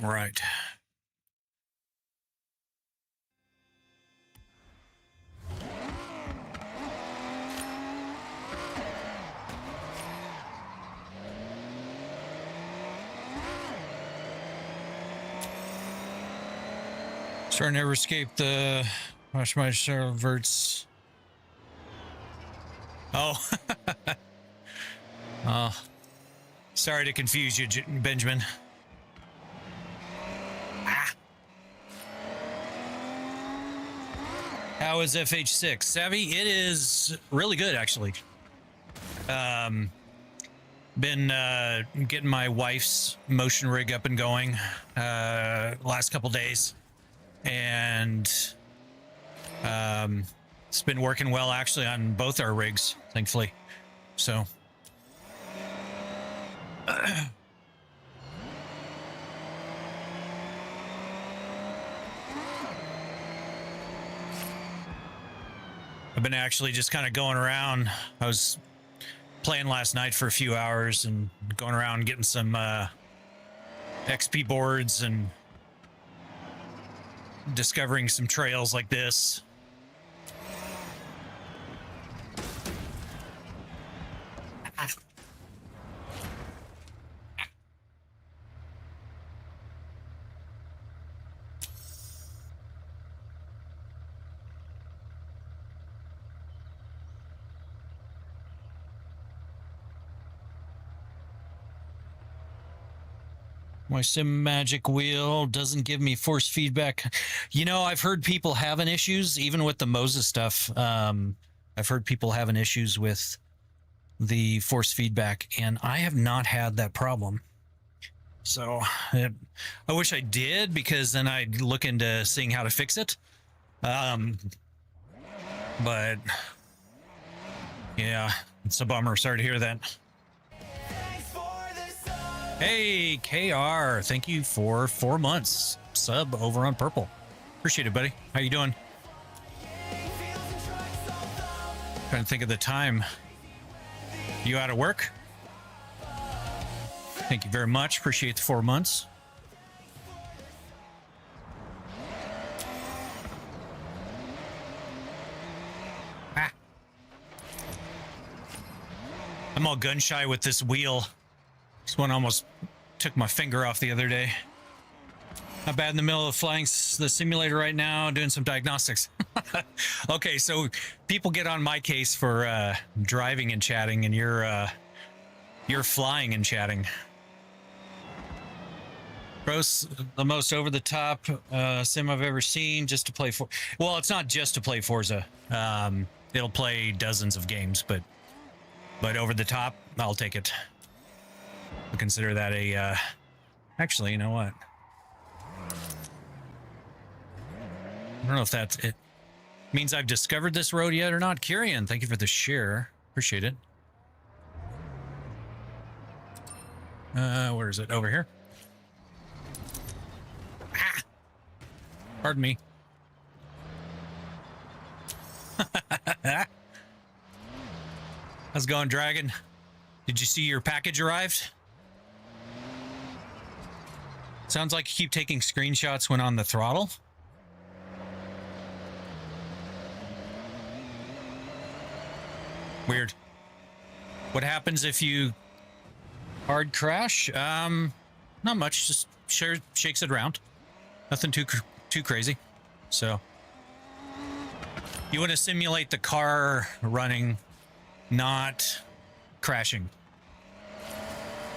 Right. Starting to never escape the watch my serverts. Oh. Oh. Sorry to confuse you, Benjamin. How is FH6? Savvy? It is really good, actually. Been getting my wife's motion rig up and going last couple days. And it's been working well, actually, on both our rigs, thankfully. So... I've been actually just kind of going around. I was playing last night for a few hours and going around getting some XP boards and discovering some trails like this. My sim magic wheel doesn't give me force feedback. You know, I've heard people having issues, even with the Moses stuff. I've heard people having issues with the force feedback, and I have not had that problem. So I wish I did, because then I'd look into seeing how to fix it. But yeah, it's a bummer. Sorry to hear that. Hey, KR, thank you for 4 months sub over on Purple. Appreciate it, buddy. How you doing? Trying to think of the time. You out of work? Thank you very much. Appreciate the 4 months. Ah. I'm all gun shy with this wheel. This one almost took my finger off the other day. Not bad in the middle of flying the simulator right now, doing some diagnostics. Okay, so people get on my case for driving and chatting, and you're flying and chatting. Gross, the most over-the-top sim I've ever seen, just to play for. Well, it's not just to play Forza. It'll play dozens of games, but over the top, I'll take it. I consider that a. Actually, you know what? I don't know if that's it. Means I've discovered this road yet or not. Kyrian, thank you for the share. Appreciate it. Where is it? Over here. Ah! Pardon me. How's it going, Dragon? Did you see your package arrived? Sounds like you keep taking screenshots when on the throttle. Weird. What happens if you hard crash? Not much. Just shakes it around. Nothing too crazy. So you want to simulate the car running, not crashing.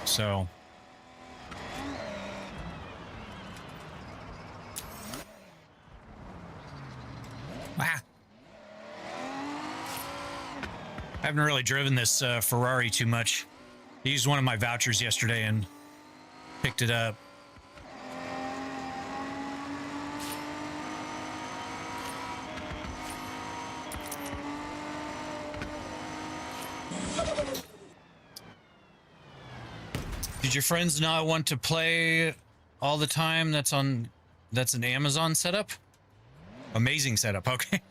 So I haven't really driven this Ferrari too much. I used one of my vouchers yesterday and picked it up. Did your friends not want to play all the time? That's an Amazon setup? Amazing setup, okay.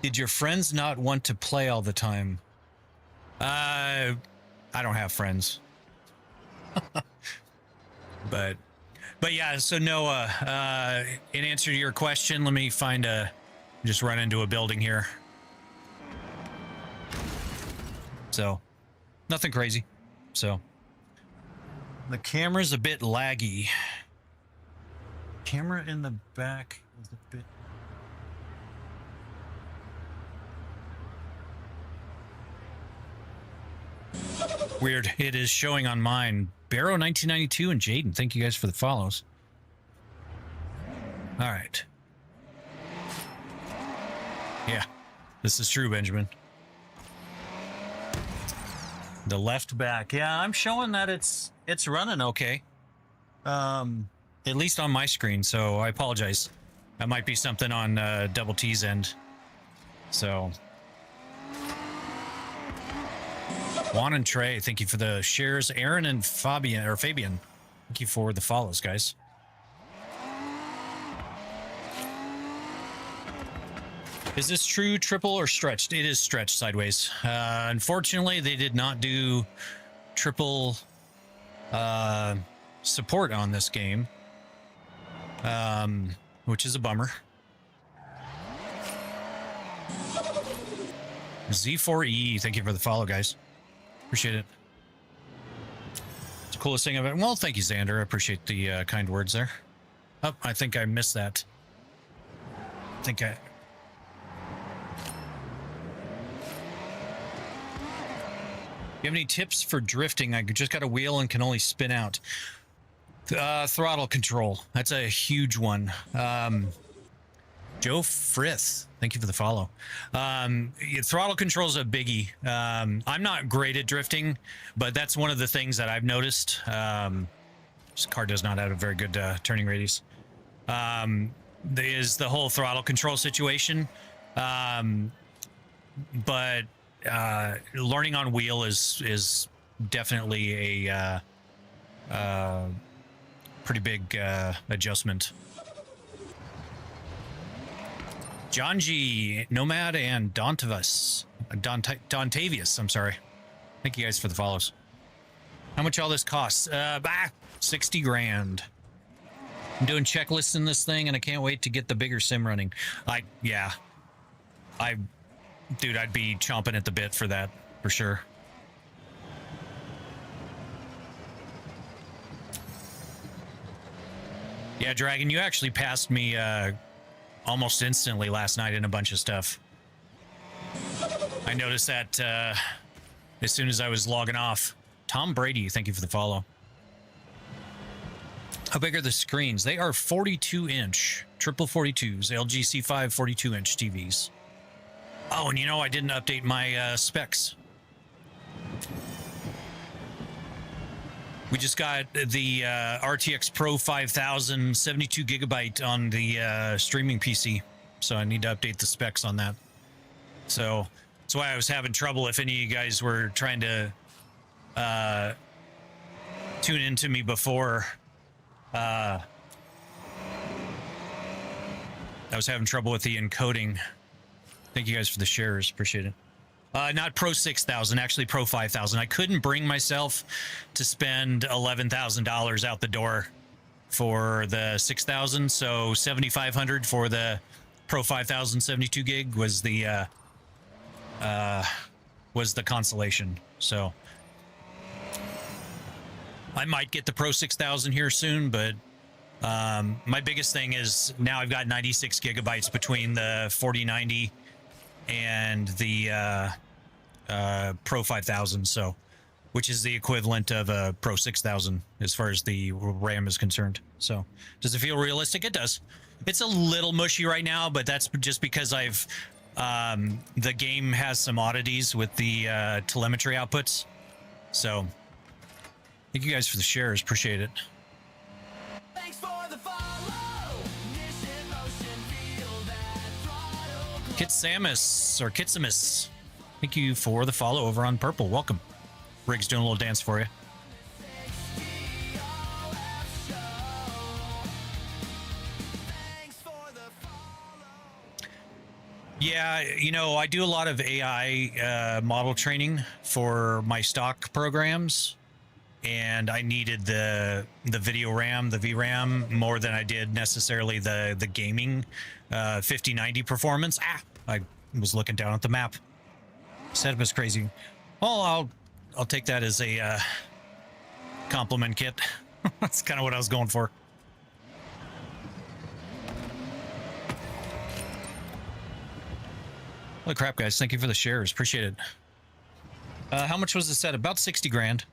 Did your friends not want to play all the time? I don't have friends. But But yeah, so Noah, in answer to your question, let me find just run into a building here. So, nothing crazy. So, the camera's a bit laggy. Camera in the back is a bit... Weird. It is showing on mine. Barrow 1992 and Jaden, thank you guys for the follows. All right. Yeah, this is true, Benjamin. The left back. Yeah, I'm showing that it's running okay. At least on my screen, so I apologize. That might be something on Double T's end. So... Juan and Trey, thank you for the shares. Aaron and Fabian, thank you for the follows, guys. Is this true triple or stretched? It is stretched sideways. Unfortunately, they did not do triple support on this game, which is a bummer. Z4E, thank you for the follow, guys. Appreciate it. It's the coolest thing I've ever... Well, thank you, Xander. I appreciate the kind words there. Oh, I think I missed that. You have any tips for drifting? I just got a wheel and can only spin out. Throttle control. That's a huge one. Joe Frith, thank you for the follow. Throttle control is a biggie. I'm not great at drifting, but that's one of the things that I've noticed. This car does not have a very good turning radius. Is the whole throttle control situation. But learning on wheel is definitely a pretty big adjustment. John G, Nomad, and Dontavius, I'm sorry. Thank you guys for the follows. How much all this costs? 60 grand. I'm doing checklists in this thing, and I can't wait to get the bigger sim running. Dude, I'd be chomping at the bit for that, for sure. Yeah, Dragon, you actually passed me almost instantly last night in a bunch of stuff. I noticed that as soon as I was logging off. Tom Brady, thank you for the follow. How big are the screens? They are 42-inch, triple 42s, LG C5 42-inch TVs. Oh, and you know, I didn't update my specs. We just got the RTX Pro 5000 72 gigabyte on the streaming PC, so I need to update the specs on that. So that's why I was having trouble if any of you guys were trying to tune into me before. I was having trouble with the encoding. Thank you guys for the shares. Appreciate it. Not Pro 6000, actually Pro 5000. I couldn't bring myself to spend $11,000 out the door for the 6000, so $7,500 for the Pro 5000 72 gig was the consolation. So I might get the Pro 6000 here soon, but my biggest thing is now I've got 96 gigabytes between the 4090 and the Pro 5000, so which is the equivalent of a Pro 6000 as far as the RAM is concerned. So does it feel realistic? It does. It's a little mushy right now, but that's just because I've the game has some oddities with the telemetry outputs. So thank you guys for the shares. Appreciate it. Kitsamus, thank you for the follow over on Purple. Welcome. Riggs doing a little dance for you. Yeah, you know, I do a lot of AI model training for my stock programs. and I needed the video RAM, the VRAM, more than I did necessarily the gaming 5090 performance. I was looking down at the map. Setup is crazy. Oh, I'll take that as a compliment, Kit. That's kind of what I was going for. Holy crap, guys. Thank you for the shares. Appreciate it. How much was the set? About 60 grand.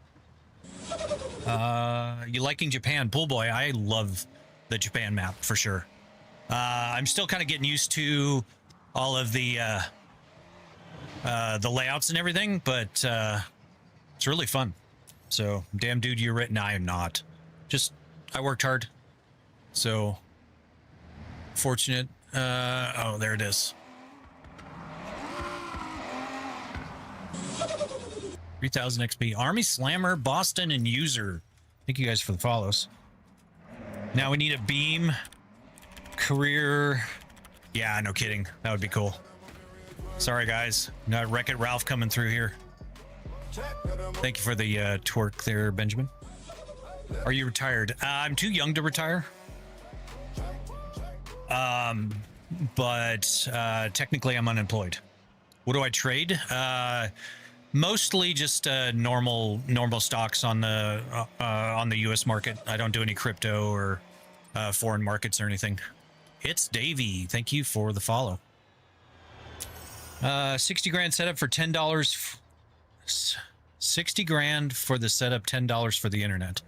You liking Japan? Pool boy, I love the Japan map for sure. I'm still kind of getting used to all of the layouts and everything, but it's really fun. So, damn dude, you're written. I am not. Just, I worked hard. So, fortunate. Oh, there it is. 3000 XP. Army Slammer, Boston, and User. Thank you guys for the follows. Now we need a beam. Career. Yeah, no kidding. That would be cool. Sorry, guys. Got Wreck-It Ralph coming through here. Thank you for the twerk there, Benjamin. Are you retired? I'm too young to retire. But technically I'm unemployed. What do I trade? Mostly just normal stocks on the U.S. market. I don't do any crypto or foreign markets or anything. It's Davey. Thank you for the follow. 60 grand setup for $10. 60 grand for the setup, $10 for the internet.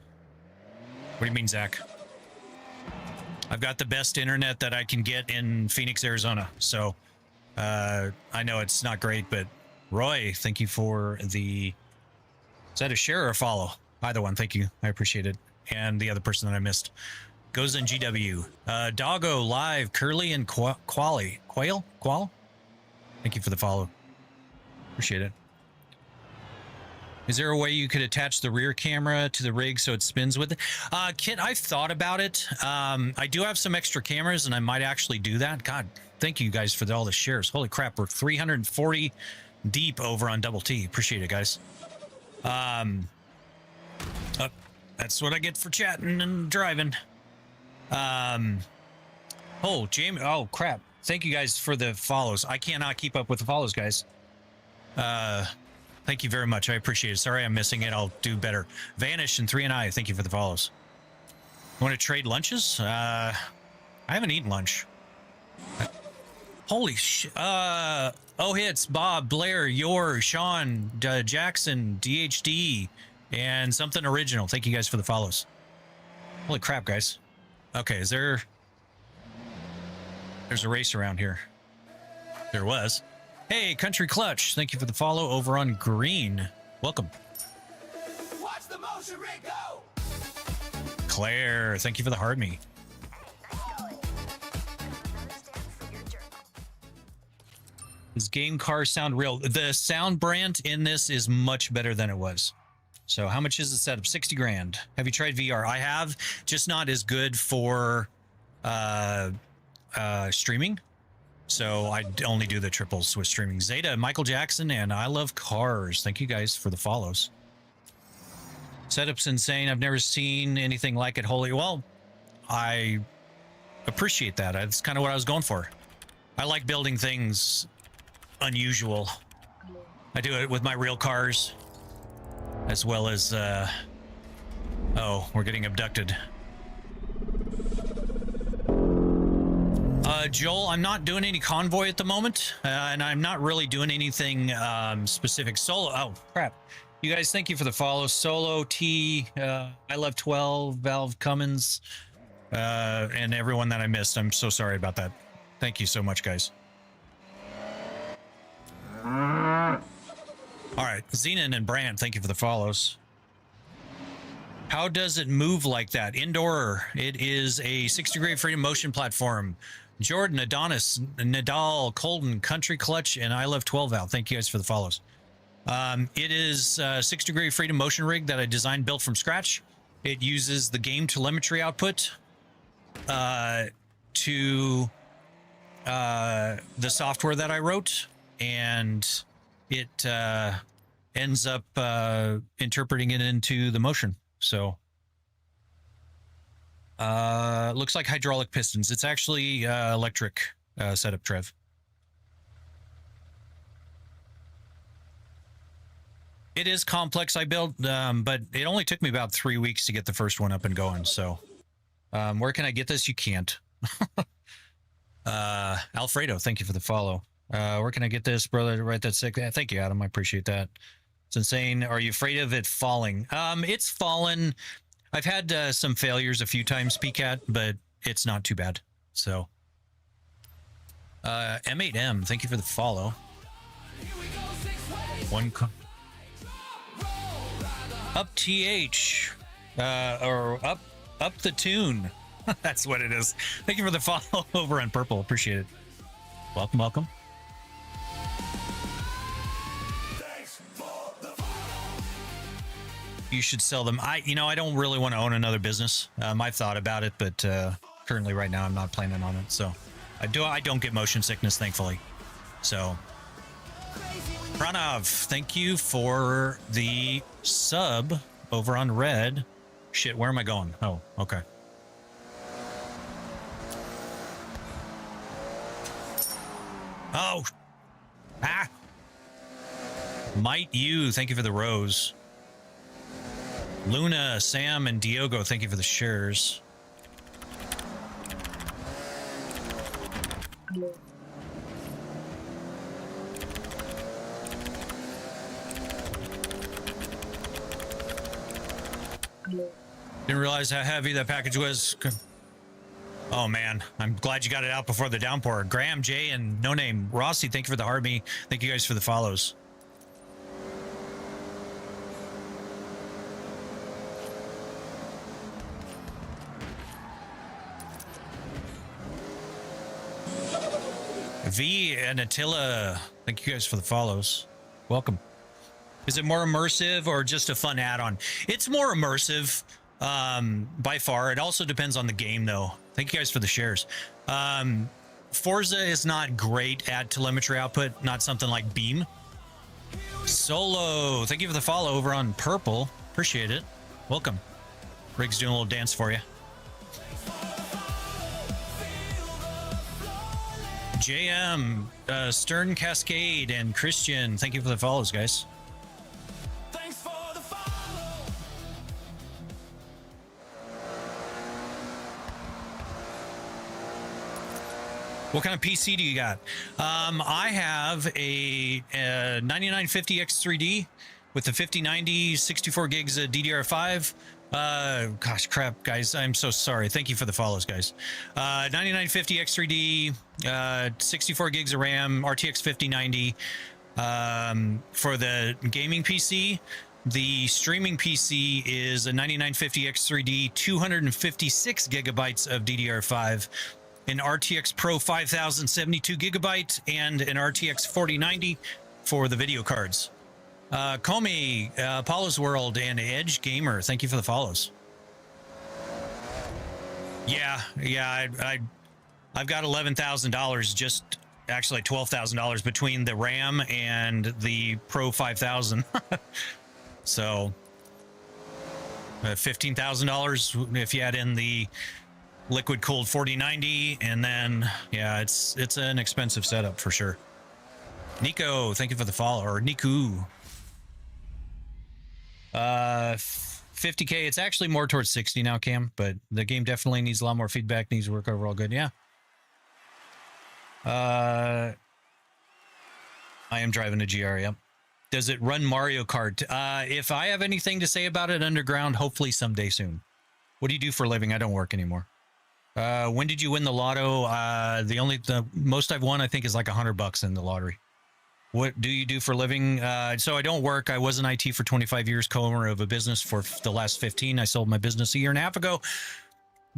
What do you mean, Zach? I've got the best internet that I can get in Phoenix, Arizona. So I know it's not great, but Roy, thank you for the... Is that a share or a follow? Either one, thank you. I appreciate it. And the other person that I missed. Goes in GW. Doggo, Live, Curly, and Quail? Thank you for the follow. Appreciate it. Is there a way you could attach the rear camera to the rig so it spins with it? Kit, I've thought about it. I do have some extra cameras, and I might actually do that. God, thank you guys for all the shares. Holy crap, we're 340 deep over on Double T. Appreciate it, guys. That's what I get for chatting and driving. Oh, Jamie. Oh, crap. Thank you guys for the follows. I cannot keep up with the follows, guys. Thank you very much. I appreciate it. Sorry I'm missing it. I'll do better. Vanish and 3 and I. Thank you for the follows. Want to trade lunches? I haven't eaten lunch. Holy shit. Oh, hits, Bob, Blair, Yor, Sean, Jackson, DHD, and something original. Thank you guys for the follows. Holy crap, guys. Okay, there's a race around here. There was. Hey, Country Clutch. Thank you for the follow over on Green. Welcome. Watch the motion rig go. Claire, thank you for the hard me. Does game car sound real? The sound brand in this is much better than it was. So how much is the setup? 60 grand. Have you tried VR? I have, just not as good for streaming. So I only do the triples with streaming. Zeta, Michael Jackson, and I Love Cars. Thank you guys for the follows. Setup's insane. I've never seen anything like it. Holy, well, I appreciate that. That's kind of what I was going for. I like building things unusual. I do it with my real cars, as well as oh, we're getting abducted. Joel, I'm not doing any convoy at the moment, and I'm not really doing anything specific. Solo, oh crap. You guys, thank you for the follow. Solo, T, I Love 12, Valve Cummins, and everyone that I missed. I'm so sorry about that. Thank you so much, guys. All right, Zenon and Brand, thank you for the follows. How does it move like that? Indoor. It is a 6-degree freedom motion platform. Jordan, Adonis, Nadal, Colton, Country Clutch, and I Love 12 Valve. Thank you guys for the follows. It is a 6-degree freedom motion rig that I designed, built from scratch. It uses the game telemetry output to the software that I wrote, and it ends up interpreting it into the motion. So looks like hydraulic pistons. It's actually electric setup, Trev. It is complex. I built, but it only took me about 3 weeks to get the first one up and going. So where can I get this? You can't. Alfredo, thank you for the follow. Where can I get this, brother? Right, that's sick. Thank you, Adam. I appreciate that. It's insane. Are you afraid of it falling? It's fallen. I've had some failures a few times, PCAT, but it's not too bad. So, M8M, thank you for the follow. Up TH, or up the tune. That's what it is. Thank you for the follow over on Purple. Appreciate it. Welcome, welcome. You should sell them. I don't really want to own another business. I've thought about it, but currently right now I'm not planning on it. So I don't get motion sickness, thankfully. So Pranav, thank you for the sub over on Red. Shit, where am I going? Oh, okay. Oh. Ah. Might you, thank you for the rose. Luna, Sam, and Diogo, thank you for the shares. Didn't realize how heavy that package was. Oh man, I'm glad you got it out before the downpour. Graham, Jay, and No Name Rossi, thank you for the hard me. Thank you guys for the follows. V and Attila, thank you guys for the follows. Welcome. Is it more immersive or just a fun add-on? It's more immersive by far. It also depends on the game, though. Thank you guys for the shares. Forza is not great at telemetry output, not something like Beam. Solo, thank you for the follow over on Purple. Appreciate it. Welcome. Rig's doing a little dance for you. JM, Stern Cascade, and Christian, thank you for the follows, guys. Thanks for the follow. What kind of PC do you got? I have a 9950 X3D with the 5090, 64 gigs of DDR5. Gosh, crap, guys. I'm so sorry. Thank you for the follows, guys. 9950 X3D, 64 gigs of RAM, RTX 5090. For the gaming PC, the streaming PC is a 9950 X3D, 256 gigabytes of DDR5, an RTX Pro 5000 72 gigabyte, and an RTX 4090 for the video cards. Comey, Apollo's World, and Edge Gamer, thank you for the follows. Yeah, I've got $11,000, just actually $12,000 between the RAM and the Pro 5000. So $15,000 if you add in the liquid cooled 4090, and then yeah, it's an expensive setup for sure. Nico, thank you for the follow, or Niku. 50K. It's actually more towards 60 now, Cam, but the game definitely needs a lot more feedback, needs to work overall good. Yeah. I am driving a GR, yep. Does it run Mario Kart? If I have anything to say about it underground, hopefully someday soon. What do you do for a living? I don't work anymore. When did you win the lotto? The most I've won, I think, is like $100 in the lottery. What do you do for a living? So I don't work. I was in IT for 25 years, co-owner of a business for the last 15. I sold my business a year and a half ago.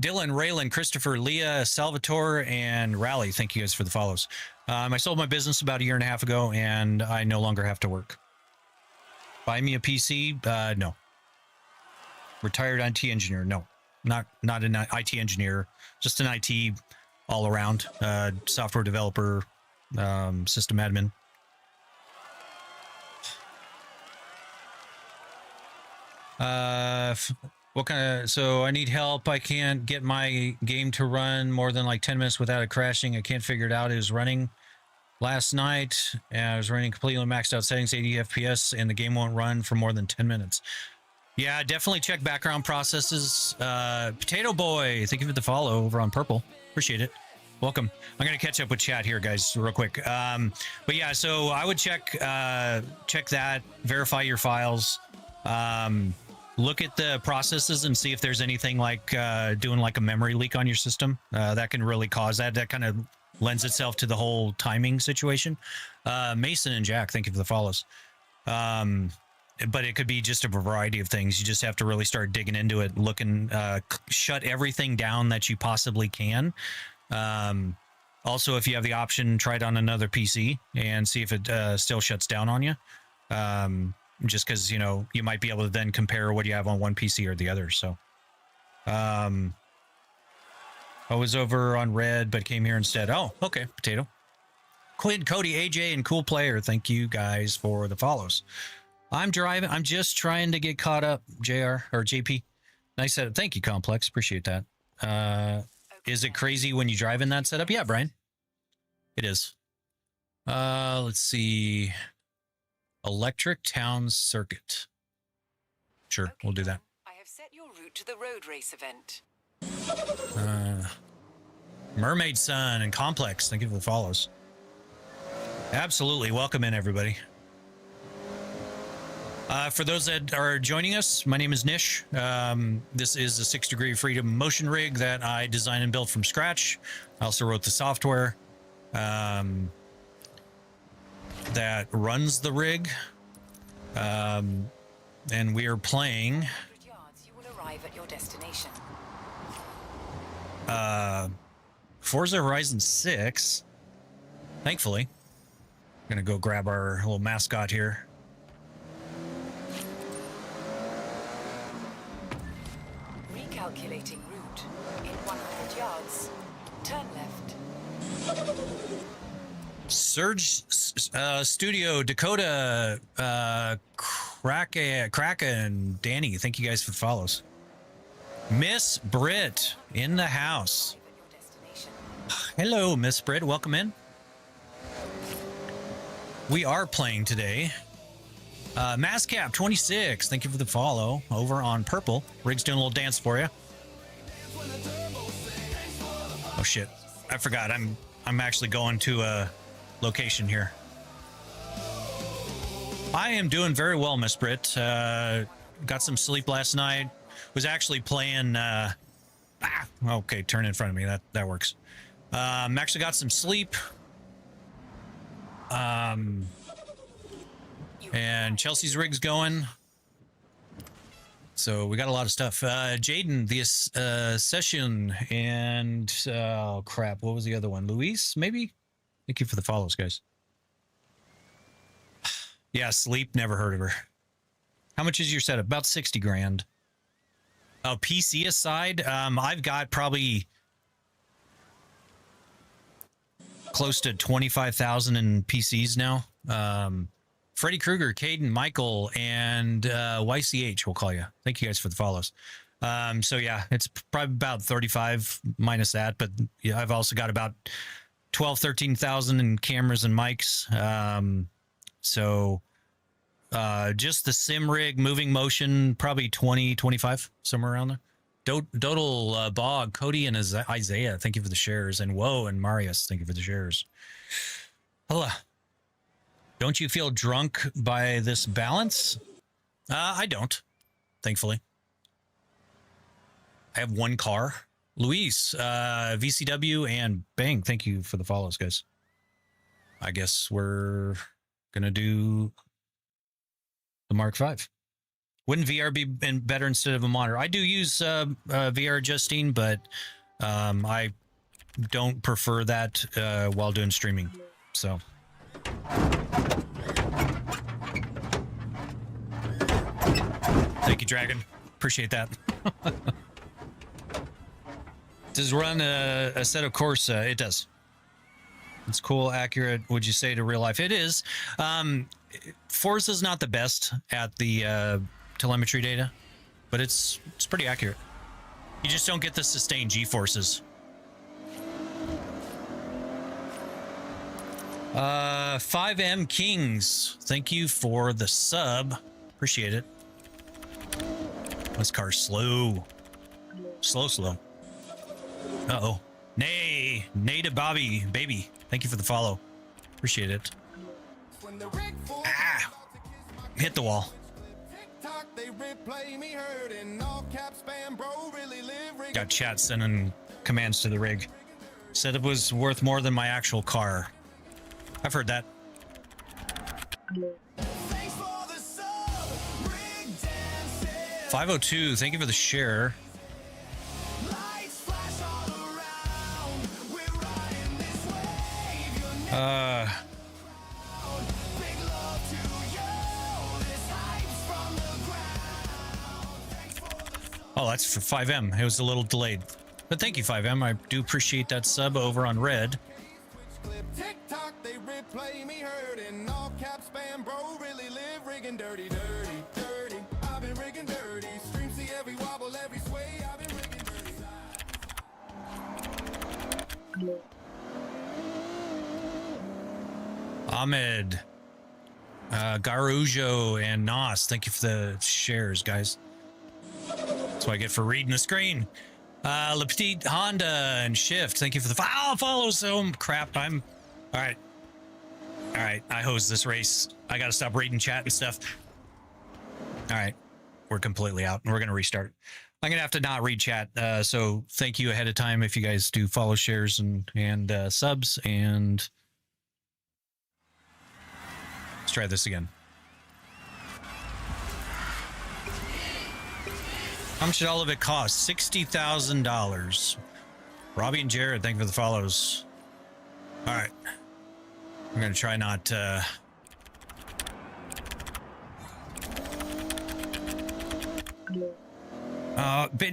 Dylan, Raylan, Christopher, Leah, Salvatore, and Rally, thank you guys for the follows. I sold my business about a year and a half ago, and I no longer have to work. Buy me a PC? No. Retired IT engineer? No. Not an IT engineer, just an IT all-around software developer, system admin. What kind of? So I need help. I can't get my game to run more than like 10 minutes without it crashing. I can't figure it out. It was running last night, and I was running completely maxed out settings, 80 FPS, and the game won't run for more than 10 minutes. Yeah, definitely check background processes. Potato Boy, thank you for the follow over on Purple. Appreciate it. Welcome. I'm going to catch up with chat here, guys, real quick. But yeah, so I would check that, verify your files, look at the processes and see if there's anything like doing like a memory leak on your system. That can really cause that. That kind of lends itself to the whole timing situation. Mason and Jack, thank you for the follows. But it could be just a variety of things. You just have to really start digging into it, looking, shut everything down that you possibly can. Also, if you have the option, try it on another PC and see if it still shuts down on you. Just because, you know, you might be able to then compare what you have on one PC or the other. So, I was over on Red, but came here instead. Oh, okay, Potato. Quinn, Cody, AJ, and Cool Player, thank you guys for the follows. I'm driving. I'm just trying to get caught up, JR or JP. Nice setup. Thank you, Complex. Appreciate that. Is it crazy when you drive in that setup? Yeah, Brian. It is. Let's see. Electric Town Circuit. Sure, okay, we'll do that. I have set your route to the road race event. Mermaid Sun and Complex. Thank you for the follows. Absolutely. Welcome in, everybody. For those that are joining us, my name is Nish. This is a 6 Degree Freedom motion rig that I designed and built from scratch. I also wrote the software that runs the rig. And we are playing... yards, you will arrive at your destination. Forza Horizon 6. Thankfully. I'm going to go grab our little mascot here. Recalculating route. In 100 yards, turn left. Surge Studio, Dakota, Kraken, Danny, thank you guys for the follows. Miss Britt in the house. Hello, Miss Britt. Welcome in. We are playing today. Mascap 26. Thank you for the follow over on Purple. Rig's doing a little dance for you. Oh shit! I forgot. I'm actually going to a location here. I am doing very well, Miss Britt. Got some sleep last night. Was actually playing. Okay, turn in front of me. That works. Actually got some sleep. And Chelsea's rig's going. So we got a lot of stuff. Jaden, the session, and oh crap, what was the other one? Luis, maybe? Thank you for the follows, guys. Yeah, sleep, never heard of her. How much is your setup? About 60 grand. Oh, PC aside, I've got probably close to 25,000 in PCs now. Freddy Krueger, Caden, Michael, and YCH, we'll call you. Thank you guys for the follows. So yeah, it's probably about 35 minus that, but yeah, I've also got about 12, 13,000 in cameras and mics. So just the sim rig, moving motion, probably 20, 25, somewhere around there. Dodal, Bog, Cody, and Isaiah, thank you for the shares. And Whoa, and Marius, thank you for the shares. Hello. Don't you feel drunk by this balance? I don't, thankfully. I have one car. Luis, VCW, and Bang, thank you for the follows, guys. I guess we're going to do the Mark V. Wouldn't VR be better instead of a monitor? I do use VR, Justine, but I don't prefer that while doing streaming. So... Thank you, Dragon. Appreciate that. Does run a set of course? It does. It's cool, accurate. Would you say to real life? It is. Forza's not the best at the telemetry data. but it's pretty accurate. You just don't get the sustained G-forces. 5M Kings, thank you for the sub. Appreciate it. This car's slow. Slow. Uh-oh. Nay to Bobby, baby. Thank you for the follow. Appreciate it. Ah! Hit the wall. Got chat sending commands to the rig. Said it was worth more than my actual car. I've heard that. 502, thank you for the share. Oh, that's for 5M. It was a little delayed. But thank you, 5M. I do appreciate that sub over on Red. TikTok, they replay me heard in all caps spam, bro. Really live rigging dirty. I've been rigging dirty. Stream see every wobble, every sway. I've been rigging dirty. Ahmed, Garujo, and Nos, thank you for the shares, guys. That's what I get for reading the screen. Le Petit Honda and Shift, thank you for the follows. Oh crap, all right. I hose this race. I gotta stop reading chat and stuff. All right, we're completely out, and we're gonna restart. I'm gonna have to not read chat. So thank you ahead of time if you guys do follow, shares, and subs. And let's try this again. How much did all of it cost? $60,000. Robbie and Jared, thank you for the follows. All right. I'm going to try not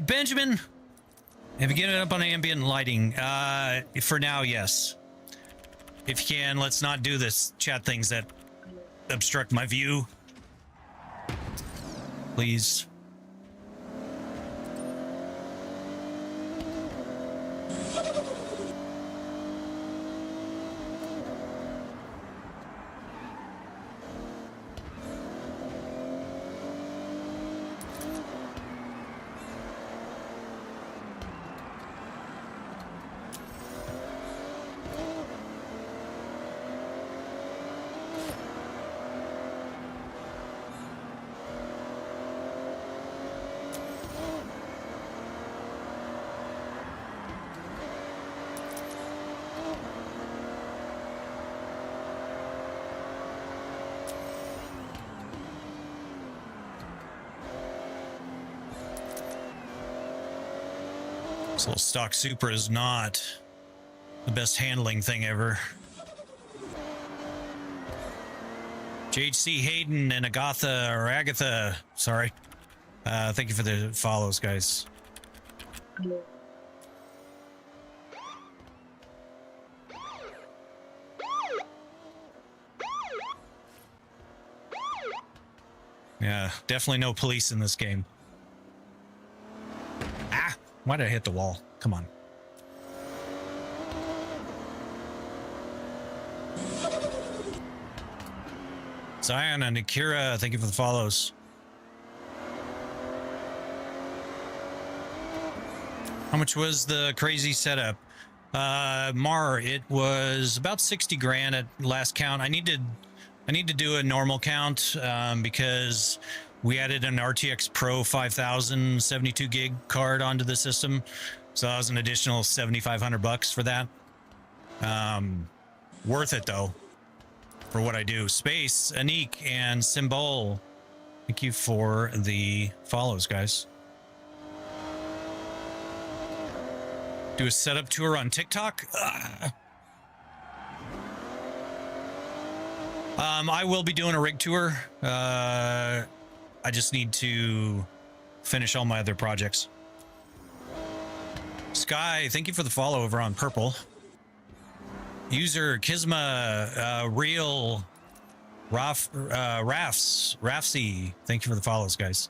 Benjamin, have you given it up on ambient lighting? For now, yes. If you can, let's not do this chat things that obstruct my view. Please. This little stock Supra is not the best handling thing ever. JHC Hayden and Agatha, sorry. Thank you for the follows, guys. Yeah, definitely no police in this game. Why did I hit the wall? Come on. Zion and Akira, thank you for the follows. How much was the crazy setup? Mar, it was about 60 grand at last count. I need to do a normal count because we added an RTX Pro 5000 72 gig card onto the system, so that was an additional $7,500 for that. Worth it though, for what I do. Space, Anik, and Symbol, thank you for the follows, guys. Do a setup tour on TikTok. I will be doing a rig tour. I just need to finish all my other projects. Sky, thank you for the follow over on Purple. User Kisma, Real, Rafsy, thank you for the follows, guys.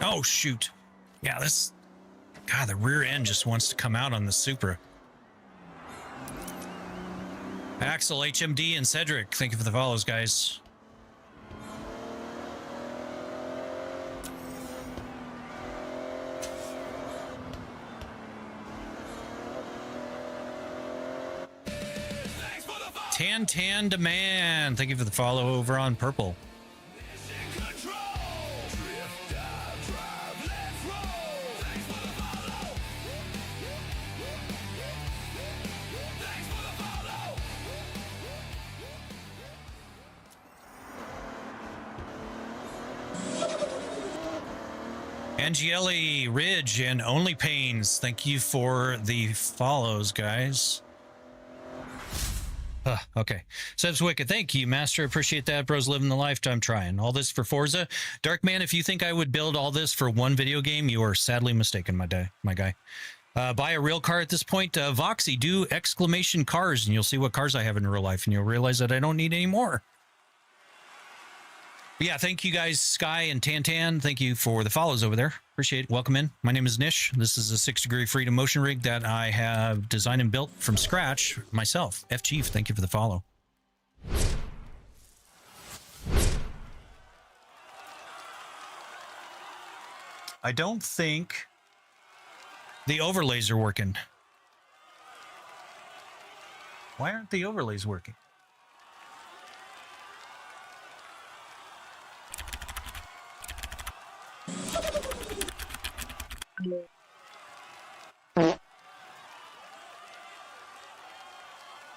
Oh, shoot. Yeah, this... God, the rear end just wants to come out on the Supra. Axel, HMD, and Cedric, thank you for the follows, guys. Tan Demand, thank you for the follow over on Purple. Angeli, Ridge, and Only Pains, thank you for the follows, guys. Okay. Seb's Wicked, thank you, Master. Appreciate that. Bro's living the lifetime trying. All this for Forza. Darkman, if you think I would build all this for one video game, you are sadly mistaken, my guy. Buy a real car at this point. Voxy, do exclamation cars, and you'll see what cars I have in real life, and you'll realize that I don't need any more. But yeah, thank you guys, Sky and Tantan. Thank you for the follows over there. Appreciate it. Welcome in. My name is Nish. This is a 6-degree freedom motion rig that I have designed and built from scratch myself. F Chief, thank you for the follow. I don't think the overlays are working. Why aren't the overlays working?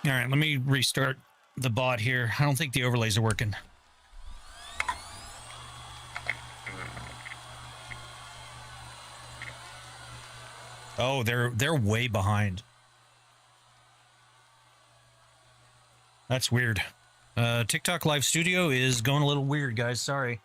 All right, let me restart the bot here. I don't think the overlays are working. Oh, they're way behind. That's weird. TikTok Live Studio is going a little weird, guys. Sorry.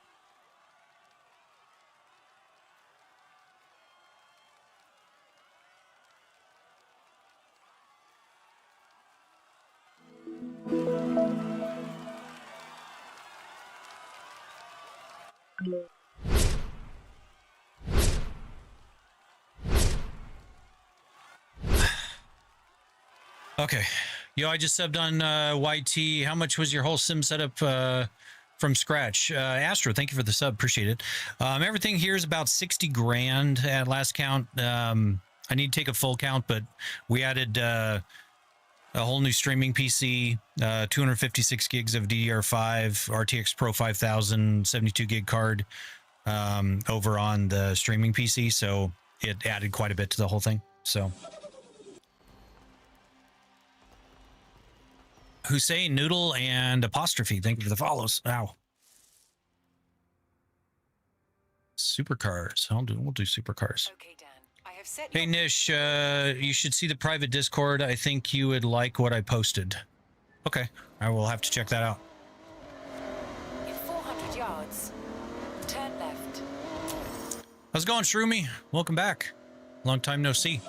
Okay. Yo, I just subbed on YT. How much was your whole sim setup from scratch? Astro, thank you for the sub. Appreciate it. Everything here is about 60 grand at last count. I need to take a full count, but we added a whole new streaming PC, 256 gigs of DDR5, RTX Pro 5000, 72 gig card over on the streaming PC. So it added quite a bit to the whole thing. So... Hussein, Noodle, and Apostrophe. Thank you for the follows. Wow. Supercars. We'll do supercars. Okay, Dan. I have set Hey, Nish, you should see the private Discord. I think you would like what I posted. Okay. I will have to check that out. in 400 yards. Turn left. How's it going, Shroomy? Welcome back. Long time no see.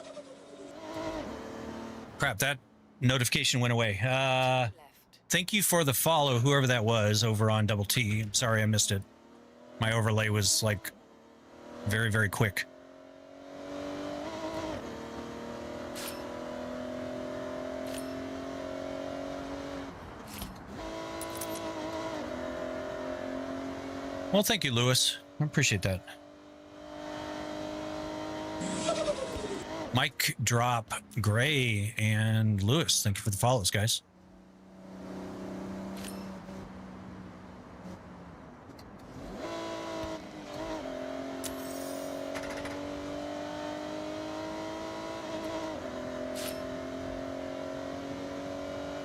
Crap, that notification went away. Thank you for the follow, whoever that was over on Double T. I'm sorry I missed it. My overlay was like very, very quick. Well, thank you, Lewis. I appreciate that. Mike, Drop, Gray, and Lewis. Thank you for the follows, guys.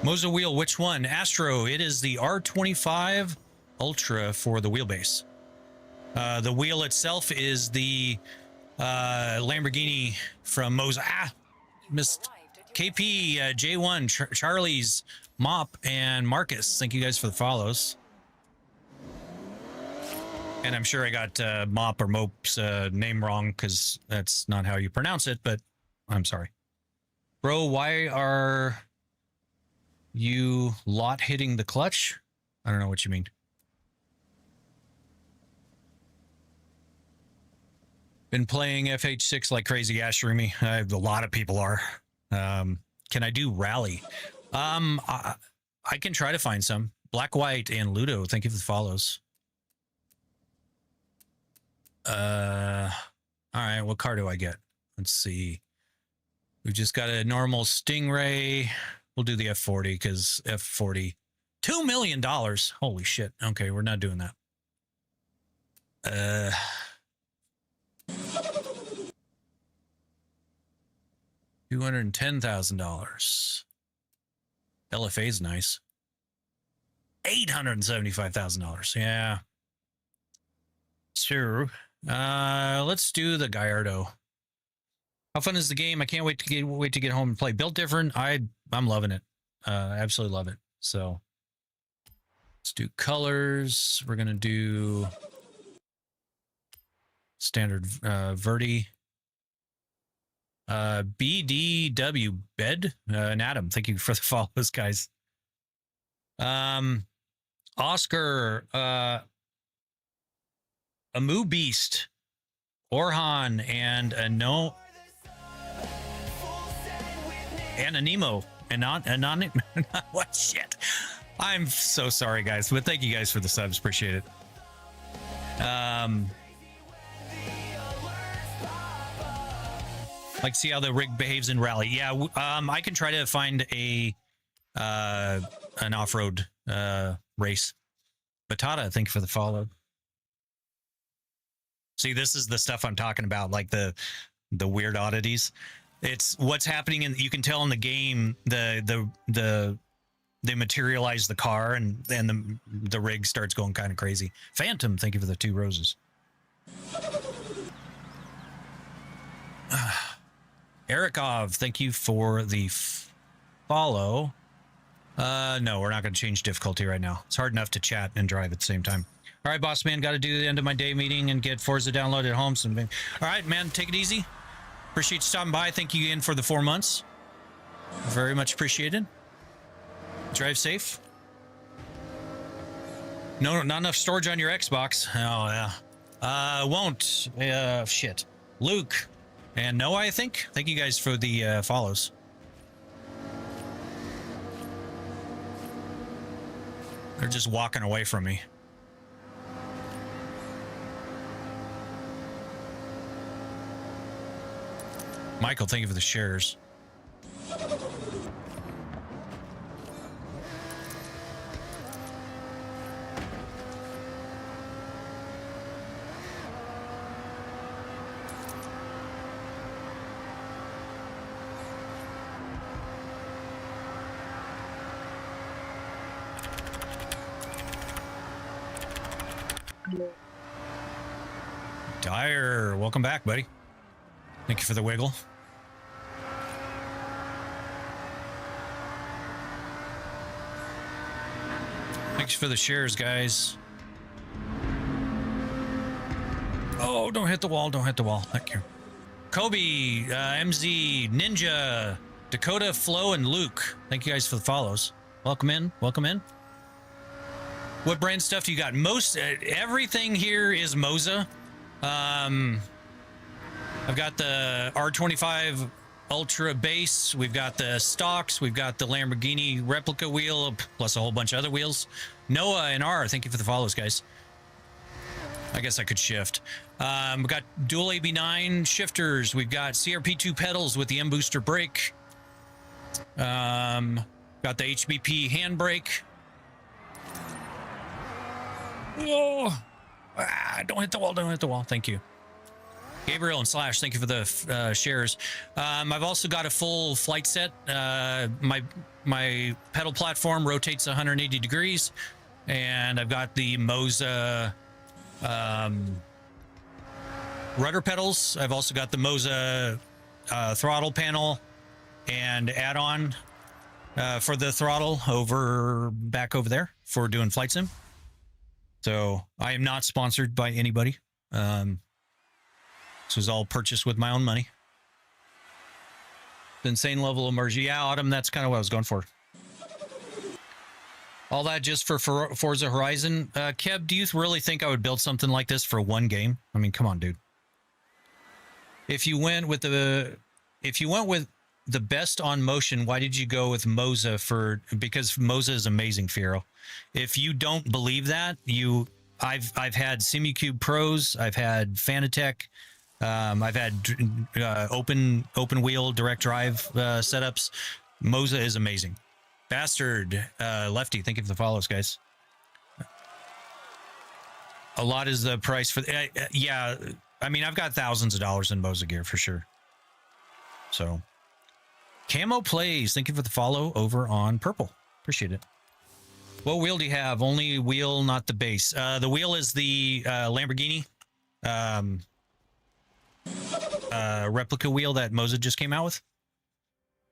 Moza wheel, which one? Astro, it is the R25 Ultra for the wheelbase. The wheel itself is the Lamborghini from Moza. Missed KP, J1, Charlie's, Mop, and Marcus. Thank you guys for the follows. And I'm sure I got Mop or Mope's name wrong because that's not how you pronounce it, but I'm sorry. Bro, why are you lot hitting the clutch? I don't know what you mean. Been playing FH6 like crazy. Yeah, Shroomy. A lot of people are. Can I do rally? I can try to find some. Black, White, and Ludo. Thank you for the follows. All right. What car do I get? Let's see. We've just got a normal Stingray. We'll do the F40 because F40. $2 million. Holy shit. Okay, we're not doing that. $210,000. LFA is nice. $875,000. Yeah. Sure. Let's do the Gallardo. How fun is the game? I can't wait to get home and play. Built different. I'm loving it. Absolutely love it. So let's do colors. We're gonna do standard Verdi. BDW bed. And Adam, thank you for the follows, guys. Oscar, a Moo Beast, Orhan, and a no Anonimo. What shit? I'm so sorry, guys, but thank you guys for the subs. Appreciate it. Like to see how the rig behaves in rally. Yeah, I can try to find a an off-road race. Batata, thank you for the follow. See, this is the stuff I'm talking about, like the weird oddities. It's what's happening, and you can tell in the game they materialize the car, and then the rig starts going kind of crazy. Phantom, thank you for the 2 roses. Erikov, thank you for the follow. No, we're not going to change difficulty right now. It's hard enough to chat and drive at the same time. All right, boss man, got to do the end of my day meeting and get Forza downloaded at home. All right, man, take it easy. Appreciate you stopping by. Thank you again for the 4 months. Very much appreciated. Drive safe. No, not enough storage on your Xbox. Oh, yeah. Won't. Shit. Luke and Noah, I think. Thank you guys for the follows. They're just walking away from me. Michael, thank you for the shares. Dyer, welcome back, buddy. Thank you for the wiggle. Thanks for the shares, guys. Oh, don't hit the wall. Don't hit the wall. Thank you. Kobe, MZ, Ninja, Dakota, Flo, and Luke. Thank you guys for the follows. Welcome in. Welcome in. What brand stuff do you got? Most everything here is Moza. I've got the R25 Ultra base. We've got the stocks. We've got the Lamborghini replica wheel, plus a whole bunch of other wheels. Noah and R, thank you for the follows, guys. I guess I could shift. We've got dual AB9 shifters. We've got CRP2 pedals with the M booster brake. Got the HBP handbrake. Oh, don't hit the wall. Don't hit the wall. Thank you. Gabriel and Slash, thank you for the shares. I've also got a full flight set. My pedal platform rotates 180 degrees, and I've got the Moza rudder pedals. I've also got the Moza throttle panel and add-on for the throttle back over there for doing flight sim. So I am not sponsored by anybody. This was all purchased with my own money. The insane level of immersion. Yeah, Autumn, that's kind of what I was going for. All that just for Forza Horizon. Keb, do you really think I would build something like this for one game? I mean, come on, dude. If you went with the best on motion, why did you go with Moza for? Because Moza is amazing, Firo. If you don't believe that, I've had Simicube Pros, I've had Fanatec, I've had open wheel direct drive setups. Moza is amazing. Bastard Lefty, thank you for the follows, guys. A lot is the price for yeah. I mean, I've got thousands of dollars in Moza gear for sure. So, Camo Plays, thank you for the follow over on Purple. Appreciate it. What wheel do you have? Only wheel, not the base. The wheel is the Lamborghini replica wheel that Moza just came out with.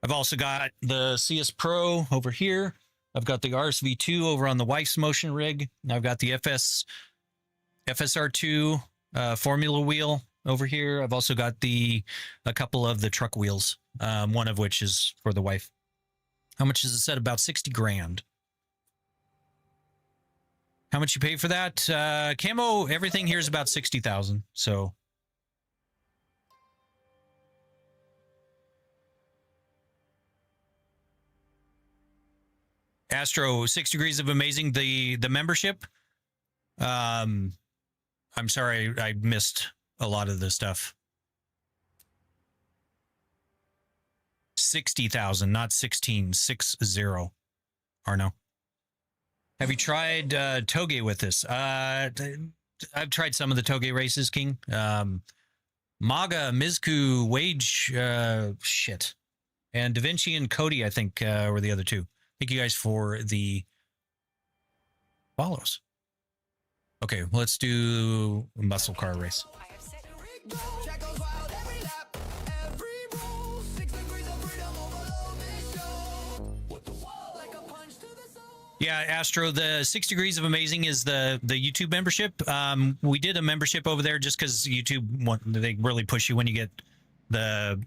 I've also got the CS Pro over here. I've got the RSV2 over on the wife's motion rig. I've got the FSR2 formula wheel over here. I've also got a couple of the truck wheels, one of which is for the wife. How much is it set? About 60 grand. How much you pay for that? Camo, everything here is about 60,000. So Astro, 6 Degrees of Amazing, the membership. I'm sorry, I missed a lot of the stuff. 60,000, not 16, 60. Arno. Have you tried Toge with this? I've tried some of the Toge races, King. Maga, Mizku, Wage, shit. And Da Vinci and Cody, I think, were the other two. Thank you guys for the follows. Okay, let's do a muscle car race. Yeah, Astro, the 6 Degrees of Amazing is the YouTube membership. We did a membership over there just because YouTube, they really push you when you get the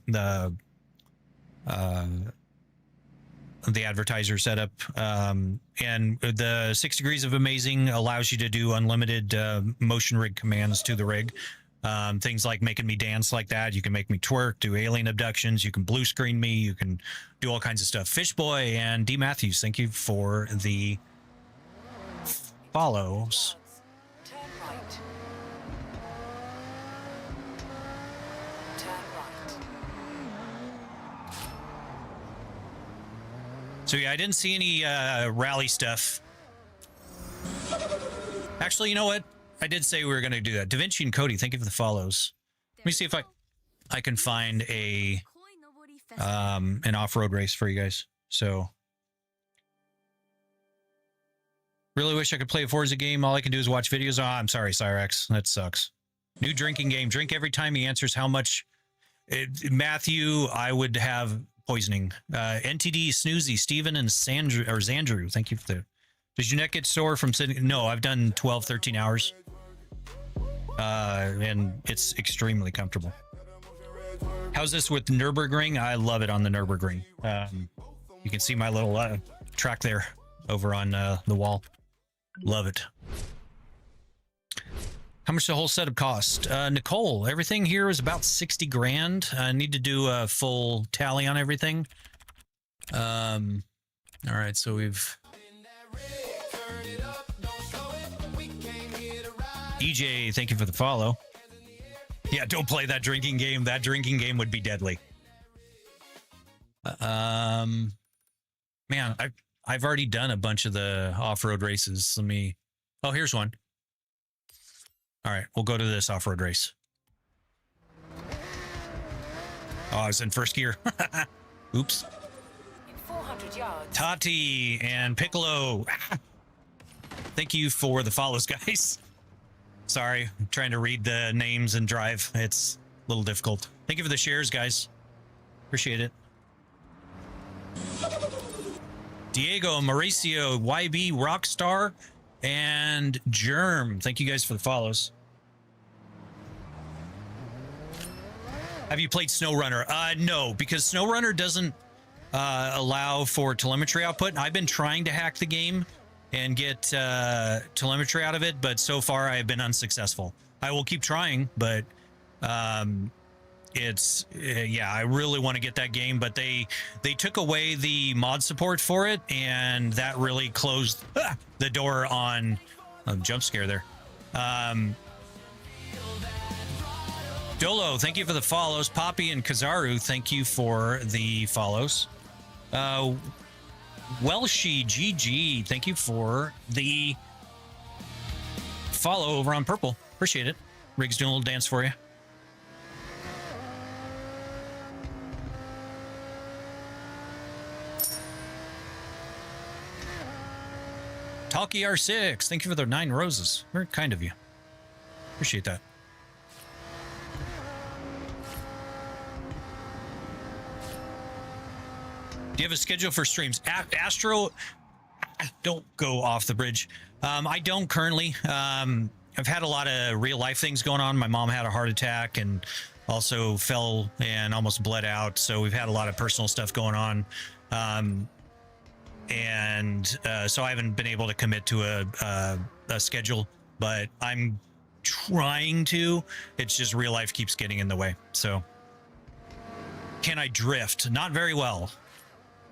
advertiser setup. And the 6 Degrees of Amazing allows you to do unlimited motion rig commands to the rig. Things like making me dance like that. You can make me twerk, do alien abductions. You can blue screen me. You can do all kinds of stuff. Fishboy and D. Matthews, thank you for the follows. Turn right. Turn right. So yeah, I didn't see any rally stuff. Actually, you know what? I did say we were going to do that. Da Vinci and Cody, thank you for the follows. Let me see if I can find an off-road race for you guys. So, really wish I could play a Forza game. All I can do is watch videos. Oh, I'm sorry, Cyrex. That sucks. New drinking game. Drink every time he answers how much. Matthew, I would have poisoning. NTD, Snoozy, Steven, and Xandru. Thank you for the... Does your neck get sore from sitting? No, I've done 12, 13 hours. And it's extremely comfortable. How's this with Nürburgring? I love it on the Nürburgring. You can see my little track there over on the wall. Love it. How much the whole setup cost? Nicole, everything here is about 60 grand. I need to do a full tally on everything. All right, so we've... EJ, thank you for the follow. Yeah, don't play that drinking game. That drinking game would be deadly. Man, I've already done a bunch of the off-road races. Let me... Oh, here's one. All right, we'll go to this off-road race. Oh, I was in first gear. Oops. In 400 yards. Tati and Piccolo. Thank you for the follows, guys. Sorry, I'm trying to read the names and drive. It's a little difficult. Thank you for the shares, guys. Appreciate it. Diego, Mauricio, YB, Rockstar, and Germ. Thank you guys for the follows. Have you played SnowRunner? No, because SnowRunner doesn't allow for telemetry output. I've been trying to hack the game and get telemetry out of it, but so far I have been unsuccessful. I will keep trying, but it's yeah, I really want to get that game, but they took away the mod support for it, and that really closed the door on a jump scare there. Dolo, thank you for the follows. Poppy and Kazaru, thank you for the follows. Welshi GG, thank you for the follow over on Purple. Appreciate it. Riggs doing a little dance for you. Talkie R6, thank you for the 9 roses. Very kind of you. Appreciate that. Do you have a schedule for streams? Astro, don't go off the bridge. I don't currently. I've had a lot of real life things going on. My mom had a heart attack and also fell and almost bled out. So we've had a lot of personal stuff going on. So I haven't been able to commit to a schedule, but I'm trying to. It's just real life keeps getting in the way. So can I drift? Not very well.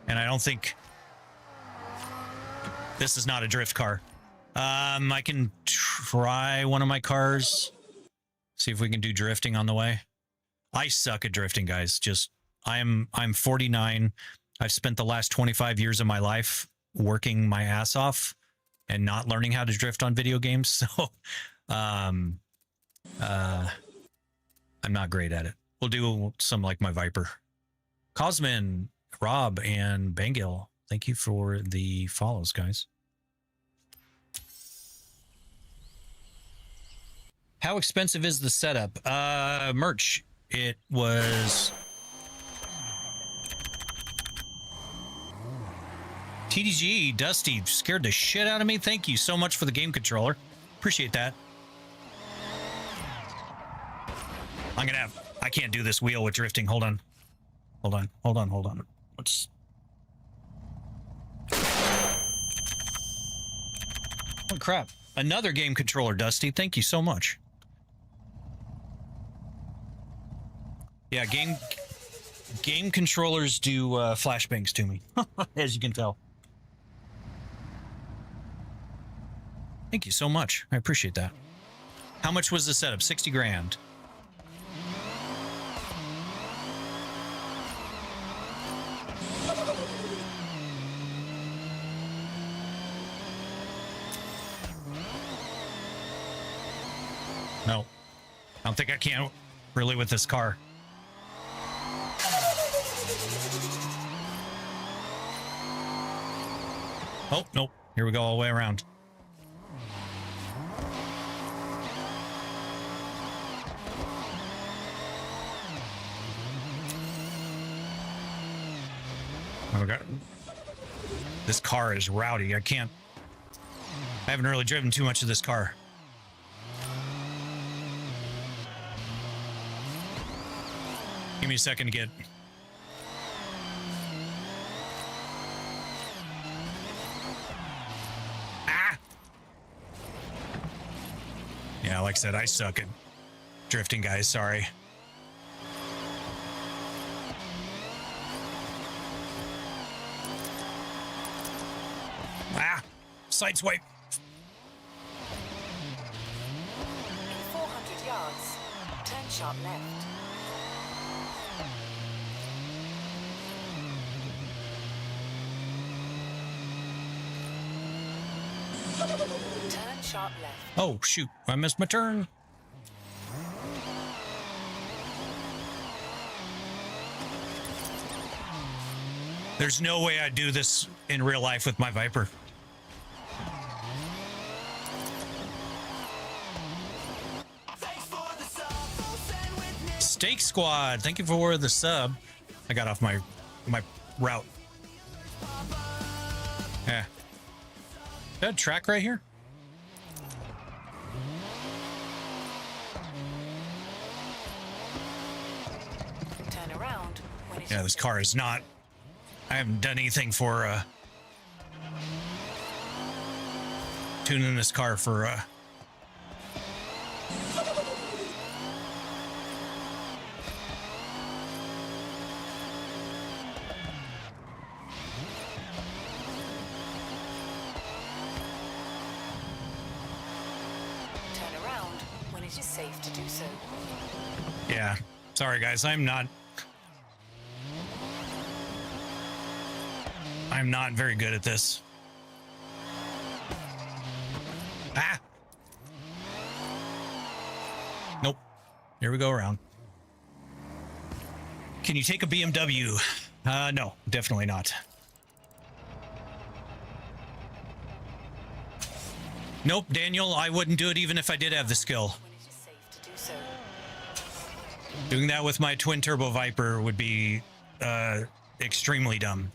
And I don't think this is not a drift car. I can try one of my cars. See if we can do drifting on the way. I suck at drifting, guys. Just I'm 49. I've spent the last 25 years of my life working my ass off and not learning how to drift on video games. So I'm not great at it. We'll do some like my Viper. Cosmin, Rob, and Bangil, thank you for the follows, guys. How expensive is the setup? Merch. It was TDG, Dusty, scared the shit out of me. Thank you so much for the game controller. Appreciate that. I can't do this wheel with drifting. Hold on. Let's. Oh, crap. Another game controller, Dusty. Thank you so much. Yeah, game controllers do flashbangs to me, as you can tell. Thank you so much. I appreciate that. How much was the setup? 60 grand. No, I don't think I can really with this car. Oh, nope. Here we go all the way around. Oh, God. This car is rowdy. I haven't really driven too much of this car. Give me a second to get... Ah! Yeah, like I said, I suck at drifting, guys. Sorry. Ah! Sideswipe. In 400 yards, turn sharp left. Turn sharp left. Oh, shoot. I missed my turn. There's no way I'd do this in real life with my Viper. Steak Squad, thank you for the sub. I got off my route. Yeah. Is that a track right here? Turn around when it's... Yeah, this car is not... I haven't done anything for tuning this car for it is safe to do so. Yeah. Sorry, guys. I'm not very good at this. Ah! Nope. Here we go around. Can you take a BMW? No, definitely not. Nope, Daniel, I wouldn't do it even if I did have the skill. When it is safe to do so. Doing that with my twin turbo Viper would be extremely dumb.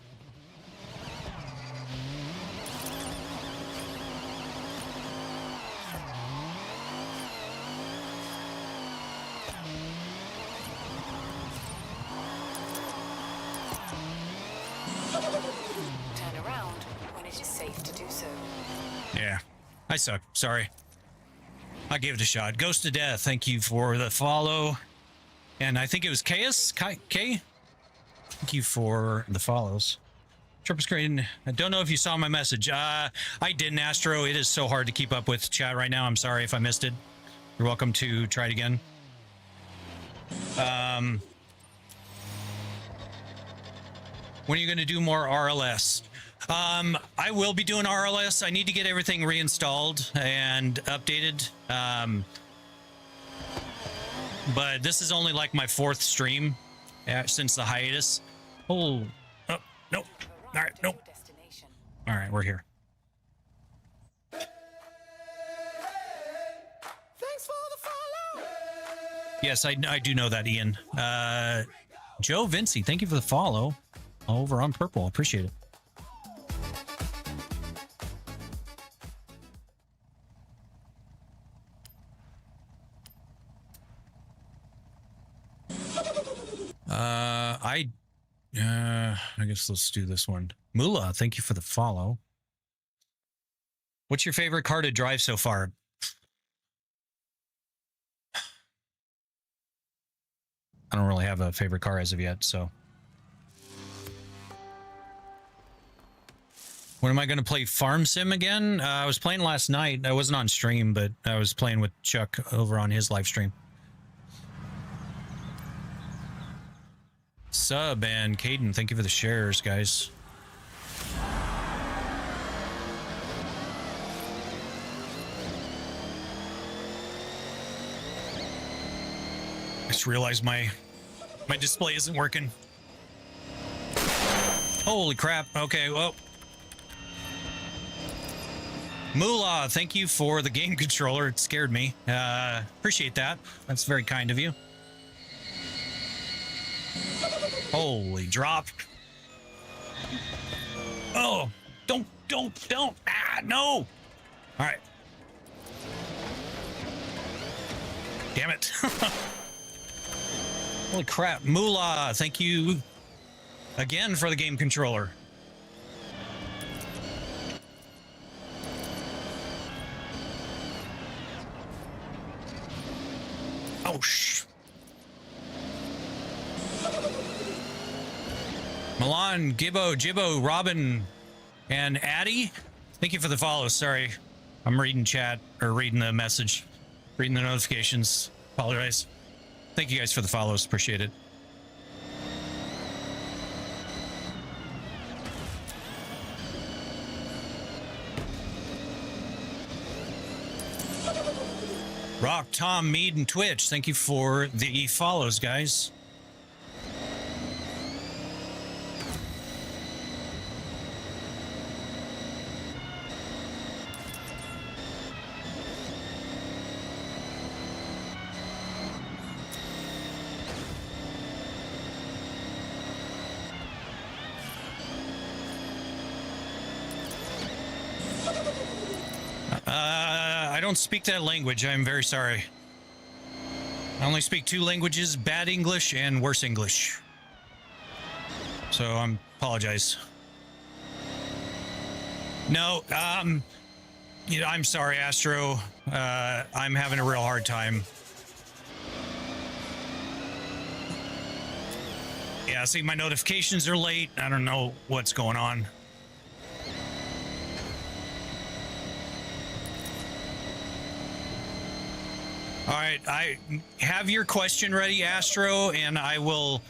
Turn around when it is safe to do so. Yeah, I suck. Sorry. I gave it a shot. Ghost to Death, thank you for the follow. And I think it was K? Thank you for the follows. Triple screen. I don't know if you saw my message. I didn't, Astro. It is so hard to keep up with chat right now. I'm sorry if I missed it. You're welcome to try it again. When are you going to do more RLS? I will be doing RLS. I need to get everything reinstalled and updated. But this is only like my 4th stream since the hiatus. Oh, nope. All right, nope. All right, we're here. Thanks for the follow. Yes, I do know that, Ian. Joe Vinci, thank you for the follow over on Purple. Appreciate it. I guess let's do this one. Mula, thank you for the follow. What's your favorite car to drive so far? I don't really have a favorite car as of yet, so. When am I going to play Farm Sim again? I was playing last night. I wasn't on stream, but I was playing with Chuck over on his live stream. Sub and Caden, thank you for the shares, guys. I just realized my display isn't working. Holy crap. Okay, well. Moolah, thank you for the game controller. It scared me. Appreciate that. That's very kind of you. Holy drop. Oh, don't. Ah, no. All right. Damn it. Holy crap. Moolah, thank you again for the game controller. Oh, shh. Milan, Gibbo, Jibbo, Robin, and Addy, thank you for the follow. Sorry, I'm reading chat, or reading the message, reading the notifications. Apologize. Thank you guys for the follows. Appreciate it. Rock, Tom, Mead, and Twitch, thank you for the follows, guys. I don't speak that language. I'm very sorry. I only speak 2 languages, bad English and worse English. So I apologize. No, you know, I'm sorry, Astro. I'm having a real hard time. Yeah, see, my notifications are late. I don't know what's going on. All right, I have your question ready, Astro, and I will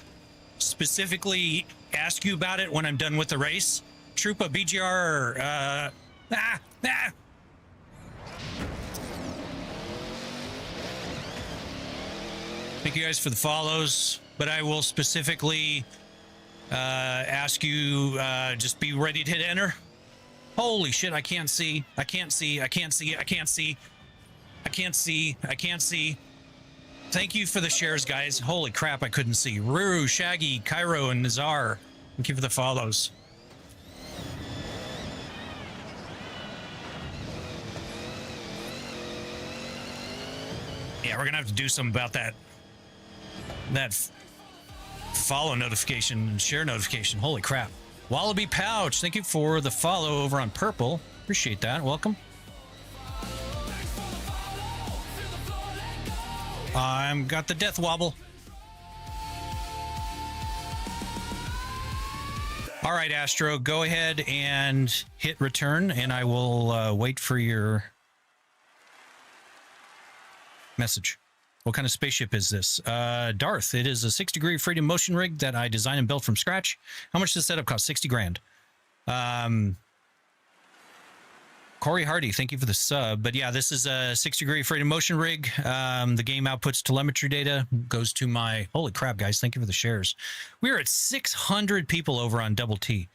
specifically ask you about it when I'm done with the race. Troopa BGR. Thank you guys for the follows, but I will specifically ask you, just be ready to hit enter. Holy shit, I can't see. I can't see. I can't see. I can't see. I can't see. I can't see. Thank you for the shares, guys. Holy crap, I couldn't see. Ruru, Shaggy, Cairo, and Nazar. Thank you for the follows. Yeah, we're gonna have to do something about that. That follow notification and share notification. Holy crap. Wallaby Pouch, thank you for the follow over on Purple. Appreciate that. Welcome. I'm got the death wobble. All right, Astro, go ahead and hit return, and I will wait for your message. What kind of spaceship is this? Darth. It is a 6-degree freedom motion rig that I designed and built from scratch. How much does the setup cost? 60 grand. Corey Hardy, thank you for the sub. But yeah, this is a 6-degree freedom motion rig. The game outputs telemetry data, goes to my... Holy crap, guys. Thank you for the shares. We're at 600 people over on Double T.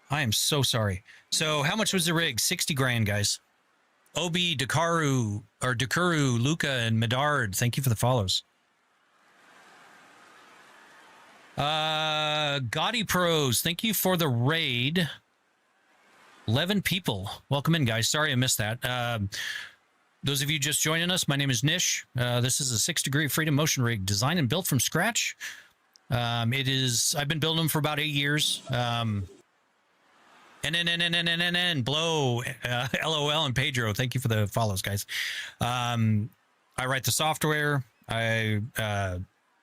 I am so sorry. So how much was the rig? 60 grand, guys. Obi, Dakaru, Luca, and Medard, thank you for the follows. Gaudy Pros, thank you for the raid. 11 people. Welcome in, guys. Sorry I missed that. Those of you just joining us, my name is Nish. This is a 6-degree freedom motion rig designed and built from scratch. I've been building them for about 8 years. Blow, LOL, and Pedro. Thank you for the follows, guys. I write the software. I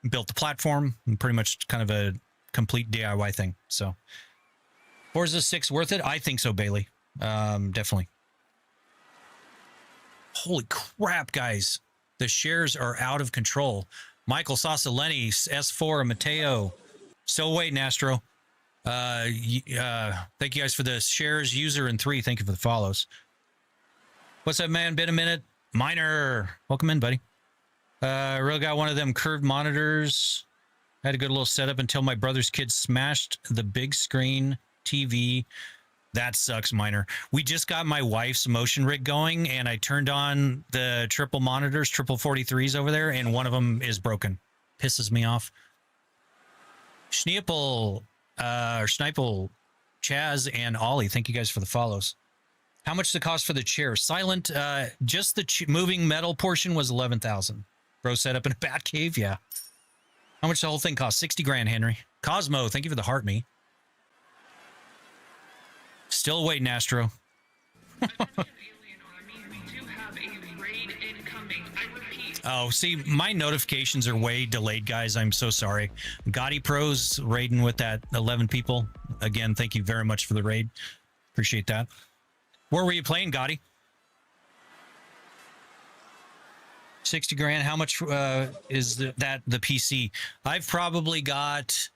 built the platform. And pretty much kind of a complete DIY thing. So, Forza 6 worth it? I think so, Bailey. Definitely. Holy crap, guys! The shares are out of control. Michael Sasa, Lenny, S4, Mateo. Still waiting, Astro. Thank you guys for the shares. User and 3, thank you for the follows. What's up, man? Been a minute. Miner, welcome in, buddy. Really got one of them curved monitors. Had a good little setup until my brother's kids smashed the big screen TV. That sucks, Miner. We just got my wife's motion rig going, and I turned on the triple monitors, triple 43s over there, and one of them is broken. Pisses me off. Schneepel, Chaz, and Ollie, thank you guys for the follows. How much the cost for the chair? Silent, just the moving metal portion was 11,000. Bro set up in a bat cave, yeah. How much the whole thing cost? 60 grand, Henry. Cosmo, thank you for the heart me. Still waiting, Astro. Oh, see, my notifications are way delayed, guys. I'm so sorry. Gotti Pros raiding with that 11 people. Again, thank you very much for the raid. Appreciate that. Where were you playing, Gotti? 60 grand. How much is the PC? I've probably got...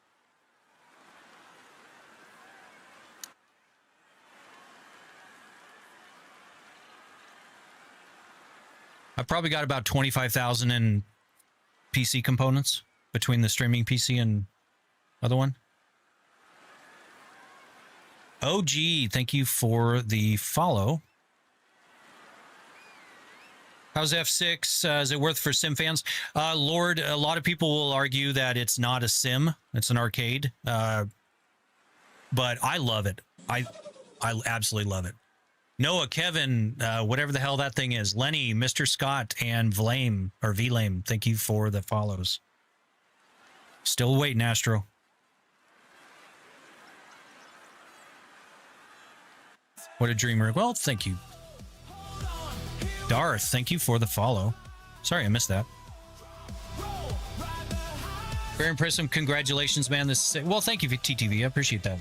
I've probably got about 25,000 in PC components between the streaming PC and other one. OG, thank you for the follow. How's F6? Is it worth for sim fans? Lord, a lot of people will argue that it's not a sim. It's an arcade. But I love it. I absolutely love it. Noah, Kevin, whatever the hell that thing is, Lenny, Mr. Scott, and Vlame, or Vlame, thank you for the follows. Still waiting, Astro. What a dreamer. Well, thank you. Darth, thank you for the follow. Sorry, I missed that. Very impressive. Congratulations, man. Well, thank you, TTV. I appreciate that.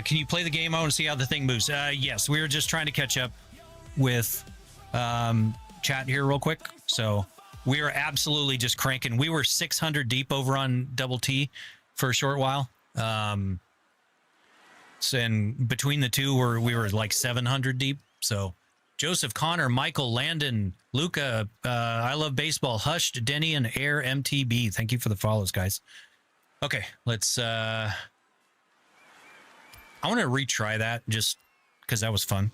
Can you play the game? I want to see how the thing moves. Yes, we were just trying to catch up with chat here real quick. So We are absolutely just cranking. We were 600 deep over on Double T for a short while. So, and between the two, we were like 700 deep. So Joseph, Connor, Michael, Landon, Luca, I Love Baseball, Hushed, Denny, and Air MTB. Thank you for the follows, guys. Okay, let's... I want to retry that just because that was fun.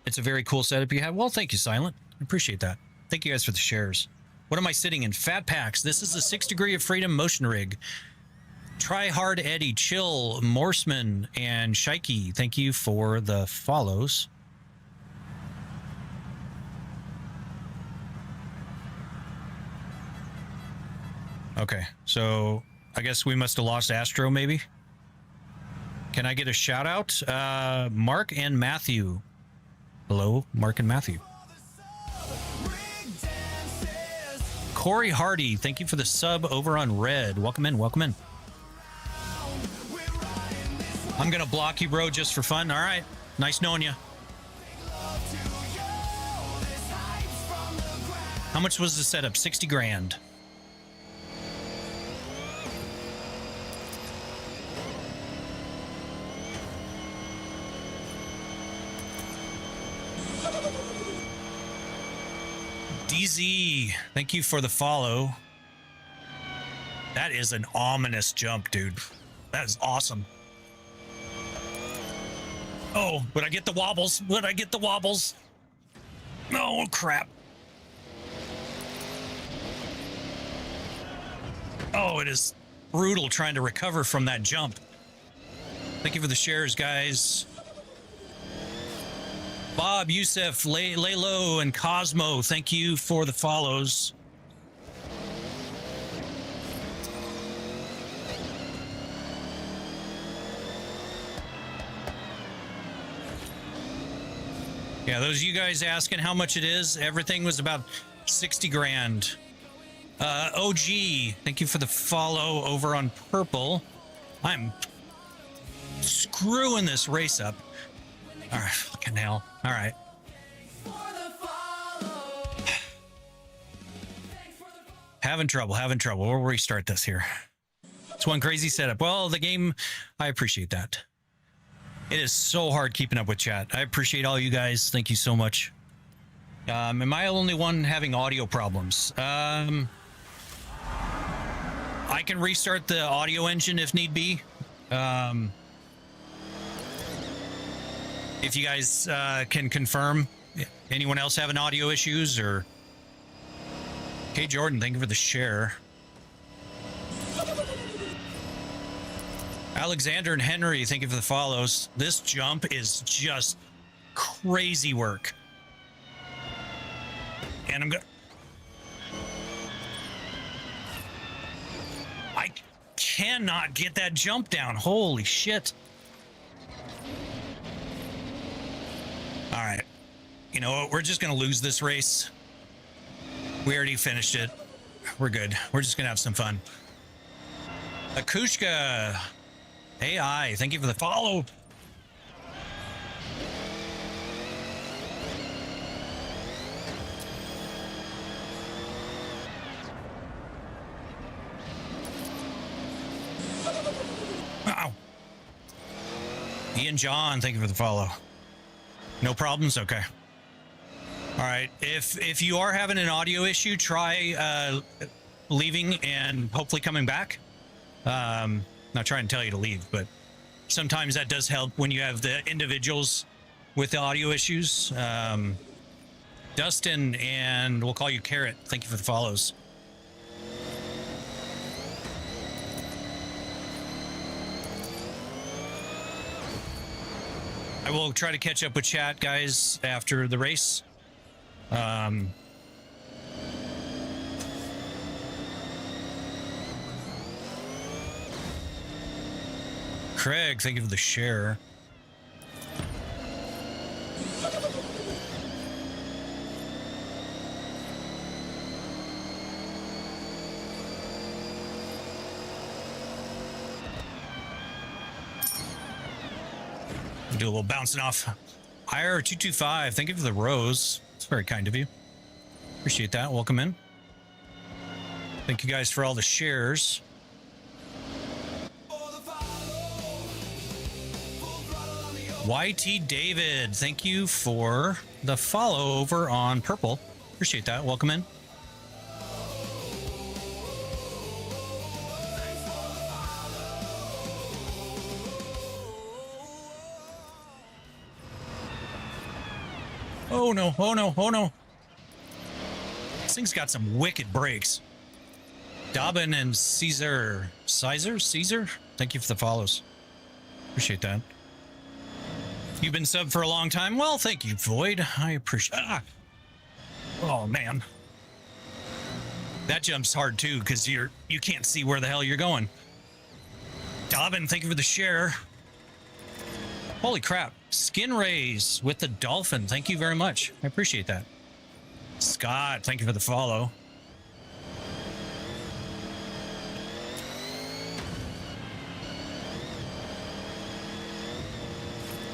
It's a very cool setup you have. Well, thank you, Silent. I appreciate that. Thank you guys for the shares. What am I sitting in? Fat Packs. This is a 6 Degree of Freedom motion rig. Try Hard Eddie, Chill, Morseman, and Shikey. Thank you for the follows. Okay, so I guess we must have lost Astro, maybe? Can I get a shout out? Mark and Matthew. Hello, Mark and Matthew. Corey Hardy, thank you for the sub over on Red. Welcome in, welcome in. I'm going to block you, bro, just for fun. All right, nice knowing you. How much was the setup? 60 grand. DZ, thank you for the follow. That is an ominous jump, dude. That is awesome. Oh, would I get the wobbles? Would I get the wobbles? Oh, crap. Oh, it is brutal trying to recover from that jump. Thank you for the shares, guys. Bob, Youssef, Laylo, and Cosmo, thank you for the follows. Yeah, those of you guys asking how much it is, everything was about 60 grand. OG, thank you for the follow over on Purple. I'm screwing this race up. All right, fucking hell. All right. Having trouble. We'll restart this here. It's one crazy setup. Well, the game, I appreciate that. It is so hard keeping up with chat. I appreciate all you guys. Thank you so much. Am I the only one having audio problems? I can restart the audio engine if need be. If you guys can confirm, anyone else having audio issues or... Okay, Jordan, thank you for the share. Alexander and Henry, thank you for the follows. This jump is just crazy work. And I'm gonna... I cannot get that jump down. Holy shit. All right. You know what? We're just going to lose this race. We already finished it. We're good. We're just going to have some fun. Akushka AI, thank you for the follow. Wow. Ian John, thank you for the follow. No problems? Okay. All right. If you are having an audio issue, try leaving and hopefully coming back. Not trying to tell you to leave, but sometimes that does help when you have the individuals with the audio issues. Dustin, and we'll call you Carrot. Thank you for the follows. I will try to catch up with chat, guys, after the race. Craig, thank you for the share. Do a little bouncing off. IR225, thank you for the rose. It's very kind of you. Appreciate that. Welcome in. Thank you guys for all the shares. YT David, thank you for the follow over on Purple. Appreciate that. Welcome in. Oh no, oh no, oh no. This thing's got some wicked brakes. Dobbin and Caesar. Caesar? Thank you for the follows. Appreciate that. You've been subbed for a long time. Well, thank you, Void. I appreciate Oh man. That jump's hard too, because you can't see where the hell you're going. Dobbin, thank you for the share. Holy crap. Skin Rays with the dolphin. Thank you very much. I appreciate that. Scott, thank you for the follow.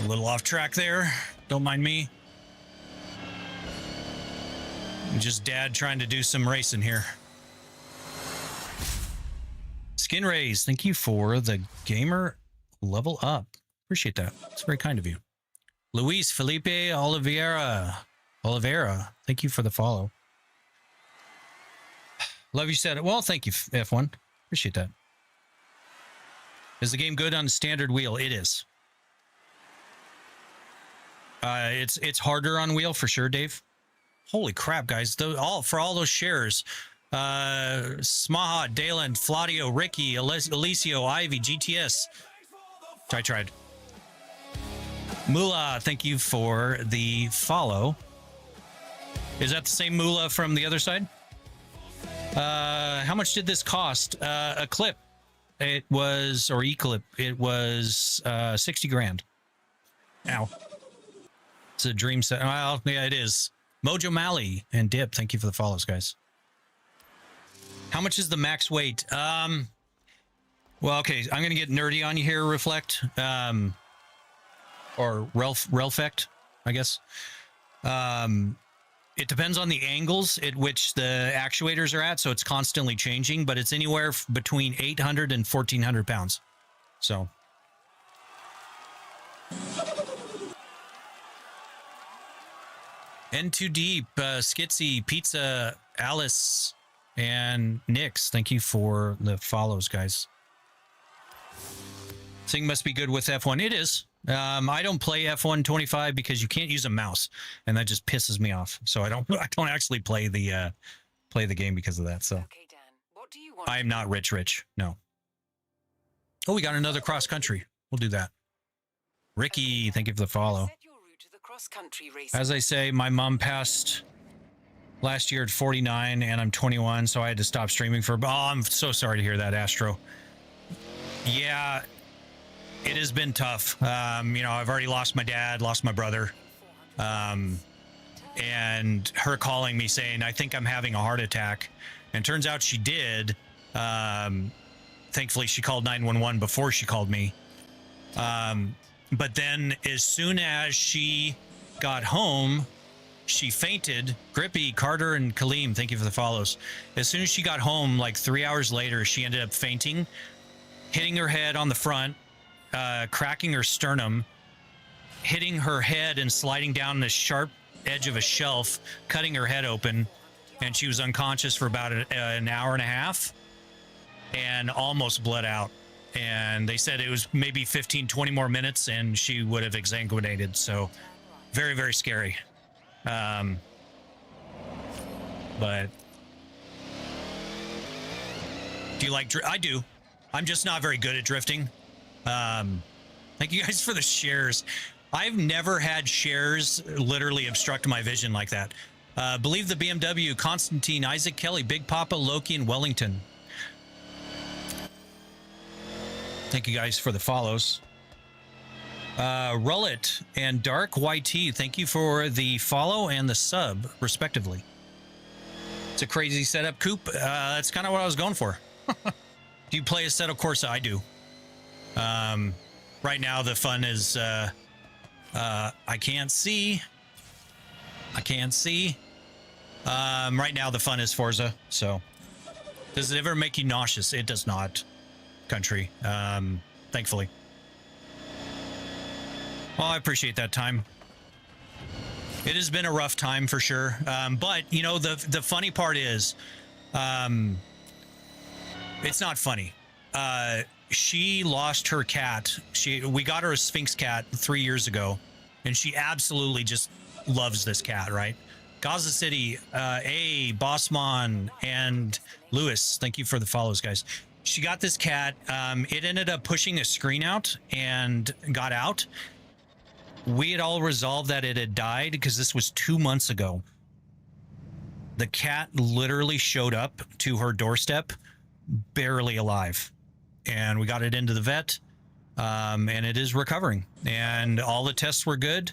A little off track there. Don't mind me. Just dad trying to do some racing here. Skin Rays, thank you for the gamer level up. Appreciate that. It's very kind of you. Luis Felipe Oliveira, thank you for the follow. Love you said it. Well, thank you, F1. Appreciate that. Is the game good on standard wheel? It is. It's harder on wheel for sure, Dave. Holy crap, guys! For all those shares, Smaha, Dalen, Flavio, Ricky, Alicio, Ivy, GTS. I tried. Mula, thank you for the follow. Is that the same Mula from the other side? How much did this cost? A clip. It was, or e-clip. It was 60 grand. Ow. It's a dream set. Well, yeah, it is. Mojo Malley and Dip, thank you for the follows, guys. How much is the max weight? Well, okay, I'm gonna get nerdy on you here, Reflect. Or Relfect, I guess. It depends on the angles at which the actuators are at, so it's constantly changing, but it's anywhere between 800 and 1,400 pounds. So. N2 Deep, Skitsy, Pizza, Alice, and Nix. Thank you for the follows, guys. Thing must be good with F1. It is. I don't play F1 25 because you can't use a mouse, and that just pisses me off. So I don't actually play the game because of that. So Okay, Dan. What do you want? I am not rich. No. Oh, we got another cross country. We'll do that. Ricky, thank you for the follow. Set your route to the cross-country race. As I say, my mom passed last year at 49, and I'm 21, so I had to stop streaming for. Oh, I'm so sorry to hear that, Astro. Yeah, it has been tough. I've already lost my dad, lost my brother, and her calling me saying, I think I'm having a heart attack. And turns out she did. Thankfully, she called 911 before she called me. But then as soon as she got home, she fainted. Grippy, Carter, and Kaleem, thank you for the follows. As soon as she got home, like 3 hours later, she ended up fainting, hitting her head on the front, cracking her sternum, hitting her head and sliding down the sharp edge of a shelf, cutting her head open, and she was unconscious for about an hour and a half and almost bled out. And they said it was maybe 15, 20 more minutes and she would have exsanguinated. So very, very scary. But do you like I do. I'm just not very good at drifting. Thank you guys for the shares. I've never had shares literally obstruct my vision like that. Believe the BMW, Constantine, Isaac Kelly, Big Papa, Loki, and Wellington. Thank you guys for the follows. Rullet and Dark YT, thank you for the follow and the sub, respectively. It's a crazy setup, Coop. That's kind of what I was going for. Do you play a Assetto Corsa? I do. Right now, the fun is I can't see. I can't see. Right now the fun is Forza. So, does it ever make you nauseous? It does not, country. Thankfully. Well, I appreciate that time. It has been a rough time for sure. But you know, the funny part is, it's not funny. She lost her cat. We got her a Sphinx cat 3 years ago, and she absolutely just loves this cat, right? Gaza City, Bossman, and Lewis, thank you for the follows, guys. She got this cat. It ended up pushing a screen out and got out. We had all resolved that it had died because this was 2 months ago. The cat literally showed up to her doorstep, barely alive. And we got it into the vet, and it is recovering. And all the tests were good.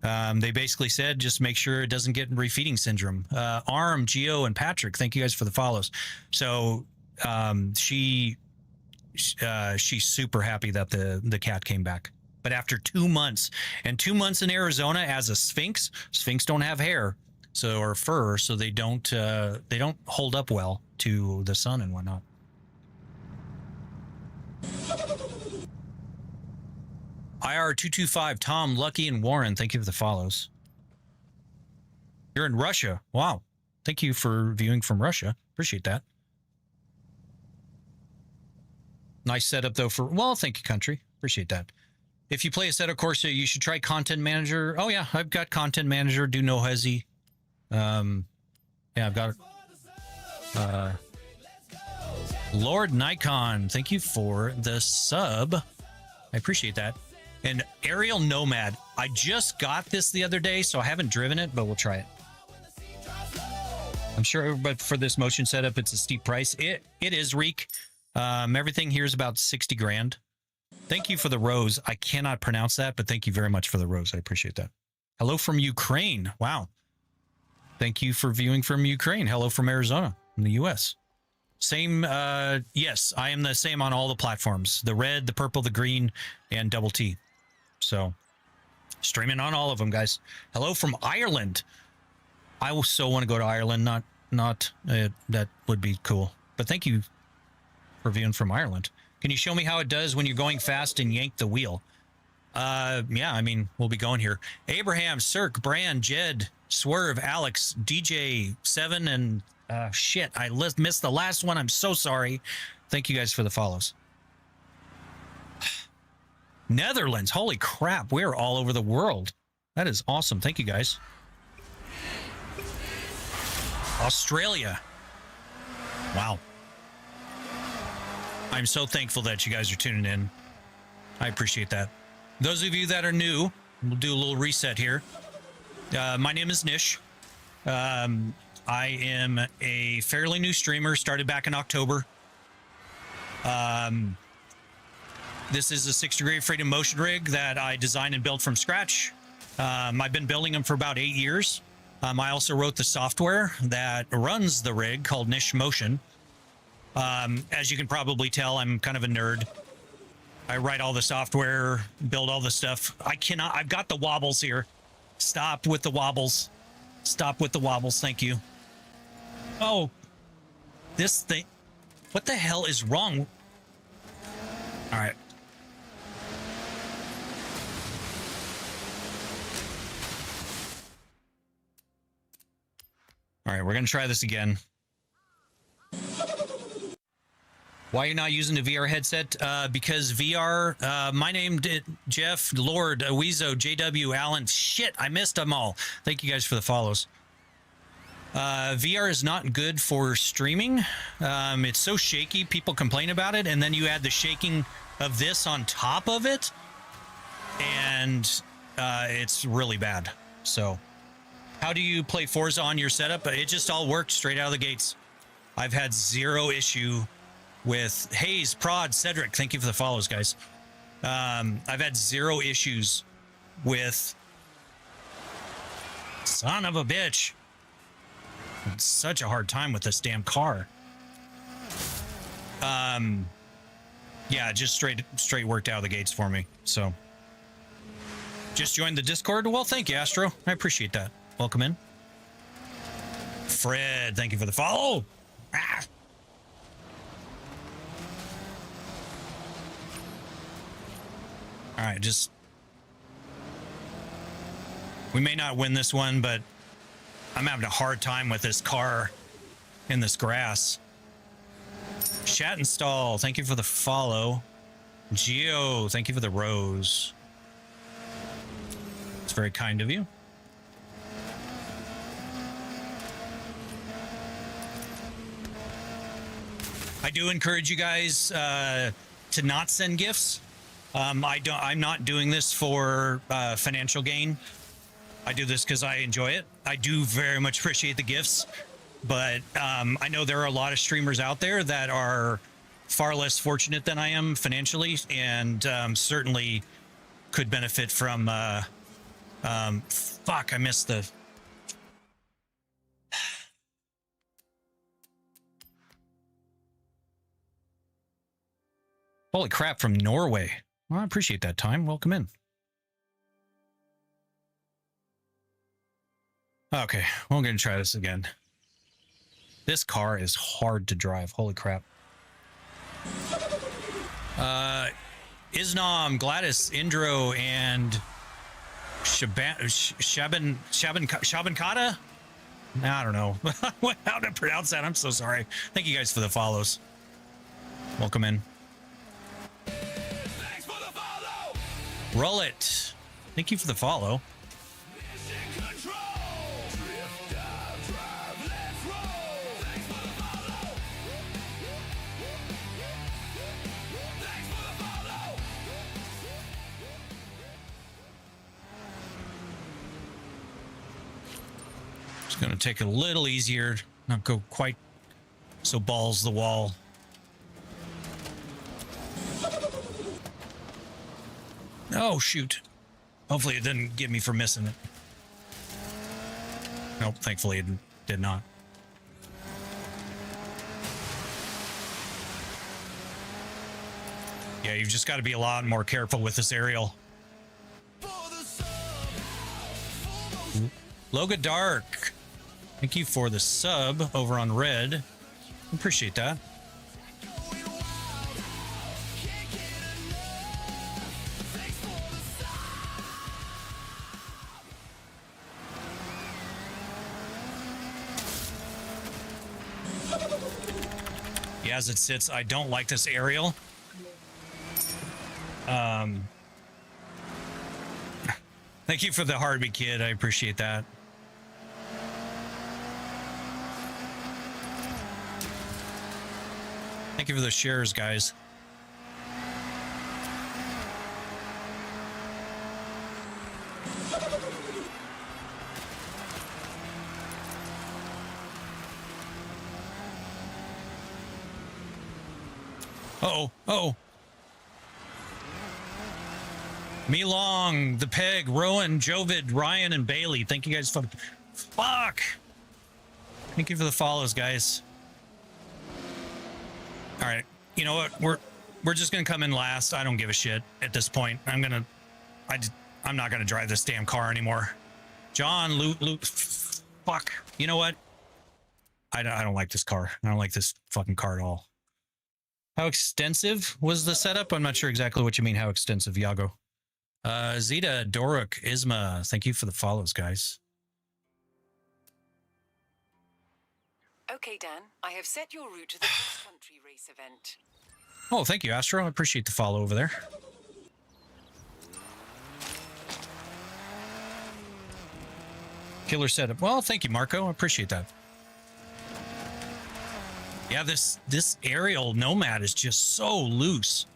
They basically said, just make sure it doesn't get refeeding syndrome. Arm, Geo, and Patrick, thank you guys for the follows. So she's super happy that the cat came back. But after 2 months, and 2 months in Arizona as a Sphinx don't have hair, or fur, so they don't hold up well to the sun and whatnot. IR225, Tom, Lucky, and Warren, thank you for the follows. You're in Russia. Wow. Thank you for viewing from Russia. Appreciate that. Nice setup, though, well, thank you, country. Appreciate that. If you play Assetto Corsa, you should try Content Manager. Oh, yeah, I've got Content Manager. Do no hesi. Yeah, I've got it. Lord Nikon, thank you for the sub. I appreciate that. And Aerial Nomad, I just got this the other day, so I haven't driven it, but we'll try it. I'm sure, but for this motion setup, it's a steep price. It is, Reek. Everything here is about 60 grand. Thank you for the rose. I cannot pronounce that, but thank you very much for the rose. I appreciate that. Hello from Ukraine. Wow. Thank you for viewing from Ukraine. Hello from Arizona in the U.S. Same, yes, I am the same on all the platforms. The red, the purple, the green, and double T. So, streaming on all of them, guys. Hello from Ireland. I will so want to go to Ireland. That would be cool. But thank you for viewing from Ireland. Can you show me how it does when you're going fast and yank the wheel? Yeah, I mean, we'll be going here. Abraham, Cirque, Brand, Jed, Swerve, Alex, DJ, 7, and shit, I missed the last one. I'm so sorry. Thank you guys for the follows. Netherlands, holy crap, we're all over the world. That is awesome. Thank you, guys. Australia. Wow. I'm so thankful that you guys are tuning in. I appreciate that. Those of you that are new, we'll do a little reset here. My name is Nish. I am a fairly new streamer, started back in October. This is a 6 degree freedom motion rig that I designed and built from scratch. I've been building them for about 8 years. I also wrote the software that runs the rig called Nish Motion. As you can probably tell, I'm kind of a nerd. I write all the software, build all the stuff. I've got the wobbles here. Stop with the wobbles. Stop with the wobbles. Thank you. Oh, this thing. What the hell is wrong? All right. All right, we're going to try this again. Why are you not using the VR headset? Because VR, my name, Jeff, Lord, Weezo, JW, Allen. Shit, I missed them all. Thank you guys for the follows. VR is not good for streaming. It's so shaky, people complain about it, and then you add the shaking of this on top of it, and it's really bad. So, how do you play Forza on your setup? It just all worked straight out of the gates. I've had zero issue with Hayes, Prod, Cedric. Thank you for the follows, guys. I've had zero issues with son of a bitch. It's such a hard time with this damn car. Yeah, just straight worked out of the gates for me. So Just joined the Discord? Well, thank you, Astro. I appreciate that. Welcome in. Fred, thank you for the follow. Ah. All right, just... We may not win this one, but I'm having a hard time with this car in this grass. Shattenstall, thank you for the follow. Geo, thank you for the rose. It's very kind of you. I do encourage you guys to not send gifts. I'm not doing this for financial gain. I do this because I enjoy it. I do very much appreciate the gifts, but I know there are a lot of streamers out there that are far less fortunate than I am financially, and certainly could benefit from. Fuck! I missed the. Holy crap! From Norway. Well, I appreciate that time. Welcome in. Okay, we're going to try this again. This car is hard to drive. Holy crap. Isnom, Gladys, Indro, and Shabankata? I don't know how to pronounce that. I'm so sorry. Thank you guys for the follows. Welcome in. Thanks for the follow. Roll it. Thank you for the follow. Mission control. Drift, dive, drive, let's roll. Thanks for the follow. Thanks for the follow. Just going to take it a little easier. Not go quite so balls the wall. Oh, shoot. Hopefully it didn't get me for missing it. Nope, thankfully it did not. Yeah, you've just got to be a lot more careful with this aerial. Loga Dark, thank you for the sub over on Red. Appreciate that. Yeah, as it sits, I don't like this aerial. Thank you for the Harvey kid. I appreciate that. Thank you for the shares, guys. Uh-oh. Uh-oh. Me Long, The Peg, Rowan, Jovid, Ryan, and Bailey. Thank you guys for... Fuck! Thank you for the follows, guys. All right. You know what? We're just going to come in last. I don't give a shit at this point. I'm not going to drive this damn car anymore. John, Luke. Fuck. You know what? I don't like this car. I don't like this fucking car at all. How extensive was the setup? I'm not sure exactly what you mean. How extensive, Yago? Zeta, Doruk, Isma, thank you for the follows, guys. Okay, Dan, I have set your route to the cross-country race event. Oh, thank you, Astro. I appreciate the follow over there. Killer setup. Well, thank you, Marco. I appreciate that. Yeah, this aerial Nomad is just so loose.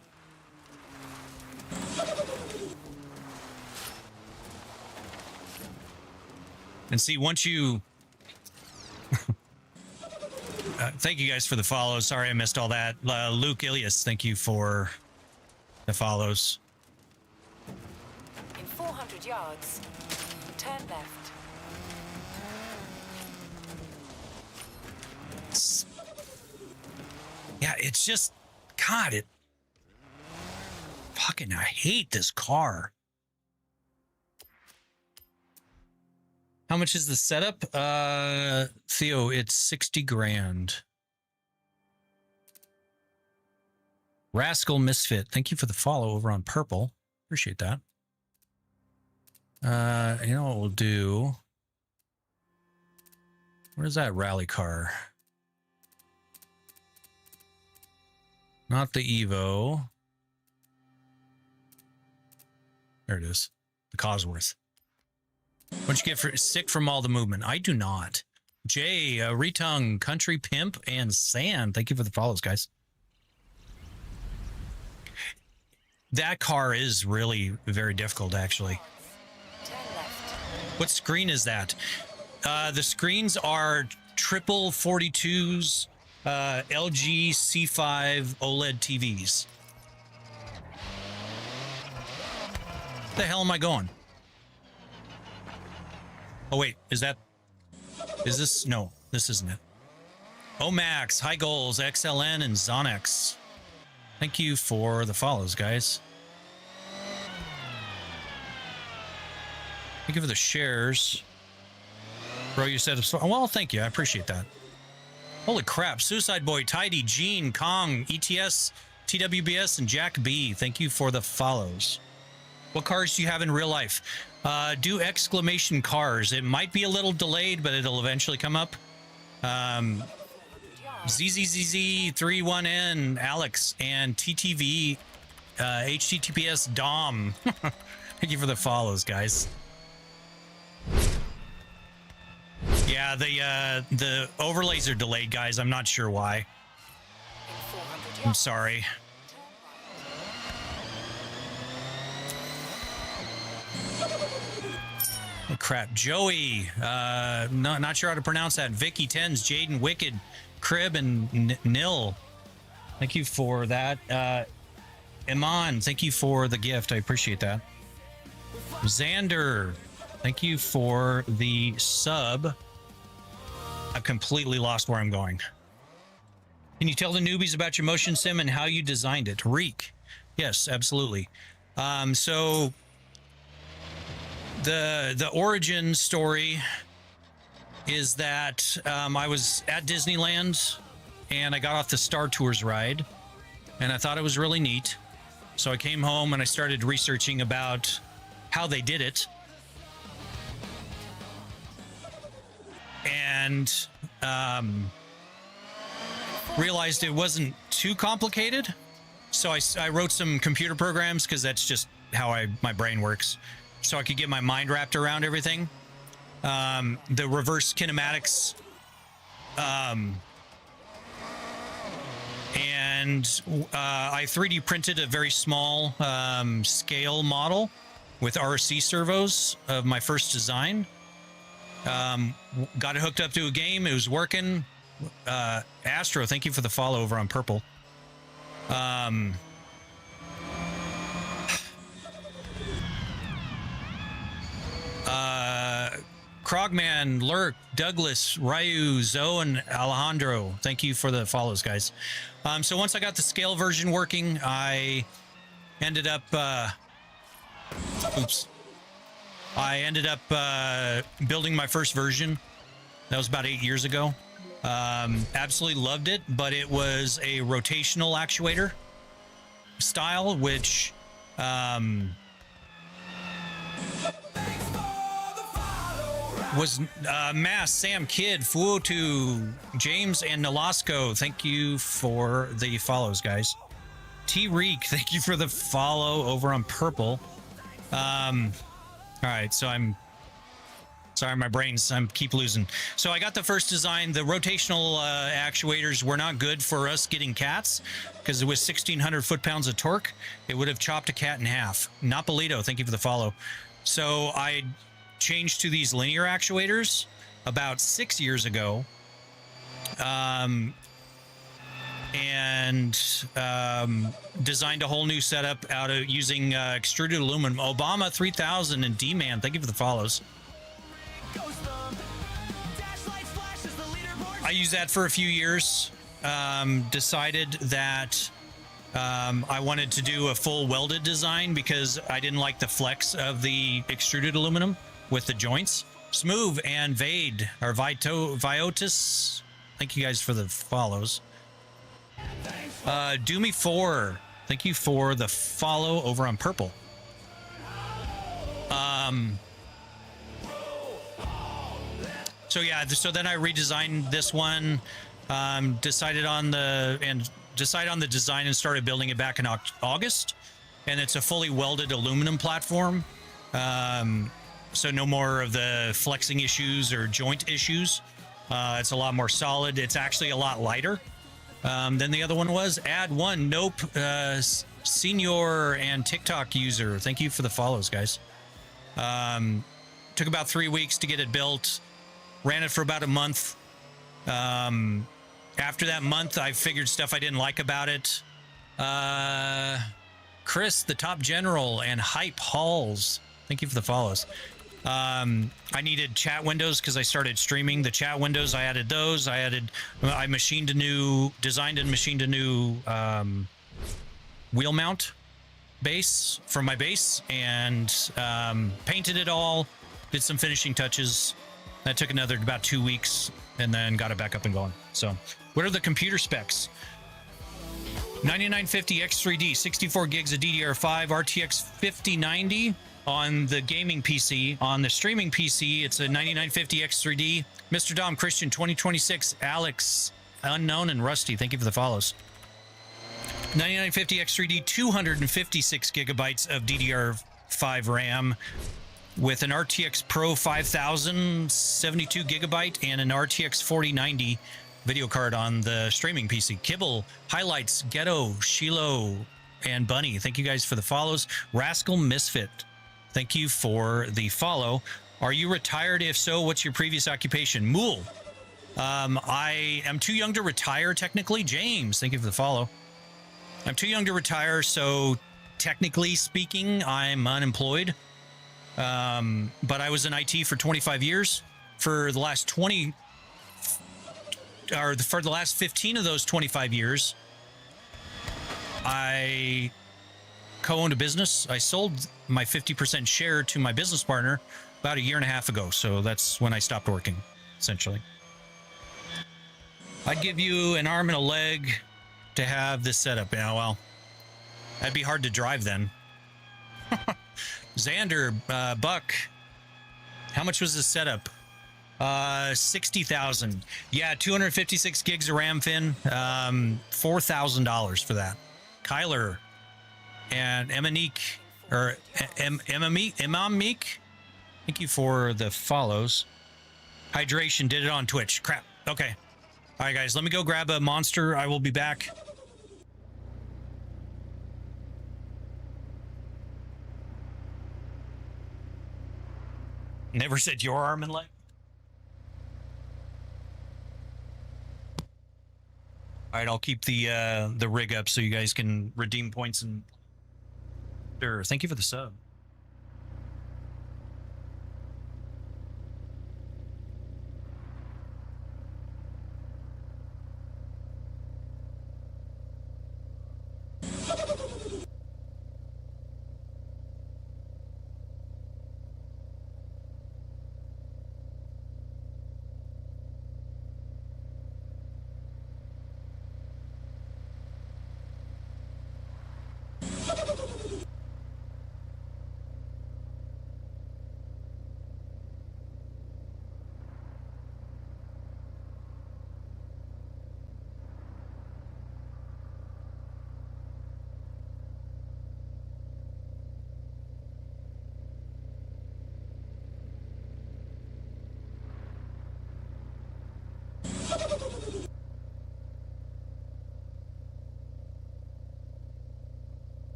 And see, once you... thank you guys for the follows. Sorry I missed all that. Luke Ilias, thank you for the follows. In 400 yards, turn left. Yeah, it's just... God, it... Fucking, I hate this car. How much is the setup? Theo, it's 60 grand. Rascal Misfit, thank you for the follow over on Purple. Appreciate that. You know what we'll do? Where's that rally car? Not the Evo. There it is. The Cosworth. What'd you get for sick from all the movement? I do not. Jay, Retung, Country Pimp, and Sand. Thank you for the follows, guys. That car is really very difficult, actually. What screen is that? The screens are triple 42s, LG C5 OLED TVs. The hell am I going? Oh, wait, is this? No, this isn't it. Omax, High Goals, XLN, and Zonex. Thank you for the follows, guys. Thank you for the shares. Bro, you said, well, thank you. I appreciate that. Holy crap. Suicide Boy, Tidy, Gene, Kong, ETS, TWBS, and Jack B. Thank you for the follows. What cars do you have in real life? Do exclamation cars. It might be a little delayed, but it'll eventually come up. ZZZZ31N, Alex, and TTV, HTTPS Dom. Thank you for the follows, guys. Yeah, the overlays are delayed, guys. I'm not sure why. I'm sorry. Oh, crap. Joey, not sure how to pronounce that. Vicky Tens, Jaden Wicked, Crib, and Nil. Thank you for that. Iman, thank you for the gift. I appreciate that. Xander, thank you for the sub. I've completely lost where I'm going. Can you tell the newbies about your motion sim and how you designed it? Reek. Yes, absolutely. So the origin story is that I was at Disneyland and I got off the Star Tours ride and I thought it was really neat. So I came home and I started researching about how they did it. And realized it wasn't too complicated. So I wrote some computer programs because that's just how my brain works. So I could get my mind wrapped around everything. The reverse kinematics. And I 3D printed a very small scale model with RC servos of my first design. Got it hooked up to a game. It was working. Astro, thank you for the follow over on Purple. Krogman, Lurk, Douglas, Ryu, Zoe, and Alejandro, thank you for the follows, guys. So once I got the scale version working, I ended up building my first version. That was about 8 years ago. Absolutely loved it, but it was a rotational actuator style, which was Mass, Sam, Kid, Fuotu, James, and Nolasco. Thank you for the follows, guys. T-Reek, thank you for the follow over on Purple. All right, so I'm sorry, my brain's keep losing. So I got the first design. The rotational actuators were not good for us getting cats because it was 1,600 foot-pounds of torque. It would have chopped a cat in half. Napolito, thank you for the follow. So I changed to these linear actuators about 6 years ago. And designed a whole new setup out of using extruded aluminum. Obama 3000 and D-Man, thank you for the follows. I used that for a few years. Decided that I wanted to do a full welded design because I didn't like the flex of the extruded aluminum with the joints. Smooth and Vade or Viotis. Thank you guys for the follows. Doomy4. Thank you for the follow over on Purple. So yeah, so then I redesigned this one, decided on the design and started building it back in August. And it's a fully welded aluminum platform. So no more of the flexing issues or joint issues. It's a lot more solid. It's actually a lot lighter than the other one was. Add one. Nope. Senior and TikTok user. Thank you for the follows, guys. Took about 3 weeks to get it built. Ran it for about a month. After that month, I figured stuff I didn't like about it. Chris, the top general, and Hype Halls. Thank you for the follows. I needed chat windows because I started streaming the chat windows. I added those. I designed and machined a new wheel mount base for my base and painted it all. Did some finishing touches. That took about 2 weeks and then got it back up and going. So what are the computer specs? 9950 X3D, 64 gigs of DDR5, RTX 5090 on the gaming PC. On the streaming PC, it's a 9950 X3D. Mr. Dom Christian 2026, Alex, Unknown, and Rusty. Thank you for the follows. 9950 X3D, 256 gigabytes of DDR5 RAM with an RTX Pro 5000, 72 gigabyte, and an RTX 4090 video card on the streaming PC. Kibble, Highlights, Ghetto, Shiloh, and Bunny. Thank you guys for the follows. Rascal Misfit. Thank you for the follow. Are you retired? If so, what's your previous occupation? Mool. I am too young to retire, technically. James, thank you for the follow. I'm too young to retire, so technically speaking, I'm unemployed. But I was in IT for 25 years. For the last 15 of those 25 years, I co-owned a business. I sold my 50% share to my business partner about a year and a half ago. So that's when I stopped working, essentially. I'd give you an arm and a leg to have this setup. Yeah, well, that'd be hard to drive then. Xander, Buck, how much was this setup? 60,000. Yeah, 256 gigs of RAM, Finn. $4,000 for that. Kyler and Emanique, or Imamik, thank you for the follows. Hydration did it on Twitch. Crap. Okay. All right, guys, let me go grab a monster. I will be back. Never said your arm and leg. All right, I'll keep the rig up so you guys can redeem points and. Sure. Thank you for the sub.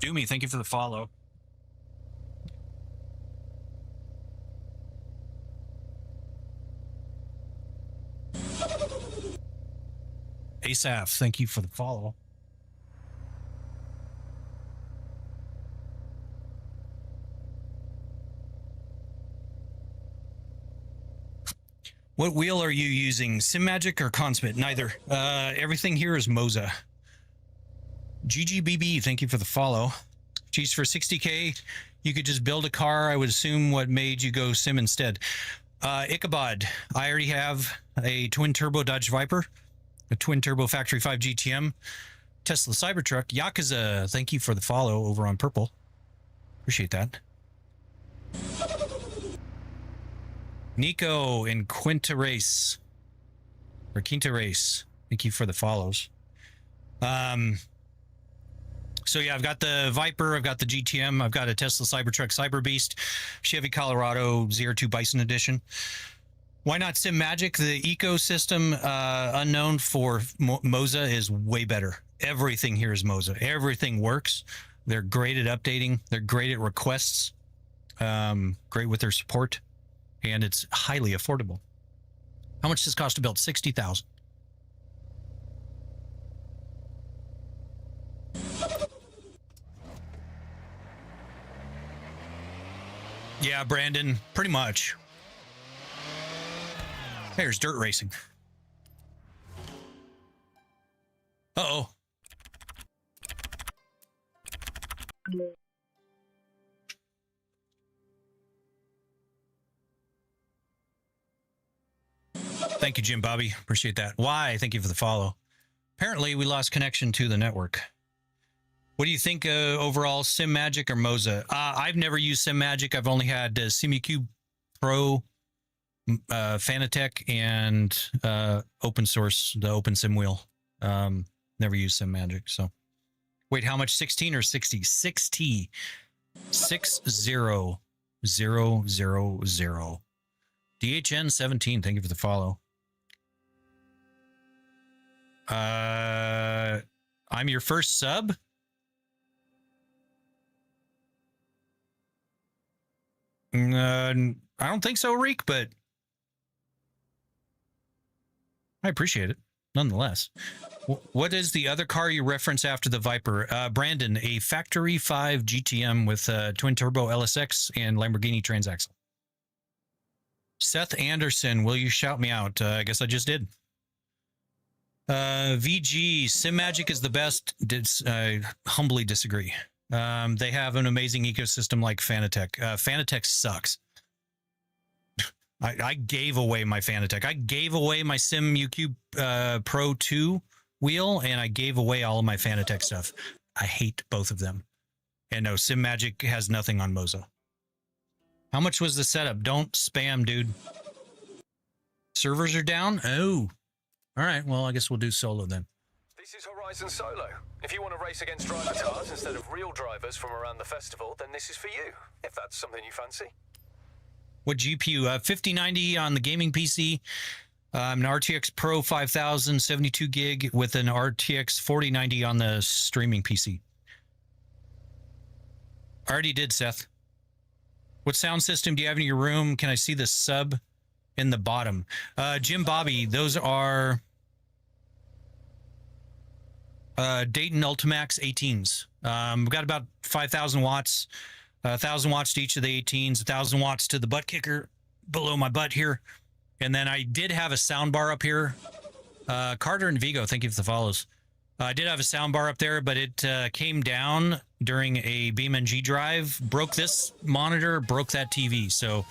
Doomy, thank you for the follow. Asaph, thank you for the follow. What wheel are you using? SimMagic or Consmit? Neither. Everything here is Moza. GGBB, thank you for the follow. Geez, for 60K, you could just build a car. I would assume what made you go Sim instead. Ichabod, I already have a twin turbo Dodge Viper, a twin turbo Factory 5 GTM, Tesla Cybertruck. Yakuza, thank you for the follow over on Purple. Appreciate that. Nico in Quinta Race. Thank you for the follows. So yeah, I've got the Viper, I've got the GTM, I've got a Tesla Cybertruck Cyber Beast, Chevy Colorado ZR2 Bison Edition. Why not SimMagic? The ecosystem unknown for Moza is way better. Everything here is Moza. Everything works. They're great at updating. They're great at requests. Great with their support. And it's highly affordable. How much does this cost to build? $60,000. Yeah, Brandon, pretty much. There's dirt racing. Uh-oh. Thank you, Jim Bobby. Appreciate that. Why? Thank you for the follow. Apparently, we lost connection to the network. What do you think overall, SimMagic or Moza? I've never used SimMagic. I've only had SimuCube Pro, Fanatec, and open source, the Open Sim Wheel. Never used SimMagic. So, wait, how much? 16 or 60? 60. 60000. DHN 17. Thank you for the follow. I'm your first sub. I don't think so, Reek, but I appreciate it nonetheless. What is the other car you reference after the Viper? Brandon, a Factory 5 GTM with twin turbo LSX and Lamborghini transaxle. Seth Anderson, will you shout me out? I guess I just did. VG, SimMagic is the best. I humbly disagree. They have an amazing ecosystem like Fanatec. Fanatec sucks. I gave away my Fanatec. I gave away my SimuCube Pro 2 wheel, and I gave away all of my Fanatec stuff. I hate both of them. And no, SimMagic has nothing on Moza. How much was the setup? Don't spam, dude. Servers are down? Oh. All right, well, I guess we'll do solo then. This is Horizon Solo. If you want to race against driver cars instead of real drivers from around the festival, then this is for you, if that's something you fancy. What GPU? 5090 on the gaming PC. An RTX Pro 5000, 72 gig with an RTX 4090 on the streaming PC. I already did, Seth. What sound system do you have in your room? Can I see the sub in the bottom? Jim Bobby, those are Dayton Ultimax 18s. We've got about 5,000 watts, 1,000 watts to each of the 18s, 1,000 watts to the butt kicker below my butt here. And then I did have a sound bar up here. Carter and Vigo, thank you for the follows. I did have a sound bar up there, but it came down during a BeamNG drive, broke this monitor, broke that TV. So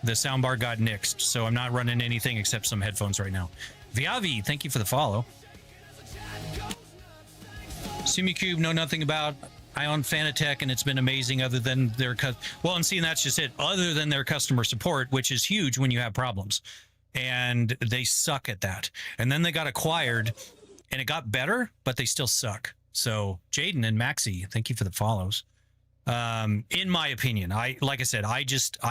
the sound bar got nixed. So I'm not running anything except some headphones right now. Viavi, thank you for the follow. SimuCube, know nothing about. I own Fanatec, and it's been amazing other than their... Well, and see, that's just it. Other than their customer support, which is huge when you have problems. And they suck at that. And then they got acquired, and it got better, but they still suck. So, Jaden and Maxi, thank you for the follows. In my opinion, like I said, I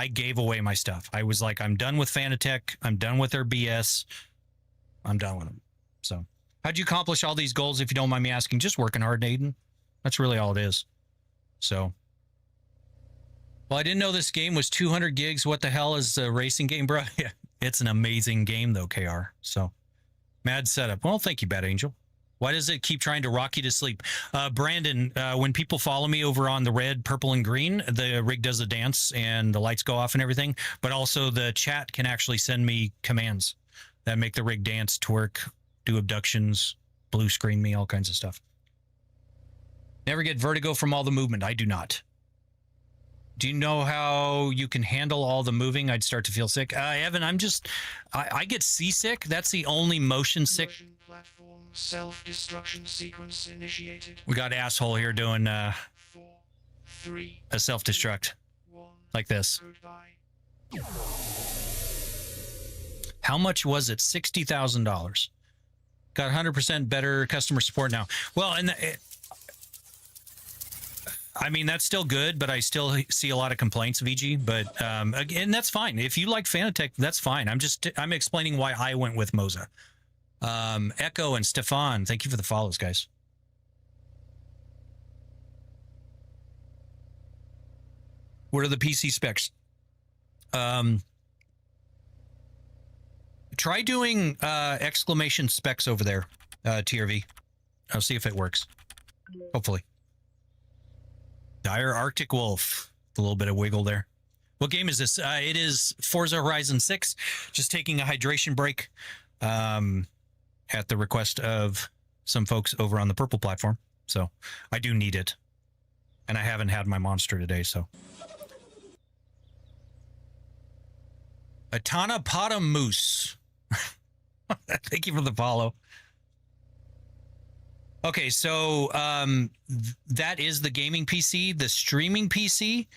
gave away my stuff. I was like, I'm done with Fanatec. I'm done with their BS. I'm done with them. So... How'd you accomplish all these goals, if you don't mind me asking? Just working hard, Aiden. That's really all it is. So, well, I didn't know this game was 200 gigs. What the hell is a racing game, bro? Yeah, it's an amazing game though, KR. So, mad setup. Well, thank you, Bad Angel. Why does it keep trying to rock you to sleep? Brandon, when people follow me over on the red, purple, and green, the rig does a dance and the lights go off and everything. But also the chat can actually send me commands that make the rig dance, twerk, do abductions, blue screen me, all kinds of stuff. Never get vertigo from all the movement. I do not. Do you know how you can handle all the moving? I'd start to feel sick. Evan, I get seasick. That's the only motion sick. Platform self-destruction sequence initiated. We got asshole here doing 4, 3, a self-destruct 1. like this. Goodbye. How much was it? $60,000. Got 100% better customer support now. Well, and I mean, that's still good, but I still see a lot of complaints, VG. But again, that's fine. If you like Fanatec, that's fine. I'm explaining why I went with Moza. Echo and Stefan, thank you for the follows, guys. What are the PC specs? Try doing exclamation specs over there, TRV. I'll see if it works. Hopefully. Dire Arctic Wolf. A little bit of wiggle there. What game is this? It is Forza Horizon 6. Just taking a hydration break at the request of some folks over on the purple platform. So I do need it. And I haven't had my monster today, so. Atana Pada Moose. Thank you for the follow. Okay, so that is the gaming PC. The streaming PC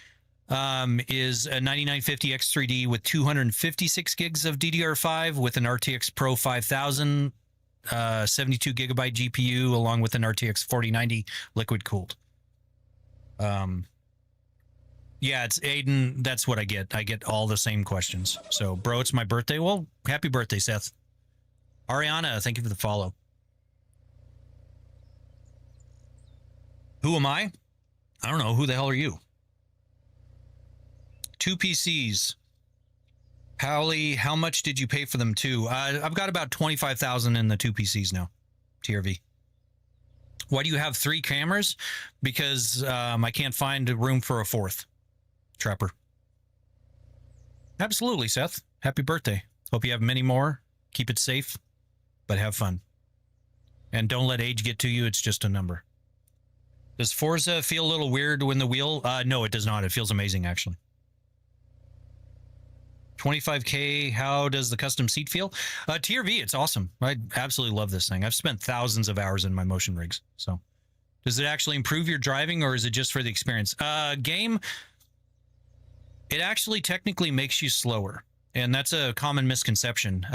is a 9950 X3D with 256 gigs of DDR5 with an RTX Pro 5000, 72 gigabyte GPU, along with an RTX 4090 liquid cooled. Yeah, it's Aiden. That's what I get. I get all the same questions. So, bro, it's my birthday. Well, happy birthday, Seth. Ariana, thank you for the follow. Who am I? I don't know. Who the hell are you? 2 PCs. Howley, how much did you pay for them too? I've got about 25,000 in the 2 PCs now. TRV. Why do you have 3 cameras? Because I can't find room for a 4th. Trapper. Absolutely, Seth. Happy birthday. Hope you have many more. Keep it safe, but have fun. And don't let age get to you. It's just a number. Does Forza feel a little weird when the wheel? No, it does not. It feels amazing, actually. 25K, how does the custom seat feel? TRV, it's awesome. I absolutely love this thing. I've spent thousands of hours in my motion rigs. So does it actually improve your driving, or is it just for the experience? Game, it actually technically makes you slower. And that's a common misconception.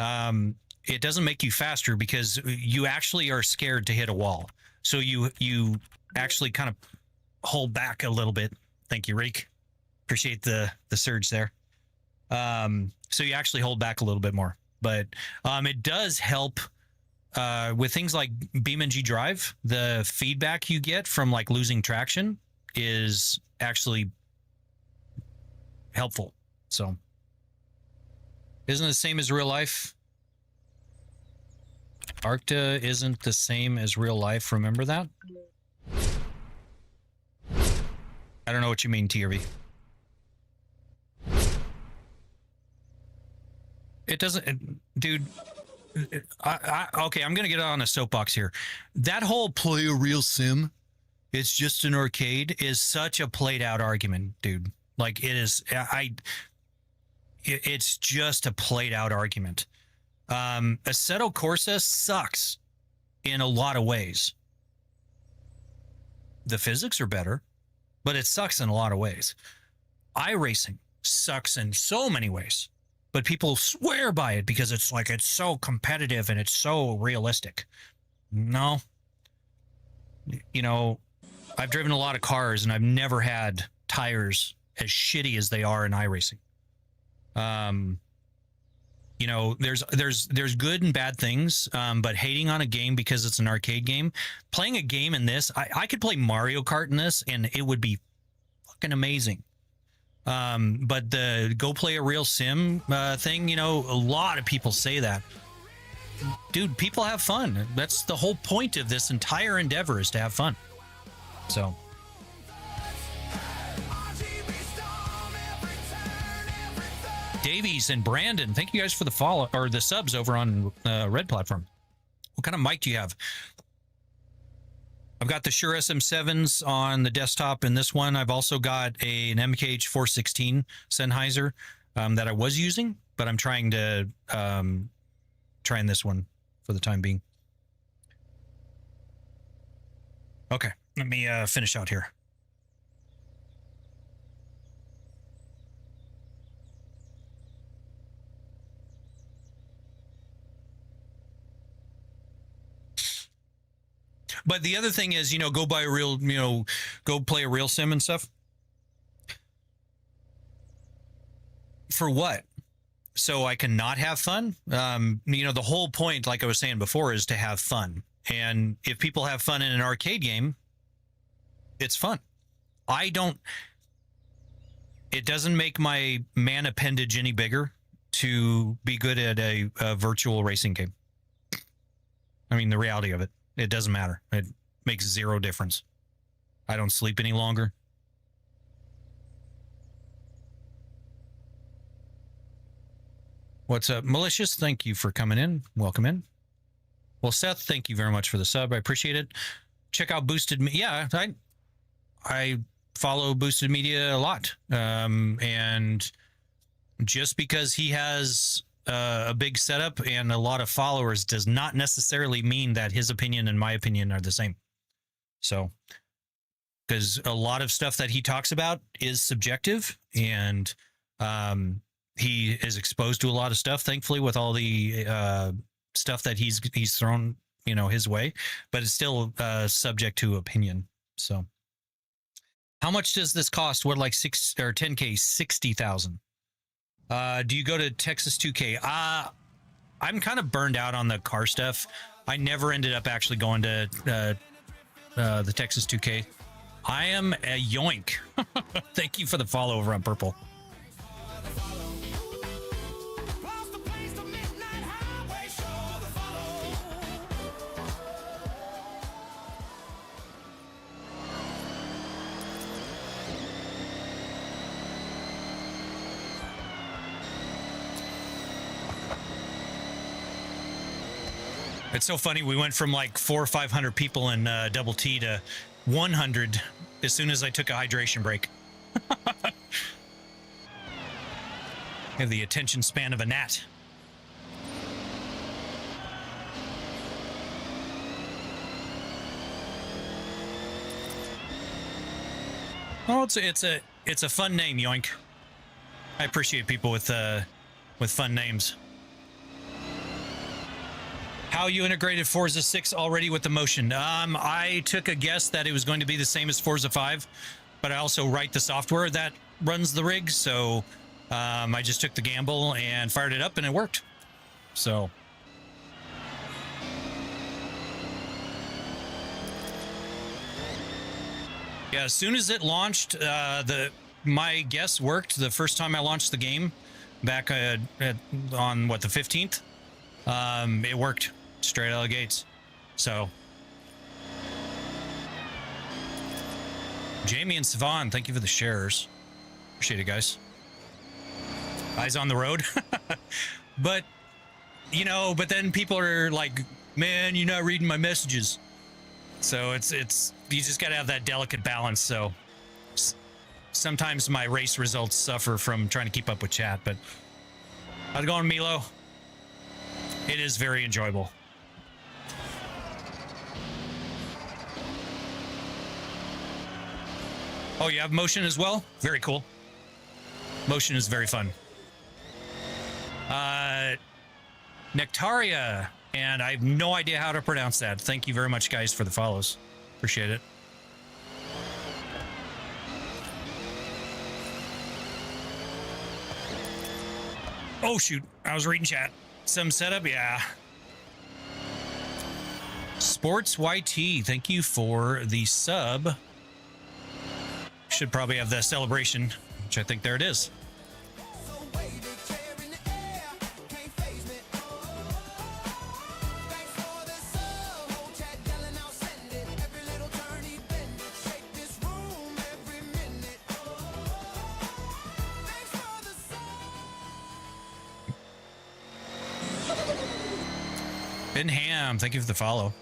It doesn't make you faster because you actually are scared to hit a wall. So you actually kind of hold back a little bit. Thank you, Reek. Appreciate the surge there. So you actually hold back a little bit more. But it does help with things like BeamNG Drive. The feedback you get from like losing traction is actually helpful. So isn't it the same as real life? Arcta isn't the same as real life. Remember that? I don't know what you mean, TRV. It doesn't, dude. Okay, I'm gonna get on a soapbox here. That whole play a real sim, it's just an arcade, is such a played out argument, dude. Like it is. It's just a played out argument. Assetto Corsa sucks in a lot of ways. The physics are better, but it sucks in a lot of ways. iRacing sucks in so many ways, but people swear by it because it's like it's so competitive and it's so realistic. No. You know, I've driven a lot of cars and I've never had tires as shitty as they are in iRacing. You know, there's good and bad things, but hating on a game because it's an arcade game, playing a game in this, I could play Mario Kart in this and it would be fucking amazing. But the go play a real sim thing, you know, a lot of people say that. Dude, people have fun. That's the whole point of this entire endeavor, is to have fun. So Davies and Brandon, thank you guys for the follow or the subs over on Red Platform. What kind of mic do you have? I've got the Shure SM7s on the desktop in this one. I've also got an MKH 416 Sennheiser that I was using, but I'm trying to trying this one for the time being. Okay, let me finish out here. But the other thing is, you know, go buy a real, you know, go play a real sim and stuff. For what? So I can not have fun? You know, the whole point, like I was saying before, is to have fun. And if people have fun in an arcade game, it's fun. It doesn't make my man appendage any bigger to be good at a virtual racing game. I mean, the reality of it. It doesn't matter. It makes zero difference. I don't sleep any longer. What's up, Malicious? Thank you for coming in. Welcome in. Well, Seth, thank you very much for the sub. I appreciate it. Check out Boosted Media. Yeah, I follow Boosted Media a lot. And just because he has a big setup and a lot of followers does not necessarily mean that his opinion and my opinion are the same. So, because a lot of stuff that he talks about is subjective, and he is exposed to a lot of stuff, thankfully, with all the stuff that he's thrown, you know, his way, but it's still subject to opinion. So, how much does this cost? What, like 6 or 10K, 60,000? Do you go to Texas 2K? I'm kind of burned out on the car stuff. I never ended up actually going to the Texas 2K. I am a yoink. Thank you for the follow over on Purple. It's so funny. We went from like 400 or 500 people in Double T to 100 as soon as I took a hydration break. I have the attention span of a gnat. Oh, it's a fun name, Yoink. I appreciate people with fun names. How you integrated Forza 6 already with the motion? I took a guess that it was going to be the same as Forza 5, but I also write the software that runs the rig, so I just took the gamble and fired it up, and it worked. So yeah, as soon as it launched, my guess worked the first time I launched the game back on what, the 15th. It worked straight out of the gates. So Jamie and Savon, thank you for the shares. Appreciate it, guys. Eyes on the road. But you know, but then people are like, man, you're not reading my messages. So it's you just got to have that delicate balance. So sometimes my race results suffer from trying to keep up with chat, but how's it going, Milo? It is very enjoyable. Oh, you have motion as well? Very cool. Motion is very fun. Nectaria, and I have no idea how to pronounce that. Thank you very much, guys, for the follows. Appreciate it. Oh, shoot. I was reading chat. Some setup, yeah. Sports YT, thank you for the sub. should probably have the celebration, which I think there it is. Ben Ham, thank you for the follow.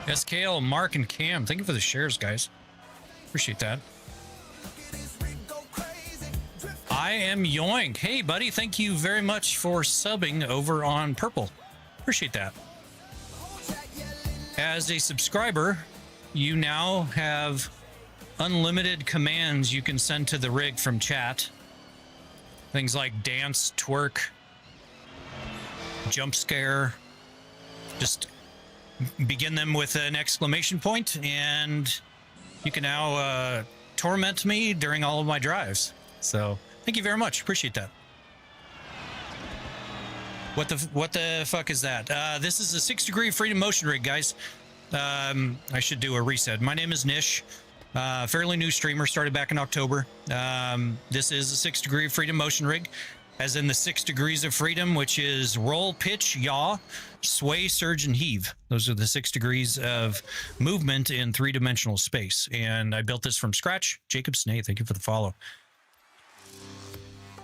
SKL, Mark, and Cam, thank you for the shares, guys. Appreciate that. I am Yoink. Hey, buddy, thank you very much for subbing over on Purple. Appreciate that. As a subscriber, you now have unlimited commands you can send to the rig from chat. Things like dance, twerk, jump scare. Just begin them with an exclamation point, and you can now torment me during all of my drives. So thank you very much. Appreciate that. What the fuck is that? This is a 6 degree freedom motion rig, guys. I should do a reset. My name is Nish. Fairly new streamer, started back in October. This is a 6 degree freedom motion rig, as in the 6 degrees of freedom, which is roll, pitch, yaw, sway, surge, and heave. Those are the 6 degrees of movement in 3-dimensional space. And I built this from scratch. Jacob Snay, thank you for the follow.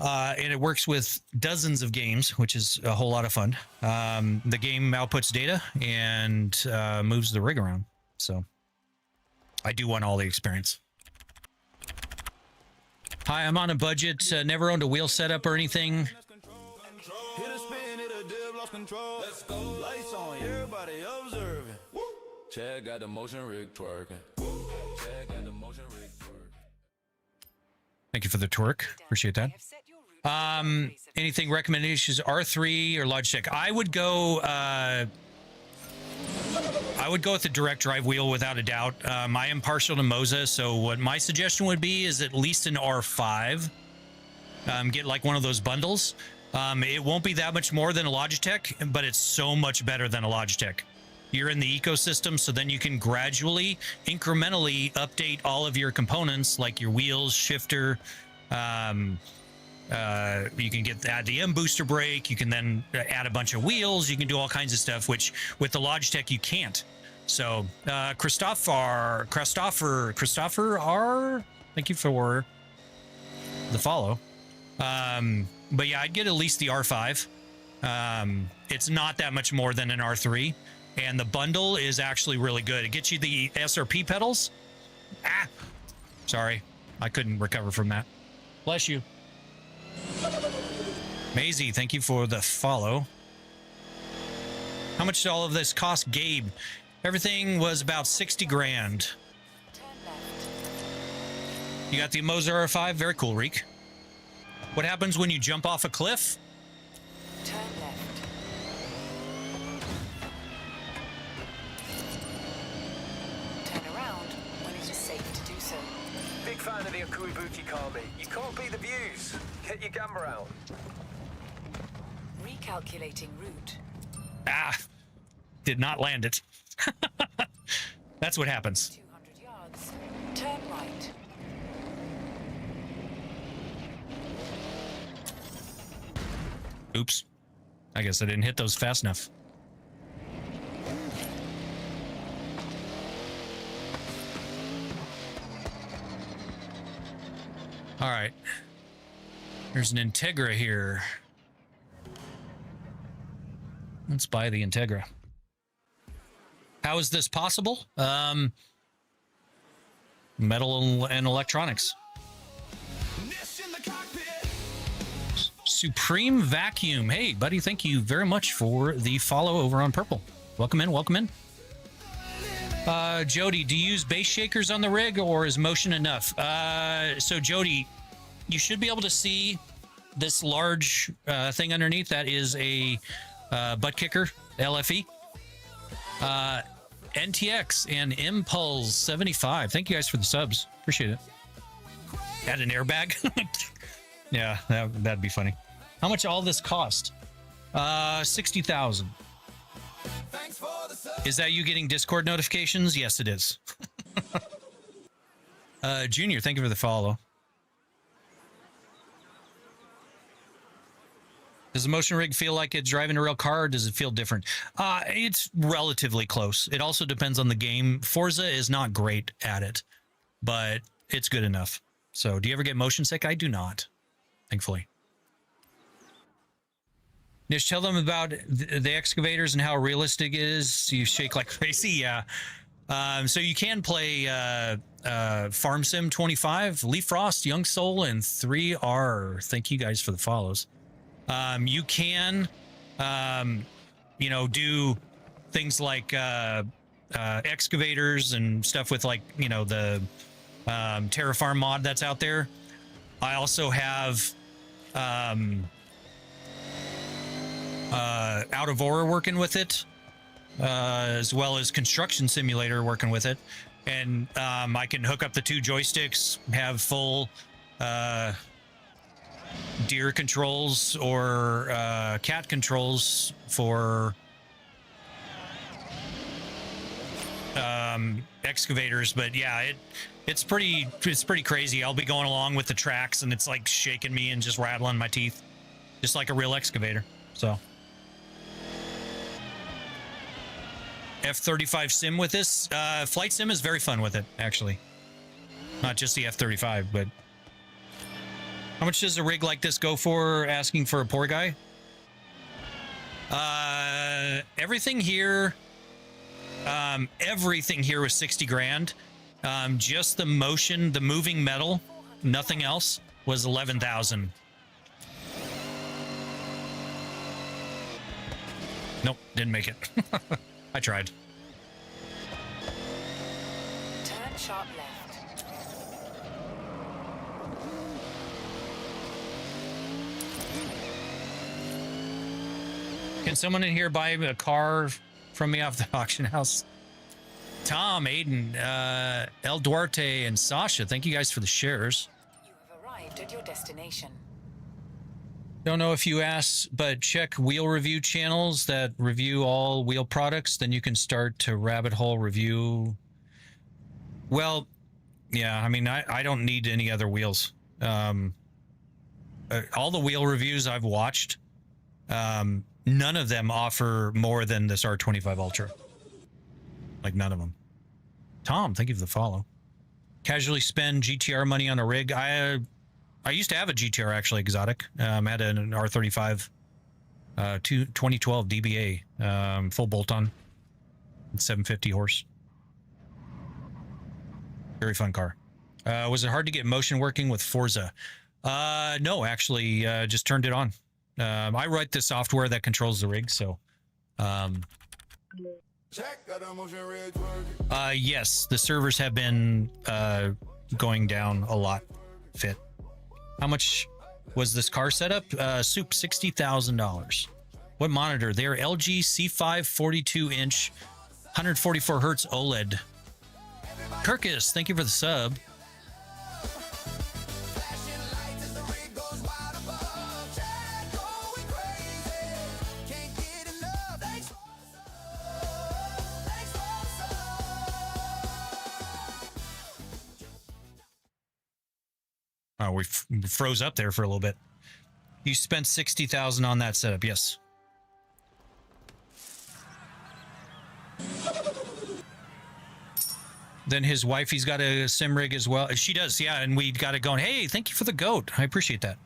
And it works with dozens of games, which is a whole lot of fun. The game outputs data and moves the rig around. So I do want all the experience. Hi, I'm on a budget. Never owned a wheel setup or anything. Hit a spin, hit a dip, lost control. Let's go. Lights on, everybody observing. Chad got the motion rig twerking. Chad got the motion rig twerking. Thank you for the twerk. Appreciate that. Anything recommendations? R3 or Logitech? I would go with the direct drive wheel without a doubt. I am partial to Moza, so what my suggestion would be is at least an R5. Get like one of those bundles. It won't be that much more than a Logitech, but it's so much better than a Logitech. You're in the ecosystem, so then you can gradually, incrementally update all of your components, like your wheels, shifter. You can add the M booster brake. You can then add a bunch of wheels. You can do all kinds of stuff, which with the Logitech you can't. So, Christopher R, thank you for the follow. But yeah, I'd get at least the R5. It's not that much more than an R3, and the bundle is actually really good. It gets you the SRP pedals. Sorry, I couldn't recover from that. Bless you. Maisie, thank you for the follow. How much did all of this cost, Gabe? Everything was about 60 grand. You got the Moser R5? Very cool, Reek. What happens when you jump off a cliff? Turn left. Turn around when it is safe to do so. Big fan of the Akuibuki Kami. You can't beat the views. Get your camera out. Recalculating route. Did not land it. That's what happens. 200 yards. Turn right. Oops. I guess I didn't hit those fast enough. All right. There's an Integra here. Let's buy the Integra. How is this possible? Metal and electronics. Supreme Vacuum. Hey, buddy, thank you very much for the follow over on Purple. Welcome in, welcome in. Jody, do you use base shakers on the rig, or is motion enough? So, Jody, you should be able to see this large thing underneath. That is a butt kicker, LFE. NTX and Impulse 75. Thank you guys for the subs. Appreciate it. Add an airbag. Yeah, that'd be funny. How much all this cost? 60,000. Is that you getting Discord notifications? Yes, it is. Junior, thank you for the follow. Does the motion rig feel like it's driving a real car, or does it feel different? It's relatively close. It also depends on the game. Forza is not great at it, but it's good enough. So, do you ever get motion sick? I do not, thankfully. Nish, tell them about the excavators and how realistic it is. You shake like crazy, yeah. So you can play Farm Sim 25, Leaf Frost, Young Soul, and 3R. Thank you guys for the follows. You can, do things like excavators and stuff with the Terrafarm mod that's out there. I also have Out of Aura working with it, as well as Construction Simulator working with it. And I can hook up the two joysticks, have full deer controls or cat controls for excavators. But yeah, it's pretty crazy. I'll be going along with the tracks and it's like shaking me and just rattling my teeth, just like a real excavator. So F-35 sim with this flight sim is very fun with it, actually. Not just the F-35, but how much does a rig like this go for? Asking for a poor guy. Everything here was 60 grand. Just the moving metal, nothing else, was 11,000. Nope, didn't make it. I tried. Turn sharp left. Can someone in here buy a car from me off the auction house? Tom, Aiden, El Duarte, and Sasha, thank you guys for the shares. You have arrived at your destination. Don't know if you asked, but check wheel review channels that review all wheel products. Then you can start to rabbit hole review. Well, yeah, I mean, I don't need any other wheels. All the wheel reviews I've watched, none of them offer more than this R25 Ultra. Like, none of them. Tom, thank you for the follow. Casually spend GTR money on a rig. I used to have a GTR, actually, exotic. I had an R35 2012 DBA, full bolt-on, 750 horse. Very fun car. Was it hard to get motion working with Forza? No, actually, just turned it on. I write the software that controls the rig, so yes, the servers have been going down a lot. Fit. How much was this car setup? Soup, $60,000. What monitor? They're LG C5 42-inch 144 hertz OLED. Kirkus, thank you for the sub. Oh, we froze up there for a little bit. You spent $60,000 on that setup, yes. Then his wife, he's got a sim rig as well. She does, yeah, and we got it going. Hey, thank you for the goat. I appreciate that.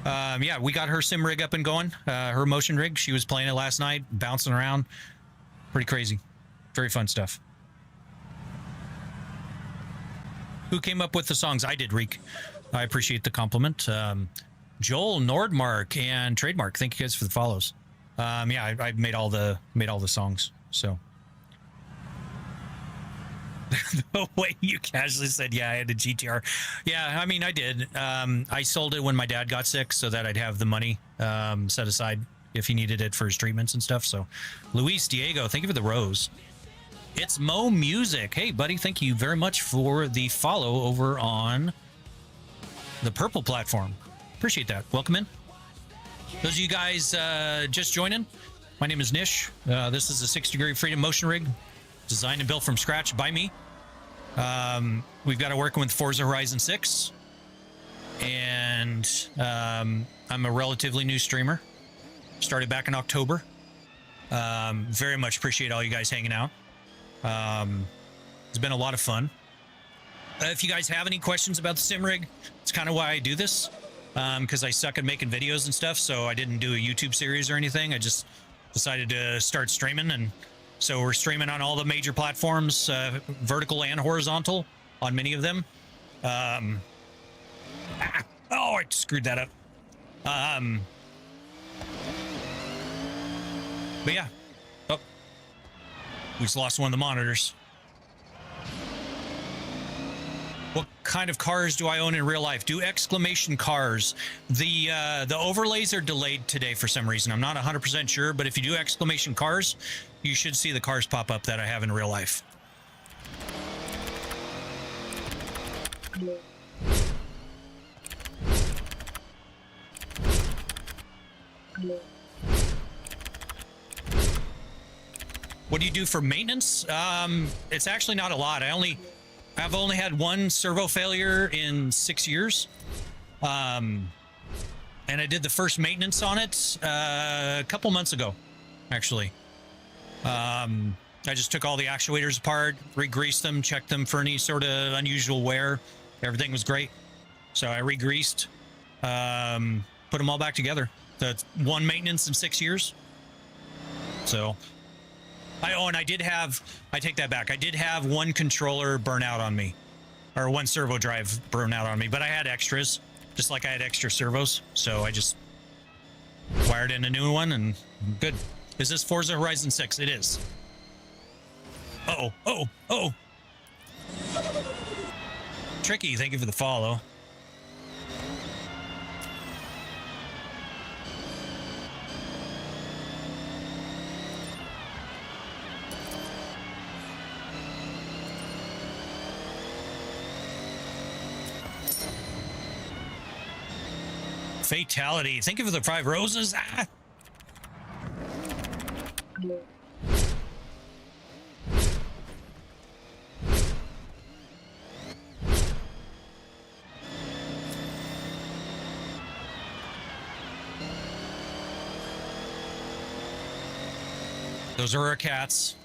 Yeah, we got her sim rig up and going. Her motion rig. She was playing it last night, bouncing around. Pretty crazy. Very fun stuff. Who came up with the songs? I did, Reek. I appreciate the compliment. Joel, Nordmark, and Trademark. Thank you guys for the follows. Yeah, I made all the songs. So the way you casually said, yeah, I had a GTR. Yeah, I mean, I did. I sold it when my dad got sick so that I'd have the money set aside if he needed it for his treatments and stuff. So, Luis Diego, thank you for the rose. It's Mo Music. Hey, buddy, thank you very much for the follow over on the Purple platform. Appreciate that. Welcome in. Those of you guys just joining, my name is Nish. This is a 6-degree freedom motion rig designed and built from scratch by me. We've got it working with Forza Horizon 6. And I'm a relatively new streamer. Started back in October. Very much appreciate all you guys hanging out. It's been a lot of fun. If you guys have any questions about the sim rig, it's kind of why I do this, because I suck at making videos and stuff, so I didn't do a YouTube series or anything. I just decided to start streaming, and so we're streaming on all the major platforms, vertical and horizontal, on many of them. Oh, I screwed that up. But yeah. Oh, we just lost one of the monitors. What kind of cars do I own in real life? Do exclamation cars. The overlays are delayed today for some reason. I'm not 100% sure, but if you do exclamation cars, you should see the cars pop up that I have in real life. What do you do for maintenance? It's actually not a lot. I've only had one servo failure in 6 years. And I did the first maintenance on it a couple months ago, actually. I just took all the actuators apart, re-greased them, checked them for any sort of unusual wear. Everything was great. So I re-greased, put them all back together. That's one maintenance in 6 years. So... I take that back. I did have one controller burn out on me, or one servo drive burn out on me, but I had extras, just like I had extra servos. So I just wired in a new one and good. Is this Forza Horizon 6? It is. Oh. Tricky, thank you for the follow. Fatality. Thank you for the 5 roses. Ah. Those are our cats.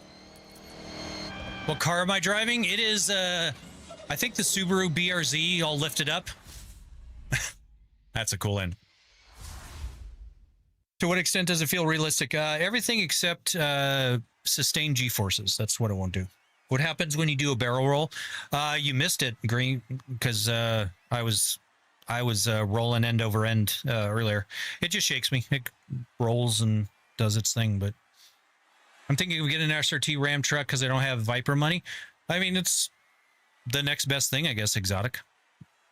What car am I driving? It is, I think the Subaru BRZ all lifted up. That's a cool end. To what extent does it feel realistic? Everything except sustained G-forces. That's what it won't do. What happens when you do a barrel roll? You missed it, Green, because I was rolling end over end earlier. It just shakes me. It rolls and does its thing. But I'm thinking of getting an SRT Ram truck because I don't have Viper money. I mean, it's the next best thing, I guess, exotic.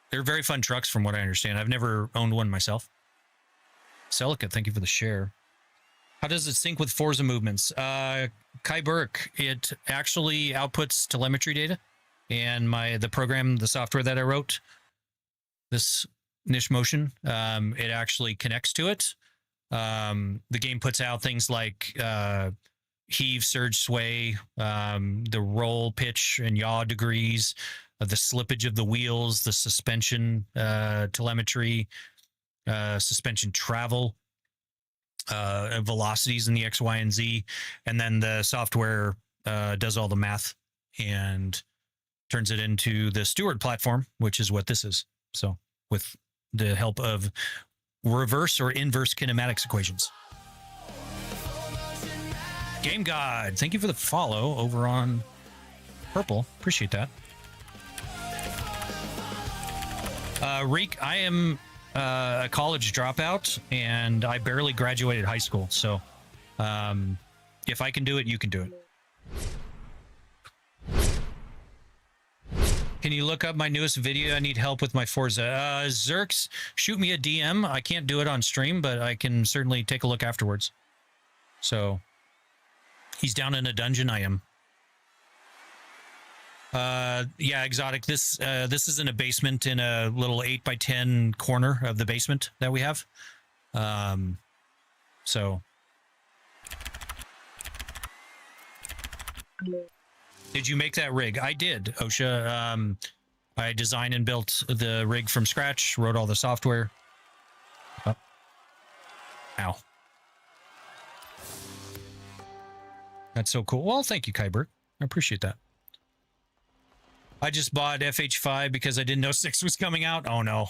They're very fun trucks from what I understand. I've never owned one myself. Celica, thank you for the share. How does it sync with Forza movements? Kai Burke, it actually outputs telemetry data, and the program, the software that I wrote, this Niche Motion, it actually connects to it. The game puts out things like heave, surge, sway, the roll, pitch, and yaw degrees, the slippage of the wheels, the suspension telemetry, suspension travel, velocities in the X, Y, and Z, and then the software does all the math and turns it into the Steward platform, which is what this is. So with the help of reverse or inverse kinematics equations. Game God, thank you for the follow over on Purple. Appreciate that. Reek, I am a college dropout, and I barely graduated high school. So if I can do it, you can do it. Can you look up my newest video? I need help with my Forza. Zerks, shoot me a DM. I can't do it on stream, but I can certainly take a look afterwards. So he's down in a dungeon. I am. Yeah, exotic. This is in a basement in a little 8x10 corner of the basement that we have. So did you make that rig? I did, OSHA. I designed and built the rig from scratch, wrote all the software. Oh. Ow. That's so cool. Well, thank you, Kyber. I appreciate that. I just bought FH5 because I didn't know 6 was coming out. Oh, no.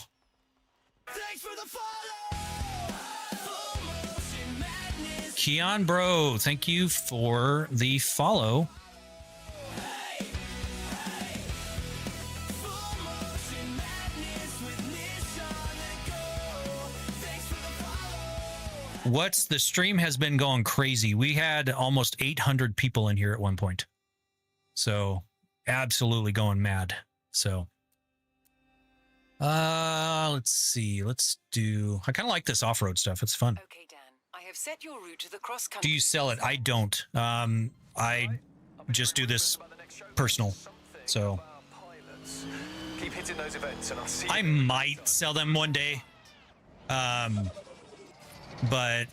Thanks for the follow. Full motion madness. Keon, bro, thank you for the follow. Hey, hey. Full motion madness with Nissan and Go. Thanks for the follow. What's the stream has been going crazy. We had almost 800 people in here at one point. So absolutely going mad. So let's see. Let's do, I kind of like this off-road stuff. It's fun. Okay, Dan. I have set your route to the cross-country. Do you sell it? I don't. I just do this personal. So Keep hitting those events and I'll see I might sell them one day. But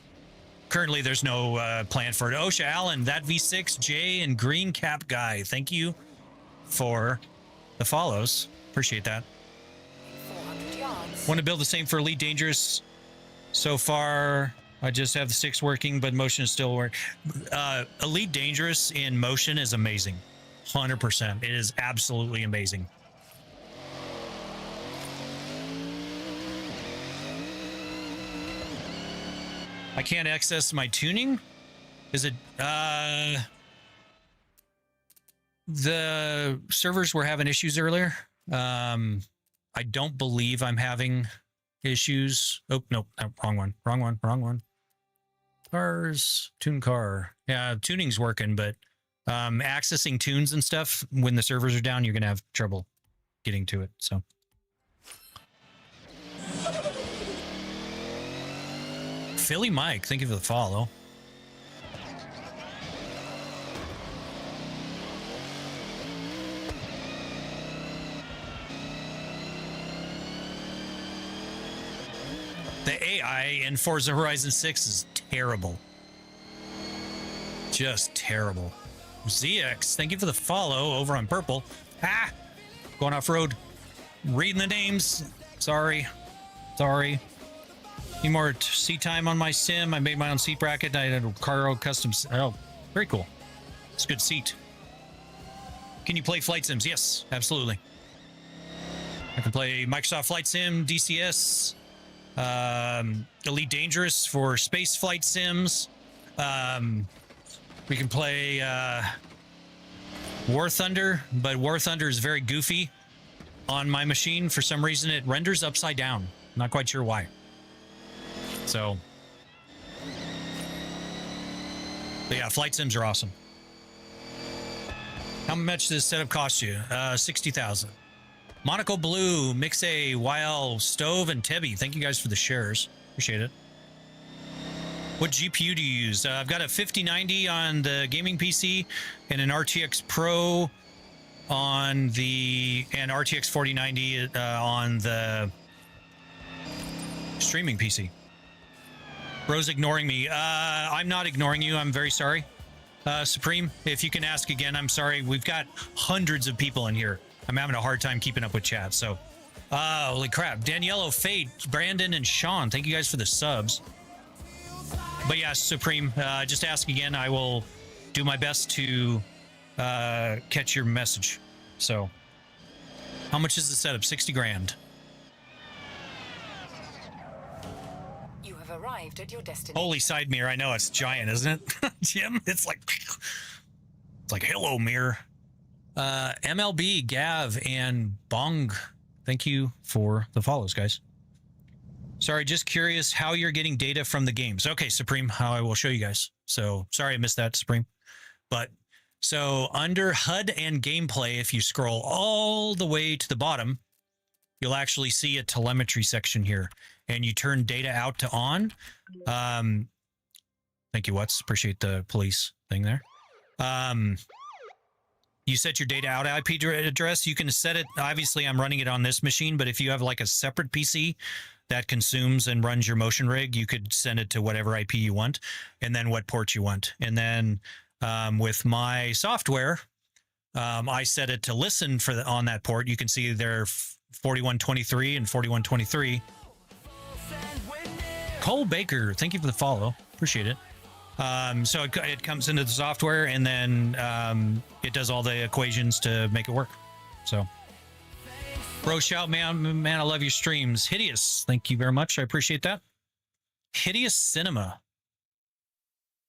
currently there's no plan for it. OSHA Allen, that V6, Jay, and Green Cap Guy. Thank you for the follows. Appreciate that. 400 yards. Want to build the same for Elite Dangerous. So far, I just have the 6 working, but motion is still working. Elite Dangerous in motion is amazing. 100%. It is absolutely amazing. I can't access my tuning. Is it the servers were having issues earlier? I don't believe I'm having issues. Oh, no, wrong one. Cars, tune car. Yeah, tuning's working, but accessing tunes and stuff when the servers are down, you're gonna have trouble getting to it. So Philly Mike, thank you for the follow. The AI in Forza Horizon 6 is terrible. Just terrible. ZX, thank you for the follow over on purple. Ah! Going off road. Reading the names. Sorry. Need more seat time on my sim. I made my own seat bracket. I had a Cargo custom. Oh, very cool. It's a good seat. Can you play flight sims? Yes, absolutely. I can play Microsoft Flight Sim, DCS, Elite Dangerous for space flight sims. We can play War Thunder, but War Thunder is very goofy on my machine. For some reason, it renders upside down. Not quite sure why. So, but yeah, flight sims are awesome. How much does this setup cost you? 60,000. Monaco Blue, Mixe, YL, Stove, and Tebby. Thank you guys for the shares. Appreciate it. What GPU do you use? I've got a 5090 on the gaming PC and an RTX Pro on the, and RTX 4090 on the streaming PC. Bro's ignoring me. I'm not ignoring you. I'm very sorry. Supreme, if you can ask again, I'm sorry. We've got hundreds of people in here. I'm having a hard time keeping up with chat. So, holy crap. Daniello, Fate, Brandon, and Sean, thank you guys for the subs. But yeah, Supreme, just ask again. I will do my best to catch your message. So, how much is the setup? 60 grand. You have arrived at your destination. Holy side mirror. I know it's giant, isn't it? Jim, it's like hello mirror. MLB, Gav, and Bong, thank you for the follows, guys. Sorry, just curious how you're getting data from the games. Okay, Supreme, how I will show you guys. So sorry I missed that, Supreme. But so under HUD and gameplay, if you scroll all the way to the bottom, you'll actually see a telemetry section here, and you turn data out to on. Thank you, Watts. Appreciate the police thing there. you set your data out IP address. You can set it. Obviously, I'm running it on this machine, but if you have like a separate PC that consumes and runs your motion rig, you could send it to whatever IP you want, and then what port you want. And then with my software, I set it to listen for on that port. You can see there 4123 and 4123. Cole Baker, thank you for the follow. Appreciate it. So it comes into the software, and then it does all the equations to make it work. So, bro, shout, man, I love your streams. Hideous, thank you very much. I appreciate that. Hideous Cinema,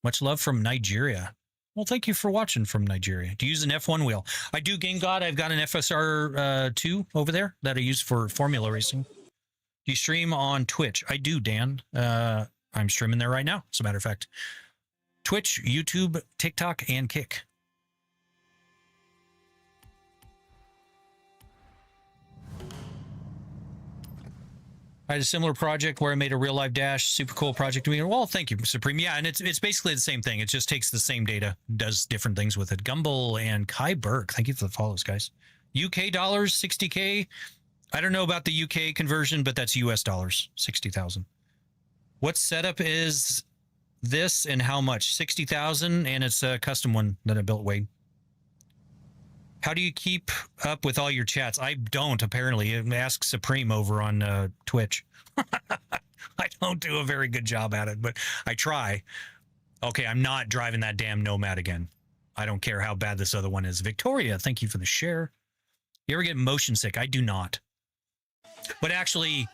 much love from Nigeria. Well, thank you for watching from Nigeria. Do you use an F1 wheel? I do, Game God. I've got an FSR 2 over there that I use for formula racing. Do you stream on Twitch? I do, Dan. I'm streaming there right now, as a matter of fact. Twitch, YouTube, TikTok, and Kick. I had a similar project where I made a real life dash. Super cool project to me. Well, thank you, Supreme. Yeah, and it's basically the same thing. It just takes the same data, does different things with it. Gumball and Kai Burke. Thank you for the follows, guys. UK dollars, 60K. I don't know about the UK conversion, but that's US dollars, 60,000. What setup is this and how much? 60,000, and it's a custom one that I built, Wade. How do you keep up with all your chats? I don't, apparently. Ask Supreme over on Twitch. I don't do a very good job at it, but I try. Okay, I'm not driving that damn Nomad again. I don't care how bad this other one is. Victoria, thank you for the share. You ever get motion sick? I do not. But actually,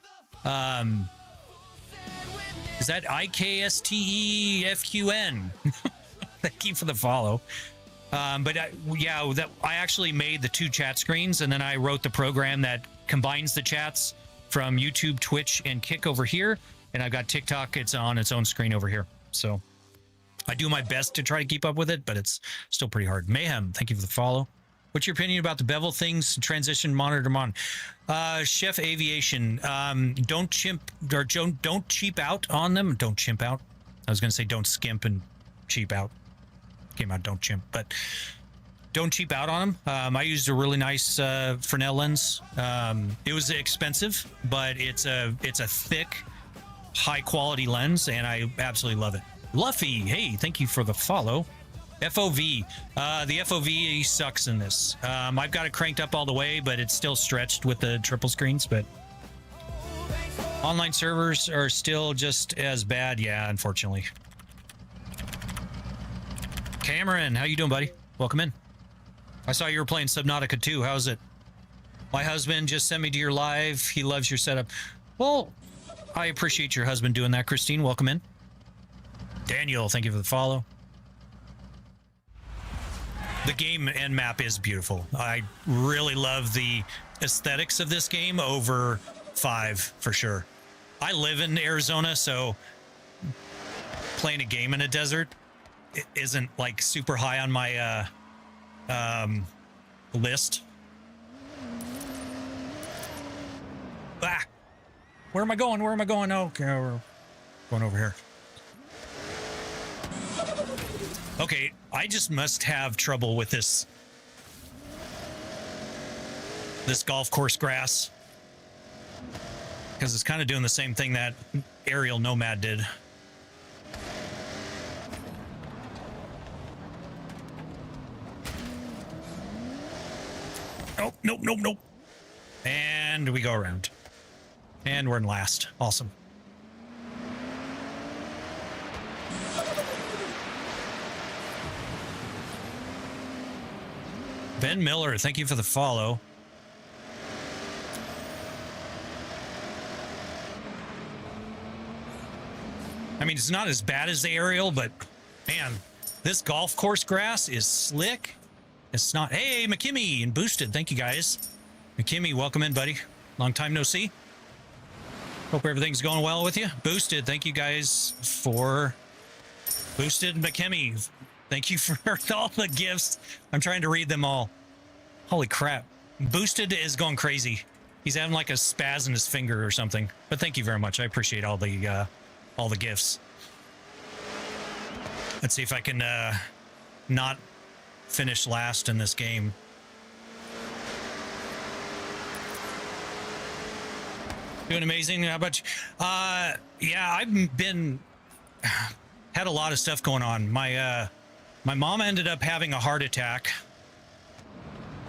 is that IKSTEFQN? Thank you for the follow. But yeah, I actually made the 2 chat screens, and then I wrote the program that combines the chats from YouTube, Twitch, and Kick over here. And I've got TikTok. It's on its own screen over here. So I do my best to try to keep up with it, but it's still pretty hard. Mayhem, thank you for the follow. What's your opinion about the bevel things, transition monitor to Chef Aviation, don't cheap out on them. Don't chimp out. I was going to say don't skimp and cheap out. Came out don't chimp, but don't cheap out on them. I used a really nice Fresnel lens. It was expensive, but it's a thick, high quality lens, and I absolutely love it. Luffy, hey, thank you for the follow. FOV. The FOV sucks in this. I've got it cranked up all the way, but it's still stretched with the triple screens. But online servers are still just as bad. Yeah, unfortunately. Cameron, how you doing, buddy? Welcome in. I saw you were playing Subnautica 2. How's it? My husband just sent me to your live. He loves your setup. Well, I appreciate your husband doing that, Christine. Welcome in. Daniel, thank you for the follow. The game and map is beautiful. I really love the aesthetics of this game over 5 for sure. I live in Arizona, so playing a game in a desert isn't like super high on my list. Ah, where am I going? Where am I going? Okay, we're going over here. Okay, I just must have trouble with this golf course grass, because it's kind of doing the same thing that Aerial Nomad did. Nope, nope, nope, nope. And we go around. And we're in last. Awesome. Ben Miller, thank you for the follow. I mean, it's not as bad as the aerial, but man, this golf course grass is slick. It's not. Hey, McKimmy and Boosted. Thank you, guys. McKimmy, welcome in, buddy. Long time no see. Hope everything's going well with you. Boosted, thank you guys for Boosted McKimmy. Thank you for all the gifts. I'm trying to read them all. Holy crap. Boosted is going crazy. He's having like a spaz in his finger or something. But thank you very much. I appreciate all the gifts. Let's see if I can not finish last in this game. Doing amazing. How about you? Yeah, I've been had a lot of stuff going on. My mom ended up having a heart attack,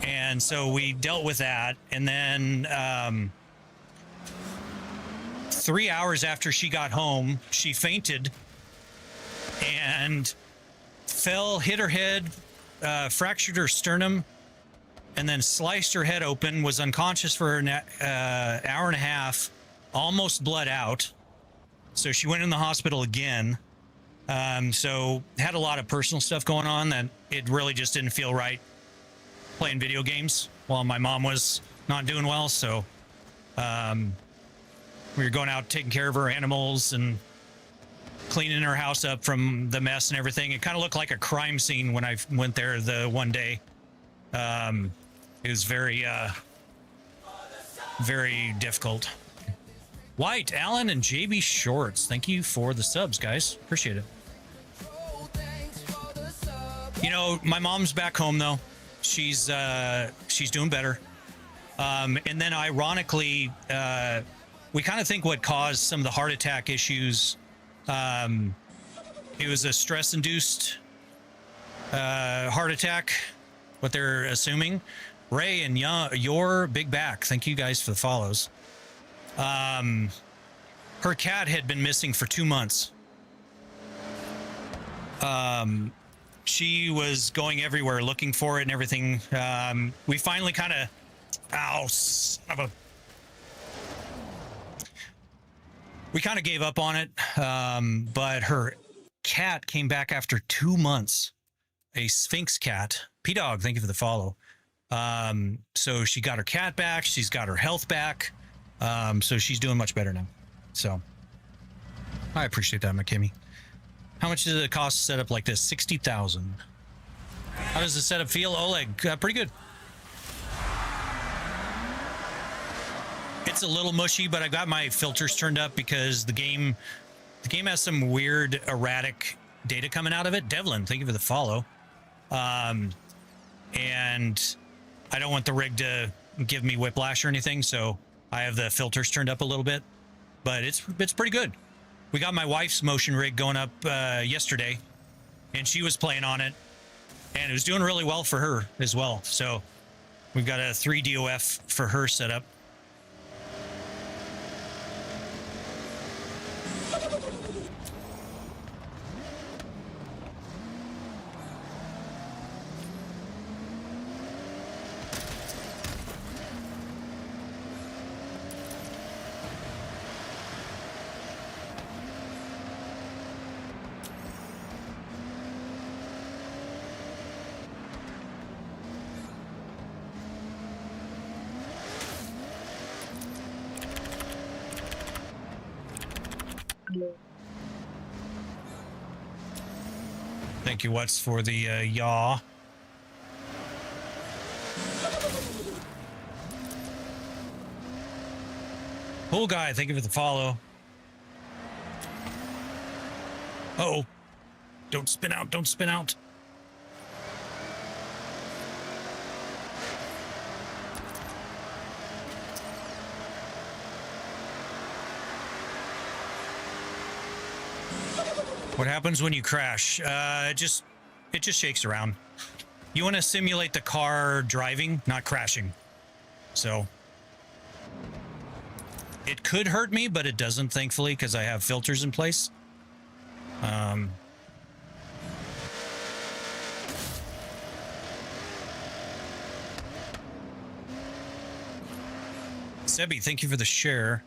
and so we dealt with that. And then 3 hours after she got home, she fainted and fell, hit her head, fractured her sternum, and then sliced her head open, was unconscious for an hour and a half, almost bled out. So she went in the hospital again. So had a lot of personal stuff going on that it really just didn't feel right playing video games while my mom was not doing well. So we were going out taking care of her animals and cleaning her house up from the mess and everything. It kind of looked like a crime scene when I went there the one day. It was very, very difficult. White, Alan, and JB Shorts. Thank you for the subs, guys. Appreciate it. You know, my mom's back home though. She's doing better. And then ironically, we kind of think what caused some of the heart attack issues. It was a stress-induced heart attack. What they're assuming. Ray and your big back. Thank you guys for the follows. Her cat had been missing for 2 months. She was going everywhere looking for it and everything. We finally kind of, we kind of gave up on it. But her cat came back after 2 months. A Sphinx cat. P-Dog, thank you for the follow. So she got her cat back. She's got her health back. So she's doing much better now. So I appreciate that, McKimmy. How much does it cost to set up like this? 60,000. How does the setup feel? Oleg, pretty good. It's a little mushy, but I got my filters turned up because the game has some weird erratic data coming out of it. Devlin, thank you for the follow. And I don't want the rig to give me whiplash or anything, so I have the filters turned up a little bit, but it's pretty good. We got my wife's motion rig going up yesterday, and she was playing on it, and it was doing really well for her as well. So we've got a 3 DOF for her set up. Thank you, What's, for the yaw. Cool guy, thank you for the follow. Uh-oh. Don't spin out, don't spin out. What happens when you crash? It just shakes around. You want to simulate the car driving, not crashing. So it could hurt me, but it doesn't, thankfully, because I have filters in place. Sebi, thank you for the share.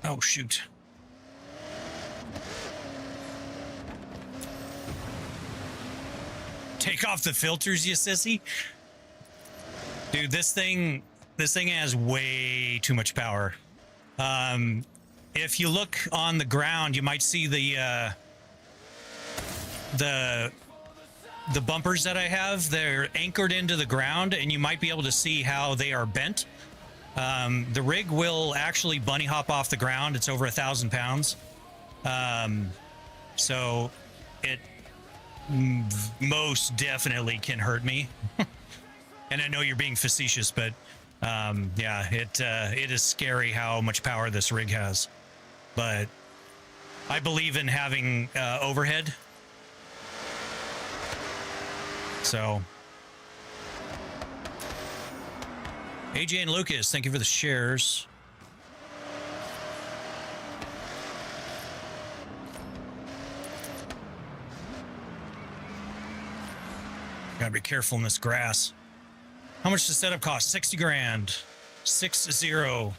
Oh, shoot. Take off the filters, you sissy. Dude, this thing has way too much power. If you look on the ground, you might see the bumpers that I have. They're anchored into the ground, and you might be able to see how they are bent. The rig will actually bunny hop off the ground. It's over 1,000 pounds. So it most definitely can hurt me. And I know you're being facetious, but yeah, it is scary how much power this rig has. But I believe in having overhead. So AJ and Lucas, thank you for the shares. Gotta be careful in this grass. How much does setup cost? 60 grand. 6-0.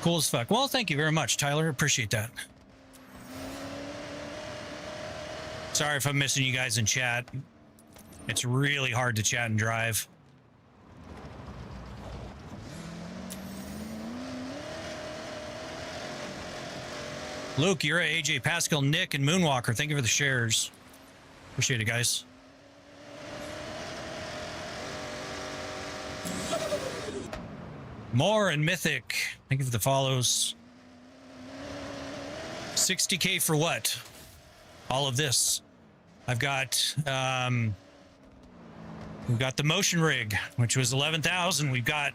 Cool as fuck. Well, thank you very much, Tyler. Appreciate that. Sorry if I'm missing you guys in chat. It's really hard to chat and drive. Luke, you're at AJ, Pascal, Nick, and Moonwalker. Thank you for the shares. Appreciate it, guys. More and Mythic. Thank you for the follows. 60K for what? All of this. I've got we've got the motion rig, which was 11,000. We've got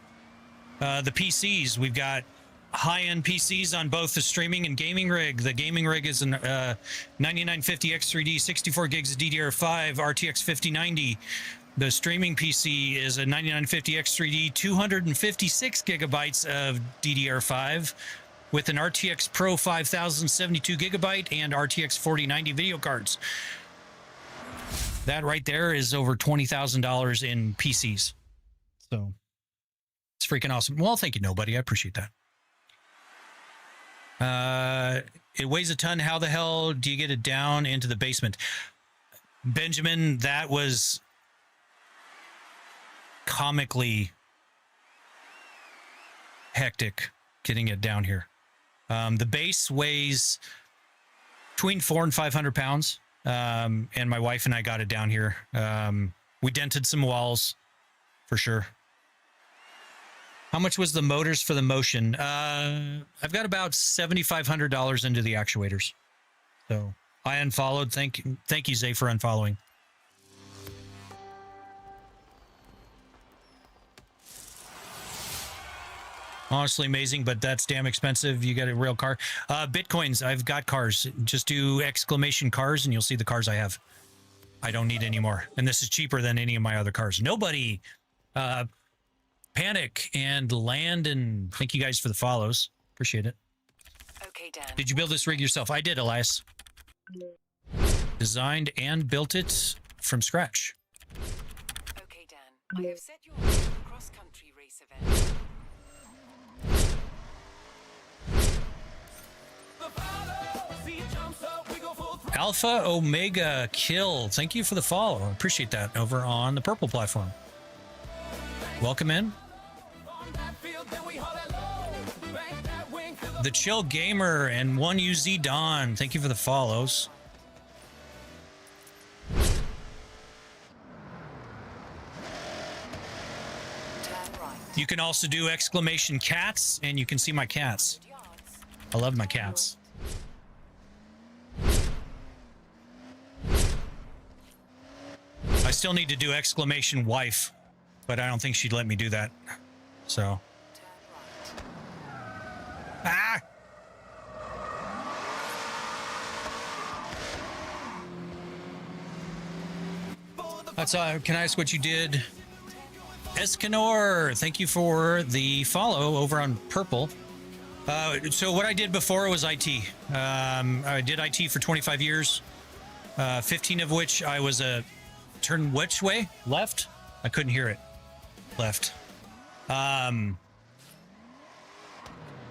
the PCs. We've got high-end PCs on both the streaming and gaming rig. The gaming rig is an 9950 X3D, 64 gigs of DDR5, RTX 5090. The streaming PC is a 9950 X3D, 256 gigabytes of DDR5 with an RTX Pro 5072 gigabyte and RTX 4090 video cards. That right there is over $20,000 in PCs. So it's freaking awesome. Well, thank you, nobody. I appreciate that. It weighs a ton. How the hell do you get it down into the basement? Benjamin, that was comically hectic getting it down here. The base weighs between 400 and 500 pounds. And my wife and I got it down here. We dented some walls for sure. How much was the motors for the motion? I've got about $7,500 into the actuators. So I unfollowed. Thank you, Zay, for unfollowing. Honestly amazing, but that's damn expensive. You got a real car. Bitcoins, I've got cars. Just do exclamation cars and you'll see the cars I have. I don't need any more. And this is cheaper than any of my other cars. Nobody panic and land, and thank you guys for the follows. Appreciate it. Okay, Dan. Did you build this rig yourself? I did, Elias. Designed and built it from scratch. Okay, Dan. I have set your cross-country race event. Alpha Omega Kill. Thank you for the follow. Appreciate that over on the purple platform. Welcome in. The Chill Gamer and 1UZ Don. Thank you for the follows. You can also do exclamation cats, and you can see my cats. I love my cats. I still need to do exclamation wife, but I don't think she'd let me do that. So. Ah! That's can I ask what you did? Escanor, thank you for the follow over on purple. So what I did before was IT. I did IT for 25 years, 15 of which I was a turn which way? Left? I couldn't hear it. Left.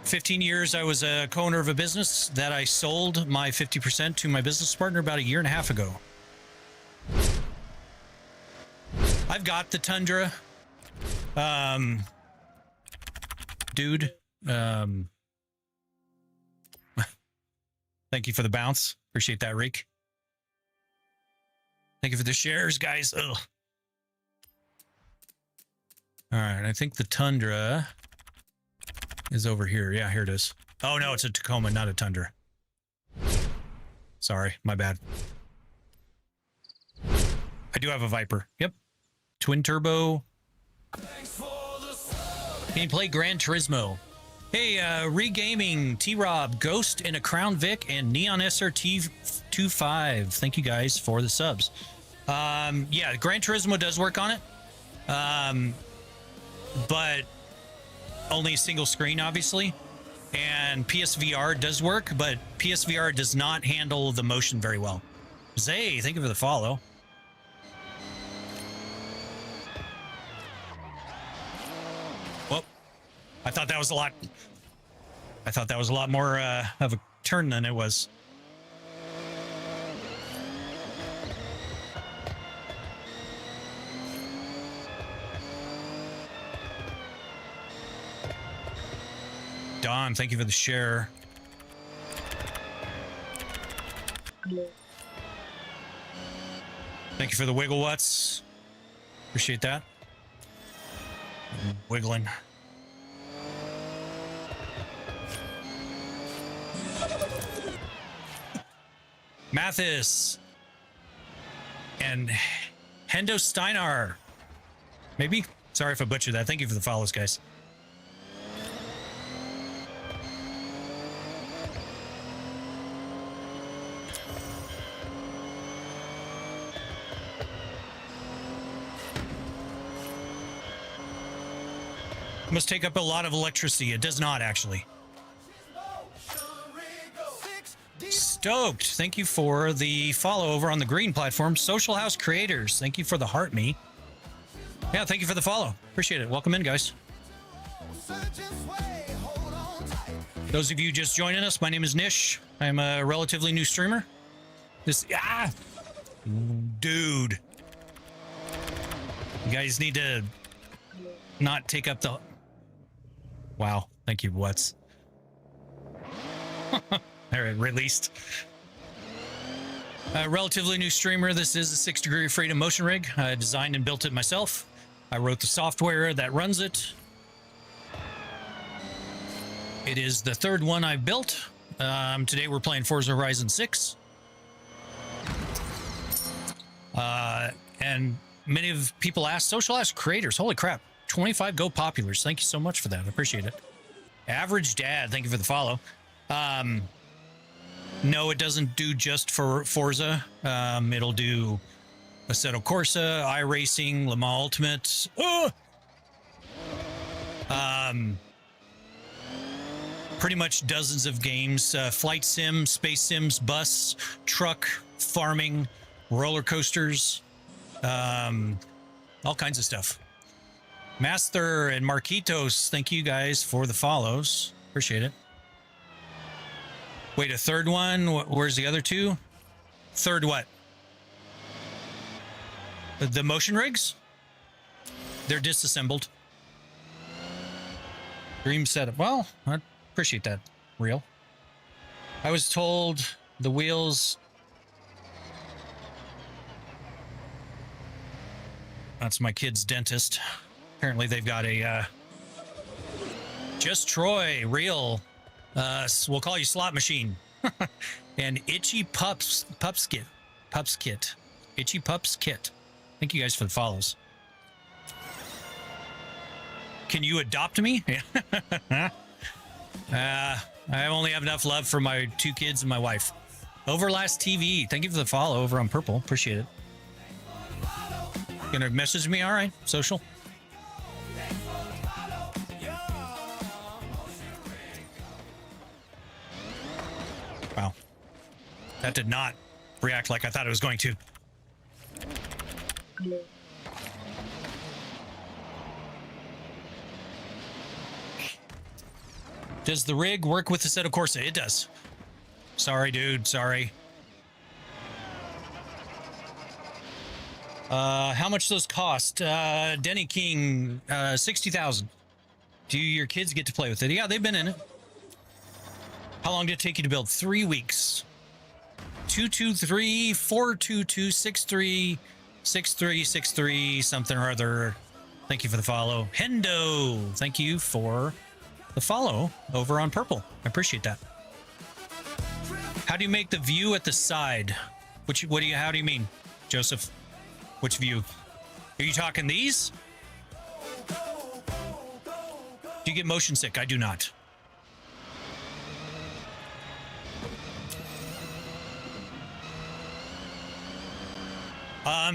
15 years I was a co-owner of a business that I sold my 50% to my business partner about a year and a half ago. I've got the Tundra. Dude. Thank you for the bounce. Appreciate that, Reek. Thank you for the shares, guys. Ugh. All right, I think the Tundra is over here. Yeah, here it is. Oh, no, it's a Tacoma, not a Tundra. Sorry, my bad. I do have a Viper. Yep. Twin turbo. Can you play Gran Turismo? Hey, Regaming, T-Rob, Ghost, and a Crown Vic, and Neon SRT25. Thank you guys for the subs. Yeah, Gran Turismo does work on it. But only a single screen, obviously. And PSVR does work, but PSVR does not handle the motion very well. Zay, thank you for the follow. Well, I thought that was a lot. I thought that was a lot more of a turn than it was. Don, thank you for the share. Thank you for the wiggle what's. Appreciate that. Wiggling. Mathis. And Hendo Steinar. Maybe? Sorry if I butchered that. Thank you for the follows, guys. Must take up a lot of electricity. It does not, actually. Stoked. Thank you for the follow over on the green platform. Social House Creators. Thank you for the heart me. Yeah, thank you for the follow. Appreciate it. Welcome in, guys. Those of you just joining us, my name is Nish. I'm a relatively new streamer. Dude. You guys need to not take up the... Wow. Thank you, What's. All right, released. Relatively new streamer. This is a 6 Degree of Freedom motion rig. I designed and built it myself. I wrote the software that runs it. It is the third one I built. Today we're playing Forza Horizon 6. And many of people ask, Social Ask Creators, holy crap, 25 Go Populars. Thank you so much for that. I appreciate it. Average Dad, thank you for the follow. No, it doesn't do just for Forza. It'll do Assetto Corsa, iRacing, Le Mans Ultimate. Pretty much dozens of games. Flight sim, space sims, bus, truck, farming, roller coasters, all kinds of stuff. Master and Marquitos, thank you guys for the follows. Appreciate it. Wait, a third one? Where's the other two? Third what? The motion rigs? They're disassembled. Dream setup. Well, I appreciate that. Real. I was told the wheels... That's my kid's dentist. Apparently they've got a... Just Troy, real... we'll call you Slot Machine. And Itchy Pups Kit. Itchy Pups Kit. Thank you guys for the follows. Can you adopt me? I only have enough love for my 2 kids and my wife. Overlast TV. Thank you for the follow over on Purple. Appreciate it. Gonna message me? All right. Social. Wow. That did not react like I thought it was going to. Does the rig work with the Assetto Corsa? It does. Sorry, dude. Sorry. How much those cost? Denny King, 60,000. Do your kids get to play with it? Yeah, they've been in it. How long did it take you to build? 3 weeks. 223 422 63 63 63 something or other. Thank you for the follow. Hendo, thank you for the follow over on Purple. I appreciate that. How do you make the view at the side? How do you mean, Joseph? Which view? Are you talking these? Do you get motion sick? I do not.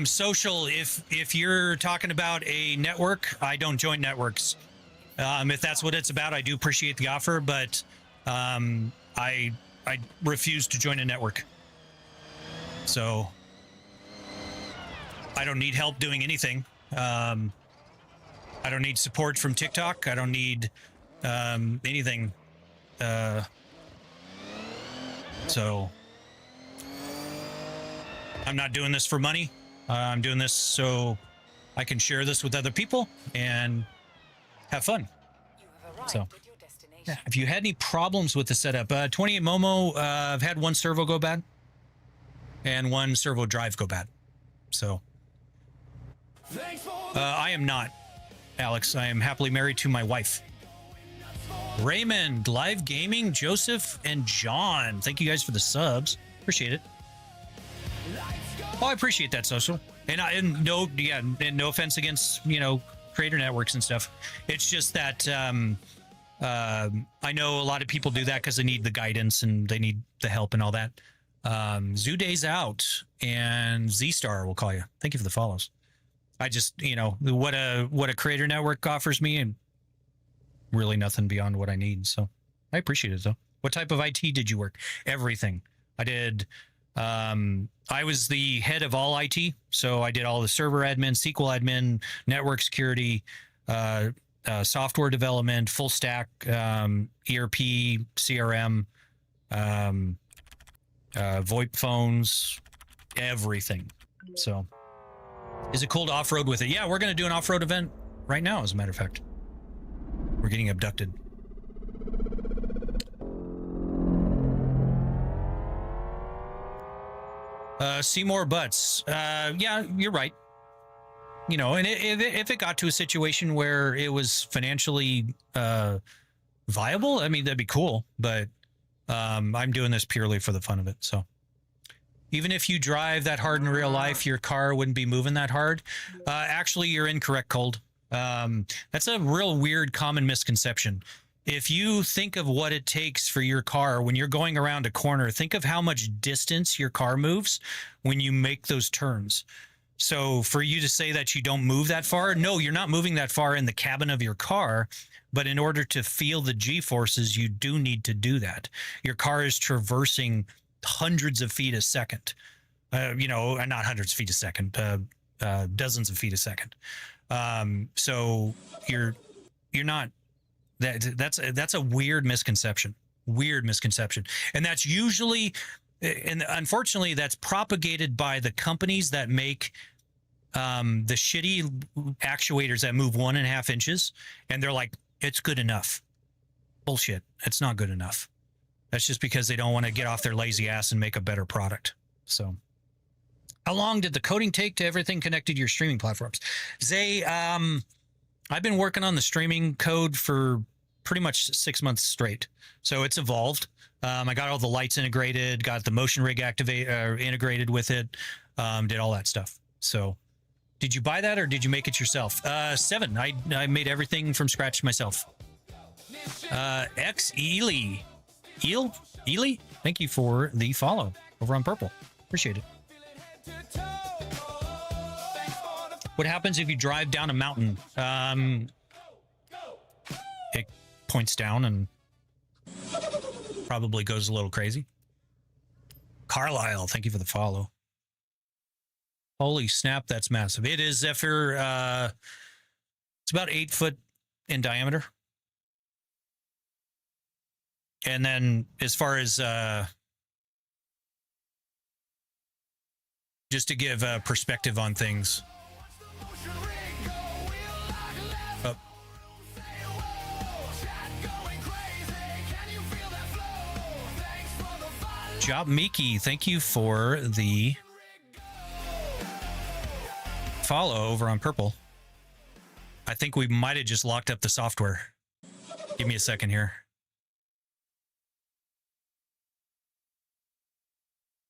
Social, if you're talking about a network, I don't join networks. If that's what it's about, I do appreciate the offer, but I refuse to join a network. So I don't need help doing anything. I don't need support from TikTok. I don't need anything. So I'm not doing this for money. I'm doing this so I can share this with other people and have fun. So, yeah. If you had any problems with the setup, 28 Momo, I've had one servo go bad and one servo drive go bad. So, I am not, Alex. I am happily married to my wife. Raymond, Live Gaming, Joseph, and John. Thank you guys for the subs. Appreciate it. Oh, I appreciate that, Social. And no offense against, creator networks and stuff. It's just that I know a lot of people do that because they need the guidance and they need the help and all that. Zoo Days Out and Z-Star will call you. Thank you for the follows. I just, what a creator network offers me, and really nothing beyond what I need. So I appreciate it, though. What type of IT did you work? Everything. I did. I was the head of all IT, so I did all the server admin, SQL admin, network security, software development, full stack, ERP, CRM, VoIP phones, everything. So, is it cool to off-road with it? Yeah, we're going to do an off-road event right now, as a matter of fact. We're getting abducted. See more butts. Yeah, you're right. And if it got to a situation where it was financially viable, I mean, that'd be cool. But I'm doing this purely for the fun of it. So even if you drive that hard in real life, your car wouldn't be moving that hard. Actually, you're incorrect, Cold. That's a real weird common misconception. If you think of what it takes for your car when you're going around a corner, think of how much distance your car moves when you make those turns. So for you to say that you don't move that far, no, you're not moving that far in the cabin of your car. But in order to feel the G-forces, you do need to do that. Your car is traversing hundreds of feet a second. Not hundreds of feet a second, dozens of feet a second. So you're not. That's a weird misconception. And that's usually, and unfortunately, that's propagated by the companies that make the shitty actuators that move 1.5 inches, and they're like, it's good enough. Bullshit. It's not good enough. That's just because they don't want to get off their lazy ass and make a better product. So, how long did the coding take to everything connected to your streaming platforms? Zay, I've been working on the streaming code for pretty much 6 months straight. So it's evolved. I got all the lights integrated, got the motion rig integrated with it, did all that stuff. So did you buy that or did you make it yourself? 7. I made everything from scratch myself. X Ely. Ely? Thank you for the follow over on Purple. Appreciate it. What happens if you drive down a mountain? It points down and probably goes a little crazy. Carlisle, thank you for the follow. Holy snap, that's massive. It is, Zephyr. It's about 8 foot in diameter. And then as far as just to give perspective on things. Job Miki, thank you for the follow over on Purple. I think we might have just locked up the software. Give me a second here.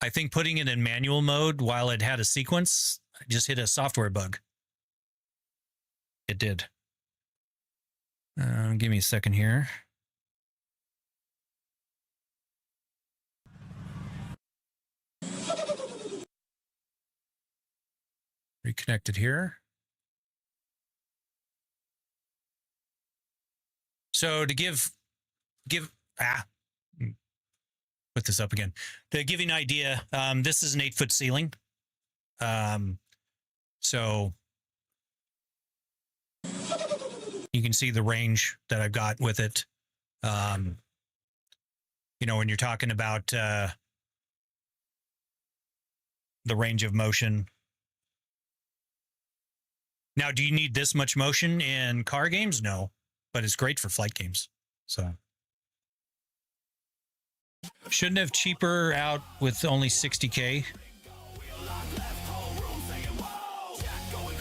I think putting it in manual mode while it had a sequence just hit a software bug. It did. Give me a second here. Reconnected here. So to put this up again. To give you an idea, this is an 8-foot ceiling. So you can see the range that I've got with it. You know, when you're talking about the range of motion. Now, do you need this much motion in car games? No, but it's great for flight games. So shouldn't have cheaper out with only 60K.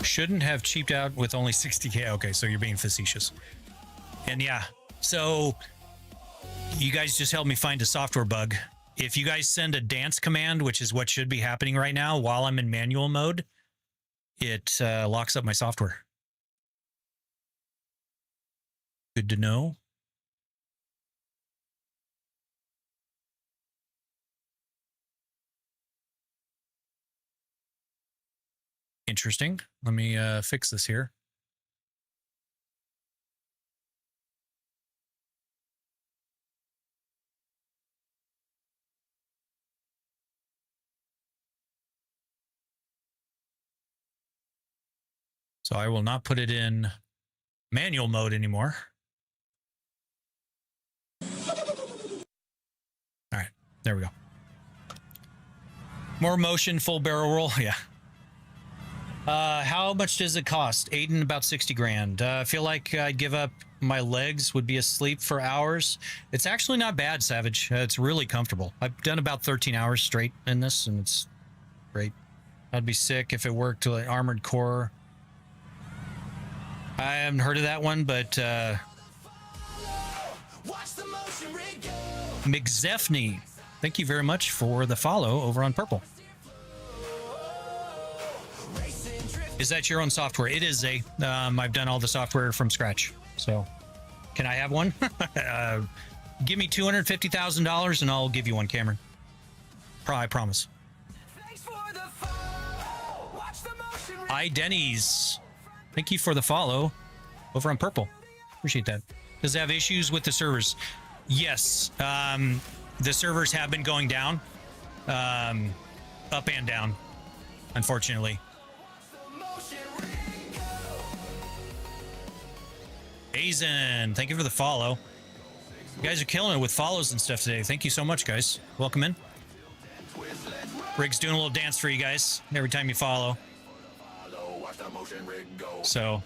Shouldn't have cheaped out with only 60K. Okay, so you're being facetious. And yeah, so you guys just helped me find a software bug. If you guys send a dance command, which is what should be happening right now while I'm in manual mode, it locks up my software. Good to know. Interesting. Let me fix this here. So I will not put it in manual mode anymore. All right, there we go. More motion, full barrel roll. Yeah. How much does it cost? Aiden, about 60 grand. I feel like I'd give up my legs, would be asleep for hours. It's actually not bad, Savage. It's really comfortable. I've done about 13 hours straight in this, and it's great. I'd be sick if it worked to an Armored Core. I haven't heard of that one, but McZephney, thank you very much for the follow over on Purple. Is that your own software? It is a. I've done all the software from scratch. So, can I have one? Give me $250,000 and I'll give you one, Cameron. I promise. Denny's. Thank you for the follow over on Purple. Appreciate that. Does it have issues with the servers? Yes. The servers have been going down. Up and down, unfortunately. Hazen, thank you for the follow. You guys are killing it with follows and stuff today. Thank you so much, guys. Welcome in. Rig's doing a little dance for you guys every time you follow. So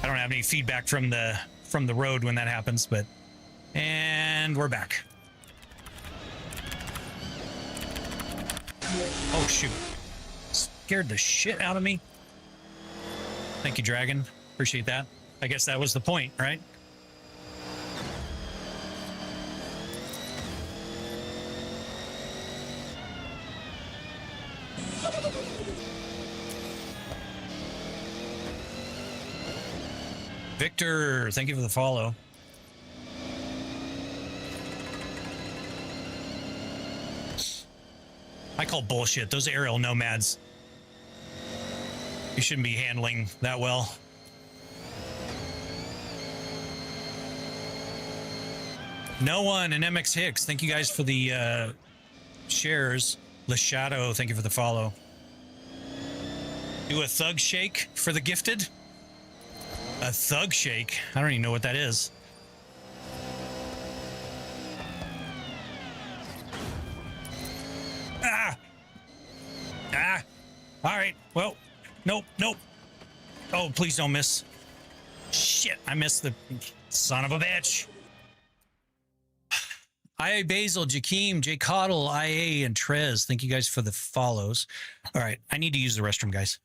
I don't have any feedback from the road when that happens, but and we're back. Oh shoot. Scared the shit out of me. Thank you, Dragon. Appreciate that. I guess that was the point, right? Victor, thank you for the follow. I call bullshit. Those aerial nomads, you shouldn't be handling that well. No one and MX Hicks, thank you guys for the shares. Le Shadow, thank you for the follow. Do a thug shake for the gifted. A thug shake? I don't even know what that is. Ah! Ah! All right. Well, nope, nope. Oh, please don't miss. Shit, I missed the son of a bitch. IA Basil, Jakeem, J Coddle, IA, and Trez. Thank you guys for the follows. All right, I need to use the restroom, guys.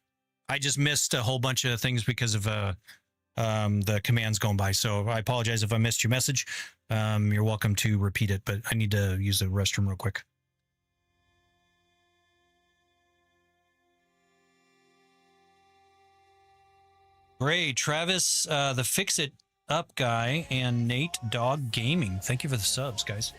I just missed a whole bunch of things because of the commands going by. So I apologize if I missed your message. You're welcome to repeat it, but I need to use the restroom real quick. Great, Travis, the Fix It Up guy, and Nate Dog Gaming. Thank you for the subs, guys.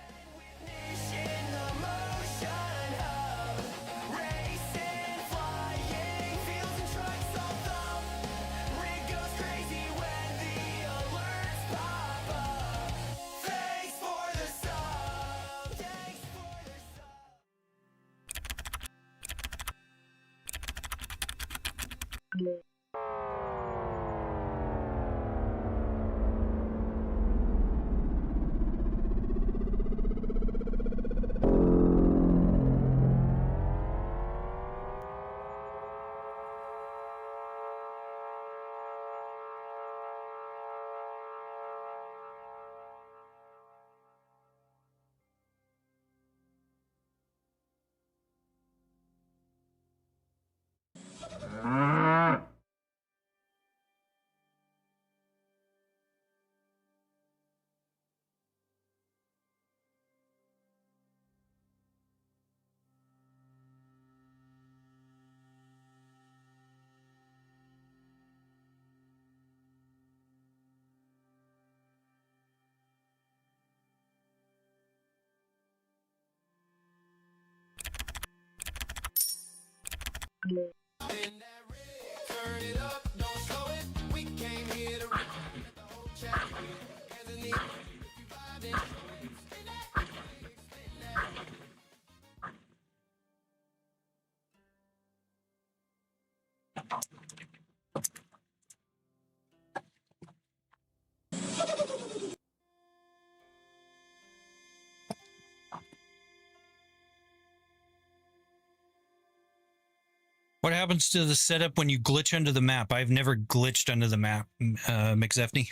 What happens to the setup when you glitch under the map? I've never glitched under the map, McZephney,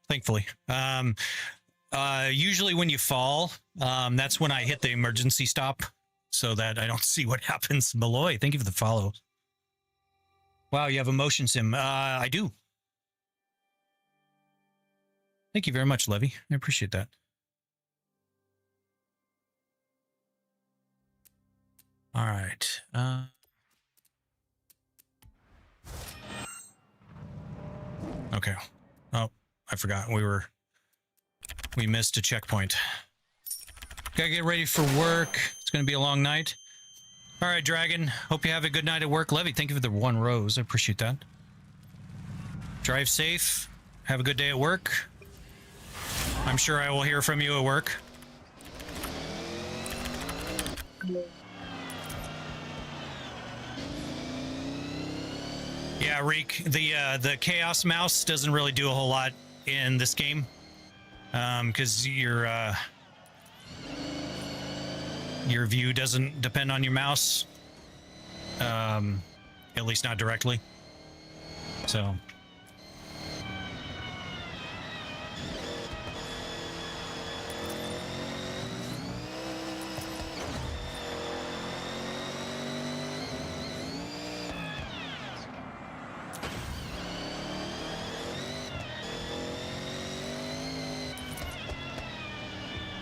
thankfully. Usually when you fall, that's when I hit the emergency stop so that I don't see what happens. Malloy, thank you for the follow. Wow, you have a motion sim. I do. Thank you very much, Levy. I appreciate that. All right. Okay. Oh, I forgot. We missed a checkpoint. Gotta get ready for work. It's gonna be a long night. All right, Dragon. Hope you have a good night at work. Levy, thank you for the 1 rose. I appreciate that. Drive safe. Have a good day at work. I'm sure I will hear from you at work. Yeah, Reek, the Chaos Mouse doesn't really do a whole lot in this game, because your view doesn't depend on your mouse, at least not directly. So.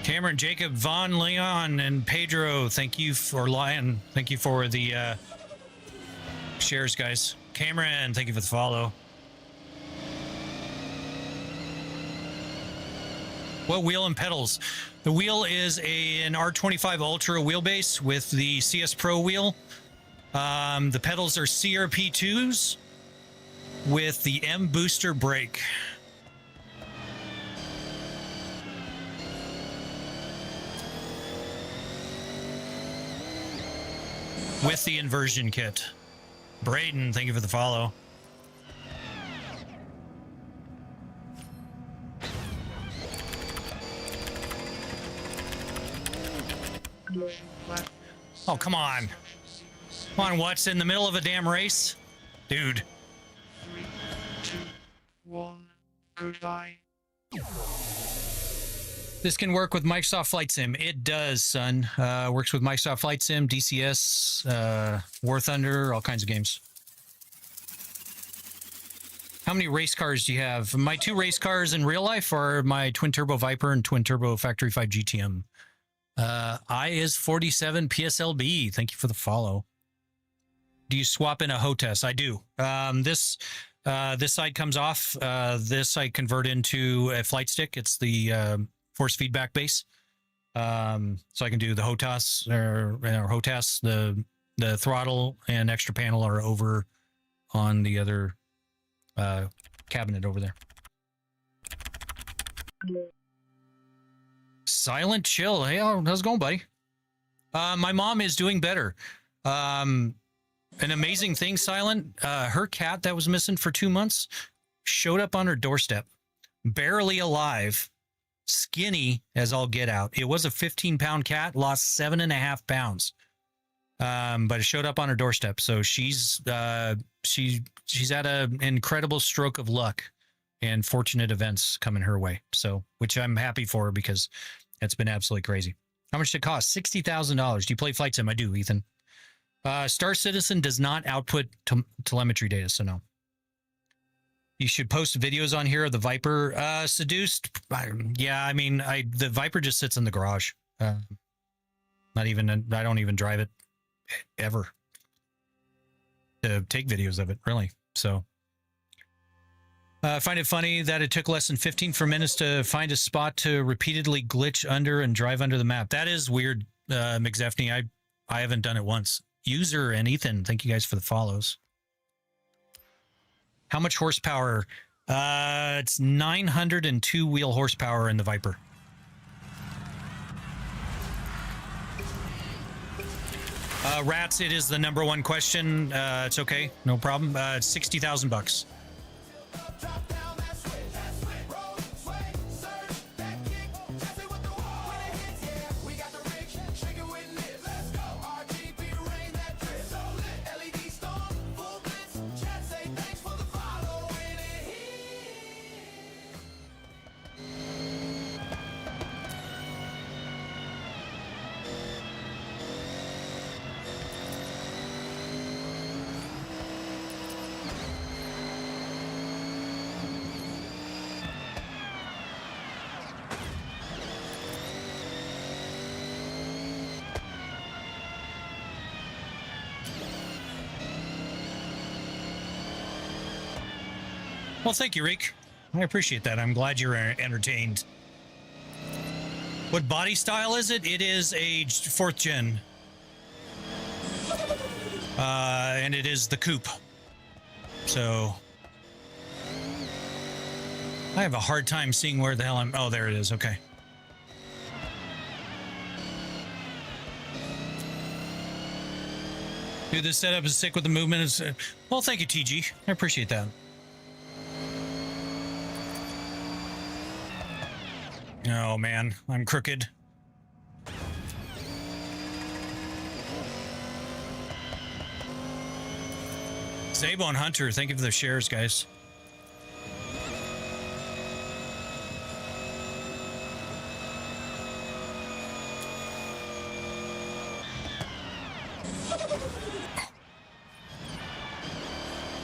Cameron, Jacob, Von, Leon, and Pedro, thank you for Lion. Thank you for the shares, guys. Cameron, thank you for the follow. What wheel and pedals? The wheel is an R25 Ultra wheelbase with the CS Pro wheel. The pedals are CRP2s with the M Booster brake. With the inversion kit. Braden, thank you for the follow. Oh, come on. Come on, what's in the middle of a damn race? Dude. 3, 2, 1, goodbye. This can work with Microsoft Flight Sim. It does, son. Works with Microsoft Flight Sim, DCS, War Thunder, all kinds of games. How many race cars do you have? My 2 race cars in real life are my twin turbo Viper and twin turbo Factory 5 GTM. I is 47 PSLB. Thank you for the follow. Do you swap in a HOTAS? I do. This side comes off. This I convert into a flight stick. It's the force feedback base. So I can do the HOTAS or HOTAS. The throttle and extra panel are over on the other cabinet over there. Silent chill. Hey, how's it going, buddy? My mom is doing better. An amazing thing, Silent. Her cat that was missing for 2 months showed up on her doorstep, barely alive, skinny as all get out. It was a 15-pound cat, lost 7.5 pounds. But it showed up on her doorstep. So she's had an incredible stroke of luck and fortunate events coming her way. So, which I'm happy for because it's been absolutely crazy. How much did it cost? $60,000. Do you play Flight Sim? I do, Ethan. Star Citizen does not output telemetry data, so no. You should post videos on here of the Viper. Seduced? Yeah, I mean, the Viper just sits in the garage. I don't even drive it ever to take videos of it, really. So I find it funny that it took less than 15 minutes to find a spot to repeatedly glitch under and drive under the map. That is weird, McZeffney. I haven't done it once. User and Ethan, thank you guys for the follows. How much horsepower? It's 902 wheel horsepower in the Viper. Rats, it is the #1 question. It's okay, no problem. It's $60,000. Well, thank you, Reek. I appreciate that. I'm glad you're entertained. What body style is it? It is a 4th gen. And it is the coupe. So I have a hard time seeing where the hell I'm... Oh, there it is. Okay. Dude, this setup is sick with the movement. Well, thank you, TG. I appreciate that. Oh, man. I'm crooked. Zabone Hunter, thank you for the shares, guys.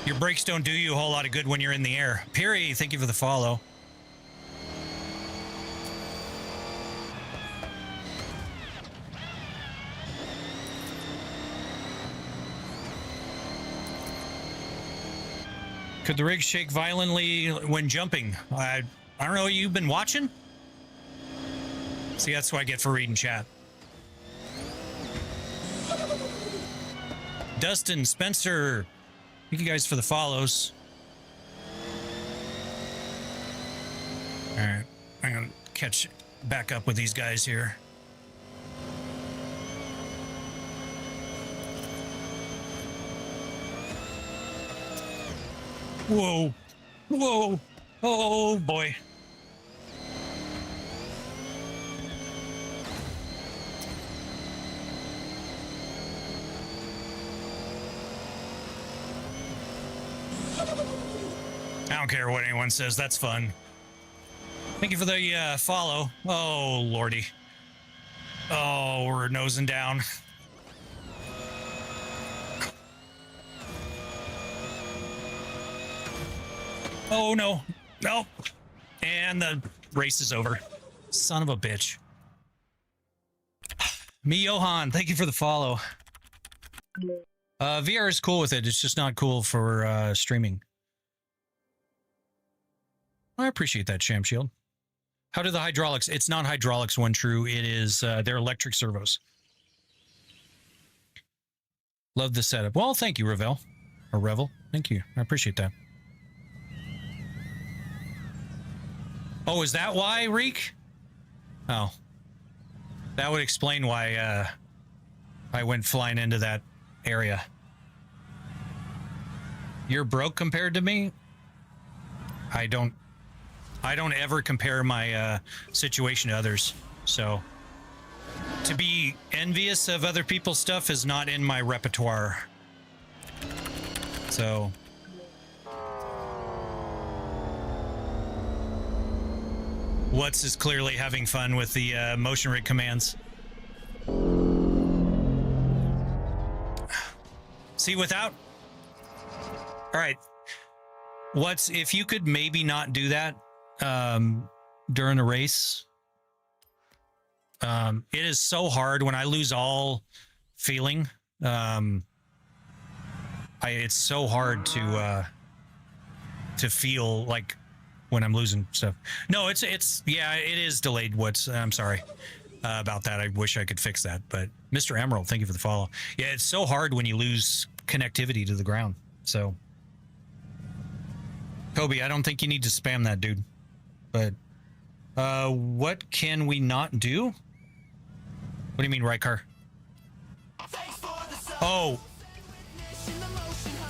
Your brakes don't do you a whole lot of good when you're in the air. Perry, thank you for the follow. Could the rig shake violently when jumping? I don't know. You've been watching? See, that's what I get for reading chat. Dustin, Spencer, thank you guys for the follows. All right, I'm gonna catch back up with these guys here. Whoa. Whoa. Oh, boy. I don't care what anyone says. That's fun. Thank you for the follow. Oh, lordy. Oh, we're nosing down. Oh, no. No. And the race is over. Son of a bitch. Me, Johan, thank you for the follow. VR is cool with it. It's just not cool for streaming. I appreciate that, Sham Shield. How do the hydraulics? It's not hydraulics, one true. It is, they're electric servos. Love the setup. Well, thank you, Revel. Or Revel. Thank you. I appreciate that. Oh, is that why, Reek? Oh. That would explain why I went flying into that area. You're broke compared to me? I don't ever compare my situation to others. So to be envious of other people's stuff is not in my repertoire. So What's is clearly having fun with the motion rig commands. See, without... All right. What's... If you could maybe not do that during a race. It is so hard when I lose all feeling. It's so hard to feel like when I'm losing stuff. No, it's yeah, it is delayed. I'm sorry about that. I wish I could fix that. But Mr. Emerald, thank you for the follow. Yeah, it's so hard when you lose connectivity to the ground. So, Kobe, I don't think you need to spam that, dude. But what can we not do? What do you mean, Rykar? Oh.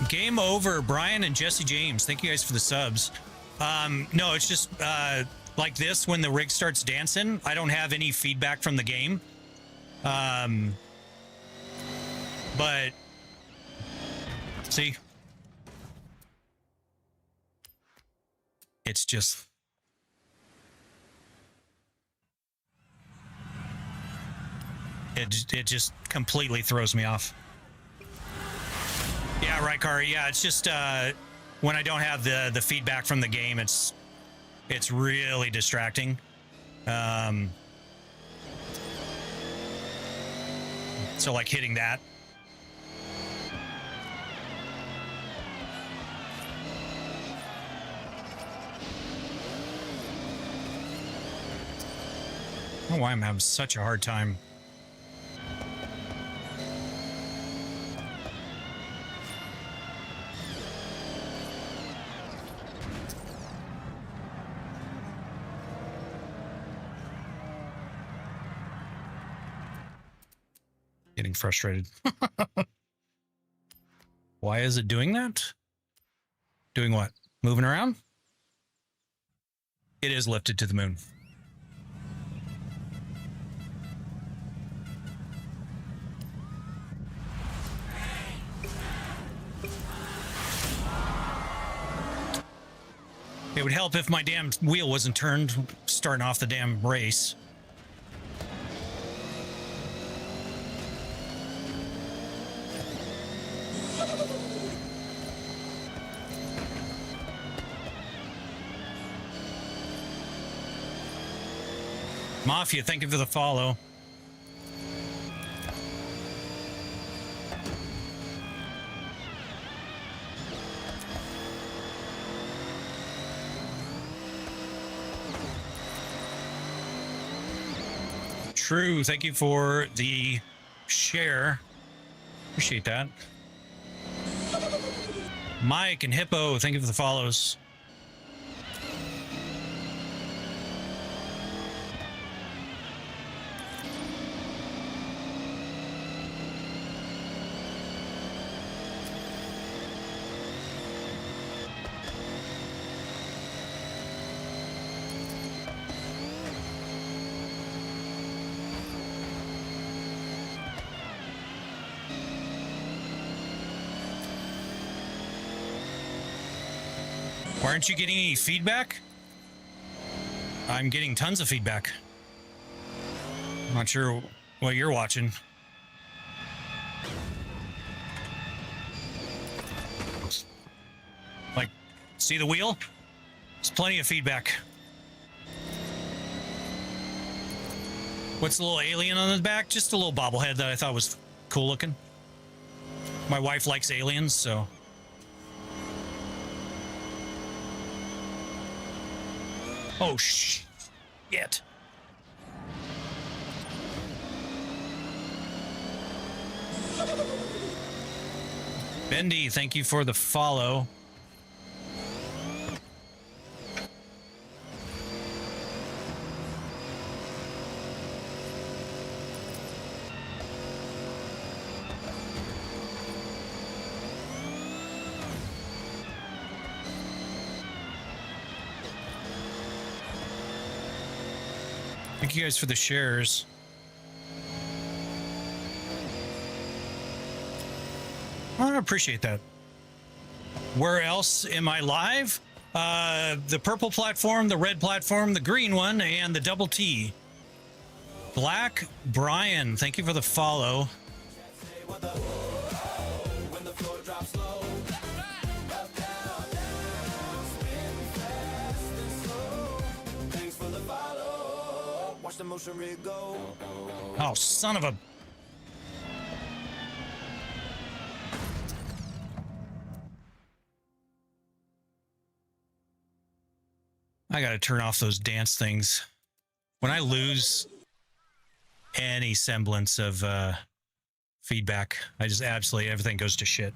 Game over, Brian and Jesse James. Thank you guys for the subs. No, it's just like this when the rig starts dancing. I don't have any feedback from the game. But see, it's just it just completely throws me off. Yeah, Rykar. Yeah, it's just when I don't have the feedback from the game, it's really distracting. So like hitting that. I don't know why I'm having such a hard time. Getting frustrated. Why is it doing that? Doing what? Moving around? It is lifted to the moon. It would help if my damn wheel wasn't turned starting off the damn race. Mafia, thank you for the follow. True, thank you for the share. Appreciate that. Mike and Hippo, thank you for the follows. Aren't you getting any feedback? I'm getting tons of feedback. I'm not sure what you're watching. Like, see the wheel? There's plenty of feedback. What's the little alien on the back? Just a little bobblehead that I thought was cool looking. My wife likes aliens, so. Oh, shit. Bendy, thank you for the follow. Thank you guys for the shares. I appreciate that. Where else am I live? The purple platform, the red platform, the green one, and the double T. Black Brian, thank you for the follow. Oh, son of a... I gotta turn off those dance things. When I lose any semblance of feedback, I just absolutely, everything goes to shit.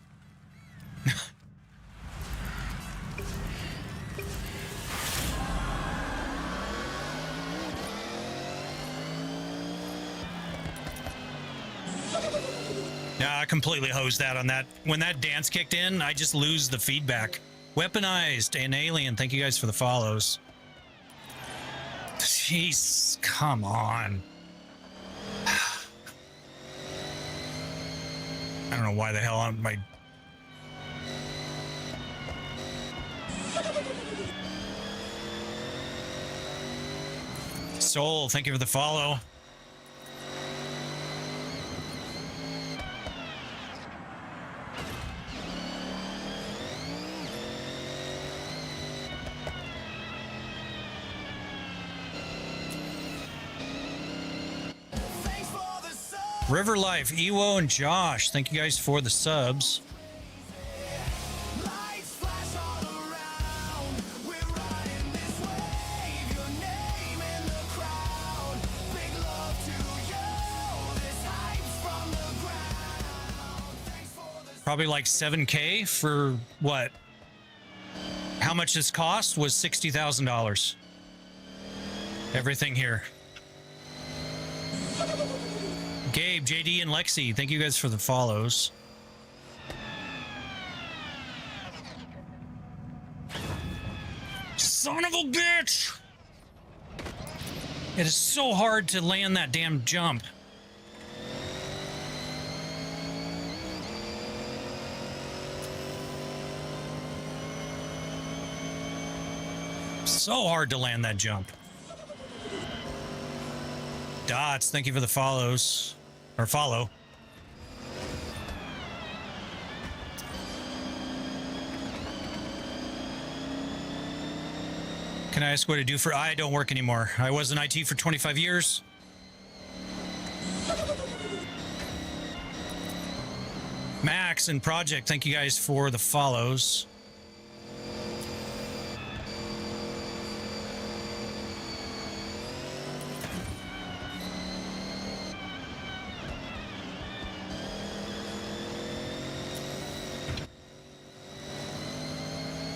Yeah, I completely hosed that on that. When that dance kicked in, I just lose the feedback. Weaponized and Alien, thank you guys for the follows. Jeez, come on. I don't know why the hell I'm my... Soul, thank you for the follow. River Life, Ewo, and Josh, thank you guys for the subs. Probably like 7K for what? How much this cost was $60,000. Everything here. Gabe, JD, and Lexi, thank you guys for the follows. Son of a bitch! It is so hard to land that damn jump. So hard to land that jump. Dots, thank you for the follows. Or follow. Can I ask what to do for... I don't work anymore. I was in IT for 25 years. Max and Project, thank you guys for the follows.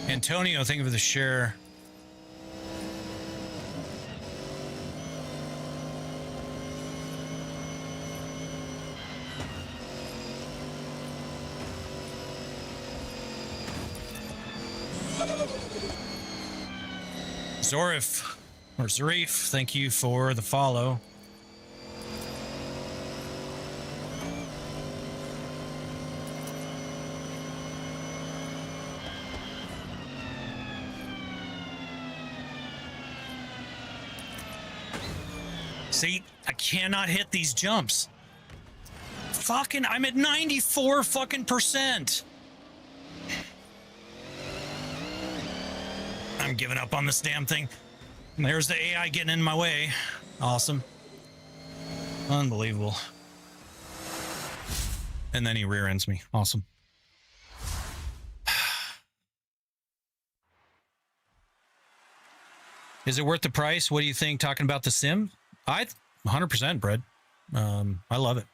Antonio, thank you for the share. Zorif, or Zarif, thank you for the follow. See, I cannot hit these jumps. Fucking, I'm at 94 fucking %. I'm giving up on this damn thing. And there's the AI getting in my way. Awesome. Unbelievable. And then he rear ends me. Awesome. Is it worth the price? What do you think? Talking about the sim? 100%, Brad. I love it.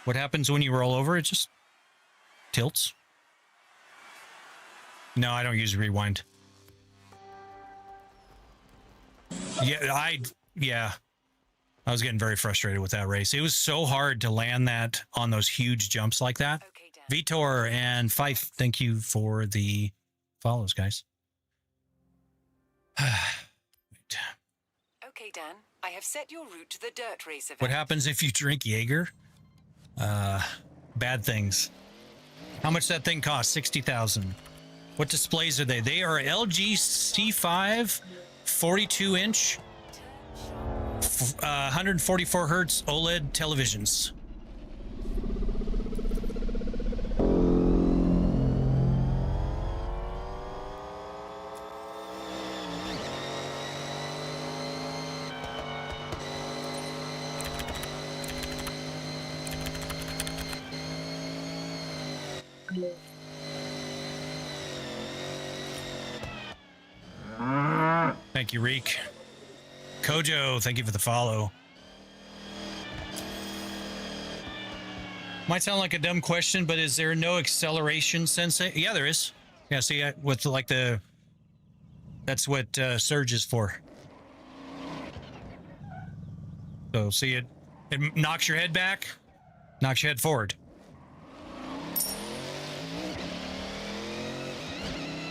What happens when you roll over? It just tilts. No, I don't use rewind. Yeah, I was getting very frustrated with that race. It was so hard to land that on those huge jumps like that. Okay, Dan. Vitor and Fife, thank you for the follows, guys. Wait. Okay, Dan. I have set your route to the dirt race event. What happens if you drink Jaeger? Bad things. How much that thing cost? 60,000. What displays are they? They are LG C5, 42-inch, 144 hertz OLED televisions. Thank you, Reek. Kojo, thank you for the follow. Might sound like a dumb question, but is there no acceleration sensor? Yeah, there is. Yeah, see, with like the... That's what Surge is for. So, see, it knocks your head back, knocks your head forward.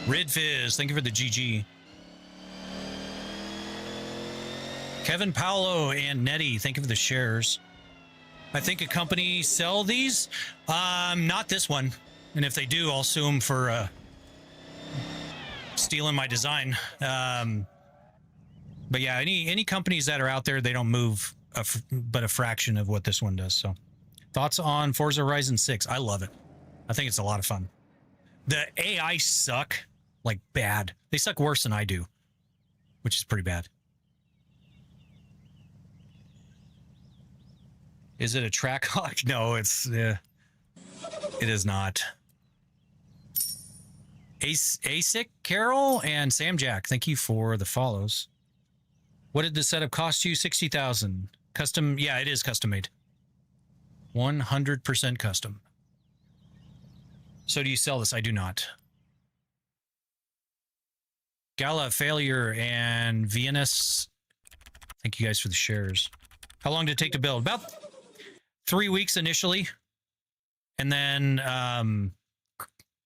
Rid Fizz, thank you for the GG. Kevin Paolo and Nettie, thank you for the shares. I think a company sell these. Not this one. And if they do, I'll sue them for stealing my design. But yeah, any companies that are out there, they don't move but a fraction of what this one does. So thoughts on Forza Horizon 6? I love it. I think it's a lot of fun. The AI suck like bad. They suck worse than I do, which is pretty bad. Is it a track hawk? No, it is not. ASIC, Carol, and Sam Jack, thank you for the follows. What did the setup cost you? 60,000. Custom, yeah, it is custom made. 100% custom. So do you sell this? I do not. Gala, Failure, and Viennas, thank you guys for the shares. How long did it take to build? About 3 weeks initially. And then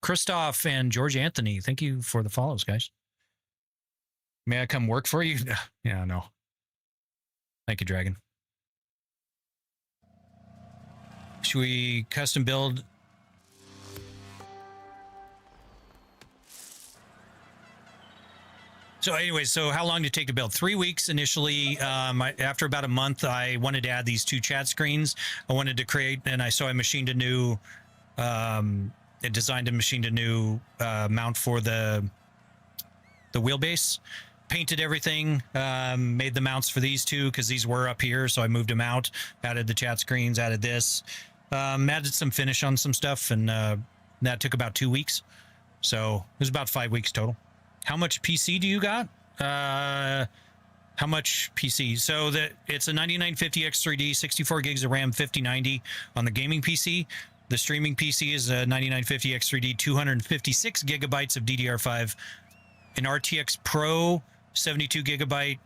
Christoph and George Anthony, thank you for the follows, guys. May I come work for you? Yeah, no. Thank you, Dragon. Should we custom build? So anyway, so how long did it take to build? 3 weeks initially. After about a month, I wanted to add these two chat screens. I wanted to create, and I machined a new, designed and machined a new mount for the wheelbase. Painted everything, made the mounts for these two because these were up here, so I moved them out, added the chat screens, added this, added some finish on some stuff, and that took about 2 weeks. So it was about 5 weeks total. How much PC do you got? How much PC? So it's a 9950 X3D, 64 gigs of RAM, 5090 on the gaming PC. The streaming PC is a 9950 X3D, 256 gigabytes of DDR5, an RTX Pro 72 gigabyte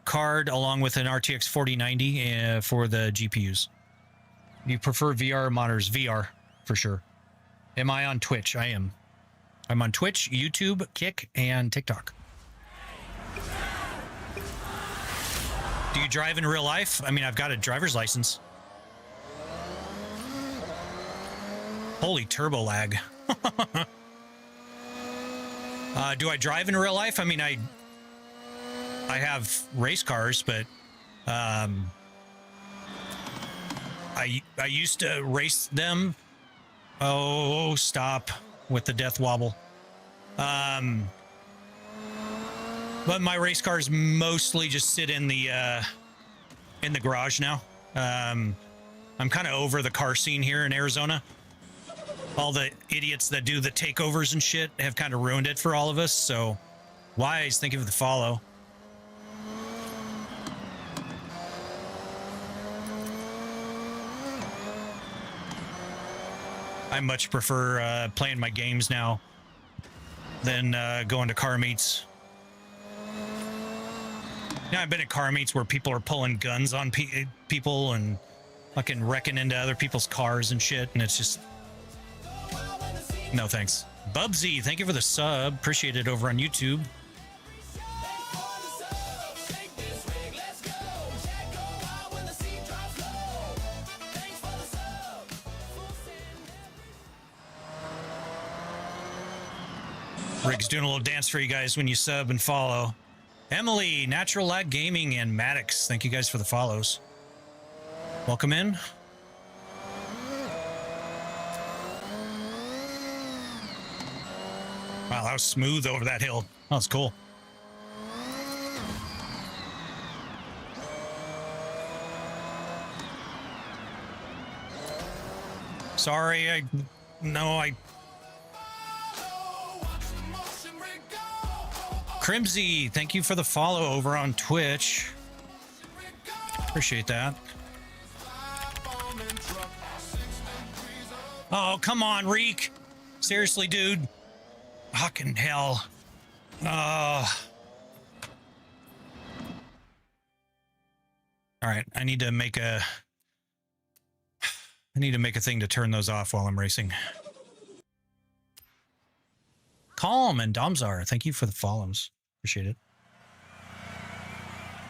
card, along with an RTX 4090 for the GPUs. You prefer VR monitors? VR, for sure. Am I on Twitch? I am. I'm on Twitch, YouTube, Kick, and TikTok. Do you drive in real life? I mean, I've got a driver's license. Holy turbo lag. Do I drive in real life? I mean, I have race cars, but I used to race them. Oh, stop with the death wobble. But my race cars mostly just sit in the garage now. I'm kind of over the car scene here in Arizona. All the idiots that do the takeovers and shit have kind of ruined it for all of us. So, Wise, thank you for the follow. I much prefer playing my games now than going to car meets. Yeah, I've been at car meets where people are pulling guns on people and fucking wrecking into other people's cars and shit, and it's just... No, thanks. Bubsy, thank you for the sub. Appreciate it over on YouTube. Rick's doing a little dance for you guys when you sub and follow. Emily, Natural Lag Gaming, and Maddox, thank you guys for the follows. Welcome in. Wow, that was smooth over that hill. That was cool. Sorry, Crimsy, thank you for the follow over on Twitch. Appreciate that. Oh, come on, Reek. Seriously, dude. Fucking hell. All right, I need to make a thing to turn those off while I'm racing. Calm and Domzar, thank you for the follows. Appreciate it.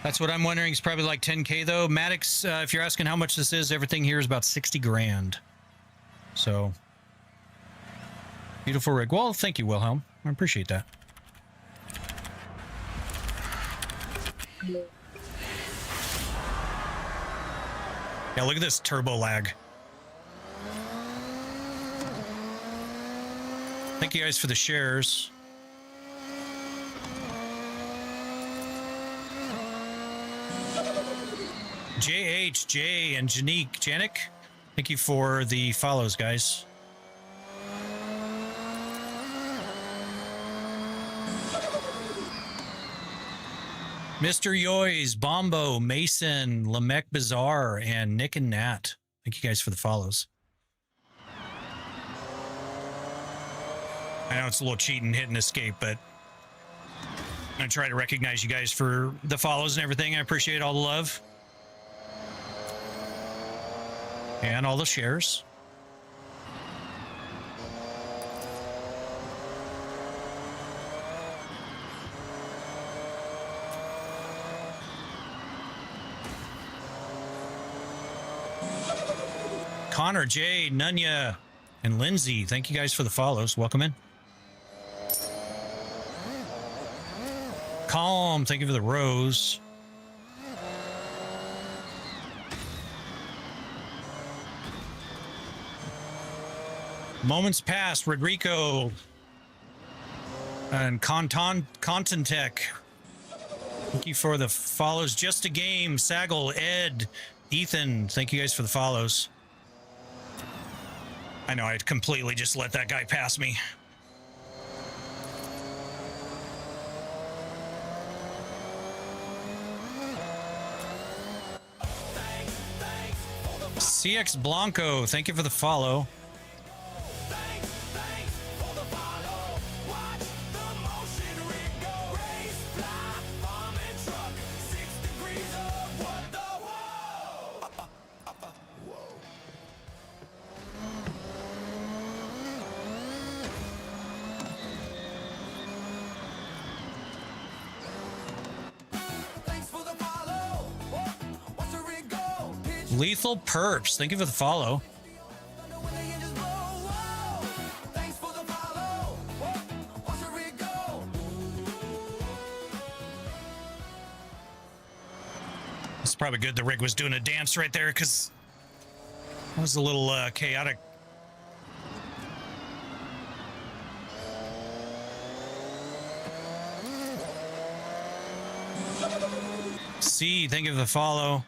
That's what I'm wondering. It's probably like 10K though. Maddox, if you're asking how much this is, everything here is about 60 grand. So, beautiful rig. Well, thank you, Wilhelm. I appreciate that. Yeah, look at this turbo lag. Thank you guys for the shares. JHJ and Janik, thank you for the follows, guys. Mr. Yoys, Bombo, Mason, Lamech Bazaar, and Nick and Nat. Thank you guys for the follows. I know it's a little cheating hitting escape, but I'm going to try to recognize you guys for the follows and everything. I appreciate all the love. And all the shares. Connor, Jay, Nunya, and Lindsay, thank you guys for the follows. Welcome in. Calm, thank you for the rose. Moments past, Rodrigo and Contentech. Thank you for the follows. Just a Game, Saggle, Ed, Ethan. Thank you guys for the follows. I know I completely just let that guy pass me. CX Blanco, thank you for the follow. Lethal Perps, thank you for the follow. It's probably good the rig was doing a dance right there because it was a little chaotic. C, thank you for the follow.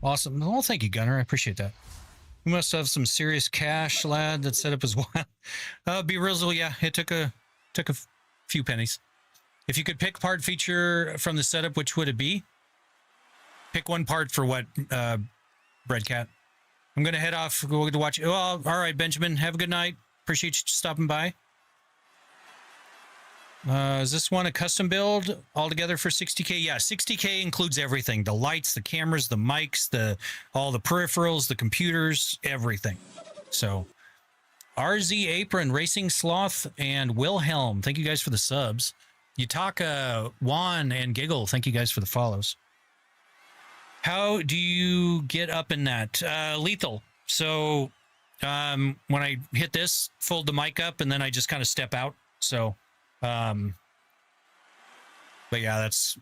Awesome. Well, thank you, Gunner. I appreciate that. You must have some serious cash, lad. That setup is wild. Be Rizzle, yeah, it took a few pennies. If you could pick part feature from the setup, which would it be? Pick one part for what, Breadcat? I'm gonna head off. Go to watch. Oh, all right, Benjamin. Have a good night. Appreciate you stopping by. Is this one a custom build altogether for 60K? Yeah, 60K includes everything: the lights, the cameras, the mics, all the peripherals, the computers, everything. So, RZ Apron, Racing Sloth, and Wilhelm, thank you guys for the subs. Yutaka, Juan, and Giggle, thank you guys for the follows. How do you get up in that? Lethal. So, when I hit this, fold the mic up, and then I just kind of step out. So, but yeah, that's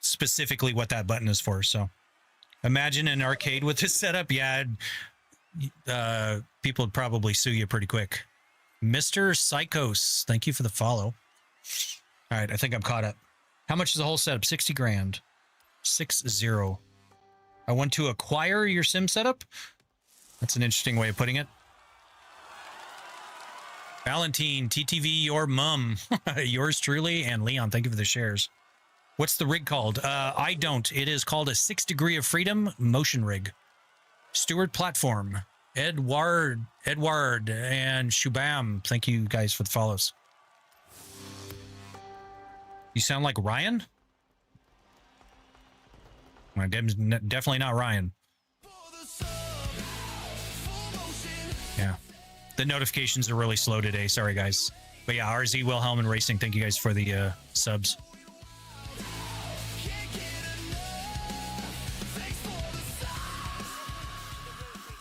specifically what that button is for. So imagine an arcade with this setup. Yeah, people would probably sue you pretty quick. Mr. Psychos, thank you for the follow. All right, I think I'm caught up. How much is the whole setup? 60 grand. 60. I want to acquire your sim setup. That's an interesting way of putting it. Valentine, TTV, your mum, yours truly, and Leon, thank you for the shares. What's the rig called? I don't. It is called a 6 Degree of Freedom motion rig. Stewart Platform, Edward, and Shubham, thank you guys for the follows. You sound like Ryan? Well, definitely not Ryan. Yeah. The notifications are really slow today. Sorry, guys. But yeah, RZ, Wilhelm, and Racing, thank you guys for the subs.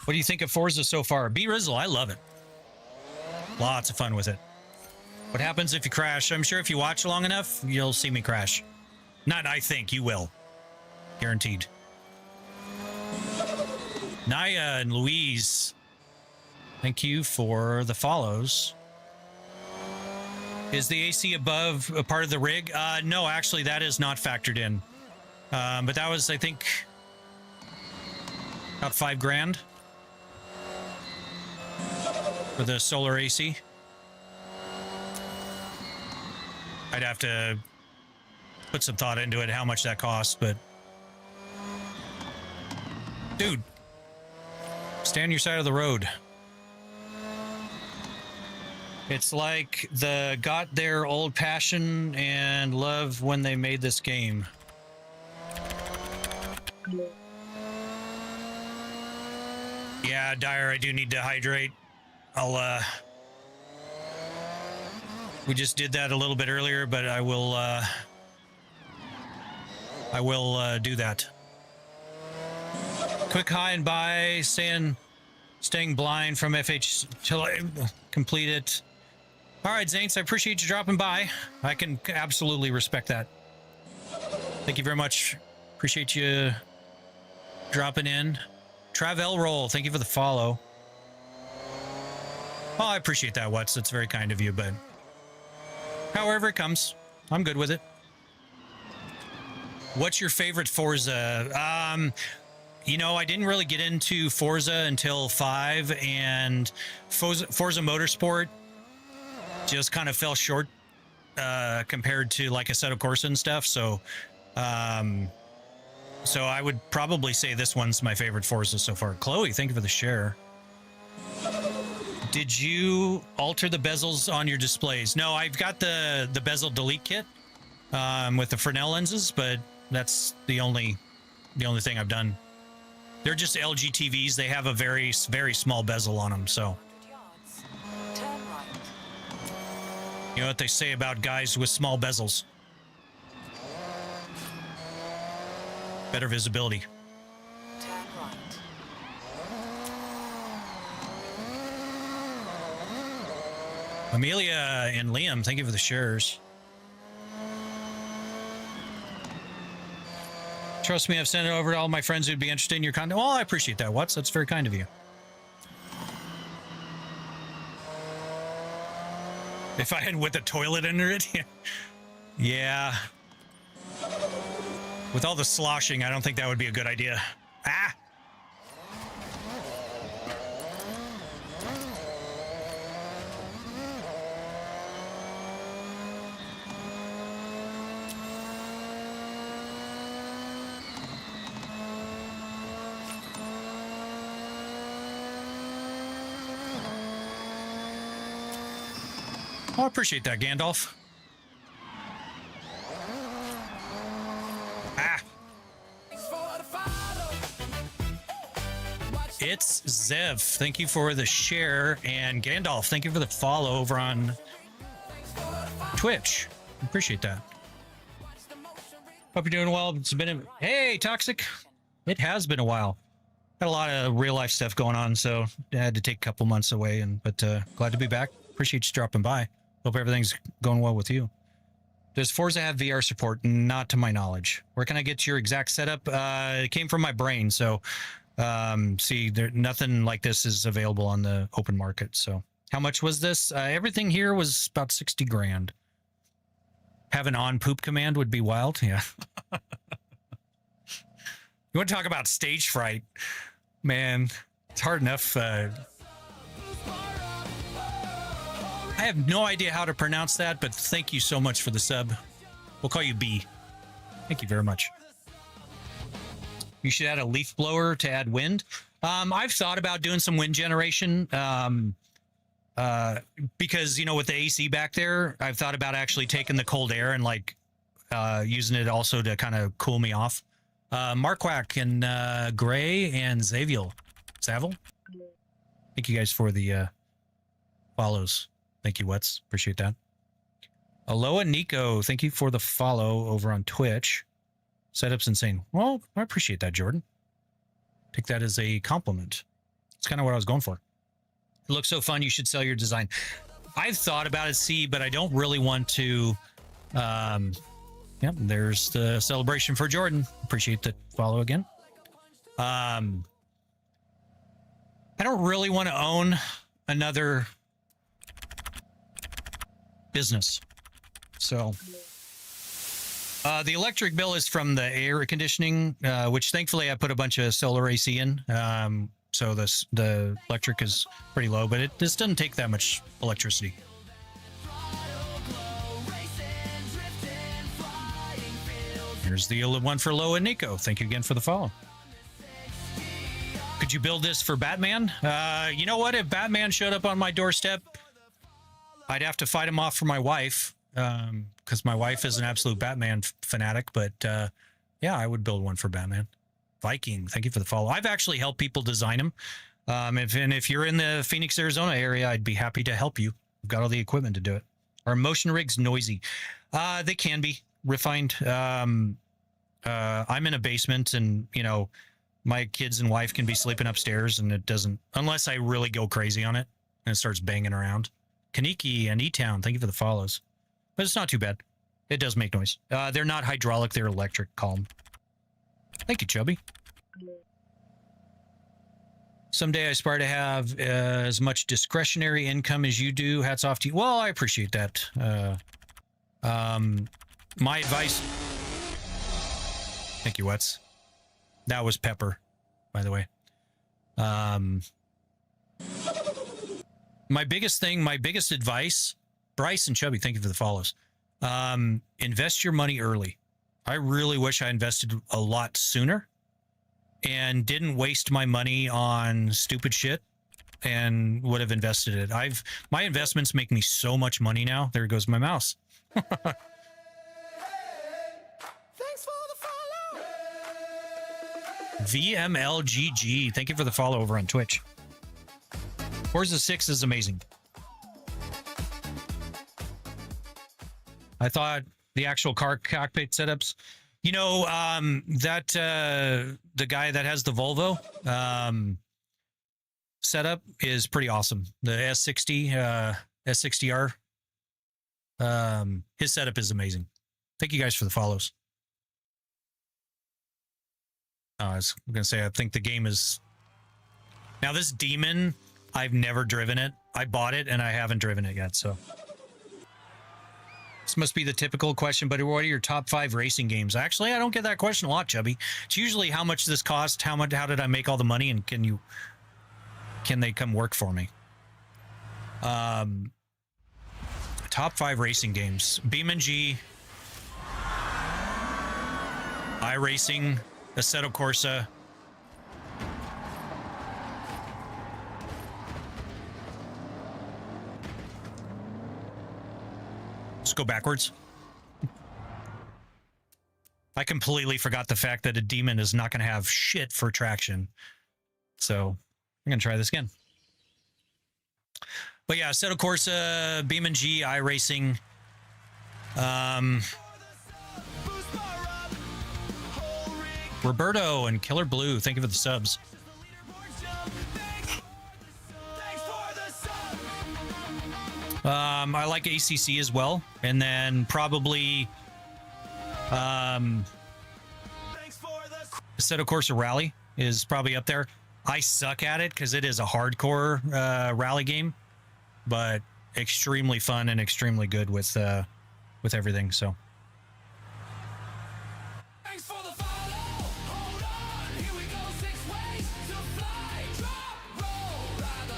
What do you think of Forza so far? B Rizzle, I love it. Lots of fun with it. What happens if you crash? I'm sure if you watch long enough, you'll see me crash. Not I think, you will. Guaranteed. Naya and Louise, thank you for the follows. Is the AC above a part of the rig? No, actually, that is not factored in. But that was, I think, about $5 grand for the solar AC. I'd have to put some thought into it, how much that costs, but dude, stay on your side of the road. It's like got their old passion and love when they made this game. Yeah, Dyer, I do need to hydrate. We just did that a little bit earlier, but I will do that. Quick hi and bye, staying blind from FH till I complete it. All right, Zaints, I appreciate you dropping by. I can absolutely respect that. Thank you very much. Appreciate you dropping in. Travel Roll, thank you for the follow. Oh, I appreciate that, Watts. That's very kind of you, but however it comes, I'm good with it. What's your favorite Forza? You know, I didn't really get into Forza until 5, and Forza Motorsport just kind of fell short compared to like Assetto Corsa and stuff. So I would probably say this one's my favorite Forza so far. Chloe, thank you for the share. Did you alter the bezels on your displays? No, I've got the bezel delete kit with the Fresnel lenses, but that's the only thing I've done. They're just LG TVs. They have a very, very small bezel on them. So, you know what they say about guys with small bezels? Better visibility. Amelia and Liam, thank you for the shares. Trust me, I've sent it over to all my friends who'd be interested in your content. Well, I appreciate that, Watts. That's very kind of you. If I had with a toilet under it, yeah. With all the sloshing, I don't think that would be a good idea. Ah! Oh, I appreciate that, Gandalf. Ah. It's Zev. Thank you for the share. And Gandalf, thank you for the follow over on Twitch. Appreciate that. Hope you're doing well. It's been hey, Toxic. It has been a while. Had a lot of real life stuff going on, so I had to take a couple months away. But glad to be back. Appreciate you dropping by. Hope everything's going well with you. Does Forza have VR support? Not to my knowledge. Where can I get your exact setup? It came from my brain, so see, nothing like this is available on the open market. So how much was this? Everything here was about 60 grand. Have an on poop command would be wild. Yeah. You want to talk about stage fright? Man, it's hard enough. I have no idea how to pronounce that, but thank you so much for the sub. We'll call you B. Thank you very much. You should add a leaf blower to add wind. I've thought about doing some wind generation because, you know, with the AC back there, I've thought about actually taking the cold air and like using it also to kind of cool me off. Marquack and Gray and Zaviel. Zavil? Thank you guys for the follows. Thank you, Wets. Appreciate that. Aloha Nico, thank you for the follow over on Twitch. Setup's insane. Well, I appreciate that, Jordan. Take that as a compliment. It's kind of what I was going for. It looks so fun. You should sell your design. I've thought about it, see, but I don't really want to. Yep, there's the celebration for Jordan. Appreciate the follow again. I don't really want to own another business. So the electric bill is from the air conditioning, which thankfully I put a bunch of solar AC in. So the electric is pretty low, but this doesn't take that much electricity. Here's the one for Lo and Nico. Thank you again for the follow. Could you build this for Batman? You know what? If Batman showed up on my doorstep, I'd have to fight him off for my wife, because my wife is an absolute Batman fanatic. But yeah, I would build one for Batman. Viking, thank you for the follow. I've actually helped people design them. If you're in the Phoenix, Arizona area, I'd be happy to help you. I've got all the equipment to do it. Are motion rigs noisy? They can be refined. I'm in a basement, and you know, my kids and wife can be sleeping upstairs, and it doesn't, unless I really go crazy on it and it starts banging around. Kaniki and E-Town, thank you for the follows. But it's not too bad. It does make noise. They're not hydraulic, they're electric. Calm. Thank you, Chubby. Someday I aspire to have as much discretionary income as you do. Hats off to you. Well, I appreciate that. My advice... Thank you, Wets. That was Pepper, by the way. My biggest advice, Bryce and Chubby, thank you for the follows. Invest your money early. I really wish I invested a lot sooner and didn't waste my money on stupid shit and would have invested it. My investments make me so much money now. There goes my mouse. VMLGG, thank you for the follow over on Twitch. Forza 6 is amazing. I thought the actual car cockpit setups, you know, the guy that has the Volvo setup is pretty awesome. The S60, S60R, his setup is amazing. Thank you guys for the follows. I was gonna say, I think the game is now this demon. I've never driven it. I bought it and I haven't driven it yet. So this must be the typical question. But what are your top 5 racing games? Actually, I don't get that question a lot, Chubby. It's usually how much this cost, how did I make all the money, and can they come work for me? Top 5 racing games: BeamNG, iRacing, Assetto Corsa. Let's go backwards. I completely forgot the fact that a demon is not going to have shit for traction. So I'm going to try this again. But yeah, Assetto Corsa, BeamNG, iRacing. Roberto and Killer Blue, thank you for the subs. I like ACC as well, and then probably Assetto Corsa Rally is probably up there. I suck at it because it is a hardcore rally game, but extremely fun and extremely good with everything. So.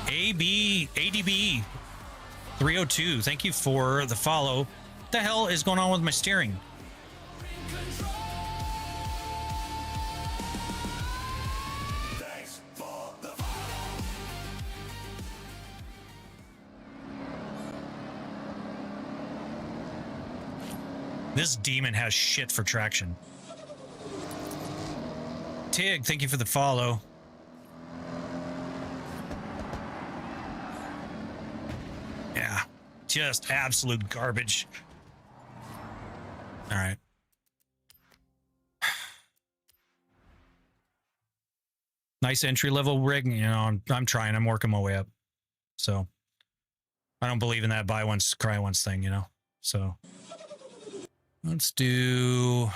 ADB 302, thank you for the follow. What the hell is going on with my steering? This demon has shit for traction. Tig, thank you for the follow. Yeah, just absolute garbage. All right. Nice entry level rig. You know, I'm trying. I'm working my way up. So I don't believe in that buy once, cry once thing, you know. So let's do.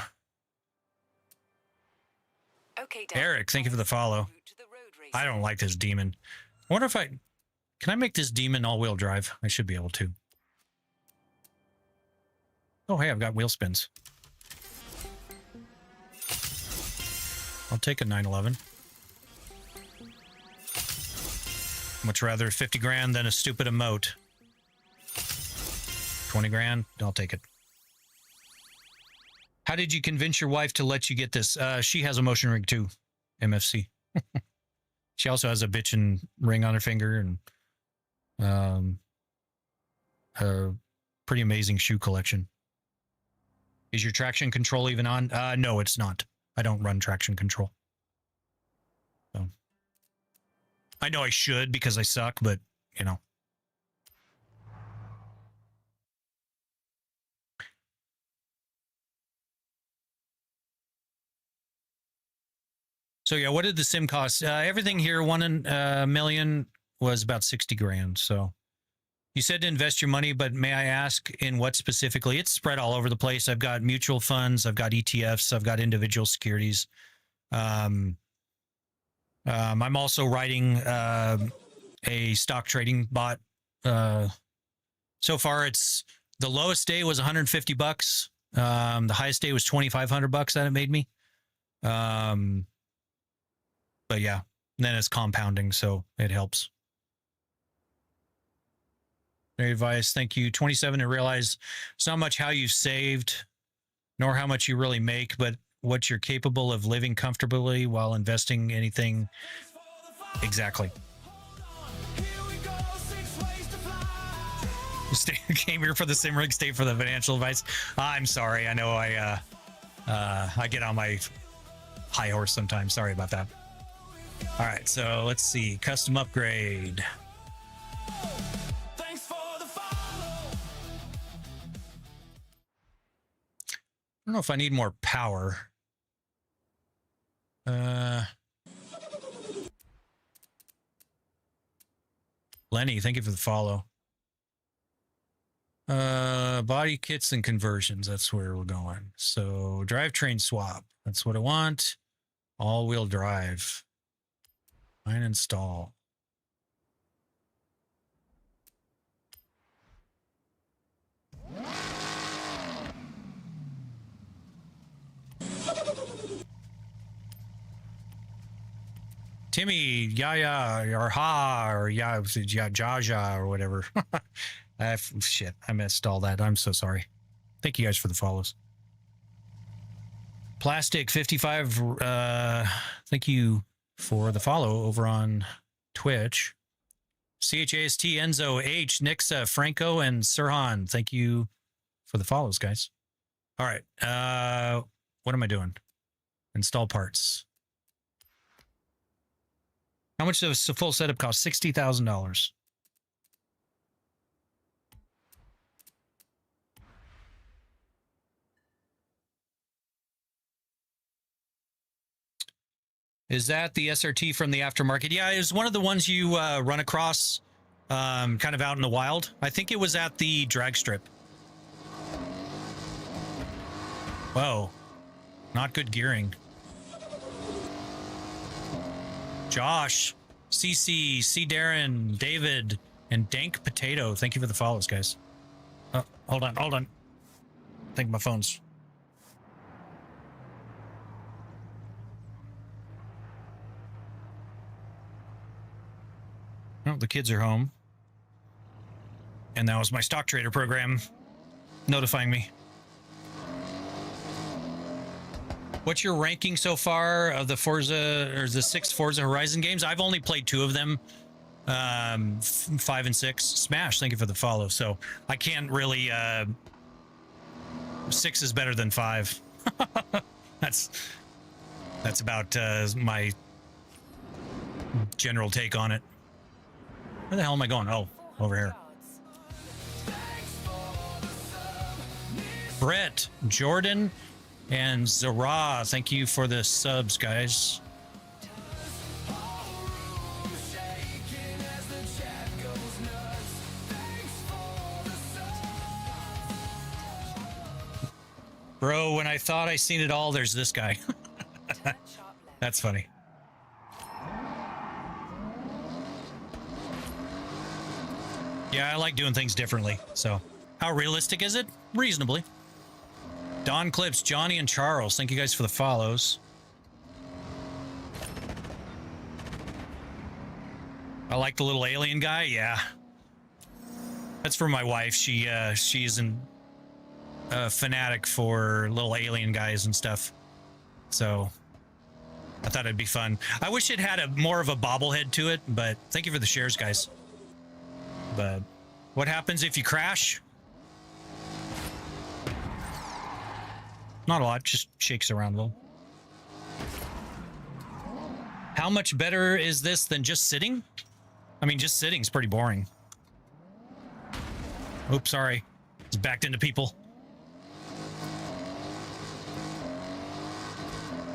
Okay, Dan. Eric, thank you for the follow. I don't like this demon. I wonder if can I make this demon all-wheel drive? I should be able to. Oh, hey, I've got wheel spins. I'll take a 911. Much rather 50 grand than a stupid emote. 20 grand, I'll take it. How did you convince your wife to let you get this? She has a motion rig too, MFC. She also has a bitchin' ring on her finger and a pretty amazing shoe collection. Is your traction control even on? No, it's not. I don't run traction control. So I know I should because I suck, but you know. So yeah, what did the sim cost? Everything here, 1 million was about 60 grand. So you said to invest your money, but may I ask in what specifically? It's spread all over the place. I've got mutual funds, I've got ETFs, I've got individual securities. I'm also writing a stock trading bot. So far, it's the lowest day was 150 bucks. The highest day was 2,500 bucks that it made me. But yeah, then it's compounding, so it helps. Great advice. Thank you. 27 to realize it's not much how you saved, nor how much you really make, but what you're capable of living comfortably while investing anything. Exactly. Came here for the sim rig, stay for the financial advice. I'm sorry. I know I get on my high horse sometimes. Sorry about that. All right, so let's see. Custom upgrade. I don't know if I need more power. Lenny, thank you for the follow. Body kits and conversions. That's where we're going. So drivetrain swap. That's what I want. All-wheel drive. Find install. Timmy, Yaya, or Ha, or Jaja, or whatever. Shit, I missed all that. I'm so sorry. Thank you guys for the follows. Plastic 55, thank you for the follow over on Twitch. CHAST, Enzo, H, Nixa, Franco, and Sirhan, thank you for the follows, guys. All right, what am I doing? Install parts. How much does a full setup cost? $60,000. Is that the SRT from the aftermarket? Yeah, it was one of the ones you run across kind of out in the wild. I think it was at the drag strip. Whoa. Not good gearing. Josh, CC, C. Darren, David, and Dank Potato. Thank you for the follows, guys. Oh, hold on. I think my phone's... Oh, the kids are home. And that was my stock trader program notifying me. What's your ranking so far of the Forza, or the 6 Forza Horizon games? I've only played 2 of them, 5 and 6. Smash, thank you for the follow. So I can't really, 6 is better than 5. That's about my general take on it. Where the hell am I going? Oh, over here. Brett, Jordan, and Zara, thank you for the subs, guys. Bro, when I thought I seen it all, there's this guy. That's funny. Yeah, I like doing things differently. So, how realistic is it? Reasonably. Don Clips, Johnny, and Charles, thank you guys for the follows. I like the little alien guy. Yeah, that's for my wife. She's a fanatic for little alien guys and stuff. So I thought it'd be fun. I wish it had more of a bobblehead to it, but thank you for the shares, guys. But what happens if you crash? Not a lot, just shakes around a little. How much better is this than just sitting? I mean, just sitting's pretty boring. Oops, sorry. It's backed into people.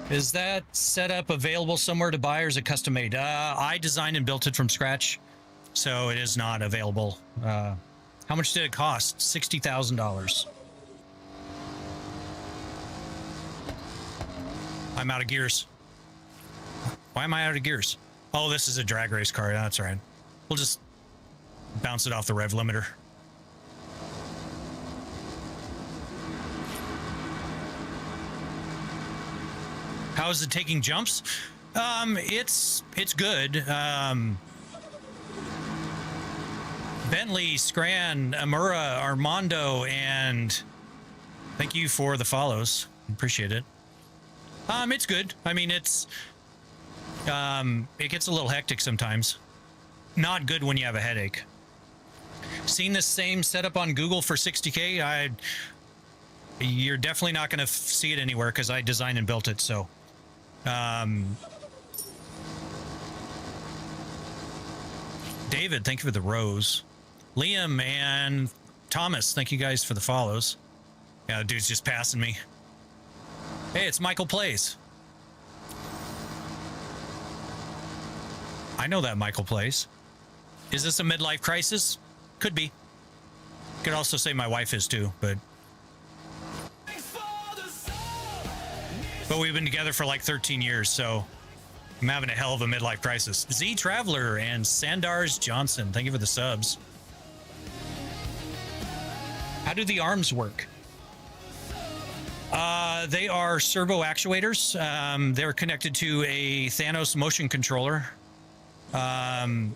Is that setup available somewhere to buy, or is it custom made? I designed and built it from scratch, so it is not available. How much did it cost? $60,000. I'm out of gears. Why am I out of gears? Oh, this is a drag race car. That's right. We'll just bounce it off the rev limiter. How is it taking jumps? It's good. Bentley, Scran, Amura, Armando, and thank you for the follows. Appreciate it. It's good. I mean, it gets a little hectic sometimes. Not good when you have a headache. Seen this same setup on Google for 60K? You're definitely not going to see it anywhere because I designed and built it. So, David, thank you for the rose. Liam and Thomas, thank you guys for the follows. Yeah, the dude's just passing me. Hey, it's Michael Plays. I know that Michael Plays. Is this a midlife crisis? Could be. Could also say my wife is too, but... But we've been together for like 13 years, so I'm having a hell of a midlife crisis. Z Traveler and Sandars Johnson, thank you for the subs. How do the arms work? They are servo actuators. They're connected to a Thanos motion controller. The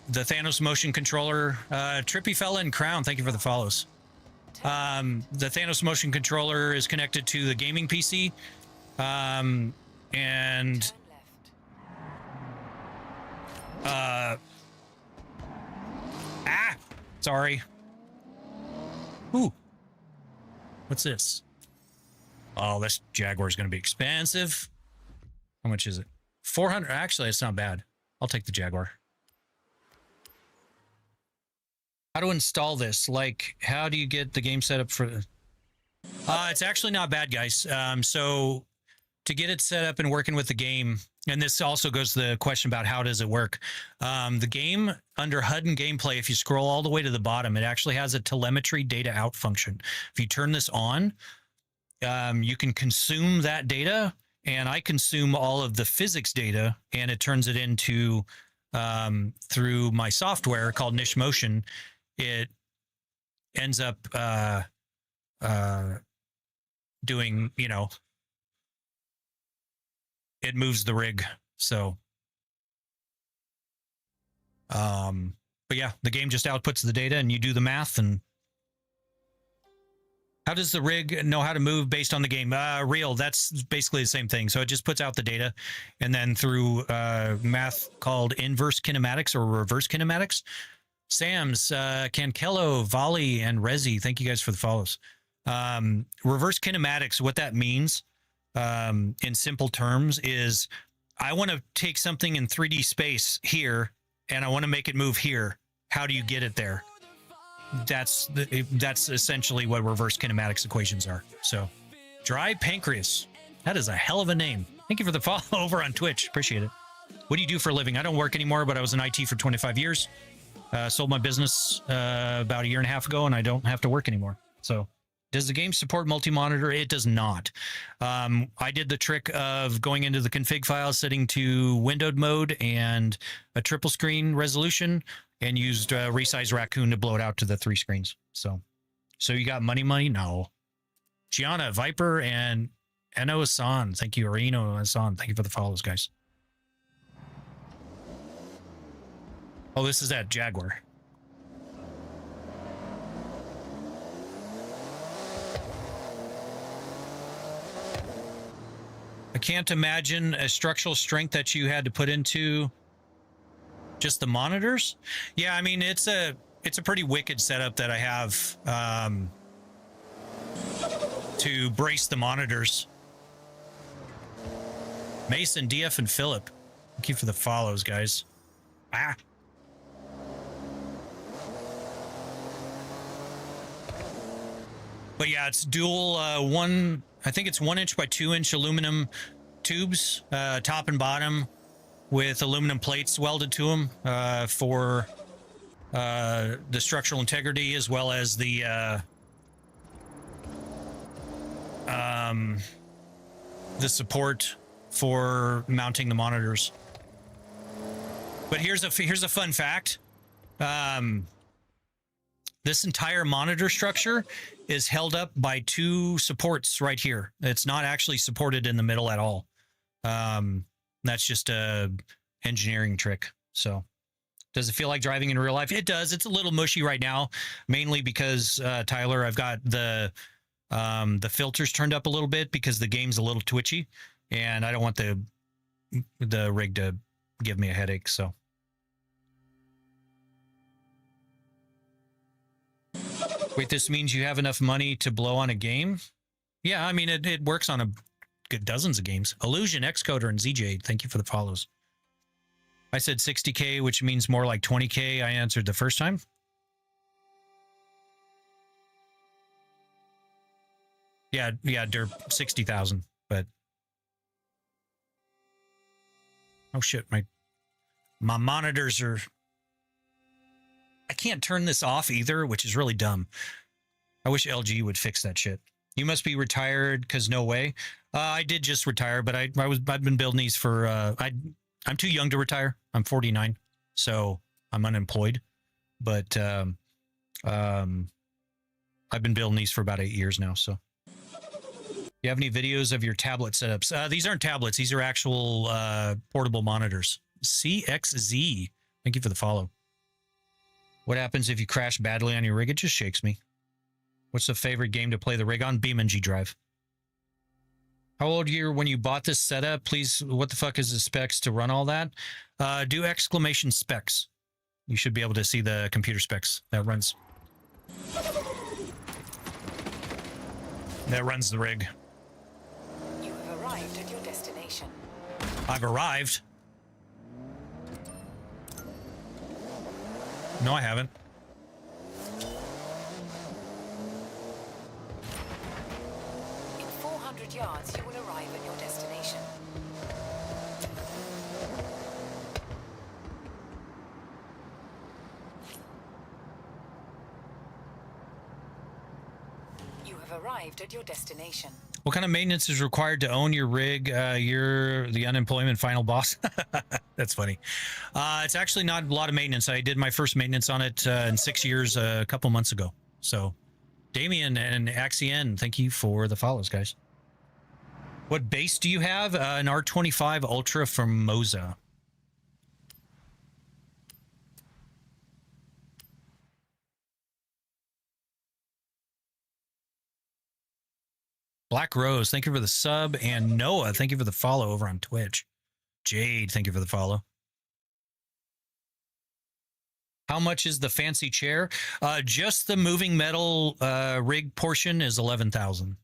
Thanos motion controller, Trippy Fella and Crown, thank you for the follows. The Thanos motion controller is connected to the gaming PC. And sorry. Ooh, what's this? Oh, this Jaguar is going to be expensive. How much is it? 400. Actually, it's not bad. I'll take the Jaguar. How to install this? Like, how do you get the game set up for? It's actually not bad, guys. So to get it set up and working with the game, and this also goes to the question about how does it work. The game under HUD and gameplay, if you scroll all the way to the bottom, it actually has a telemetry data out function. If you turn this on, you can consume that data, and I consume all of the physics data, and it turns it into, through my software called Niche Motion, it ends up doing, you know, it moves the rig. So, but yeah, the game just outputs the data and you do the math. And how does the rig know how to move based on the game? Real, that's basically the same thing. So it just puts out the data, and then through math called inverse kinematics or reverse kinematics. Sam's, Cankello, Volley, and Rezi, thank you guys for the follows. Reverse kinematics, what that means in simple terms is I want to take something in 3D space here and I want to make it move here. How do you get it there? That's essentially what reverse kinematics equations are. So, Dry Pancreas, that is a hell of a name. Thank you for the follow over on Twitch. Appreciate it. What do you do for a living? I don't work anymore, but I was in IT for 25 years. Sold my business about a year and a half ago, and I don't have to work anymore. So, does the game support multi-monitor? It does not. I did the trick of going into the config file, setting to windowed mode and a triple screen resolution, and used Resize Raccoon to blow it out to the 3 screens. So you got money? No. Gianna, Viper, and Eno Asan. Thank you, Arino Asan. Thank you for the follows, guys. Oh, this is that Jaguar. I can't imagine a structural strength that you had to put into just the monitors. Yeah, I mean, it's a pretty wicked setup that I have to brace the monitors. Mason, DF, and Philip, thank you for the follows, guys. But yeah, it's dual I think it's 1 inch by 2 inch aluminum tubes, top and bottom, with aluminum plates welded to them for the structural integrity, as well as the support for mounting the monitors. But here's a fun fact. This entire monitor structure is held up by 2 supports right here. It's not actually supported in the middle at all. That's just a engineering trick. So does it feel like driving in real life? It does. It's a little mushy right now, mainly because Tyler, I've got the filters turned up a little bit because the game's a little twitchy, and I don't want the rig to give me a headache. So. Wait, this means you have enough money to blow on a game? Yeah, I mean, it works on a good dozens of games. Illusion, Xcoder, and ZJ, thank you for the follows. I said 60K, which means more like 20K. I answered the first time. Yeah, derp 60,000, but oh shit, my monitors are. I can't turn this off either, which is really dumb. I wish LG would fix that shit. You must be retired because no way. I did just retire, but I've been building these for I'm too young to retire. I'm 49, so I'm unemployed. But I've been building these for about 8 years now. So, you have any videos of your tablet setups? These aren't tablets; these are actual portable monitors. CXZ, thank you for the follow. What happens if you crash badly on your rig? It just shakes me. What's the favorite game to play the rig on? BeamNG Drive. How old were you when you bought this setup? Please, what the fuck is the specs to run all that? Do exclamation specs. You should be able to see the computer specs that runs. That runs the rig. You have arrived at your destination. I've arrived. No, I haven't. In 400 yards, you will arrive at your destination. You have arrived at your destination. What kind of maintenance is required to own your rig? You're the unemployment final boss. That's funny. It's actually not a lot of maintenance. I did my first maintenance on it in 6 years a couple months ago. So, Damien and Axien, thank you for the follows, guys. What base do you have? An R25 Ultra from Moza. Black Rose, thank you for the sub. And Noah, thank you for the follow over on Twitch. Jade, thank you for the follow. How much is the fancy chair? Just the moving metal rig portion is 11,000.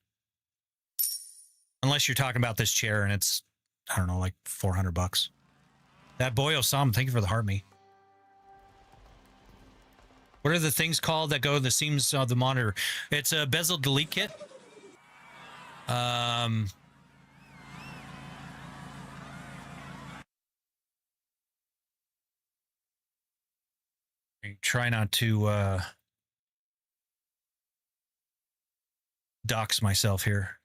Unless you're talking about this chair and it's, I don't know, like $400. That boy Osam, thank you for the heart me. What are the things called that go to the seams of the monitor? It's a bezel delete kit. Try not to dox myself here.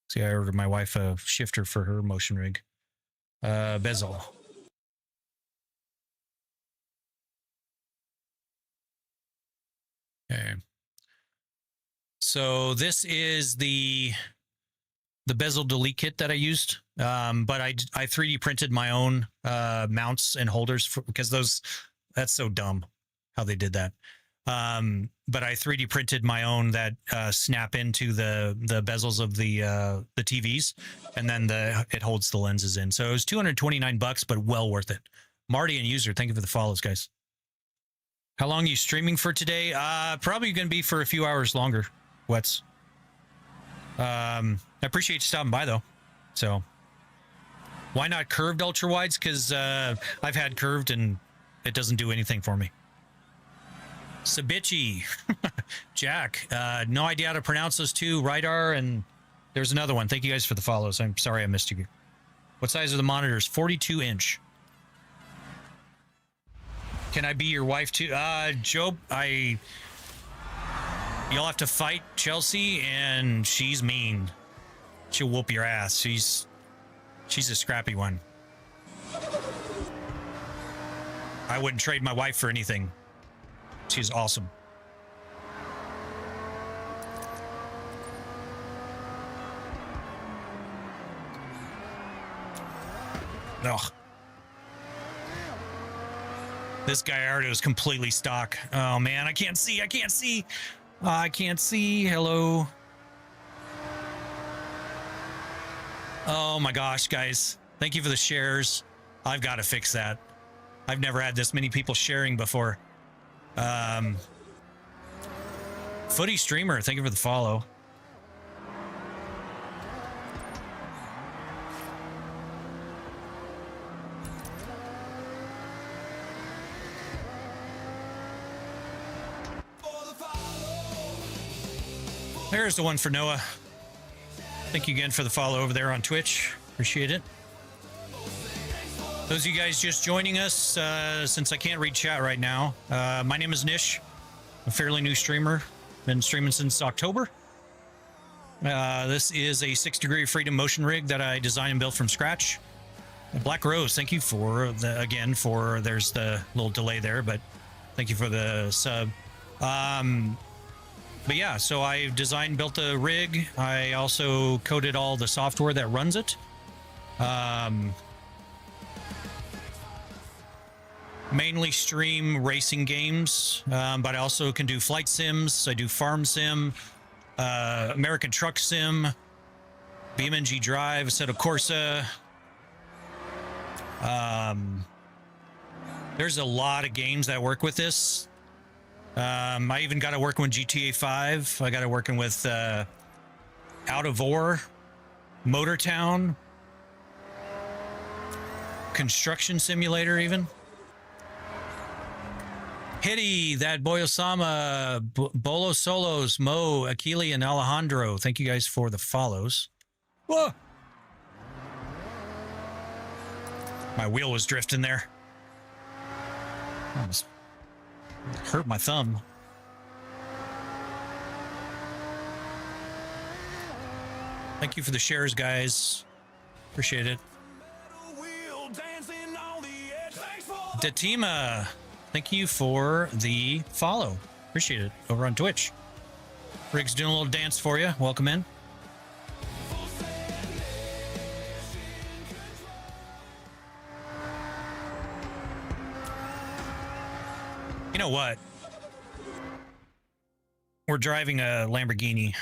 See, I ordered my wife a shifter for her motion rig. Bezel. Okay. So this is the bezel delete kit that I used, but I 3D printed my own mounts and holders because that's so dumb how they did that. But I 3D printed my own that snap into the bezels of the TVs, and then it holds the lenses in. So it was $229, but well worth it. Marty and User, thank you for the follows, guys. How long are you streaming for today? Probably going to be for a few hours longer. Wets. I appreciate you stopping by though. So why not curved ultra wides? Because I've had curved and it doesn't do anything for me. Sabichi, Jack, no idea how to pronounce those two. Rydar, and there's another one. Thank you guys for the follows. I'm sorry I missed you. What size are the monitors? 42 inch. Can I be your wife too? Job, you'll have to fight Chelsea, and she's mean. She'll whoop your ass. She's a scrappy one. I wouldn't trade my wife for anything. She's awesome. Ugh. This Gallardo is completely stock. Oh man, I can't see. I can't see. I can't see. Hello. Oh my gosh, guys. Thank you for the shares. I've got to fix that. I've never had this many people sharing before. Footy Streamer, thank you for the follow. There's the one for Noah. Thank you again for the follow over there on Twitch. Appreciate it. Those of you guys just joining us, since I can't read chat right now, my name is Nish, a fairly new streamer. Been streaming since October. This is a 6 degree freedom motion rig that I designed and built from scratch. Black Rose, thank you for there's the little delay there, but thank you for the sub. But yeah, so I designed, built the rig. I also coded all the software that runs it. Mainly stream racing games, but I also can do flight sims. I do farm sim, American Truck Sim, BeamNG Drive, Assetto Corsa. There's a lot of games that work with this. I even got it working with GTA 5. I got it working with Out of Ore, Motor Town, Construction Simulator even. Hitty, that Boyosama, Bolo Solos, Mo, Akili, and Alejandro. Thank you guys for the follows. Whoa! My wheel was drifting there. Almost hurt my thumb. Thank you for the shares, guys. Appreciate it. Datima, thank you for the follow. Appreciate it. Over on Twitch. Rig's doing a little dance for you. Welcome in. You know what? We're driving a Lamborghini.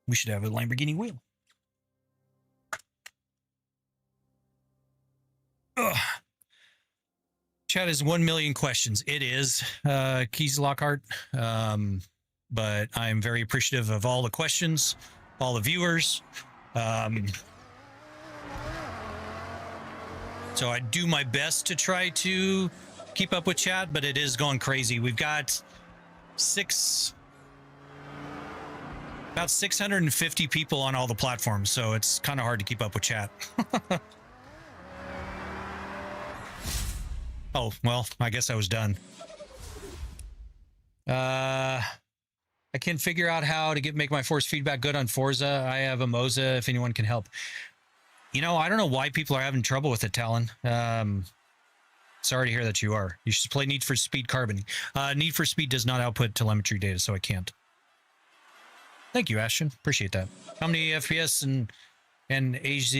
We should have a Lamborghini wheel. Ugh. Chat is 1 million questions. It is, Keys Lockhart. But I'm very appreciative of all the questions, all the viewers. So I do my best to try to keep up with chat, but it is going crazy. We've got about 650 people on all the platforms, so it's kind of hard to keep up with chat. Oh, well, I guess I was done. I can figure out how to make my force feedback good on Forza. I have a Moza if anyone can help. You know, I don't know why people are having trouble with it, Talon. Sorry to hear that you are. You should play Need for Speed Carboning. Need for Speed does not output telemetry data, so I can't. Thank you, Ashton. Appreciate that. How many FPS and AZ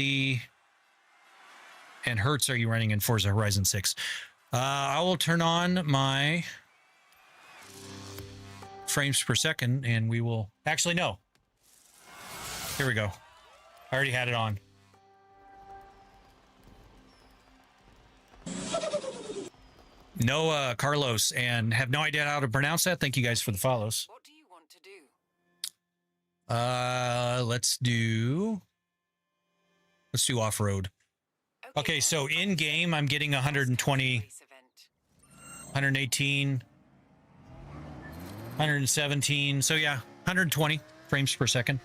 and Hertz are you running in Forza Horizon 6? I will turn on my frames per second and we will actually no. Here we go. I already had it on. No, Carlos, and have no idea how to pronounce that. Thank you guys for the follows. What do you want to do? Let's do off-road. Okay, so in game I'm getting 120, 118, 117. So yeah, 120 frames per second.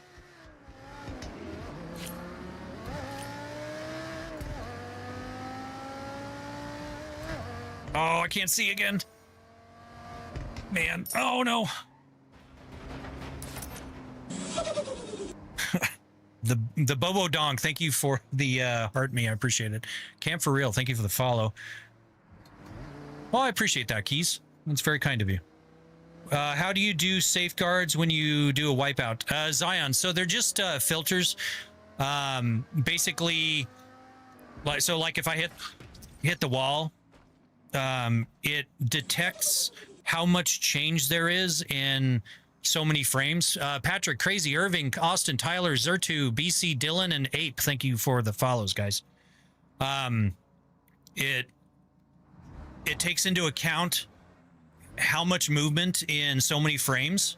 Oh, I can't see again. Man, oh no. The Bobo Donk, thank you for the heart me. I appreciate it. Camp for real, thank you for the follow. Well, I appreciate that, Keys. That's very kind of you. How do you do safeguards when you do a wipeout? Zion, so they're just filters. Basically, like if I hit the wall, it detects how much change there is in so many frames. Patrick, Crazy, Irving, Austin, Tyler, Zertu, BC, Dylan, and Ape, thank you for the follows, guys. It takes into account how much movement in so many frames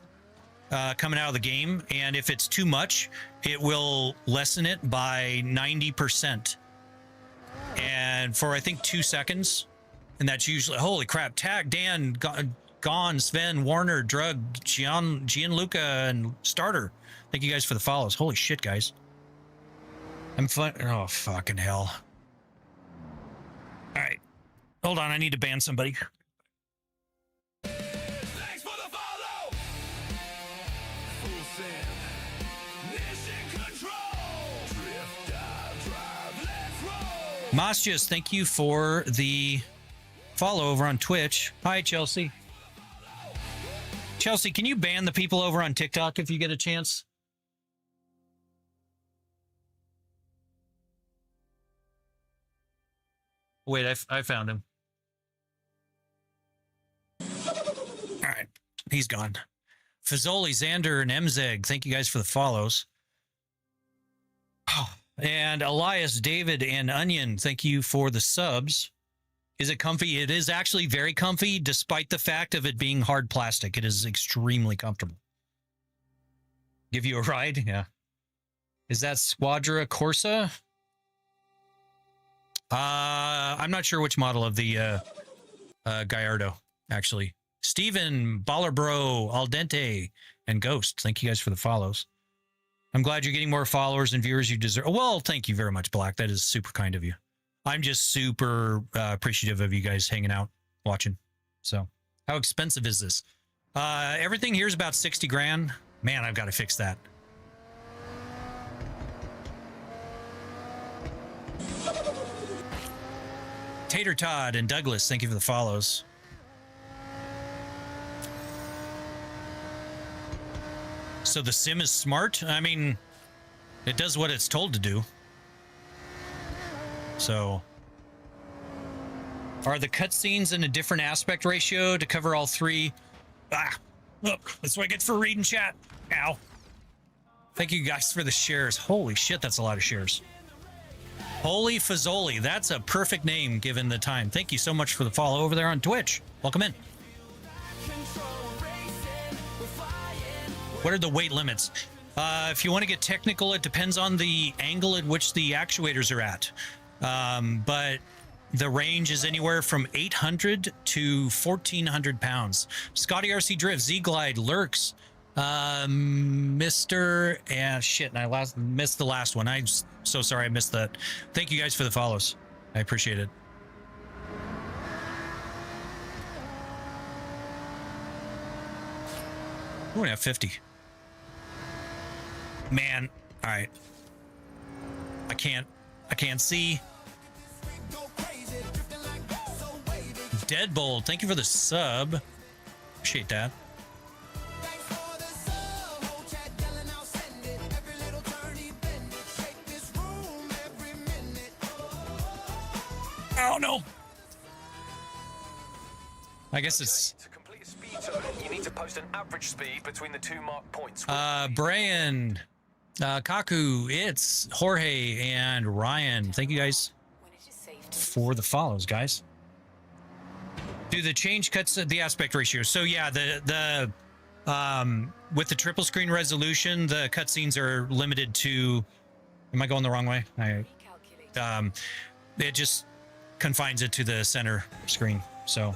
coming out of the game, and if it's too much, it will lessen it by 90%. And for, I think, 2 seconds, and that's usually, holy crap, Dan Gone, Sven, Warner, Drug, Gianluca, and Starter. Thank you guys for the follows. Holy shit, guys. I'm fun. Oh, fucking hell. All right. Hold on. I need to ban somebody. Thanks for the follow. Full send. Mission control. Drift, dive, drive, let's roll. Masius, thank you for the follow over on Twitch. Hi, Chelsea. Chelsea, can you ban the people over on TikTok if you get a chance? Wait, I found him. All right, he's gone. Fazoli, Xander, and Mzeg, thank you guys for the follows. And Elias, David, and Onion, thank you for the subs. Is it comfy? It is actually very comfy, despite the fact of it being hard plastic. It is extremely comfortable. Give you a ride? Yeah. Is that Squadra Corsa? I'm not sure which model of the Gallardo, actually. Steven, Baller Bro, Al Dente, and Ghost. Thank you guys for the follows. I'm glad you're getting more followers and viewers you deserve. Well, thank you very much, Black. That is super kind of you. I'm just super appreciative of you guys hanging out, watching. So, how expensive is this? Everything here is about 60 grand. Man, I've got to fix that. Tater Todd and Douglas, thank you for the follows. So the sim is smart? I mean, it does what it's told to do. So, are the cutscenes in a different aspect ratio to cover all three? Look, that's what I get for reading chat. Ow. Thank you guys for the shares. Holy shit, that's a lot of shares. Holy Fazoli, that's a perfect name given the time. Thank you so much for the follow over there on Twitch. Welcome in. What are the weight limits? If you want to get technical, it depends on the angle at which the actuators are at. But the range is anywhere from 800 to 1,400 pounds. Scotty RC Drift, Z-Glide, Lurks, Mr. and shit, and I missed the last one. I'm so sorry I missed that. Thank you guys for the follows. I appreciate it. We're gonna have 50. Man, all right. I can't see. Deadbolt, thank you for the sub. Appreciate that. Oh no. I guess it's To complete a speed zone, you need to post an average speed between the two marked points. Brian, Kaku, it's Jorge and Ryan. Thank you guys When it is safe to for the follows, guys. Do the change cuts the aspect ratio? So yeah, the with the triple screen resolution, the cutscenes are limited to. Am I going the wrong way? recalculate. It just confines it to the center screen. So.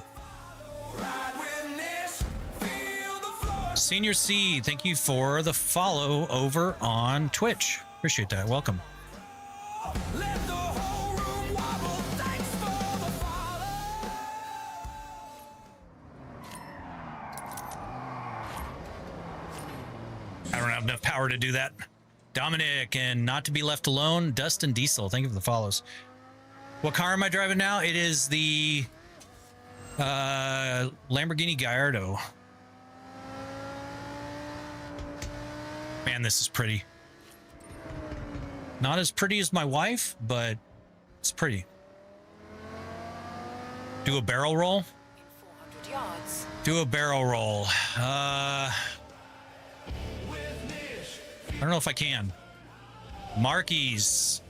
Senior C, thank you for the follow over on Twitch. Appreciate that. Welcome. Let the whole room wobble. Thanks for the follow. I don't have enough power to do that. Dominic and Not to Be Left Alone, Dustin Diesel, thank you for the follows. What car am I driving now? It is the Lamborghini Gallardo. Man, this is pretty. Not as pretty as my wife, but it's pretty. Do a barrel roll? In 400 yards. Do a barrel roll. I don't know if I can. Markies,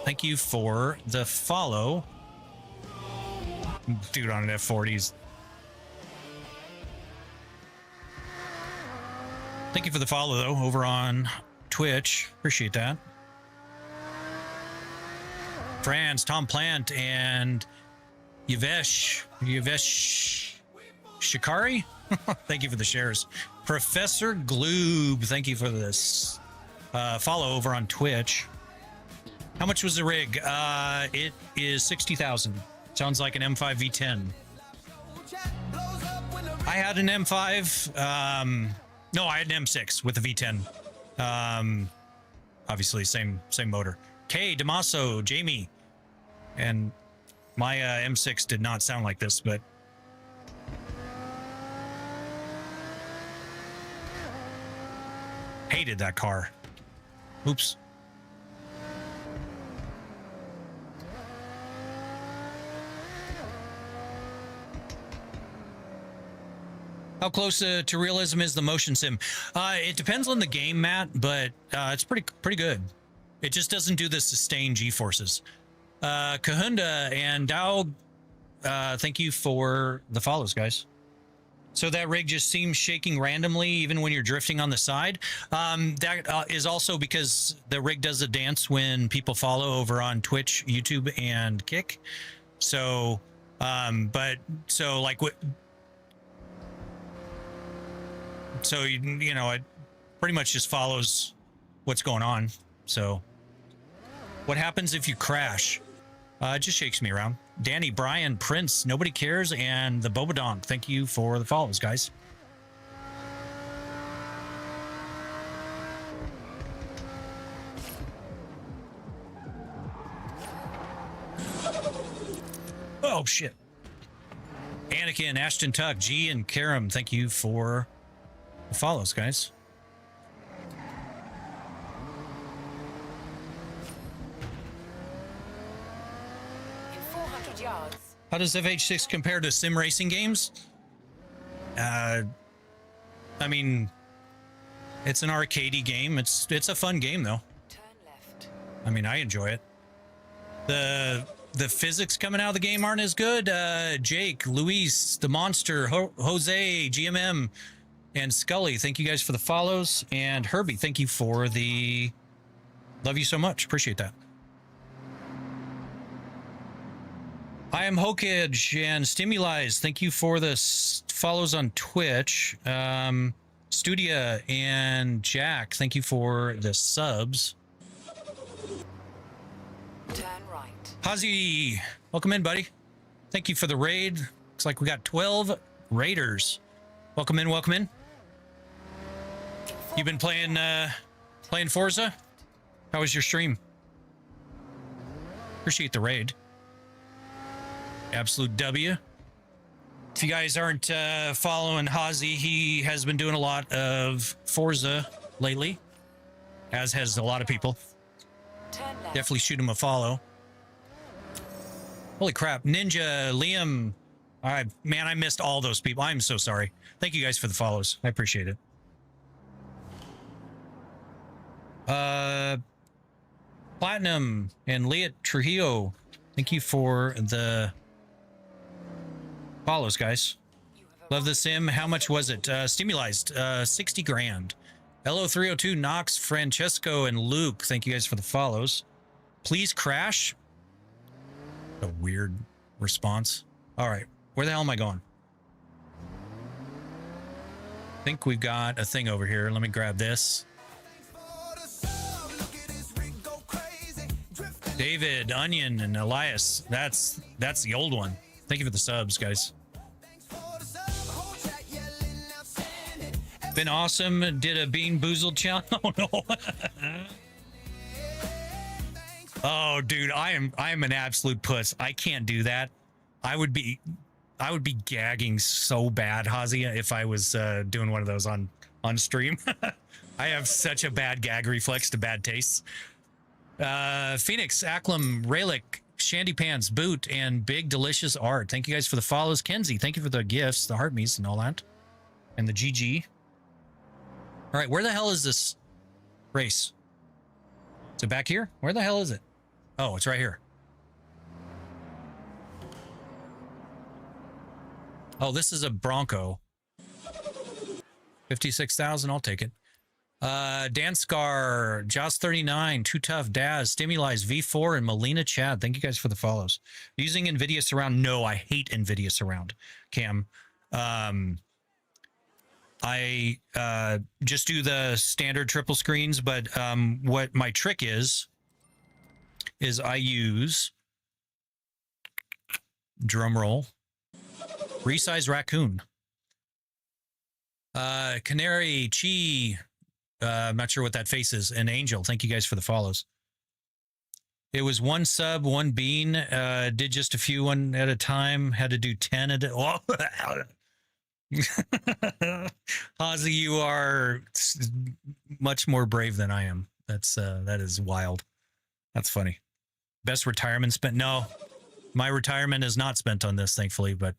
thank you for the follow. Dude on an F40s. Thank you for the follow, though, over on Twitch. Appreciate that. Franz, Tom Plant, and Yavesh. Shikari, thank you for the shares. Professor Gloob, thank you for this follow over on Twitch. How much was the rig? It is 60,000. Sounds like an M5 V10. I had an M5. No, I had an M6 with the V10. Obviously, same motor. Kay, Damaso, Jamie, and my M6 did not sound like this, but hated that car. Oops. How close to realism is the motion sim? It depends on the game, Matt, but it's pretty good. It just doesn't do the sustained G-forces. Kahunda and Dow, thank you for the follows, guys. So that rig just seems shaking randomly, even when you're drifting on the side. That is also because the rig does a dance when people follow over on Twitch, YouTube, and Kick. So, So, you know, it pretty much just follows what's going on. So what happens if you crash? It just shakes me around. Danny, Brian, Prince, Nobody Cares, and the Bobadonk. Thank you for the follows, guys. Oh, shit. Anakin, Ashton Tuck, G, and Karam, thank you for the follows, guys. In 400 yards. How does FH6 compare to sim racing games? I mean, it's an arcadey game. It's a fun game, though. Turn left. I mean, I enjoy it. The physics coming out of the game aren't as good. Jake, Luis, the Monster, Jose, GMM, and Scully, thank you guys for the follows. And Herbie, thank you for the... Love you so much. Appreciate that. I am Hokage and Stimulize. Thank you for the follows on Twitch. Studia and Jack, thank you for the subs. Turn right. Hazi, welcome in, buddy. Thank you for the raid. Looks like we got 12 raiders. Welcome in, welcome in. You've been playing Forza? How was your stream? Appreciate the raid. Absolute W. If you guys aren't following Hazi, he has been doing a lot of Forza lately, as has a lot of people. Turn left. Definitely shoot him a follow. Holy crap. Ninja, Liam. All right, man, I missed all those people. I'm so sorry. Thank you guys for the follows. I appreciate it. Platinum and Leah Trujillo, thank you for the follows, guys. Love the sim. How much was it? Stimulized, 60 grand. LO302, Knox, Francesco, and Luke, thank you guys for the follows. Please crash. A weird response. All right, where the hell am I going? I think we've got a thing over here. Let me grab this. David, Onion, and Elias. That's the old one. Thank you for the subs, guys. Been awesome. Did a Bean Boozled challenge. Oh no. Oh, dude, I am an absolute puss. I can't do that. I would be gagging so bad, Hazi, if I was doing one of those on stream. I have such a bad gag reflex to bad tastes. Phoenix, Acklam, Relic, Shandy Pants, Boot, and Big Delicious Art. Thank you guys for the follows. Kenzie, thank you for the gifts, the heart meats, and all that, and the GG. All right, where the hell is this race? Is it back here? Where the hell is it? Oh, it's right here. Oh, this is a Bronco. 56,000. I'll take it. Danskar, Joss39, Too Tough, Daz, Stimulize, V4, and Melina Chad. Thank you guys for the follows. Using NVIDIA Surround? No, I hate NVIDIA Surround. Cam, I just do the standard triple screens, but what my trick is I use, drum roll, resize raccoon, canary, chi, I'm not sure what that face is, and angel. Thank you guys for the follows. It was one sub, one bean, did just a few one at a time, had to do 10 a day. Oh. Ozzy, you are much more brave than I am. That is wild. That's funny. Best retirement spent? No, my retirement is not spent on this, thankfully. But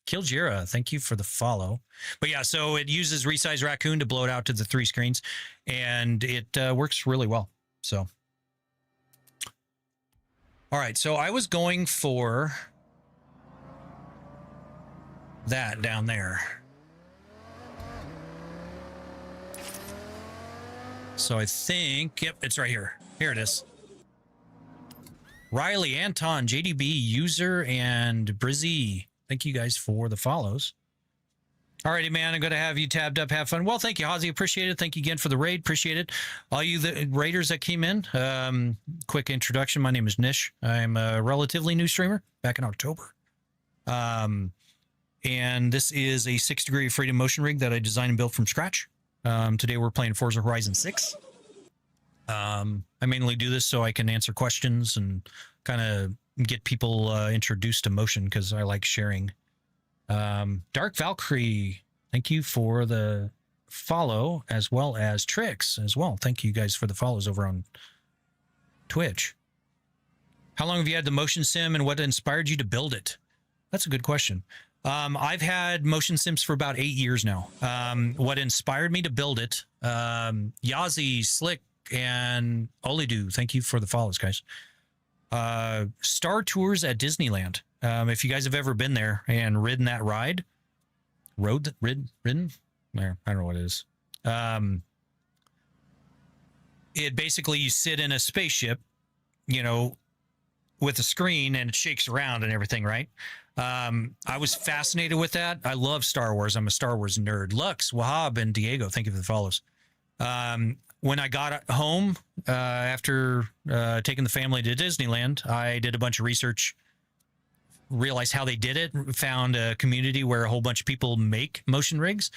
Kiljira, thank you for the follow. But yeah, so it uses Resize Raccoon to blow it out to the 3 screens, and it works really well. So, all right. So I was going for that down there. So I think, yep, it's right here. Here it is. Riley, Anton, JDB, User, and Brizzy. Thank you guys for the follows. Alrighty, man, I'm going to have you tabbed up. Have fun. Well, thank you, Hazi. Appreciate it. Thank you again for the raid. Appreciate it. All you the raiders that came in, quick introduction. My name is Nish. I'm a relatively new streamer back in October. And this is a 6 degree of freedom motion rig that I designed and built from scratch. Today we're playing Forza Horizon 6. I mainly do this so I can answer questions and kind of get people introduced to motion because I like sharing. Dark Valkyrie, thank you for the follow, as well as Tricks as well. Thank you guys for the follows over on Twitch. How long have you had the motion sim and what inspired you to build it? That's a good question. I've had motion sims for about 8 years now. What inspired me to build it, Yazi, Slick, and Olidu, thank you for the follows, guys. Star Tours at Disneyland. If you guys have ever been there and ridden that ride, ridden? There, I don't know what it is. It basically, you sit in a spaceship, you know, with a screen and it shakes around and everything, right? I was fascinated with that. I love Star Wars. I'm a Star Wars nerd. Lux, Wahab, and Diego, thank you for the follows. When I got home after taking the family to Disneyland, I did a bunch of research, realized how they did it, found a community where a whole bunch of people make motion rigs.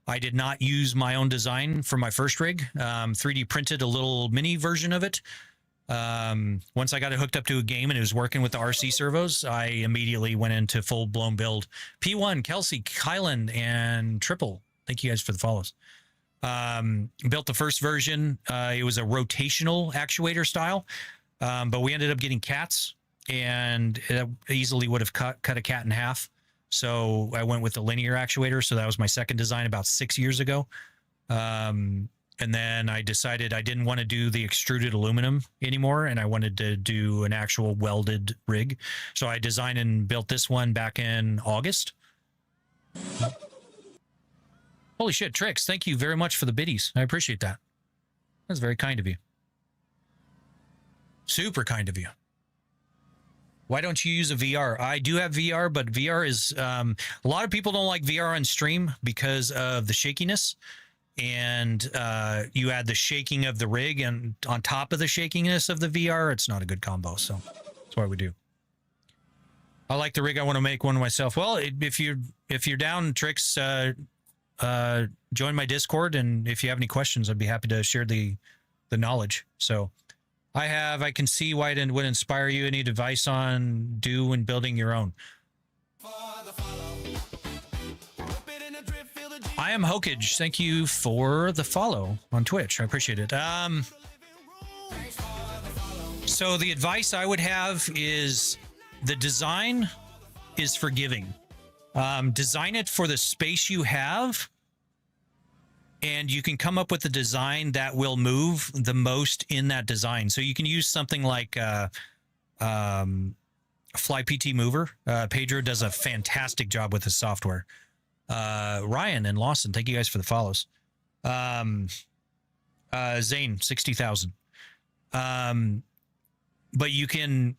I did not use my own design for my first rig. 3D printed a little mini version of it. Once I got it hooked up to a game and it was working with the RC servos, I immediately went into full-blown build. P1, Kelsey, Kylan, and Triple. Thank you guys for the follows. Built the first version. It was a rotational actuator style, but we ended up getting cats, and it easily would have cut a cat in half. So I went with the linear actuator. So that was my second design about 6 years ago. And then I decided I didn't want to do the extruded aluminum anymore, and I wanted to do an actual welded rig. So I designed and built this one back in August. Holy shit, Tricks, thank you very much for the biddies. I appreciate that. That's very kind of you. Super kind of you. Why don't you use a VR? I do have VR, but VR is... a lot of people don't like VR on stream because of the shakiness. And you add the shaking of the rig, and on top of the shakiness of the VR, it's not a good combo. So that's why we do. I like the rig. I want to make one myself. Well, if you're down, Tricks, join my Discord, and if you have any questions, I'd be happy to share the knowledge. So I can see why it would inspire you. Any advice on when building your own? I am Hokage. Thank you for the follow on Twitch. I appreciate it. So the advice I would have is the design is forgiving. Design it for the space you have, and you can come up with a design that will move the most in that design. So you can use something like Fly PT Mover. Pedro does a fantastic job with his software. Ryan and Lawson, thank you guys for the follows. Zane, 60,000. But you can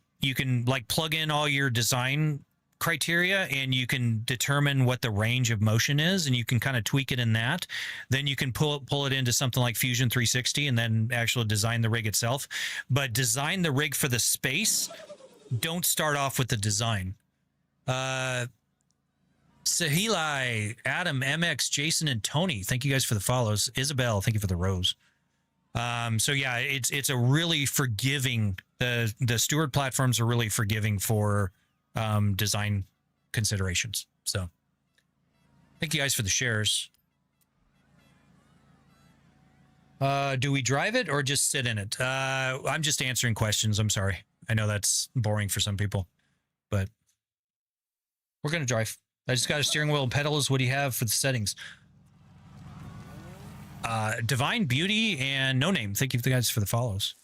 like plug in all your design criteria and you can determine what the range of motion is, and you can kind of tweak it in that. Then you can pull it into something like Fusion 360 and then actually design the rig itself. But design the rig for the space. Don't start off with the design. Sahilai, Adam, MX, Jason, and Tony, thank you guys for the follows. Isabel, thank you for the rose. So yeah, it's a really forgiving. The Steward platforms are really forgiving for design considerations. So thank you guys for the shares. Do we drive it or just sit in it? I'm just answering questions. I'm sorry. I know that's boring for some people, but we're gonna drive. I just got a steering wheel and pedals. What do you have for the settings? Divine Beauty and No Name. Thank you guys for the follows.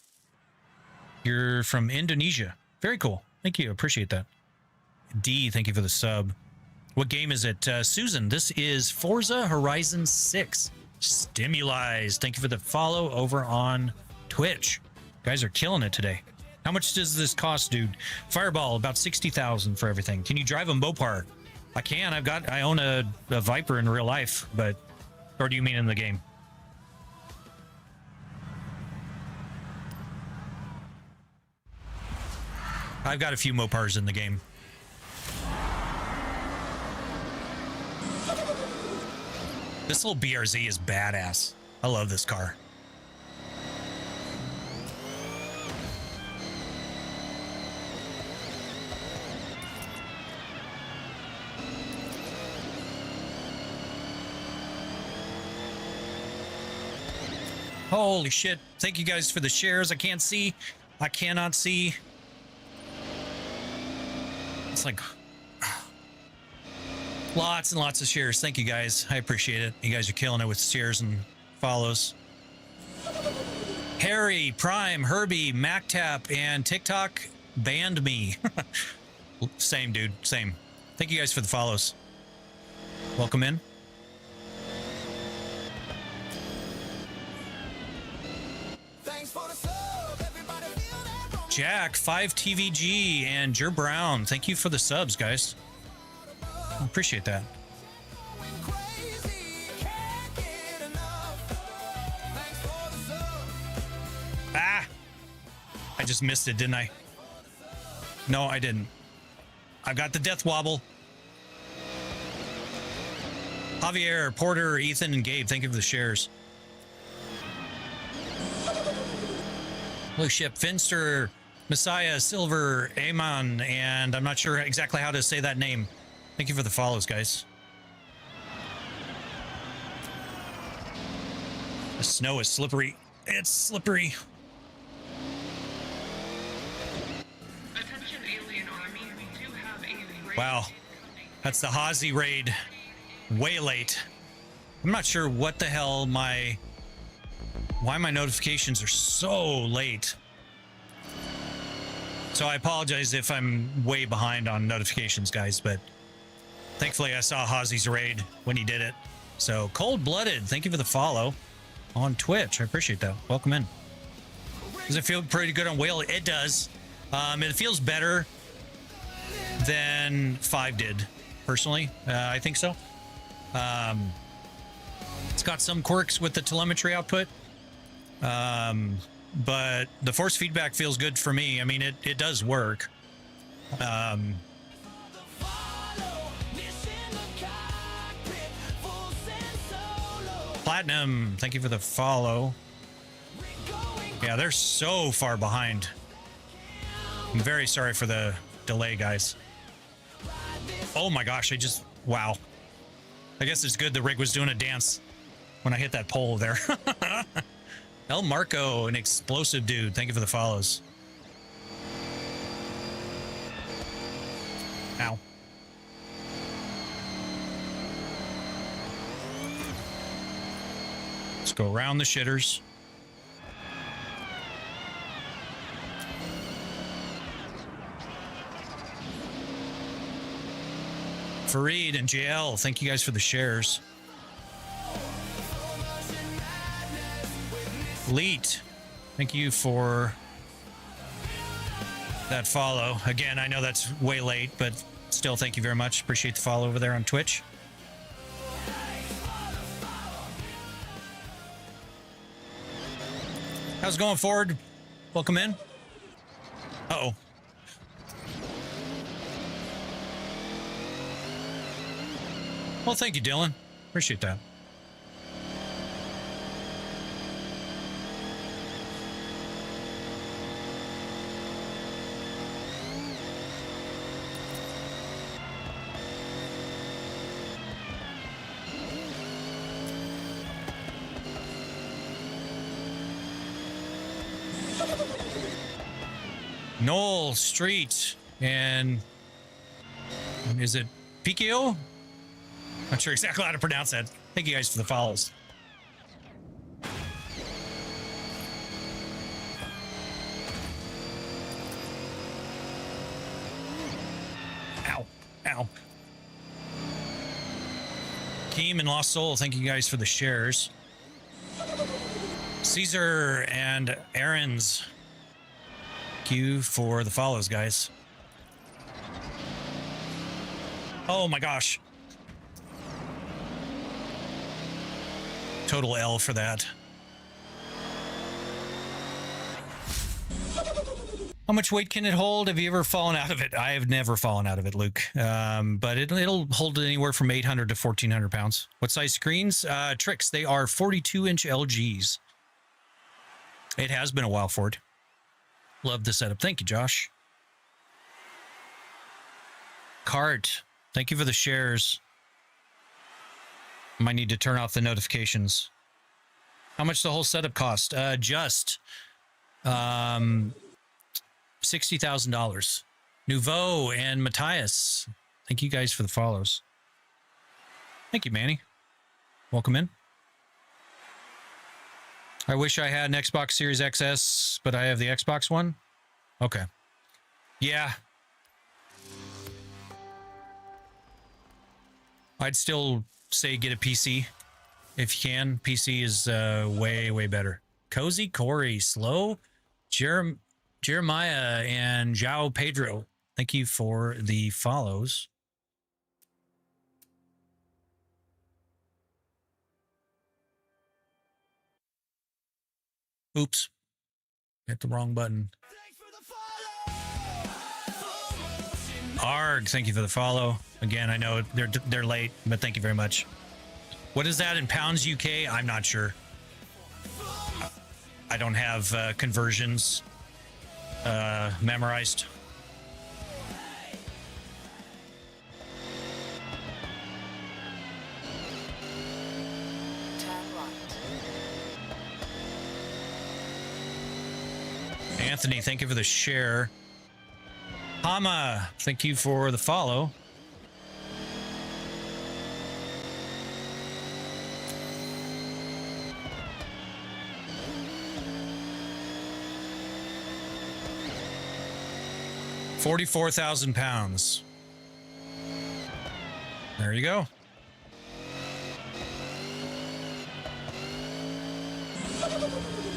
You're from Indonesia. Very cool. Thank you. Appreciate that. D, thank you for the sub. What game is it? Susan, this is Forza Horizon 6. Stimulize. Thank you for the follow over on Twitch. You guys are killing it today. How much does this cost, dude? Fireball, about 60,000 for everything. Can you drive a Mopar? I can. I own a Viper in real life, but, or do you mean in the game? I've got a few Mopars in the game. This little BRZ is badass. I love this car. Holy shit. Thank you guys for the shares. I can't see. I cannot see. It's like lots and lots of shares. Thank you guys. I appreciate it. You guys are killing it with shares and follows. Harry, Prime, Herbie, MacTap, and TikTok banned me. Same, dude. Same. Thank you guys for the follows. Welcome in. Jack, 5TVG, and Jer Brown. Thank you for the subs, guys. I appreciate that. Ah! I just missed it, didn't I? No, I didn't. I got the death wobble. Javier, Porter, Ethan, and Gabe, thank you for the shares. Blue Ship, Finster, Messiah, Silver, Amon, and I'm not sure exactly how to say that name. Thank you for the follows, guys. The snow is slippery. It's slippery. Attention Alien Army, we do have a raid. Wow. That's the Hazy raid. Way late. I'm not sure what the hell why my notifications are so late. So I apologize if I'm way behind on notifications, guys, but thankfully I saw Hazy's raid when he did it. So Cold-Blooded, thank you for the follow on Twitch. I appreciate that. Welcome in. Does it feel pretty good on Whale? It does. It feels better than 5 did, personally. I think so. It's got some quirks with the telemetry output. But the force feedback feels good for me. I mean, it does work. Platinum, thank you for the follow. Yeah, they're so far behind. I'm very sorry for the delay, guys. Oh my gosh, wow. I guess it's good the rig was doing a dance when I hit that pole there. El Marco, an explosive dude. Thank you for the follows. Ow. Let's go around the shitters. Fareed and JL, thank you guys for the shares. Leet, thank you for that follow. Again, I know that's way late, but Still, thank you very much. Appreciate the follow over there on Twitch. How's it going, Ford? Welcome in. Uh-oh. Well, thank you, Dylan. Appreciate that. Knoll Street and is it Pikio? Not sure exactly how to pronounce that. Thank you guys for the follows. Ow. Ow. Keem and Lost Soul, thank you guys for the shares. Caesar and Aaron's, thank you for the follows, guys. Oh my gosh. Total L for that. How much weight can it hold? Have you ever fallen out of it? I have never fallen out of it, Luke. But it'll hold anywhere from 800 to 1,400 pounds. What size screens? Tricks. They are 42-inch LGs. It has been a while, Ford. Love the setup. Thank you, Josh. Cart. Thank you for the shares. Might need to turn off the notifications. How much the whole setup cost? Just $60,000. Nouveau and Matthias. Thank you guys for the follows. Thank you, Manny. Welcome in. I wish I had an Xbox Series XS, but I have the Xbox One. Okay. Yeah. I'd still say get a PC if you can. PC is way, way better. Cozy, Corey, Slow, Jeremiah, and João Pedro. Thank you for the follows. Oops. Hit the wrong button. Arg, thank you for the follow. Again, I know they're late, but thank you very much. What is that in pounds UK? I'm not sure. I don't have conversions memorized. Anthony, thank you for the share. Hama, thank you for the follow. £44,000. There you go.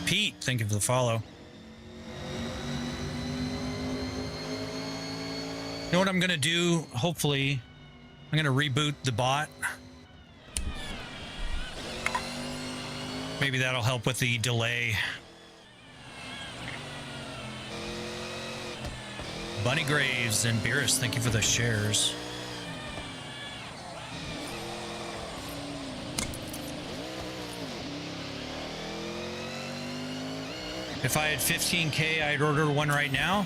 Pete, thank you for the follow. You know what I'm going to do? Hopefully, I'm going to reboot the bot. Maybe that'll help with the delay. Bunny Graves and Beerus, thank you for the shares. If I had 15K, I'd order one right now.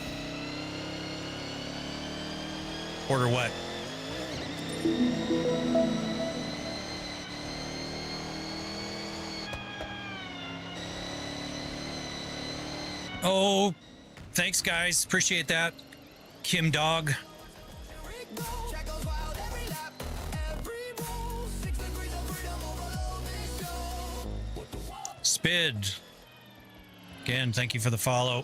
Order what? Oh, thanks, guys. Appreciate that. Kim Dog. Spid. Again, thank you for the follow.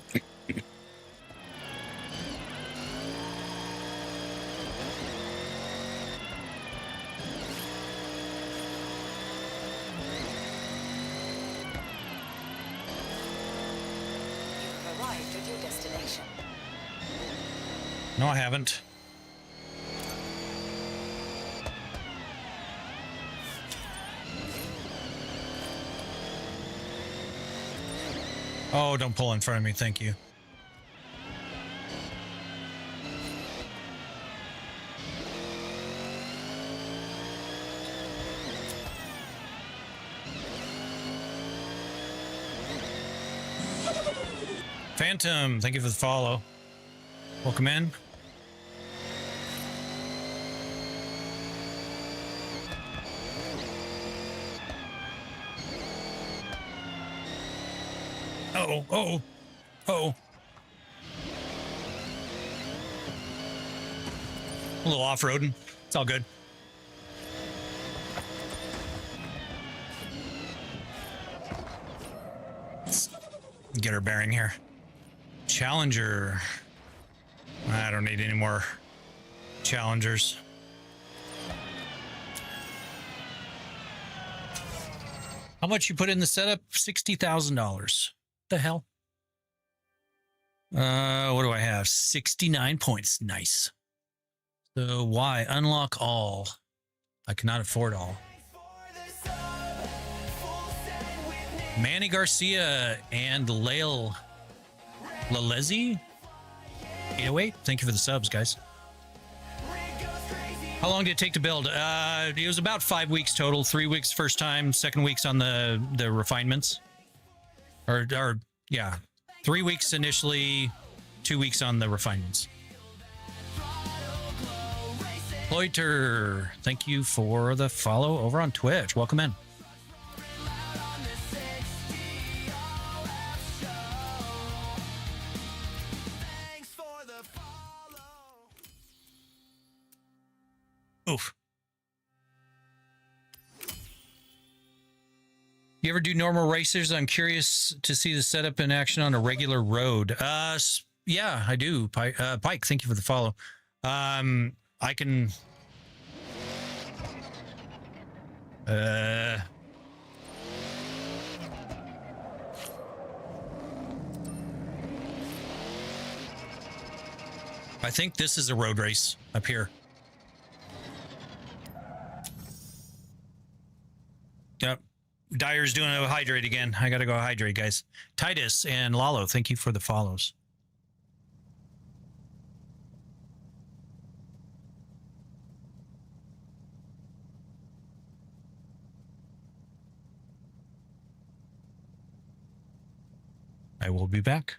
No, I haven't. Oh, don't pull in front of me. Thank you. Phantom, thank you for the follow. Welcome in. Oh, oh, oh. A little off-roading. It's all good. Let's get our bearing here. Challenger. I don't need any more challengers. How much you put in the setup? $60,000. The hell? What do I have? 69 points. Nice. So why? Unlock all. I cannot afford all. Manny Garcia and Lael Lalezi 808. Thank you for the subs, guys. How long did it take to build? It was about 5 weeks total. 3 weeks first time, second week's on the refinements. Or yeah, 3 weeks initially, 2 weeks on the refinements. Loiter, thank you for the follow over on Twitch. Welcome in. Oof. You ever do normal racers? I'm curious to see the setup in action on a regular road. Yeah, I do. Pike, thank you for the follow. I can. I think this is a road race up here. Yep. Dyer's doing a hydrate again. I gotta go hydrate, guys. Titus and Lalo, thank you for the follows. I will be back.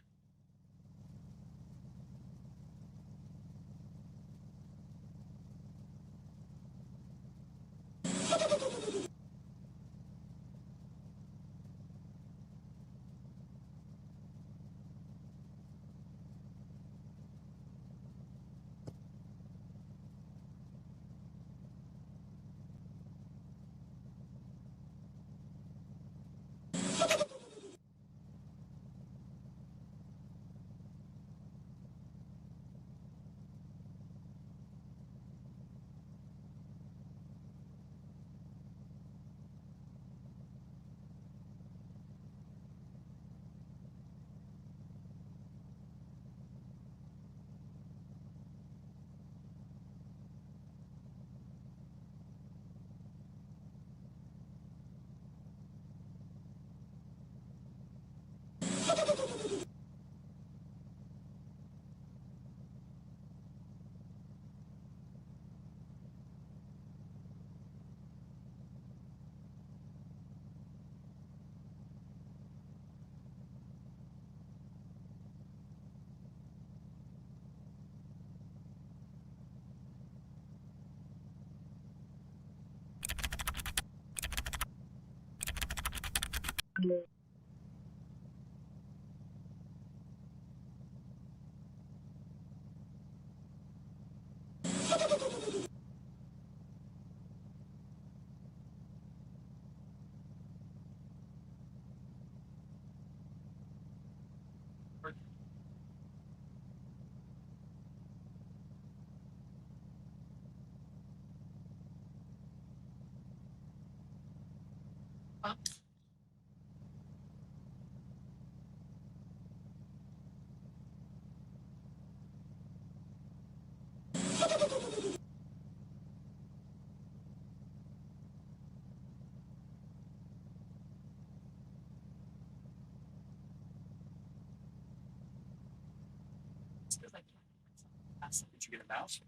get a mouse?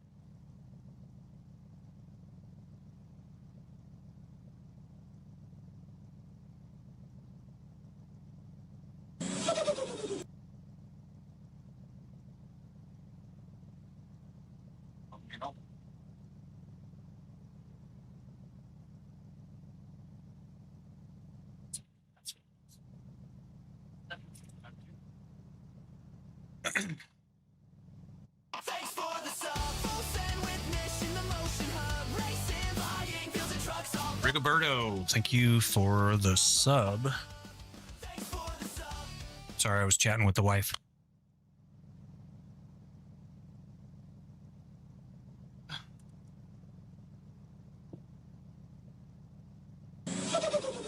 Thanks for the sub, full send with mission, the motion hub, racing, flying, fields and trucks all. Rigoberto, thank you for the sub. Thanks for the sub. Sorry, I was chatting with the wife.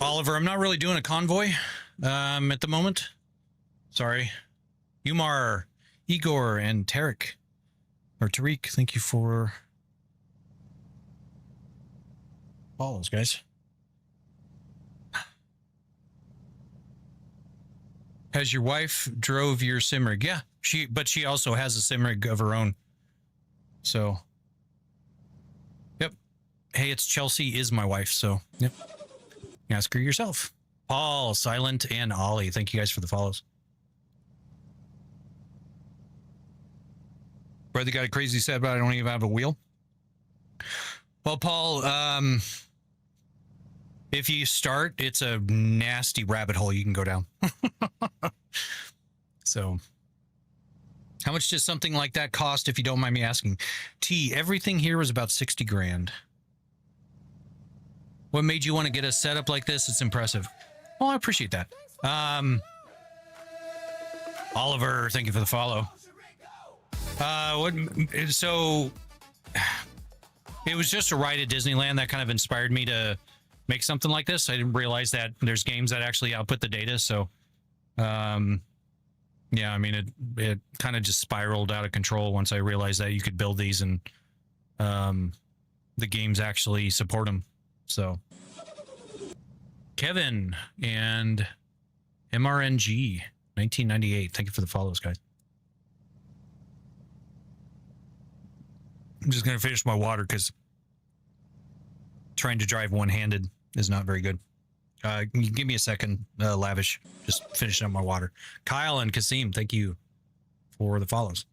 Oliver, I'm not really doing a convoy at the moment. Sorry. Umar, Igor, and Tarek, or Tariq, thank you for follows, guys. Has your wife drove your sim rig? Yeah, but she also has a sim rig of her own. So, yep. Hey, it's Chelsea is my wife, so yep. Ask her yourself. Paul, Silent, and Ollie, thank you guys for the follows. Brother got a crazy set, but I don't even have a wheel. Well, Paul, if you start, it's a nasty rabbit hole you can go down. So, how much does something like that cost, if you don't mind me asking? T, everything here was about 60 grand. What made you want to get a setup like this? It's impressive. Well, I appreciate that. Oliver, thank you for the follow. So it was just a ride at Disneyland that kind of inspired me to make something like this. I didn't realize that there's games that actually output the data. So, yeah, I mean, it kind of just spiraled out of control once I realized that you could build these and the games actually support them. So, Kevin and MRNG 1998. Thank you for the follows, guys. I'm just going to finish my water because trying to drive one-handed is not very good. Give me a second, Lavish. Just finishing up my water. Kyle and Kasim, thank you for the follows.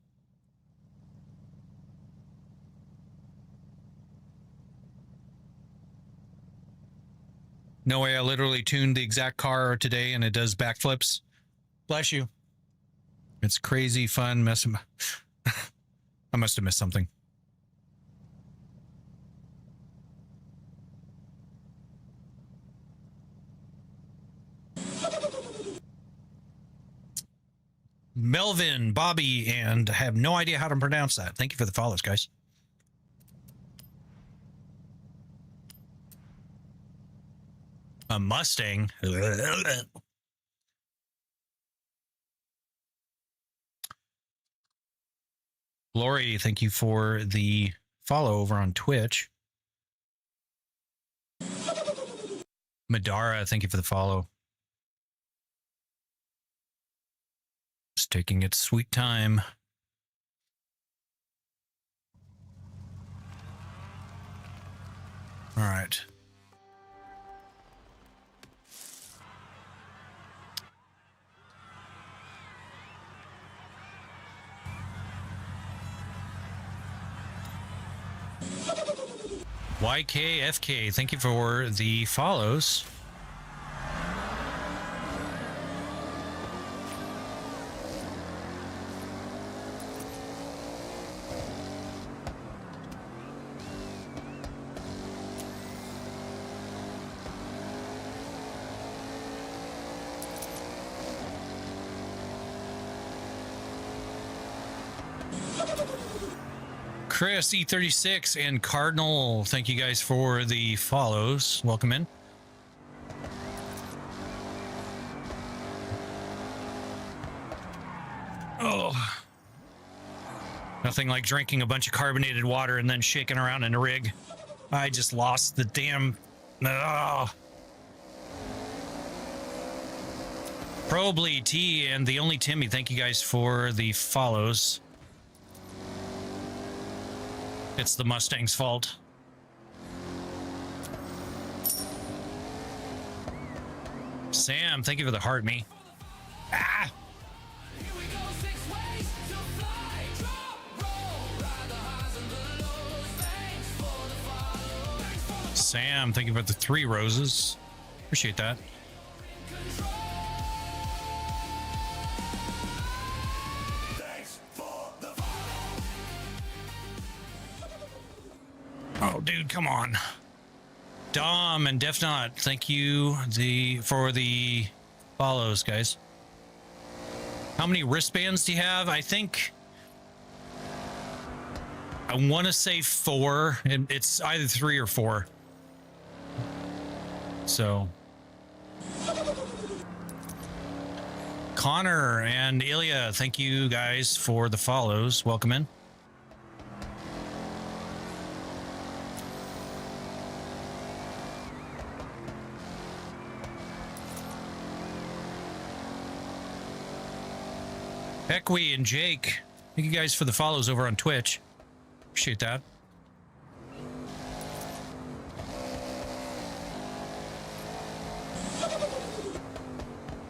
No way, I literally tuned the exact car today and it does backflips. Bless you. It's crazy fun messing. I must have missed something. Melvin, Bobby, and I have no idea how to pronounce that. Thank you for the follows, guys. A Mustang. Lori, thank you for the follow over on Twitch. Madara, thank you for the follow. It's taking its sweet time. All right. YKFK, thank you for the follows. Chris E36 and Cardinal, thank you guys for the follows. Welcome in. Oh, nothing like drinking a bunch of carbonated water and then shaking around in a rig. I just lost the damn. Oh. Probably T and the only Timmy, thank you guys for the follows. It's the Mustang's fault. Sam, thank you for the heart, me. Ah! Sam, thank you for the 3 roses. Appreciate that. Oh, dude, come on. Dom and Defnot, thank you for the follows, guys. How many wristbands do you have? I think I want to say 4, and it's either 3 or 4. So Connor and Ilya, thank you guys for the follows. Welcome in. Equi and Jake, thank you guys for the follows over on Twitch. Appreciate that.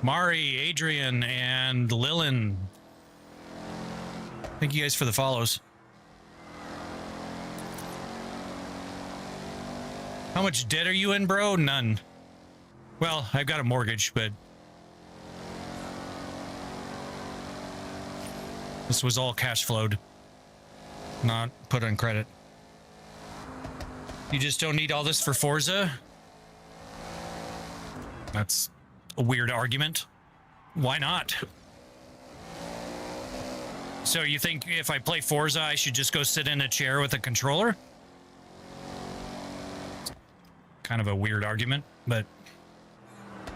Mari, Adrian, and Lilin, thank you guys for the follows. How much debt are you in, bro? None. Well, I've got a mortgage, but this was all cash flowed, not put on credit. You just don't need all this for Forza? That's a weird argument. Why not? So you think if I play Forza, I should just go sit in a chair with a controller? Kind of a weird argument, but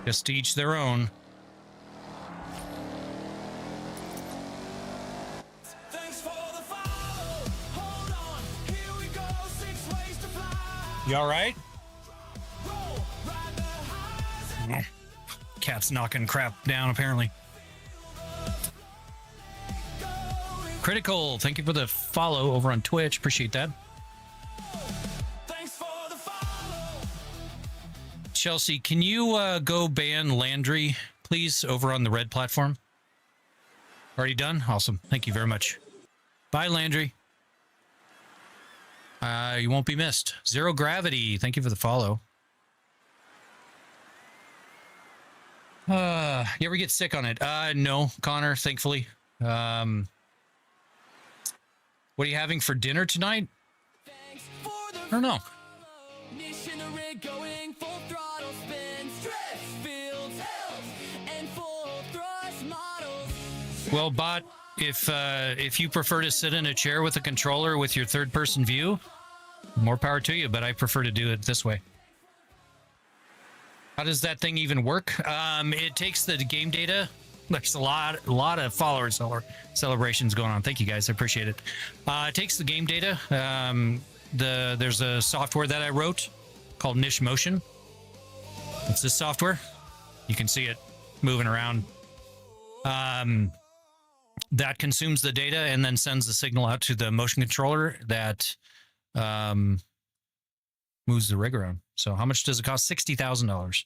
just to each their own. You all right? Cat's knocking crap down, apparently. Critical, thank you for the follow over on Twitch. Appreciate that. Chelsea, can you go ban Landry, please, over on the red platform? Already done? Awesome. Thank you very much. Bye, Landry. You won't be missed. Zero Gravity, thank you for the follow. You ever get sick on it? No, Connor, thankfully. What are you having for dinner tonight? I don't know. Well, bot, if you prefer to sit in a chair with a controller with your third-person view, more power to you, but I prefer to do it this way. How does that thing even work? It takes the game data. There's a lot of follower celebrations going on. Thank you guys, I appreciate it. It takes the game data. There's a software that I wrote called Niche Motion. It's this software. You can see it moving around. That consumes the data and then sends the signal out to the motion controller that moves the rig around. So how much does it cost? $60,000.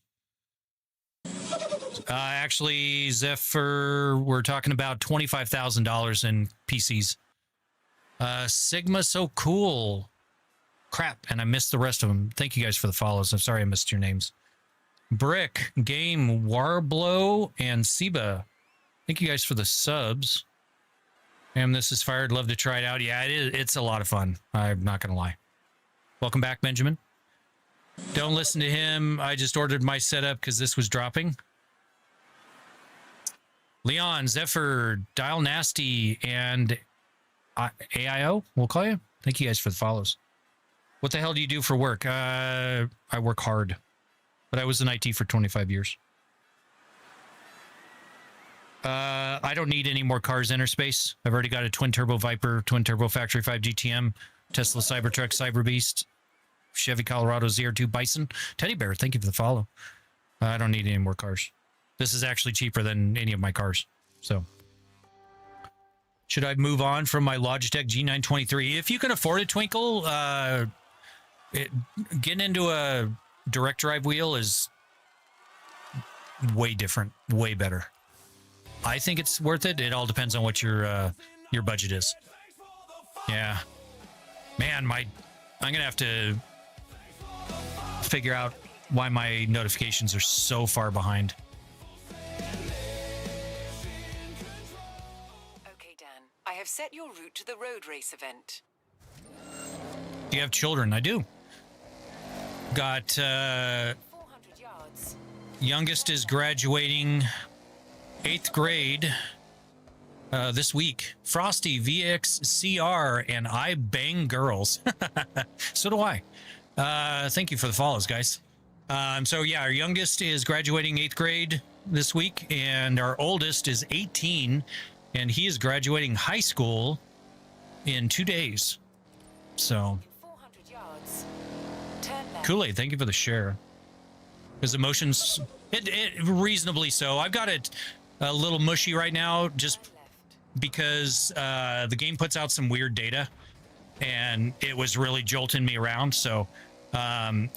Actually, Zephyr, we're talking about $25,000 in PCs. Sigma, so cool. Crap, and I missed the rest of them. Thank you guys for the follows. I'm sorry I missed your names. Brick, Game, Warblow, and Seba. Thank you guys for the subs. This is fired. Love to try it out. Yeah, it is. It's a lot of fun. I'm not going to lie. Welcome back, Benjamin. Don't listen to him. I just ordered my setup because this was dropping. Leon, Zephyr, Dial Nasty, and AIO, we'll call you. Thank you guys for the follows. What the hell do you do for work? I work hard, but I was in IT for 25 years. I don't need any more cars interspace. I've already got a twin turbo Viper, twin turbo Factory 5 GTM, Tesla Cybertruck, Cyber Beast, Chevy Colorado ZR2 Bison, Teddy Bear. Thank you for the follow. I don't need any more cars. This is actually cheaper than any of my cars. So Should I move on from my Logitech G923? If you can afford it, Twinkle, getting into a direct drive wheel is way different, way better. I think it's worth it. It all depends on what your budget is. Yeah, man, I'm gonna have to figure out why my notifications are so far behind. Okay, Dan. I have set your route to the road race event. Do you have children? I do. Got 400 yards. youngest is graduating 8th grade this week. Frosty, VXCR, and I bang girls. So do I. Thank you for the follows, guys. So yeah, our youngest is graduating 8th grade this week, and our oldest is 18, and he is graduating high school in 2 days. So 400 yards. Turn left. Kool-Aid, thank you for the share. His emotions, it reasonably so. I've got it a little mushy right now, just Left. because the game puts out some weird data, and it was really jolting me around. So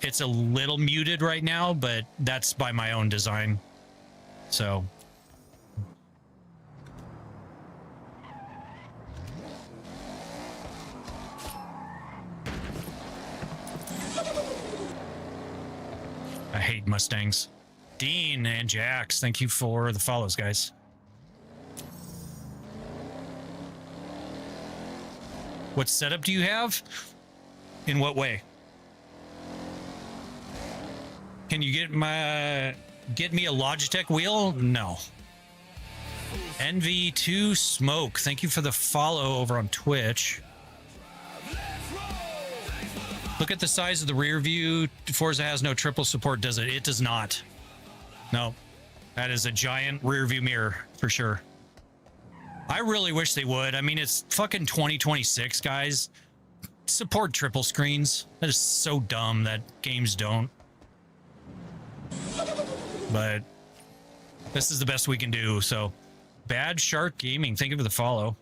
it's a little muted right now, but that's by my own design. So I hate Mustangs. Dean and Jax, thank you for the follows, guys. What setup do you have? In what way? Can you get me a Logitech wheel? No. NV2 Smoke, thank you for the follow over on Twitch. Look at the size of the rear view. Forza has no triple support, does it? It does not. No. That is a giant rear view mirror for sure. I really wish they would. I mean, it's fucking 2026, guys. Support triple screens. That is so dumb that games don't. But this is the best we can do. So, Bad Shark Gaming, thank you for the follow.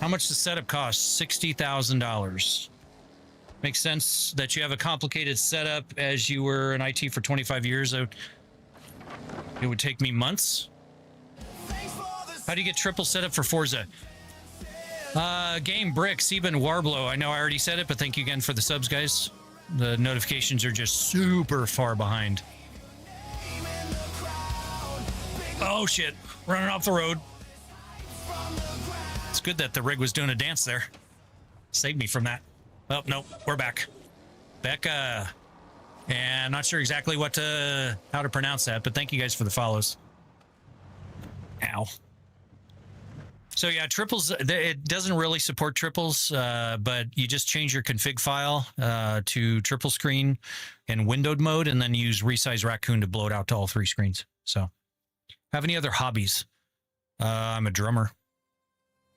How much does setup cost? $60,000. Makes sense that you have a complicated setup as you were in IT for 25 years. It would take me months. How do you get triple setup for Forza? Game Brick, Seben Warblow. I know I already said it, but thank you again for the subs, guys. The notifications are just super far behind. Oh shit, running off the road. It's good that the rig was doing a dance there. Saved me from that. Oh, no, we're back. Becca. And I'm not sure exactly how to pronounce that, but thank you guys for the follows. Ow. So yeah, triples, it doesn't really support triples, but you just change your config file to triple screen in windowed mode, and then use Resize Raccoon to blow it out to all 3 screens. So, have any other hobbies? I'm a drummer.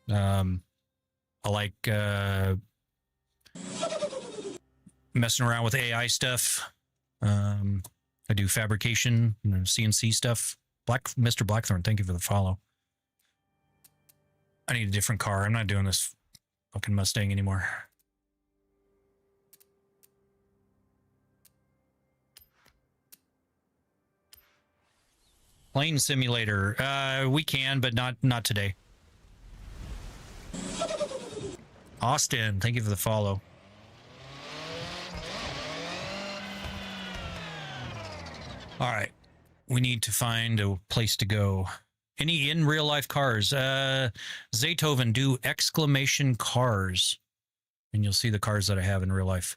I like messing around with AI stuff. I do fabrication, CNC stuff. Mr. Blackthorn, thank you for the follow. I need a different car. I'm not doing this fucking Mustang anymore. Plane simulator. We can, but not today. Austin, thank you for the follow. All right. We need to find a place to go. Any in real life cars? Zaytoven, do exclamation cars. And you'll see the cars that I have in real life.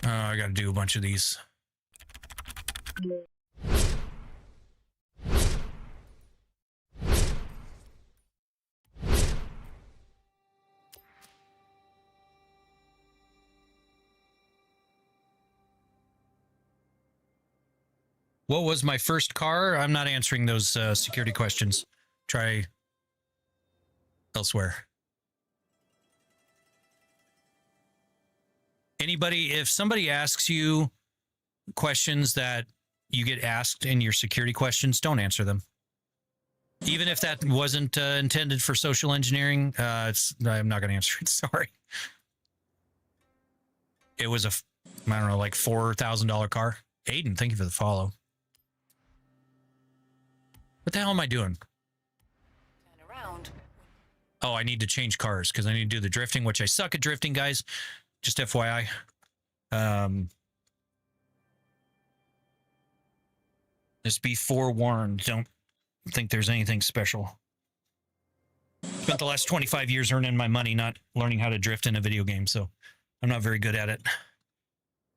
I got to do a bunch of these. What was my first car? I'm not answering those security questions. Try elsewhere. Anybody, if somebody asks you questions that you get asked in your security questions, don't answer them. Even if that wasn't intended for social engineering, I'm not going to answer it. Sorry. It was I don't know, like $4,000 car. Aiden, thank you for the follow. What the hell am I doing? Turn around. Oh, I need to change cars because I need to do the drifting, which I suck at drifting, guys. Just FYI. Just be forewarned. Don't think there's anything special. Spent the last 25 years earning my money, not learning how to drift in a video game, so I'm not very good at it.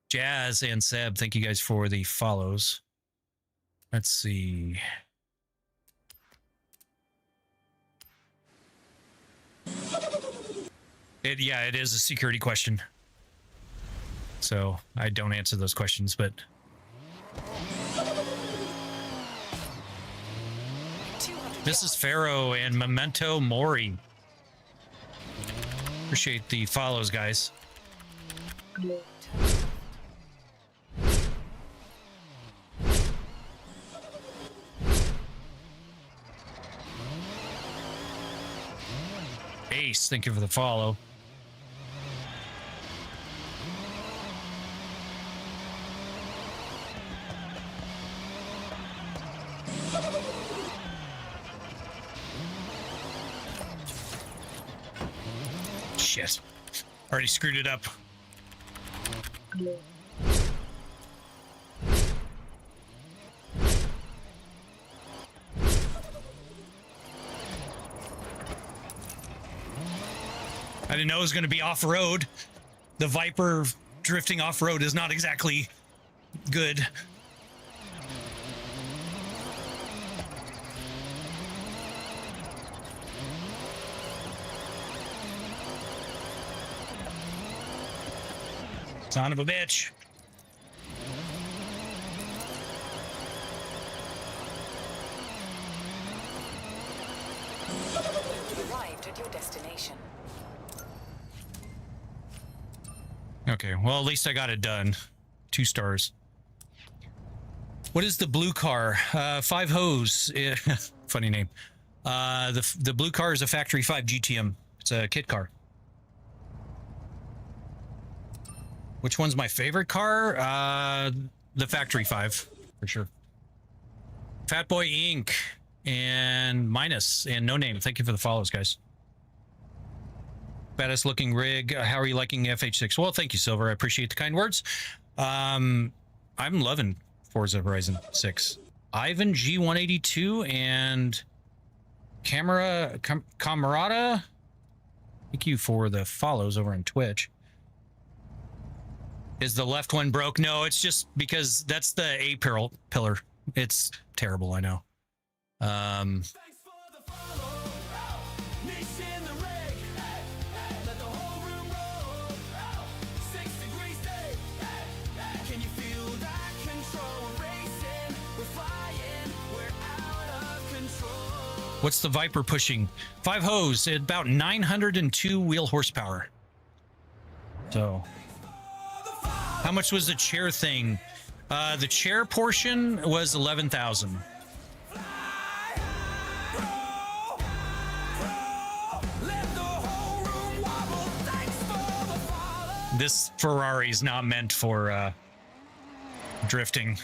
Jazz and Seb, thank you guys for the follows. Let's see. It is a security question. So I don't answer those questions, but this is Pharaoh and Memento Mori. Appreciate the follows, guys. Ace, thank you for the follow. Shit. Already screwed it up. I didn't know it was going to be off-road. The Viper drifting off-road is not exactly good. Son of a bitch. You arrived at your destination. Okay, well, at least I got it done. 2 stars. What is the blue car? 5 hose. Funny name. The blue car is a Factory 5 GTM. It's a kit car. Which one's my favorite car? The Factory 5, for sure. Fatboy Inc. and Minus and No Name. Thank you for the follows, guys. Baddest looking rig. How are you liking FH6? Well, thank you, Silver. I appreciate the kind words. I'm loving Forza Horizon 6. Ivan G182 and Camarada. Thank you for the follows over on Twitch. Is the left one broke? No, it's just because that's the A pillar. It's terrible, I know. What's the Viper pushing? 5 hose at about 902 wheel horsepower. So, how much was the chair thing? The chair portion was 11,000. This Ferrari is not meant for drifting.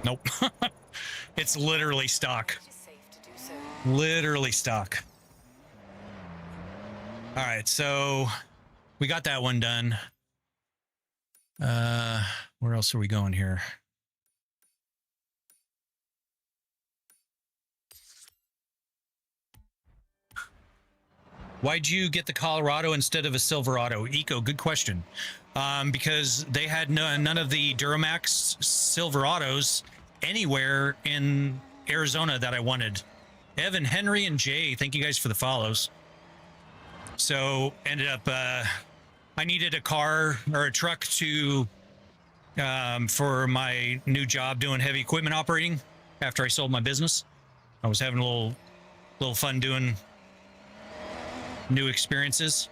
Nope. It's literally stock. Literally stock. All right, so we got that one done. Where else are we going here? Why'd you get the Colorado instead of a Silverado? Eco, good question. Because they had none of the Duramax Silverados anywhere in Arizona that I wanted. Evan, Henry, and Jay, thank you guys for the follows. So ended up, I needed a car or a truck to, for my new job doing heavy equipment operating after I sold my business. I was having a little fun doing new experiences.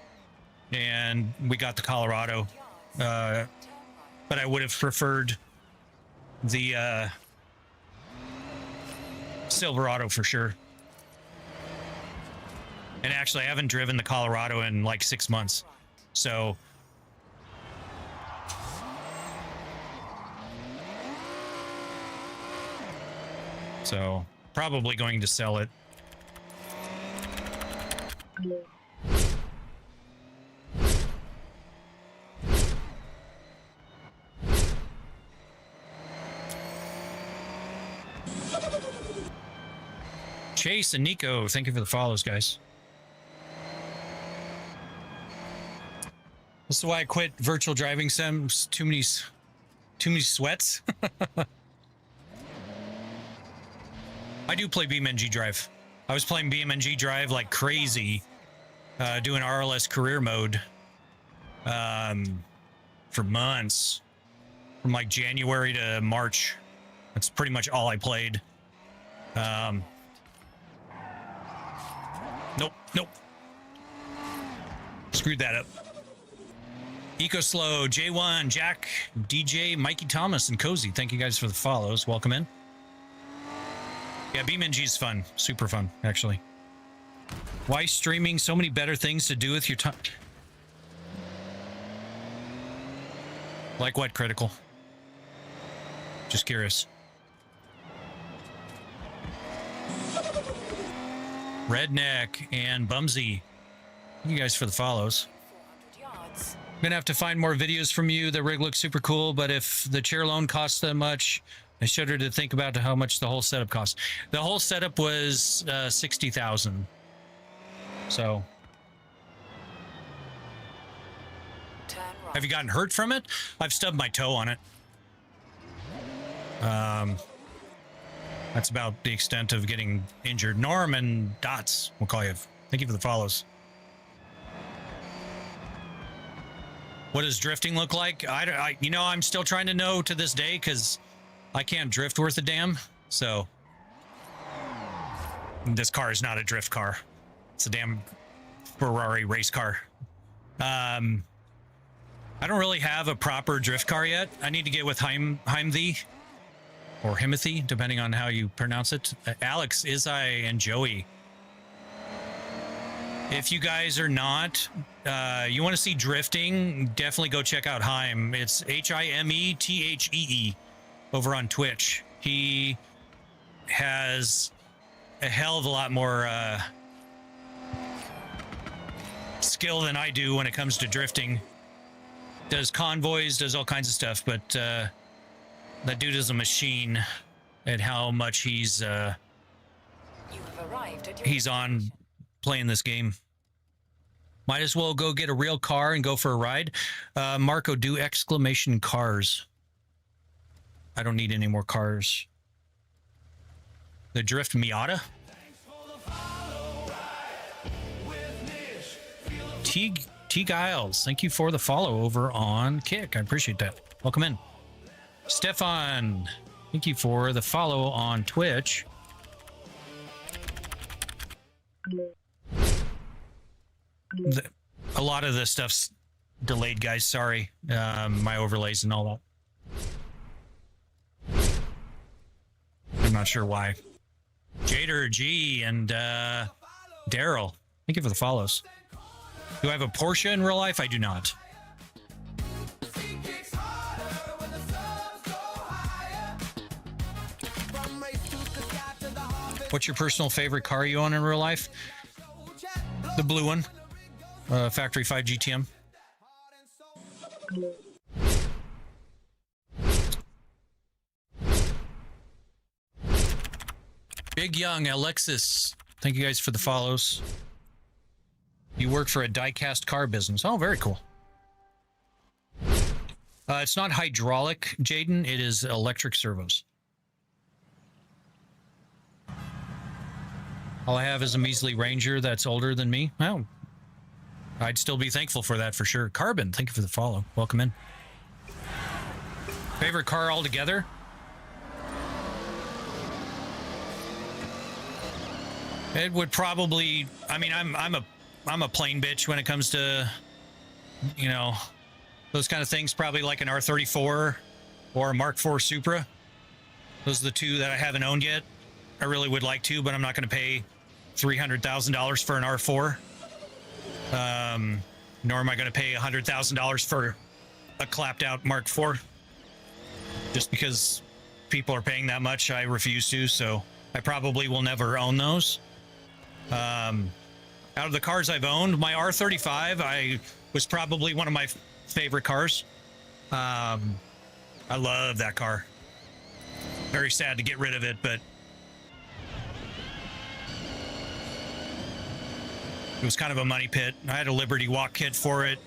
and we got the Colorado. But I would have preferred the Silverado for sure. And actually, I haven't driven the Colorado in like 6 months. So probably going to sell it. Chase and Nico, thank you for the follows, guys. This is why I quit virtual driving sims. Too many sweats. I do play BeamNG Drive. I was playing BeamNG Drive like crazy, doing RLS career mode for months, from like January to March. That's pretty much all I played. Nope. Screwed that up. EcoSlow, J1, Jack, DJ, Mikey Thomas, and Cozy. Thank you guys for the follows. Welcome in. Yeah, BeamNG is fun. Super fun, actually. Why streaming? So many better things to do with your time. Like what, Critical? Just curious. Redneck and Bumsy. Thank you guys for the follows. I'm gonna have to find more videos from you. The rig looks super cool, but if the chair alone costs that much, I shudder to think about how much the whole setup cost. The whole setup was 60,000. So, have you gotten hurt from it? I've stubbed my toe on it. That's about the extent of getting injured. Norm and Dots, we'll call you. Thank you for the follows. What does drifting look like? I'm still trying to know to this day because I can't drift worth a damn. So this car is not a drift car. It's a damn Ferrari race car. I don't really have a proper drift car yet. I need to get with Heimthy or Himothy, depending on how you pronounce it. Alex, Izai, and Joey. If you guys are not, you want to see drifting, definitely go check out Heim. It's Himethe over on Twitch. He has a hell of a lot more skill than I do when it comes to drifting. Does convoys, does all kinds of stuff, but that dude is a machine at how much he's on playing this game. Might as well go get a real car and go for a ride. Marco, do exclamation cars. I don't need any more cars. The Drift Miata? T Giles, thank you for the follow over on Kick. I appreciate that. Welcome in. Stefan, thank you for the follow on Twitch. A lot of the stuff's delayed, guys. Sorry. My overlays and all that. I'm not sure why. Jader G and Daryl, thank you for the follows. Do I have a Porsche in real life? I do not. What's your personal favorite car you own in real life? The blue one. Factory 5 GTM. Big Young, Alexis. Thank you guys for the follows. You work for a die-cast car business. Oh, very cool. It's not hydraulic, Jaden. It is electric servos. All I have is a measly Ranger that's older than me. Oh, I'd still be thankful for that for sure. Carbon, thank you for the follow. Welcome in. Favorite car altogether? It would probably. I mean, I'm a plain bitch when it comes to you know, those kind of things, probably like an R34 or a Mark IV Supra. Those are the two that I haven't owned yet. I really would like to, but I'm not going to pay $300,000 for an R4. Nor am I going to pay $100,000 for a clapped out Mark IV. Just because people are paying that much, I refuse to, so I probably will never own those. Out of the cars I've owned, my R35 was probably one of my favorite cars. I love that car. Very sad to get rid of it, but it was kind of a money pit. I had a Liberty Walk kit for it.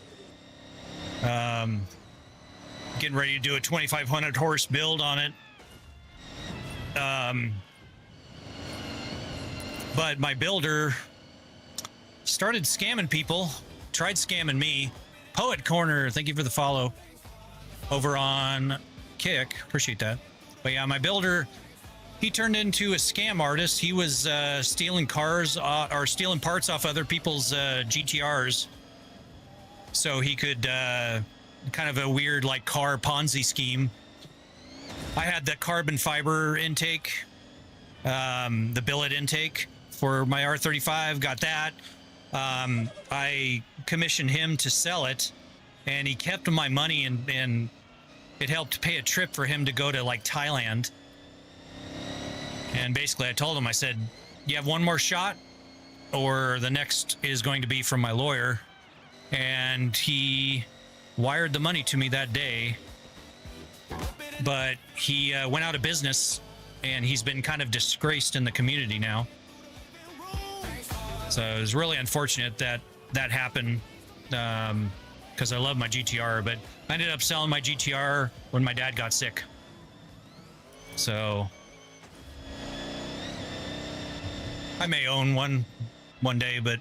Getting ready to do a 2,500 horse build on it. But my builder started scamming people, tried scamming me. Poet Corner, thank you for the follow over on Kick. Appreciate that. But yeah, my builder, he turned into a scam artist. He was stealing cars or stealing parts off other people's GTRs. So he could kind of a weird like car Ponzi scheme. I had the carbon fiber intake, the billet intake for my R35, got that. I commissioned him to sell it, and he kept my money, and it helped pay a trip for him to go to like Thailand. And basically I told him, I said, you have one more shot or the next is going to be from my lawyer. And he wired the money to me that day, but he went out of business, and he's been kind of disgraced in the community now. So it was really unfortunate that that happened, because I love my GTR, but I ended up selling my GTR when my dad got sick. So I may own one day, but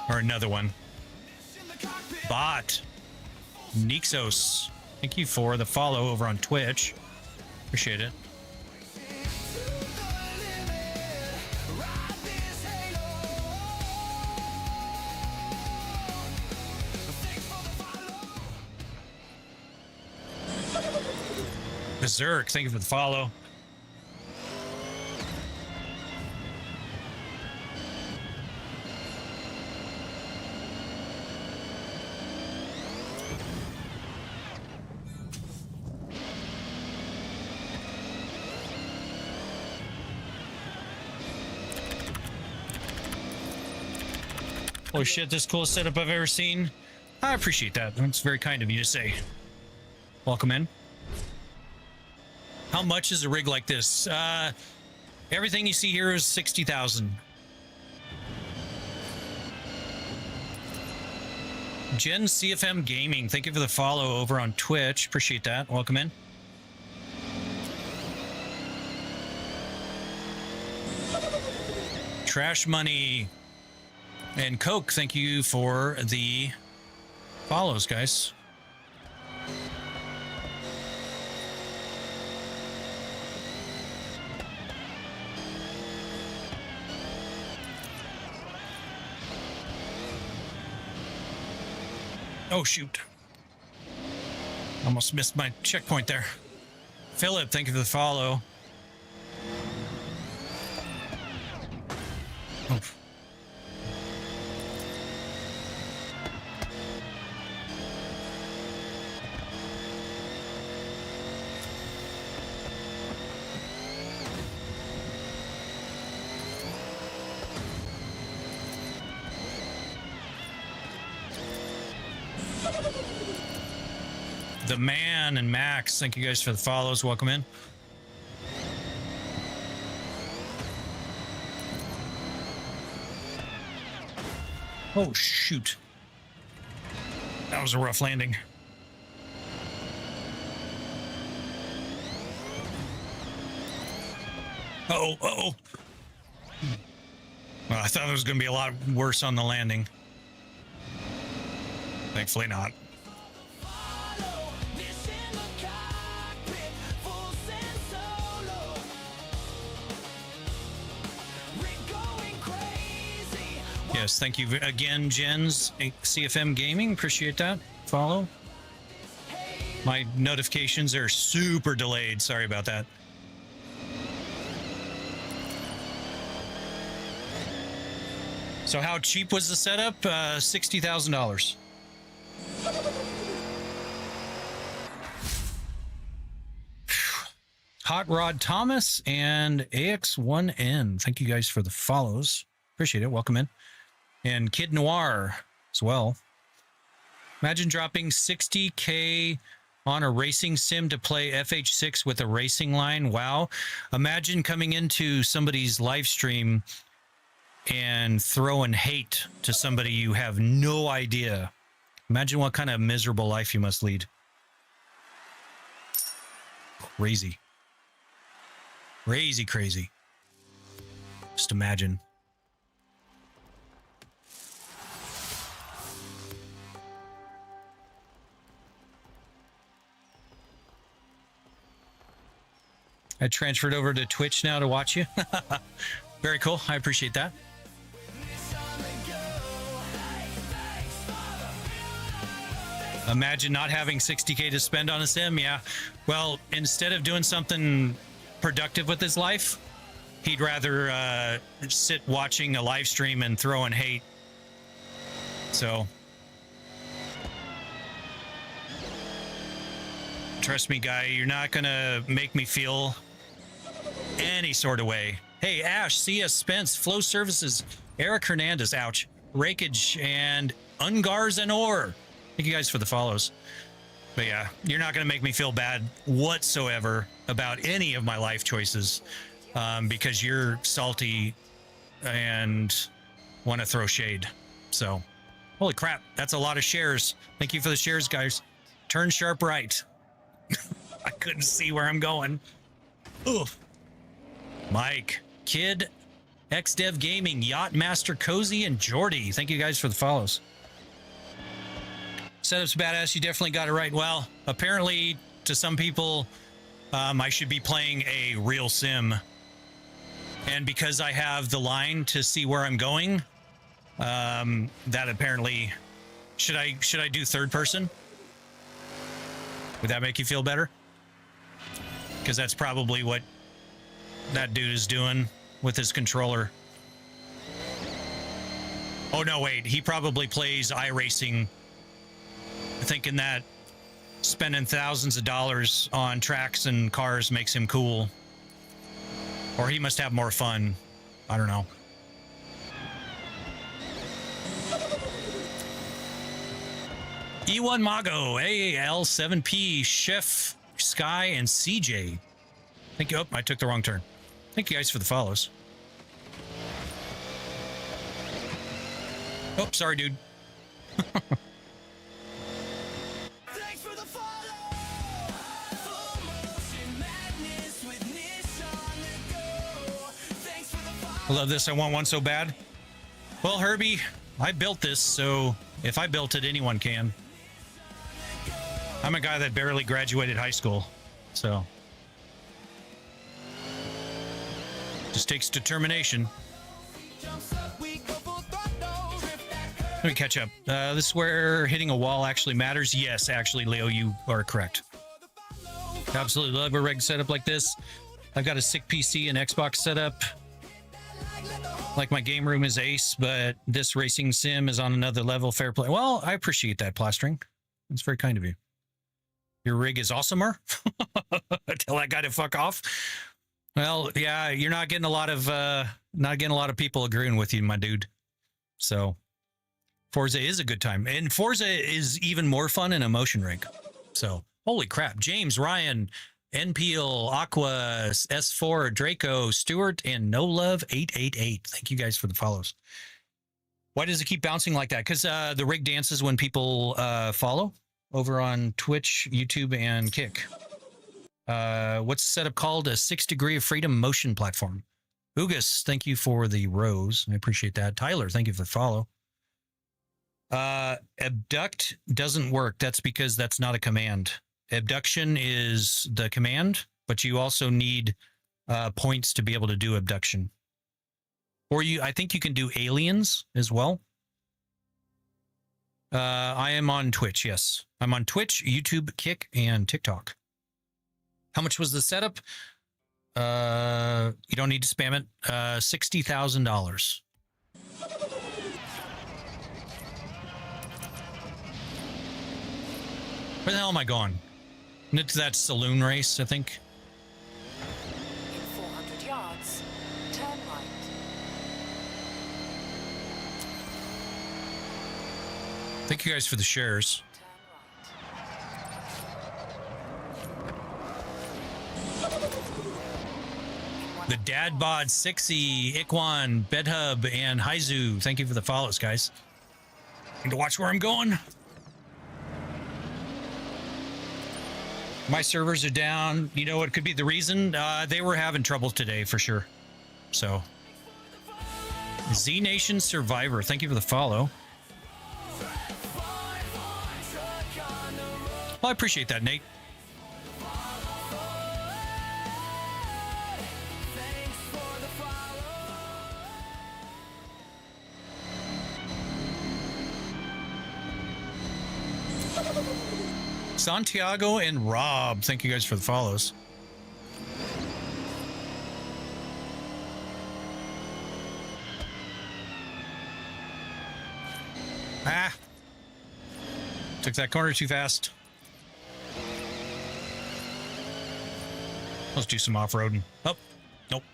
or another one. Bot Nixos, thank you for the follow over on Twitch. Appreciate it. Berserk, thank you for the follow. Oh shit, this coolest setup I've ever seen. I appreciate that. That's very kind of you to say. Welcome in. How much is a rig like this? Everything you see here is 60,000. Jen CFM Gaming, thank you for the follow over on Twitch. Appreciate that. Welcome in. Trash Money and Coke, thank you for the follows, guys. Oh, shoot. Almost missed my checkpoint there. Philip, thank you for the follow. Oh. The Man and Max, thank you guys for the follows. Welcome in. Oh, shoot. That was a rough landing. Uh-oh, uh-oh. Well, I thought it was going to be a lot worse on the landing. Thankfully not. Yes, thank you again, Jens. CFM Gaming, appreciate that. Follow. My notifications are super delayed. Sorry about that. So how cheap was the setup? $60,000. Hot Rod Thomas and AX1N. Thank you guys for the follows. Appreciate it. Welcome in. And Kid Noir as well. Imagine dropping $60K on a racing sim to play FH6 with a racing line. Wow. Imagine coming into somebody's live stream and throwing hate to somebody you have no idea. Imagine what kind of miserable life you must lead. Crazy. Crazy. Just imagine. I transferred over to Twitch now to watch you. Very cool. I appreciate that. Imagine not having $60K to spend on a sim. Yeah. Well, instead of doing something productive with his life, he'd rather sit watching a live stream and throwing hate. So trust me, guy, you're not gonna make me feel any sort of way. Hey, Ash, CS Spence, Flow Services, Eric Hernandez, ouch, Rakeage, and Ungars and Ore. Thank you guys for the follows. But yeah, you're not going to make me feel bad whatsoever about any of my life choices because you're salty and want to throw shade. So, holy crap, that's a lot of shares. Thank you for the shares, guys. Turn sharp right. I couldn't see where I'm going. Oof. Mike, Kid, XDev Gaming, Yacht Master Cozy, and Jordy. Thank you guys for the follows. Setup's badass. You definitely got it right. Well, apparently to some people, I should be playing a real sim. And because I have the line to see where I'm going, that apparently, should I do third person? Would that make you feel better? Because that's probably what that dude is doing with his controller. Oh, no, wait. He probably plays iRacing, thinking that spending thousands of dollars on tracks and cars makes him cool. Or he must have more fun. I don't know. E1 Mago, AL7P, Chef, Sky, and CJ. Thank you. Oh, I took the wrong turn. Thank you guys for the follows. Oh, sorry, dude. I love this. I want one so bad. Well, Herbie, I built this, so if I built it, anyone can. I'm a guy that barely graduated high school, so just takes determination. Let me catch up. This is where hitting a wall actually matters. Yes, actually, Leo, you are correct. Absolutely love a rig setup like this. I've got a sick PC and Xbox setup. Like my game room is ace, but this racing sim is on another level. Fair play. Well, I appreciate that, Plastering. That's very kind of you. Your rig is awesomer. Tell that guy to fuck off. Well, yeah, you're not getting a lot of people agreeing with you, my dude. So Forza is a good time, and Forza is even more fun in a motion rig. So holy crap, James, Ryan, NPL, Aqua, S4, Draco, Stewart, and No Love 888. Thank you guys for the follows. Why does it keep bouncing like that? Because the rig dances when people follow over on Twitch, YouTube, and Kick. What's the setup called? A 6 Degree of Freedom motion platform. Ugas, thank you for the rose. I appreciate that. Tyler, thank you for the follow. Abduct doesn't work. That's because that's not a command. Abduction is the command, but you also need points to be able to do abduction. Or I think you can do aliens as well. I am on Twitch, yes. I'm on Twitch, YouTube, Kick, and TikTok. How much was the setup? You don't need to spam it. $60,000. Where the hell am I going? Into that saloon race, I think. In 400 yards, turn right. Thank you guys for the shares. The Dad Bod, Sixy, Ikwan, Bedhub, and Haizu. Thank you for the follows, guys. And to watch where I'm going. My servers are down. You know what could be the reason? They were having trouble today for sure. So, Z Nation Survivor. Thank you for the follow. Well, I appreciate that, Nate. Santiago and Rob, thank you guys for the follows. Ah, took that corner too fast. Let's do some off-roading. Oh, nope.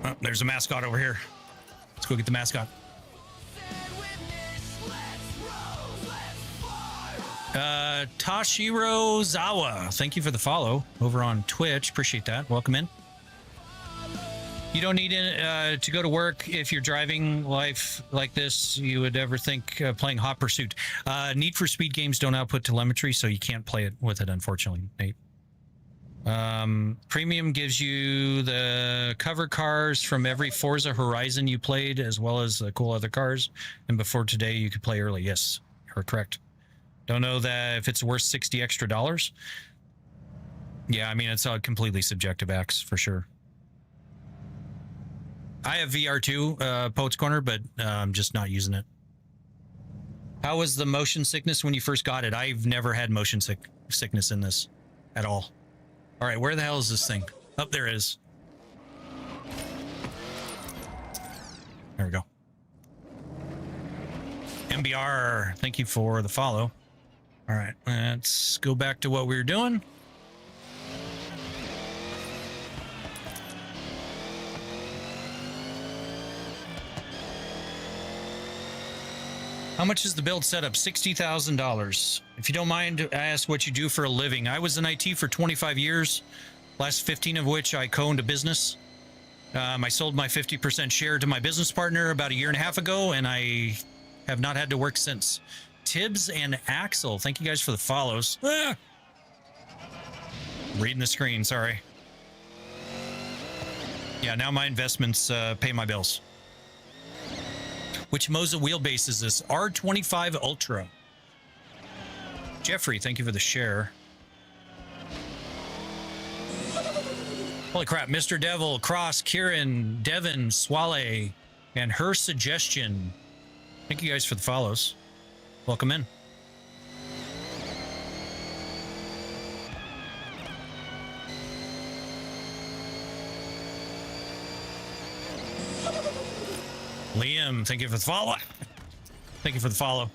Oh, there's a mascot over here. Let's go get the mascot. Tashiro Zawa, thank you for the follow over on Twitch. Appreciate that. Welcome in. You don't need to go to work if you're driving life like this. You would ever think playing Hot Pursuit. Need for Speed games don't output telemetry, so you can't play it with it, unfortunately, Nate. Premium gives you the cover cars from every Forza Horizon you played, as well as the cool other cars. And before today, you could play early. Yes, you're correct. Don't know that if it's worth $60 extra. Yeah, I mean, it's a completely subjective X for sure. I have VR2, Poet's Corner, but I'm just not using it. How was the motion sickness when you first got it? I've never had motion sickness in this at all. All right, where the hell is this thing? Oh, there it is. There we go. MBR, thank you for the follow. All right, let's go back to what we were doing. How much is the build setup? $60,000. If you don't mind, I ask what you do for a living. I was in IT for 25 years, last 15 of which I co-owned a business. I sold my 50% share to my business partner about a year and a half ago, and I have not had to work since. Tibbs and Axel, thank you guys for the follows. Ah! Reading the screen, sorry. Yeah, now my investments pay my bills. Which Moza wheelbase is this? R25 Ultra. Jeffrey, thank you for the share. Holy crap, Mr. Devil, Cross, Kieran, Devin, Swale, and Her Suggestion. Thank you guys for the follows. Welcome in. Liam, thank you for the follow. Thank you for the follow.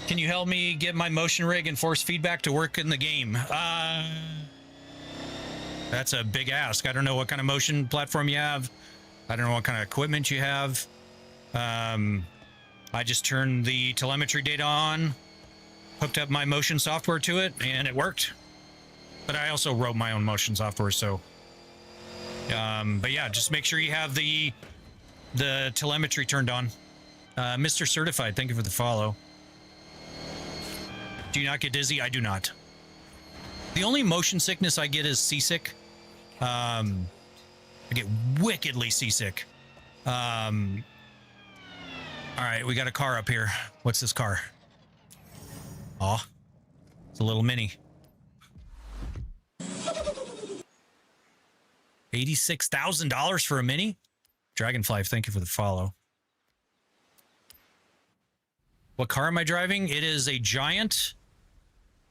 Can you help me get my motion rig and force feedback to work in the game? That's a big ask. I don't know what kind of motion platform you have. I don't know what kind of equipment you have. I just turned the telemetry data on, hooked up my motion software to it, and it worked. But I also wrote my own motion software, so... but yeah, just make sure you have the telemetry turned on. Mr. Certified, thank you for the follow. Do you not get dizzy? I do not. The only motion sickness I get is seasick. I get wickedly seasick. All right, we got a car up here. What's this car? Aw, it's a little mini. $86,000 for a Mini? Dragonfly, thank you for the follow. What car am I driving? It is a giant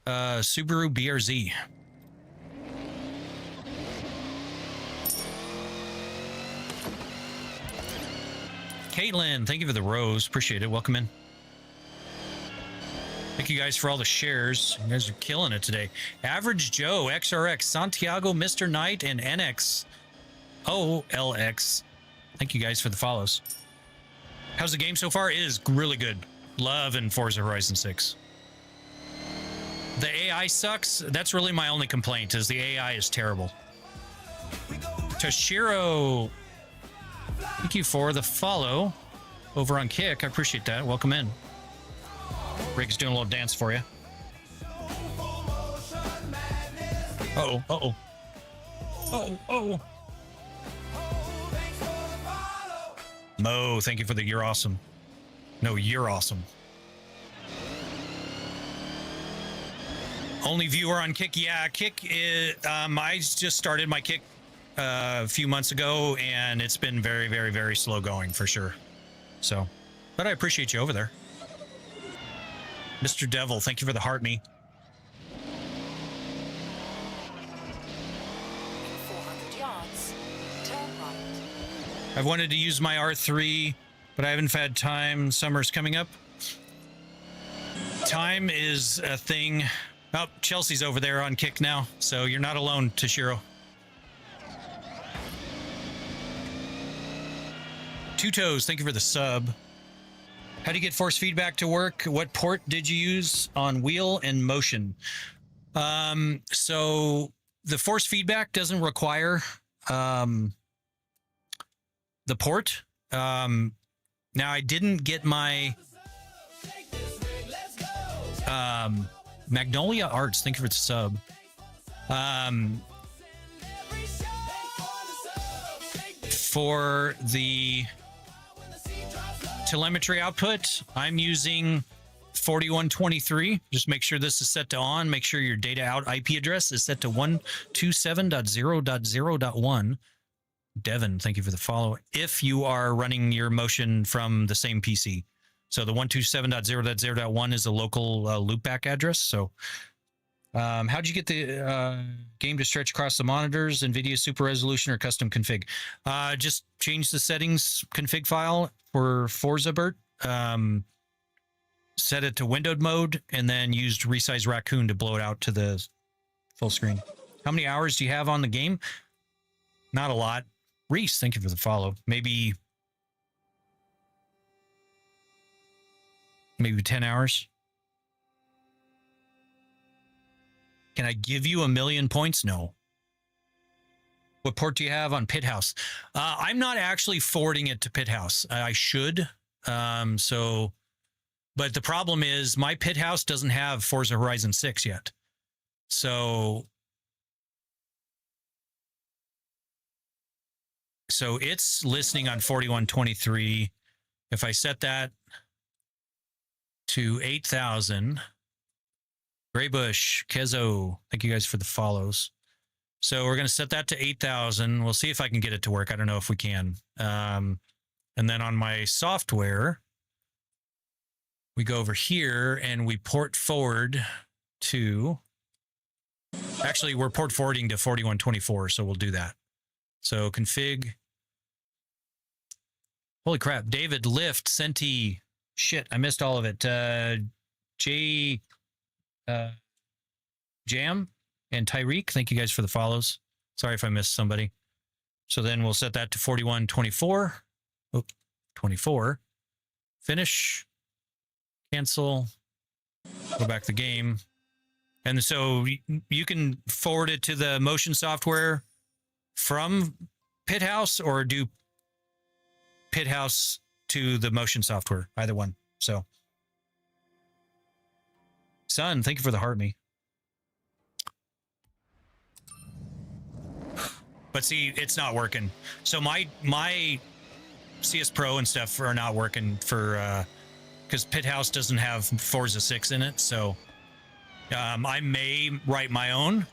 Subaru BRZ. Caitlin, thank you for the rose. Appreciate it. Welcome in. Thank you guys for all the shares. You guys are killing it today. Average Joe, XRX, Santiago, Mr. Knight, and NX. OLX. Thank you guys for the follows. How's the game so far? It is really good. Love in Forza Horizon 6. The AI sucks. That's really my only complaint, is the AI is terrible. Toshiro, thank you for the follow over on Kick. I appreciate that. Welcome in. Rick's doing a little dance for you. Uh-oh, uh-oh. Oh, oh. Mo, thank you for the you're awesome. No, you're awesome. Only viewer on Kick. Yeah, Kick is, I just started my Kick a few months ago, and it's been very, very, very slow going for sure. So, but I appreciate you over there. Mr. Devil, thank you for the heart me. 400 yards. Turn right. I've wanted to use my R3, but I haven't had time. Summer's coming up. Time is a thing. Oh, Chelsea's over there on Kick now, so you're not alone, Toshiro. Two Toes, thank you for the sub. How do you get force feedback to work? What port did you use on wheel and motion? So the force feedback doesn't require the port. Now I didn't get my Magnolia Arts. Thank you for the sub. For the telemetry output, I'm using 4123. Just make sure this is set to on. Make sure your data out IP address is set to 127.0.0.1. Devin, thank you for the follow. If you are running your motion from the same PC. So the 127.0.0.1 is a local loopback address. So how'd you get the game to stretch across the monitors, NVIDIA super resolution or custom config? Just change the settings config file for Forza Bert. Set it to windowed mode and then used resize Raccoon to blow it out to the full screen. How many hours do you have on the game? Not a lot. Reese, thank you for the follow. Maybe 10 hours. Can I give you 1,000,000 points? No. What port do you have on Pit House? I'm not actually forwarding it to Pit House. I should. But the problem is my Pit House doesn't have Forza Horizon 6 yet. So it's listening on 4123. If I set that to 8,000, Graybush, Kezo, thank you guys for the follows. So we're going to set that to 8,000. We'll see if I can get it to work. I don't know if we can. And then on my software, we go over here and we port forward to, actually we're port forwarding to 4124. So we'll do that. So config. Holy crap. David, Lift, Senti. Shit, I missed all of it. Jam and Tyreek, thank you guys for the follows. Sorry if I missed somebody. So then we'll set that to 4124. Oh, 24. Finish. Cancel. Go back to the game. And so you can forward it to the motion software from Pit House or do Pit House to the motion software, either one. So, Son, thank you for the heart me. But see, it's not working. So my CS Pro and stuff are not working for because Pit House doesn't have Forza 6 in it. So I may write my own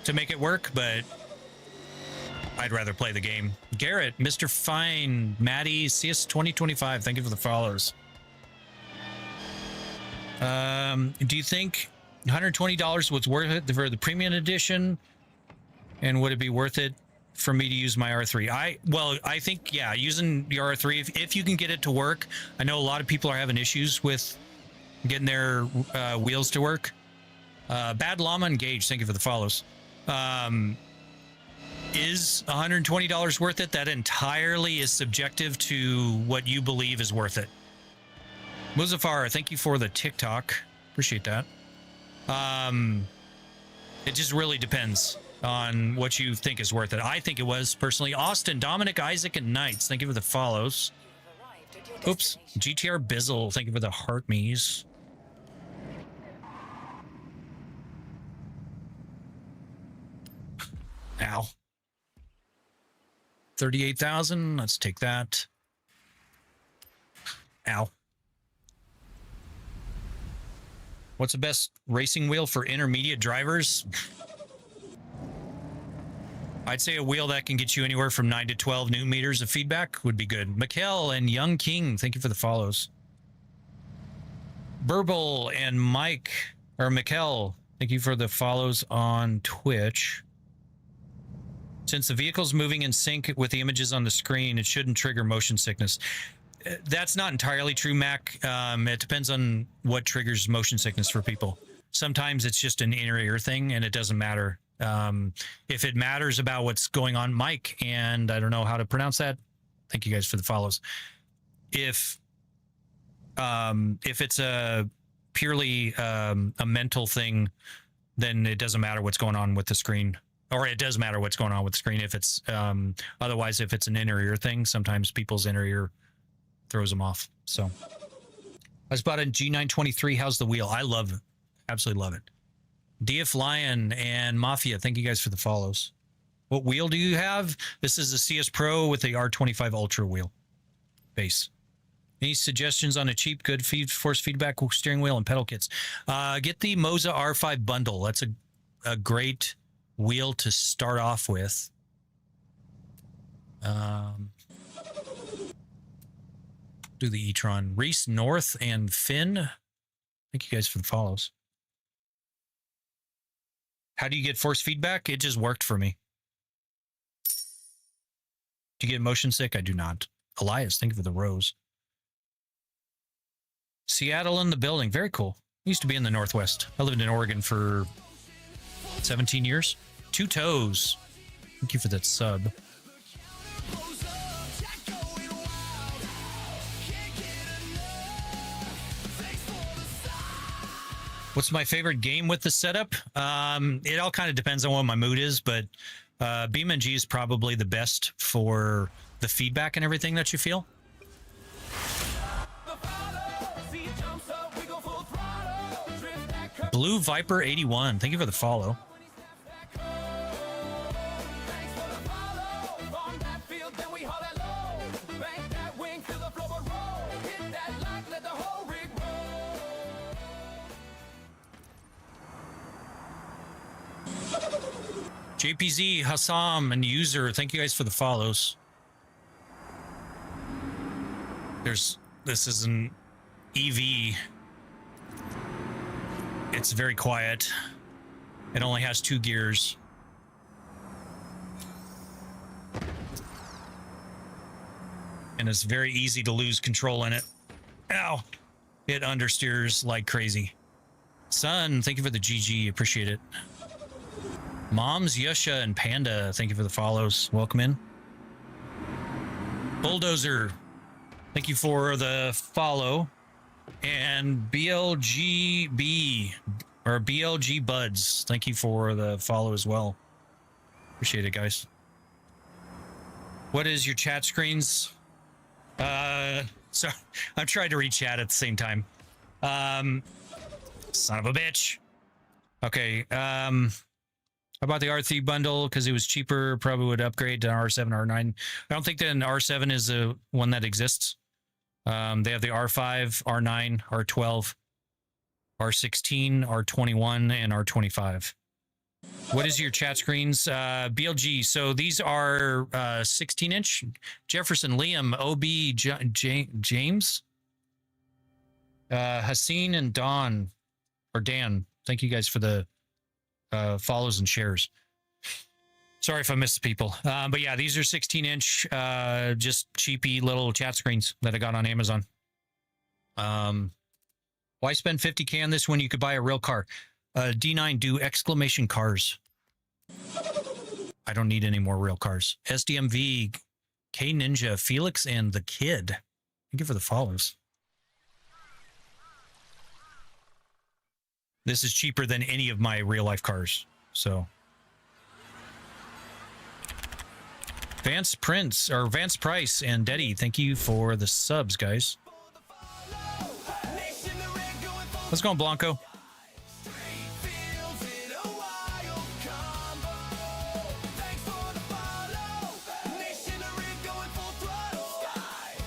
to make it work, but I'd rather play the game. Garrett, Mr. Fine, Maddie, CS 2025. Thank you for the follows. Do you think $120 was worth it for the premium edition? And would it be worth it for me to use my R3? I think, yeah, using the R3, if you can get it to work. I know a lot of people are having issues with getting their wheels to work. Bad Llama Engaged, thank you for the follows. Is $120 worth it? That entirely is subjective to what you believe is worth it. Muzaffar, thank you for the TikTok. Appreciate that. It just really depends on what you think is worth it. I think it was, personally. Austin, Dominic, Isaac, and Knights, thank you for the follows. Oops. GTR Bizzle, thank you for the heart me's. Ow. 38,000. Let's take that. Ow. What's the best racing wheel for intermediate drivers? I'd say a wheel that can get you anywhere from 9 to 12 newton meters of feedback would be good. Mikkel and Young King, thank you for the follows. Burble and Mike, or Mikkel, thank you for the follows on Twitch. Since the vehicle's moving in sync with the images on the screen, it shouldn't trigger motion sickness. That's not entirely true, Mac. It depends on what triggers motion sickness for people. Sometimes it's just an inner ear thing, and it doesn't matter. If it matters about what's going on, Mike, and I don't know how to pronounce that. Thank you guys for the follows. If it's a purely a mental thing, then it doesn't matter what's going on with the screen. Or it does matter what's going on with the screen if it's otherwise, if it's an inner ear thing, sometimes people's inner ear throws them off. So I just bought a G923. How's the wheel? I love it. Absolutely love it. DF Lion and Mafia, thank you guys for the follows. What wheel do you have? This is a CS Pro with the R25 Ultra wheel base. Any suggestions on a cheap, good force feedback steering wheel and pedal kits? Get the Moza R5 bundle. That's a great wheel to start off with. Do the e-tron. Reese North and Finn, thank you guys for the follows. How do you get force feedback? It just worked for me. Do you get motion sick? I do not. Elias, thank you for the rose. Seattle in the building. Very cool. I used to be in the Northwest. I lived in Oregon for 17 years. Two Toes. Thank you for that sub. What's my favorite game with the setup? It all kind of depends on what my mood is, but BeamNG is probably the best for the feedback and everything that you feel. Blue Viper 81, thank you for the follow. JPZ, Hassam, and User, thank you guys for the follows. This is an EV. It's very quiet. It only has 2 gears. And it's very easy to lose control in it. Ow! It understeers like crazy. Son, thank you for the GG. Appreciate it. Moms, Yusha, and Panda, thank you for the follows. Welcome in. Bulldozer, thank you for the follow. And BLGB, or BLG Buds, thank you for the follow as well. Appreciate it, guys. What is your chat screens? So I'm trying to read chat at the same time. Son of a bitch. Okay, I bought the R3 bundle because it was cheaper. Probably would upgrade to R7, R9. I don't think that an R7 is the one that exists. They have the R5, R9, R12, R16, R21, and R25. What is your chat screens? BLG. So these are 16-inch. Jefferson, Liam, OB, James, Haseen, and Don, or Dan. Thank you guys for the follows and shares. Sorry if I missed people. But yeah, these are 16-inch, just cheapy little chat screens that I got on Amazon. Why spend 50K on this when you could buy a real car? D9, do exclamation cars. I don't need any more real cars. SDMV, K Ninja, Felix, and the Kid. Thank you for the follows. This is cheaper than any of my real life cars. So Vance Prince or Vance Price and Deddy, thank you for the subs, guys. Let's go on, Blanco.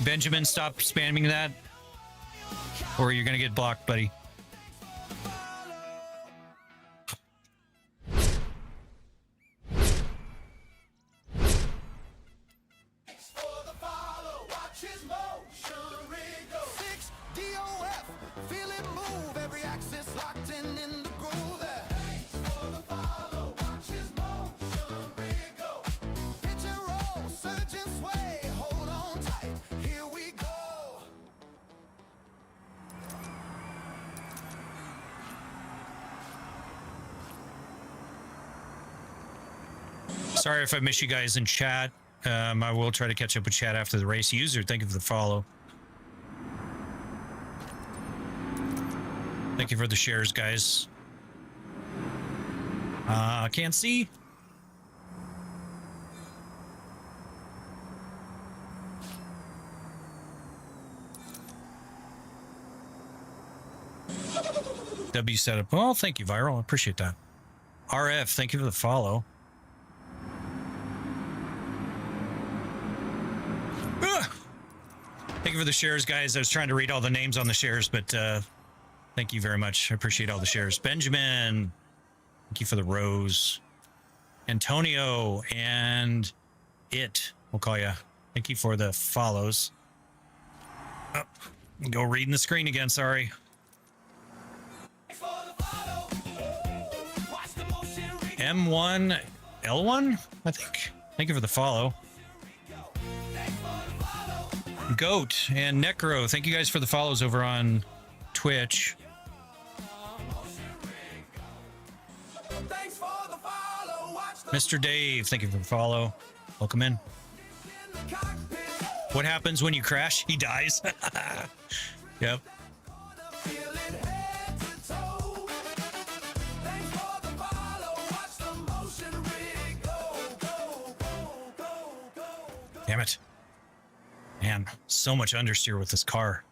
Benjamin, stop spamming that, or you're gonna get blocked, buddy. Sorry if I miss you guys in chat. I will try to catch up with chat after the race. User, thank you for the follow. Thank you for the shares, guys. Can't see. W setup. Well, thank you, Viral. I appreciate that. RF, thank you for the follow. Thank you for the shares, guys. I was trying to read all the names on the shares, but thank you very much. I appreciate all the shares. Benjamin, thank you for the rose. Antonio and we'll call you. Thank you for the follows. Oh, go reading the screen again, sorry. M1, L1, I think. Thank you for the follow. Goat and Necro, thank you guys for the follows over on Twitch. Mr. Dave, thank you for the follow. Welcome in. What happens when you crash? He dies. Yep. Damn it. Man, so much understeer with this car.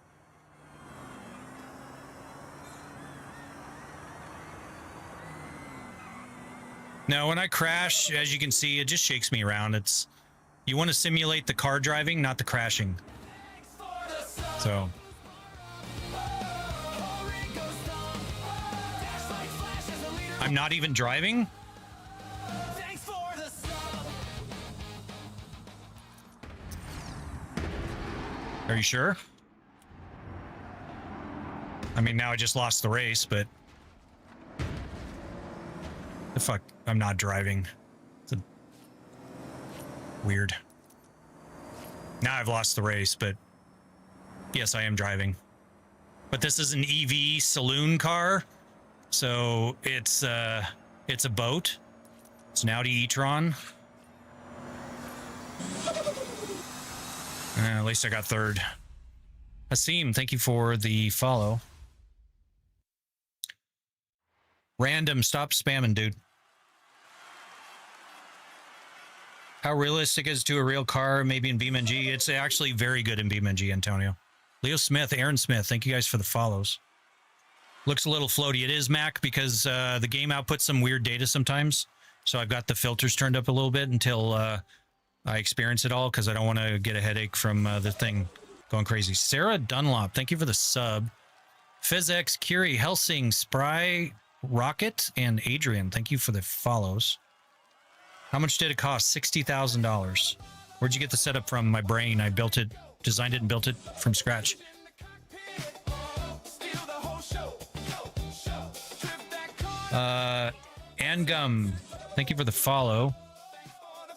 Now, when I crash, as you can see, it just shakes me around. You want to simulate the car driving, not the crashing. So. I'm not even driving? Are you sure? I mean, now I just lost the race, but the fuck, I'm not driving. Weird. Now I've lost the race, but yes, I am driving. But this is an EV saloon car, so it's a boat. It's an Audi e-tron. At least I got third. Hasim, thank you for the follow. Random, stop spamming, dude. How realistic is it to a real car, maybe in BeamNG? It's actually very good in BeamNG, Antonio. Leo Smith, Aaron Smith, thank you guys for the follows. Looks a little floaty. It is, Mac, because the game outputs some weird data sometimes. So I've got the filters turned up a little bit until I experience it all, because I don't want to get a headache from the thing going crazy. Sarah Dunlop, thank you for the sub. PhysX, Curie, Helsing, Spry, Rocket and Adrian, thank you for the follows. How much did it cost? $60,000. Where'd you get the setup from? My brain. I built it, designed it, and built it from scratch. Angum, thank you for the follow.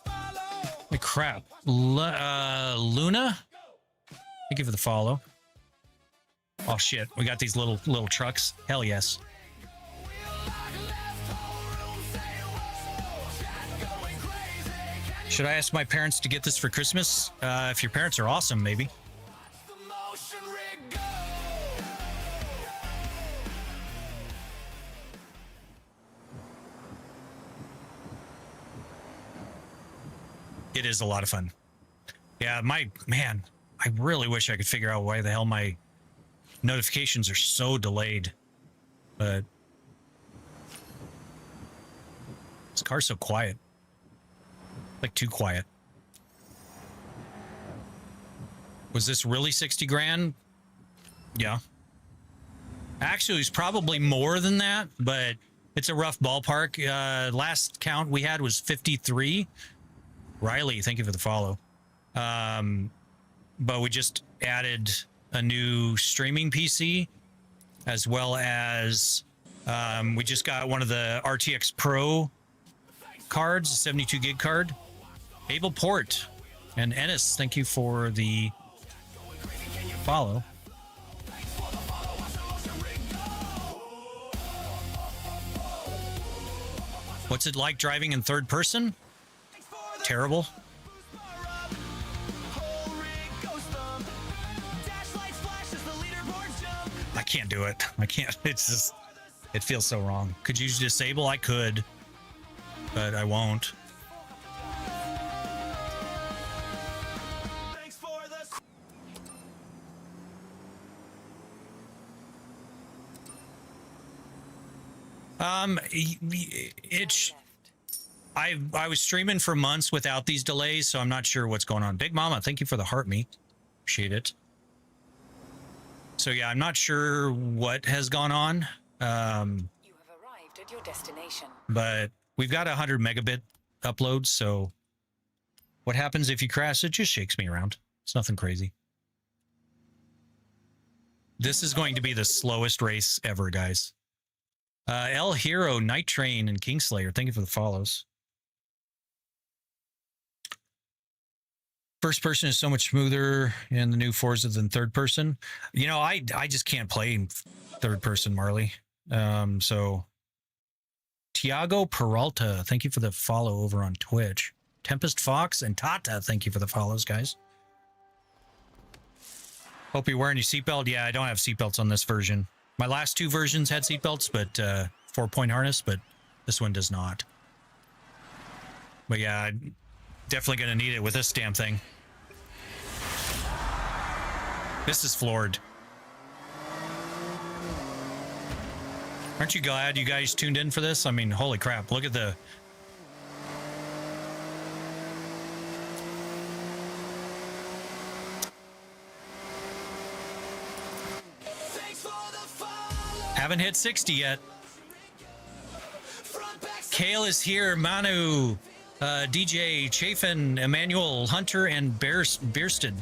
Holy crap. Luna, thank you for the follow. Oh shit, we got these little trucks. Hell yes. Should I ask my parents to get this for Christmas? If your parents are awesome, maybe. It is a lot of fun. Yeah, man, I really wish I could figure out why the hell my notifications are so delayed. But this car's so quiet. Like too quiet. Was this really 60 grand? Yeah. Actually, it's probably more than that, but it's a rough ballpark. Last count we had was 53. Riley, thank you for the follow. But we just added a new streaming PC, as well as we just got one of the RTX Pro cards, a 72 gig card. Abel Port and Ennis, thank you for the follow. What's it like driving in third person? Terrible. I can't do it. I can't. It's just, it feels so wrong. Could you disable? I could, but I won't. I was streaming for months without these delays, so I'm not sure what's going on. Big Mama, thank you for the heart me. Appreciate it. So yeah, I'm not sure what has gone on. You have arrived at your destination. But we've got 100 megabit uploads, so what happens if you crash? It just shakes me around. It's nothing crazy. This is going to be the slowest race ever, guys. El Hero, Night Train, and Kingslayer, thank you for the follows. First person is so much smoother in the new Forza than third person. You know, I just can't play in third person, Marley. So Tiago Peralta, thank you for the follow over on Twitch. Tempest Fox and Tata, thank you for the follows, guys. Hope you're wearing your seatbelt. Yeah, I don't have seatbelts on this version. My last two versions had seatbelts, but 4-point harness, but this one does not. But yeah, I'm definitely going to need it with this damn thing. This is floored. Aren't you glad you guys tuned in for this? I mean, holy crap, look at the... Haven't hit 60 yet. Kale is here. Manu, DJ, Chafin, Emmanuel, Hunter, and Bierstead.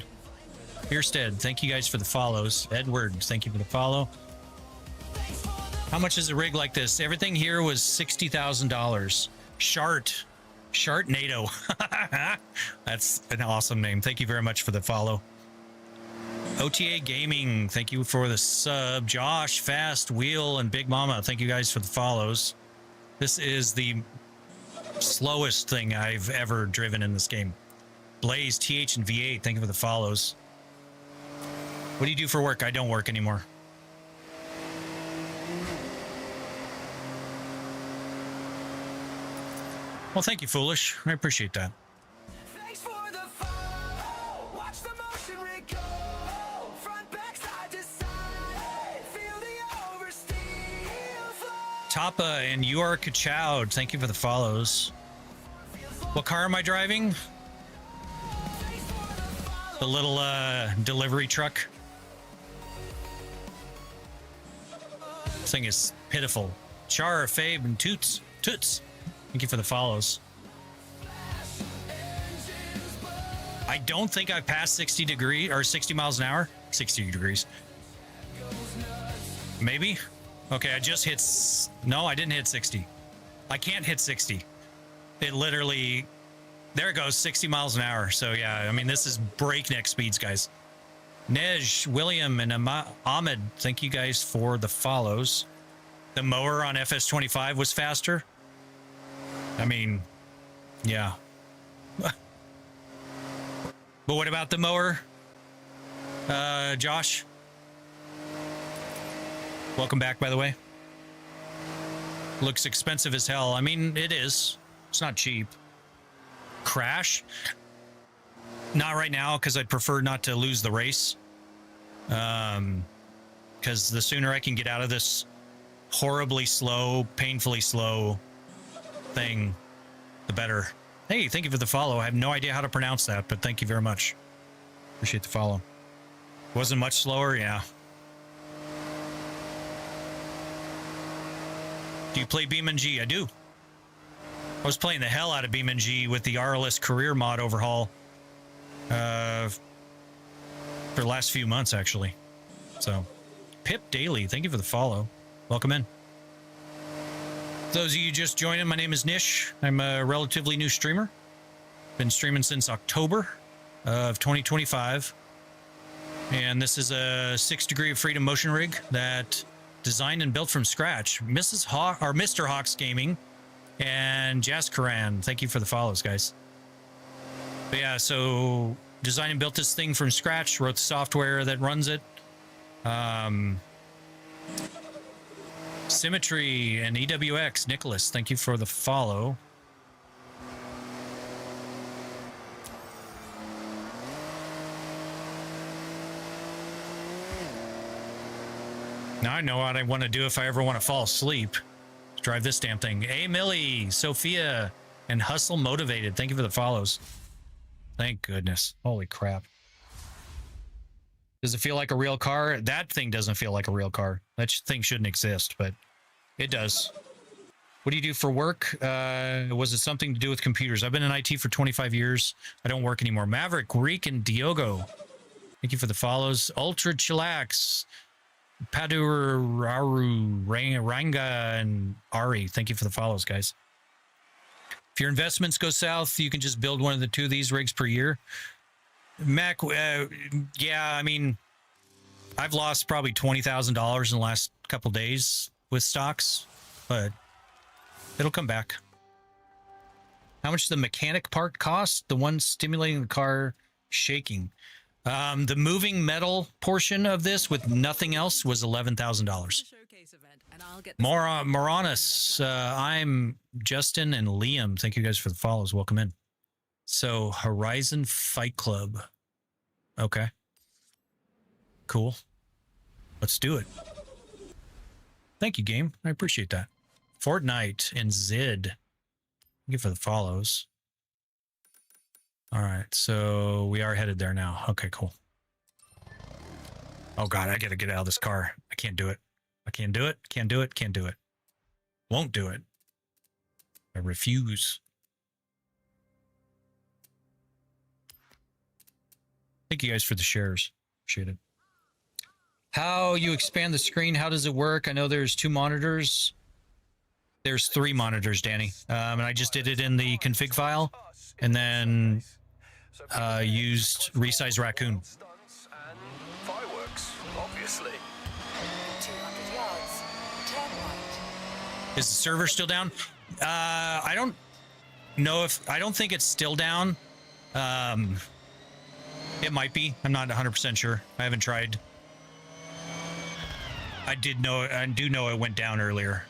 Thank you guys for the follows. Edward, thank you for the follow. How much is a rig like this? Everything here was $60,000. Shartnado. That's an awesome name. Thank you very much for the follow. OTA Gaming, thank you for the sub. Josh, Fast, Wheel, and Big Mama, thank you guys for the follows. This is the slowest thing I've ever driven in this game. Blaze, TH, and V8, thank you for the follows. What do you do for work? I don't work anymore. Well, thank you, Foolish. I appreciate that. Tapa and you are Kachowd, thank you for the follows. What car am I driving? The little delivery truck. This thing is pitiful. Char, Fabe, and Toots. Toots. Thank you for the follows. I don't think I passed 60 degrees or 60 miles an hour. 60 degrees. Maybe. Okay, I just hit. No, I didn't hit 60. I can't hit 60. It literally. There it goes, 60 miles an hour. So yeah, I mean, this is breakneck speeds, guys. Nej, William, and Ahmed, thank you guys for the follows. The mower on FS25 was faster. I mean, yeah. But what about the mower, Josh? Welcome back, by the way. Looks expensive as hell. I mean, it is. It's not cheap. Crash? Not right now, because I'd prefer not to lose the race. Because the sooner I can get out of this horribly slow, painfully slow thing, the better. Hey, thank you for the follow. I have no idea how to pronounce that, but thank you very much. Appreciate the follow. Wasn't much slower? Yeah. Do you play BeamNG? I do. I was playing the hell out of BeamNG with the RLS career mod overhaul for the last few months, actually. So, Pip Daily, thank you for the follow. Welcome in. Those of you just joining, my name is Nish. I'm a relatively new streamer. Been streaming since October of 2025. And this is a 6 degree of freedom motion rig that designed and built from scratch. Mrs. Hawk or Mr. Hawks Gaming and Jaskaran, thank you for the follows, guys. But yeah, so designed and built this thing from scratch, wrote the software that runs it. Symmetry and EWX, Nicholas, thank you for the follow. Now I know what I want to do if I ever want to fall asleep. Drive this damn thing. Hey, Millie, Sophia, and Hustle Motivated. Thank you for the follows. Thank goodness. Holy crap. Does it feel like a real car? That thing doesn't feel like a real car. That thing shouldn't exist, but it does. What do you do for work? Was it something to do with computers? I've been in IT for 25 years. I don't work anymore. Maverick, Reek, and Diogo. Thank you for the follows. Ultra Chillax. Paduraru, Ranga, and Ari. Thank you for the follows, guys. If your investments go south, you can just build one of the two of these rigs per year. Mac, yeah, I mean, I've lost probably $20,000 in the last couple days with stocks, but it'll come back. How much does the mechanic part cost? The one stimulating the car shaking. The moving metal portion of this with nothing else was $11,000. Moranis, I'm Justin and Liam. Thank you guys for the follows. Welcome in. So, Horizon Fight Club. Okay. Cool. Let's do it. Thank you, game. I appreciate that. Fortnite and Zid. Thank you for the follows. All right, so we are headed there now. Okay, cool. Oh, God, I got to get out of this car. I can't do it. I can't do it. Can't do it. Can't do it. Won't do it. I refuse. Thank you guys for the shares. Appreciate it. How you expand the screen? How does it work? I know there's 2 monitors. There's 3 monitors, Danny. And I just did it in the config file. And then used Resize Raccoon. Fireworks, obviously. 200 yards. Turn right. Is the server still down? I don't know if... I don't think it's still down. It might be. I'm not 100% sure. I haven't tried. I do know it went down earlier.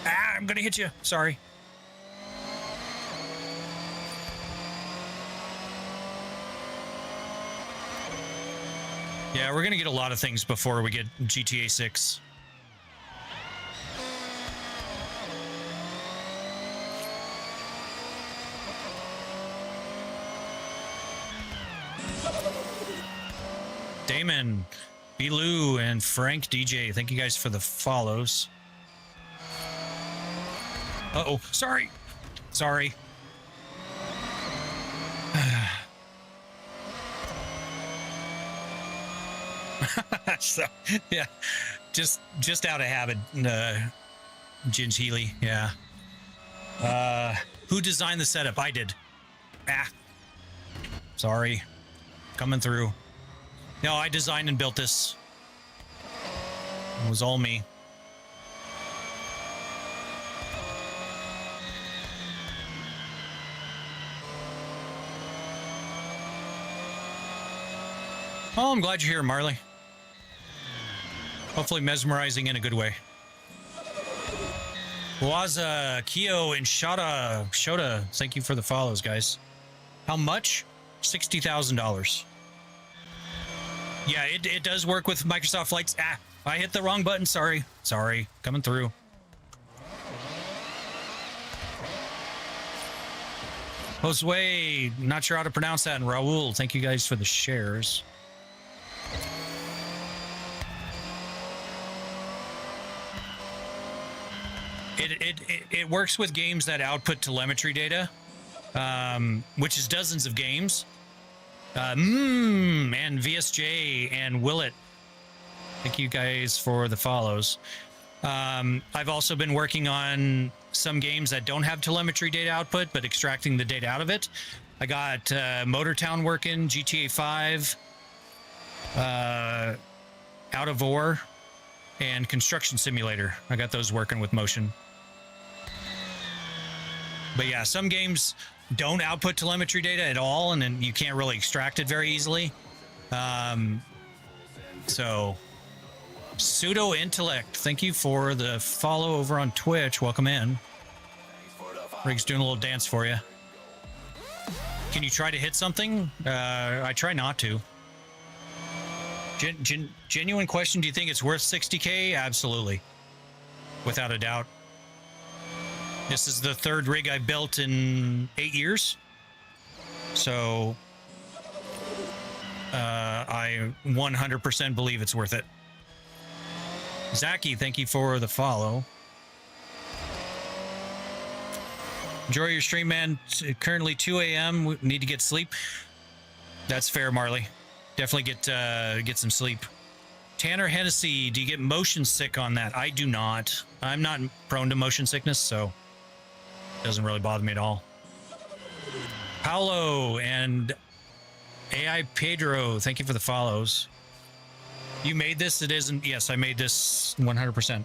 Ah, I'm gonna hit you. Sorry. Yeah, we're gonna get a lot of things before we get GTA 6. Damon, Bilou, and Frank DJ, thank you guys for the follows. Uh-oh. Sorry. Sorry. So, yeah. Just out of habit. Ginge Healy. Yeah. Who designed the setup? I did. Sorry. Coming through. No, I designed and built this. It was all me. Oh, I'm glad you're here, Marley. Hopefully mesmerizing in a good way. Waza, Kyo, and Shota, thank you for the follows, guys. How much? $60,000. Yeah, it does work with Microsoft Flights. I hit the wrong button. Sorry. Coming through. Josue, not sure how to pronounce that. And Raul, thank you guys for the shares. It works with games that output telemetry data, which is dozens of games. And VSJ and Willet, thank you guys for the follows. I've also been working on some games that don't have telemetry data output, but extracting the data out of it. I got Motortown working, GTA 5, Out of Ore, and Construction Simulator. I got those working with motion. But yeah, some games don't output telemetry data at all, and then you can't really extract it very easily. So, Pseudo Intellect, thank you for the follow over on Twitch. Welcome in. Rig's doing a little dance for you. Can you try to hit something? I try not to. Genuine question, do you think it's worth 60K? Absolutely. Without a doubt. This is the third rig I've built in 8 years. So I 100% believe it's worth it. Zaki, thank you for the follow. Enjoy your stream, man. It's currently 2 a.m. We need to get sleep. That's fair, Marley. Definitely get some sleep. Tanner Hennessy, do you get motion sick on that? I do not. I'm not prone to motion sickness, so it doesn't really bother me at all. Paolo and AI Pedro, thank you for the follows. You made this? It isn't? Yes, I made this 100%.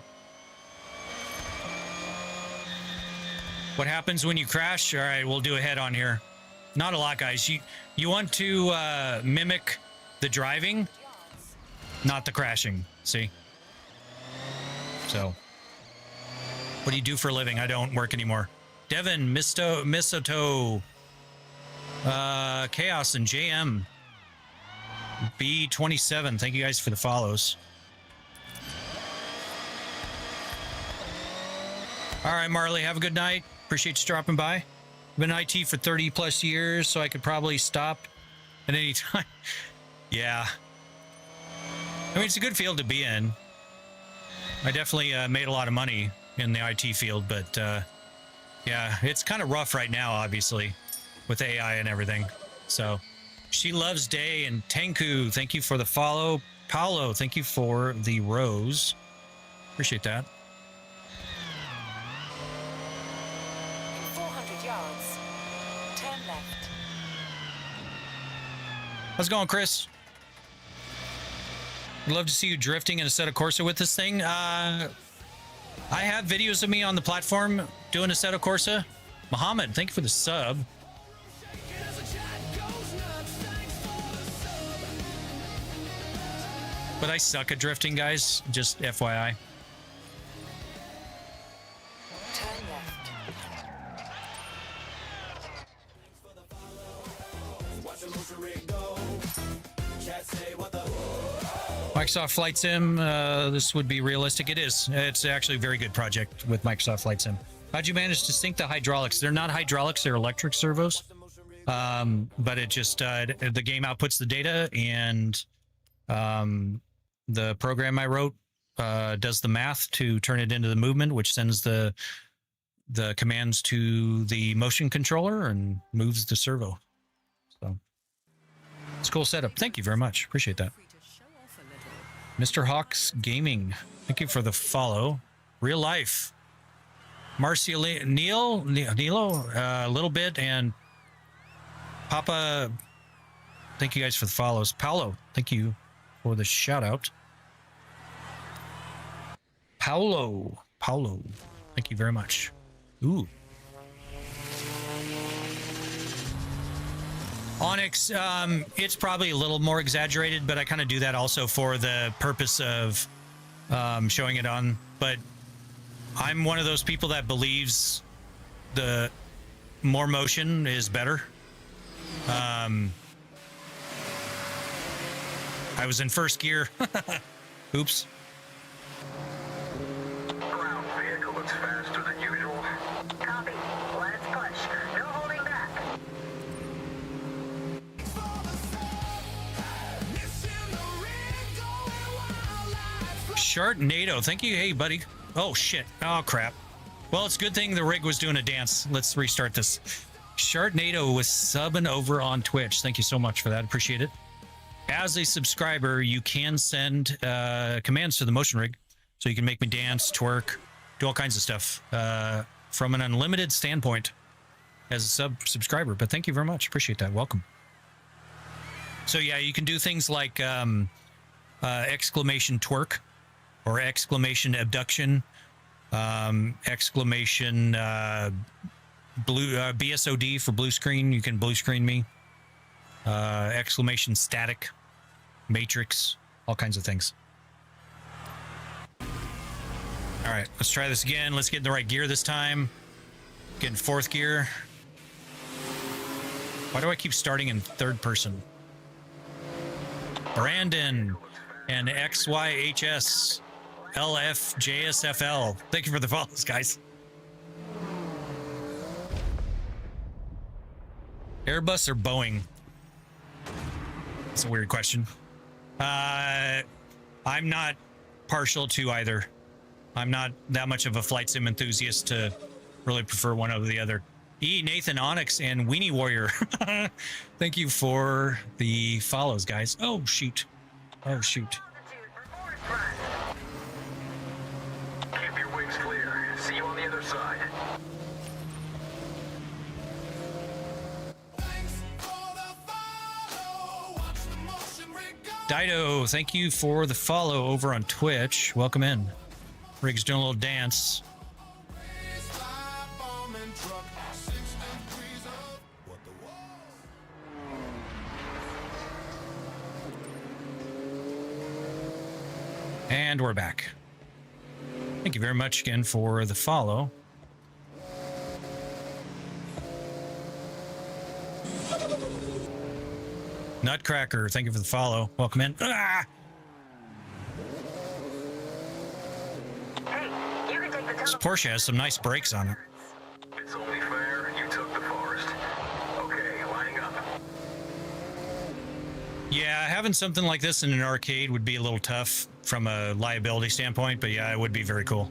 What happens when you crash? All right, we'll do a head on here. Not a lot, guys. You want to mimic the driving, not the crashing. See? So, what do you do for a living? I don't work anymore. Devin, Misoto, Chaos, and JM. B27, thank you guys for the follows. All right, Marley, have a good night. Appreciate you dropping by. I've been in IT for 30 plus years, so I could probably stop at any time. Yeah. I mean, it's a good field to be in. I definitely made a lot of money in the IT field, but yeah, it's kind of rough right now, obviously, with AI and everything. So, She Loves Day and Tenku, thank you for the follow. Paolo, thank you for the rose. Appreciate that. 400 yards. Turn left. How's it going, Chris? I'd love to see you drifting in a set of Corsa with this thing. I have videos of me on the platform doing a set of Corsa. Muhammad, thank you for the sub. But I suck at drifting, guys. Just FYI. Turn left. Microsoft Flight Sim, this would be realistic. It is. It's actually a very good project with Microsoft Flight Sim. How'd you manage to sync the hydraulics? They're not hydraulics, they're electric servos. But it just, the game outputs the data, and the program I wrote does the math to turn it into the movement, which sends the the commands to the motion controller and moves the servo. So it's a cool setup. Thank you very much. Appreciate that. Mr. Hawks Gaming, thank you for the follow. Real life. Marcia Nilo, a little bit, and Papa, thank you guys for the follows. Paolo, thank you for the shout out. Paolo, thank you very much. Ooh. Onyx, it's probably a little more exaggerated, but I kind of do that also for the purpose of showing it on. But I'm one of those people that believes the more motion is better. I was in first gear. Oops. Ground vehicle looks faster than usual. Copy. Let's push. No holding back. Sharknado, thank you. Hey, buddy. Oh, shit. Oh, crap. Well, it's a good thing the rig was doing a dance. Let's restart this. Sharknado was subbing over on Twitch. Thank you so much for that. Appreciate it. As a subscriber, you can send commands to the motion rig. So you can make me dance, twerk, do all kinds of stuff from an unlimited standpoint as a subscriber. But thank you very much. Appreciate that. Welcome. So, yeah, you can do things like exclamation twerk or exclamation abduction, exclamation blue BSOD for blue screen. You can blue screen me. Exclamation static, matrix, all kinds of things. All right, let's try this again. Let's get in the right gear this time. Get in fourth gear. Why do I keep starting in third person? Brandon and XYHS LFJSFL. Thank you for the follows, guys. Airbus or Boeing? It's a weird question. I'm not partial to either. I'm not that much of a flight sim enthusiast to really prefer one over the other. Nathan Onyx and Weenie Warrior. Thank you for the follows, guys. Oh, shoot. Oh, shoot. Keep your wings clear. See you on the other side. Dido, thank you for the follow over on Twitch. Welcome in. Rig's doing a little dance. And we're back. Thank you very much again for the follow. Nutcracker, thank you for the follow. Welcome in. Ah! Hey, you can take the This tunnel. Porsche has some nice brakes on it. It's only fair you took the forest. Okay, lining up. Yeah, having something like this in an arcade would be a little tough from a liability standpoint, but yeah, it would be very cool.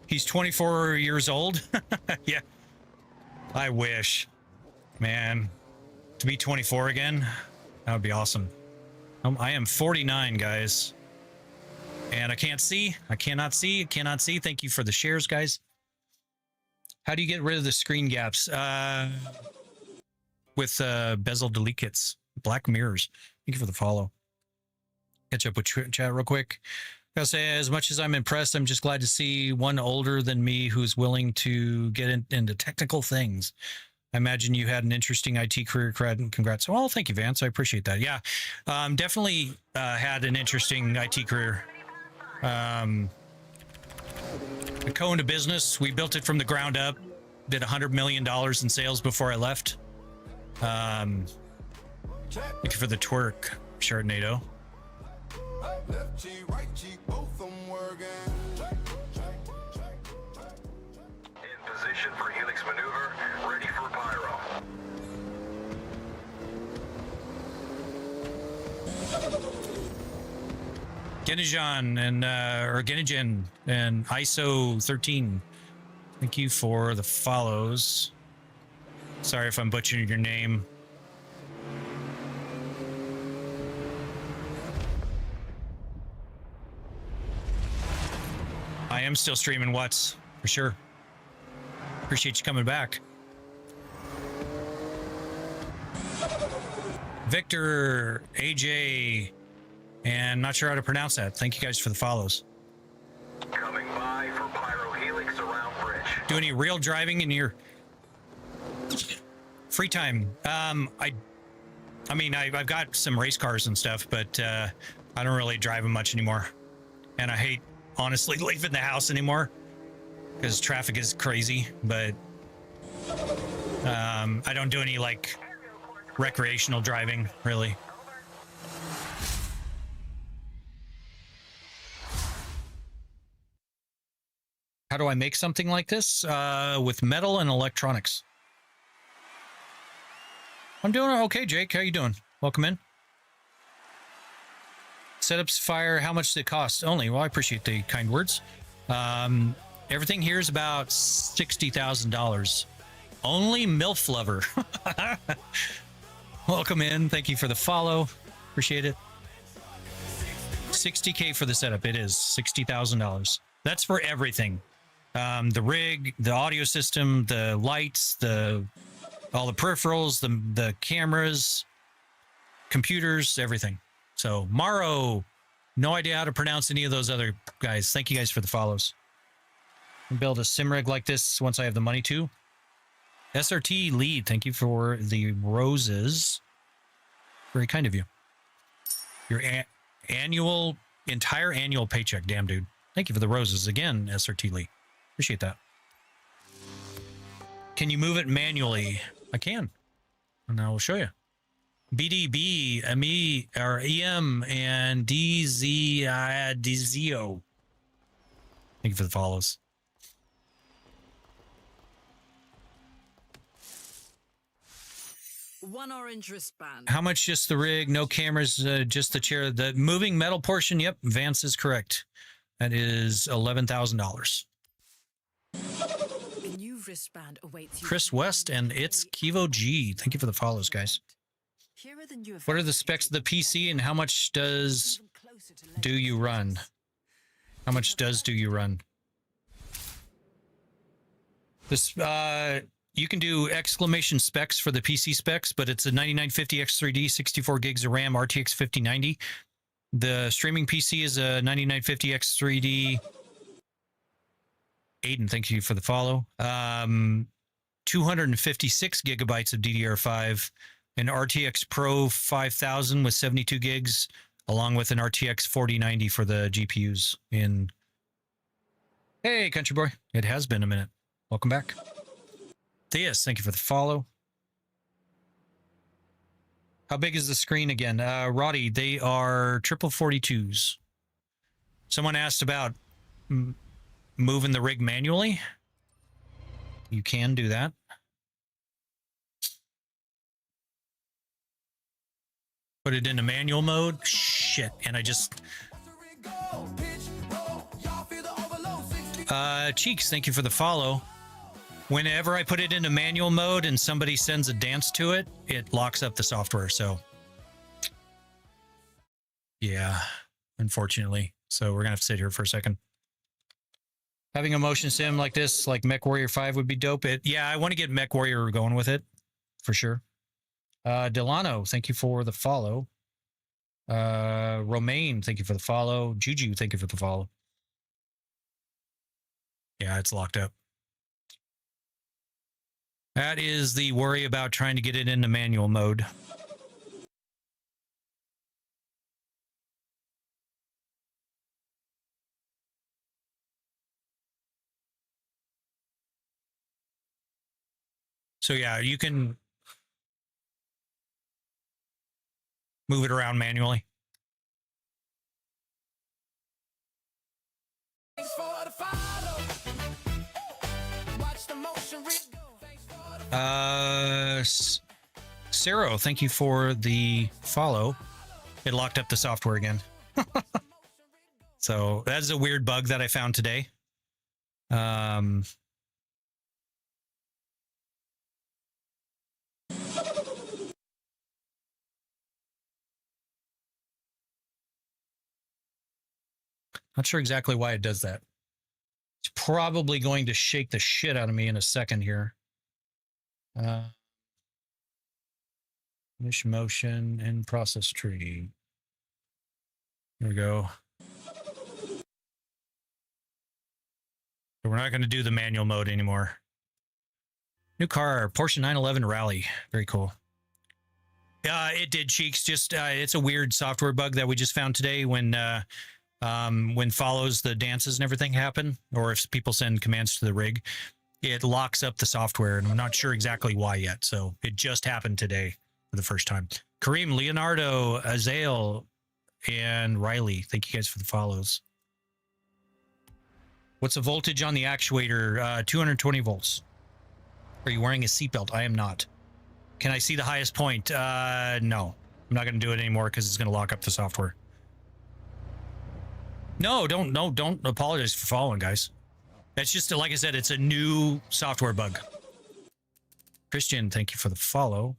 He's 24 years old. Yeah. I wish. Man. To be 24 again, that would be awesome. I am 49, guys. And I can't see. I cannot see. I cannot see. Thank you for the shares, guys. How do you get rid of the screen gaps? With bezel delete kits. Black mirrors. Thank you for the follow. Catch up with chat real quick. I'll say, as much as I'm impressed, I'm just glad to see one older than me who's willing to get into technical things. I imagine you had an interesting IT career. Congrats. Well, thank you, Vance. I appreciate that. Yeah, definitely had an interesting IT career. I co-owned a business. We built it from the ground up. Did $100 million in sales before I left. Thank you for the twerk, Sharknado. Left cheek, right cheek, both of them working. In position for helix maneuver, ready for pyro. Genijan and or Genijan and ISO 13. Thank you for the follows. Sorry if I'm butchering your name. I am still streaming What's for sure. Appreciate you coming back. Victor, AJ, and not sure how to pronounce that. Thank you guys for the follows. Coming by for Pyro Helix around bridge. Do any real driving in your free time? I mean, I've got some race cars and stuff, but I don't really drive them much anymore. And I hate, honestly, leaving the house anymore because traffic is crazy. But I don't do any like recreational driving, really. How do I make something like this? With metal and electronics. I'm doing okay, Jake. How you doing? Welcome in. Setups fire. How much did it cost? Only. Well, I appreciate the kind words. Everything here is about $60,000. Only MILF lover. Welcome in. Thank you for the follow. Appreciate it. 60K for the setup. It is $60,000. That's for everything. The rig, the audio system, the lights, all the peripherals, the cameras, computers, everything. So Maro, no idea how to pronounce any of those other guys. Thank you guys for the follows. I'll build a sim rig like this once I have the money to. SRT lead, thank you for the roses. Very kind of you. Your entire annual paycheck, damn dude. Thank you for the roses again, SRT Lee. Appreciate that. Can you move it manually? I can. And I will show you. BDB, ME, or EM, and DZO. Thank you for the follows. One orange wristband. How much just the rig? No cameras, just the chair. The moving metal portion, yep, Vance is correct. That is $11,000. A new wristband awaits you. Chris West and it's Kivo G. Thank you for the follows, guys. Here are the new What are the specs of the PC and how much do you run? How much do you run? This you can do exclamation specs for the PC specs, but it's a 9950 X3D, 64 gigs of RAM, RTX 5090. The streaming PC is a 9950 X3D. Aiden, thank you for the follow. 256 gigabytes of DDR5, an RTX Pro 5000 with 72 gigs, along with an RTX 4090 for the GPUs. Hey, country boy. It has been a minute. Welcome back. Theus, thank you for the follow. How big is the screen again? Roddy, they are 42s. Someone asked about moving the rig manually. You can do that. Put it into manual mode. Shit. And I just... Cheeks, thank you for the follow. Whenever I put it into manual mode and somebody sends a dance to it, it locks up the software. So, yeah, unfortunately. So we're going to have to sit here for a second. Having a motion sim like this, like MechWarrior 5 would be dope. Yeah, I want to get MechWarrior going with it, for sure. Delano, thank you for the follow. Romaine, thank you for the follow. Juju, thank you for the follow. Yeah, it's locked up. That is the worry about trying to get it into manual mode. So yeah, you can move it around manually. Sarah, thank you for the follow. It locked up the software again. So that's a weird bug that I found today. Not sure exactly why it does that. It's probably going to shake the shit out of me in a second here. Finish motion and process tree. Here we go. So we're not going to do the manual mode anymore. New car, Porsche 911 Rally. Very cool. It did, Cheeks. Just it's a weird software bug that we just found today when follows the dances and everything happen, or if people send commands to the rig, it locks up the software, and I'm not sure exactly why yet. So it just happened today for the first time. Kareem, Leonardo, Azael, and Riley, thank you guys for the follows. What's the voltage on the actuator? 220 volts. Are you wearing a seatbelt? I am not. Can I see the highest point? No. I'm not going to do it anymore because it's going to lock up the software. No, don't apologize for following, guys. That's just, like I said, it's a new software bug. Christian, thank you for the follow.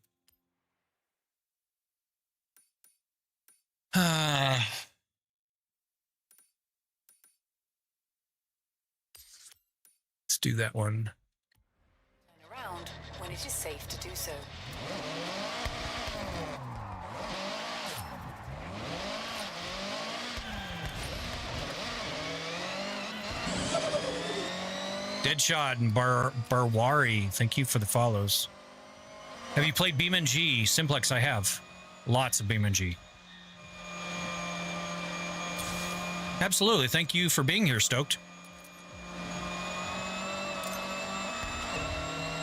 Let's do that one. Turn around when it is safe to do so. Deadshot and Barwari, thank you for the follows. Have you played BeamNG? Simplex, I have. Lots of BeamNG. Absolutely, thank you for being here, Stoked.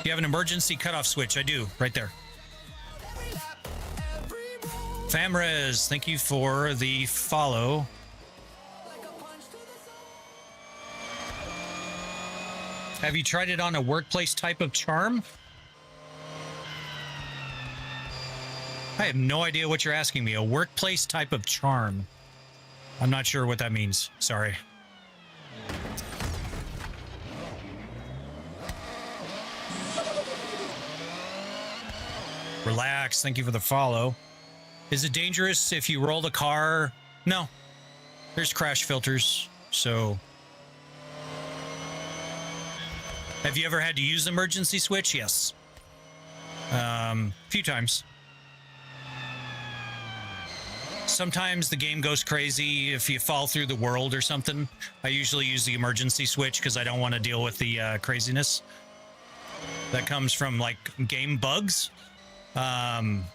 You have an emergency cutoff switch. I do, right there. Famrez, thank you for the follow. Have you tried it on a workplace type of charm? I have no idea what you're asking me. A workplace type of charm. I'm not sure what that means. Sorry. Relax. Thank you for the follow. Is it dangerous if you roll the car? No. There's crash filters, so... Have you ever had to use the emergency switch? Yes. A few times. Sometimes the game goes crazy if you fall through the world or something. I usually use the emergency switch because I don't want to deal with the craziness that comes from, like, game bugs. You have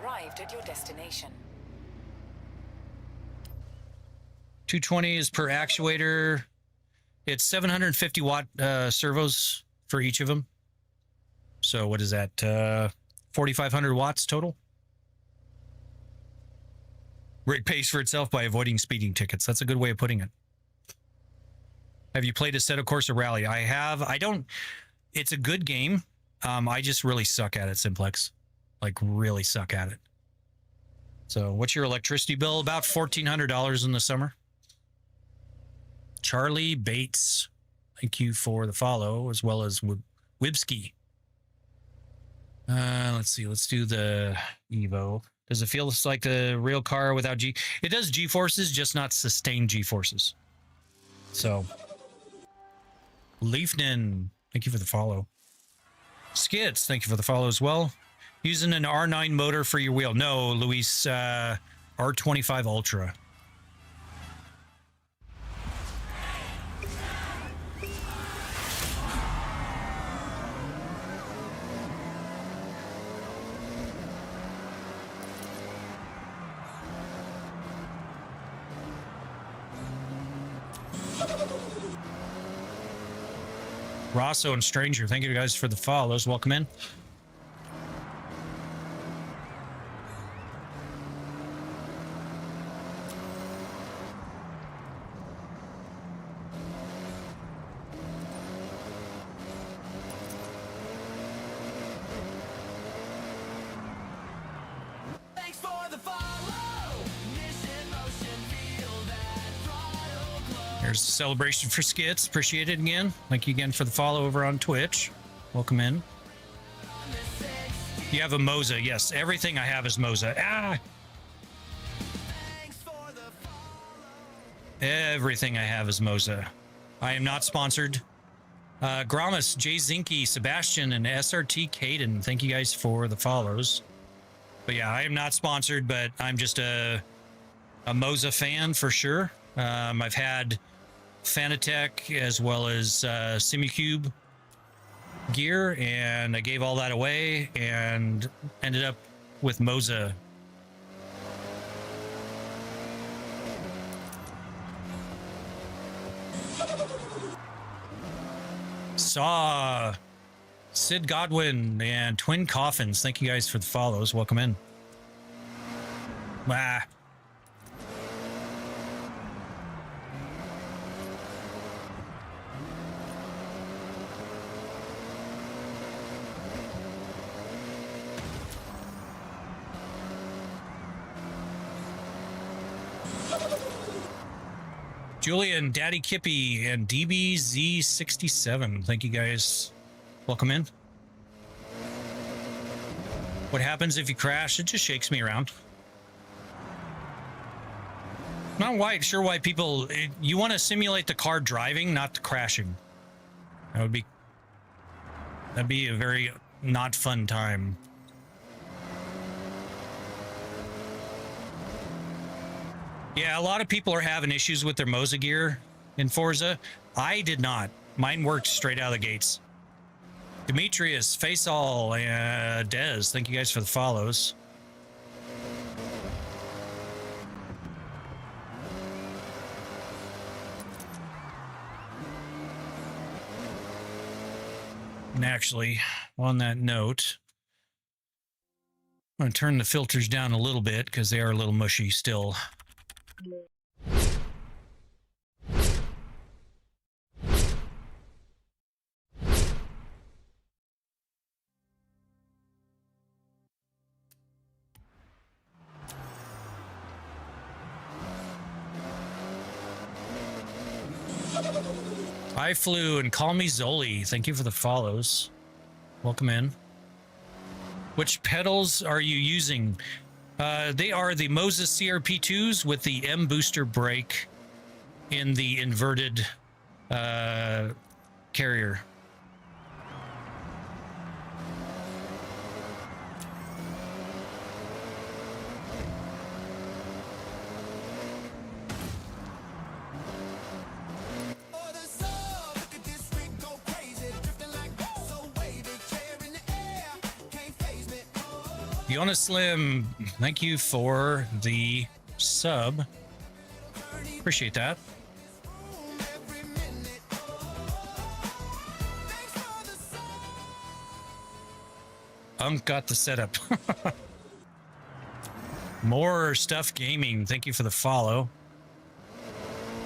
arrived at your destination. 220 is per actuator. It's 750 watt servos for each of them. So what is that? 4,500 watts total. It pays for itself by avoiding speeding tickets. That's a good way of putting it. Have you played Assetto Corsa Rally? I have. I don't. It's a good game. I just really suck at it, Simplex. Like, really suck at it. So what's your electricity bill? About $1,400 in the summer. Charlie Bates, thank you for the follow, as well as Wibski. Let's see. Let's do the Evo. Does it feel like the real car without G? It does G-forces, just not sustained G-forces. So, Leafnin, thank you for the follow. Skits, thank you for the follow as well. Using an R9 motor for your wheel. No, Luis, R25 Ultra. Rosso and Stranger, thank you guys for the follows. Welcome in. There's a celebration for skits. Appreciate it again. Thank you again for the follow over on Twitch. Welcome in. You have a Moza. Yes, everything I have is Moza. Ah! Everything I have is Moza. I am not sponsored. Gramus, Jay Zinky, Sebastian, and SRT Caden. Thank you guys for the follows. But yeah, I am not sponsored, but I'm just a Moza fan for sure. I've had Fanatec as well as Simucube gear, and I gave all that away and ended up with Moza. Saw Sid Godwin and Twin Coffins. Thank you guys for the follows. Welcome in. Ah. Julian, Daddy Kippy, and DBZ67. Thank you guys. Welcome in. What happens if you crash? It just shakes me around. Not sure why people... You want to simulate the car driving, not the crashing. That'd be a very not fun time. Yeah, a lot of people are having issues with their Moza gear in Forza. I did not. Mine worked straight out of the gates. Demetrius, Faisal, Dez, thank you guys for the follows. And actually, on that note, I'm going to turn the filters down a little bit because they are a little mushy still. I flew and call me Zoli. Thank you for the follows. Welcome in. Which pedals are you using? They are the Moza CRP2s with the M booster brake in the inverted carrier. Fiona Slim, thank you for the sub. Appreciate that. Got the setup. More Stuff Gaming, thank you for the follow.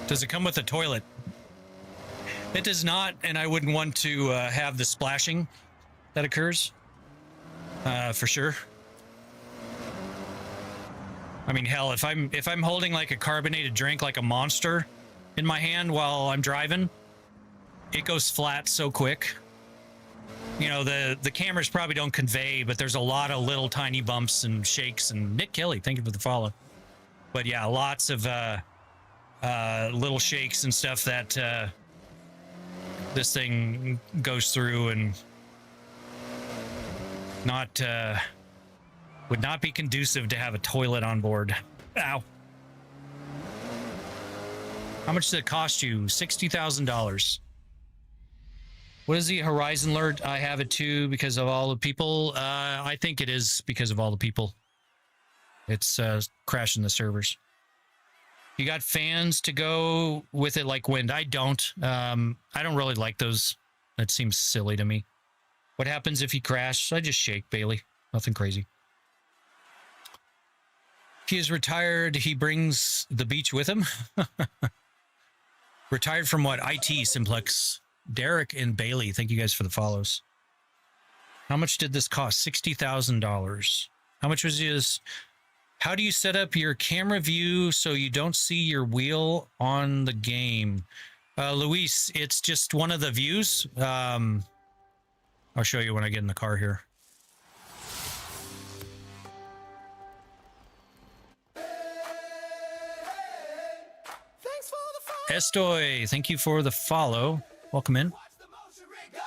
Does it come with a toilet? It does not, and I wouldn't want to have the splashing that occurs, for sure. I mean, hell, if I'm holding like a carbonated drink, like a Monster, in my hand while I'm driving, it goes flat so quick. You know, the cameras probably don't convey, but there's a lot of little tiny bumps and shakes. And Nick Kelly, thank you for the follow. But yeah, lots of little shakes and stuff that this thing goes through, and not would not be conducive to have a toilet on board. Ow. How much did it cost you? $60,000. What is the Horizon alert? I have it too because of all the people. I think it is because of all the people. It's crashing the servers. You got fans to go with it like wind. I don't. I don't really like those. That seems silly to me. What happens if you crash? I just shake, Bailey. Nothing crazy. He is retired. He brings the beach with him. Retired from what? IT Simplex. Derek and Bailey, thank you guys for the follows. How much did this cost? $60,000. How much was his How do you set up your camera view so you don't see your wheel on the game? Luis, it's just one of the views. I'll show you when I get in the car here. Estoy, thank you for the follow. Welcome in. Okay, Dan.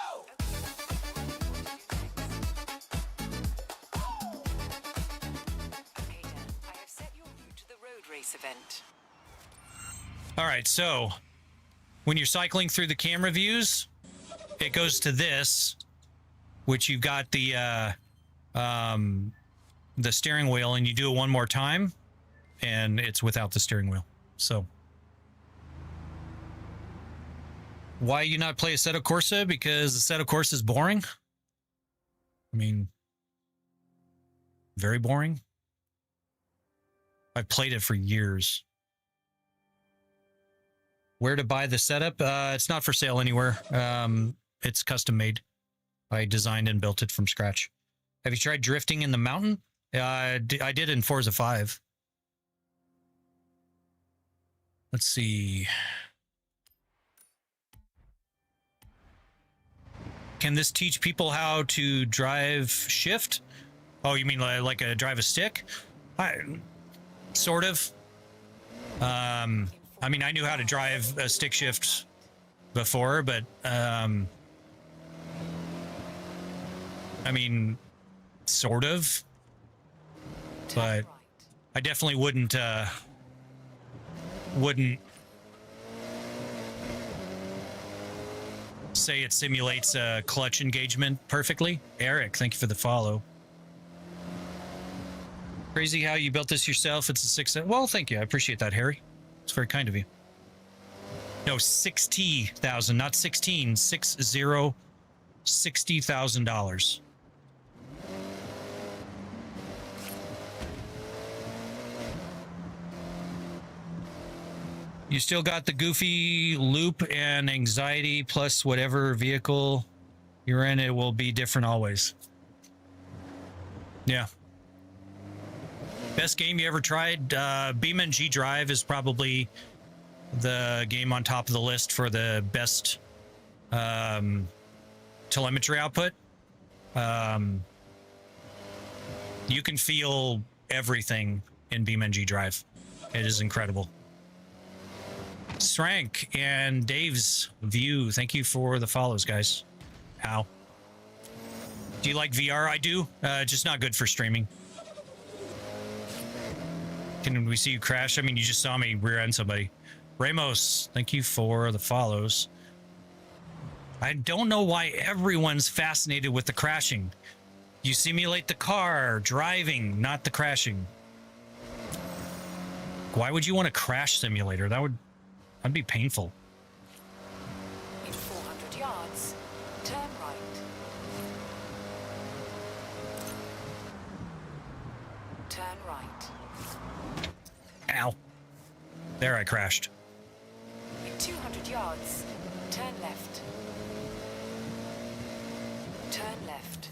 I have set your route to the road race event. All right, so when you're cycling through the camera views, it goes to this, which you've got the steering wheel, and you do it one more time, and it's without the steering wheel. So why you not play Assetto Corsa? Because Assetto Corsa is boring. I mean, very boring. I've played it for years. Where to buy the setup? It's not for sale anywhere. It's custom made. I designed and built it from scratch. Have you tried drifting in the mountain? I did in Forza 5. Let's see. Can this teach people how to drive shift? Oh, you mean like a drive a stick? Sort of. I mean, I knew how to drive a stick shift before, but I mean, sort of. But I definitely wouldn't say it simulates a clutch engagement perfectly. Eric, thank you for the follow. Crazy how you built this yourself. It's a 6. Well, thank you. I appreciate that, Harry. It's very kind of you. No, 60,000, not 16. 60,000. You still got the goofy loop and anxiety, plus whatever vehicle you're in, it will be different always. Yeah. Best game you ever tried? BeamNG Drive is probably the game on top of the list for the best telemetry output. You can feel everything in BeamNG Drive. It is incredible. Srank and Dave's View, thank you for the follows, guys. How? Do you like VR? I do. Just not good for streaming. Can we see you crash? I mean, you just saw me rear end somebody. Ramos, thank you for the follows. I don't know why everyone's fascinated with the crashing. You simulate the car driving, not the crashing. Why would you want a crash simulator? That'd be painful. In 400 yards, turn right. Turn right. Ow. There, I crashed. In 200 yards, turn left. Turn left.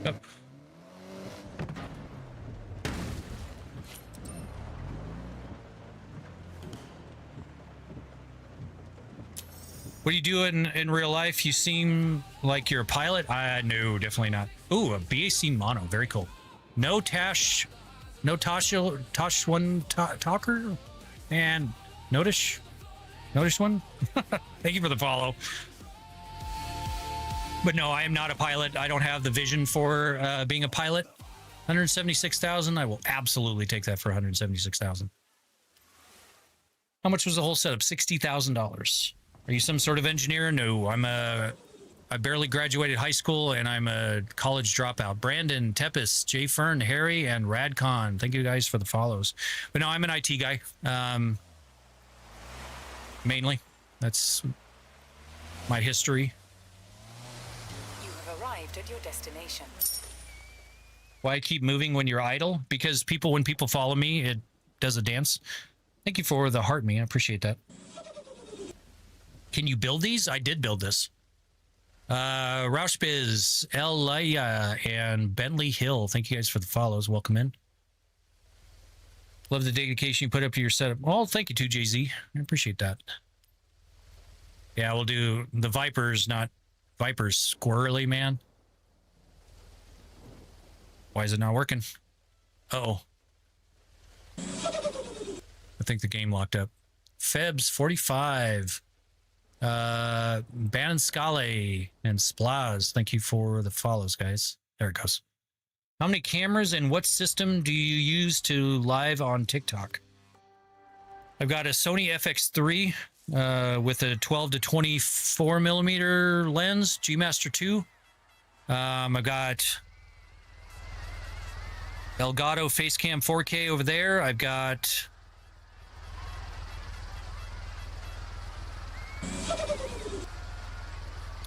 Yep. What do you do in real life? You seem like you're a pilot. No, definitely not. Ooh, a BAC mono. Very cool. No Tosh one talker and notice one. Thank you for the follow. But no, I am not a pilot. I don't have the vision for being a pilot. 176,000. I will absolutely take that for 176,000. How much was the whole setup? $60,000. Are you some sort of engineer? No, I barely graduated high school and I'm a college dropout. Brandon, Tepis, Jay Fern, Harry, and Radcon. Thank you guys for the follows. But no, I'm an IT guy. Mainly. That's my history. You have arrived at your destination. Why I keep moving when you're idle? Because when people follow me, it does a dance. Thank you for the heart me. I appreciate that. Can you build these? I did build this. Rauschbiz, Elia, and Bentley Hill. Thank you guys for the follows. Welcome in. Love the dedication you put up to your setup. Well, thank you too, Jay-Z. I appreciate that. Yeah, we'll do the Vipers, not Vipers. Squirrely, man. Why is it not working? Uh-oh. I think the game locked up. Febs 45. Bannon Scale and Splaz. Thank you for the follows, guys. There it goes. How many cameras and what system do you use to live on TikTok? I've got a Sony FX3 with a 12 to 24 millimeter lens, G Master 2. I've got Elgato Facecam 4K over there. I've got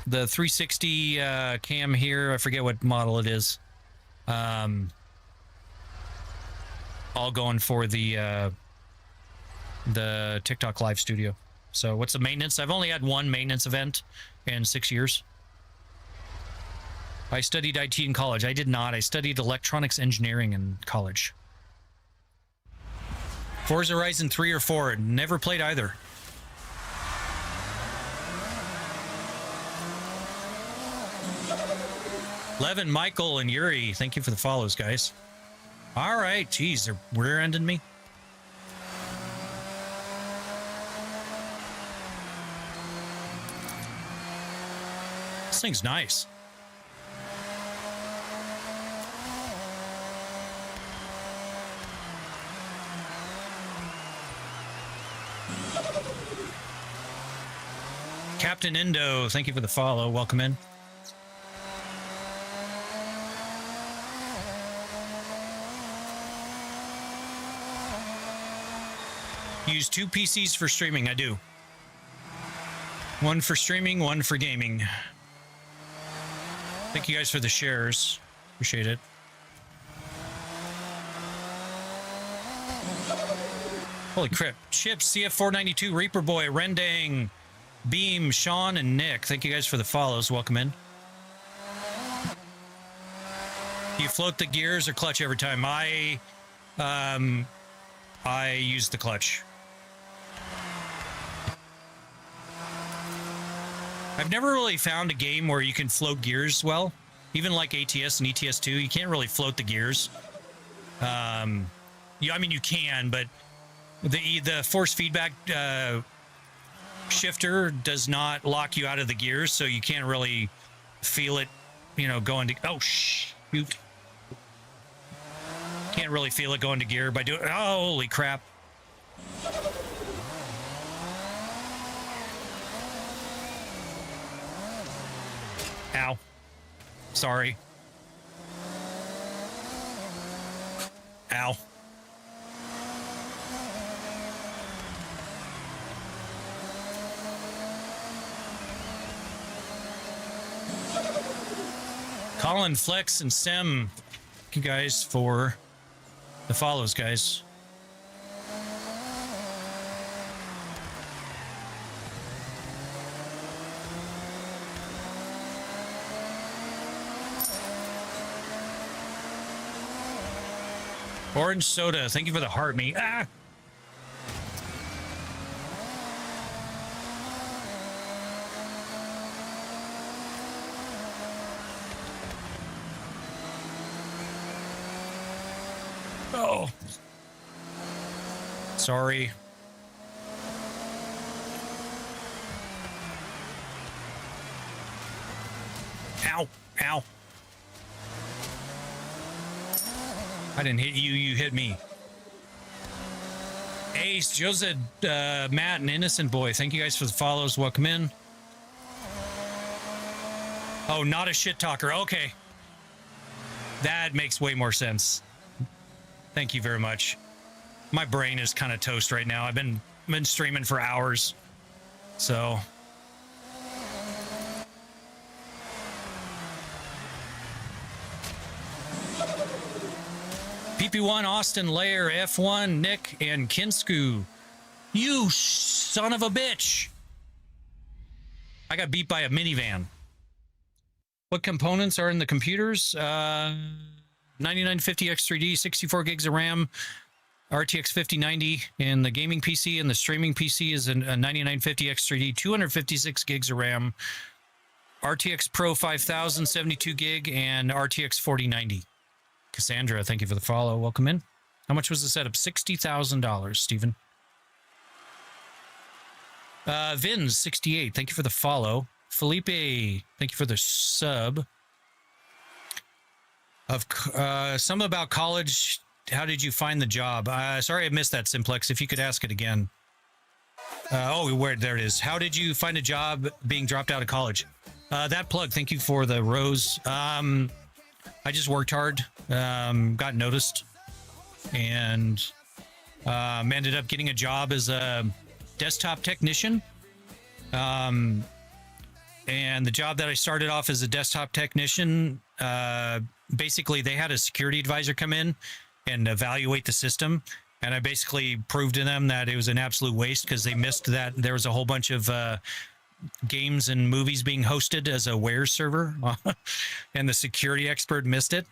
the 360 cam here. I forget what model it is. All going for the TikTok live studio. So what's the maintenance? I've only had one maintenance event in 6 years. I studied IT in college. I did not. I studied electronics engineering in college. Forza Horizon 3 or 4. Never played either. Levin, Michael, and Yuri, thank you for the follows, guys. All right, geez, they're rear-ending me. This thing's nice. Captain Indo, thank you for the follow. Welcome in. Use 2 PCs for streaming. I do. One for streaming, one for gaming. Thank you guys for the shares. Appreciate it. Holy crap. Chips, CF492, Reaper Boy, Rendang, Beam, Sean, and Nick. Thank you guys for the follows. Welcome in. You float the gears or clutch every time? I use the clutch. I've never really found a game where you can float gears well. Even like ATS and ETS2, you can't really float the gears. I mean, you can, but the force feedback shifter does not lock you out of the gears, so you can't really feel it, going to... Oh, shoot. Can't really feel it going to gear by doing... Oh, holy crap. Ow. Sorry. Ow. Colin, Flex, and Sem, thank you guys for the follows, guys. Orange soda, thank you for the heart, me. Ah! Oh. Sorry. Ow. Ow. I didn't hit you, you hit me. Ace, Joseph, Matt, and Innocent Boy, thank you guys for the follows. Welcome in. Oh, not a shit talker. Okay. That makes way more sense. Thank you very much. My brain is kind of toast right now. I've been streaming for hours. So... PP1, Austin, Lair, F1, Nick, and Kinsku. You son of a bitch. I got beat by a minivan. What components are in the computers? 9950 X3D, 64 gigs of RAM, RTX 5090 in the gaming PC, and the streaming PC is a 9950 X3D, 256 gigs of RAM, RTX Pro 5000, 72 gig, and RTX 4090. Cassandra, thank you for the follow. Welcome in. How much was the setup? $60,000, Stephen. Vins, 68, thank you for the follow. Felipe, thank you for the sub. Something about college. How did you find the job? Sorry I missed that, Simplex. If you could ask it again. There it is. How did you find a job being dropped out of college? That plug, thank you for the rose. I just worked hard, got noticed, and ended up getting a job as a desktop technician. And the job that I started off as a desktop technician, basically they had a security advisor come in and evaluate the system. And I basically proved to them that it was an absolute waste because they missed that there was a whole bunch of games and movies being hosted as a Ware server. And the security expert missed it.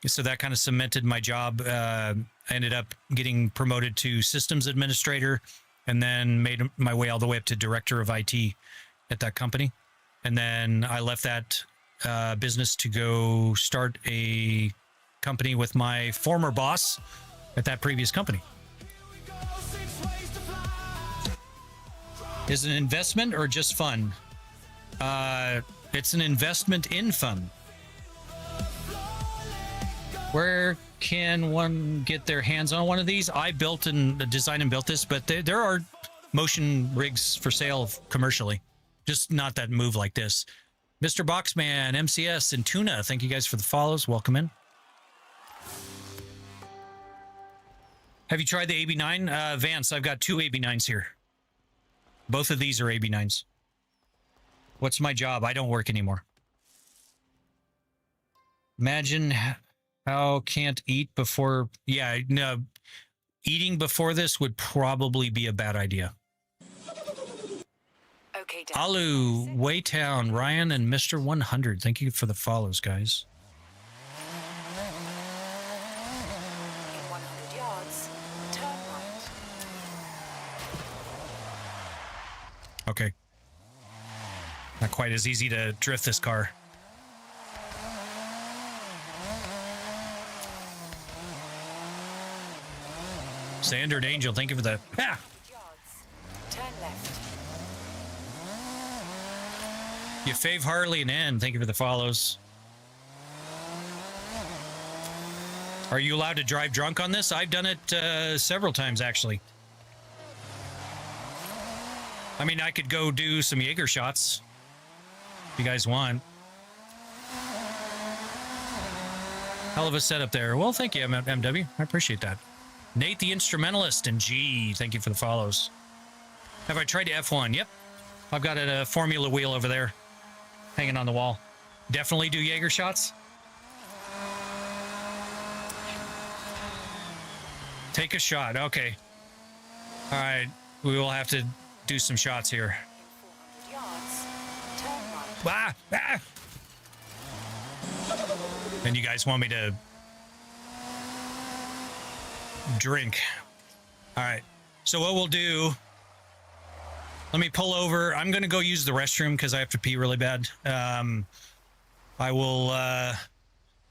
So that kind of cemented my job. I ended up getting promoted to systems administrator and then made my way all the way up to director of IT at that company. And then I left that business to go start a company with my former boss at that previous company. Is it an investment or just fun? It's an investment in fun. Where can one get their hands on one of these? I built and designed and built this, but there are motion rigs for sale commercially. Just not that move like this. Mr. Boxman, MCS, and Tuna, thank you guys for the follows. Welcome in. Have you tried the AB9? Vance, I've got two AB9s here. Both of these are AB9s. What's my job? I don't work anymore. Imagine how can't eat before... Yeah, no. Eating before this would probably be a bad idea. Okay, Dan. Alu, Waytown, Ryan, and Mr. 100. Thank you for the follows, guys. In 100 yards, turn right. Okay. Not quite as easy to drift this car. Standard Angel, thank you for the... Ah! Yards, turn left. You fave Harley and N, thank you for the follows. Are you allowed to drive drunk on this? I've done it several times, actually. I mean, I could go do some Jaeger shots if you guys want. Hell of a setup there. Well, thank you, MW. I appreciate that. Nate the Instrumentalist and G, thank you for the follows. Have I tried F1? Yep. I've got a Formula wheel over there hanging on the wall. Definitely do Jaeger shots. Take a shot. Okay. All right. We will have to do some shots here. 400 yards, turn right. Ah! And you guys want me to drink. All right. So what we'll do... Let me pull over. I'm going to go use the restroom because I have to pee really bad. I will,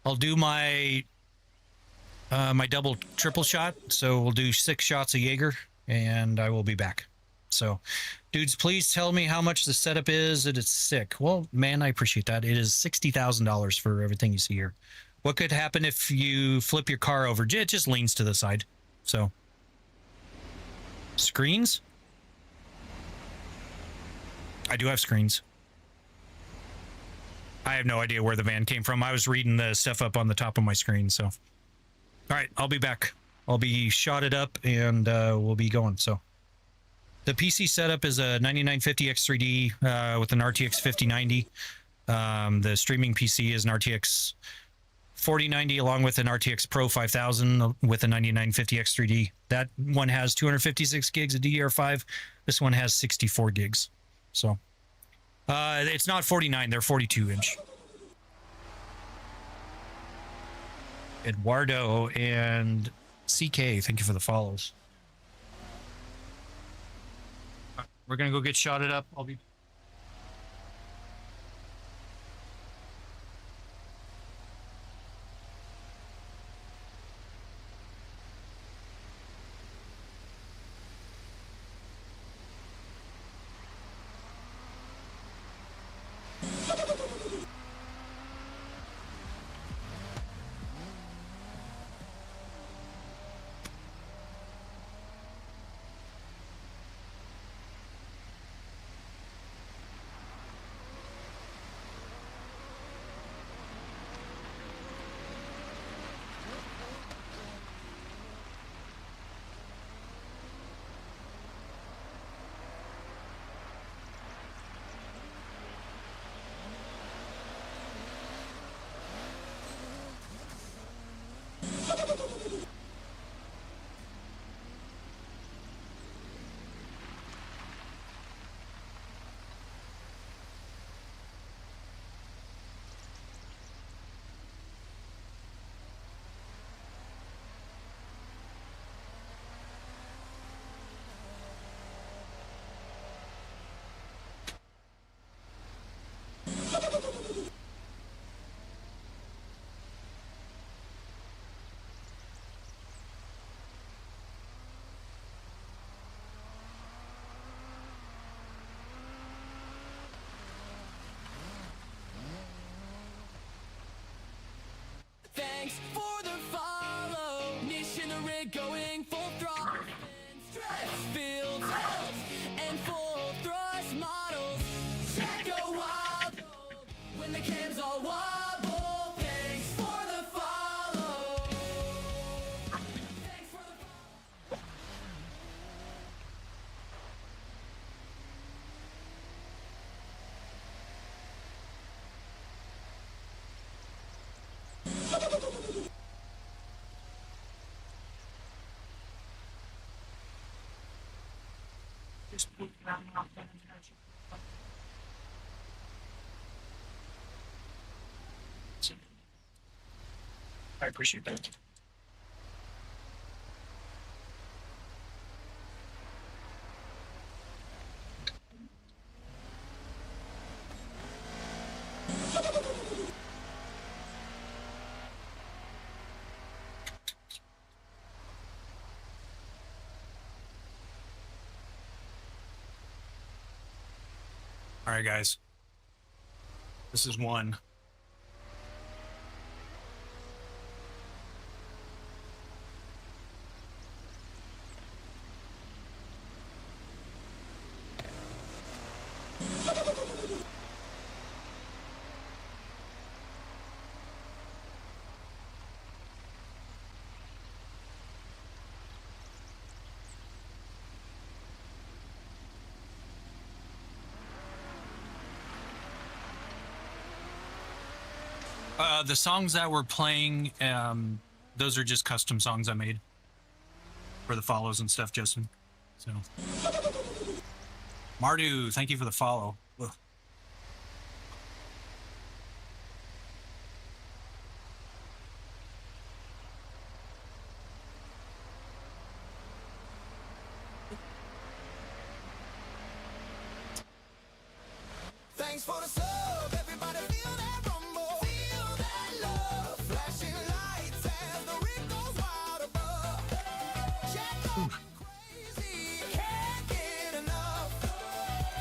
I'll do my, my double triple shot. So we'll do 6 shots of Jaeger and I will be back. So dudes, please tell me how much the setup is. It is sick. Well, man, I appreciate that. It is $60,000 for everything you see here. What could happen if you flip your car over? It just leans to the side. So screens. I do have screens. I have no idea where the van came from. I was reading the stuff up on the top of my screen. So, all right, I'll be back. I'll be shotted up and we'll be going. So the PC setup is a 9950 X3D with an RTX 5090. The streaming PC is an RTX 4090 along with an RTX Pro 5000 with a 9950 X3D. That one has 256 gigs of DDR5. This one has 64 gigs. So It's not 49, they're 42 inch. Eduardo and CK, thank you for the follows. We're gonna go get shotted up. I'll be. Thanks for the follow. Niche in the rig going full throttle. Stress fields and full thrust models. Check go wild when the cams all wobble. Thanks for the follow. Thanks for the follow. I appreciate that. All right, guys. This is one. The songs that we're playing, those are just custom songs I made for the follows and stuff, Justin. So, Mardu, thank you for the follow. Ugh. Thanks for the sub. Everybody feel that rumble. Feel that love. Flashing lights as the rig goes wild above. Check going crazy. Can't get enough.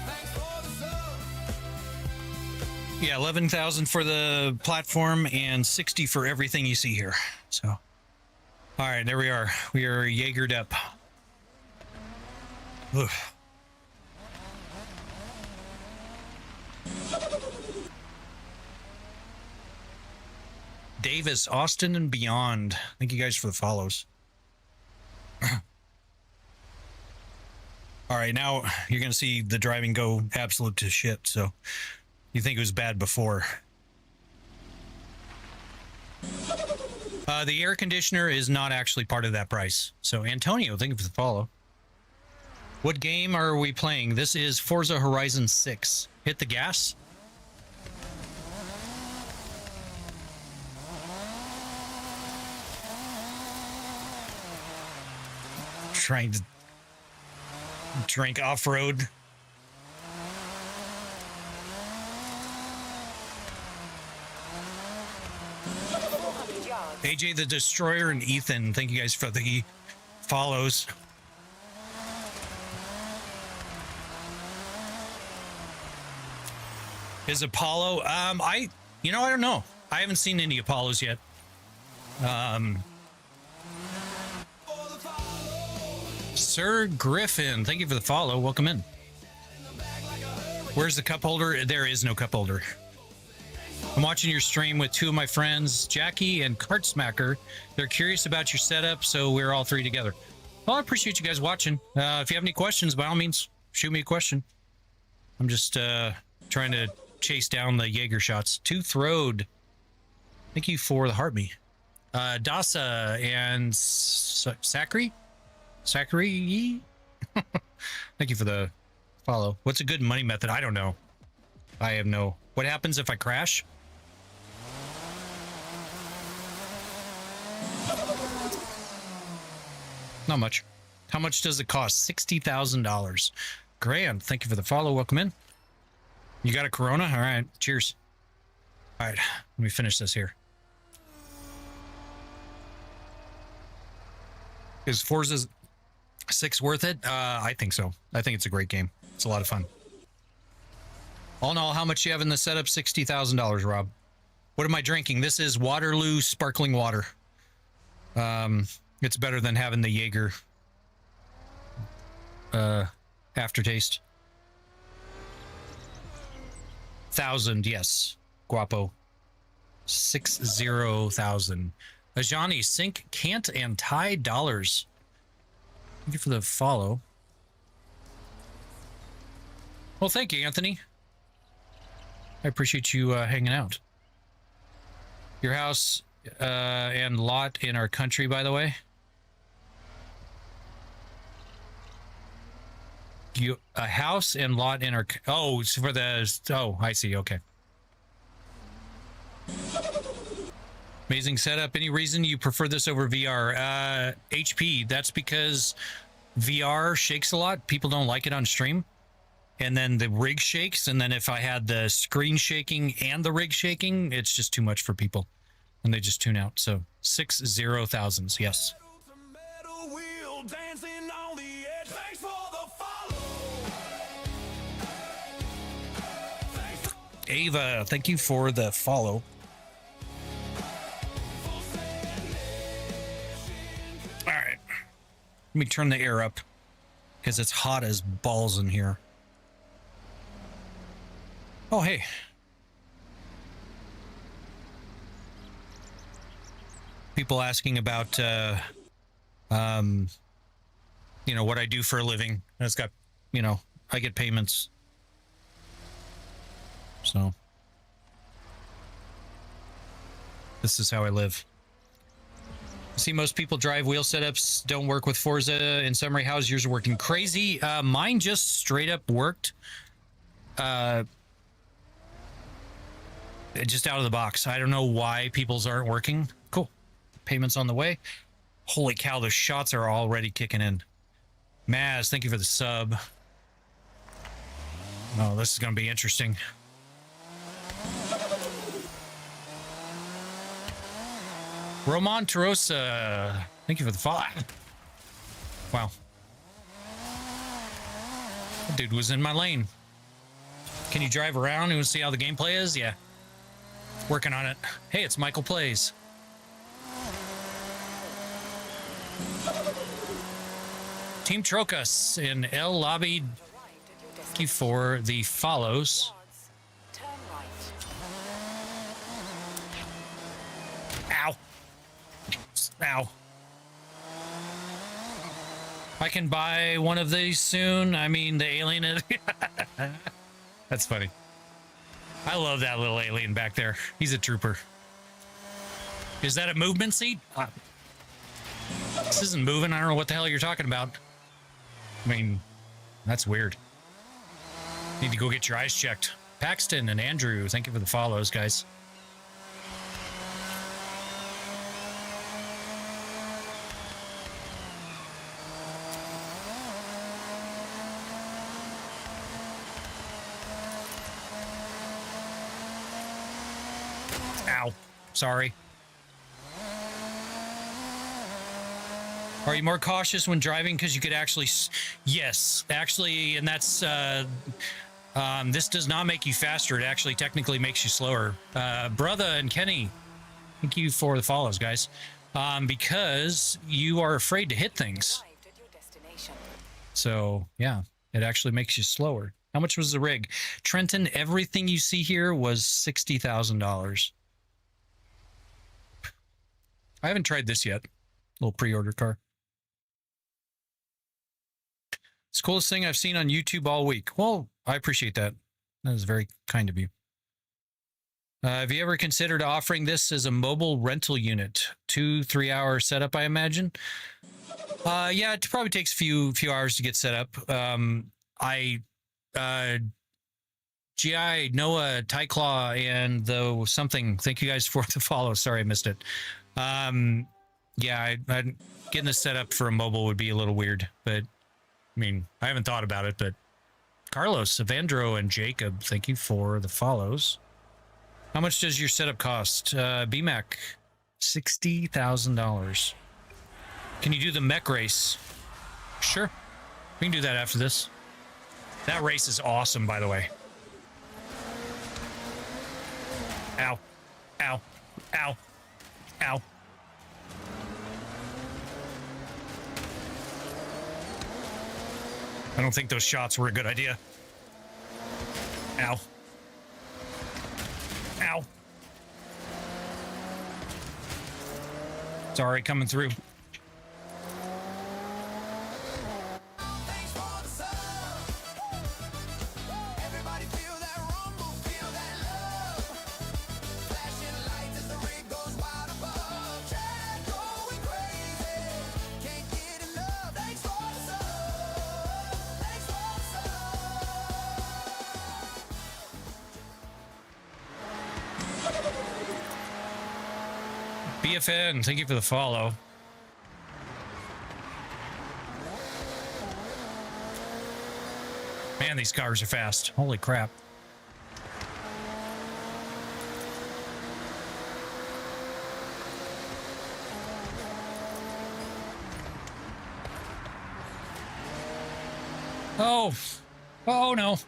Thanks for the sub. Yeah, 11,000 for the platform and 60 for everything you see here. So, all right, there we are. We are Jaegered up. Ugh. Davis, Austin, and beyond. Thank you guys for the follows. All right, now you're going to see the driving go absolute to shit. So you think it was bad before. The air conditioner is not actually part of that price. So Antonio, thank you for the follow. What game are we playing? This is Forza Horizon 6. Hit the gas. Trying to drink off-road. AJ the Destroyer and Ethan, thank you guys for the follows. Is Apollo? I don't know. I haven't seen any Apollos yet. Sir Griffin, thank you for the follow. Welcome in. Where's the cup holder? There is no cup holder. I'm watching your stream with two of my friends, Jackie and Cart Smacker. They're curious about your setup, so we're all three together. Well, I appreciate you guys watching. If you have any questions, by all means, shoot me a question. I'm just trying to chase down the Jaeger shots. Tooth Road. Thank you for the heart me. Dasa and Sakri? Sakri? Thank you for the follow. What's a good money method? I don't know. I have no. What happens if I crash? Not much. How much does it cost? $60,000. Grand. Thank you for the follow. Welcome in. You got a Corona? All right. Cheers. All right. Let me finish this here. Is Forza 6 worth it? I think so. I think it's a great game. It's a lot of fun. All in all, how much you have in the setup? $60,000, Rob. What am I drinking? This is Waterloo sparkling water. It's better than having the Jaeger aftertaste. 1,000, yes. Guapo. 60,000. Ajani, Sync, Cant, and Thai dollars. Thank you for the follow. Well, thank you, Anthony. I appreciate you hanging out. Your house and lot in our country, by the way. A house and lot in our... Oh, it's for the... Oh, I see. Okay. Amazing setup. Any reason you prefer this over VR? HP. That's because VR shakes a lot. People don't like it on stream. And then the rig shakes. And then if I had the screen shaking and the rig shaking, it's just too much for people. And they just tune out. So 60,000. Yes. Ava, thank you for the follow. All right. Let me turn the air up because it's hot as balls in here. Oh, hey. People asking about, what I do for a living. It's got, I get payments. So this is how I live. See, most people drive wheel setups don't work with Forza. In summary, how's yours working? Crazy. Mine just straight up worked. Just out of the box. I don't know why people's aren't working. Cool. Payments on the way. Holy cow, the shots are already kicking in. Maz, thank you for the sub. Oh, this is going to be interesting. Roman Tarosa, thank you for the follow. Wow. That dude was in my lane. Can you drive around and see how the gameplay is? Yeah. Working on it. Hey, it's Michael Plays. Team Trocas in El Lobby. Thank you for the follows. Turn right. Ow. Ow. I can buy one of these soon. I mean, the alien. That's funny. I love that little alien back there. He's a trooper. Is that a movement seat? This isn't moving. I don't know what the hell you're talking about. I mean, That's weird. Need to go get your eyes checked. Paxton and Andrew, thank you for the follows, guys. Ow. Sorry. Are you more cautious when driving because you could actually... Yes, actually, and that's... this does not make you faster. It actually technically makes you slower. Brother and Kenny, thank you for the follows, guys. Because you are afraid to hit things. Arrived at your destination. So, yeah, it actually makes you slower. How much was the rig? Trenton, everything you see here was $60,000. I haven't tried this yet. Little pre-order car. It's the coolest thing I've seen on YouTube all week. Well, I appreciate that. That is very kind of you. Have you ever considered offering this as a mobile rental unit? 2-3 hour setup, I imagine. Yeah, it probably takes a few hours to get set up. GI, Noah, Tyclaw, and the something. Thank you guys for the follow. Sorry, I missed it. Yeah, getting this set up for a mobile would be a little weird, but I mean, I haven't thought about it, but Carlos, Savandro, and Jacob, thank you for the follows. How much does your setup cost? BMAC, $60,000. Can you do the mech race? Sure. We can do that after this. That race is awesome, by the way. Ow. Ow. Ow. Ow. I don't think those shots were a good idea. Ow. Ow. Sorry, coming through. BFN, thank you for the follow. Man, these cars are fast. Holy crap. Oh. Oh, no.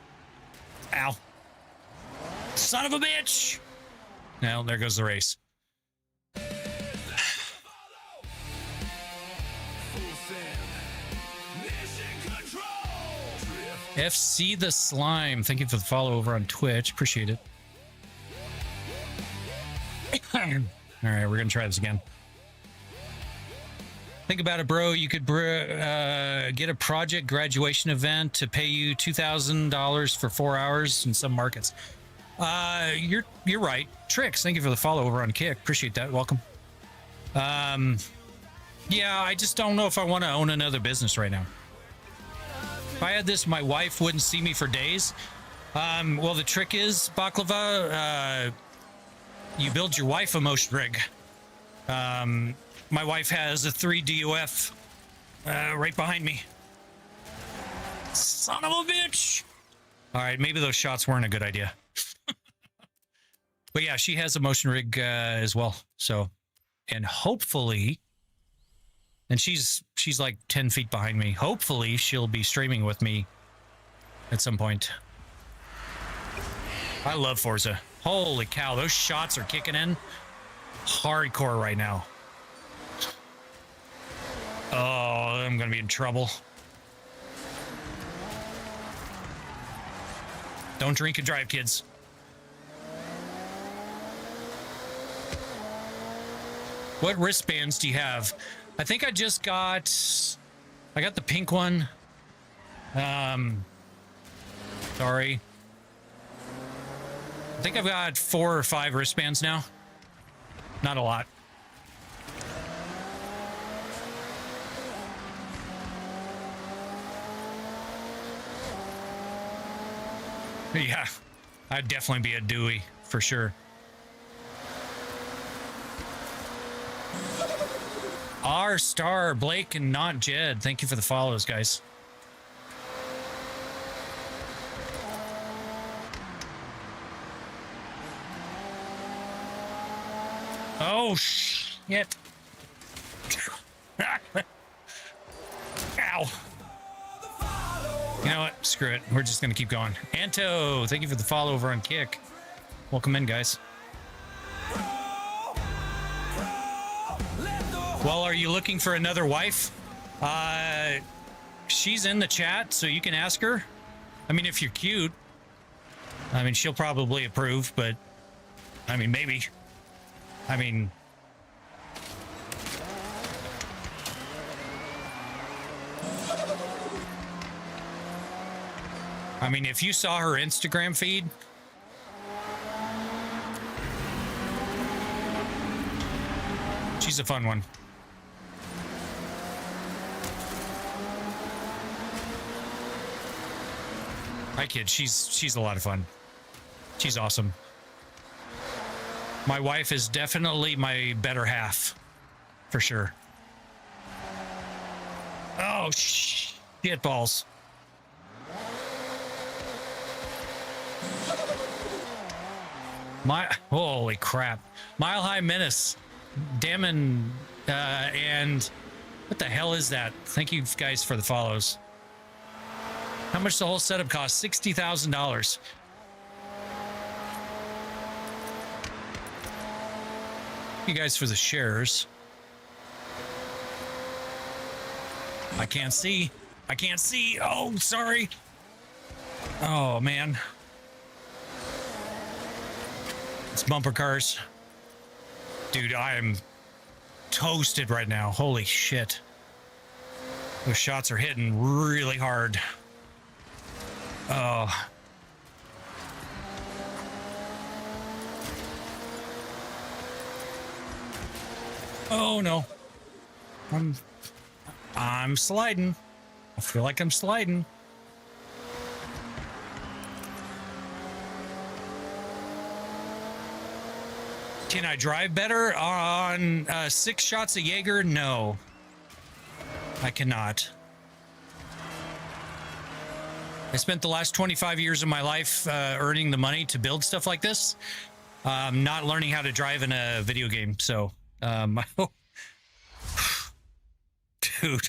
Ow. Son of a bitch. Now, there goes the race. FC the Slime, thank you for the follow over on Twitch. Appreciate it. All right, we're gonna try this again. Think about it, bro. You could get a project graduation event to pay you $2,000 for 4 hours in some markets. You're right. Tricks, thank you for the follow over on Kick. Appreciate that. Welcome. Yeah, I just don't know if I want to own another business right now. If I had this, my wife wouldn't see me for days. Well, the trick is, Baklava, you build your wife a motion rig. My wife has a 3DOF right behind me. Son of a bitch! All right, maybe those shots weren't a good idea. But yeah, she has a motion rig as well. So, and hopefully... And she's like 10 feet behind me. Hopefully, she'll be streaming with me at some point. I love Forza. Holy cow, those shots are kicking in hardcore right now. Oh, I'm going to be in trouble. Don't drink and drive, kids. What wristbands do you have? I think I just got... I got the pink one. Sorry. I think I've got 4 or 5 wristbands now. Not a lot. Yeah, I'd definitely be a Dewey for sure. R Star, Blake, and not Jed. Thank you for the follows, guys. Oh, shit. Ow. You know what? Screw it. We're just going to keep going. Anto, thank you for the follow over on Kick. Welcome in, guys. Well, are you looking for another wife? She's in the chat, so you can ask her. I mean, if you're cute. I mean, she'll probably approve, but... I mean, maybe. I mean... if you saw her Instagram feed... She's a fun one. I kid, she's a lot of fun. She's awesome. My wife is definitely my better half, for sure. Oh, shit balls. Holy crap. Mile High Menace. Damon, and what the hell is that? Thank you guys for the follows. How much the whole setup cost? $60,000. You guys for the shares. I can't see. I can't see. Oh, sorry. Oh, man. It's bumper cars. Dude, I am toasted right now. Holy shit. Those shots are hitting really hard. Oh. Oh no. I'm sliding. I feel like I'm sliding. Can I drive better on 6 shots of Jaeger? No. I cannot. I spent the last 25 years of my life earning the money to build stuff like this. Not learning how to drive in a video game. So, dude.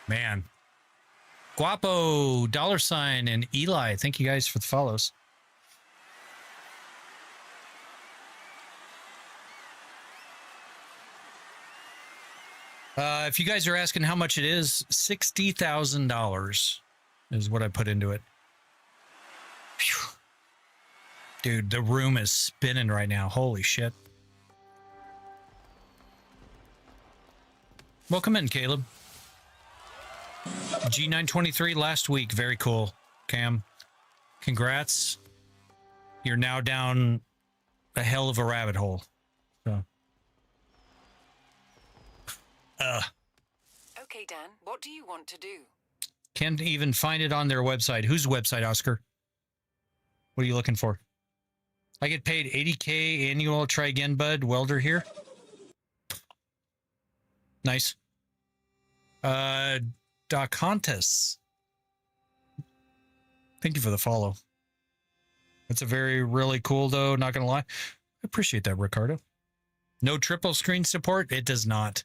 Man. Guapo, $, and Eli. Thank you guys for the follows. If you guys are asking how much it is, $60,000 is what I put into it. Phew. Dude, the room is spinning right now. Holy shit. Welcome in, Caleb. G923 last week. Very cool, Cam. Congrats. You're now down a hell of a rabbit hole. So. Okay, Dan, what do you want to do? Can't even find it on their website. Whose website, Oscar? What are you looking for? I get paid $80K annual. Try again, bud. Welder here. Nice. Dacontis. Thank you for the follow. That's a really cool, though. Not gonna lie. I appreciate that, Ricardo. No triple screen support? It does not.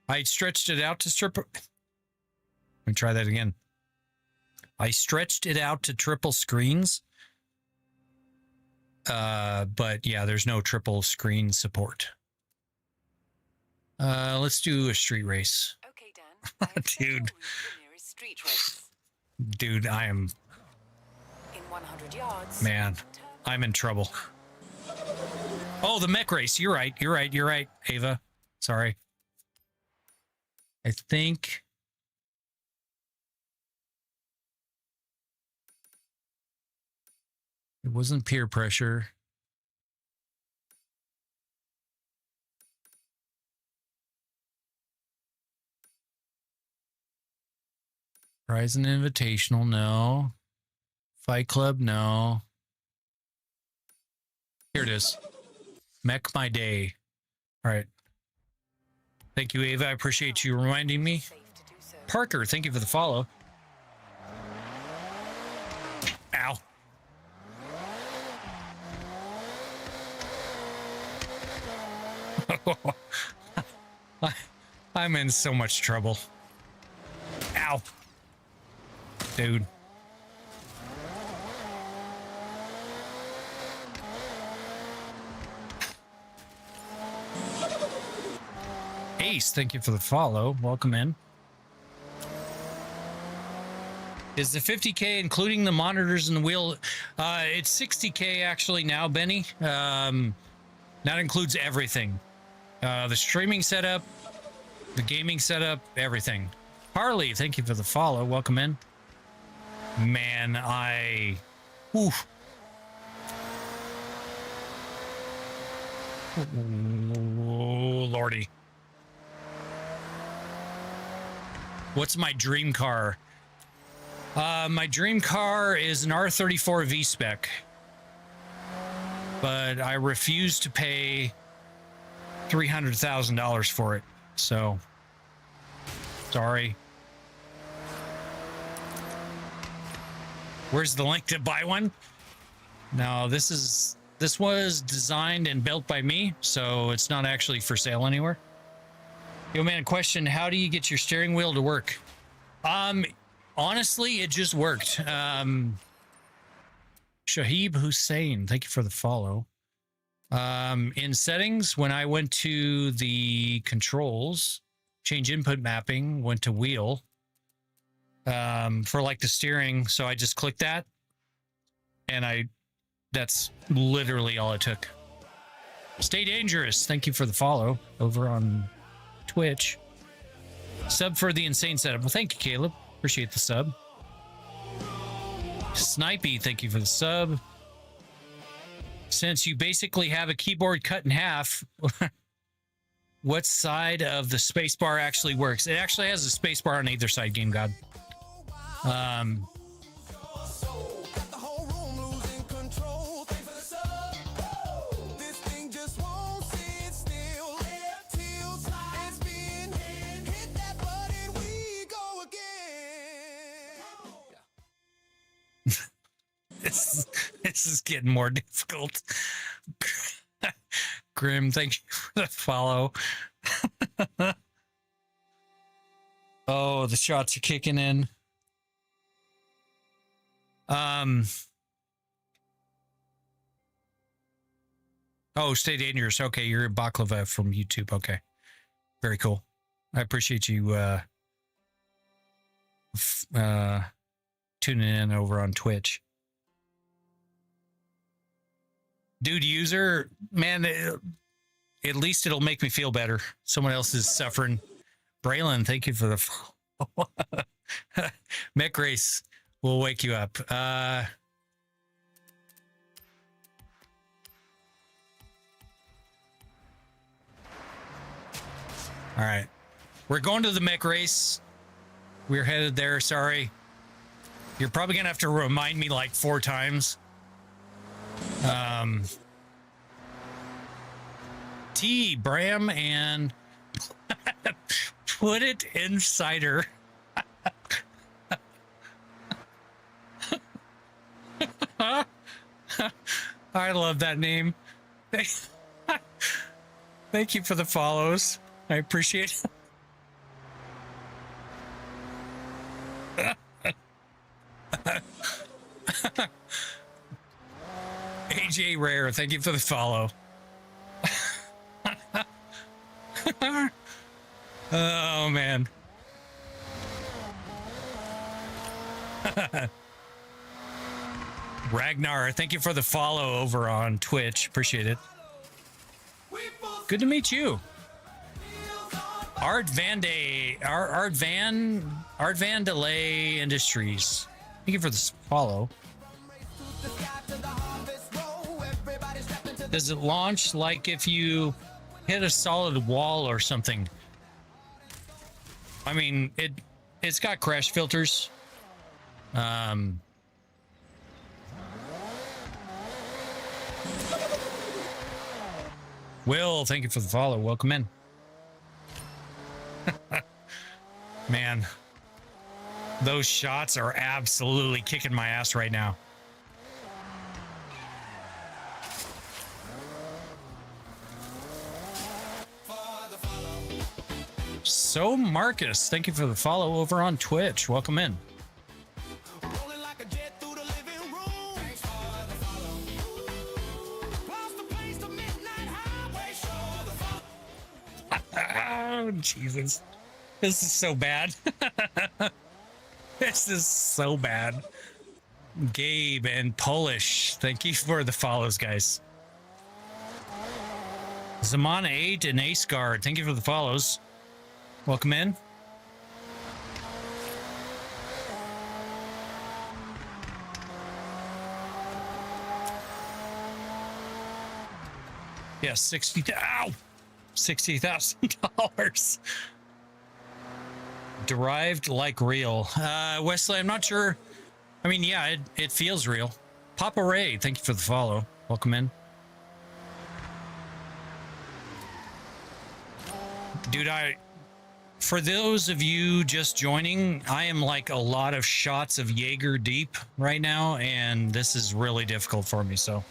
I stretched it out to triple. Let me try that again. I stretched it out to triple screens. But yeah, there's no triple screen support. Let's do a street race. Okay, Dan. I have set your Dude. route to the nearest street race. Dude, I am... In 100 yards. Man, I'm in trouble. Oh, the mech race. You're right. You're right, Ava. Sorry. I think... It wasn't peer pressure. Horizon Invitational, no. Fight Club, no. Here it is. Mech My Day. All right. Thank you, Ava. I appreciate you reminding me. Safe to do so. Parker, thank you for the follow. Ow. I'm in so much trouble. Ow. Dude. Ace, thank you for the follow. Welcome in. Is the 50K including the monitors and the wheel? It's 60K actually now, Benny. That includes everything. The streaming setup, the gaming setup, everything. Harley, thank you for the follow. Welcome in. Man, oof. Oh, Lordy. What's my dream car? My dream car is an R34 V-Spec. But I refuse to pay $300,000 for it. So, sorry. Where's the link to buy one? No, this was designed and built by me, so it's not actually for sale anywhere. Yo, man, question: how do you get your steering wheel to work? Honestly, it just worked. Shahib Hussein, thank you for the follow. In settings, when I went to the controls, change input mapping, went to wheel for like the steering. So I just clicked that, and that's literally all it took. Stay dangerous. Thank you for the follow over on Twitch. Sub for the insane setup. Well, thank you, Caleb. Appreciate the sub. Snipey, thank you for the sub. Since you basically have a keyboard cut in half, what side of the spacebar actually works? It actually has a spacebar on either side, Game God. This is getting more difficult. Grim, thank you for the follow. Oh, the shots are kicking in. Oh, stay dangerous. Okay, you're a baklava from YouTube. Okay, very cool. I appreciate you tuning in over on Twitch. Dude, user, man, at least it'll make me feel better. Someone else is suffering. Braylon, thank you for the Mech Race will wake you up. All right. We're going to the Mech Race. We're headed there. Sorry. You're probably going to have to remind me like 4 times. T, Bram, and put it in cider. I love that name. Thank you for the follows. I appreciate it. AJ Rare, thank you for the follow. Oh, man. Ragnar, thank you for the follow over on Twitch. Appreciate it. Good to meet you. Art Van Delay Industries. Thank you for the follow. Does it launch like if you hit a solid wall or something? I mean, it's got crash filters. Will, thank you for the follow. Welcome in. Man, those shots are absolutely kicking my ass right now. So Marcus, thank you for the follow over on Twitch. Welcome in. Rolling like a jet through the living room. Thanks for the follow. Lost the place to midnight highway. Show the follow. Oh, Jesus. This is so bad. This is so bad. Gabe and Polish, thank you for the follows, guys. Zamana 8 and Ace Guard, thank you for the follows. Welcome in. Yeah, $60,000 derived like real. Wesley, I'm not sure. I mean, yeah, it feels real. Papa Ray, thank you for the follow. Welcome in. Dude, for those of you just joining, I am like a lot of shots of Jaeger deep right now, and this is really difficult for me, so.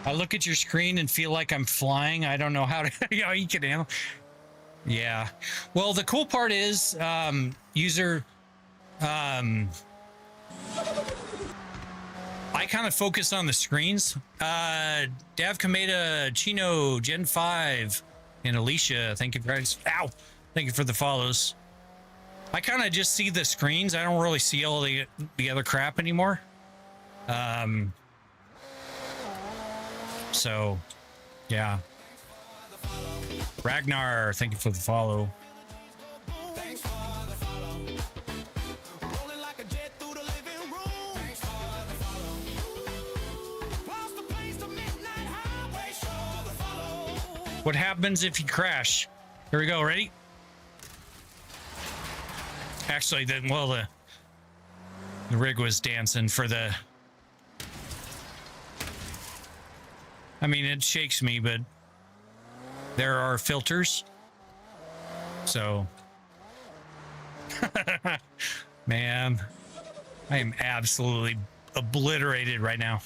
I look at your screen and feel like I'm flying. I don't know how you can handle. Yeah. Well, the cool part is, user, I kind of focus on the screens. Dav Kameda, Chino, Gen 5, and Alicia, thank you guys. Ow! Thank you for the follows. I kind of just see the screens. I don't really see all the other crap anymore. So, yeah. Ragnar, thank you for the follow. Thanks for the follow. Rolling like a jet through the living room. Thanks for the follow. Lost the place to midnight highway. Show the follow. What happens if you crash? Here we go. Ready? Actually, the rig was dancing for the. I mean, it shakes me, but there are filters. So, man, I am absolutely obliterated right now.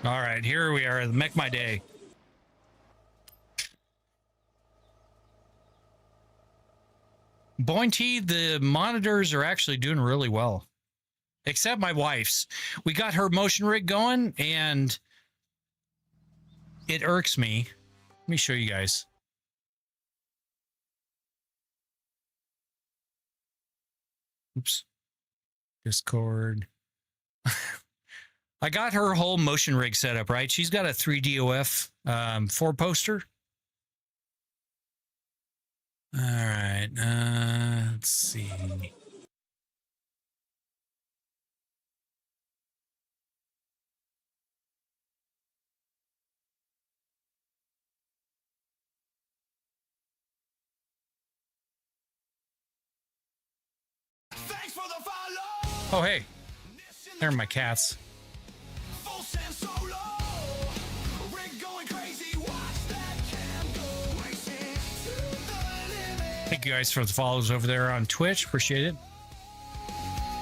All right, here we are. Make my day. Bointy, the monitors are actually doing really well. Except my wife's. We got her motion rig going, and it irks me. Let me show you guys. Oops. Discord. I got her whole motion rig set up, right? She's got a 3DOF 4 poster. All right, let's see. Thanks for the follow. Oh, hey, there are my cats. Full send solo. Rig going crazy. Watch that cam go racing to the limit. Thank you guys for the follows over there on Twitch. Appreciate it.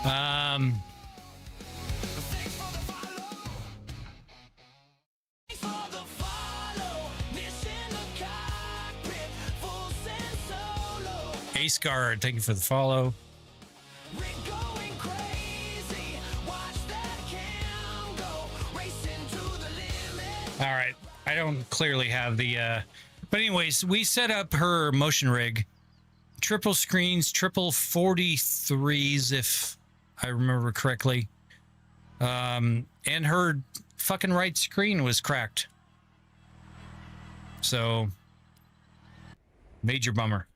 Thanks for the follow. Thanks for the follow. Mission the cockpit. Full send solo. Ace Guard, thank you for the follow. Rig going crazy. Watch that cam go racing to the limit. All right, I don't clearly have the, but anyways, we set up her motion rig. Triple screens, triple 43s, if I remember correctly. And her fucking right screen was cracked. So, major bummer.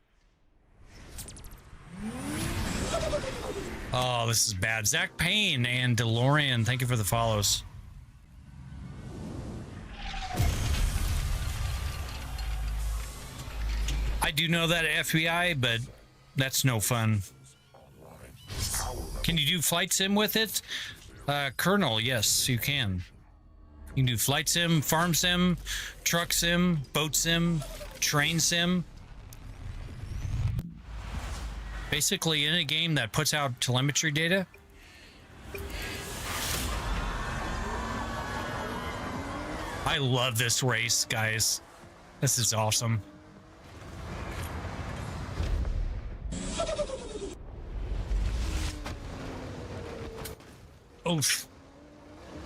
Oh, this is bad. Zach Payne and DeLorean, thank you for the follows. I do know that FBI, but that's no fun. Can you do flight sim with it? Colonel, yes, you can. You can do flight sim, farm sim, truck sim, boat sim, train sim. Basically, in a game that puts out telemetry data. I love this race, guys. This is awesome. Oof.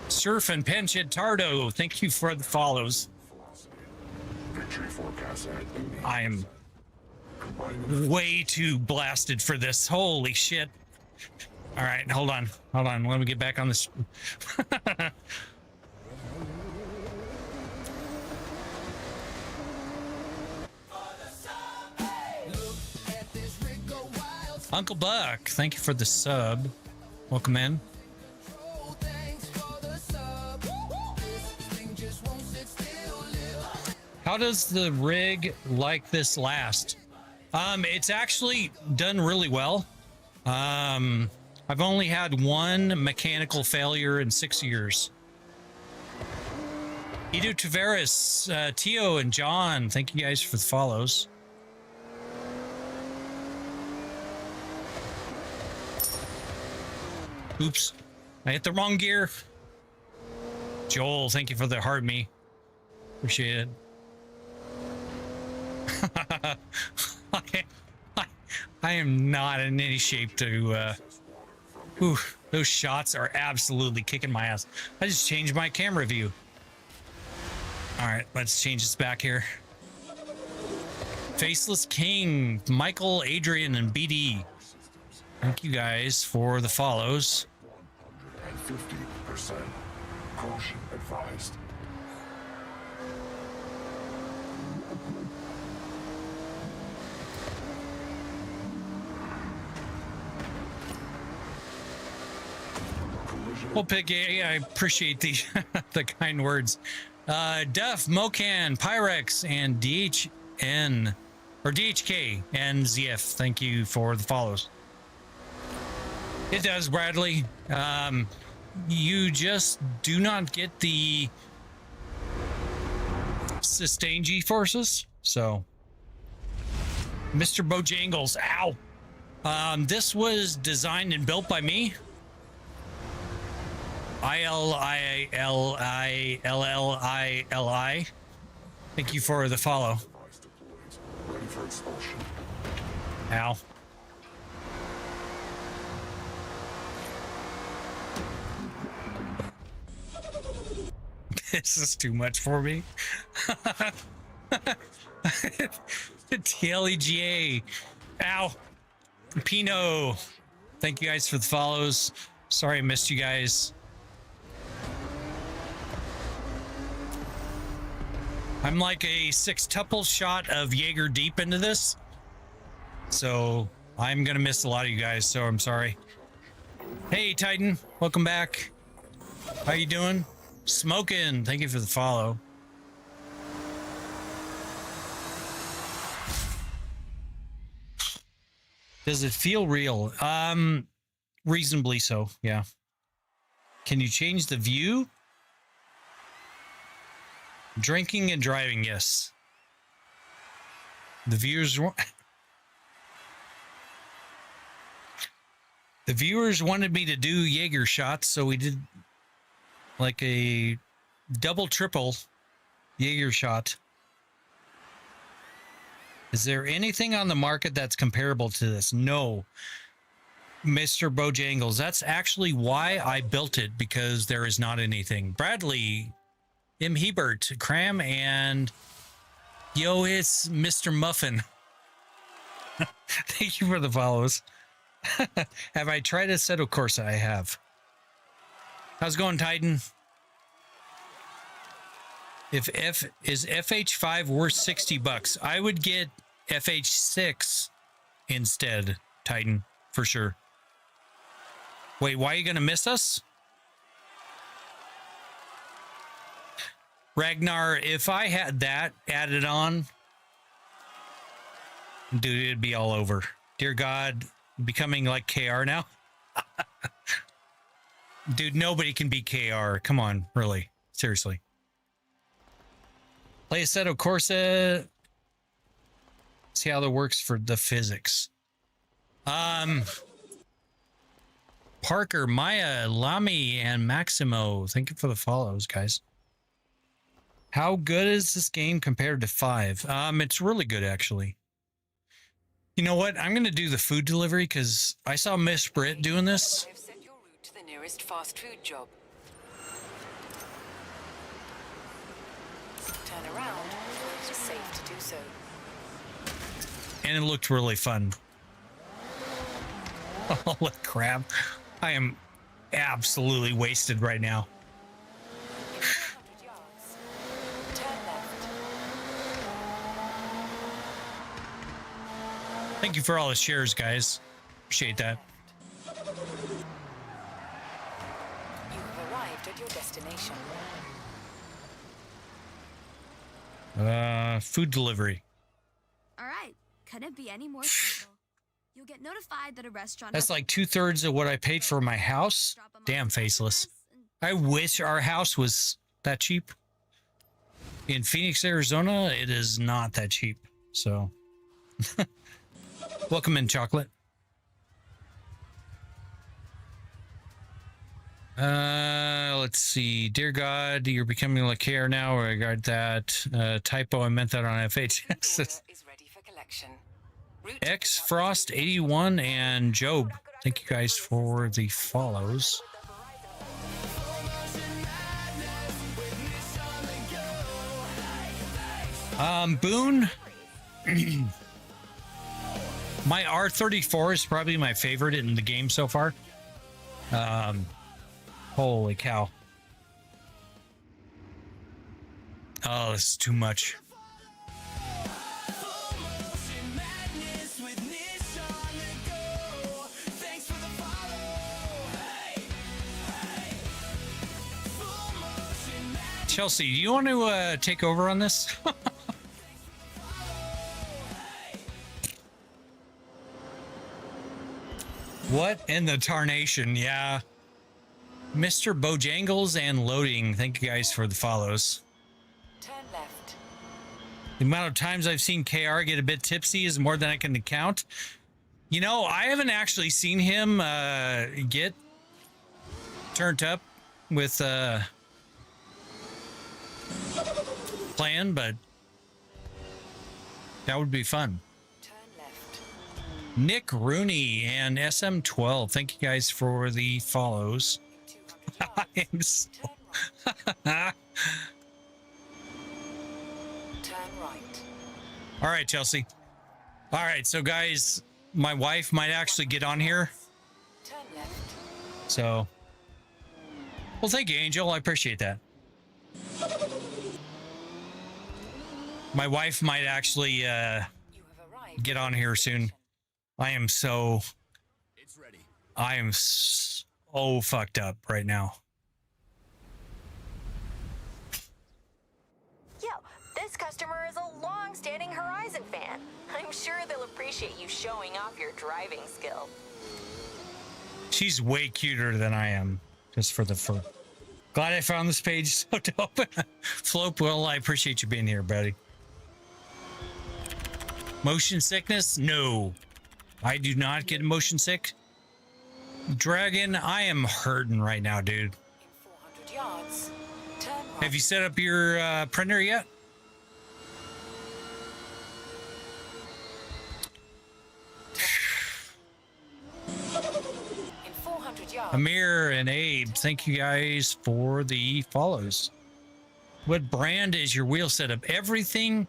Surf and Penchitardo, thank you for the follows. I am way too blasted for this. Holy shit. All right, hold on. Hold on. Let me get back on this. Uncle Buck, thank you for the sub. Welcome in. How does the rig like this last? It's actually done really well. I've only had one mechanical failure in 6 years. Edu Tavares, Tio, and John, thank you guys for the follows. Oops, I hit the wrong gear. Joel, thank you for the hard me. Appreciate it. I am not in any shape to those shots are absolutely kicking my ass. I just changed my camera view. All right, let's change this back here. Faceless King, Michael, Adrian, and BD, thank you guys for the follows. 150%. Caution advised. Well, Piggy, I appreciate the the kind words. Duff, Mocan, Pyrex, and DHN or DHK and ZF, thank you for the follows. It does, Bradley. You just do not get the sustained G forces. So, Mr. Bojangles, ow. This was designed and built by me. ILILILLI. Thank you for the follow. Ready for expulsion. Ow. This is too much for me. TLEGA. Ow. Pino. Thank you guys for the follows. Sorry I missed you guys. I'm like a sextuple shot of Jaeger deep into this. So I'm going to miss a lot of you guys. So I'm sorry. Hey, Titan. Welcome back. How you doing? Smoking. Thank you for the follow. Does it feel real? Reasonably so, yeah. Can you change the view? Drinking and driving, yes. The viewers wanted me to do Jaeger shots, so we did like a double triple Jaeger shot. Is there anything on the market that's comparable to this? No, Mr. Bojangles. That's actually why I built it, because there is not anything. Bradley, M. Hebert, Cram, and yo, it's Mr. Muffin. Thank you for the follows. Have I tried Assetto Corsa? I have. How's it going, Titan? If is FH5 worth $60, I would get FH6 instead, Titan, for sure. Wait, why are you going to miss us? Ragnar, if I had that added on, dude, it'd be all over. Dear God, becoming like KR now. Dude, nobody can beat KR. Come on, really. Seriously. Play Assetto Corsa. See how that works for the physics. Parker, Maya, Lamy, and Maximo. Thank you for the follows, guys. How good is this game compared to 5? It's really good, actually. You know what? I'm going to do the food delivery because I saw Miss Britt doing this. I've set your route to the nearest fast food job. Turn around when it is safe to do so. And it looked really fun. Holy crap. I am absolutely wasted right now. 400 yards. Turn left. Thank you for all the shares, guys. Appreciate that. You have arrived at your destination. Food delivery. All right, couldn't be any more simple. You'll get notified that a restaurant. That's like 2/3 of what I paid for my house. Damn, Faceless. I wish our house was that cheap. In Phoenix, Arizona, it is not that cheap. So, welcome in, Chocolate. Let's see. Dear God, you're becoming like care now. I got that typo. I meant that on FH. Order is ready for collection. Route to X pickup Frost 81 and Job. Thank you guys for the follows. Boone. My R34 is probably my favorite in the game so far. Holy cow. Oh, this is too much. Chelsea, do you want to take over on this? What in the tarnation? Yeah. Mr. Bojangles and Loading. Thank you guys for the follows. turn left. The amount of times I've seen KR get a bit tipsy is more than I can count. You know, I haven't actually seen him get turned up with plan, but that would be fun. Turn left. Nick Rooney and SM12. Thank you guys for the follows. 200 yards. I'm so- Turn right. Turn right. All right, Chelsea. All right, so guys, my wife might actually get on here. Turn left. So, well, thank you, Angel. I appreciate that. My wife might actually You have arrived. get on here soon. I am so fucked up right now. Yo, this customer is a long-standing Horizon fan. I'm sure they'll appreciate you showing off your driving skill. She's way cuter than I am, just for the fur. Glad I found this page so dope. Flope, well, I appreciate you being here, buddy. Motion sickness? No. I do not get motion sick. Dragon, I am hurting right now, dude. In 400 yards. Turn right. Have you set up your printer yet? In 400 yards. Amir and Abe, thank you guys for the follows. What brand is your wheel setup? Everything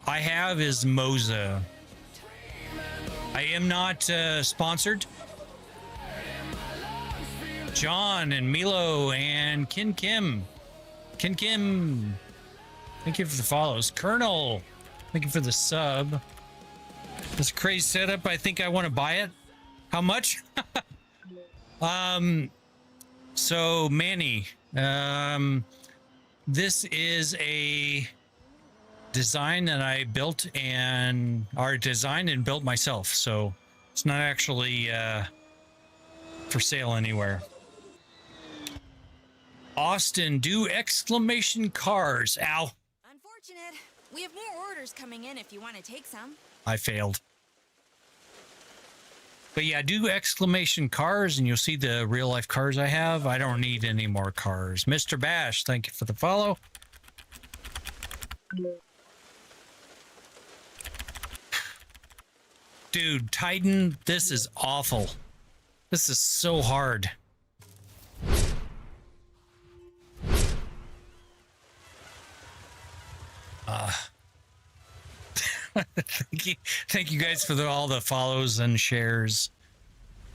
I have is Moza. I am not sponsored. John and Milo and Kin Kim. Kin Kim. Thank you for the follows. Colonel, thank you for the sub. This crazy setup. I think I want to buy it. How much? So Manny, this is a design that I built and built myself. So it's not actually for sale anywhere. Austin, do exclamation cars. Ow. Unfortunate. We have more orders coming in if you want to take some. I failed. But yeah, do exclamation cars and you'll see the real life cars I have. I don't need any more cars. Mr. Bash, thank you for the follow. Dude, Titan, this is awful. This is so hard. Thank you guys for all the follows and shares.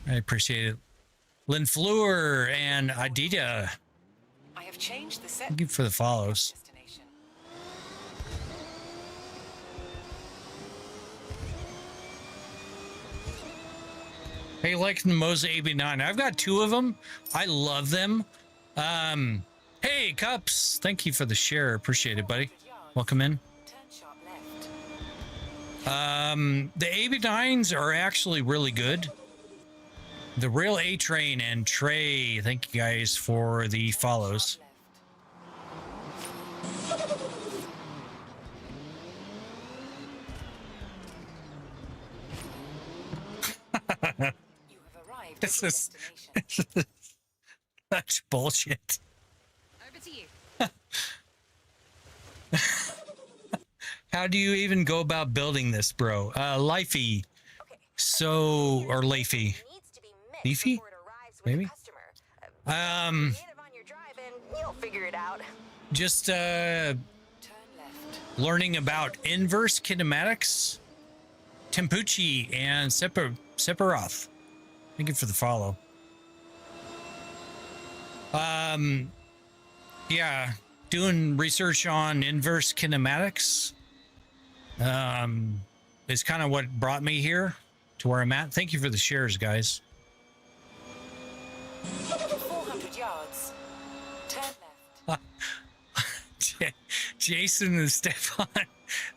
I appreciate it. Lynn Fleur and Adita, I have changed the set thank you for the follows. destination. Hey, like the Moza 89. I've got 2 of them. I love them. Hey, Cups, thank you for the share. Appreciate it, buddy. Welcome in. Turn sharp left. The AB9s are actually really good. The real A-Train and Trey, thank you guys for the follows. You have arrived This at your is destination. such bullshit. Over to you. How do you even go about building this, bro? Lifey. Okay. So, or Leafy. Needs to be mixed Leafy? before it arrives with Maybe? the customer. Creative on your drive and you'll figure it out. Just Turn left. learning about inverse kinematics, Tempucci and Sephiroth. Thank you for the follow. Yeah, doing research on inverse kinematics is kind of what brought me here to where I'm at. Thank you for the shares, guys. 400 yards. Turn left. Jason and Stefan,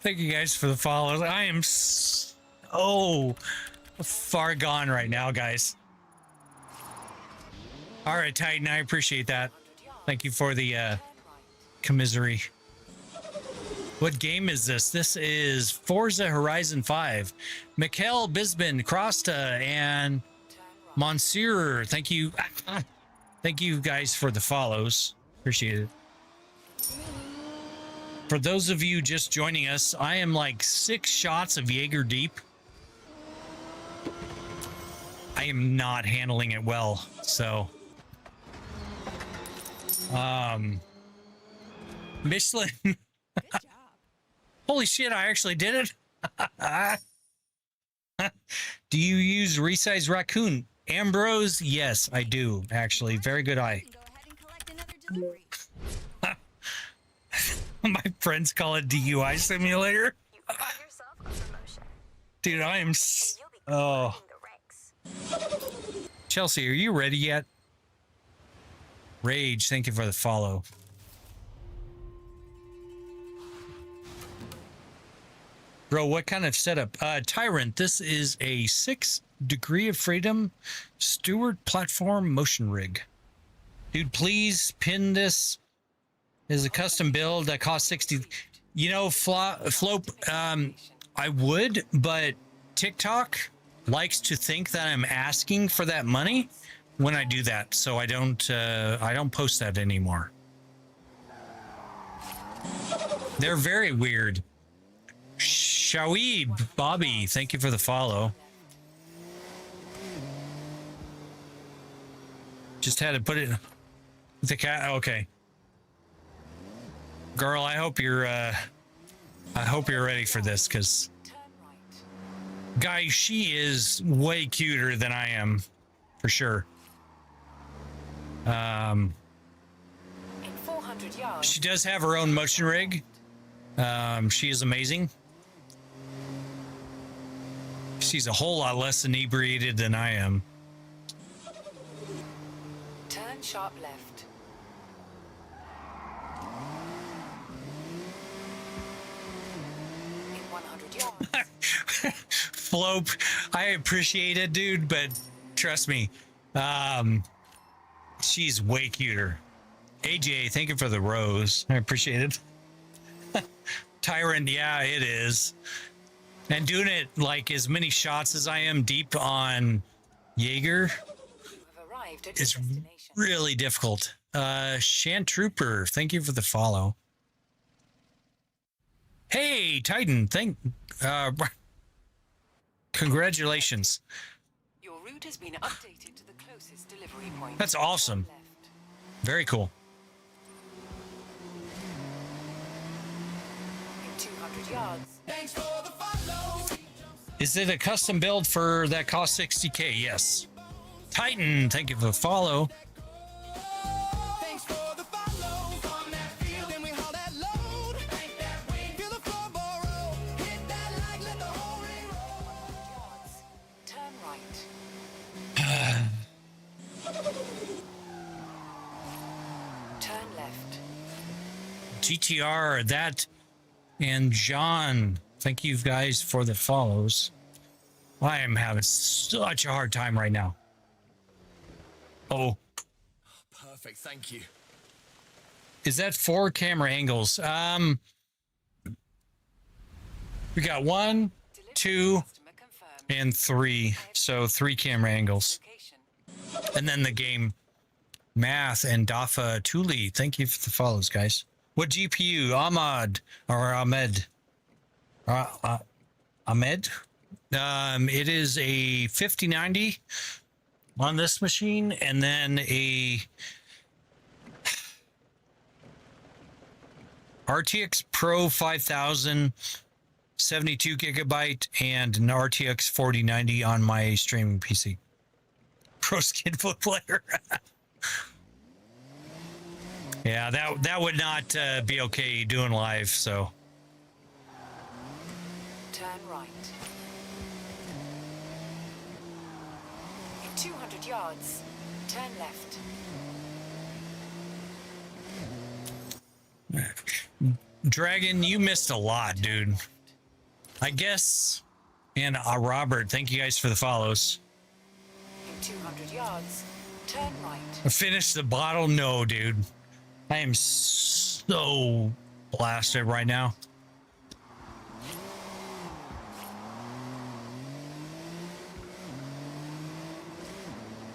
thank you guys for the follows. I am so far gone right now, guys. All right, Titan, I appreciate that. Thank you for the commisery. What game is this? This is Forza Horizon 5. Mikhail Bisbin, Crosta, and Monsieur. Thank you. Thank you guys for the follows. Appreciate it. For those of you just joining us, I am like 6 shots of Jaeger deep. I am not handling it well, so Michelin. Good job. Holy shit, I actually did it. Do you use Resize Raccoon? Ambrose? Yes, I do, actually. Very good eye. You can go ahead and collect another delivery. My friends call it DUI simulator. You earned yourself a promotion. Dude, I am And you'll be oh. climbing the ranks. Chelsea, are you ready yet? Rage, thank you for the follow. Bro, what kind of setup? Tyrant, this is a 6 degree of freedom Stewart platform motion rig. Dude, please pin this. Is a custom build that costs 60. You know, Flope, I would, but TikTok likes to think that I'm asking for that money when I do that, so I don't post that anymore. They're very weird. Shawib Bobby, thank you for the follow. Just had to put it the cat. Okay, girl, I hope you're ready for this, because guys, she is way cuter than I am, for sure. In 400 yards. She does have her own motion rig. She is amazing. She's a whole lot less inebriated than I am. Turn sharp left. In 100 yards. Flope, I appreciate it, dude, but trust me, she's way cuter. AJ, thank you for the rose. I appreciate it. Tyrant, yeah, it is. And doing it like as many shots as I am deep on Jaeger You have arrived at your is destination. really difficult. Shan Trooper, thank you for the follow. Hey, Titan, congratulations. Your route has been updated to the closest delivery point. That's awesome. Left. Very cool. In 200 yards. Thanks for the follow. Is it a custom build for that cost 60K? Yes. Titan, thank you for the follow. Thanks for the follow. On that field and we haul that load. Bank that way. Feel the floor borrow. Hit that like, let the whole ring roll. Turn right. Turn left. GTR, that, and John, thank you guys for the follows. I am having such a hard time right now. Oh, Perfect, thank you. is that 4 camera angles? We got 1, 2, Customer confirmed. and 3. So 3 camera angles. Location. And then the game Math and Dafa Tuli. Thank you for the follows, guys. What GPU? Ahmad or Ahmed? Ahmed? It is a 5090 on this machine, and then a RTX Pro 5000 72 gigabyte and an RTX 4090 on my streaming PC. Pro skin foot player. Yeah, that would not be okay doing live. So Turn right. In 200 yards. Turn left. Dragon, you missed a lot, dude. I guess. And Robert, thank you guys for the follows. In 200 yards. Turn right. Finish the bottle? No, dude. I am so blasted right now.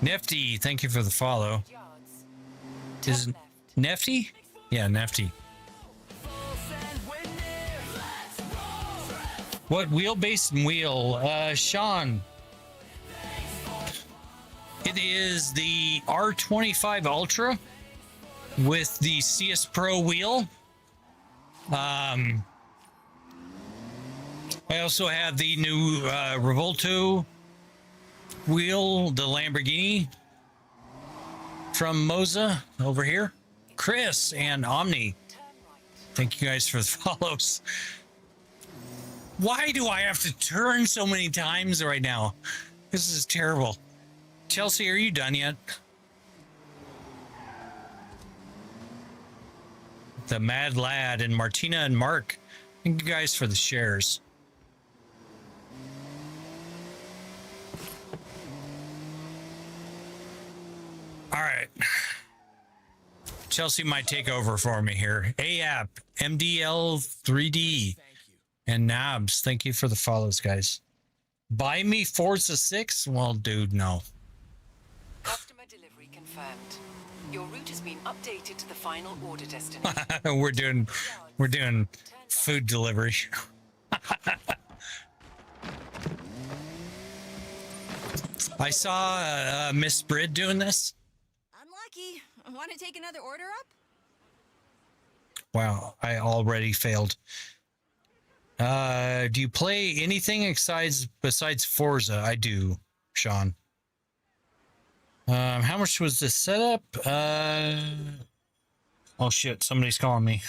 Nifty, thank you for the follow. Yards. Is Turn it left. Nifty? Yeah, Nifty. What wheelbase and wheel? Sean. It is the R25 Ultra with the CS Pro wheel. I also have the new Revolto wheel, the Lamborghini from Moza over here. Chris and Omni, thank you guys for the follows. Why do I have to turn so many times right now? This is terrible. Chelsea, are you done yet? The Mad Lad and Martina and Mark, thank you guys for the shares. All right. Chelsea might take over for me here. AAP, MDL3D, and Nabs, thank you for the follows, guys. Buy me Forza 6? Well, dude, no. Customer delivery confirmed. Your route has been updated to the final order destination. we're doing food delivery. I saw Miss Brid doing this. Unlucky. Want to take another order up? Wow, I already failed. Do you play anything besides Forza? I do, Sean. How much was the setup? Oh shit, somebody's calling me.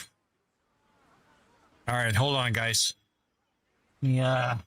All right, hold on, guys. Yeah.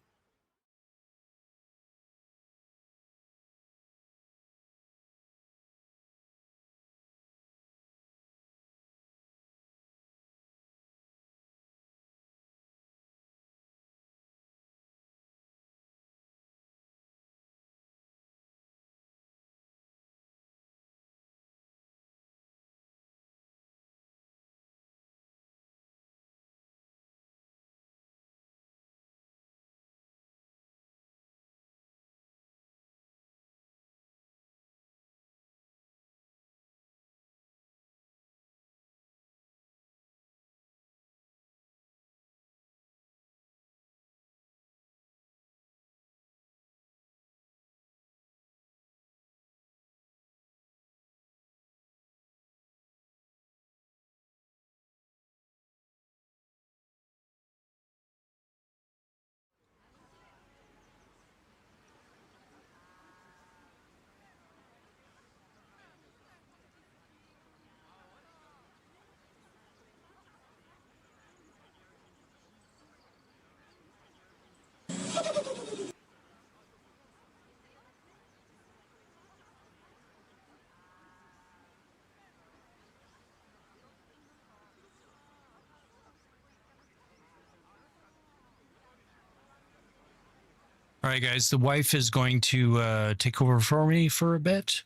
All right, guys. The wife is going to take over for me for a bit.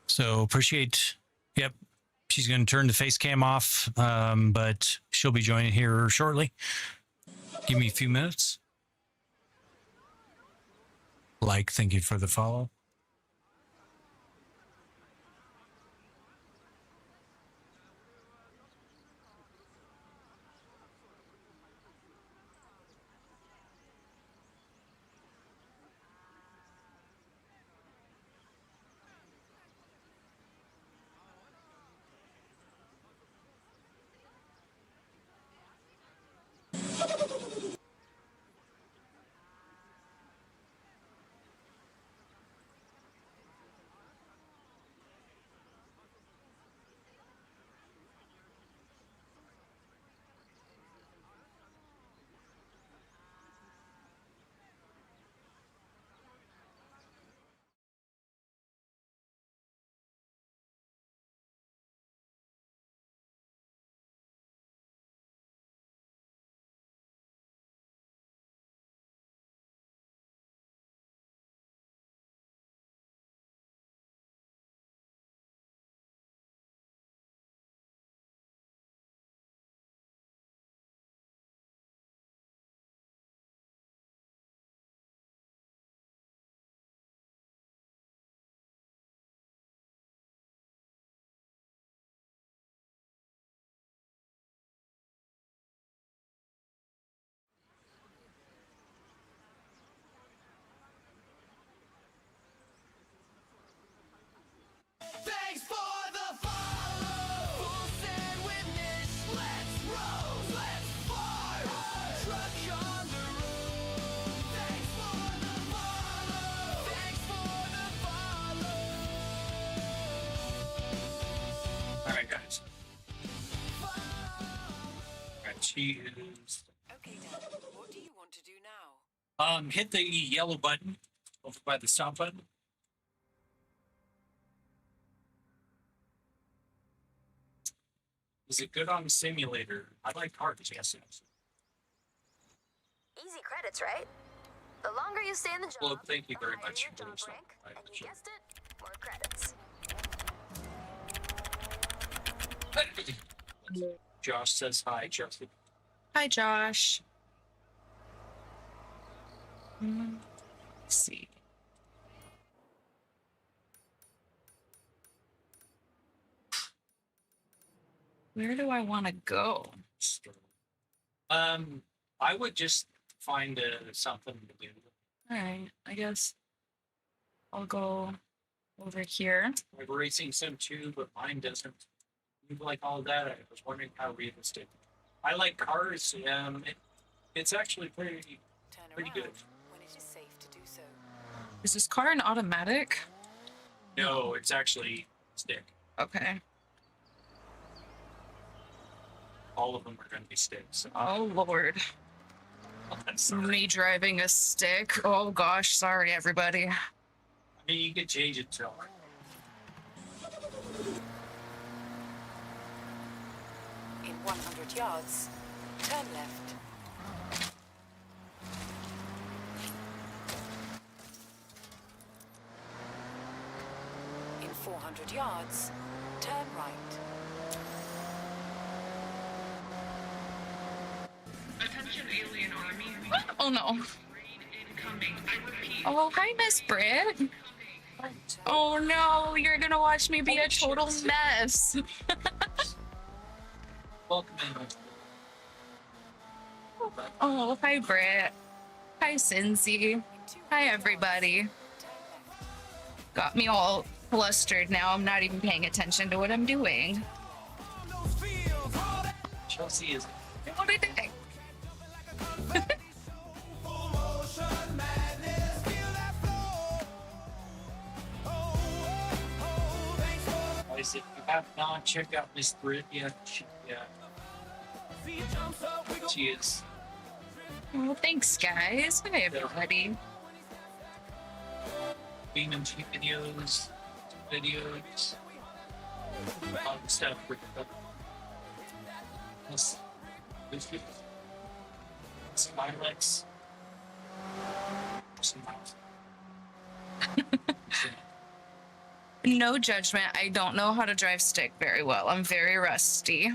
So appreciate. Yep. She's going to turn the face cam off, but she'll be joining here shortly. Give me a few minutes. Thank you for the follow. Thanks for the follow. Full send witness. Let's roll. Let's fire. Truck on the road. Thanks for the follow. Thanks for the follow. All right, guys. All right, she is. Okay, Dan. What do you want to do now? Hit the yellow button over by the stop button. Is it good on the simulator? I like hard yes. Easy credits, right? The longer you stay in the job, Well, thank you the very higher much your for job this. rank, and you guessed it, more credits. Josh says hi, Justin. Hi, Josh. Let's see. Where do I want to go? I would just find something to do. All right, I guess I'll go over here. I have a racing sim too, but mine doesn't. You like all of that? I was wondering how realistic. I like cars. It's actually pretty Turn Pretty around good. when it is safe to do so. Is this car an automatic? No, it's actually stick. Okay. All of them are going to be sticks. Oh, Lord. Me driving a stick. Oh, gosh. Sorry, everybody. I mean, you could change it to. In 100 yards, turn left. In 400 yards, turn right. Attention alien army. Oh, no. Raid incoming. I repeat. Oh, hi, Miss Britt. Oh, no. You're going to watch me be a total mess. Welcome in. Oh, hi, Britt. Hi, Cincy. Hi, everybody. Got me all flustered now. I'm not even paying attention to what I'm doing. Chelsea is. What did I? Guys, if you have not checked out Miss Brit yet, she is. Well, thanks, guys. Hi, everybody. Beaming videos, all the stuff. Smilex. No judgment. I don't know how to drive stick very well. I'm very rusty.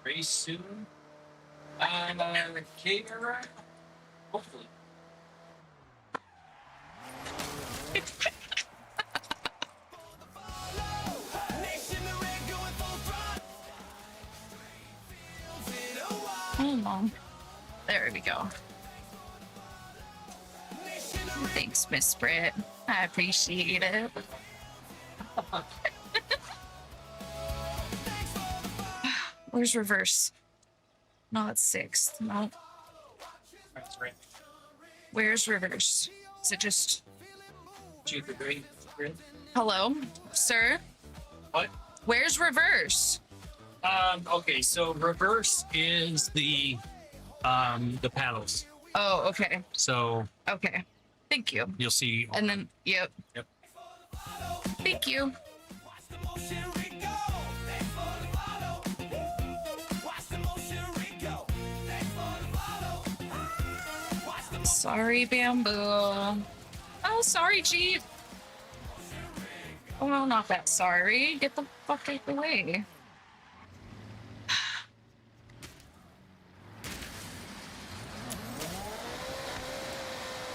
Very soon. Camera. Hopefully. Hold on. There we go. Thanks, Miss Britt. I appreciate it. Where's reverse? No, it's sixth. No. That's right. Where's reverse? Is it just... Great. Hello, sir? What? Where's reverse? Okay, so reverse is the paddles. Oh, okay. So Okay. Thank you. you'll see. And then, yep. Yep. Thank you. Sorry, Bamboo. Oh, sorry, Jeep. Oh, no, not that sorry. Get the fuck out the way.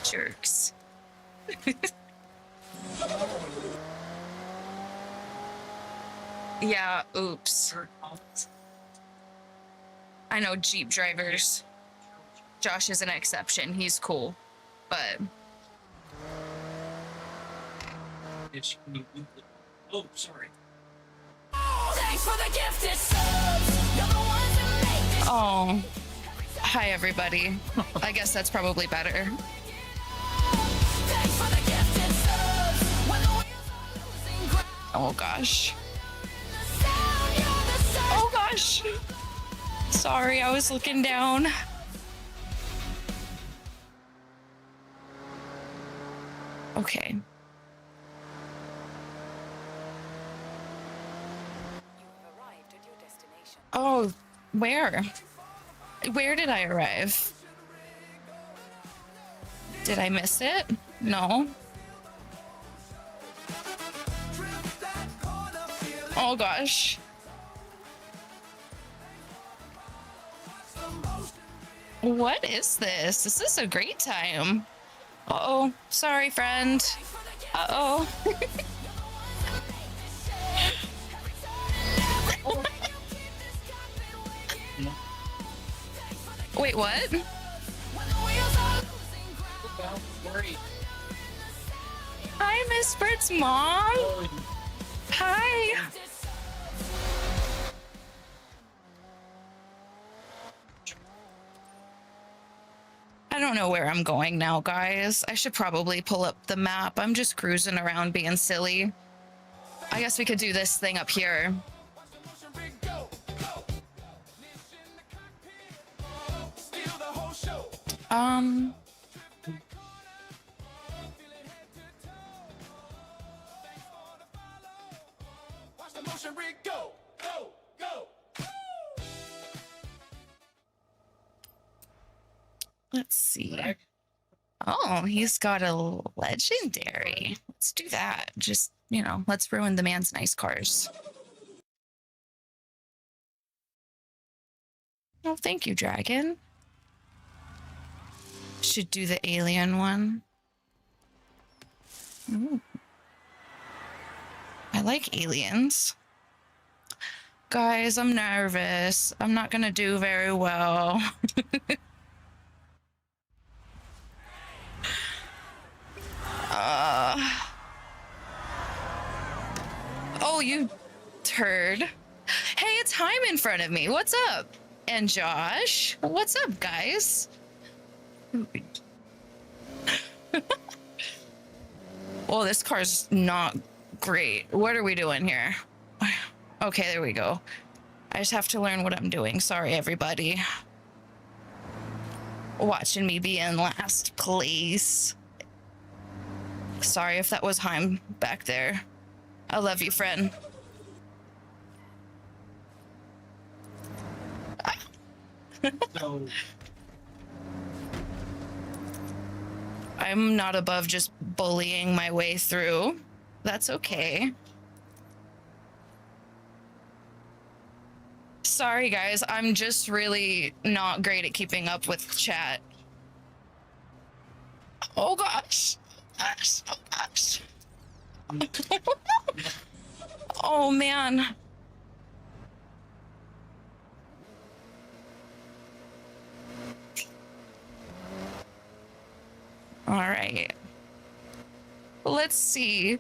Jerks. Yeah, oops. I know Jeep drivers. Josh is an exception. He's cool. But Oh, sorry. oh, hi everybody. I guess that's probably better. Oh gosh. Oh gosh. Sorry, I was looking down. Okay. Oh, where? Where did I arrive? Did I miss it? No. Oh gosh. What is this? This is a great time. Uh-oh. Sorry, friend. Uh-oh. Wait, what? Hi, Miss Britt's mom. Hi. I don't know where I'm going now, guys. I should probably pull up the map. I'm just cruising around being silly. I guess we could do this thing up here. Let's see. Oh, he's got a legendary. Let's do that. Just, let's ruin the man's nice cars. Oh, thank you, Dragon. Should do the alien one. Ooh. I like aliens. Guys, I'm nervous. I'm not gonna do very well. Oh, you turd. Hey, it's Haim in front of me. What's up? And Josh. What's up, guys? Well, this car's not great. What are we doing here? Okay, there we go. I just have to learn what I'm doing. Sorry, everybody. Watching me be in last place. Sorry if that was Haim back there. I love you, friend. I'm not above just bullying my way through. That's okay. Sorry, guys. I'm just really not great at keeping up with chat. Oh, gosh. Oh, gosh. Oh, man. All right. Let's see.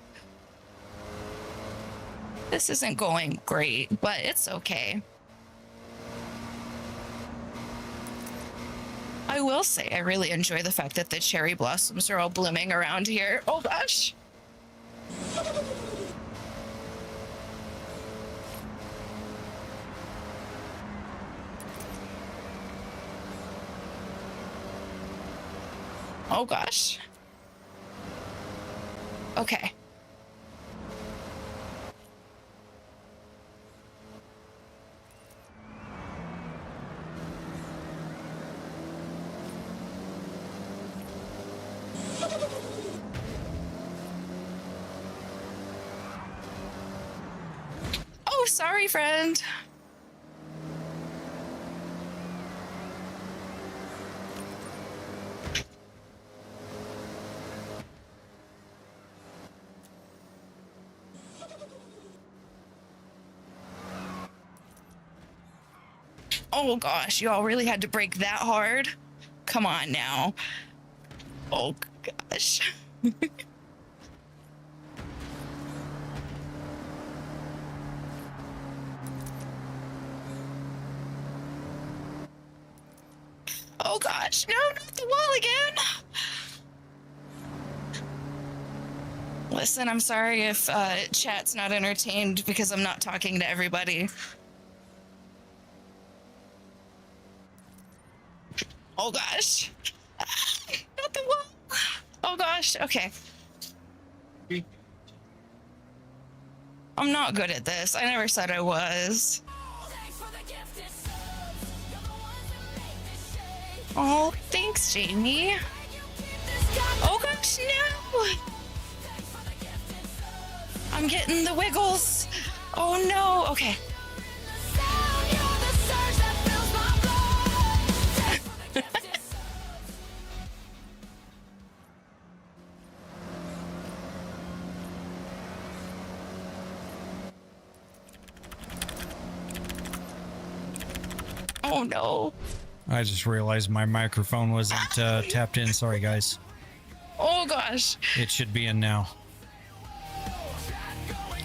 This isn't going great, but it's okay. I will say I really enjoy the fact that the cherry blossoms are all blooming around here. Oh gosh. Oh gosh. Okay. Oh, sorry, friend. Oh gosh, y'all really had to break that hard? Come on now. Oh gosh. Oh gosh, no, not the wall again. Listen, I'm sorry if chat's not entertained because I'm not talking to everybody. Oh gosh. Not the wall. Oh gosh, okay. I'm not good at this. I never said I was. Oh, thanks, Jamie. Oh gosh, no! I'm getting the wiggles. Oh no, okay. Oh no. I just realized my microphone wasn't tapped in. Sorry, guys. Oh gosh. It should be in now.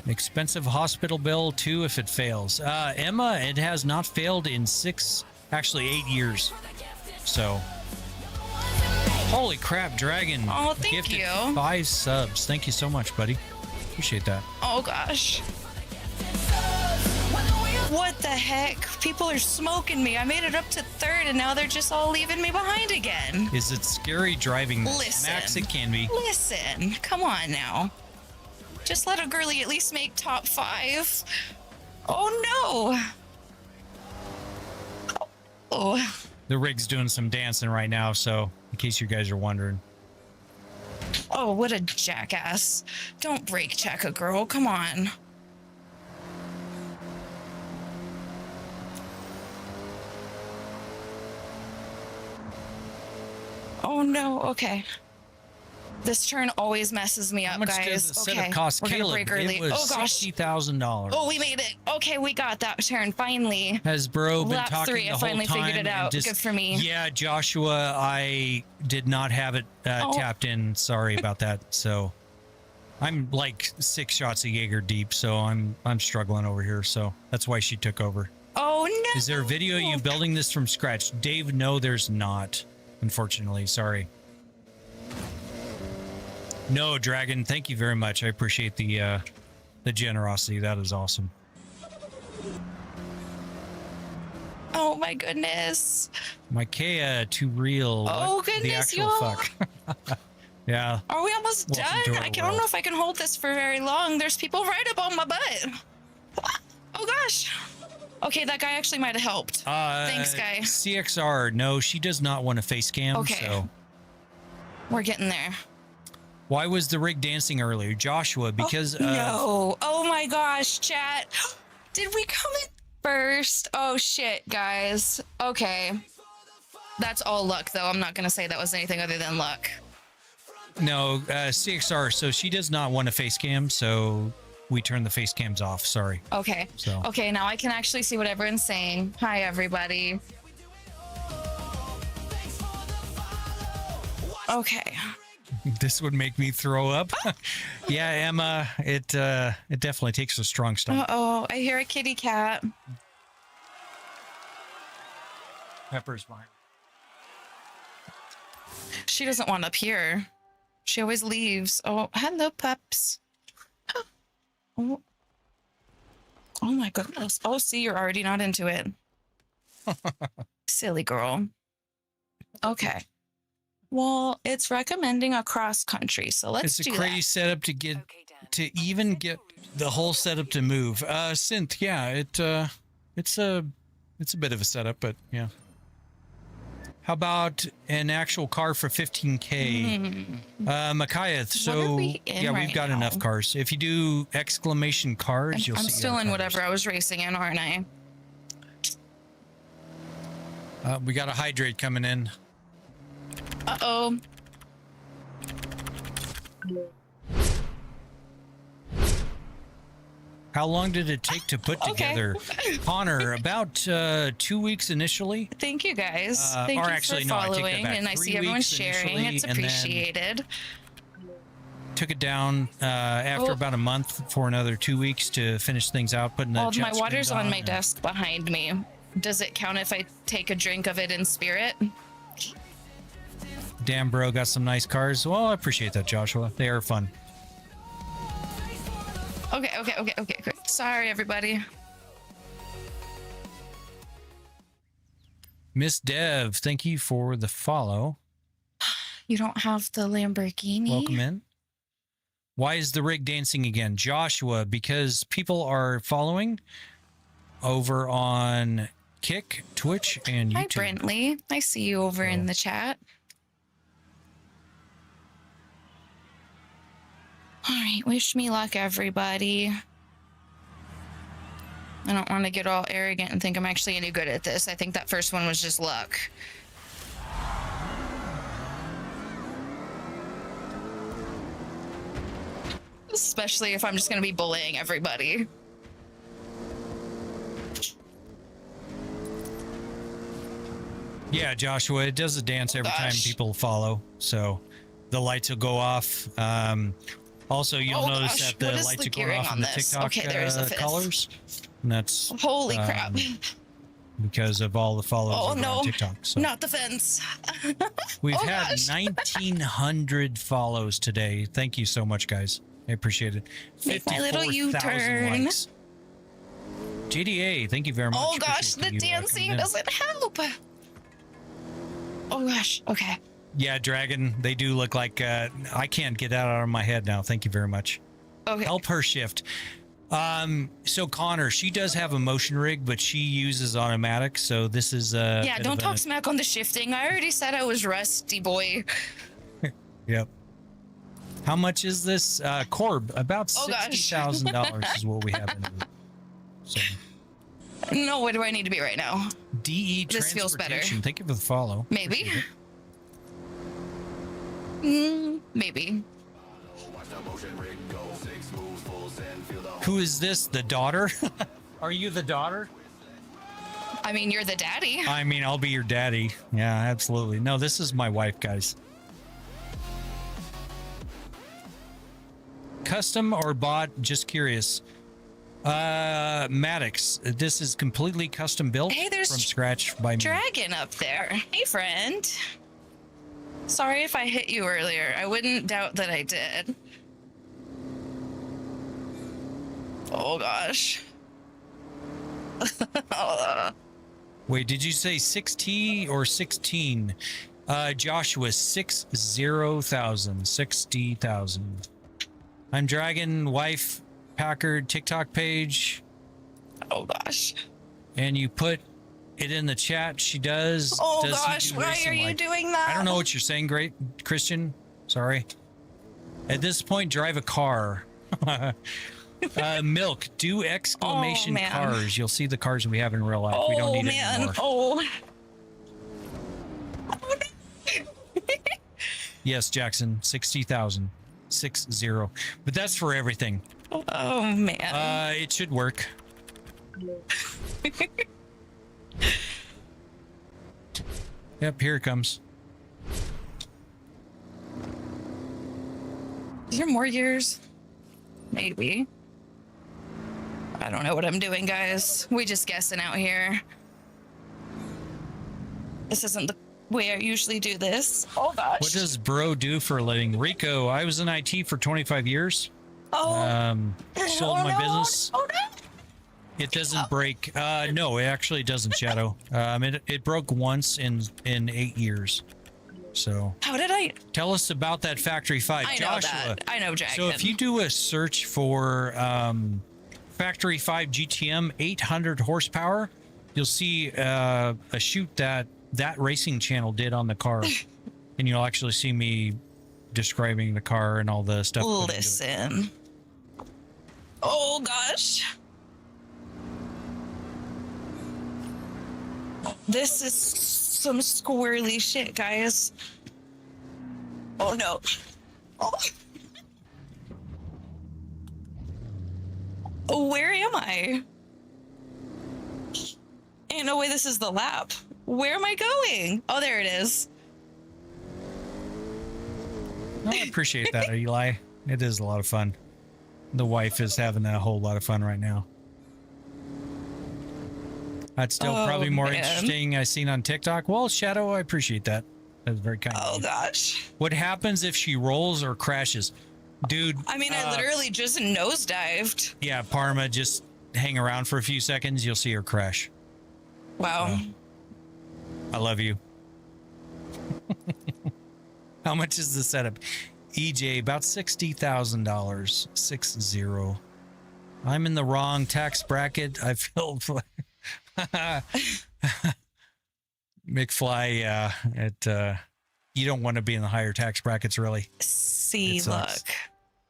Expensive hospital bill too if it fails. Emma, it has not failed in 8 years. So, holy crap, Dragon. Oh, thank gifted you. 5 subs. Thank you so much, buddy. Appreciate that. Oh gosh. What the heck? People are smoking me. I made it up to 3rd and now they're just all leaving me behind again. Is it scary driving this? Listen. Max, it can be. Listen, come on now. Just let a girlie at least make top 5. Oh no. Oh. The rig's doing some dancing right now, so in case you guys are wondering. Oh, what a jackass. Don't brake check a girl. Come on. Oh no, okay. This turn always messes me up, How much guys. does the Okay, setup cost? we're gonna Caleb, break early. it was Oh gosh. $60,000. Oh, we made it. Okay, we got that turn finally. Has Bro been Lap talking 3, the I whole finally time? figured it and out. Good for me. Yeah, Joshua, I did not have it tapped in. Sorry about that. So I'm like 6 shots of Jaeger deep, so I'm struggling over here. So that's why she took over. Oh no. Is there a video of you building this from scratch? Dave, no, there's not. Unfortunately, sorry. No, Dragon, thank you very much. I appreciate the generosity. That is awesome. Oh my goodness. Micaiah, too real. Oh What the goodness, actual y'all. fuck? Yeah. Are we almost Welcome done? to our I don't know world. if I can hold this for very long. There's people right up on my butt. Oh gosh. Okay, that guy actually might have helped. Thanks, guy. CXR, no, she does not want to face cam. Okay. So We're getting there. why was the rig dancing earlier? Joshua, because No. Oh my gosh, chat. Did we come in first? Oh shit, guys. Okay. That's all luck, though. I'm not going to say that was anything other than luck. no, CXR, so she does not want to face cam, so we turn the face cams off. Sorry. Okay. So. Okay, now I can actually see what everyone's saying. Hi, everybody. Okay. This would make me throw up. Yeah, Emma, it definitely takes a strong stomach. Uh-oh, I hear a kitty cat. Pepper's mine. She doesn't want up here. She always leaves. Oh, hello, pups. Oh. Oh my goodness. Oh, see, you're already not into it. Silly girl. Okay. Well, it's recommending a cross country, so let's do It's a crazy setup to get even get the whole setup to move. Synth, yeah, it's a bit of a setup, but yeah. How about an actual car for 15K? Micaiah, so we in yeah, we've right got now? enough cars. If you do exclamation cars, you'll I'm see. still our in cars. whatever I was racing in, aren't I? We got a hydrate coming in. Uh-oh. How long did it take to put together? Connor, about 2 weeks initially. Thank you, guys. Thank or you actually, for no, I take that following, back. and I 3 see everyone weeks sharing. initially, It's and then appreciated. Took it down after about a month for another 2 weeks to finish things out. Putting the Well, jet my water's skins on my and- desk behind me. Does it count if I take a drink of it in spirit? Damn, bro, got some nice cars. Well, I appreciate that, Joshua. They are fun. Okay, great. Sorry, everybody. Miss Dev, thank you for the follow. You don't have the Lamborghini? Welcome in. Why is the rig dancing again? Joshua, because people are following over on Kick, Twitch, and YouTube. Hi, Brentley. I see you over in the chat. All right, wish me luck, everybody. I don't want to get all arrogant and think I'm actually any good at this. I think that first one was just luck. Especially if I'm just going to be bullying everybody. Yeah, Joshua, it does a dance every time people follow. So the lights will go off. Also, you'll notice that the lights are going off on the TikTok Okay, there is a fifth. colors. And that's Holy crap. because of all the follows Oh over no, on TikTok. So not the fence. we've Oh, had gosh. 1,900 follows today. Thank you so much, guys. I appreciate it. Make my little 54,000 U-turn. likes. GDA, thank you very much. Oh gosh, the Appreciate you, dancing coming in. doesn't help. Oh gosh, okay. Yeah, Dragon, they do look like I can't get that out of my head now. Thank you very much. Okay. Help her shift. So Connor, she does have a motion rig, but she uses automatic. So this is Yeah, don't talk smack on the shifting. I already said I was rusty, boy. Yep. How much is this? Corb, about Oh, gosh. $60,000 is what we have in it. So No, where do I need to be right now? DE This feels better. Transportation. Thank you for the follow. Maybe. Maybe. Who is this? The daughter? Are you the daughter? I mean, you're the daddy. I mean, I'll be your daddy. Yeah, absolutely. No, this is my wife, guys. Custom or bought? Just curious. Maddox, this is completely custom built Hey, there's from scratch by me. Dragon up there. Hey, friend. Sorry if I hit you earlier. I wouldn't doubt that I did. Oh gosh. Wait, did you say 6T or 16? Joshua, 60,000. 60,000. I'm Dragon, wife, Packard, TikTok page. Oh gosh. and you put it in the chat, she does. Oh does he gosh, do why racing are you like? doing that? I don't know what you're saying, great Christian. Sorry. At this point, drive a car. Milk, do exclamation man. cars. You'll see the cars we have in real life. We don't need it anymore. Oh. Yes, Jackson, 60,000. 60. But that's for everything. Oh man. It should work. Yep, here it comes. Is there more years? Maybe. I don't know what I'm doing, guys. We just guessing out here. This isn't the way I usually do this. Oh gosh. What does bro do for a living? Rico, I was in IT for 25 years. Oh. Sold my no. business. Oh no. It doesn't break. No, it actually doesn't, Shadow. It broke once in 8 years. So How did I? tell us about that Factory 5. I know Joshua. that. I know Dragon. So if you do a search for Factory 5 GTM 800 horsepower, you'll see a shoot that racing channel did on the car. And you'll actually see me describing the car and all the stuff. put into it. Listen. Oh gosh. This is some squirrely shit, guys. Oh no. Oh. Oh, where am I? Ain't no way this is the lap. Where am I going? Oh, there it is. I appreciate that, Eli. It is a lot of fun. The wife is having a whole lot of fun right now. That's still probably more interesting I seen on TikTok. Well, Shadow, I appreciate that. That's very kind of Oh you. gosh. What happens if she rolls or crashes? Dude. I mean, I literally just nosedived. Yeah, Parma, just hang around for a few seconds. You'll see her crash. Wow. I love you. How much is the setup? EJ, about $60,000. 60. I'm in the wrong tax bracket. I feel McFly, you don't want to be in the higher tax brackets, really. See, It look. sucks.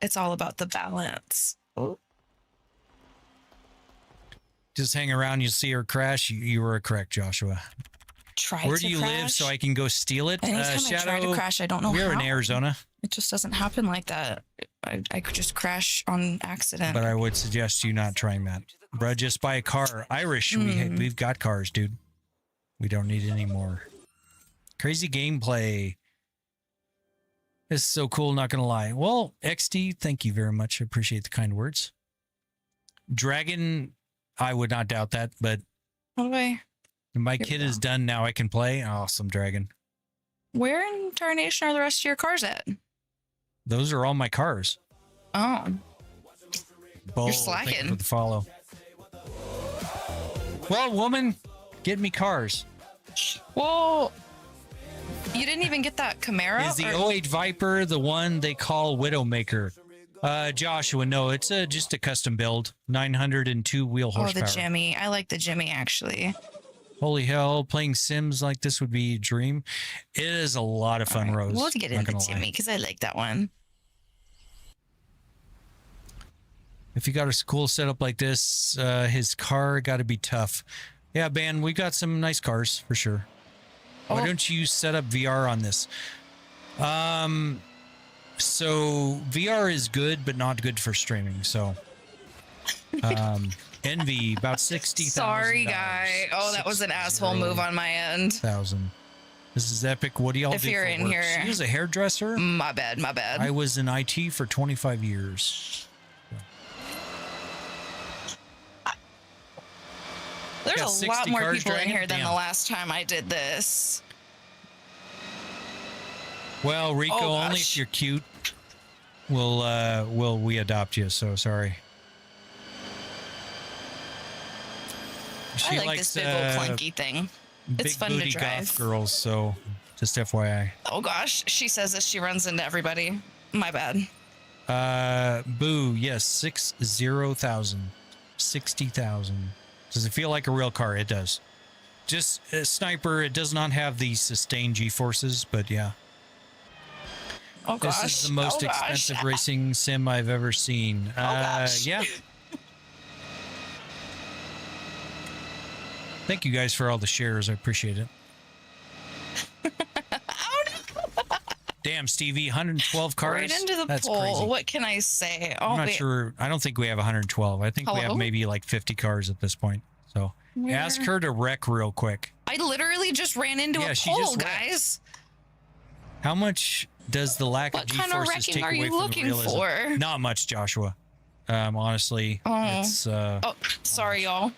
It's all about the balance. Oh. Just hang around, you see her crash. You were correct, Joshua. Where do you live so I can go steal it? Anytime I try to crash, I don't know We're how. in Arizona. It just doesn't happen like that. I could just crash on accident. But I would suggest you not trying that. Bruh, just buy a car. Irish, we've got cars, dude. We don't need any more. Crazy gameplay. This is so cool, not going to lie. Well, XD, thank you very much. I appreciate the kind words. Dragon, I would not doubt that, but Okay. my kid is done now. I can play. Awesome, Dragon. Where in tarnation are the rest of your cars at? Those are all my cars. Oh. Bull, You're thank you slacking. for the follow. Well, woman, get me cars. Well, you didn't even get that Camaro? Is the or- 08 Viper the one they call Widowmaker? Joshua, no, it's just a custom build. 902 wheel Oh, horsepower. the Jimmy. I like the Jimmy, actually. Holy hell, playing Sims like this would be a dream. It is a lot of fun, Rose. We'll get not into gonna lie. Jimmy because I like that one. If you got a cool setup like this, his car got to be tough. Yeah, Ben, we got some nice cars for sure. Why don't you set up VR on this? So VR is good, but not good for streaming. So, Envy about 60,000. Sorry, guy. Oh, that was an asshole move on my end. 1,000. This is epic. What do y'all If do you're for in work? here- She was a hairdresser. My bad, my bad. I was in IT for 25 years. There's got a 60 lot more cars people in dragging? here than Damn. the last time I did this. Well, Rico, Oh, only gosh. if you're cute will we adopt you. So sorry. I like this big old clunky thing. It's big fun to booty drive. goth girls. So just FYI. Oh gosh, she says that she runs into everybody. My bad. Boo. Yes, 60,000. 60,000. Does it feel like a real car? It does. Just a sniper. It does not have the sustained G-forces, but yeah. Oh gosh. This is the most expensive racing sim I've ever seen. Yeah. Thank you guys for all the shares. I appreciate it. Damn, Stevie, 112 cars. Right into the That's poll. crazy. What can I say? Oh, I'm not wait. sure. I don't think we have 112. I think we have Hello? maybe like 50 cars at this point. So ask her to wreck real quick. I literally just ran into a she pole, just wrecked. guys. How much does the lack What of kind of G-forces wrecking take are away you from the looking realism? for? Not much, Joshua. Honestly, it's. Oh, sorry, y'all.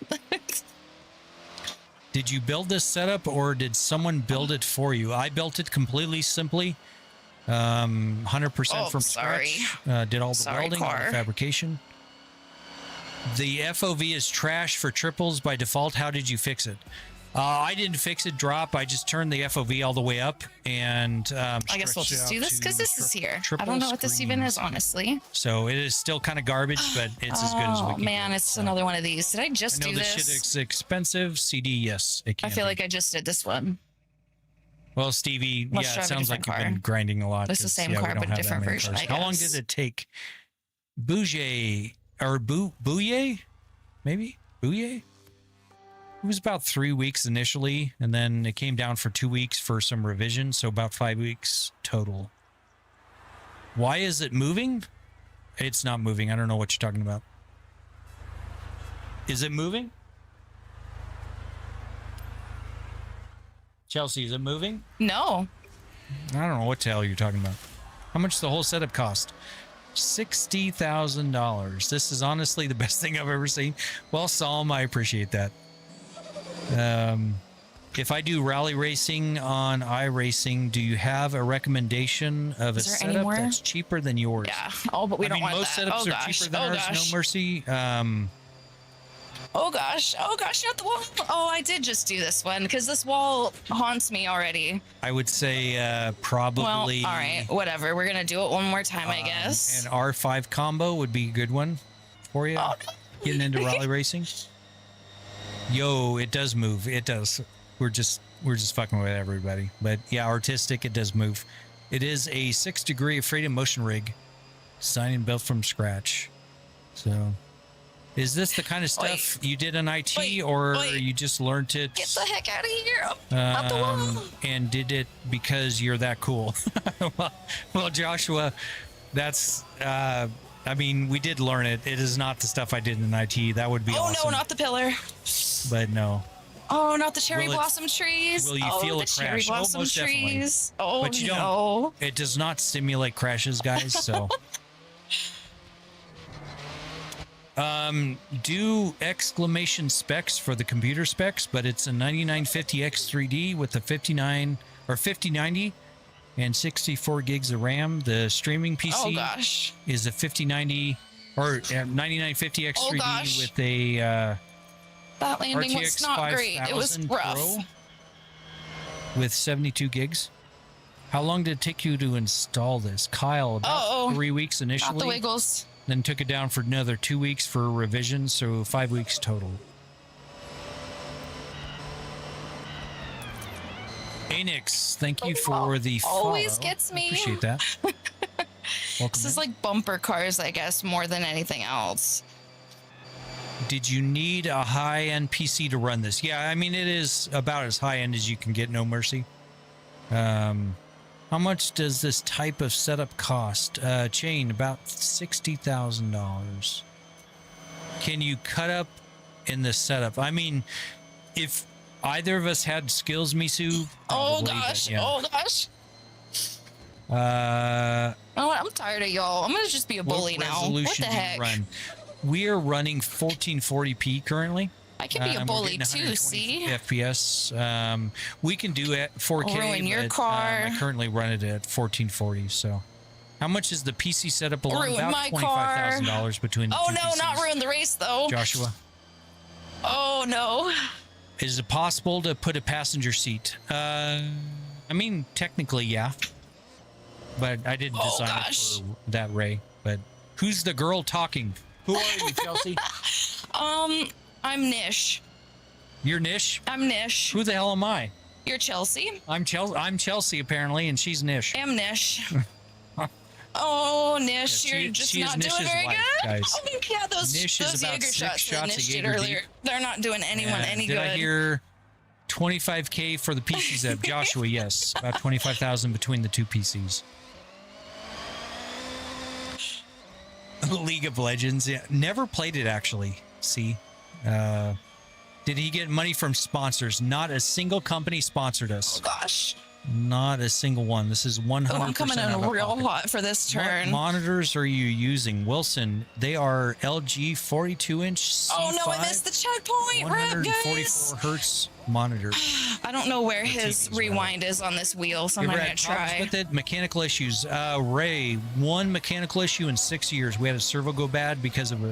Did you build this setup or did someone build it for you? I built it completely simply. 100% from scratch. Did all the welding, all the fabrication. The FOV is trash for triples by default. How did you fix it? I didn't fix it drop. I just turned the FOV all the way up and I guess we'll just do this because this is here. I don't know what this even is, honestly. So it is still kind of garbage, but it's as good as we Oh can. man, it's another one of these. Did I just I know do this this? shit is expensive. CD, yes, it can. I feel like I just did this one. Well, Stevie, Let's yeah, drive it a sounds like different you've been car. grinding a lot. It's the 'cause, same yeah, we car, don't but a have that different many version, cars. I How long guess. did it take Bouye or Bouye? Maybe Bouye? It was about 3 weeks initially, and then it came down for 2 weeks for some revision, so about 5 weeks total. Why is it moving? It's not moving. I don't know what you're talking about. Is it moving? Chelsea, is it moving? No. I don't know what the hell you're talking about. How much does the whole setup cost? $60,000. This is honestly the best thing I've ever seen. Well, Psalm, I appreciate that. If I do rally racing on iRacing, do you have a recommendation of a Is there any setup more? that's cheaper than yours? Yeah. Oh, but we don't want most that. setups Oh are gosh. cheaper than Oh ours. gosh. No mercy. Oh gosh. Oh gosh. Not the wall. Oh, I did just do this one because this wall haunts me already. I would say probably. Well, all right. Whatever. We're gonna do it one more time, I guess. An R5 combo would be a good one for you. Oh, Getting into rally racing. Yo, it does move. It does. We're just fucking with everybody. But yeah, artistic, it does move. It is a 6 degree of freedom motion rig, designed and built from scratch. So, is this the kind of stuff you did in IT, or you just learned it? Get the heck out of here! Not the wall. And did it because you're that cool? well, Joshua, that's. I mean, we did learn it. It is not the stuff I did in IT. That would be Oh awesome. no, not the pillar. But no. Oh, not the cherry Will it- blossom trees. Will you oh, feel the it cherry crash? blossom most definitely. trees. Oh But you don't. no. It does not simulate crashes, guys. So. Do exclamation specs for the computer specs, but it's a 9950X3D with a 59 or 5090 and 64 gigs of RAM. The streaming PC Oh gosh. is a 5090 or 9950X3D Oh, gosh. with a That landing was RTX not great. It was 5000 rough. Pro with 72 gigs. How long did it take you to install this, Kyle? About 3 weeks initially. Not the wiggles. Then took it down for another 2 weeks for revision, so 5 weeks total. Anix, thank you for the follow. Always gets me. Appreciate that. Welcome This is in. like bumper cars, I guess, more than anything else. Did you need a high-end PC to run this? Yeah, I mean, it is about as high-end as you can get, no mercy. How much does this type of setup cost? Chain, about $60,000. Can you cut up in the setup? I mean, if either of us had skills, Misu. Oh probably, gosh. but yeah. Oh gosh. Oh, I'm tired of y'all. I'm gonna just be a bully what now. What the resolution do you heck? run? We are running 1440p currently. I can be a We're bully getting too. 120 See? FPS. We can do it 4K. Ruin your but, car. I currently run it at 1440. So, how much is the PC setup alone? Ruin About my car. $25,000 between the Oh two no, PCs. not ruin the race though. Joshua, Oh no. is it possible to put a passenger seat? I mean, technically, yeah. But I didn't Oh, design gosh. it for that, Ray. But who's the girl talking? Who are you, Chelsea? I'm Nish. You're Nish? I'm Nish. Who the hell am I? You're Chelsea. I'm Chelsea apparently, and she's Nish. I'm Nish. Oh, Nish, Yeah, you're just she is not doing Nish's very wife, good. guys. Oh, yeah, those Nish is about Jaeger 6 shots that shots Nish of did Jaeger earlier, deep. they're not doing anyone any Did good. I hear 25K for the PCs? Joshua, yes. About 25,000 between the two PCs. League of Legends. Yeah, never played it actually. See, did he get money from sponsors? Not a single company sponsored us. Oh gosh, not a single one. This is 100%. Oh, I'm coming in real hot for this turn. What monitors are you using, Wilson? They are LG 42-inch C5. Oh no, I missed the checkpoint. Rip, 144 guys. hertz monitors. I don't know where his rewind is on this wheel, so I'm You ever not had gonna problems try. with it? Mechanical issues. Ray, one mechanical issue in 6 years. We had a servo go bad because of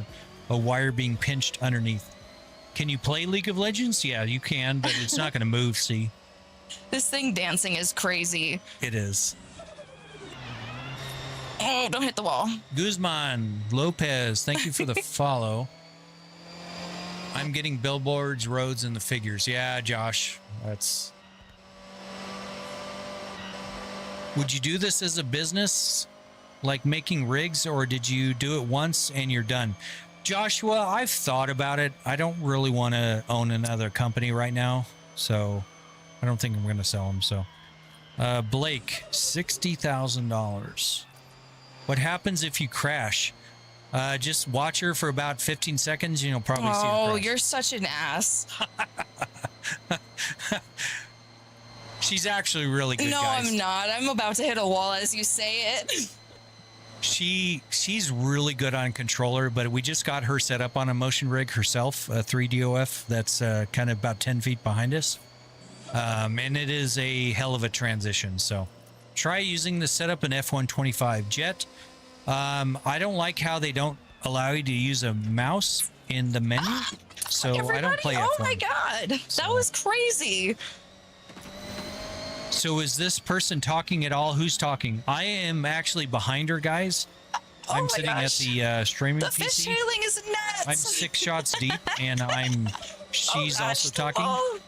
a wire being pinched underneath. Can you play League of Legends? Yeah, you can, but it's not going to move, see? This thing dancing is crazy. It is. Oh, don't hit the wall. Guzman Lopez, thank you for the follow. I'm getting billboards, roads, and the figures. Yeah, Josh, that's... Would you do this as a business, like making rigs, or did you do it once and you're done? Joshua, I've thought about it. I don't really want to own another company right now, so I don't think I'm going to sell them. So, Blake, $60,000. What happens if you crash? Just watch her for about 15 seconds, and you'll probably see her Oh, crash. you're such an ass. She's actually really good, No, guys. I'm not. I'm about to hit a wall as you say it. She's really good on controller, but we just got her set up on a motion rig herself, a 3DOF that's kind of about 10 feet behind us. And it is a hell of a transition. So try using the setup in F125 Jet. I don't like how they don't allow you to use a mouse in the menu. So I don't play F1. Oh my god, that was crazy. So is this person talking at all? Who's talking? I am actually behind her, guys. I'm sitting at the streaming The PC. fishtailing is nuts. I'm 6 shots deep, and she's also talking. Oh.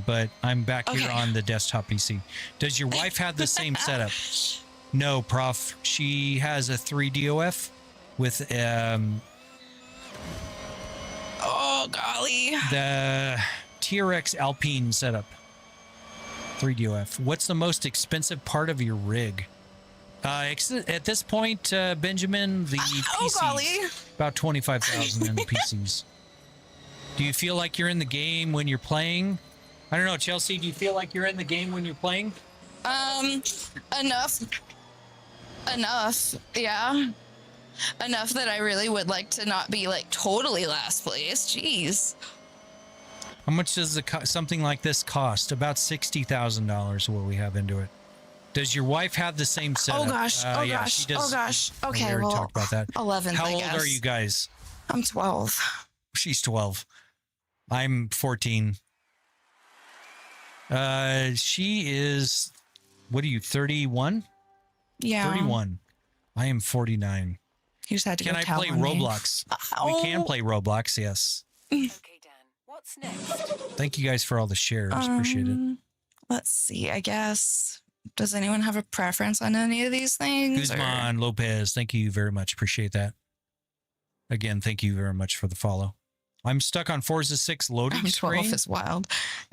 But I'm back here Okay. on the desktop PC. Does your wife have the same setup? No, Prof. She has a 3DOF with Oh golly. the TRX Alpine setup. 3DOF. What's the most expensive part of your rig? At this point, Benjamin, the PCs, golly. about 25,000 in the PCs. Do you feel like you're in the game when you're playing? I don't know, Chelsea. Do you feel like you're in the game when you're playing? Enough. Yeah. Enough that I really would like to not be like totally last place. Jeez. How much does something like this cost? About $60,000 what we have into it. Does your wife have the same setup? Oh gosh. Oh yeah, gosh. she does. Oh gosh. We Okay. already Well, talked about that. 11. How I old guess. are you guys? I'm 12. She's 12. I'm 14. She is, what are you, 31? Yeah. 31. I am 49. You just had to Can go I tell play on me. Roblox? We can play Roblox, yes. Okay, Dan. What's next? Thank you guys for all the shares. Appreciate it. Let's see. I guess. Does anyone have a preference on any of these things? Guzman Lopez, thank you very much. Appreciate that. Again, thank you very much for the follow. I'm stuck on Forza 6 loading 12 screen. is wild.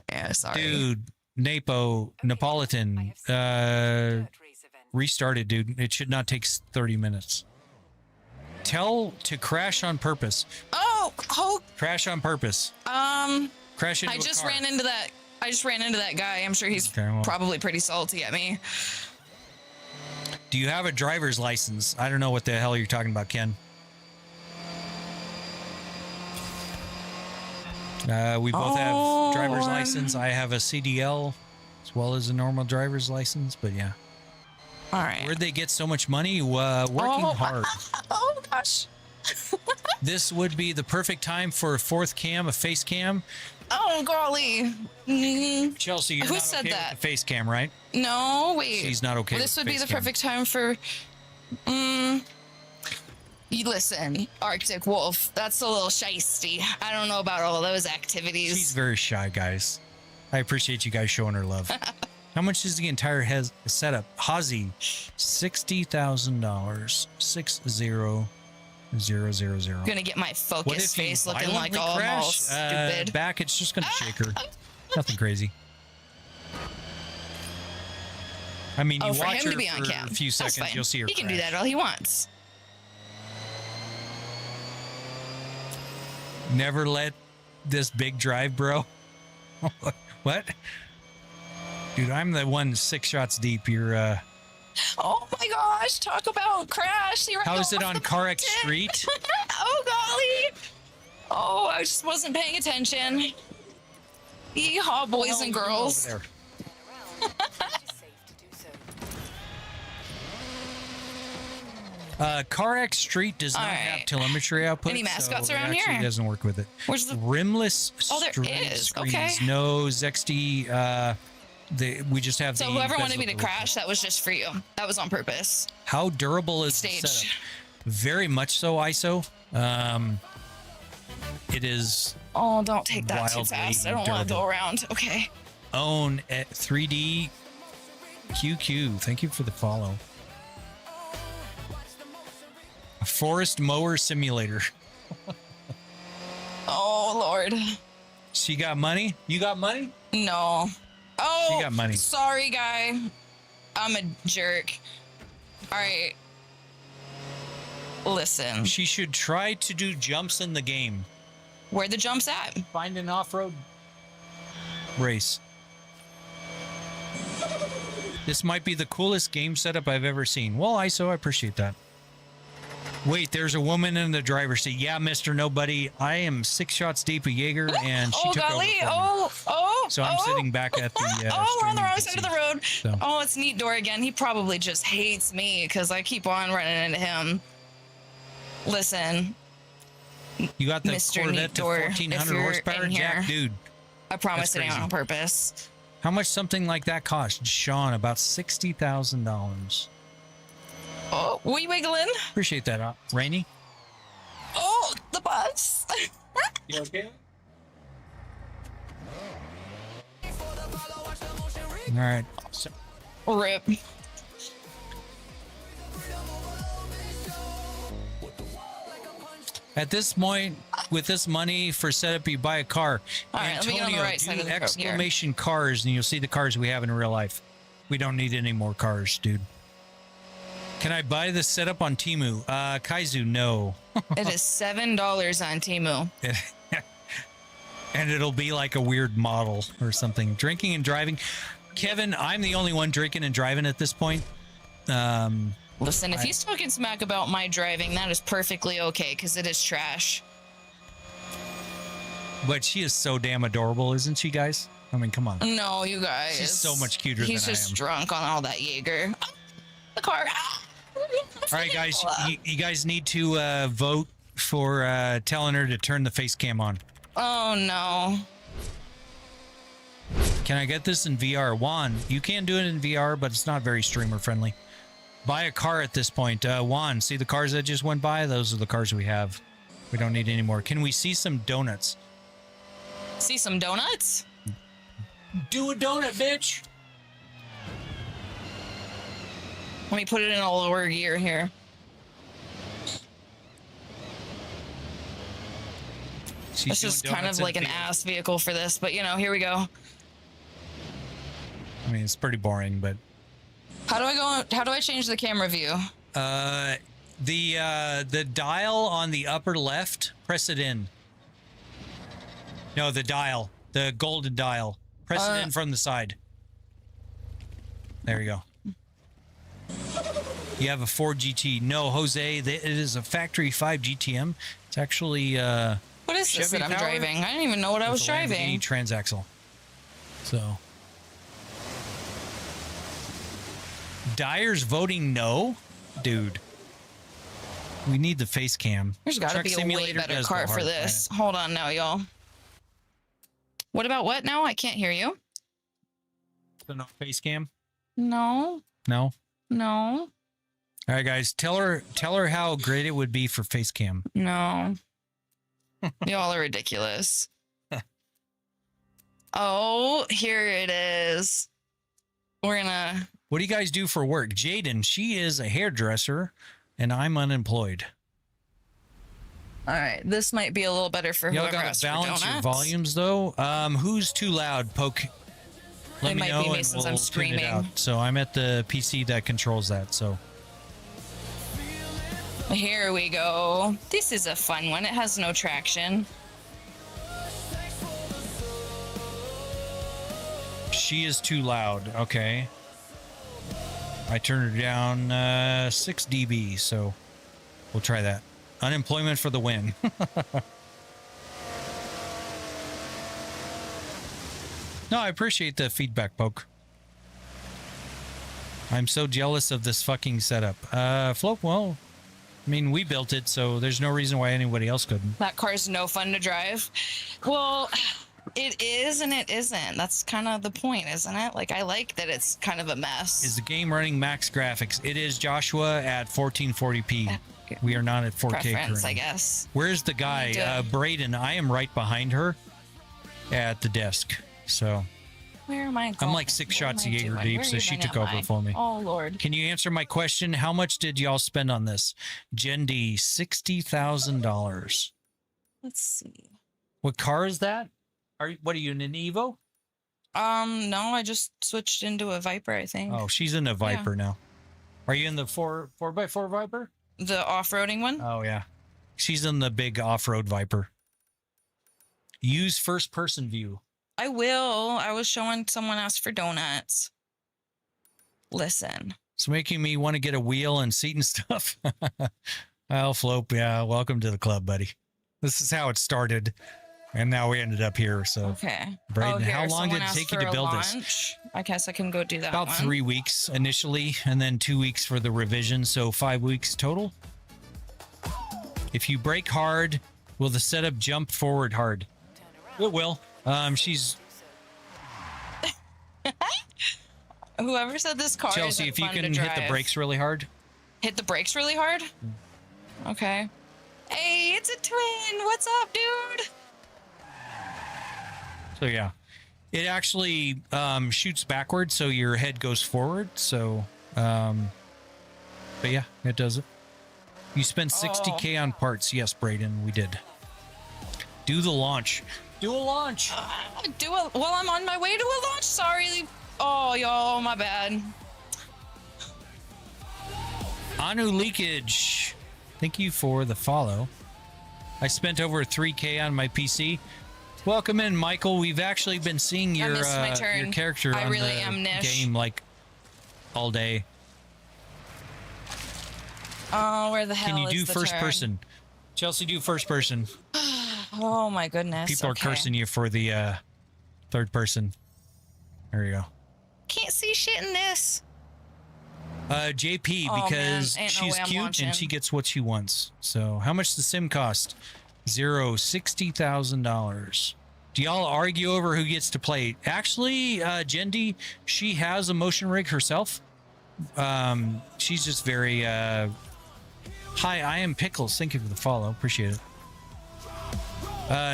Yeah, sorry. Dude, Napolitan, restarted, dude. It should not take 30 minutes. Tell to crash on purpose. Oh, Crash on purpose. Crash into I a just car. ran into that. I just ran into that guy. I'm sure he's Okay, well. probably pretty salty at me. Do you have a driver's license? I don't know what the hell you're talking about, Ken. We both have driver's license. I have a CDL as well as a normal driver's license, but yeah. All right. Where'd they get so much money? Working hard. Oh gosh. This would be the perfect time for a fourth cam, a face cam. Oh golly. Chelsea, you're Who not said okay that? with the face cam, right? No, wait. She's not okay This with would be face the cam. perfect time for. You listen, Arctic Wolf, that's a little shisty. I don't know about all those activities. She's very shy, guys. I appreciate you guys showing her love. How much is the entire setup? Hazy, $60,000. 60000. Gonna get my What focus if you face looking like violently all crash? stupid. Back, it's just gonna shake her. Nothing crazy. I mean, you For watch him her to be on for cam. a few That's seconds, fine. you'll see her He can do crash. that all he wants. Never let this big drive, bro. What? Dude, I'm the one 6 shots deep. You're Oh my gosh, talk about crash. how is it on CarX Street? Oh golly. Oh, I just wasn't paying attention. Yeehaw, boys and girls. Over there. CarX Street does not have Alright. telemetry output. Any mascots so it around actually here? doesn't work with it. Where's the Rimless Oh, there street is. screens. Okay. No Zexty. We just have So the whoever wanted me to bezel. crash, that was just for you. That was on purpose. How durable is the Stage. setup? Very much so, ISO. It is Oh, don't take that too Wildly fast. I don't want to durable. go around. Okay. own at 3D QQ. Thank you for the follow. A forest mower simulator. Oh Lord. She got money? You got money? No. Oh, She got money. Sorry, guy. I'm a jerk. All right. Listen. She should try to do jumps in the game. Where the jumps at? Find an off-road race. This might be the coolest game setup I've ever seen. Well, ISO, I appreciate that. Wait, there's a woman in the driver's seat. Yeah, Mr. Nobody. I am 6 shots deep of Jaeger, and she Oh took golly. over for me. So I'm Oh. sitting back at the Oh, we're on the streaming wrong side of the road. So. Oh, it's Neat Door again. He probably just hates me because I keep on running into him. Listen, You got the Mr. Corvette Neat to Door, 1400 if you're horsepower, in Jack, here. dude. I promise That's it ain't crazy. on purpose. How much something like that cost? Sean, about $60,000. Oh, we wiggling. Appreciate that, Rainy. Oh, the bus. You okay? All right. So, Rip. at this point, with this money for setup, you buy a car. All right, let me get on the right do side of the road here. exclamation cars, and you'll see the cars we have in real life. We don't need any more cars, dude. Can I buy this setup on Temu? Kaizu, no. It is $7 on Temu. And it'll be like a weird model or something. Drinking and driving. Kevin, I'm the only one drinking and driving at this point. Listen, if he's talking smack about my driving, that is perfectly okay because it is trash. But she is so damn adorable, isn't she, guys? I mean, come on. No, you guys. She's so much cuter He's than I just am. drunk on all that Jaeger. The car. All right, guys, you guys need to vote for telling her to turn the face cam on. Oh no. Can I get this in VR? Juan, you can do it in VR, but it's not very streamer friendly. Buy a car at this point. Juan, see the cars that just went by? Those are the cars we have. We don't need any more. Can we see some donuts? See some donuts? Do a donut, bitch. Let me put it in a lower gear here. She's This is doing kind of donuts in like an VR. ass vehicle for this, but you know, here we go. I mean, it's pretty boring, but How do I change the camera view? the dial on the upper left, press it in. No, the dial, the golden dial. Press it in from the side. There you go. You have a Ford GT. No, Jose, it is a factory 5 GTM. It's actually What is this Chevy that I'm powered driving? I didn't even know what I was with a Lamborghini driving. transaxle. So Dyer's voting no? Dude. We need the face cam. There's got to Truck be a way Simulator better does car go for hard, this. Hold on now, y'all. What about what now? I can't hear you. So no face cam? No, No? no. All right, guys, tell her how great it would be for face cam. No. Y'all are ridiculous. Oh, here it is. We're gonna. What do you guys do for work? Jaden, she is a hairdresser, and I'm unemployed. All right, this might be a little better for Y'all whoever gotta asked for balance your donuts. volumes, though. Who's too loud? Poke. Let It me might know, be me and since we'll I'm tune it screaming. out. So I'm at the PC that controls that. So Here we go. This is a fun one. It has no traction. she is too loud. Okay. I turned her down 6 dB, so we'll try that. Unemployment for the win. No, I appreciate the feedback, Poke. I'm so jealous of this fucking setup. Float, well, I mean, we built it, so there's no reason why anybody else couldn't. That car's no fun to drive. Well, it is and it isn't. That's kind of the point, isn't it? Like, I like that it's kind of a mess. Is the game running max graphics? It is, Joshua, at 1440p. We are not at 4K Preference, currently. I guess. Where's the guy? Braden. I am right behind her at the desk. So Where am I going? I'm like 6 shots of What am I Jaeger doing? deep, Where so she even took am over I? for me. Oh, Lord. Can you answer my question? How much did y'all spend on this? Gen D, $60,000. Let's see. What car is that? What are you in an Evo? No, I just switched into a Viper, I think. Oh, she's in a Viper now. Are you in the 4x4 Viper? The off-roading one? Oh, yeah. She's in the big off-road Viper. Use first-person view. I will. I was showing someone asked for donuts. Listen. It's making me want to get a wheel and seat and stuff. Well, Flope, yeah, welcome to the club, buddy. This is how it started, and now we ended up here. So, Okay. Braden, here, how long did someone it take asked you for to a build this? lunch. I guess I can go do that About one. 3 weeks initially, and then 2 weeks for the revision, so 5 weeks total. If you brake hard, will the setup jump forward hard? It will. She's Whoever said this car Chelsea. isn't If you fun can to hit drive. the brakes really hard. Hit the brakes really hard? Okay. Hey, it's a twin. What's up, dude? So yeah, it actually shoots backwards, so your head goes forward. So, but yeah, it does it. You spent 60K on parts. Yes, Braden, we did. Do the launch. Do a launch. Well, I'm on my way to a launch. Sorry. Oh, y'all, my bad. Anu Leakage, thank you for the follow. I spent over 3K on my PC. Welcome in, Michael. We've actually been seeing your missed my turn. your character I on really the am Nish. game like all day. Oh, where the hell Can you is do the first turn? person? Chelsea, do first person. Oh my goodness. People are Okay. cursing you for the third person. There you go. Can't see shit in this. JP, Oh, because man. Ain't no she's way I'm cute launching. and she gets what she wants. So how much does the sim cost? $60,000. Do y'all argue over who gets to play? Actually, Jendi, she has a motion rig herself. She's just very hi, I am Pickles. Thank you for the follow. Appreciate it.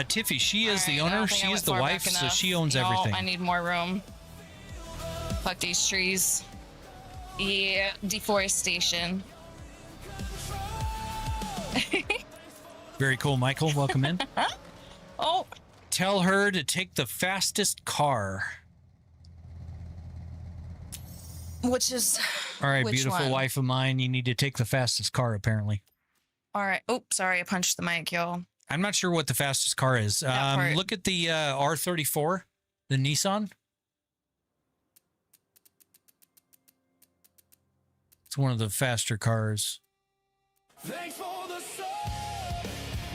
Tiffy, she is the All right, I owner. don't think I She is went the far wife, back so enough. she owns No, everything. I need more room. Fuck these trees. Yeah, deforestation. Very cool, Michael. Welcome in. Oh. Tell her to take the fastest car. Which is. All right, which beautiful one? wife of mine. You need to take the fastest car, apparently. All right. Oh, sorry. I punched the mic, y'all. I'm not sure what the fastest car is. That part. Look at the R34, the Nissan. It's one of the faster cars. Thanks for the song.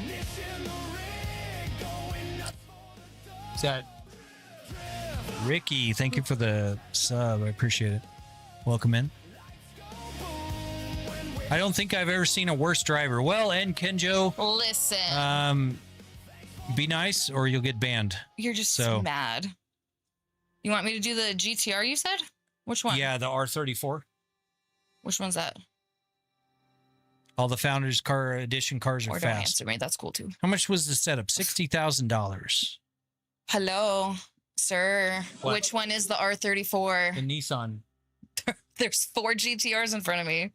Mission the rig, going nuts for the dog. Is that Ricky? Thank you for the sub. I appreciate it. Welcome in. I don't think I've ever seen a worse driver. Well, and Kenjo, Listen. be nice or you'll get banned. You're just mad. You want me to do the GTR you said? Which one? Yeah, the R34. Which one's that? All the Founders Car Edition cars are Or don't fast. answer me. That's cool too. How much was the setup? $60,000. Hello, sir. What? Which one is the R34? The Nissan. There's 4 GTRs in front of me.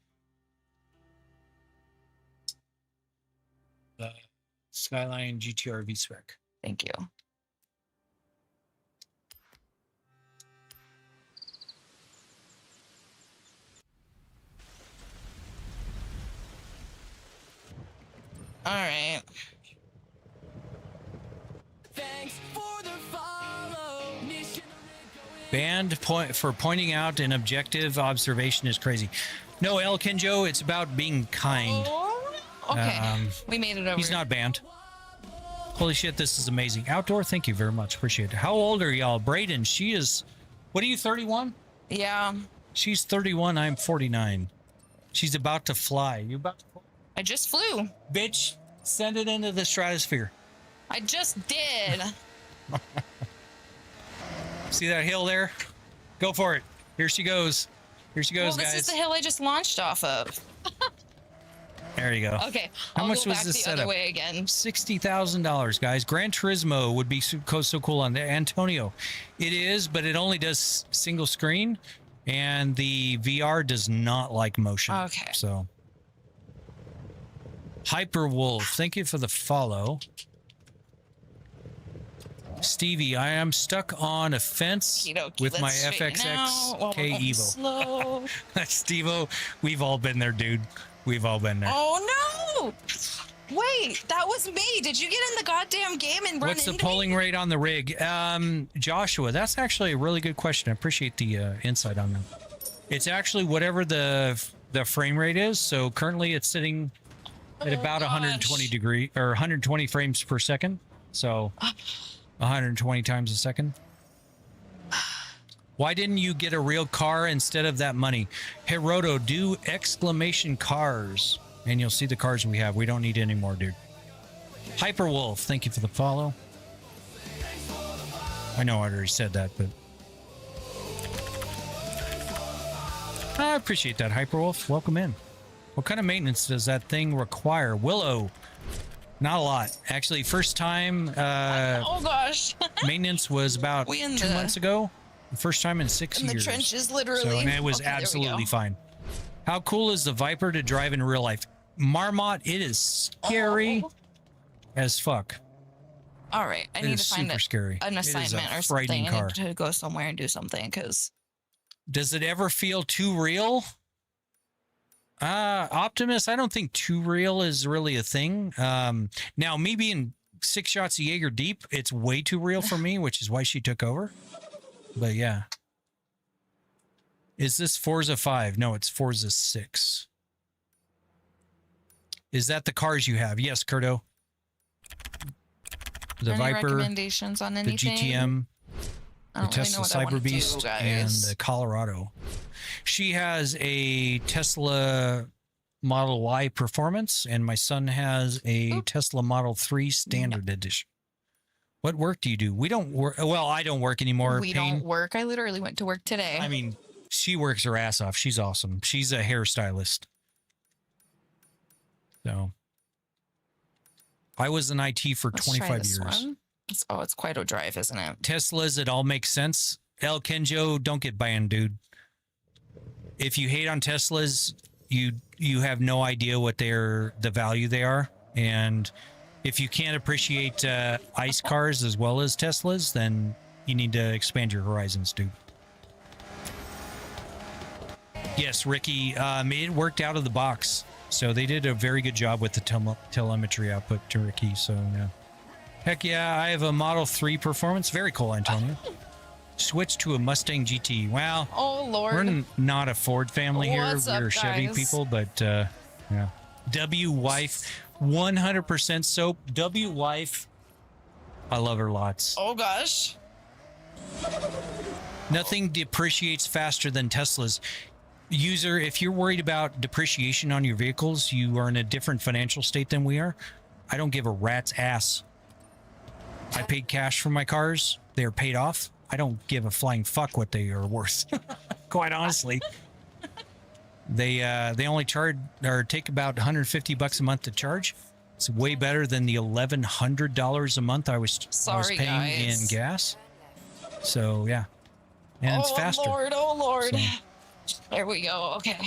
The Skyline GTR V-Spec. Thank you. All right. Thanks for the follow. Mission Banned for pointing out an objective observation is crazy. No, El Kenjo, it's about being kind. Oh, okay. We made it over. He's not banned. Holy shit, this is amazing. Outdoor, thank you very much. Appreciate it. How old are y'all? Braden, she is... What are you, 31? Yeah. She's 31, I'm 49. She's about to fly. You about to fly? I just flew. Bitch, send it into the stratosphere. I just did. See that hill there? Go for it. Here she goes. Here she goes, Well, this guys. is the hill I just launched off of. There you go. Okay. How I'll much go was back this the setup? other way again. $60,000, guys. Gran Turismo would be so cool on there. Antonio, it is, but it only does single screen, and the VR does not like motion. Okay. So, Hyperwolf, thank you for the follow. Stevie, I am stuck on a fence Okey-dokey, with my let's straighten out while we're FXX going Evo. slow. Steve-O, we've all been there, dude. We've all been there. Oh no! Wait, that was me. Did you get in the goddamn game and run What's the into polling me? rate on the rig? Joshua, that's actually a really good question. I appreciate the insight on that. It's actually whatever the frame rate is. So currently it's sitting at about 120 frames per second. So 120 times a second. Why didn't you get a real car instead of that money? Herodo, do exclamation cars, and you'll see the cars we have. We don't need any more, dude. Hyperwolf, thank you for the follow. I know I already said that, but I appreciate that, Hyperwolf. Welcome in. What kind of maintenance does that thing require? Willow, not a lot. Actually, first time Oh gosh. maintenance was about We in 2 the- months ago. The first time in 6 In the years. trenches, literally. So, and it was Okay, there we absolutely go. fine. How cool is the Viper to drive in real life? Marmot, it is scary as fuck. All right, I It need is to find super an scary. It is a assignment or frightening something. I car. need to go somewhere and do something because Does it ever feel too real? Optimus, I don't think too real is really a thing. Now, me being 6 shots of Jaeger deep, it's way too real for me, which is why she took over. But yeah. Is this Forza 5? No, it's Forza 6. Is that the cars you have? Yes, Curto. The any Viper, recommendations on the anything? GTM, I the don't really know Tesla what I wanna Cyber Beast, do, and guys. the Colorado. She has a Tesla Model Y Performance, and my son has a Tesla Model 3 Standard Edition. What work do you do? We don't work. Well, I don't work anymore. We Payne. don't work. I literally went to work today. I mean, she works her ass off. She's awesome. She's a hairstylist. So, I was in IT for Let's try 25 this years. one. It's Quito Drive, isn't it? Teslas, it all makes sense. El Kenjo, don't get banned, dude. If you hate on Teslas, you have no idea what the value they are. And if you can't appreciate ICE cars as well as Teslas, then you need to expand your horizons, dude. Yes, Ricky, it worked out of the box. So they did a very good job with the telemetry output to Ricky. So, yeah. Heck yeah, I have a Model 3 Performance. Very cool, Antonio. Switch to a Mustang GT. Wow. Oh, Lord. We're not a Ford family here. What's up, We're Chevy guys? people, but yeah. W wife, 100% soap. W wife, I love her lots. Oh, gosh. Nothing depreciates faster than Teslas. User, if you're worried about depreciation on your vehicles, you are in a different financial state than we are. I don't give a rat's ass. I paid cash for my cars. They are paid off. I don't give a flying fuck what they are worth. Quite honestly. They only charge or take about $150 a month to charge. It's way better than the $1,100 a month I was paying guys. in gas. So yeah, and it's faster. Oh Lord. So, there we go. Okay.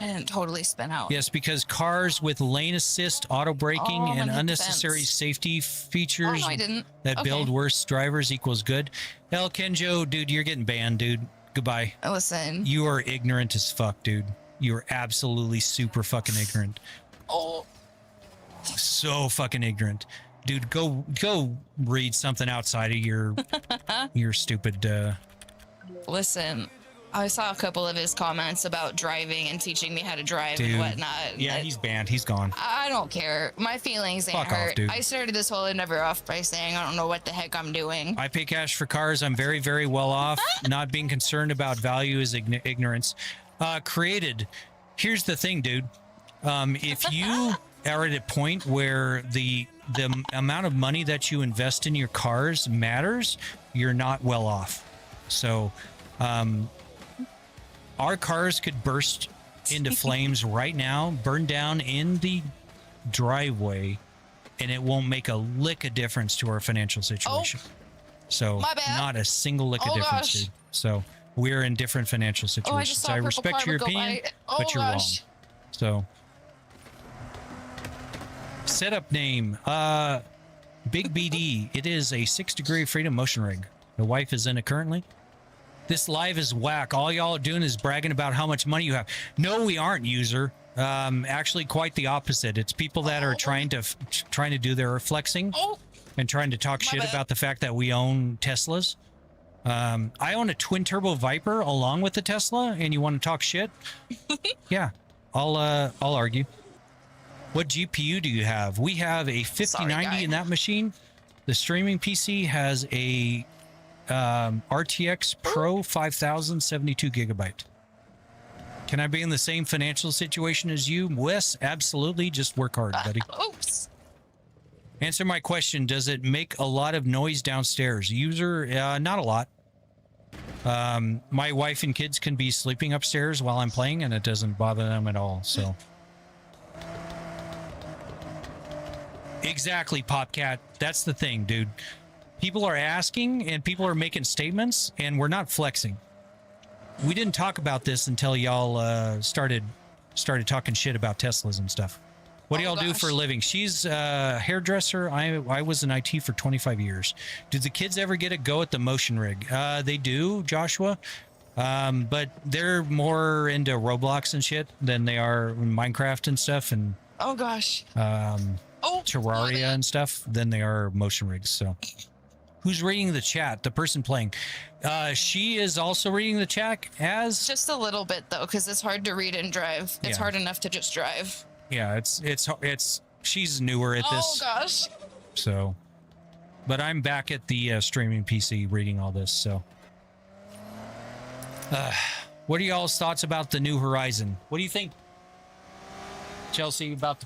I didn't totally spin out. yes, because cars with lane assist, auto braking, Oh, I'm and gonna hit the unnecessary fence. safety features Oh, no, I didn't. that Okay. build worse drivers equals good. Hell, Kenjo, dude, you're getting banned, dude. Goodbye. Listen. You are ignorant as fuck, dude. You are absolutely super fucking ignorant. Oh. So fucking ignorant. Dude, go read something outside of your stupid Listen. I saw a couple of his comments about driving and teaching me how to drive dude. and whatnot. Yeah, he's banned. He's gone. I don't care. My feelings ain't Fuck off, hurt. dude. I started this whole endeavor off by saying I don't know what the heck I'm doing. I pay cash for cars. I'm very, very well off. Not being concerned about value is ignorance. Created. Here's the thing, dude. If you are at a point where the amount of money that you invest in your cars matters, you're not well off. So, our cars could burst into flames right now, burn down in the driveway, and it won't make a lick of difference to our financial situation. So my bad. not a single lick of difference, gosh. dude. So we're in different financial situations. Oh, I just saw a purple respect car your go opinion, by. Oh, but you're gosh. wrong. So setup name, Big BD. It is a 6-degree freedom motion rig. The wife is in it currently. This live is whack. All y'all are doing is bragging about how much money you have. No, we aren't, user. Actually, quite the opposite. It's people that are trying to do their flexing and trying to talk shit about the fact that we own Teslas. I own a twin turbo Viper along with the Tesla, and you want to talk shit? Yeah, I'll argue. What GPU do you have? We have a 5090 in that machine. The streaming PC has a RTX Pro 5000 72 gigabyte. Can I be in the same financial situation as you, Wes? Absolutely. Just work hard, buddy. Oops. Answer my question. Does it make a lot of noise downstairs? User, not a lot. My wife and kids can be sleeping upstairs while I'm playing, and it doesn't bother them at all. So, exactly, Popcat. That's the thing, dude. People are asking, and people are making statements, and we're not flexing. We didn't talk about this until y'all started talking shit about Teslas and stuff. What do y'all do for a living? She's a hairdresser. I was in IT for 25 years. Did the kids ever get a go at the motion rig? They do, Joshua. But they're more into Roblox and shit than they are in Minecraft and stuff, and Oh gosh. Terraria and stuff than they are motion rigs. So, who's reading the chat? The person playing. She is also reading the chat as Just a little bit though, because it's hard to read and drive. It's Yeah. hard enough to just drive. yeah. It's she's newer at this. Oh gosh. So, but I'm back at the streaming PC reading all this. So, what are y'all's thoughts about the new Horizon? What do you think, Chelsea, about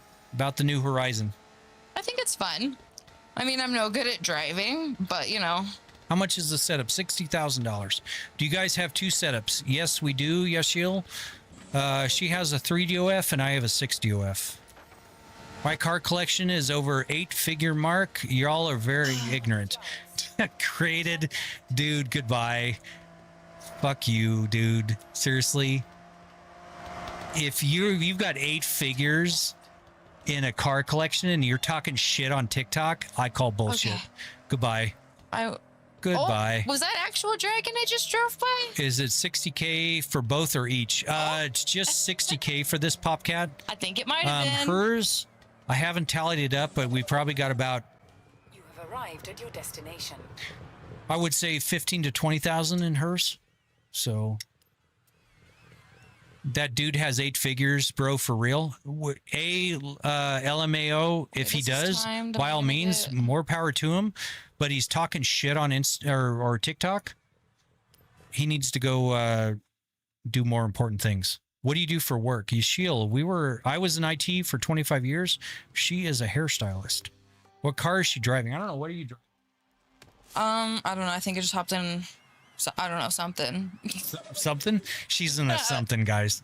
the new Horizon? I think it's fun. I mean, I'm no good at driving, but you know. How much is the setup? $60,000. Do you guys have two setups? Yes, we do, Yashil. She has a 3DOF and I have a 6DOF. My car collection is over 8-figure mark. Y'all are very ignorant. Created. Dude, goodbye. Fuck you, dude. Seriously. If you've got 8 figures in a car collection and you're talking shit on TikTok, I call bullshit. Okay. Goodbye. Goodbye. Oh, was that actual dragon I just drove by? Is it 60K for both or each? It's just 60K for this Popcat. I think it might have been. Hers, I haven't tallied it up, but we probably got about, You have arrived at your destination. I would say 15 to 20,000 in hers. So that dude has 8 figures, bro, for real. LMAO, if he does, by all means, more power to him. But he's talking shit on or TikTok. He needs to go do more important things. What do you do for work? Yashil, I was in IT for 25 years. She is a hairstylist. What car is she driving? I don't know. What are you driving? I don't know. I think I just hopped in So, I don't know, something. Something? She's in a something, guys.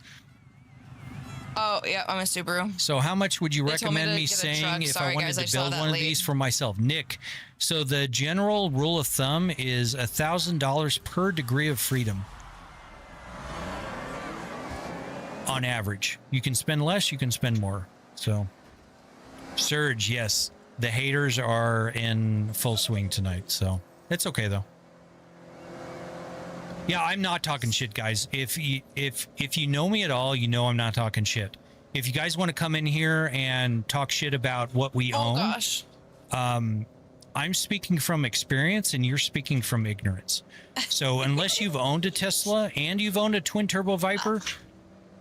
Oh, yeah, I'm a Subaru. So how much would you They told me recommend to me get a saying truck. if Sorry, I wanted guys, I to saw build that one of late. these for myself? Nick, so the general rule of thumb is $1,000 per degree of freedom. On average. You can spend less, you can spend more. So, Surge, yes. The haters are in full swing tonight, so it's okay though. Yeah, I'm not talking shit, guys. If you know me at all, you know I'm not talking shit. If you guys want to come in here and talk shit about what we own, Gosh. I'm speaking from experience and you're speaking from ignorance. So unless you've owned a Tesla and you've owned a twin turbo Viper,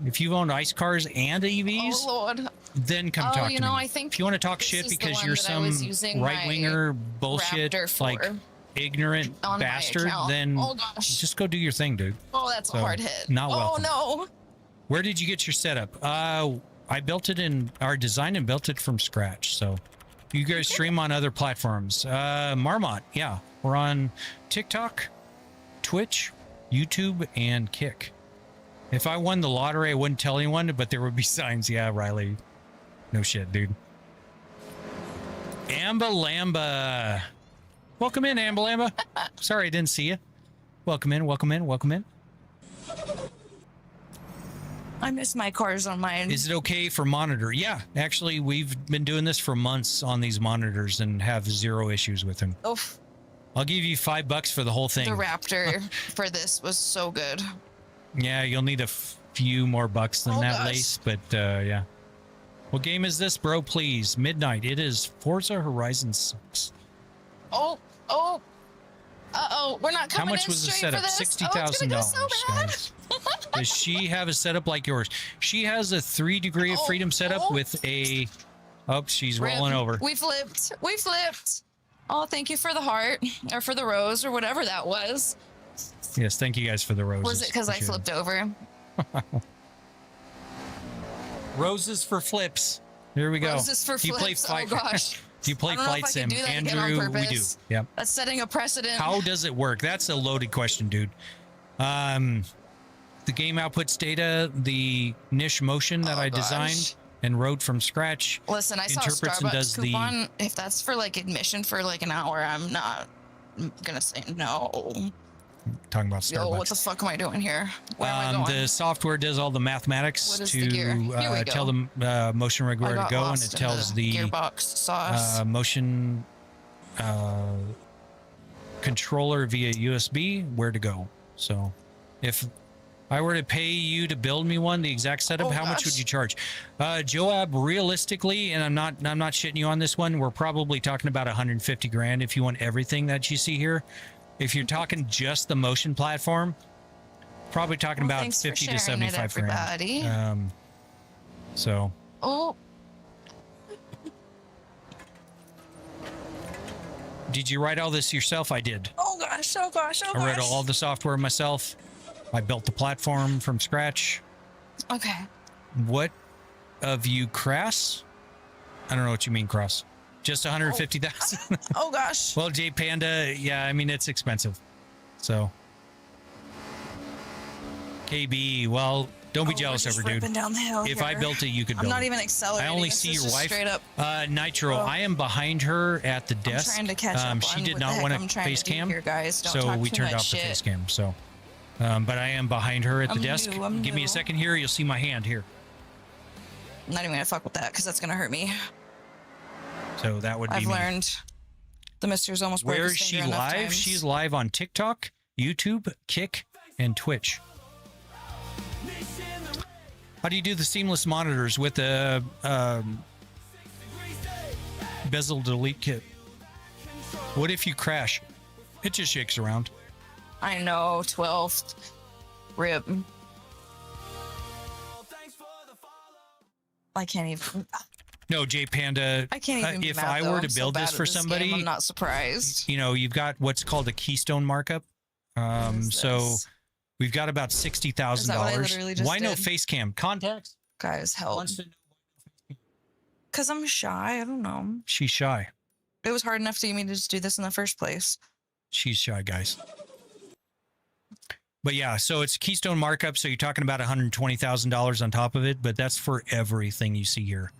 if you've owned ICE cars and EVs, Oh, Lord. then come talk to me. I think if you want to talk this shit is the because one you're that I was some using right winger bullshit, Raptor for like ignorant on my bastard, account. then Oh, gosh. just go do your thing, dude. Oh, that's So, a hard hit. not oh, welcome. no. Where did you get your setup? I built it in our design and built it from scratch. So you guys stream on other platforms. Marmot, yeah. We're on TikTok, Twitch, YouTube, and Kick. If I won the lottery, I wouldn't tell anyone, but there would be signs. Yeah, Riley. No shit, dude. Amba Lamba. Welcome in, Amba Lamba. Sorry I didn't see you. Welcome in, welcome in, welcome in. I miss my cars on mine. Is it okay for monitor? Yeah, actually, we've been doing this for months on these monitors and have zero issues with them. Oh, I'll give you $5 for the whole thing. the Raptor for this was so good. Yeah, you'll need a few more bucks than that, gosh. Lace, but yeah. What game is this, bro? Please. Midnight. It is Forza Horizon 6. Oh. Uh-oh. We're not How coming much in was the straight setup? for this. $60,000, Oh, it's gonna go so bad. guys. Does she have a setup like yours? She has a 3 degree of freedom setup with a... Oh, she's Rip. rolling over. We flipped. We flipped. Oh, thank you for the heart or for the rose or whatever that was. Yes, thank you guys for the roses. Was it because I Appreciate flipped over? Roses for flips. Here we go. Roses for Do you play flips. fight? Oh, gosh. Do you play I don't know if Flight I Sim? can do that again on Andrew, we do. purpose. Yep. That's setting a precedent. How does it work? That's a loaded question, dude. The game outputs data, the niche motion that I designed and wrote from scratch. Listen, I saw a interprets and Starbucks does the coupon. If that's for like admission for like an hour, I'm not gonna say no. talking about Starbucks. Yo, what the fuck am I doing here? Where am I going? The software does all the mathematics What is to the gear? Here we tell go. the motion rig I where to got go, and lost it in tells the gearbox sauce. motion controller via USB where to go. So if I were to pay you to build me one, the exact setup, how much would you charge? Joab, realistically, and I'm not shitting you on this one, we're probably talking about 150 grand if you want everything that you see here. If you're talking just the motion platform, probably talking about thanks for 50 to sharing it, 75 grand. everybody. So Oh, did you write all this yourself? I did. oh gosh, oh gosh, oh gosh. I wrote all the software myself. I built the platform from scratch. Okay. What of you crass? I don't know what you mean, cross. Just 150,000. Oh gosh. Well, J Panda, yeah, I mean it's expensive. So KB, well, don't be jealous we're over, just dude. ripping down the hill If I here. built it, you could build I'm not it. even accelerating. I only This see is your just wife. Straight up. Nitro, I am behind her at the desk. trying to catch up She on did what not the heck want I'm to trying to face do cam, here, guys. Don't so talk we too turned much off the shit. face cam. So, but I am behind her at the I'm desk. new, I'm Give me new. a second here. You'll see my hand here. I'm not even gonna fuck with that because that's gonna hurt me. So that would be I've me. learned. The mister's almost broke Where his is she finger enough live? times. She's live on TikTok, YouTube, Kick, and Twitch. How do you do the seamless monitors with the bezel delete kit? What if you crash? It just shakes around. I know, 12th. Rip. I can't even. No, J Panda. I can't even. Be if mad, I though. were I'm to so build bad this at for somebody, game, I'm not surprised. you know, you've got what's called a keystone markup. So we've got about $60,000. Why no face cam? Contacts? Guys, help. Because I'm shy. I don't know. She's shy. It was hard enough to get me to just do this in the first place. She's shy, guys. But yeah, so it's Keystone markup. So you're talking about $120,000 on top of it, but that's for everything you see here.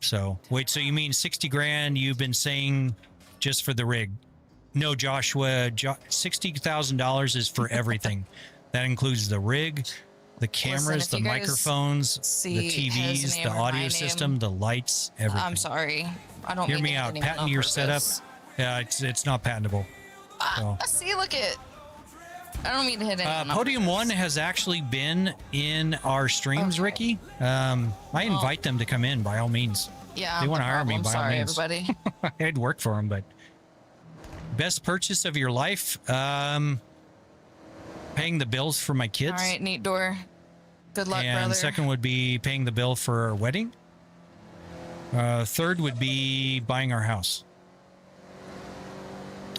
So wait, so you mean 60 grand you've been saying just for the rig? No, Joshua, $60,000 is for everything. That includes the rig, the cameras, the microphones, the TVs, the audio system, the lights, everything. I'm sorry. I don't hear mean me to out. hit anyone Patent on your purpose. setup. Yeah, it's not patentable. So. See, look at. I don't mean to hit anyone. on Podium purpose. One has actually been in our streams, Ricky. I invite them to come in by all means. Yeah, they want to no hire me problem. by all Sorry, means. everybody. I'd work for them, but best purchase of your life? Paying the bills for my kids. All right, neat door. Good luck, and brother. second would be paying the bill for our wedding. Third would be buying our house.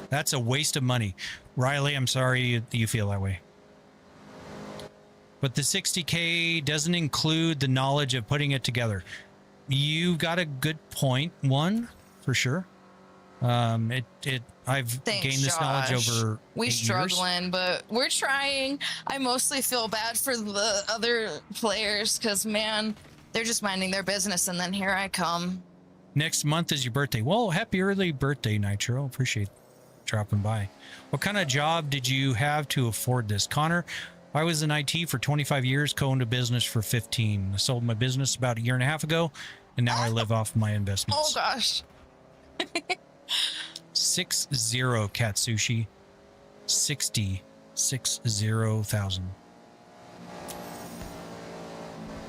That's a waste of money. Riley, I'm sorry you feel that way. But the 60K doesn't include the knowledge of putting it together. You got a good point, one, for sure. I've Thanks, gained this knowledge Josh. over We 8 years. struggling, but we're trying. I mostly feel bad for the other players because, man, they're just minding their business, and then here I come. Next month is your birthday. Well, happy early birthday, Nitro. Appreciate dropping by. What kind of job did you have to afford this? Connor, I was in IT for 25 years, co-owned a business for 15. I sold my business about a year and a half ago, and now I live off my investments. Oh, gosh. 60 cat sushi. 60,000.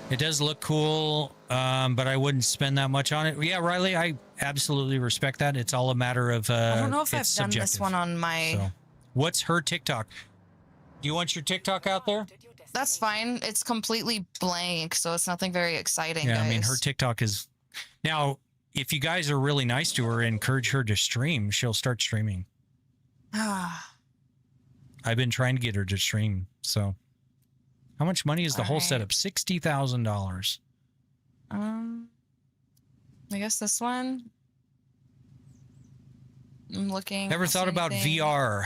It does look cool, but I wouldn't spend that much on it. Yeah, Riley, I absolutely respect that. It's all a matter of I don't know if I've it's done this subjective. one on my... So, what's her TikTok? Do you want your TikTok out there? That's fine. It's completely blank, so it's nothing very exciting, Yeah, guys. I mean, her TikTok is... Now, if you guys are really nice to her and encourage her to stream, she'll start streaming. I've been trying to get her to stream, so... How much money is the whole setup? $60,000. I guess this one. I'm looking. Ever thought about VR?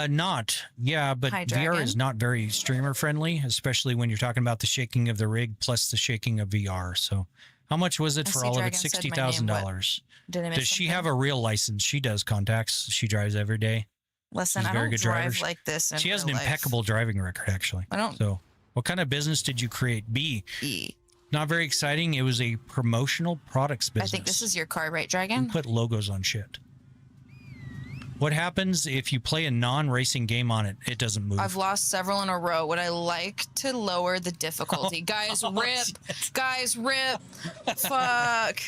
Not. Yeah, but Hi, VR Dragon. is not very streamer friendly, especially when you're talking about the shaking of the rig plus the shaking of VR. So how much was it I for see all of it? Dragon said my name. $60,000. Did I miss Does she something? have a real license? She does contacts. She drives every day. Listen, She's a I very don't good drive driver. like this in She has an real life. impeccable driving record, actually. I don't. So what kind of business did you create? B. Not very exciting. It was a promotional products I business. think this is your car, right, You Dragon? put logos on shit. What happens if you play a non-racing game on it? It doesn't move. I've lost several in a row. Would I like to lower the difficulty? Guys, rip. Guys, rip. Fuck.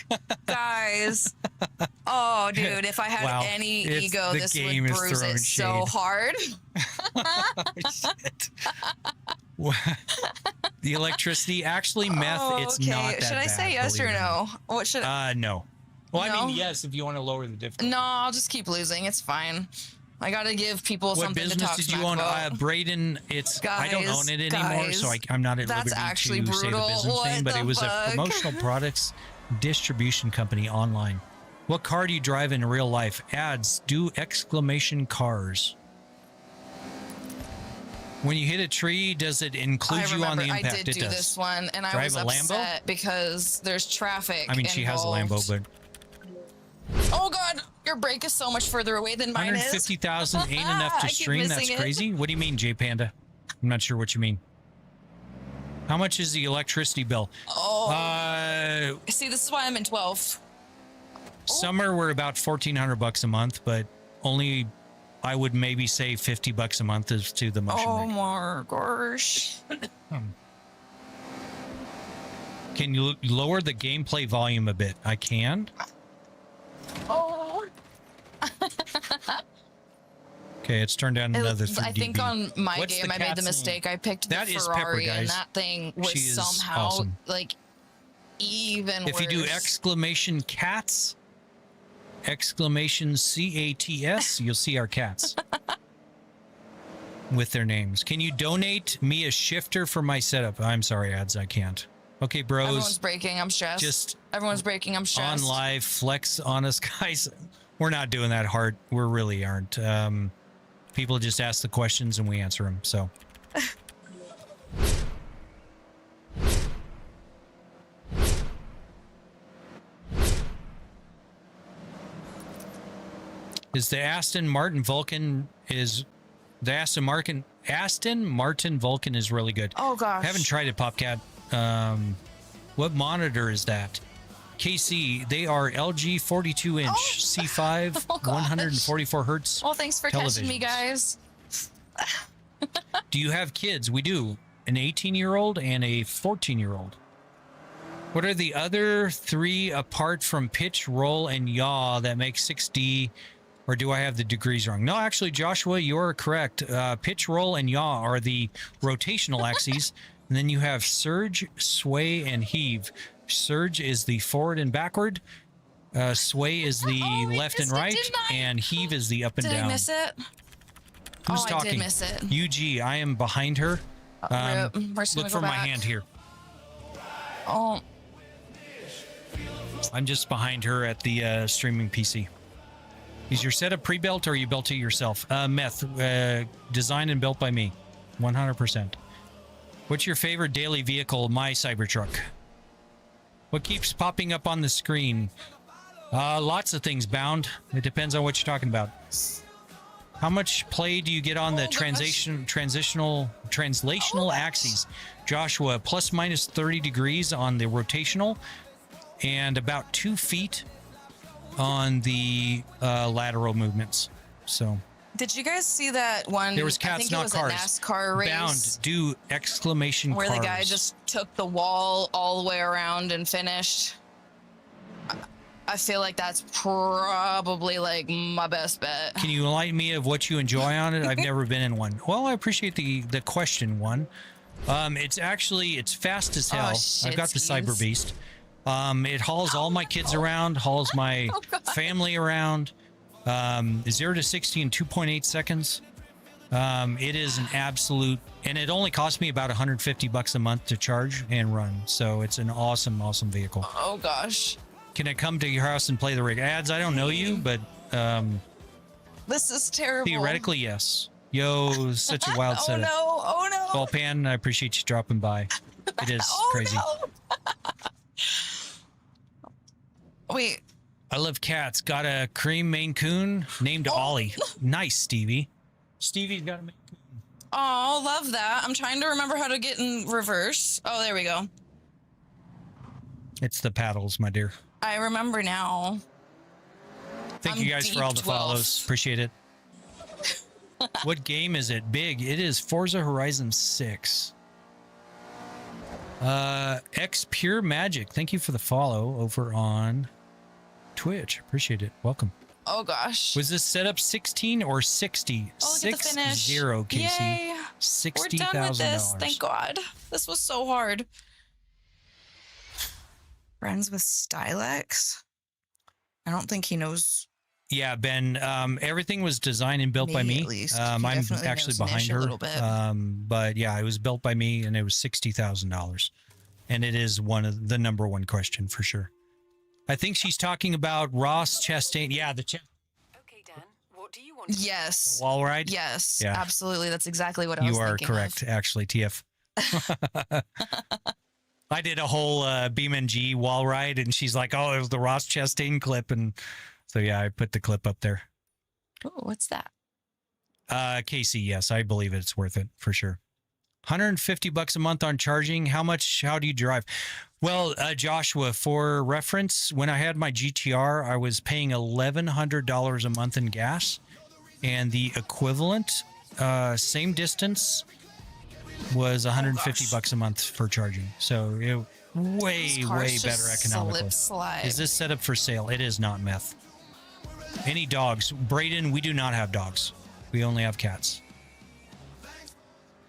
Guys. Oh, dude, if I had Wow. any It's- ego, the this game would is bruise throwing it so shade. hard. Shit. The electricity, actually, meth, it's okay. not that Should I bad, say yes believe or it no? What should I? No. Well, I No? mean, yes, if you want to lower the difficulty. No, I'll just keep losing. It's fine. I gotta give people What something to business talk did you smack own? about. Braden, I don't own it anymore, so I'm not at That's liberty actually to say the brutal. business What name, but the it was a fuck? promotional products distribution company online. What car do you drive in real life? Ads, do exclamation cars. When you hit a tree, does it include you on the I impact? did It do does. this one, and I Drive was a Lambo? upset because there's traffic. I mean, she has a Lambo, involved. but Oh god, your brake is so much further away than mine is. 150,000 ain't enough I to keep stream. That's missing it. crazy. What do you mean, J Panda? I'm not sure what you mean. How much is the electricity bill? Oh. See, this is why I'm in 12. Summer we're about $1,400 a month, but only I would maybe say $50 a month is to the motion. Oh rig. my gosh. Can you lower the gameplay volume a bit? I can. Oh. Okay, it's turned down another 3 I think dB. on my What's game the I made the cat's mistake. I picked That the is Pepper, Ferrari, and guys. that thing was She is somehow awesome. like even If you do worse. exclamation cats, exclamation CATS, you'll see our cats with their names. Can you donate me a shifter for my setup? I'm sorry, ads, I can't. Okay, bros. Everyone's breaking. I'm stressed. Just Everyone's breaking. I'm stressed. on live flex on us, guys. We're not doing that hard. We really aren't. People just ask the questions and we answer them. So Is the Aston Martin Vulcan Vulcan is really good. Oh gosh. I haven't tried it, Popcat. What monitor is that? KC, they are LG 42-inch C5 144 hertz. Well, thanks for catching me, guys. Do you have kids? We do. An 18-year-old and a 14-year-old. What are the other three apart from pitch, roll, and yaw that make 6D? Or do I have the degrees wrong? No, actually, Joshua, you're correct. Pitch, roll, and yaw are the rotational axes. And then you have surge, sway, and heave. Surge is the forward and backward. Sway is the left and right. And heave is the up and down. Did I miss it? Who's talking? I did miss it. UG, I am behind her. Look for my hand here. Oh. I'm just behind her at the streaming PC. Is your setup pre-built or you built it yourself? Meth, designed and built by me, 100%. What's your favorite daily vehicle? My Cybertruck. What keeps popping up on the screen? Lots of things, Bound. It depends on what you're talking about. How much play do you get on the translational axes? Joshua, plus minus 30 degrees on the rotational and about 2 feet on the lateral movements. So did you guys see that one? There was cats, not cars. A NASCAR race. Bound, do exclamation where cars. The guy just took the wall all the way around and finished. I feel like that's probably like my best bet. Can you enlighten me of what you enjoy on it? I've never been in one. Well, I appreciate the question one. It's fast as hell. I've got the Cyber Beast. It hauls all my kids around, hauls my family around. 0 to 60 in 2.8 seconds. It is an absolute, and it only cost me about $150 a month to charge and run. So it's an awesome, awesome vehicle. Oh gosh. Can I come to your house and play the rig? Ads, I don't know you, but this is terrible. Theoretically, yes. Yo, such a wild setup. Oh no. Well, Pan, I appreciate you dropping by. It is crazy. Wait. I love cats. Got a cream Maine Coon named Ollie. Nice, Stevie. Stevie's got a Maine Coon. Oh, love that. I'm trying to remember how to get in reverse. Oh, there we go. It's the paddles, my dear. I remember now. Thank you guys for all the follows. Appreciate it. What game is it? Big. It is Forza Horizon 6. X Pure Magic. Thank you for the follow over on Twitch. Appreciate it. Welcome. Oh gosh. Was this set up 16 or 60? Oh, look at the finish. 60, Casey. Yay. $60,000. We're done with this. Thank God. This was so hard. Friends with Stylex? I don't think he knows. Yeah, Ben. Everything was designed and built by me. At least. I'm actually behind her. But yeah, it was built by me, and it was $60,000, and it is one of the number one question for sure. I think she's talking about Ross Chastain. Yeah, the Okay, Dan. What do you want? Yes. The wall ride. Yes. Yeah. Absolutely. That's exactly what I was thinking. You are correct, actually, TF. I did a whole BeamNG wall ride, and she's like, "Oh, it was the Ross Chastain clip," and so yeah, I put the clip up there. Oh, what's that? Casey, yes, I believe it's worth it for sure. $150 a month on charging. How do you drive? Well, Joshua, for reference, when I had my GTR, I was paying $1,100 a month in gas, and the equivalent, same distance, was $150 a month for charging. So it way better economically. Is this set up for sale? It is not, meth. Any dogs? Brayden, we do not have dogs. We only have cats.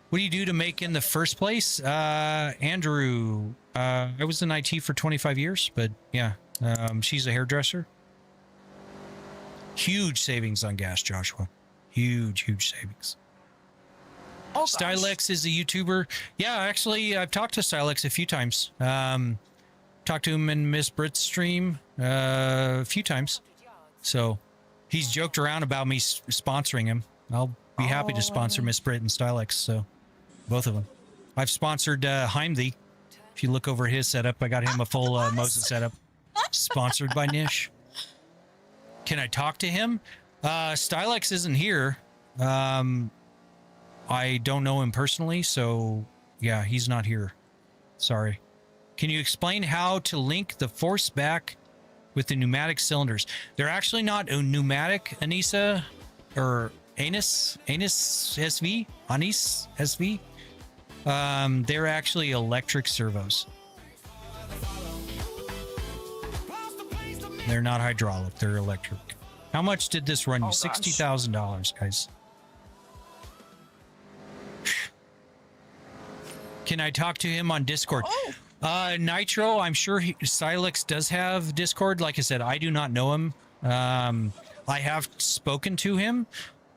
What do you do to make in the first place? Andrew, I was in IT for 25 years, but yeah, she's a hairdresser. Huge savings on gas, Joshua. Huge savings. Oh, Stylex is a YouTuber. Yeah, actually, I've talked to Stylex a few times. Talked to him in Miss Brit's stream a few times. So he's joked around about me sponsoring him. I'll be happy to sponsor Miss Brit and Stylex. So Both of them. I've sponsored Heimdee. If you look over his setup, I got him a full Moses setup. Sponsored by Nish. Can I talk to him? Stylex isn't here. I don't know him personally, so yeah, he's not here. Sorry. Can you explain how to link the force back with the pneumatic cylinders? They're actually not a pneumatic, Anissa, or Anus SV? Anis SV? They're actually electric servos. They're not hydraulic, they're electric. How much did this run you? $60,000, guys. Can I talk to him on Discord? Nitro, I'm sure Silex does have Discord. Like I said, I do not know him. I have spoken to him,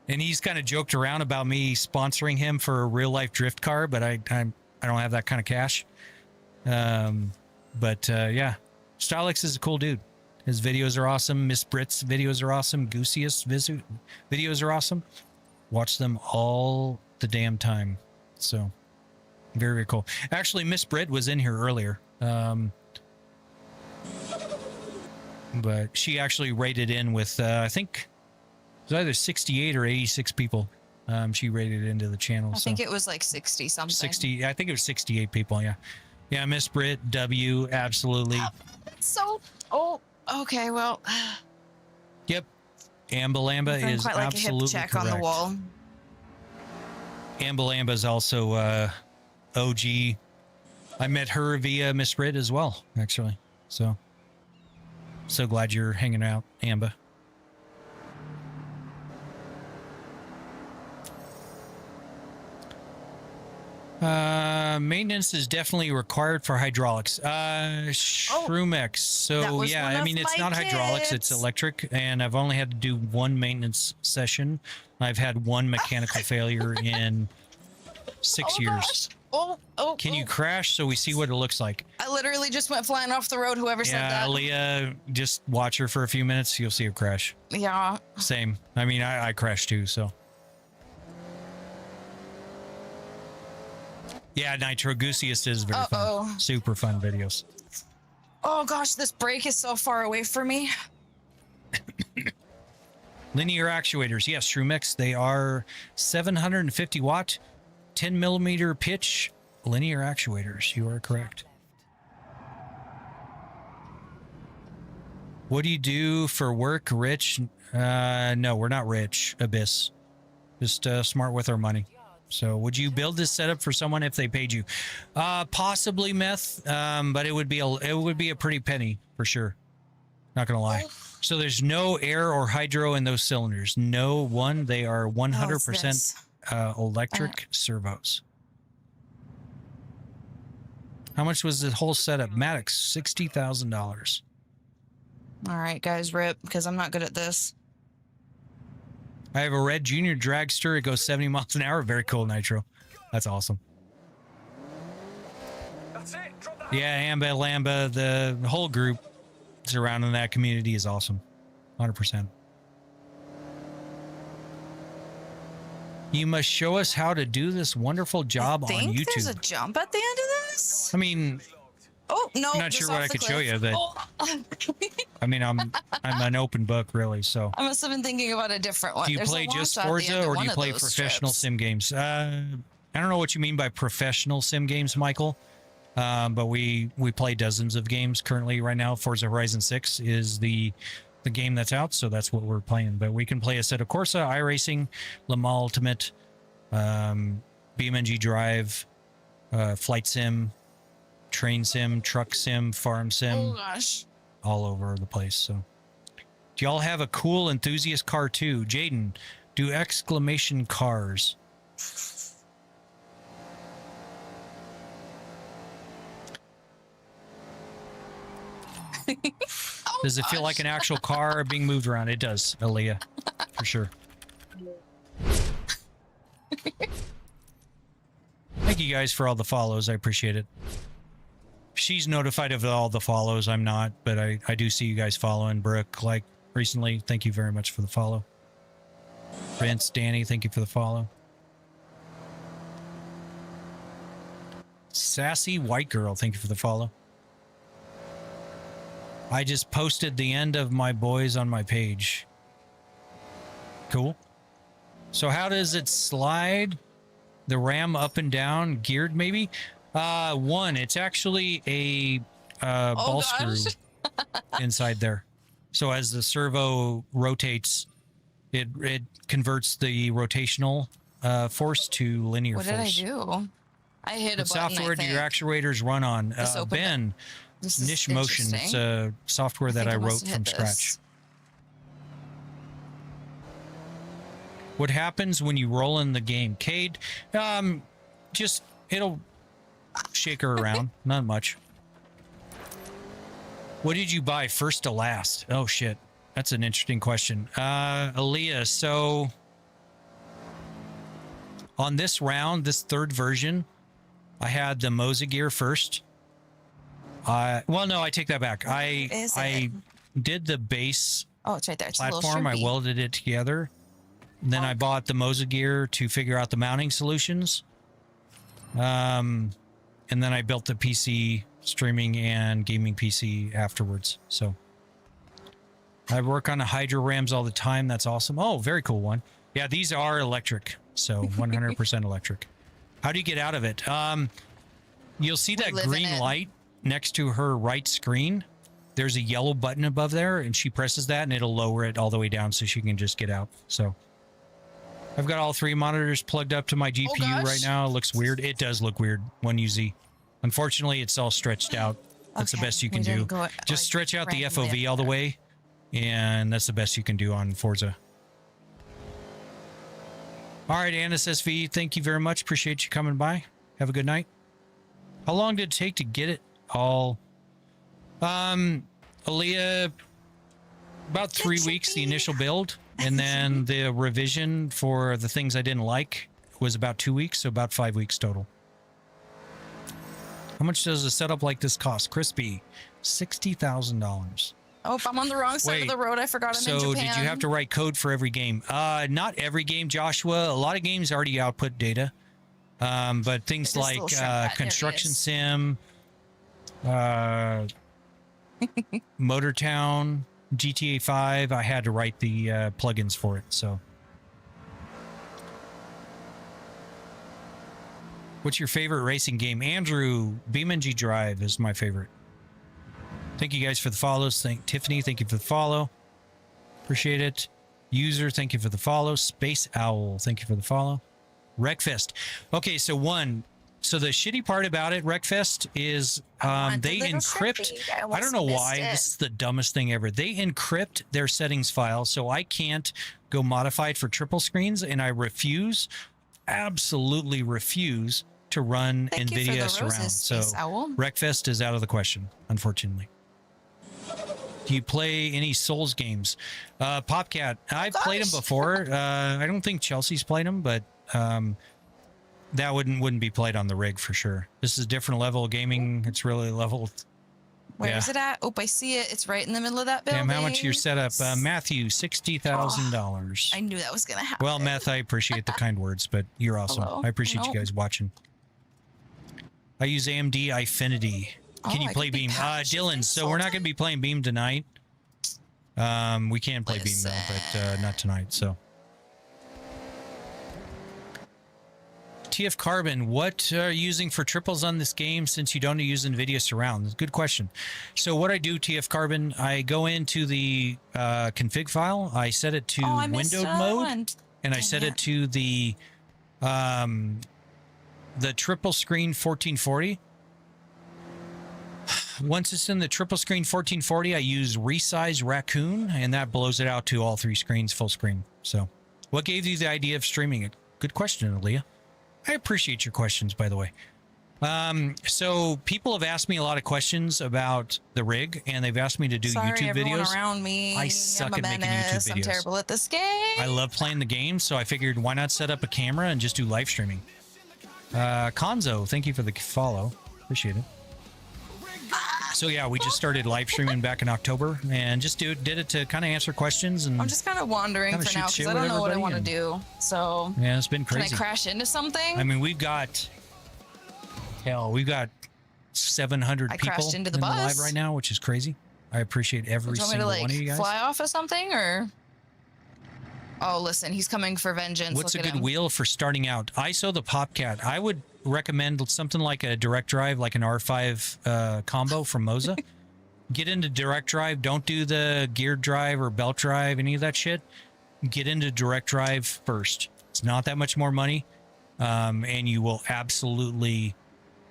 and he's kind of joked around about me sponsoring him for a real life drift car, but I don't have that kind of cash. Yeah, Stylex is a cool dude. His videos are awesome. Miss Brit's videos are awesome. Goosiest videos are awesome. Watch them all the damn time. So very, very cool. Actually, Miss Brit was in here earlier. But she actually rated in with, I think it was either 68 or 86 people. She rated into the channel. I think it was like 60 something. 60, I think it was 68 people, yeah. Yeah, Miss Brit, W, absolutely. So, okay, well. Yep. Ambalamba is quite like absolutely a hip check correct. on the wall. Ambalamba is also OG. I met her via Miss Brit as well, actually. So glad you're hanging out, Amba. Maintenance is definitely required for hydraulics. Shroomex. So yeah, I mean, it's not hydraulics, it's electric, and I've only had to do one maintenance session. I've had one mechanical failure in 6 years. Can you crash so we see what it looks like? I literally just went flying off the road, whoever said that. Yeah, Leah, just watch her for a few minutes, you'll see her crash. Yeah. Same. I mean, I crashed too, so. Yeah, Nitro Goosiest is very fun. Super fun videos. Oh gosh, this brake is so far away from me. Linear actuators. Yes, Shroomex. They are 750 watt, 10 millimeter pitch linear actuators. You are correct. What do you do for work, Rich? No, we're not rich, Abyss. Just smart with our money. So would you build this setup for someone if they paid you? Possibly, Meth, but it would be a pretty penny for sure. Not gonna lie. So there's no air or hydro in those cylinders. No one. They are 100% electric servos. How much was the whole setup? Maddox, $60,000. All right, guys, rip, because I'm not good at this. I have a red junior dragster. It goes 70 miles an hour. Very cool, Nitro. That's awesome. Yeah, Amba, Lamba, the whole group surrounding that community is awesome. 100%. You must show us how to do this wonderful job on YouTube. There's a jump at the end of this? I mean... Oh, no. I'm not sure what I could show you, but... I mean, I'm an open book, really, so... I must have been thinking about a different one. Do you play just Forza, or do you play professional sim games? I don't know what you mean by professional sim games, Michael, but we play dozens of games currently right now. Forza Horizon 6 is the game that's out, so that's what we're playing. But we can play Assetto Corsa, iRacing, Le Mans Ultimate, BeamNG Drive, Flight Sim, Train Sim, Truck Sim, Farm Sim. Oh, gosh. All over the place. So do y'all have a cool enthusiast car too? Jaden, do exclamation cars. Does it feel like an actual car being moved around? It does, Aaliyah, for sure. Thank you guys for all the follows. I appreciate it. She's notified of all the follows. I'm not, but I do see you guys following. Brooke, like recently, thank you very much for the follow. Vince, Danny, thank you for the follow. Sassy White Girl, thank you for the follow. I just posted the end of my boys on my page. Cool. So how does it slide? The RAM up and down, geared maybe? One, it's actually a ball screw inside there. So as the servo rotates, it converts the rotational force to linear force. What did I do? I hit a What button, software I do think. your actuators run on? Ben, This is Niche Motion. It's interesting. a software that think I I wrote must have from hit scratch. this. What happens when you roll in the game? Cade, just, it'll shake her around. Not much. What did you buy first to last? Oh, shit. That's an interesting question. Aaliyah, so on this round, this third version, I had the Moza gear first. Well, no, I take that back. I did the base Oh, it's right there. It's a little platform. I shrimpy. welded it together. Then I bought the Moza gear to figure out the mounting solutions. And then I built the PC streaming and gaming PC afterwards. So I work on the Hydro Rams all the time. That's awesome. Oh, very cool one. Yeah, these are electric. So 100% electric. How do you get out of it? You'll see that live in green it. light next to her right screen. There's a yellow button above there, and she presses that, and it'll lower it all the way down so she can just get out. So I've got all three monitors plugged up to my GPU right now. It looks weird. It does look weird when you Z. Unfortunately, it's all stretched out. That's the Okay, best you we can do. didn't go, Just like, stretch out the randomly FOV all the up there. way, and that's the best you can do on Forza. All right, Annis SV, thank you very much. Appreciate you coming by. Have a good night. How long did it take to get it all? Aaliyah, about 3 weeks, the initial build, and then the revision for the things I didn't like was about 2 weeks, so about 5 weeks total. How much does a setup like this cost? Crispy, $60,000. Oh, I'm on the wrong side of the road. I forgot I'm in So Japan. did you have to write code for every game? Not every game, Joshua. A lot of games already output data. But things This like little shrimp hat, there he Construction is. Sim, Motor Town, GTA 5, I had to write the plugins for it. So, what's your favorite racing game? Andrew, BeamNG Drive is my favorite. Thank you guys for the follows. Tiffany, thank you for the follow. Appreciate it. User, thank you for the follow. Space Owl, thank you for the follow. Wreckfest. Okay, so the shitty part about it, Wreckfest, is they encrypt. I don't know why. This is the dumbest thing ever. They encrypt their settings file, so I can't go modify it for triple screens, and I absolutely refuse to run Thank you for NVIDIA the Surround. roses, So Space Owl. Wreckfest is out of the question, unfortunately. Do you play any Souls games? Popcat, I've played them before. I don't think Chelsea's played them, but that wouldn't be played on the rig for sure. This is a different level of gaming. It's really leveled. Where is it at? Oh, I see it. It's right in the middle of that building. Damn, how much your setup? Matthew, $60,000. I knew that was going to happen. Well, Meth, I appreciate the kind words, but you're awesome. Hello? I appreciate No. you guys watching. I use AMD Eyefinity. Can you I play could be Beam? patched Dylan, so we're not going to be playing Beam tonight. We can play Beam though, but not tonight. So, TF Carbon, what are you using for triples on this game since you don't use NVIDIA Surround? Good question. So what I do, TF Carbon, I go into the config file, I set it to windowed mode, and I set it to the triple screen 1440. Once it's in the triple screen 1440, I use resize Raccoon, and that blows it out to all three screens, full screen. So, what gave you the idea of streaming it? Good question, Aaliyah. I appreciate your questions, by the way. So, people have asked me a lot of questions about the rig, and they've asked me to do Sorry, YouTube everyone videos. around me. I suck I'm a at making menace. YouTube videos. I'm terrible at this game. I love playing the game, so I figured why not set up a camera and just do live streaming. Konzo, thank you for the follow. Appreciate it. So yeah, we just started live streaming back in October and just did it to kind of answer questions. And I'm just kind of wandering kinda for shoot now shit because I with don't know what I everybody want to and- do. So yeah, it's been can crazy. I crash into something? I mean, we've got hell. We've got 700 I people crashed into the in the live bus. right now, which is crazy. I appreciate every Do you want me single to one of you guys. fly off of something or? Oh, listen, he's coming for vengeance. What's a Look at good him. wheel for starting out? ISO the Popcat. I would recommend something like a direct drive, like an R5 combo from Moza. Get into direct drive. Don't do the geared drive or belt drive, any of that shit. Get into direct drive first. It's not that much more money, and you will absolutely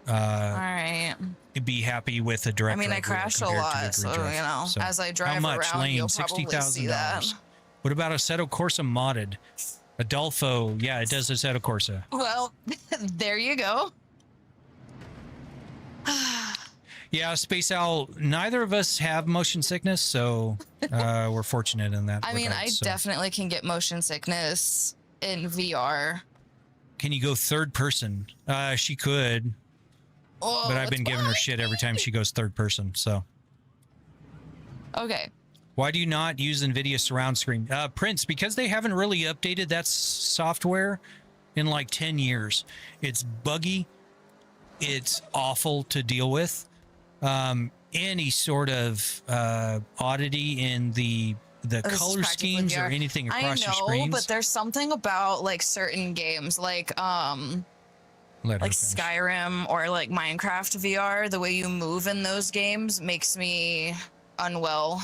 All right. be happy with a direct I mean, drive I crashed a wheel lot, compared to so, a drive. you know, So, as I how drive much, around, Lane? you'll probably see that. $60,000. What about Assetto Corsa modded? Adolfo, yeah, it does Assetto Corsa. Well, there you go. Yeah, Space Owl, neither of us have motion sickness, so we're fortunate in that. I mean, regard, I so. definitely can get motion sickness in VR. Can you go third person? She could, Oh, but I've been it's giving her fine. shit every time she goes third person, so. Okay. Why do you not use NVIDIA surround screen? Prince, because they haven't really updated that software in like 10 years. It's buggy. It's awful to deal with. Any sort of oddity in the This is color practically schemes or VR. anything across I your know, screens. but there's something about like certain games, like Let her like finish. Skyrim or like Minecraft VR. The way you move in those games makes me unwell.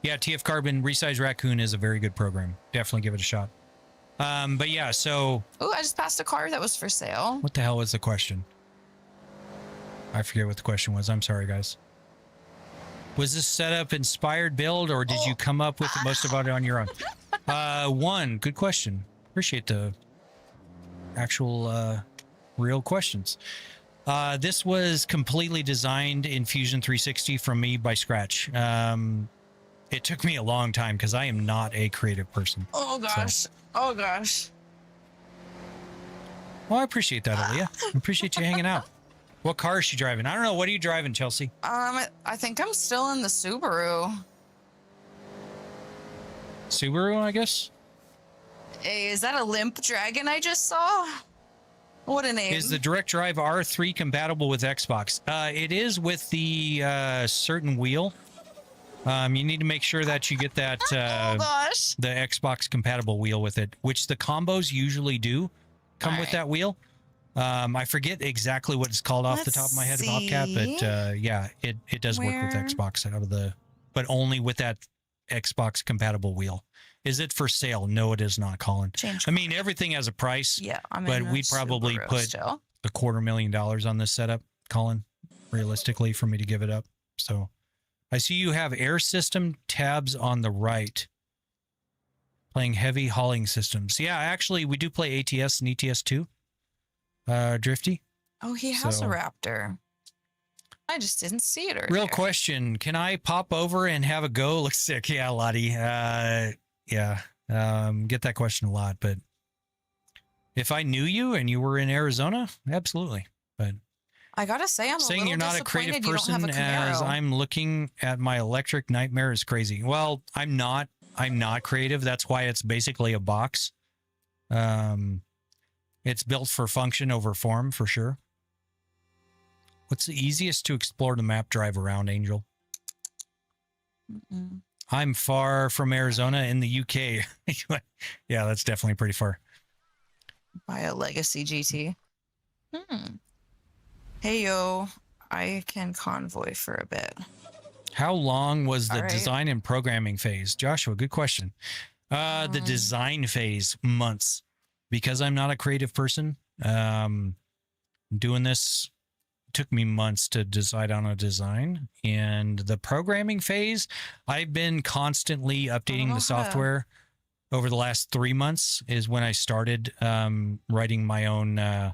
Yeah, TF Carbon Resize Raccoon is a very good program. Definitely give it a shot. But yeah, so Oh, I just passed a car that was for sale. what the hell was the question? I forget what the question was. I'm sorry, guys. Was this setup inspired build, or did you come up with most of it on your own? One, good question. Appreciate the actual real questions. This was completely designed in Fusion 360 from me by scratch. It took me a long time because I am not a creative person. Oh gosh. Oh gosh. Well, I appreciate that, Aaliyah. I appreciate you hanging out. What car is she driving? I don't know. What are you driving, Chelsea? I think I'm still in the Subaru. Subaru, I guess. Hey, is that a limp dragon I just saw? What a name. Is the direct drive R3 compatible with Xbox? It is with the certain wheel. You need to make sure that you get that oh gosh. the Xbox compatible wheel with it, which the combos usually do come with that wheel. I forget exactly what it's called off the top of my head, Bobcat, but yeah, it does work with Xbox out of the, but only with that Xbox compatible wheel. Is it for sale? No, it is not, Colin. I mean, everything has a price. Yeah, but we probably Subaru put still. $250,000 on this setup, Colin, realistically, for me to give it up. So I see you have air system tabs on the right. Playing heavy hauling systems. Yeah, actually, we do play ATS and ETS too. Drifty. Oh, he has So- a Raptor. I just didn't see it earlier. Real question. Can I pop over and have a go? Looks sick. Yeah, Lottie. Yeah. Get that question a lot, but if I knew you and you were in Arizona, absolutely. But I gotta say, I'm saying a you're little not a creative disappointed you don't person have a as Camaro. I'm looking at my electric nightmare is crazy. Well, I'm not creative. That's why it's basically a box. It's built for function over form for sure. What's the easiest to explore the map drive around, Angel? Mm-mm. I'm far from Arizona in the UK. Yeah, that's definitely pretty far. Buy a Legacy GT. Hey yo, I can convoy for a bit. How long was the All right. design and programming phase? Joshua, good question. The design phase, months. Because I'm not a creative person, doing this took me months to decide on a design. And the programming phase, I've been constantly updating the software over the last 3 months is when I started writing my own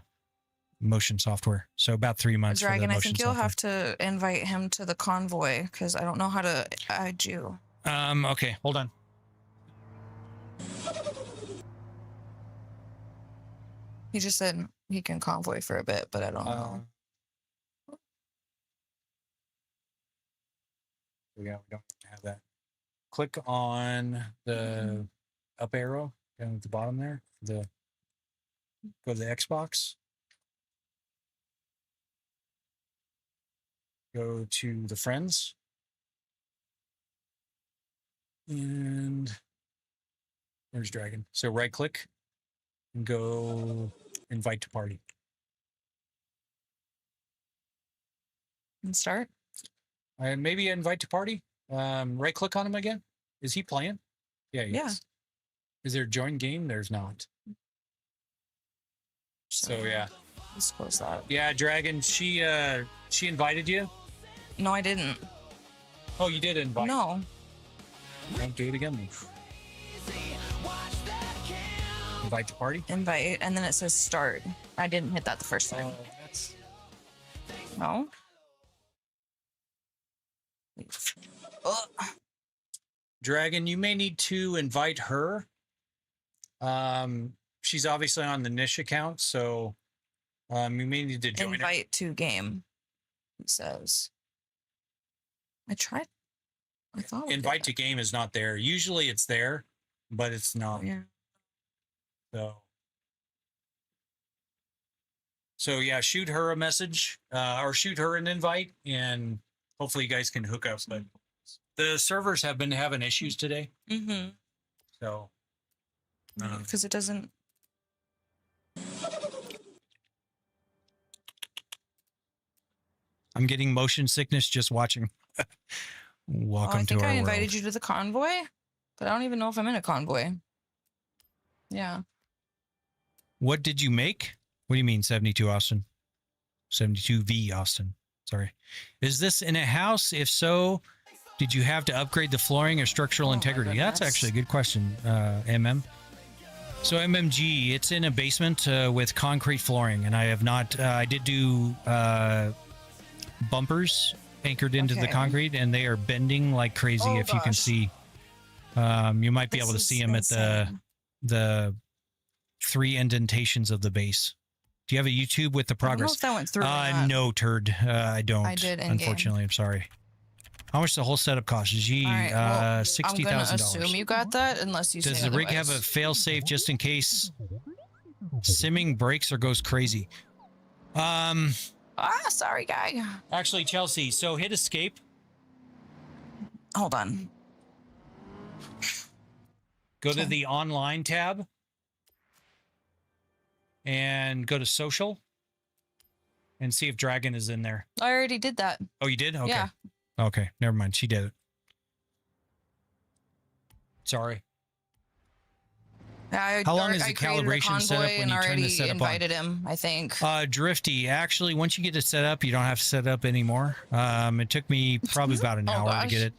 motion software. So about 3 months. Dragon, for the I motion think you'll software. have to invite him to the convoy because I don't know how to add you. Okay, hold on. He just said he can convoy for a bit, but I don't know. We don't have that. Click on the up arrow down at the bottom there. Go to the Xbox. Go to the friends. And there's Dragon. So right click and go invite to party. And start. Maybe invite to party. Right click on him again. Is he playing? Yeah, he is. Is there join game? There's not. So yeah. Let's close that. Yeah, Dragon, she invited you? No, I didn't. Oh, you did invite. No. Don't do it again. Then. Invite to party? Invite, and then it says start. I didn't hit that the first time. That's... No. Dragon, you may need to invite her. She's obviously on the niche account, so you may need to join invite her. To game. It says. I tried. I thought invite to game is not there. Usually it's there, but it's not. Yeah. So yeah, shoot her a message or shoot her an invite, and hopefully you guys can hook up. But the servers have been having issues today. Mm-hmm. So because it doesn't. I'm getting motion sickness just watching. Welcome to our world. I think I invited you to the convoy, but I don't even know if I'm in a convoy. Yeah. What did you make? What do you mean 72 Austin? 72V Austin. Sorry. Is this in a house? If so, did you have to upgrade the flooring or structural integrity? That's actually a good question, MM. So MMG, it's in a basement with concrete flooring, and I have not, I did do bumpers anchored into the concrete, and they are bending like crazy. If you can see, you might be able to see them at the 3 indentations of the base. Do you have a YouTube with the progress? I don't know if that went through. No, turd. I don't. I did. Unfortunately, I'm sorry. How much the whole setup cost? Gee, right, well, $60,000. I'm gonna assume you got that, unless you. Does say the rig have a fail-safe just in case simming breaks or goes crazy? Sorry, guy. Actually, Chelsea. So hit escape. Hold on. Go to the online tab. And go to social. And see if Dragon is in there. I already did that. Oh, you did? Okay. Yeah. Okay, never mind. She did it. Sorry. How long is the calibration set up when you turn the setup invited him, I think. Drifty, actually, once you get it set up, you don't have to set it up anymore. It took me probably about an hour to get it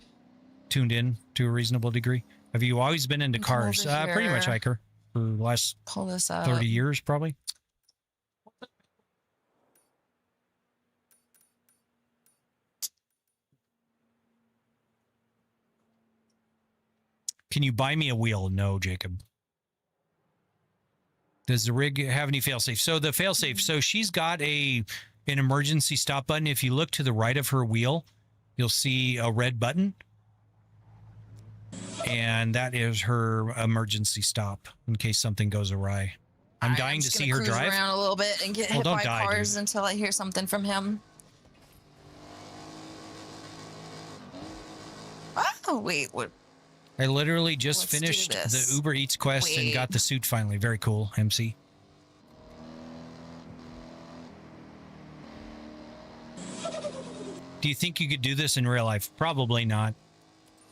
tuned in to a reasonable degree. Have you always been into cars? Pretty much, Hiker. For the last 30 years, probably. Can you buy me a wheel? No, Jacob. Does the rig have any failsafe? So the failsafe, so she's got an emergency stop button. If you look to the right of her wheel, you'll see a red button. And that is her emergency stop in case something goes awry. I'm dying to see her drive. Around a little bit and get hit by cars until I hear something from him. Oh, wait, what? I literally just finished the Uber Eats quest and got the suit finally. Very cool, MC. Do you think you could do this in real life? Probably not.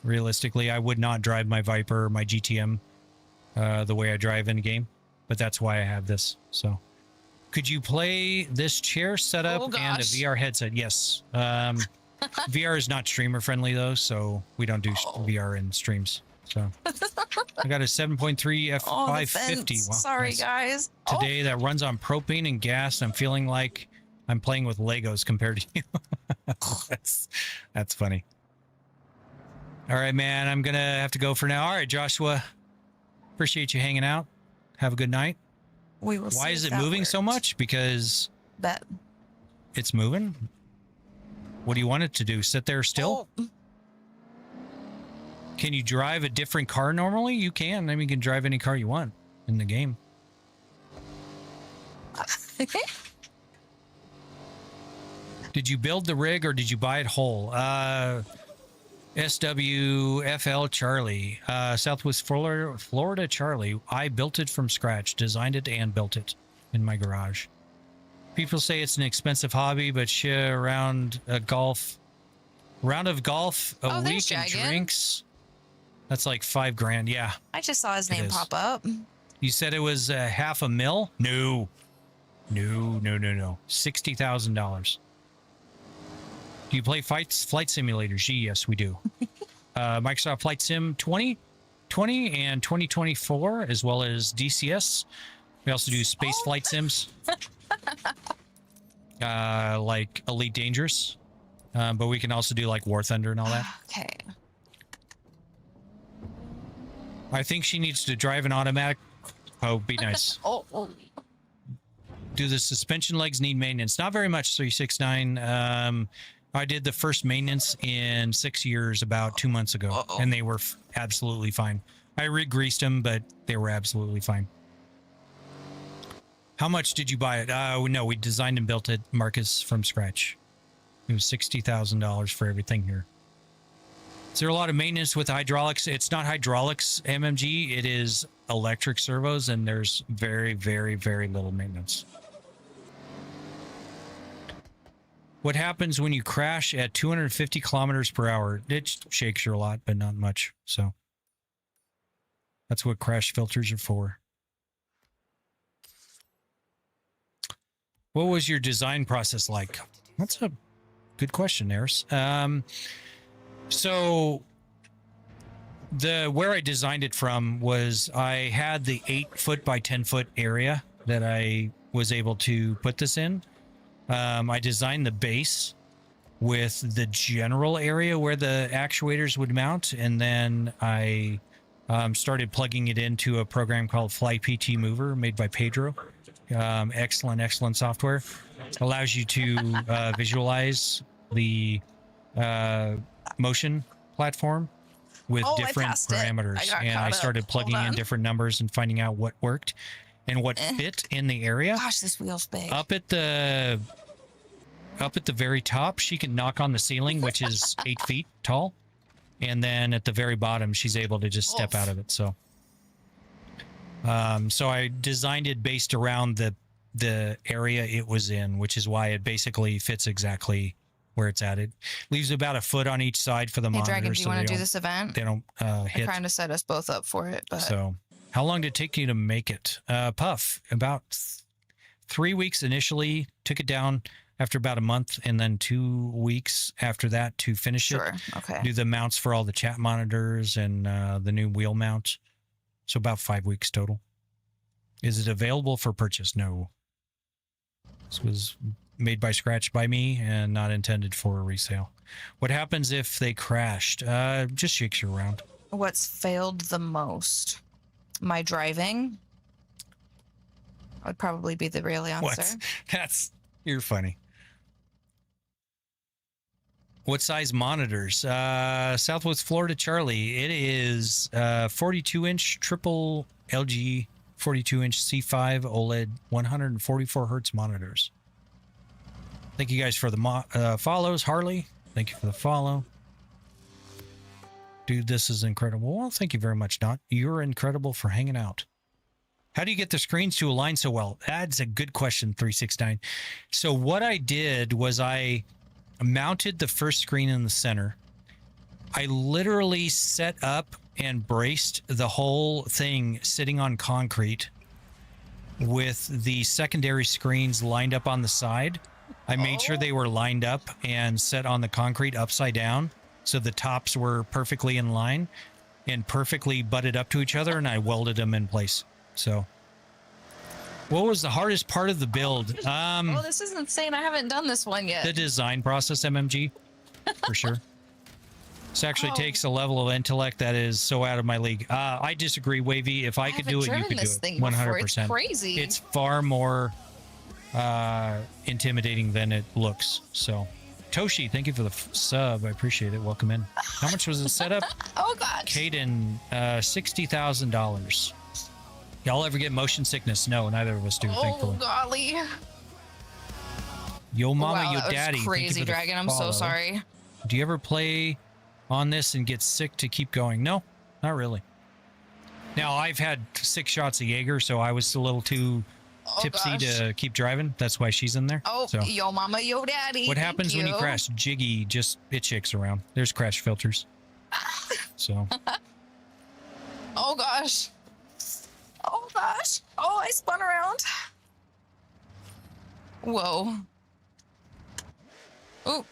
Realistically, I would not drive my Viper or my GTM the way I drive in game, but that's why I have this. So, could you play this chair setup and a VR headset? Yes. VR is not streamer friendly though, so we don't do VR in streams. So I got a 7.3 F550. Wow, sorry, guys. Today that runs on propane and gas. I'm feeling like I'm playing with Legos compared to you. That's funny. All right, man. I'm gonna have to go for now. All right, Joshua. Appreciate you hanging out. Have a good night. We will. Why is it moving so much? Because it's moving. What do you want it to do? Sit there still? Can you drive a different car normally? You can. I mean, you can drive any car you want in the game. Did you build the rig or did you buy it whole? SWFL Charlie, Southwest Florida Charlie. I built it from scratch, designed it and built it in my garage. People say it's an expensive hobby, but shit, round of golf a week and drinks. That's like $5,000. Yeah. I just saw his name pop up. You said it was $500,000? No. $60,000. Do you play flight simulators? Yes, we do. Microsoft Flight Sim 2020 and 2024, as well as DCS. We also do space flight sims, like Elite Dangerous. But we can also do like War Thunder and all that. Okay. I think she needs to drive an automatic. Oh, be nice. Do the suspension legs need maintenance? Not very much, 369. I did the first maintenance in 6 years about 2 months ago, and they were absolutely fine. I re-greased them, but they were absolutely fine. How much did you buy it? No, we designed and built it, Marcus, from scratch. It was $60,000 for everything here. Is there a lot of maintenance with hydraulics? It's not hydraulics, MMG. It is electric servos, and there's very, very, very little maintenance. What happens when you crash at 250 kilometers per hour? It shakes you a lot, but not much. So that's what crash filters are for. What was your design process like? That's a good question, Eris. So where I designed it from was I had the 8-foot by 10-foot area that I was able to put this in. I designed the base with the general area where the actuators would mount, and then I started plugging it into a program called Fly PT Mover made by Pedro. Excellent software. Allows you to visualize the motion platform with different parameters. And I started plugging in different numbers and finding out what worked and what fit in the area. Gosh, this wheel's big. Up at the very top, she can knock on the ceiling, which is 8 feet tall. And then at the very bottom, she's able to just step out of it. So I designed it based around the area it was in, which is why it basically fits exactly where it's at. It leaves about a foot on each side for the monitors. Dragon, do you want to do this event? They don't hit. I kind of set us both up for it, but so how long did it take you to make it? Puff, about 3 weeks initially. Took it down after about a month, and then 2 weeks after that to finish it. Okay. Do the mounts for all the chat monitors and the new wheel mount. So about 5 weeks total. Is it available for purchase? No. This was made by scratch by me and not intended for a resale. What happens if they crashed? Just shakes you around. What's failed the most? My driving would probably be the real answer. You're funny. What size monitors? Southwest Florida Charlie. It is 42-inch triple LG 42-inch C5 OLED 144 hertz monitors. Thank you guys for the follows. Harley, thank you for the follow. Dude, this is incredible. Well, thank you very much, Dot. You're incredible for hanging out. How do you get the screens to align so well? That's a good question, 369. So what I did was I mounted the first screen in the center. I literally set up and braced the whole thing sitting on concrete with the secondary screens lined up on the side. I made sure they were lined up and set on the concrete upside down, so the tops were perfectly in line and perfectly butted up to each other, and I welded them in place. So what was the hardest part of the build? This is insane. I haven't done this one yet. The design process, MMG, for sure. This actually takes a level of intellect that is so out of my league. I disagree, Wavy. If I could do it, you could do it. 100%. It's crazy. It's far more intimidating than it looks. So, Toshi, thank you for the sub. I appreciate it. Welcome in. How much was the setup? Oh, God. Caden, $60,000. Y'all ever get motion sickness? No, neither of us do, thankfully. Oh, golly. Yo mama, wow, yo that was daddy. Thank you crazy, for the Dragon. I'm so follow. sorry. Do you ever play on this and get sick to keep going? No, not really. Now, I've had 6 shots of Jaeger, so I was a little too tipsy to keep driving. That's why she's in there. Oh, so. yo mama, yo daddy. What happens when you crash? Jiggy, it shakes around. There's crash filters. So. Oh gosh. Oh gosh. Oh, I spun around. Whoa. Oh.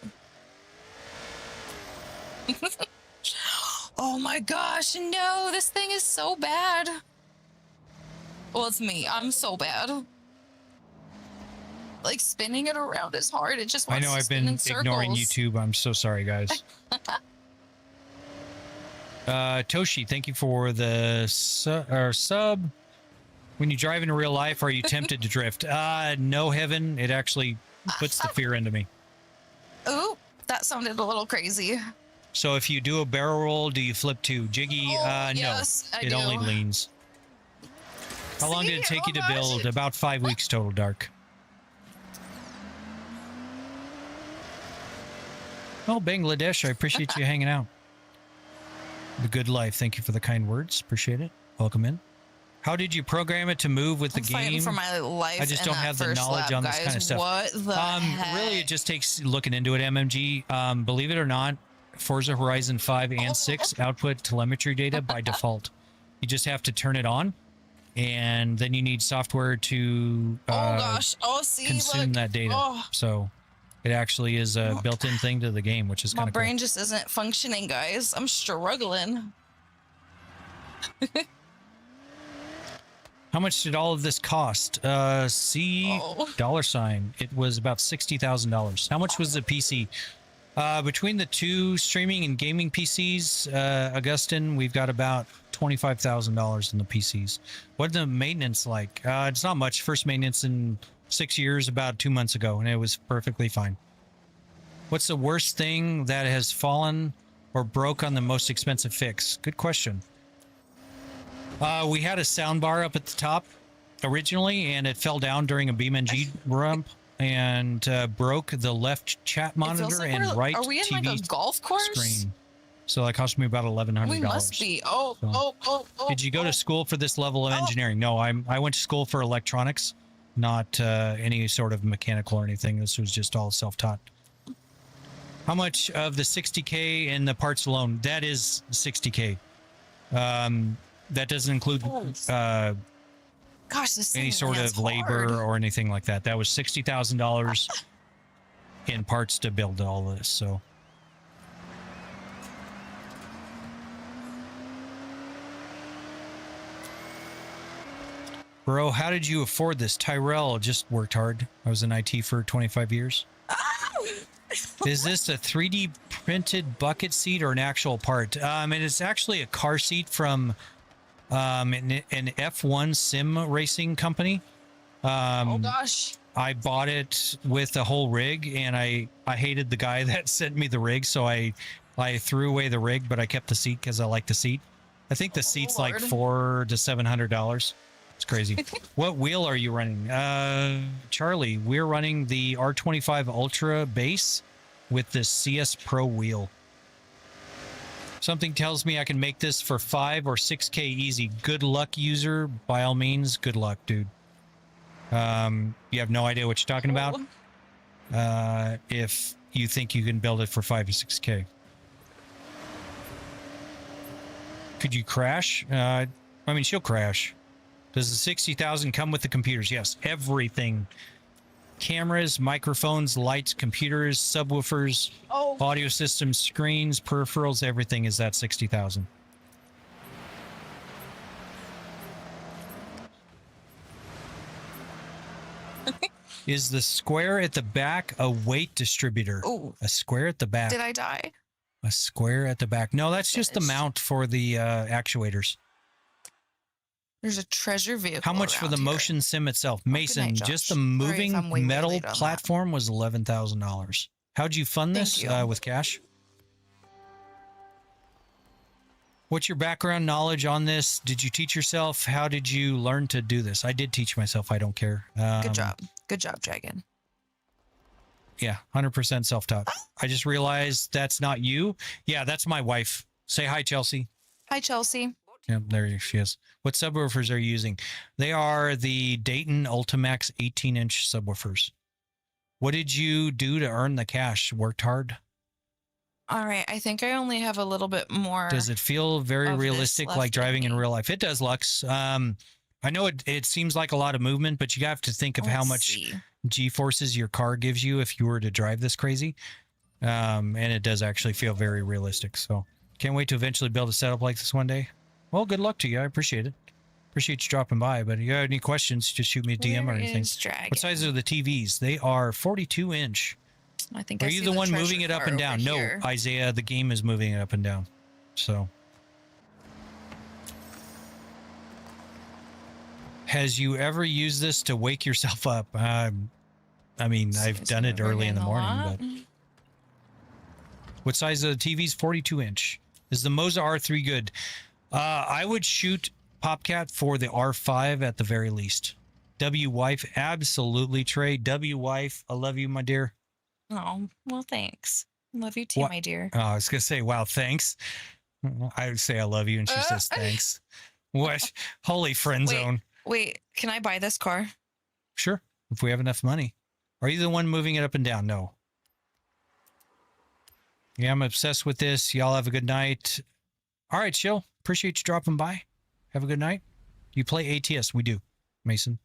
Oh my gosh, no, this thing is so bad. Well, it's me. I'm so bad. Like, spinning it around is hard. It just wants I know to I've spin been in ignoring circles. YouTube. I'm so sorry, guys. Toshi, thank you for the sub. When you drive in real life, are you tempted to drift? No, Heaven. It actually puts the fear into me. Ooh, that sounded a little crazy. So if you do a barrel roll, do you flip to Jiggy? Yes, no. I It do. only leans. How long did it take you to build? About 5 weeks total, Dark. Oh, Bangladesh, I appreciate you hanging out. The good life. Thank you for the kind words. Appreciate it. Welcome in. How did you program it to move with the Fighting game? for my life. I just in don't that have the first knowledge lap, on this guys. kind of stuff. What the heck? Really, it just takes looking into it, MMG. Believe it or not, Forza Horizon 5 and 6 output telemetry data by default. You just have to turn it on, and then you need software to consume look. that data. Oh. So it actually is a built-in thing to the game, which is My kind of cool. brain just isn't functioning, guys. I'm struggling. How much did all of this cost? $. It was about $60,000. How much was the PC? Between the two streaming and gaming PCs, Augustine, we've got about $25,000 in the PCs. What's the maintenance like? It's not much. First maintenance in 6 years, about 2 months ago, and it was perfectly fine. What's the worst thing that has fallen or broke on the most expensive fix? Good question. We had a sound bar up at the top originally, and it fell down during a BeamNG rump and broke the left chat monitor like and right are we in TV like a golf course? screen. So that cost me about $1,100. We must be. Oh. Did you go to school for this level of engineering? No, I went to school for electronics, not any sort of mechanical or anything. This was just all self-taught. How much of the 60K in the parts alone? That is 60K. That doesn't include Gosh, this any thing sort lands of labor hard. or anything like that. That was $60,000 in parts to build all this. So, bro, how did you afford this? Tyrell just worked hard. I was in IT for 25 years. Is this a 3D printed bucket seat or an actual part? And it's actually a car seat from an F1 sim racing company. Oh gosh. I bought it with the whole rig, and I hated the guy that sent me the rig, so I threw away the rig, but I kept the seat because I like the seat. I think the seat's like $400 to $700. It's crazy. What wheel are you running? Charlie, we're running the R25 Ultra base with the CS Pro wheel. Something tells me I can make this for 5 or 6K easy. Good luck, user. By all means, good luck, dude. You have no idea what you're talking about. If you think you can build it for 5 to 6K. Could you crash? I mean, she'll crash. Does the 60,000 come with the computers? Yes, everything. Cameras, microphones, lights, computers, subwoofers, audio systems, screens, peripherals, everything is that 60,000. Is the square at the back a weight distributor? Oh, a square at the back. Did I die? A square at the back. No, that's just the mount for the actuators. There's a treasure vehicle. How much for the motion sim itself? Mason, Josh. just the Sorry if moving I'm way metal late on that. platform was $11,000. How'd you fund this? Thank you. With cash? What's your background knowledge on this? Did you teach yourself? How did you learn to do this? I did teach myself. I don't care. Good job. Good job, Dragon. Yeah, 100% self-taught. I just realized that's not you. Yeah, that's my wife. Say hi, Chelsea. Hi, Chelsea. Yep, there she is. What subwoofers are you using? They are the Dayton Ultimax 18-inch subwoofers. What did you do to earn the cash? Worked hard? All right. I think I only have a little bit more. Does it feel very of this realistic, left like driving in me. real life? It does, Lux. I know it seems like a lot of movement, but you have to think of how Let's much see. G-forces your car gives you if you were to drive this crazy. And it does actually feel very realistic. So can't wait to eventually build a setup like this one day. Well, good luck to you. I appreciate it. Appreciate you dropping by. But if you have any questions, just shoot me a DM or Where anything. is Dragon? What size are the TVs? They are 42-inch. I think Are I you see the one treasure moving it up car and over down? here. No, Isaiah, the game is moving it up and down. So. Has you ever used this to wake yourself up? I mean, I've done it early in the morning, but. What size of the TV's 42-inch? Is the Moza R3 good? I would shoot Popcat for the R5 at the very least. W-Wife, absolutely, Trey. W-Wife, I love you, my dear. Oh, well, thanks. Love you too, What? my dear. Oh, I was going to say, wow, thanks. I would say I love you, and she says thanks. What? Holy friend zone. Wait, can I buy this car? Sure, if we have enough money. Are you the one moving it up and down? No. Yeah, I'm obsessed with this. Y'all have a good night. All right, chill. Appreciate you dropping by. Have a good night. You play ATS? We do, Mason.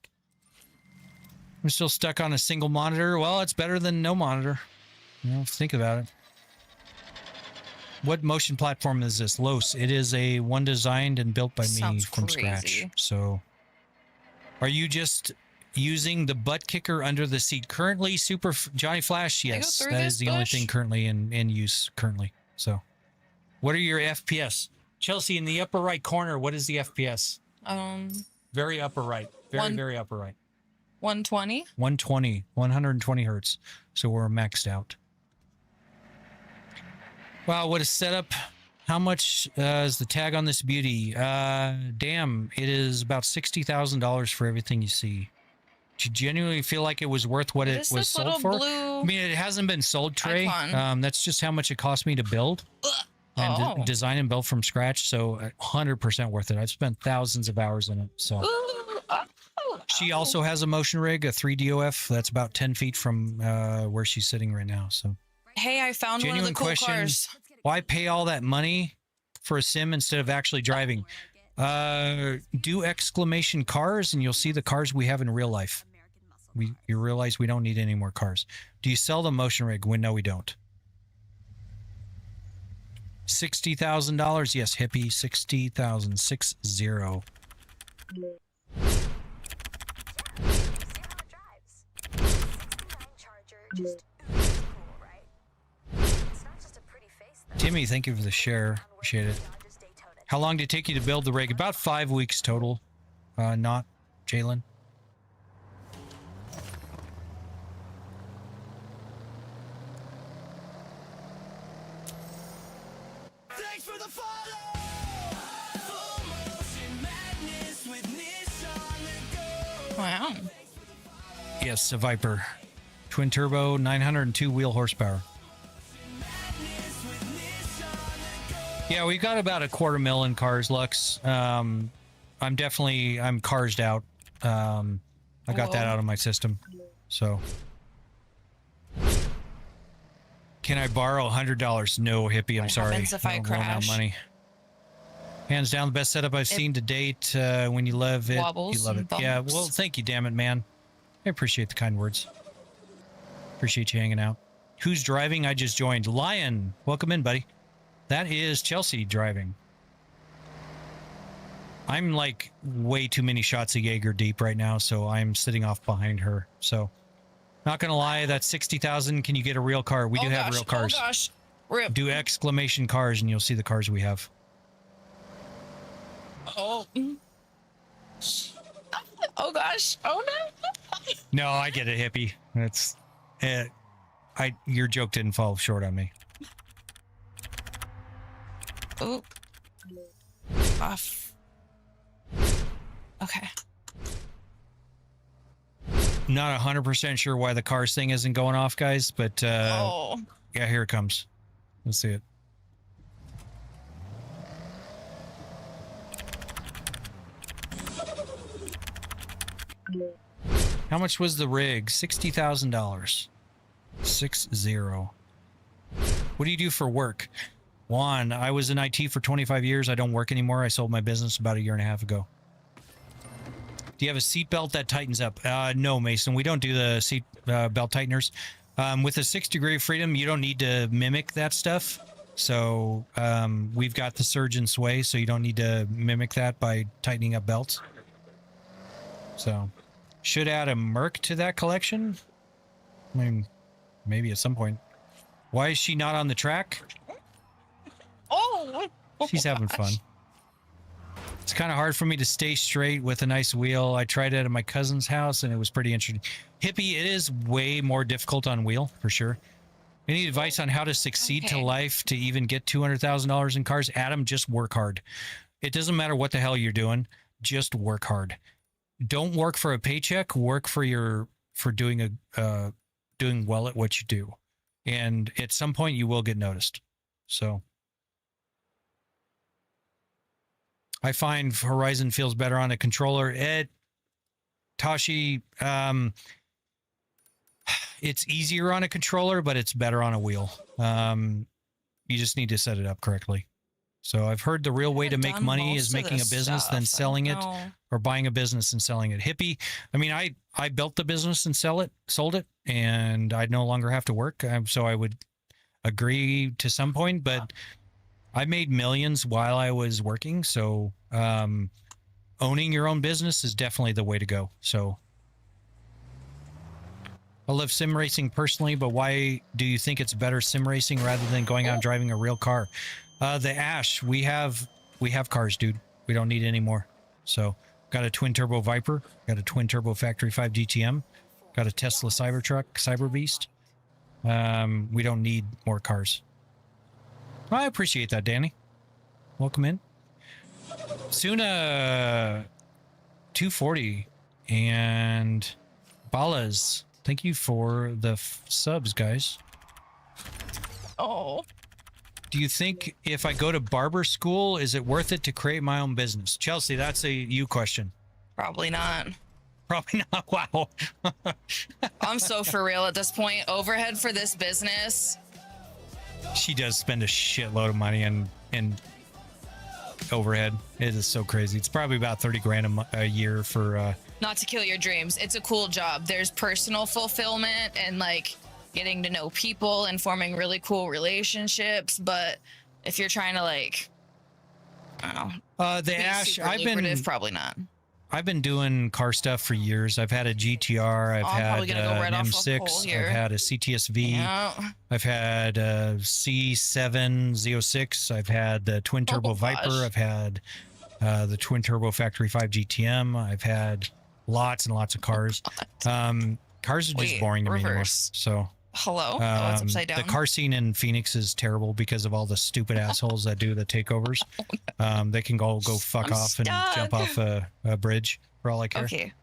I'm still stuck on a single monitor. Well, it's better than no monitor. You know, think about it. What motion platform is this? Los. It is a one designed and built by me Sounds from crazy. scratch. So, are you just using the butt kicker under the seat currently? Johnny Flash? I go Yes, through that this is the only bush? thing currently in use currently. So, what are your FPS? Chelsea, in the upper right corner, what is the FPS? Very upper right. Very upper right. 120. 120 hertz. So we're maxed out. Wow, what a setup. How much is the tag on this beauty? Damn, it is about $60,000 for everything you see. Do you genuinely feel like it was worth what What it is was this sold little for? blue I mean, it hasn't been sold, Trey. icon? That's just how much it cost me to build and design and build from scratch. So 100% worth it. I've spent thousands of hours in it. So she also has a motion rig, a 3DOF that's about 10 feet from where she's sitting right now. So Hey, I found one of the genuine cool question: cars. why pay all that money for a sim instead of actually driving? Do exclamation cars, and you'll see the cars we have in real life. You realize we don't need any more cars. Do you sell the motion rig? No, we don't. $60,000. Yes, hippie. 60,000. 60. Timmy, thank you for the share. Appreciate it. How long did it take you to build the rig? About 5 weeks total. Not Jalen. Thanks for the follow. Full motion madness with Nissan to go. Wow. Yes, a Viper. Twin turbo, 902 wheel horsepower. Yeah, we've got about $250,000 cars, Lux. I'm carsed out. I got that Whoa. out of my system. So, can I borrow $100? No, hippie. I'm What sorry. happens if I don't loan out crash? money. Hands down, the best setup I've seen to date. When you love it, Wobbles you love it. and Yeah. bumps. Well, thank you, damn it, man. I appreciate the kind words. Appreciate you hanging out. Who's driving? I just joined. Lion, welcome in, buddy. That is Chelsea driving. I'm like way too many shots of Jaeger deep right now, so I'm sitting off behind her. So, not gonna lie, that's 60,000. Can you get a real car? We do have real cars. Oh gosh. Rip. Do exclamation cars, and you'll see the cars we have. Oh. Oh gosh. Oh no. No, I get it, hippie. It's, your joke didn't fall short on me. Oop. Off. Okay. Not 100% sure why the cars thing isn't going off, guys, but yeah, here it comes. Let's see it. How much was the rig? $60,000. 60. What do you do for work? Juan, I was in IT for 25 years. I don't work anymore. I sold my business about 1.5 years ago. Do you have a seat belt that tightens up? No, Mason. We don't do the seat belt tighteners. With a 6 degree of freedom, you don't need to mimic that stuff. So we've got the surge and sway, so you don't need to mimic that by tightening up belts. So should add a Merc to that collection. I mean, maybe at some point. Why is she not on the track? Oh, she's having fun. It's kind of hard for me to stay straight with a nice wheel. I tried it at my cousin's house, and it was pretty interesting. Hippie, it is way more difficult on wheel, for sure. Any advice on how to succeed to life to even get $200,000 in cars? Adam, just work hard. It doesn't matter what the hell you're doing. Just work hard. Don't work for a paycheck. Work for doing well at what you do. And at some point, you will get noticed. So I find Horizon feels better on a controller. Tashi, it's easier on a controller, but it's better on a wheel. You just need to set it up correctly. So I've heard the real way to make money is making a business, then selling it, or buying a business and selling it. Hippie, I mean, I built the business and sold it, and I no longer have to work. So I would agree to some point, but I made millions while I was working. So owning your own business is definitely the way to go. So I love sim racing personally, but why do you think it's better sim racing rather than going out and driving a real car? The Ash, we have cars, dude. We don't need any more. So got a twin turbo Viper, got a twin turbo Factory 5 GTM, got a Tesla Cybertruck, Cyber Beast. We don't need more cars. I appreciate that, Danny. Welcome in. Suna 240 and Balas. Thank you for the subs, guys. Oh. Do you think if I go to barber school, is it worth it to create my own business? Chelsea, that's a you question. Probably not. Probably not. Wow. I'm so for real at this point. Overhead for this business. She does spend a shitload of money in overhead. It is so crazy. It's probably about 30 grand a year for not to kill your dreams. It's a cool job. There's personal fulfillment and like getting to know people and forming really cool relationships. But if you're trying to like, I don't know, the Ash, probably not. I've been doing car stuff for years. I've had a GTR. I've had an M6. I've had a CTSV. Yeah. I've had a C7 Z06. I've had the twin turbo Viper. I've had the twin turbo Factory 5 GTM. I've had lots and lots of cars. Cars are just boring to me anymore. So hello, it's upside down. The car scene in Phoenix is terrible because of all the stupid assholes that do the takeovers. They can go fuck off and jump off a bridge for all I care. Okay,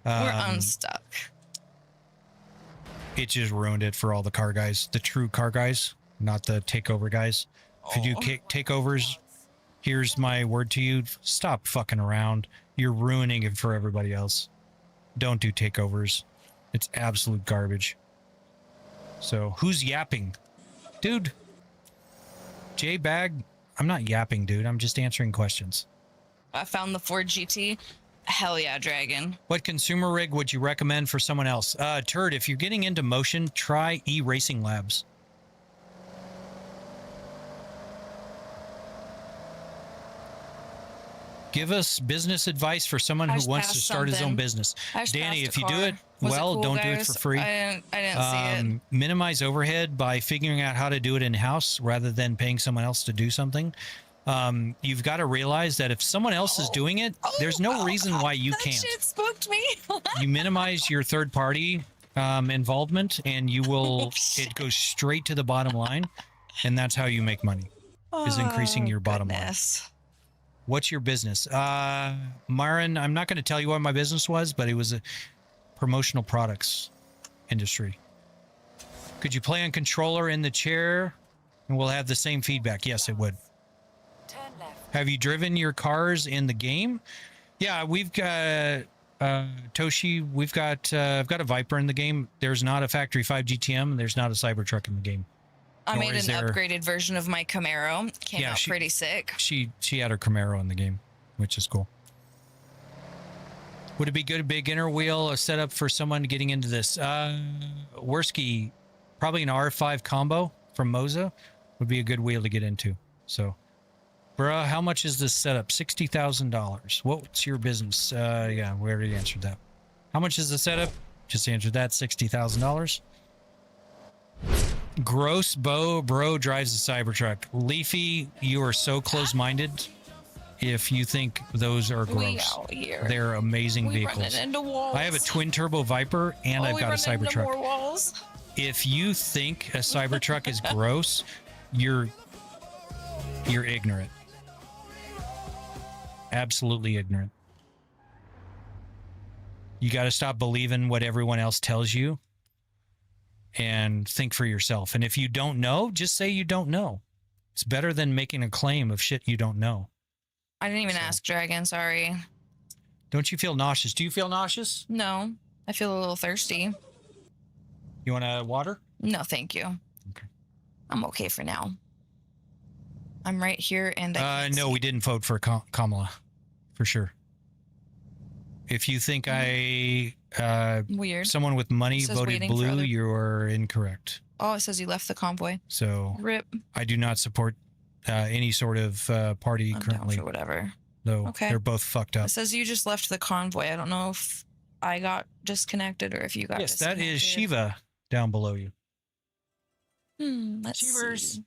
we're unstuck. It just ruined it for all the car guys, the true car guys, not the takeover guys. If you do takeovers, here's my word to you: stop fucking around. You're ruining it for everybody else. Don't do takeovers. It's absolute garbage. So who's yapping? Dude. J-Bag. I'm not yapping, dude. I'm just answering questions. I found the Ford GT. Hell yeah, Dragon. What consumer rig would you recommend for someone else? Turd, if you're getting into motion, try E-Racing Labs. Give us business advice for someone who wants to start his own business. Danny, if you do it, well, don't do it for free. I didn't see it. Minimize overhead by figuring out how to do it in-house rather than paying someone else to do something. You've got to realize that if someone else is doing it, there's no reason why you can't. That shit spooked me. You minimize your third-party involvement, and you will. It goes straight to the bottom line, and that's how you make money. Is increasing your bottom line. What's your business? Myron, I'm not going to tell you what my business was, but it was promotional products industry. Could you play on controller in the chair and we'll have the same feedback? Yes, it would. Turn left. Have you driven your cars in the game? Yeah, we've got Toshi, I've got a Viper in the game. There's not a Factory 5 GTM, there's not a Cybertruck in the game. I Nor made is an there- upgraded version of my Camaro. Came out pretty sick. She had her Camaro in the game, which is cool. Would it be good, a big inner wheel, a setup for someone getting into this? Worski, probably an R5 combo from Moza would be a good wheel to get into. So, bruh, how much is this setup? $60,000. What's your business? Yeah, we already answered that. How much is the setup? Just answered that, $60,000. Gross bro drives the Cybertruck. Leafy, you are so close-minded. If you think those are gross, out here. they're amazing We vehicles. running into walls. I have a twin turbo Viper and I've got a Cybertruck. More walls. If you think a Cybertruck is gross, you're ignorant. Absolutely ignorant. You got to stop believing what everyone else tells you and think for yourself. And if you don't know, just say you don't know. It's better than making a claim of shit you don't know. I didn't even ask Dragon. Sorry. Don't you feel nauseous? Do you feel nauseous? No, I feel a little thirsty. You want a water? No, thank you. Okay. I'm okay for now. I'm right here, and I no, we didn't vote for Kamala, for sure. If you think weird. someone with money It says voted waiting for blue, other- you're incorrect. Oh, it says you left the convoy. So Rip. I do not support any sort of party I'm currently. down for whatever. Though Okay. they're both fucked up. It says you just left the convoy. I don't know if I got disconnected or if you got Yes, that disconnected. is Shiva down below you. Let's Shivers. see.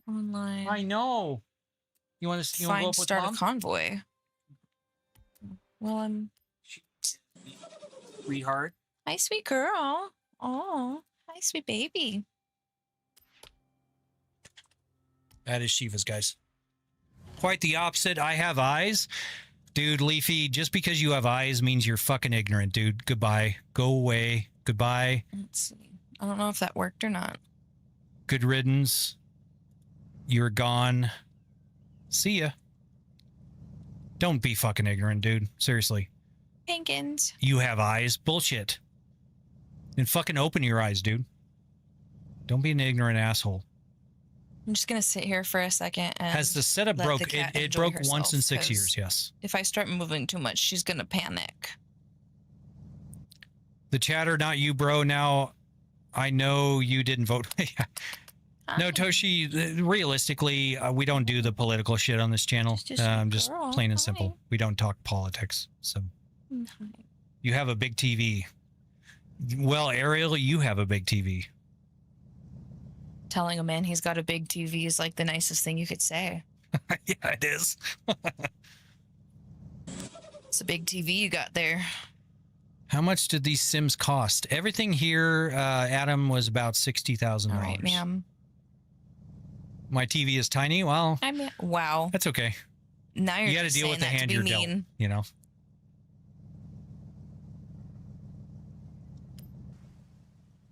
Online. I know. You want to go Find up with start Mom? a convoy. Well, I'm. Sweetheart. Hi, sweet girl. Oh, hi, sweet baby. That is Shiva's, guys. Quite the opposite. I have eyes. Dude, Leafy, just because you have eyes means you're fucking ignorant, dude. Goodbye. Go away. Goodbye. Let's see. I don't know if that worked or not. Good riddance. You're gone. See ya. Don't be fucking ignorant, dude. Seriously. Pinkins. You have eyes. Bullshit. And fucking open your eyes, dude. Don't be an ignorant asshole. I'm just gonna sit here for a second and. Has the setup let the broke? cat It enjoy broke herself, once in 6 'cause years, yes. If I start moving too much, she's gonna panic. The chatter, not you, bro. Now, I know you didn't vote. No, Toshi, realistically, we don't do the political shit on this channel. Just a Just girl. plain and Hi. simple. We don't talk politics. So you have a big TV. Well, Ariel, you have a big TV. Telling a man he's got a big TV is like the nicest thing you could say. Yeah, it is. It's a big TV you got there. How much did these Sims cost? Everything here, Adam, was about $60,000. All right, ma'am. My TV is tiny. Well, wow. That's okay. Now you're You got to just deal with the saying that hand to you're be dealt. mean. You know.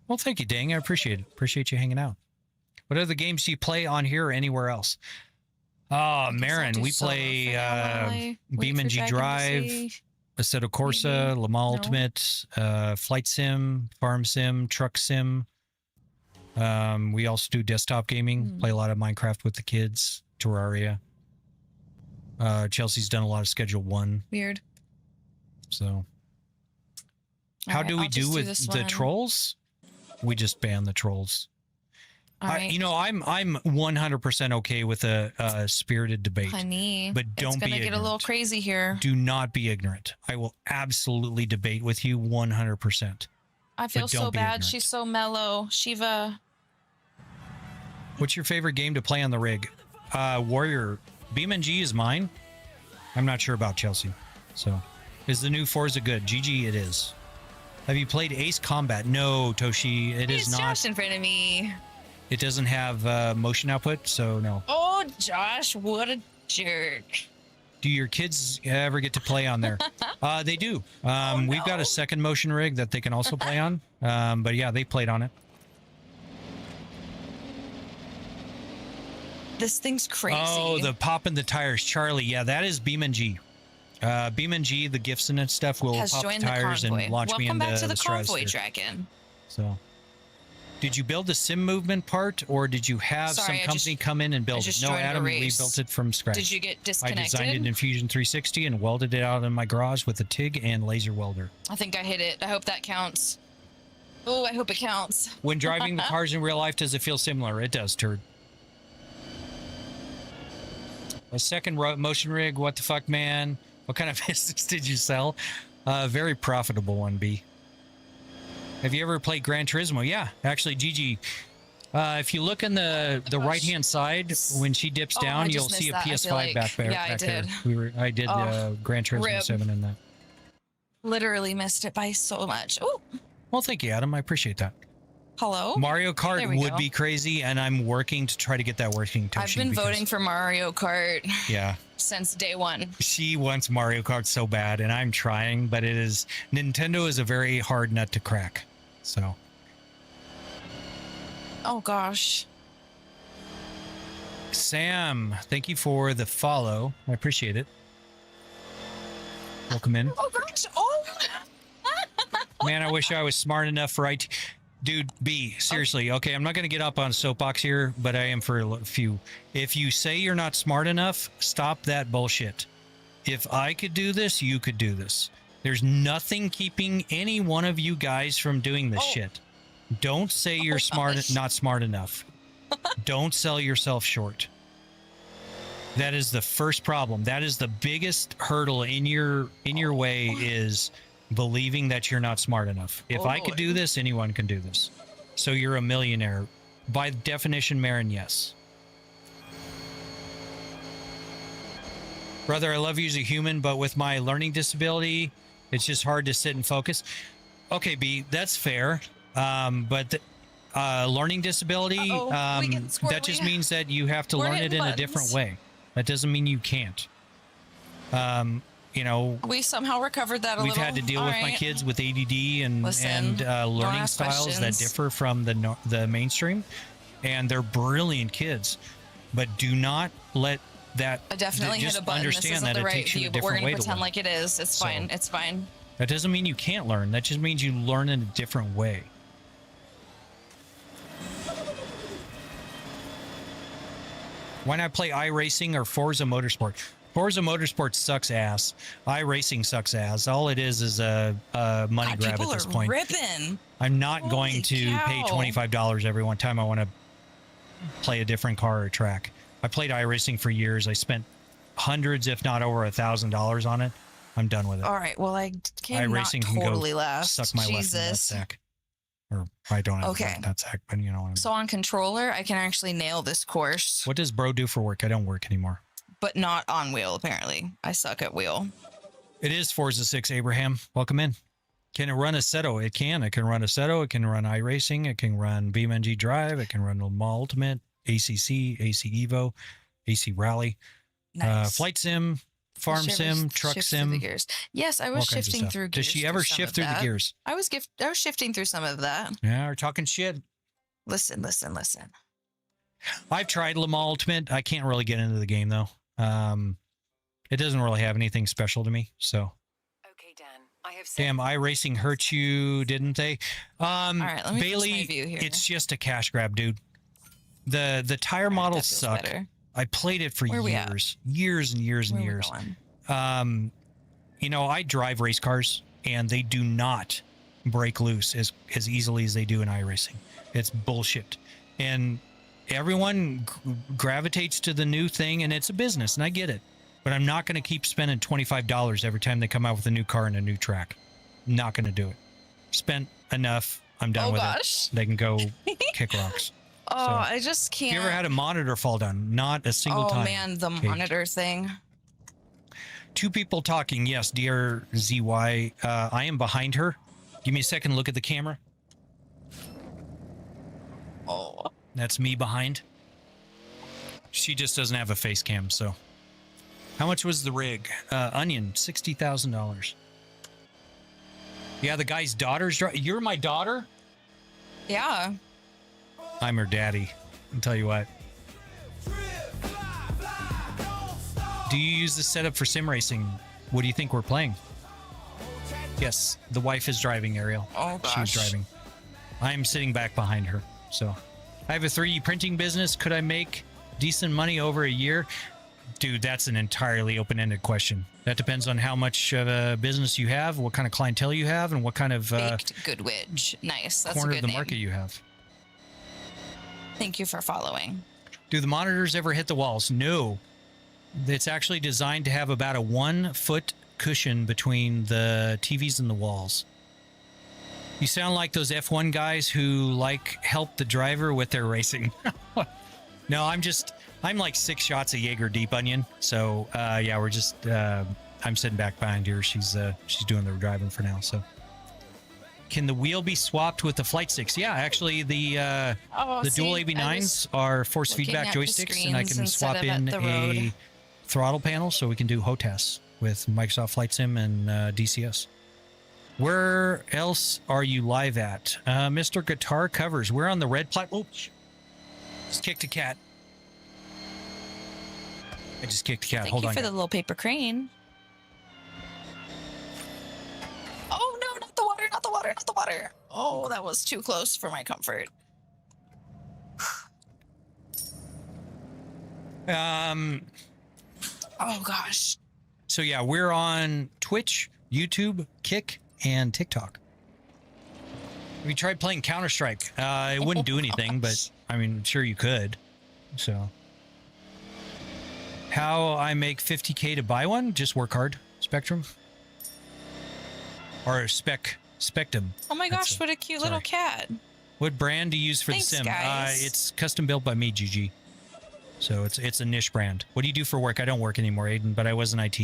Well, thank you, Dang. I appreciate it. Appreciate you hanging out. What other games do you play on here or anywhere else? Oh, Marin, do we solo play for now while I wait for BeamNG Dragon to Drive, see. Assetto Corsa, Le Mans Ultimate, Flight Sim, Farm Sim, Truck Sim. We also do desktop gaming, play a lot of Minecraft with the kids, Terraria. Chelsea's done a lot of Schedule 1. Weird. So, how Alright, do we I'll do just do with this the one. trolls? We just ban the trolls. All right. I'm 100% okay with a spirited debate. Honey, but don't it's be gonna get a ignorant. little crazy here. Do not be ignorant. I will absolutely debate with you 100%. I feel but so don't be bad. ignorant. She's so mellow. Shiva. What's your favorite game to play on the rig? Warrior. BeamNG is mine. I'm not sure about Chelsea. So, is the new Forza good? GG, it is. Have you played Ace Combat? No, Toshi, it is It's not. Josh in front of me. It doesn't have motion output, so no. Oh, Josh, what a jerk. Do your kids ever get to play on there? They do. We've got a second motion rig that they can also play on. But yeah, they played on it. This thing's crazy. Oh, the pop in the tires, Charlie. Yeah, that is BeamNG. BeamNG, the gifts and stuff will has pop the joined the tires convoy. and launch me Welcome into back to the stratosphere. convoy dragon. So, did you build the sim movement part, or did you have some company come in and build it? No, Adam rebuilt it from scratch. Did you get disconnected? I designed it in Fusion 360 and welded it out in my garage with a TIG and laser welder. I think I hit it. I hope that counts. Oh, I hope it counts. When driving the cars in real life, does it feel similar? It does, turd. A second motion rig, what the fuck, man? What kind of business did you sell? Very profitable one, B. Have you ever played Gran Turismo? Yeah, actually, Gigi. If you look in the right-hand side, when she dips down, you'll see a PS5 back there. Yeah, I did. I did Gran Turismo 7 in that. Literally missed it by so much. Oh. Well, thank you, Adam. I appreciate that. Hello? Mario Kart would be crazy, and I'm working to try to get that working. I've been voting for Mario Kart. Yeah. Since day one. She wants Mario Kart so bad, and I'm trying, but Nintendo is a very hard nut to crack. So. Oh gosh. Sam, thank you for the follow. I appreciate it. Welcome in. Oh gosh. Oh. Man, I wish I was smart enough for IT. Dude, B, seriously. Okay, I'm not going to get up on a soapbox here, but I am for a few. If you say you're not smart enough, stop that bullshit. If I could do this, you could do this. There's nothing keeping any one of you guys from doing this shit. Don't say you're not smart enough. Don't sell yourself short. That is the first problem. That is the biggest hurdle in your way is believing that you're not smart enough. If I could do this, anyone can do this. So you're a millionaire. By definition, Marin, yes. Brother, I love you as a human, but with my learning disability, it's just hard to sit and focus. Okay, B, that's fair. But learning disability, that just means that you have to learn it in a different way. That doesn't mean you can't. You know, we somehow recovered that a little. We've had to deal with my kids with ADD and learning styles that differ from the mainstream, and they're brilliant kids. But do not let that. I definitely hit a button. This isn't the right view, but we're gonna pretend like it is. It's fine. It's fine. That doesn't mean you can't learn. That just means you learn in a different way. Why not play iRacing or Forza Motorsport? Forza Motorsport sucks ass. iRacing sucks ass. All it is a money grab at this point. Ripping. I'm not going to pay $25 every one time I want to play a different car or track. I played iRacing for years. I spent hundreds, if not over $1,000 on it. I'm done with it. All right. Well, I can iRacing not totally can go last. suck my left nutsack. Or I don't have a nutsack, but you know what I mean. So on controller, I can actually nail this course. What does bro do for work? I don't work anymore. But not on wheel, apparently. I suck at wheel. It is Forza 6, Abraham. Welcome in. Can it run Assetto? It can. It can run Assetto. It can run iRacing. It can run BeamNG Drive. It can run Le Mans Ultimate, ACC, AC Evo, AC Rally, Nice. Flight Sim, Farm Sim, Truck Sim. Yes, I was shifting through gears. Does she ever shift through the gears? I was shifting through some of that. Yeah, we're talking shit. Listen. I've tried Le Mans Ultimate. I can't really get into the game, though. It doesn't really have anything special to me, so. Okay, Dan. I have Damn, iRacing hurt you, didn't they? All right, let me Bailey, fix my view here. it's just a cash grab, dude. The tire models suck. Better. I played it for years and years. You know, I drive race cars, and they do not break loose as easily as they do in iRacing. It's bullshit. And everyone gravitates to the new thing, and it's a business, and I get it. But I'm not going to keep spending $25 every time they come out with a new car and a new track. I'm not going to do it. Spent enough. I'm done with it. They can go kick rocks. Oh, so, I just can't. You ever had a monitor fall down? Not a single time. Oh, man, the monitor thing. Two people talking. Yes, dear ZY. I am behind her. Give me a second. Look at the camera. Oh. That's me behind. She just doesn't have a face cam, so. How much was the rig? Onion, $60,000. Yeah, the guy's daughter's. You're my daughter? Yeah. I'm her daddy. I'll tell you what. Do you use this setup for sim racing? What do you think we're playing? Yes, the wife is driving, Ariel. Oh, gosh. She was driving. I'm sitting back behind her. So I have a 3D printing business. Could I make decent money over a year? Dude, that's an entirely open-ended question. That depends on how much of a business you have, what kind of clientele you have, and what kind of Baked Good Widge. Nice. That's corner a of good the name. market you have. Thank you for following. Do the monitors ever hit the walls? No. It's actually designed to have about a 1 foot cushion between the TVs and the walls. You sound like those F1 guys who help the driver with their racing. No, I'm like 6 shots of Jaeger Deep Onion. So yeah, we're just I'm sitting back behind here. She's doing the driving for now. So can the wheel be swapped with the flight sticks? Yeah, actually the dual AB9s are force feedback joysticks, and I can swap in a throttle panel so we can do HOTAS with Microsoft Flight Sim and DCS. Where else are you live at? Mr. Guitar Covers. We're on the red platform. Oh, just kicked a cat. I just kicked a cat. Thank Hold you on. for the little paper crane. Oh, no, not the water, not the water, not the water. Oh, that was too close for my comfort. Oh, gosh. So yeah, we're on Twitch, YouTube, Kick, and TikTok. We tried playing Counter-Strike. It wouldn't do anything, but I mean, sure you could. So how I make 50K to buy one? Just work hard. Spectrum or Spectrum. Oh my gosh, what a cute little cat. What brand do you use for Thanks, the sim? guys. It's custom built by me, GG. So it's a niche brand. What do you do for work? I don't work anymore, Aiden, but I was in IT.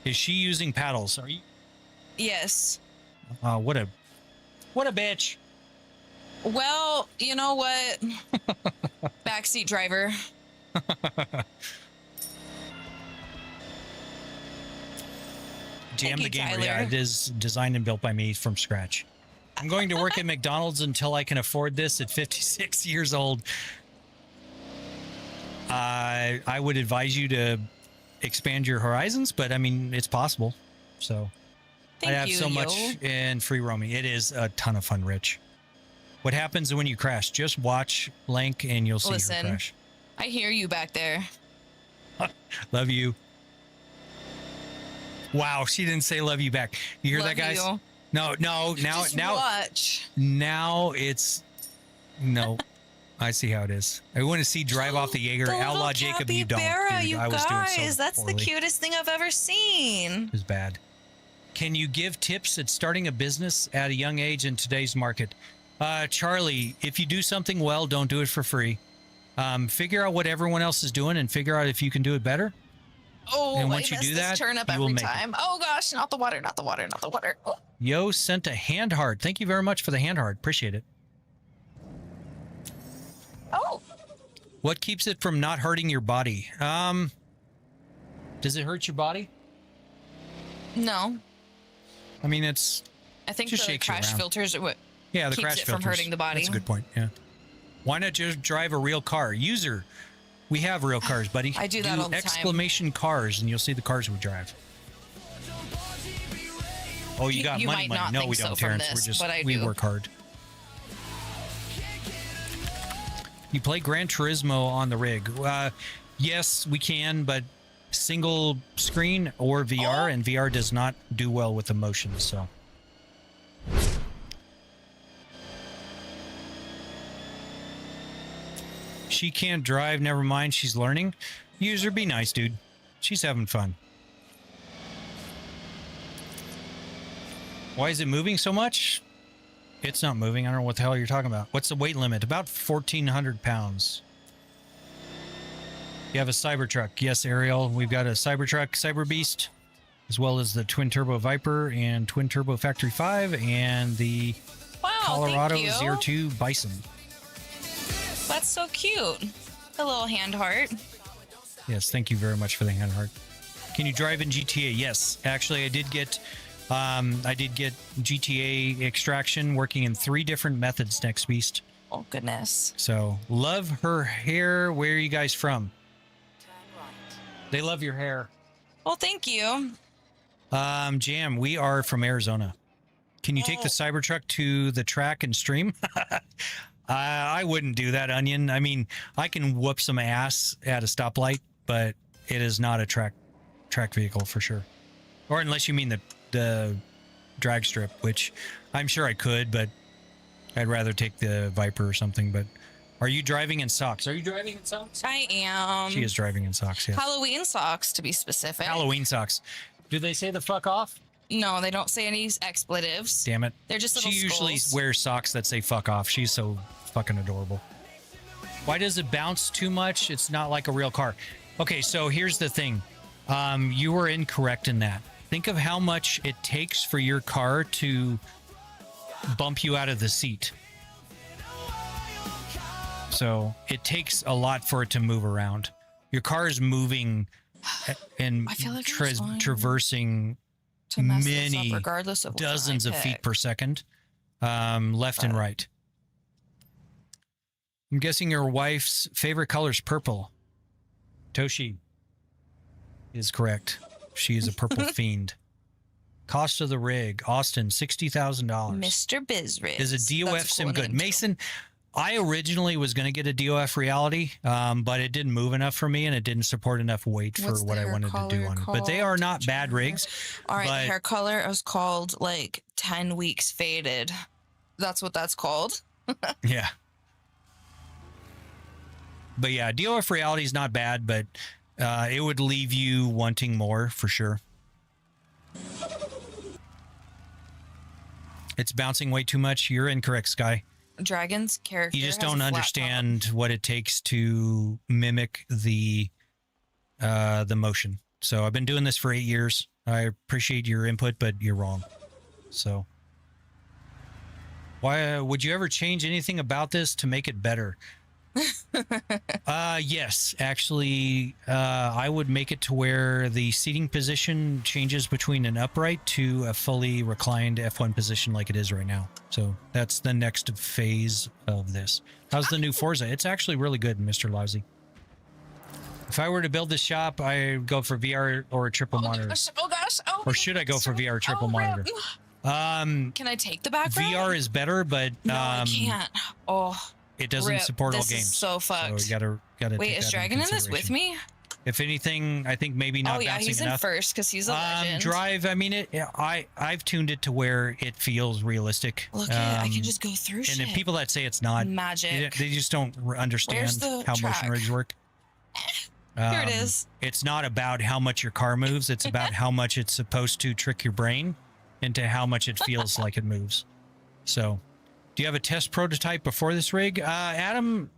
Is she using paddles? Are you? Yes. What a bitch. Well, you know what? Backseat driver. Jam Thank the you, Gamer. Yeah, Tyler. it is designed and built by me from scratch. I'm going to work at McDonald's until I can afford this at 56 years old. I would advise you to expand your horizons, but I mean, it's possible. So I have so much in free roaming. It is a ton of fun, Rich. What happens when you crash? Just watch Lank and you'll see her crash. I hear you back there. Love you. Wow, she didn't say love you back. You hear that, guys? You. No, now Watch. Now it's no. I see how it is. I want to see drive off the Jaeger. Outlaw Jacob, you don't. Capybara, Dude, you I was guys, doing so that's poorly. the cutest thing I've ever seen. It was bad. Can you give tips at starting a business at a young age in today's market? Charlie, if you do something well, don't do it for free. Figure out what everyone else is doing and figure out if you can do it better. Oh, and I once you missed do this that, turn up you will every make it. time. Oh gosh, not the water, not the water, not the water. Oh. Yo sent a hand heart. Thank you very much for the hand heart. Appreciate it. Oh. What keeps it from not hurting your body? Does it hurt your body? No. I mean, it's. I think just the shakes you crash around. filters are what Yeah, the keeps crash it from filters. hurting the body. That's a good point. Yeah. Why not just drive a real car? User, we have real cars, buddy. I do that all the time. Exclamation cars, and you'll see the cars we drive. Oh, you got You money, might not No, think we so don't, from Terrence. this, We're just but I we do. work hard. You play Gran Turismo on the rig? Yes, we can, but single screen or VR, and VR does not do well with emotion. So. She can't drive. Never mind. She's learning. User, be nice, dude. She's having fun. Why is it moving so much? It's not moving. I don't know what the hell you're talking about. What's the weight limit? About 1,400 pounds. You have a Cybertruck. Yes, Ariel. We've got a Cybertruck, Cyber Beast, as well as the Twin Turbo Viper and Twin Turbo Factory 5 and the Colorado thank you. 02 Bison. That's so cute. A little hand heart. Yes, thank you very much for the hand heart. Can you drive in GTA? Yes, actually, I did get GTA Extraction working in 3 different methods. Next Beast. Oh goodness. So love her hair. Where are you guys from? They love your hair. Well, thank you. Jam, we are from Arizona. Can you take the Cybertruck to the track and stream? I wouldn't do that, Onion. I mean, I can whoop some ass at a stoplight, but it is not a track vehicle for sure. Or unless you mean the drag strip, which I'm sure I could, but I'd rather take the Viper or something. But are you driving in socks? Are you driving in socks? I am. She is driving in socks, yes. Halloween socks, to be specific. Halloween socks. Do they say the fuck off? No, they don't say any expletives. Damn it. They're just little She usually skulls. wears socks that say fuck off. She's so fucking adorable. Why does it bounce too much? It's not like a real car. Okay, so here's the thing. You were incorrect in that. Think of how much it takes for your car to bump you out of the seat. So it takes a lot for it to move around. Your car is moving and I feel like I'm trying traversing to mess this many up regardless of which one I dozens of feet pick. per second, left and right. I'm guessing your wife's favorite color is purple. Toshi is correct. She is a purple fiend. Cost of the rig, Austin, $60,000. Mr. Bizriz. Is a DOF That's a sim cool good? name, too. Mason, I originally was going to get a DOF reality, but it didn't move enough for me and it didn't support enough weight for What's what the I hair wanted to do color on it. But they are not bad rigs. All right, but hair color is called like 10 weeks faded. That's what that's called. yeah. But yeah, DOF reality is not bad, but it would leave you wanting more for sure. It's bouncing way too much. You're incorrect, Sky. Dragon's character. You just has a don't flat understand what it takes to mimic the motion. So I've been doing this for 8 years. I appreciate your input, but you're wrong. So why would you ever change anything about this to make it better? Yes, actually, I would make it to where the seating position changes between an upright to a fully reclined F1 position like it is right now. So that's the next phase of this. How's the new Forza? It's actually really good, Mr. Lousy. If I were to build this shop, I'd go for VR or a triple monitor. Oh gosh! Oh, Or should I go for VR or triple monitor? Can I take the back? VR is better, but No, I can't. Oh. it doesn't Rip. support all This is games. so fucked. So you gotta Wait, take is that Dragon into in this with consideration. me? If anything, I think maybe not Oh yeah, bouncing he's in enough. first because he's a legend. Drive, I mean, I've tuned it to where it feels realistic. Look at I can just go through And shit. the people that say it's not, Magic. they just don't understand Where's the how track? motion rigs work. Here it is. It's not about how much your car moves. It's about how much it's supposed to trick your brain into how much it feels like it moves. So, do you have a test prototype before this rig? Adam,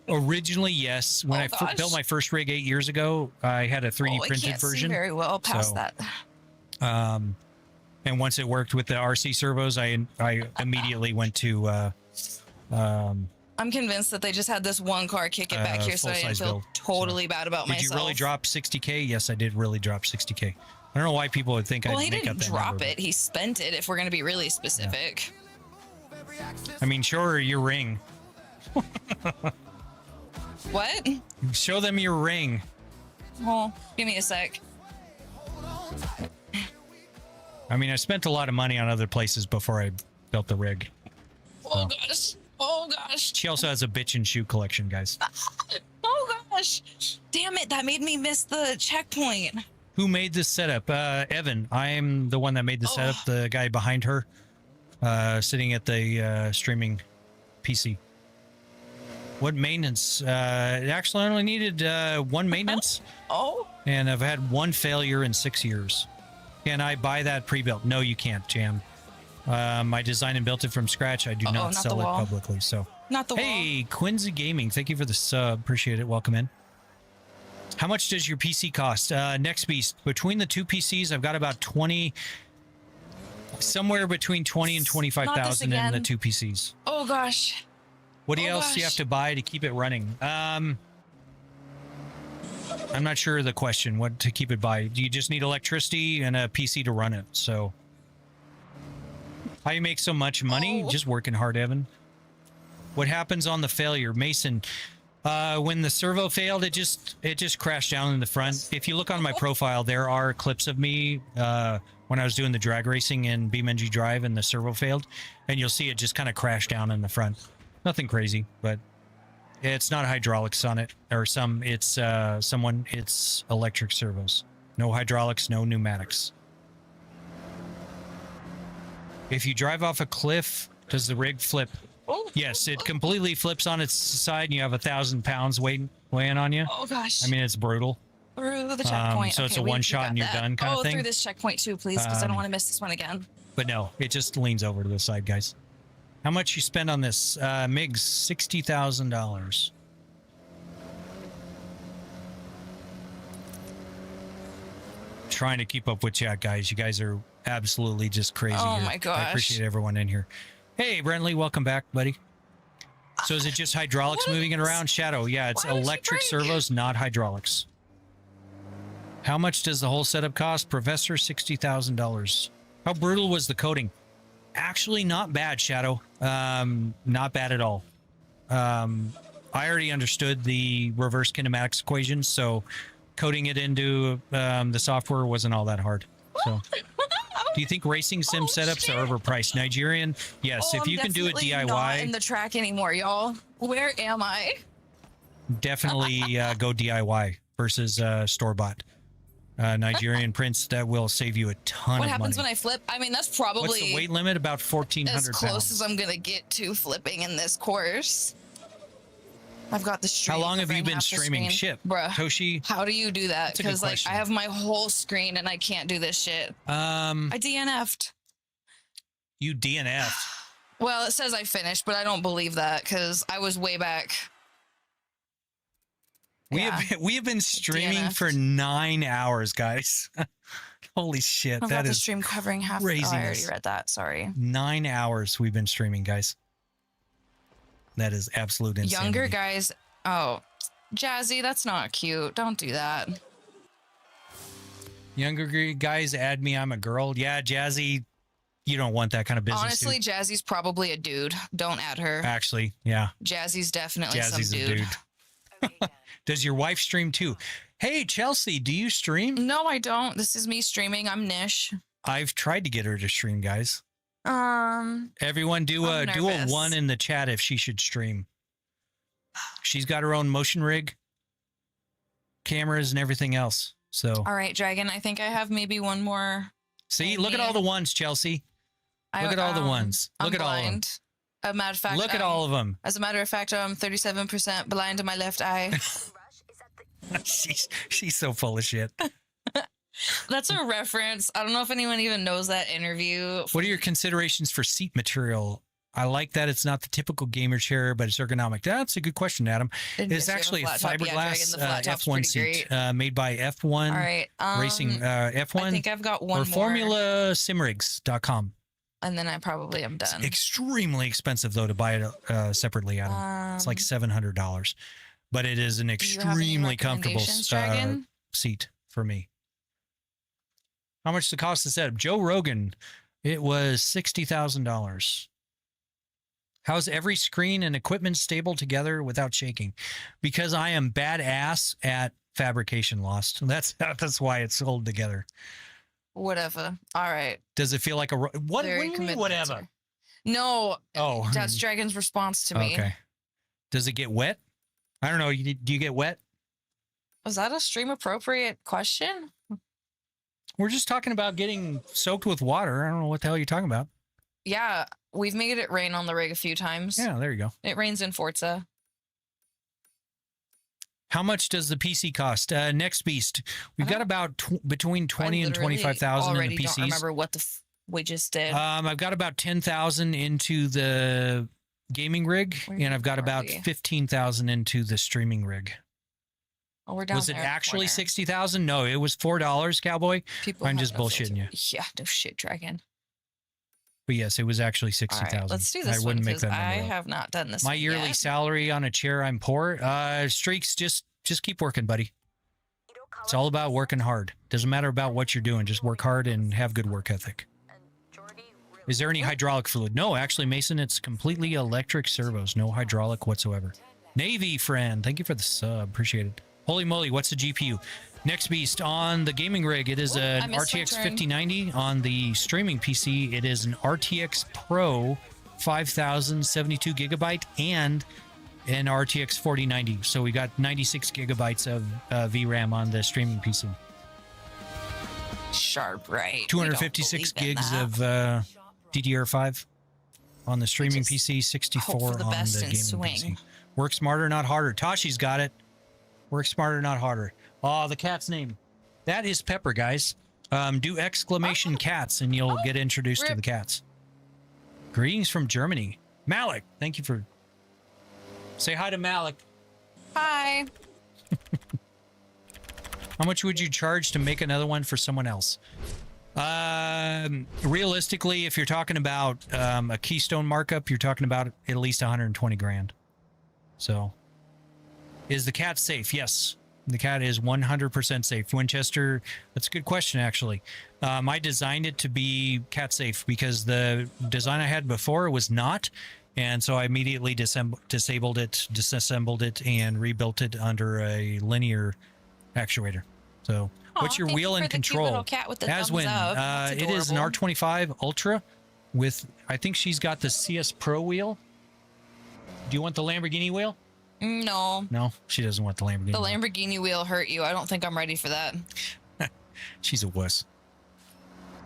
originally, yes. When I built my first rig 8 years ago, I had a 3D I printed can't version. see very well past So, that. And once it worked with the RC servos, I immediately went to I'm convinced that they just had this one car kick it back here, so I didn't full-size feel build. totally bad about Did myself. you really drop 60K? Yes, I did really drop 60K. I don't know why people would think Well, I'd he make up didn't that drop number, it. He spent it. If we're gonna be really specific. but- I mean, sure, your ring. What? Show them your ring. Oh, give me a sec. I mean, I spent a lot of money on other places before I built the rig. Oh gosh. Oh gosh. She also has a bitch and shoe collection, guys. Oh gosh. Damn it! That made me miss the checkpoint. Who made this setup? Evan. I am the one that made the setup. The guy behind her, sitting at the streaming PC. What maintenance? It actually only needed one maintenance, Oh. and I've had one failure in 6 years. Can I buy that pre-built? No, you can't, Jam. I designed and built it from scratch. I do not not sell the it wall. publicly. So, Not the wall. hey, Quincy Gaming, thank you for the sub. Appreciate it. Welcome in. How much does your PC cost? Next Beast, between the two PCs, I've got about 20, somewhere between 20 and 25,000 in the again. two PCs. Oh gosh. What Oh, else do you have gosh. to buy to keep it running? I'm not sure of the question. What to keep it by? Do you just need electricity and a PC to run it? So, how you make so much money? Just working hard, Evan. What happens on the failure, Mason? When the servo failed, it just crashed down in the front. If you look on my profile, there are clips of me when I was doing the drag racing in BeamNG Drive and the servo failed, and you'll see it just kind of crash down in the front. Nothing crazy, but it's not hydraulics on it, or it's electric servos. No hydraulics, no pneumatics. If you drive off a cliff, does the rig flip? Yes, it completely flips on its side, and you have 1,000 pounds weighing on you. Oh gosh. I mean, it's brutal. Through the checkpoint. So it's a one shot and you're done kind of thing. Through this checkpoint too, please, because I don't want to miss this one again. But no, it just leans over to the side, guys. How much you spend on this? MiGs, $60,000. Trying to keep up with chat, guys. You guys are absolutely just crazy. Oh here. my gosh. I appreciate everyone in here. Hey, Brentley, welcome back, buddy. So is it just hydraulics moving it around? Shadow, yeah, it's electric servos, not hydraulics. How much does the whole setup cost? Professor, $60,000. How brutal was the coding? Actually, not bad, Shadow. Not bad at all. I already understood the reverse kinematics equations, so coding it into the software wasn't all that hard. So, do you think racing sim setups are overpriced? Nigerian, yes. If you can do it DIY, not in the track anymore, y'all. Where am I? Definitely go DIY versus store bought. Nigerian Prince, that will save you a ton of money. What happens when I flip? I mean, that's probably what's the weight limit? About 1,400 as close pounds. as I'm gonna get to flipping in this course. I've got the stream. How long have you been streaming? Shit, bruh. Toshi. How do you do that? That's a good Because like question. I have my whole screen and I can't do this shit. I DNF'd. You DNF'd. Well, it says I finished, but I don't believe that because I was way back. We have been streaming for 9 hours, guys. Holy shit, I've that got the is stream covering half. craziness. Oh, I already read that. Sorry. 9 hours we've been streaming, guys. That is absolute insanity. Younger guys. Oh, Jazzy, that's not cute. Don't do that. Younger guys add me. I'm a girl. Yeah, Jazzy, you don't want that kind of business. Honestly, dude. Jazzy's probably a dude. Don't add her. Actually, yeah. Jazzy's definitely Jazzy's some a dude. dude. Does your wife stream too? Hey, Chelsea, do you stream? No, I don't. This is me streaming. I'm Nish. I've tried to get her to stream, guys. Everyone do a nervous. 1 in the chat if she should stream. She's got her own motion rig, cameras, and everything else. So, All right, Dragon. I think I have maybe one more. see, look at all the ones, Chelsea. Look at all the ones. Look I'm at all of them. blind. A matter of fact, Look at all of them. As a matter of fact, I'm 37% blind in my left eye. she's so full of shit. That's a reference. I don't know if anyone even knows that interview. What are your considerations for seat material? I like that it's not the typical gamer chair, but it's ergonomic. That's a good question, Adam. It's actually a fiberglass F1 seat made by F1 All right, Racing. F1 I think I've got one or more. FormulaSimrigs.com. And then I probably am done. It's extremely expensive, though, to buy it separately, Adam. It's like $700. But it is an extremely comfortable seat for me. How much the cost of setup? Joe Rogan, it was $60,000. How's every screen and equipment stable together without shaking? Because I am badass at fabrication, Lost. That's why it's sold together. Whatever. All right. Does it feel like a what? What do you mean, committed whatever? answer. No. Oh, That's Dragon's response to me. Okay. Does it get wet? I don't know. Do you get wet? Was that a stream appropriate question? We're just talking about getting soaked with water. I don't know what the hell you're talking about. Yeah, we've made it rain on the rig a few times. Yeah, there you go. It rains in Forza. How much does the PC cost? Next Beast, we've got about between 20 and 25,000 in the PCs. I don't remember what we just did. I've got about 10,000 into the gaming rig, and I've got about 15,000 into the streaming rig. Oh, we're down Was it there actually 60,000? No, it was $4, Cowboy. I'm just bullshitting you. Yeah, no shit, Dragon. But yes, it was actually 60,000. Right, let's do this I wouldn't one make that I number up. have not done this. My one yearly yet. salary on a chair, I'm poor. Streaks, just keep working, buddy. It's all about working hard. Doesn't matter about what you're doing. Just work hard and have good work ethic. Is there any hydraulic fluid? No, actually, Mason, it's completely electric servos. No hydraulic whatsoever. Navy friend, thank you for the sub. Appreciate it. Holy moly, what's the GPU? Next beast on the gaming rig, it is an RTX 5090. On the streaming PC, it is an RTX Pro 5072 gigabyte and an RTX 4090. So we got 96 gigabytes of VRAM on the streaming PC. Sharp, right? 256 gigs of DDR5 on the streaming PC, 64 on the gaming PC. Work smarter, not harder. Tashi's got it. Work smarter, not harder. Oh, the cat's name. That is Pepper, guys. Do exclamation cats and you'll get introduced to the cats. Greetings from Germany. Malik, thank you for... Say hi to Malik. Hi. How much would you charge to make another one for someone else? Realistically, if you're talking about a Keystone markup, you're talking about at least 120 grand. So, is the cat safe? Yes, the cat is 100% safe. Winchester, that's a good question, actually. I designed it to be cat safe because the design I had before was not. And so I immediately disabled it, disassembled it, and rebuilt it under a linear actuator. So, what's your wheel and control? Aswin, it is an R25 Ultra with, I think she's got the CS Pro wheel. Do you want the Lamborghini wheel? No. No, she doesn't want the Lamborghini. The Lamborghini wheel hurt you. I don't think I'm ready for that. She's a wuss.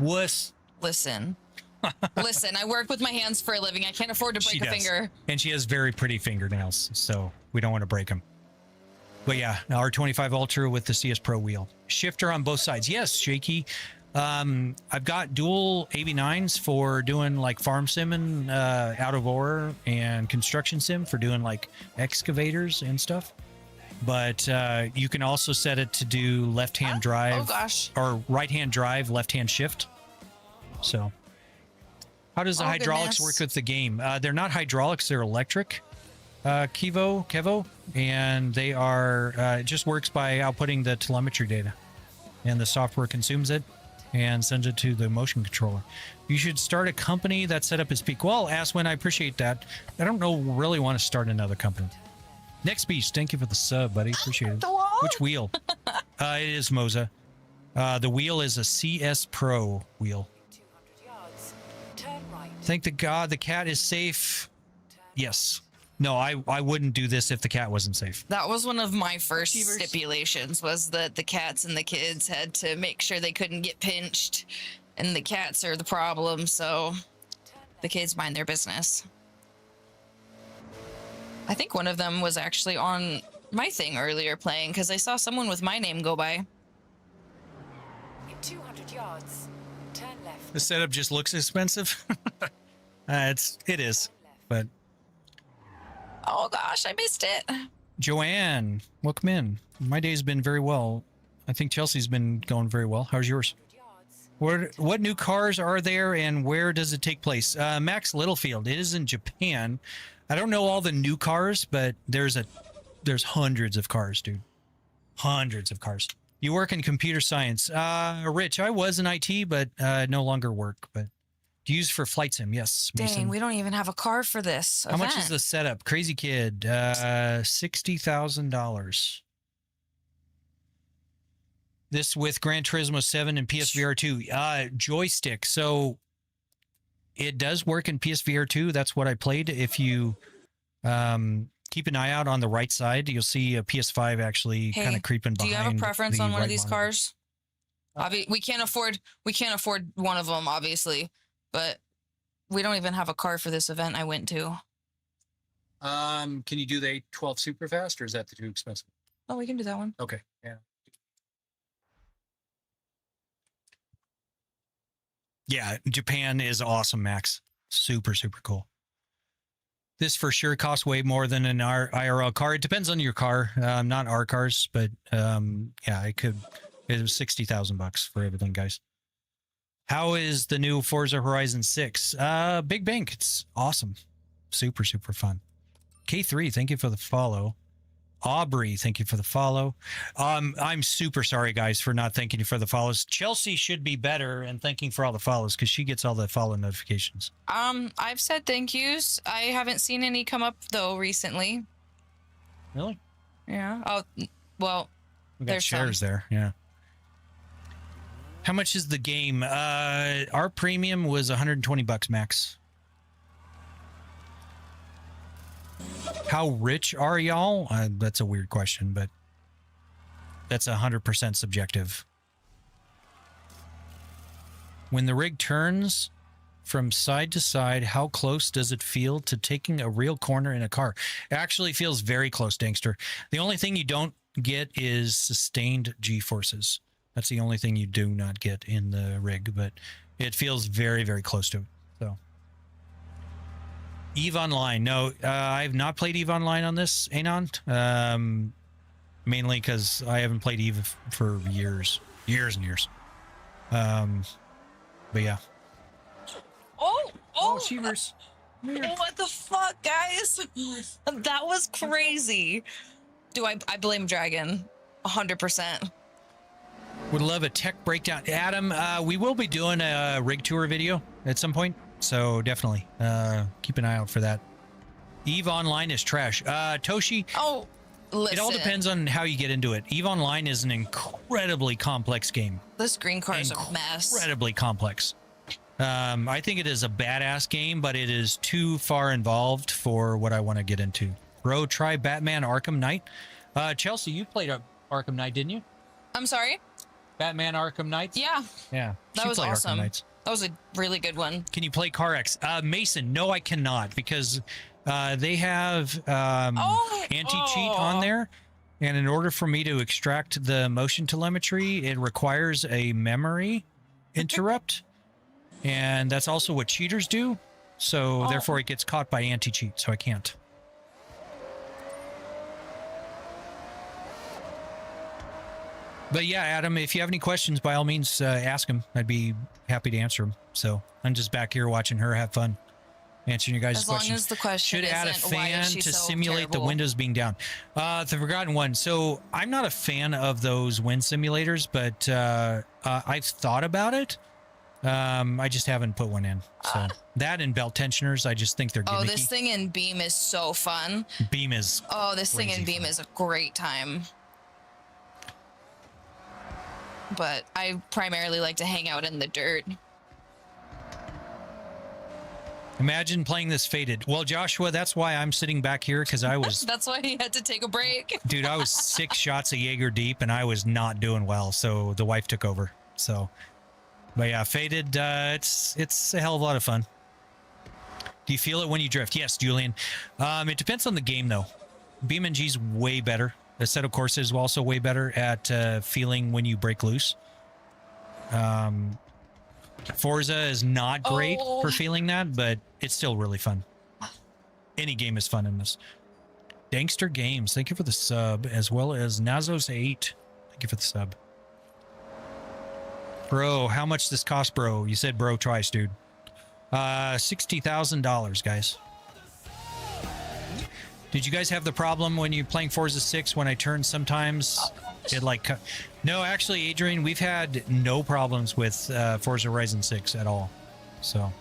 Wuss. Listen. Listen, I work with my hands for a living. I can't afford to break a finger. And she has very pretty fingernails, so we don't want to break them. But yeah, R25 Ultra with the CS Pro wheel. Shifter on both sides. Yes, Shaky. I've got dual AV9s for doing like farm simming out of ore and construction sim for doing like excavators and stuff. But you can also set it to do left-hand drive or right-hand drive, left-hand shift. So how does the hydraulics work with the game? They're not hydraulics, they're electric. Kevo, and they are, it just works by outputting the telemetry data. And the software consumes it and sends it to the motion controller. You should start a company that set up its peak. Well, Aswin, I appreciate that. I don't really want to start another company. Next beast, thank you for the sub, buddy. Appreciate it. Which wheel? It is Moza. The wheel is a CS Pro wheel. Thank the God the cat is safe. Yes. No, I wouldn't do this if the cat wasn't safe. That was one of my first stipulations, was that the cats and the kids had to make sure they couldn't get pinched, and the cats are the problem, so the kids mind their business. I think one of them was actually on my thing earlier playing, because I saw someone with my name go by. In 200 yards, turn left. The setup just looks expensive. It is, but... Oh gosh, I missed it. Joanne, welcome in. My day's been very well. I think Chelsea's been going very well. How's yours? What new cars are there and where does it take place? Max Littlefield, it is in Japan. I don't know all the new cars, but there's hundreds of cars, dude. Hundreds of cars. You work in computer science. Rich, I was in IT, but no longer work, but used for flight sim, yes. Mason. Dang, we don't even have a car for this How much is the setup? Crazy Kid, $60,000. This with Gran Turismo 7 and PSVR 2. Joystick. So it does work in PSVR 2. That's what I played. If you keep an eye out on the right side, you'll see a PS5 actually kind of creeping behind. Do you have a preference on one of these monitor. cars? We can't afford one of them, obviously. But we don't even have a car for this event I went to. Can you do the 812 super fast, or is that too expensive? Oh, we can do that one. Okay, yeah. Yeah, Japan is awesome, Max. Super, super cool. This for sure costs way more than an IRL car. It depends on your car, not our cars, but yeah, it was $60,000 for everything, guys. How is the new Forza Horizon 6? Big Bank. It's awesome. Super, super fun. K3, thank you for the follow. Aubrey, thank you for the follow. I'm super sorry, guys, for not thanking you for the follows. Chelsea should be better and thanking for all the follows because she gets all the follow notifications. I've said thank yous. I haven't seen any come up though recently. Really? Yeah. Oh, well, We got shares there. Yeah. How much is the game? Our premium was $120 max. How rich are y'all? That's a weird question, but that's 100% subjective. When the rig turns from side to side, how close does it feel to taking a real corner in a car? It actually feels very close, Dankster. The only thing you don't get is sustained G-forces. That's the only thing you do not get in the rig, but it feels very, very close to it. So, EVE Online. No, I have not played EVE Online on this, Anon. Mainly because I haven't played EVE for years and years. But yeah. Oh, Cheevers. What the fuck, guys? That was crazy. I blame Dragon 100%. Would love a tech breakdown. Adam, we will be doing a rig tour video at some point, so definitely keep an eye out for that. EVE Online is trash. Toshi, listen. It all depends on how you get into it. EVE Online is an incredibly complex game. This green car is a mess. Incredibly complex. I think it is a badass game, but it is too far involved for what I want to get into. Bro, try Batman Arkham Knight. Chelsea, you played Arkham Knight, didn't you? I'm sorry? Batman Arkham Knights? Yeah. Yeah. That was awesome. Arkham Knights. That was a really good one. Can you play CarX? Mason, no, I cannot because they have anti-cheat on there. And in order for me to extract the motion telemetry, it requires a memory interrupt. And that's also what cheaters do. So therefore it gets caught by anti-cheat. So I can't. But yeah, Adam, if you have any questions, by all means, ask them. I'd be happy to answer them. So I'm just back here watching her have fun, answering your guys' questions. As long as the question should add a isn't, why fan is she to so simulate the terrible? windows being down. The Forgotten One. So I'm not a fan of those wind simulators, but I've thought about it. I just haven't put one in. So that and belt tensioners, I just think they're gimmicky. Oh, this thing in Beam is so fun. Beam is this thing in Beam is a great time. But I primarily like to hang out in the dirt. Imagine playing this faded. Well, Joshua, that's why I'm sitting back here, because I was... That's why he had to take a break. Dude, I was 6 shots of Jaeger deep, and I was not doing well, so the wife took over. So, but yeah, faded, it's a hell of a lot of fun. Do you feel it when you drift? Yes, Julian. It depends on the game, though. BeamNG's way better. Assetto Corsa is also way better at feeling when you break loose. Forza is not great for feeling that, but it's still really fun. Any game is fun in this. Dankster Games, thank you for the sub, as well as Nazos8. Thank you for the sub. Bro, how much this cost, bro? You said bro twice, dude. $60,000, guys. Did you guys have the problem when you're playing Forza 6 when I turn sometimes? It like... No, actually, Adrian, we've had no problems with Forza Horizon 6 at all. So,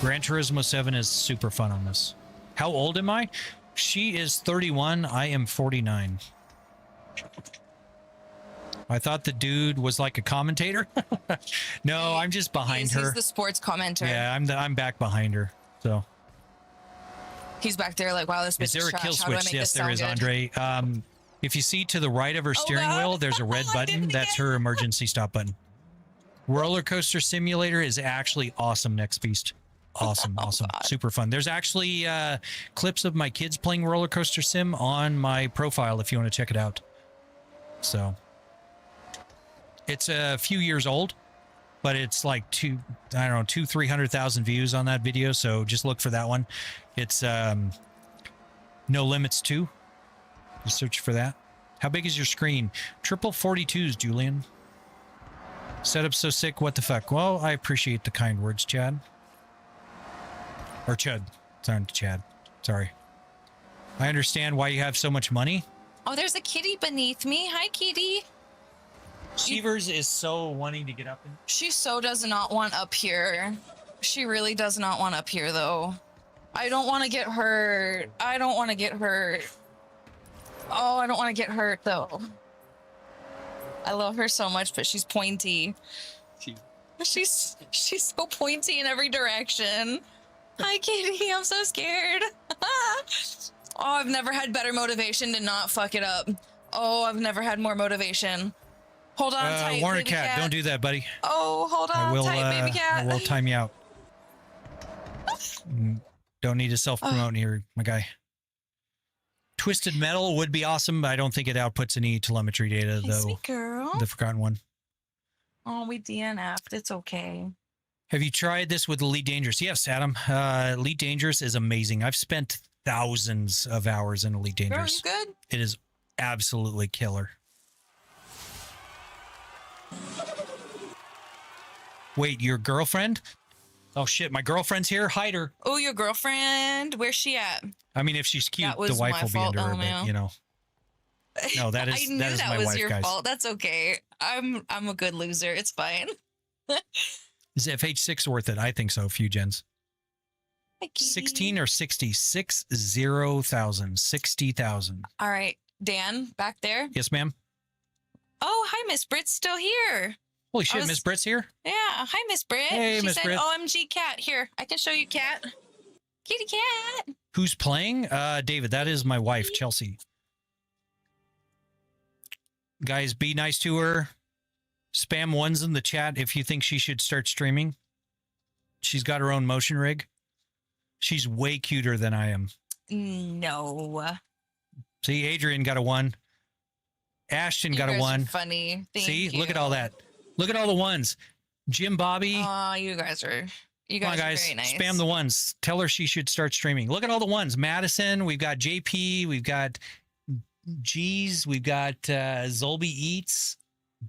Gran Turismo 7 is super fun on this. How old am I? She is 31. I am 49. I thought the dude was like a commentator. No, I'm just behind her. He's the sports commentator. Yeah, I'm back behind her. So... He's back there like, wow, this bitch is there a trash. kill How do I switch? make Yes, this there is, sound good? Andre. If you see to the right of her steering wheel, there's a red button. That's her emergency stop button. Roller Coaster Simulator is actually awesome, Next Beast. Awesome, awesome. Super fun. There's actually clips of my kids playing Roller Coaster Sim on my profile if you want to check it out. So, it's a few years old, but it's like 300,000 views on that video. So just look for that one. It's No Limits 2. Just search for that. How big is your screen? Triple 42s, Julian. Setup so sick. What the fuck? Well, I appreciate the kind words, Chad. Or Chud. Sorry, Chad. Sorry. I understand why you have so much money. Oh, there's a kitty beneath me. Hi, kitty. Shivers is so wanting to get up. She so does not want up here. She really does not want up here, though. I don't want to get hurt. I don't want to get hurt. Oh, I don't want to get hurt, though. I love her so much, but she's pointy. She's so pointy in every direction. Hi, kitty. I'm so scared. Oh, I've never had better motivation to not fuck it up. Oh, I've never had more motivation. Hold on tight, Warner baby cat, don't do that, buddy. Oh, hold on tight, baby cat. I will time you out. Don't need to self-promote here, my guy. Twisted Metal would be awesome, but I don't think it outputs any telemetry data, Hey, though. sweet girl. The forgotten one. Oh, we DNF'd. It's okay. Have you tried this with Elite Dangerous? Yes, Adam. Elite Dangerous is amazing. I've spent thousands of hours in Elite Girl, Dangerous. you good? It is absolutely killer. Wait, your girlfriend? Oh shit, my girlfriend's here. Hide her. Oh, your girlfriend? Where's she at? I mean, if she's cute, That the was wife my will be fault, under her, LMAO. but you know. No, that is I knew that is that my was wife, your guys. fault. That's okay. I'm a good loser. It's fine. Is FH6 worth it? I think so. A few gens. Hi, kitty. 16 or 60? 60,000. 60,000. All right, Dan, back there. Yes, ma'am. Oh, hi, Miss Britt's still here. Holy shit, was- Miss Britt's here? Yeah, hi, Miss Britt. Hey, she Miss said, Britt. OMG cat. Here, I can show you cat. Kitty cat. Who's playing? David, that is my wife, Chelsea. Guys, be nice to her. Spam ones in the chat if you think she should start streaming. She's got her own motion rig. She's way cuter than I am. No. See, Adrian got a 1. Ashton You got a guys are 1. funny. Thank See, you. look at all that. Look at all the ones. Jim Bobby. Oh, you guys are Come on, guys. very nice. Spam the ones. Tell her she should start streaming. Look at all the ones. Madison. We've got JP. We've got G's. We've got Zolby Eats.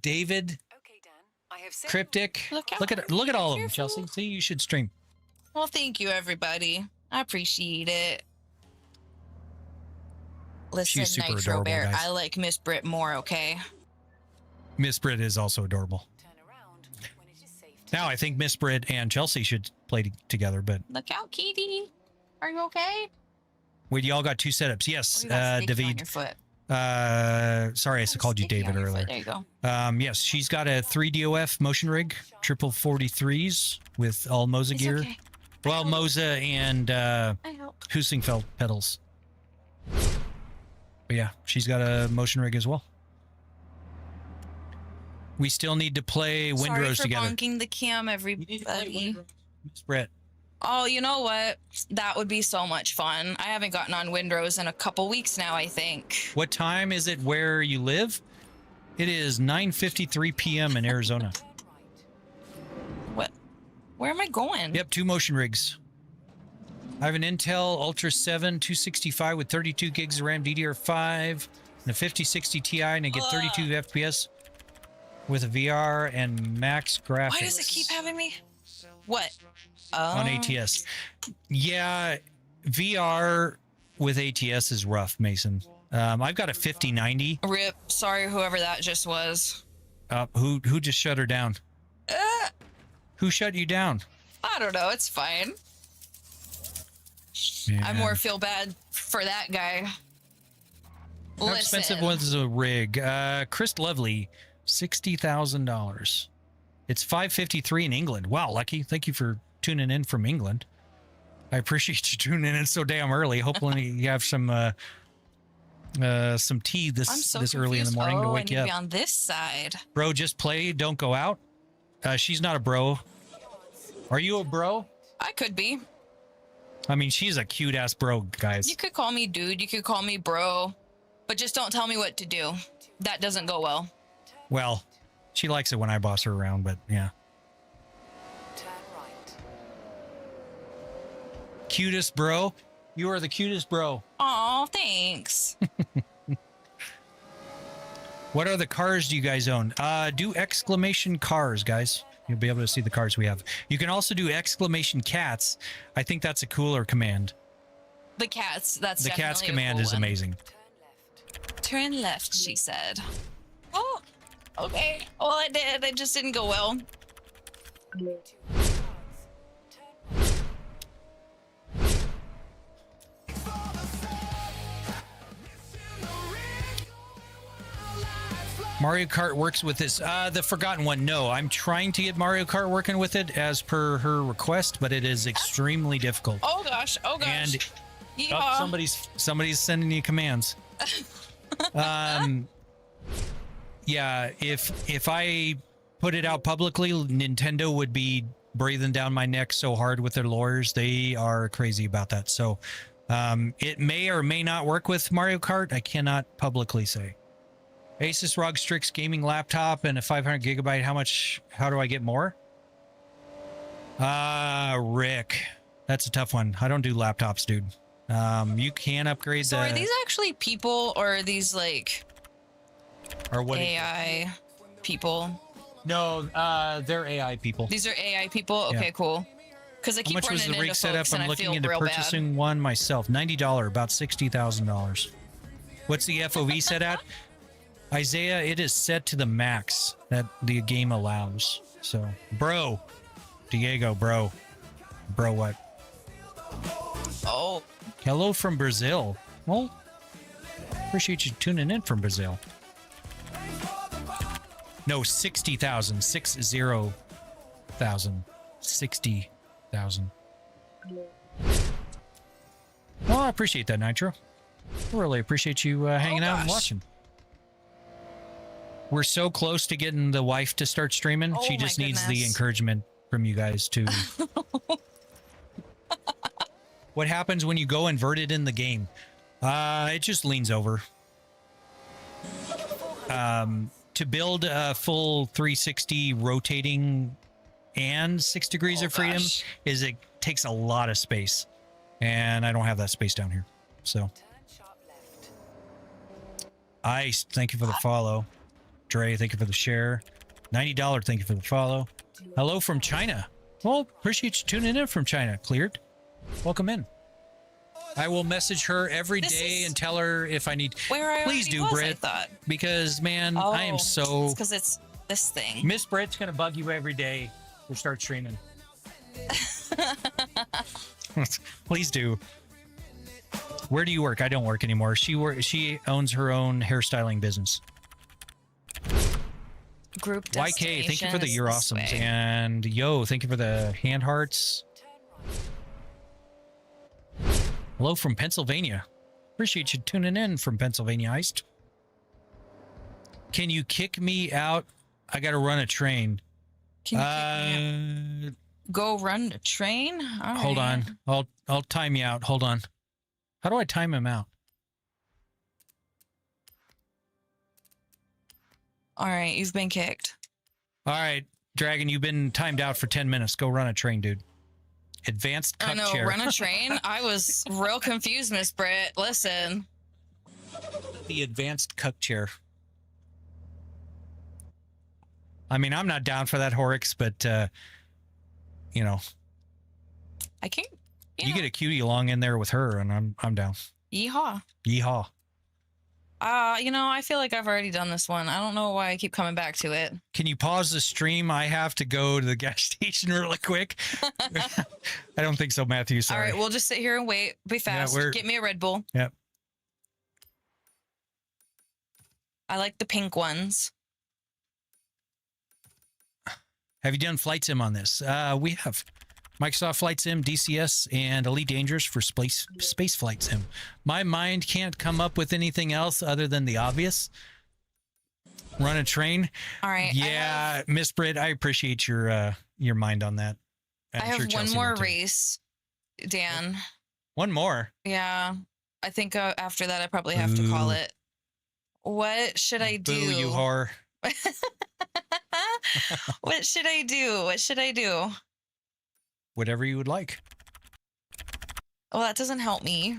David. Okay, Dan. I have set Cryptic. Look out. Look at all of them, Careful. Chelsea. See, you should stream. Well, thank you, everybody. I appreciate it. Listen, She's super Nitro adorable, Bear, guys. I like Miss Britt more, okay? Miss Britt is also adorable. turn around when it is safe to Now I think Miss Britt and Chelsea should play together, but Look out, kitty. Are you okay? wait, y'all got 2 setups. Yes, Oh, you got sticky on David. your foot. Sorry, I called you Sticky on David your foot. earlier. There you go. Yes, she's got a 3DOF motion rig, triple 43s with all Moza It's gear. okay. Well, Moza and I help. Husingfeld pedals. But yeah, she's got a motion rig as well. We still need to play Sorry Windrose for together. bonking the cam, everybody. Miss Brett. Oh, you know what? That would be so much fun. I haven't gotten on Windrose in a couple weeks now, I think. What time is it where you live? It is 9:53 p.m. in Arizona. turn right. What? Where am I going? Yep, 2 motion rigs. I have an Intel Ultra 7 265 with 32 gigs of RAM DDR5 and a 5060 Ti, and I get 32 FPS with a VR and max graphics. Why does it keep having me? What? on Oh. ATS? Yeah, VR with ATS is rough, Mason. I've got a 5090. Rip. Sorry, whoever that just was. Who just shut her down? Who shut you down? I don't know. It's fine. I more feel bad for that guy. How expensive was a rig? Chris Lovely, $60,000. It's $553 in England. Wow, Lucky. Thank you for tuning in from England. I appreciate you tuning in so damn early. Hopefully you have some tea I'm this so early in the confused. morning to I wake need you to up. be on this side. Bro, just play. Don't go out. She's not a bro. Are you a bro? I could be. I mean, she's a cute ass bro, guys. You could call me dude. You could call me bro. But just don't tell me what to do. That doesn't go well. Well, she likes it when I boss her around, but yeah. Turn right. Cutest bro. You are the cutest bro. Aw, thanks. What other cars do you guys own? Do exclamation cars, guys. You'll be able to see the cars we have. You can also do exclamation cats. I think that's a cooler command. The cats. That's The cat's definitely a command cool is one. amazing. Turn left, she said. Oh, okay. Well, I did. It just didn't go well. Mario Kart works with this. The Forgotten One. No, I'm trying to get Mario Kart working with it as per her request, but it is extremely difficult. Oh gosh. Oh gosh. And Yeehaw. somebody's sending you commands. Yeah, if I put it out publicly, Nintendo would be breathing down my neck so hard with their lawyers. They are crazy about that. So it may or may not work with Mario Kart. I cannot publicly say. Asus ROG Strix gaming laptop and a 500 gigabyte. How do I get more? Rick, that's a tough one. I don't do laptops, dude. You can upgrade So are these actually people or are these like or what AI people? No, they're AI people. These are AI people? Okay, Yeah. cool. Because I How keep much was running the into rig setup? folks and I'm I looking feel into real purchasing one myself. $90, about $60,000. What's the FOV set at? Isaiah, it is set to the max that the game allows. So, bro, Diego, bro, what? Oh, hello from Brazil. Well, appreciate you tuning in from Brazil. No, 60,000, 60,000, 60,000. Well, I appreciate that, Nitro. I really appreciate you hanging out and watching. We're so close to getting the wife to start streaming. Oh She just my needs the goodness. encouragement from you guys to. What happens when you go inverted in the game? It just leans over. To build a full 360 rotating and 6 degrees of freedom it takes a lot of space, and I don't have that space down here. So, Ice, thank you for the follow. Dre, thank you for the share. $90, thank you for the follow. Hello from China. Well, appreciate you tuning in from China. Cleared. Welcome in. I will message her every day and tell her if I need. Where I Please already do, was, I Britt. thought. Because, man, I am so. Because it's this thing. Miss Britt's gonna bug you every day to start streaming. Please do. Where do you work? I don't work anymore. She owns her own hairstyling business. Group YK, thank you for the destination You're is this Awesomes. way. And Yo, thank you for the hand hearts. Hello from Pennsylvania. Appreciate you tuning in from Pennsylvania, Iced. Can you kick me out? I got to run a train. Can you kick me out? Go run a train? All Hold right. on. I'll time you out. Hold on. How do I time him out? All right, you've been kicked. All right, Dragon, you've been timed out for 10 minutes. Go run a train, dude. Advanced I cup know, chair. run a train? I was real confused, Miss Britt. Listen. The advanced cuck chair. I mean, I'm not down for that, Horrocks, but, you know. I can't. You get a cutie along in there with her, and I'm down. Yeehaw. Yeehaw. I feel like I've already done this one. I don't know why I keep coming back to it. Can you pause the stream? I have to go to the gas station really quick. I don't think so, Matthew. Sorry. All right, we'll just sit here and wait. Be fast. Get me a Red Bull. Yep. I like the pink ones. Have you done Flight Sim on this? We have. Microsoft Flight Sim, DCS, and Elite Dangerous for space Flight Sim. My mind can't come up with anything else other than the obvious. Run a train. All right. Yeah, Miss Britt, I appreciate your mind on that. I have one more race, Dan. One more? Yeah. I think after that, I probably have to call it. What should I do? Boo, you whore. What should I do? What should I do? Whatever you would like. Well, that doesn't help me.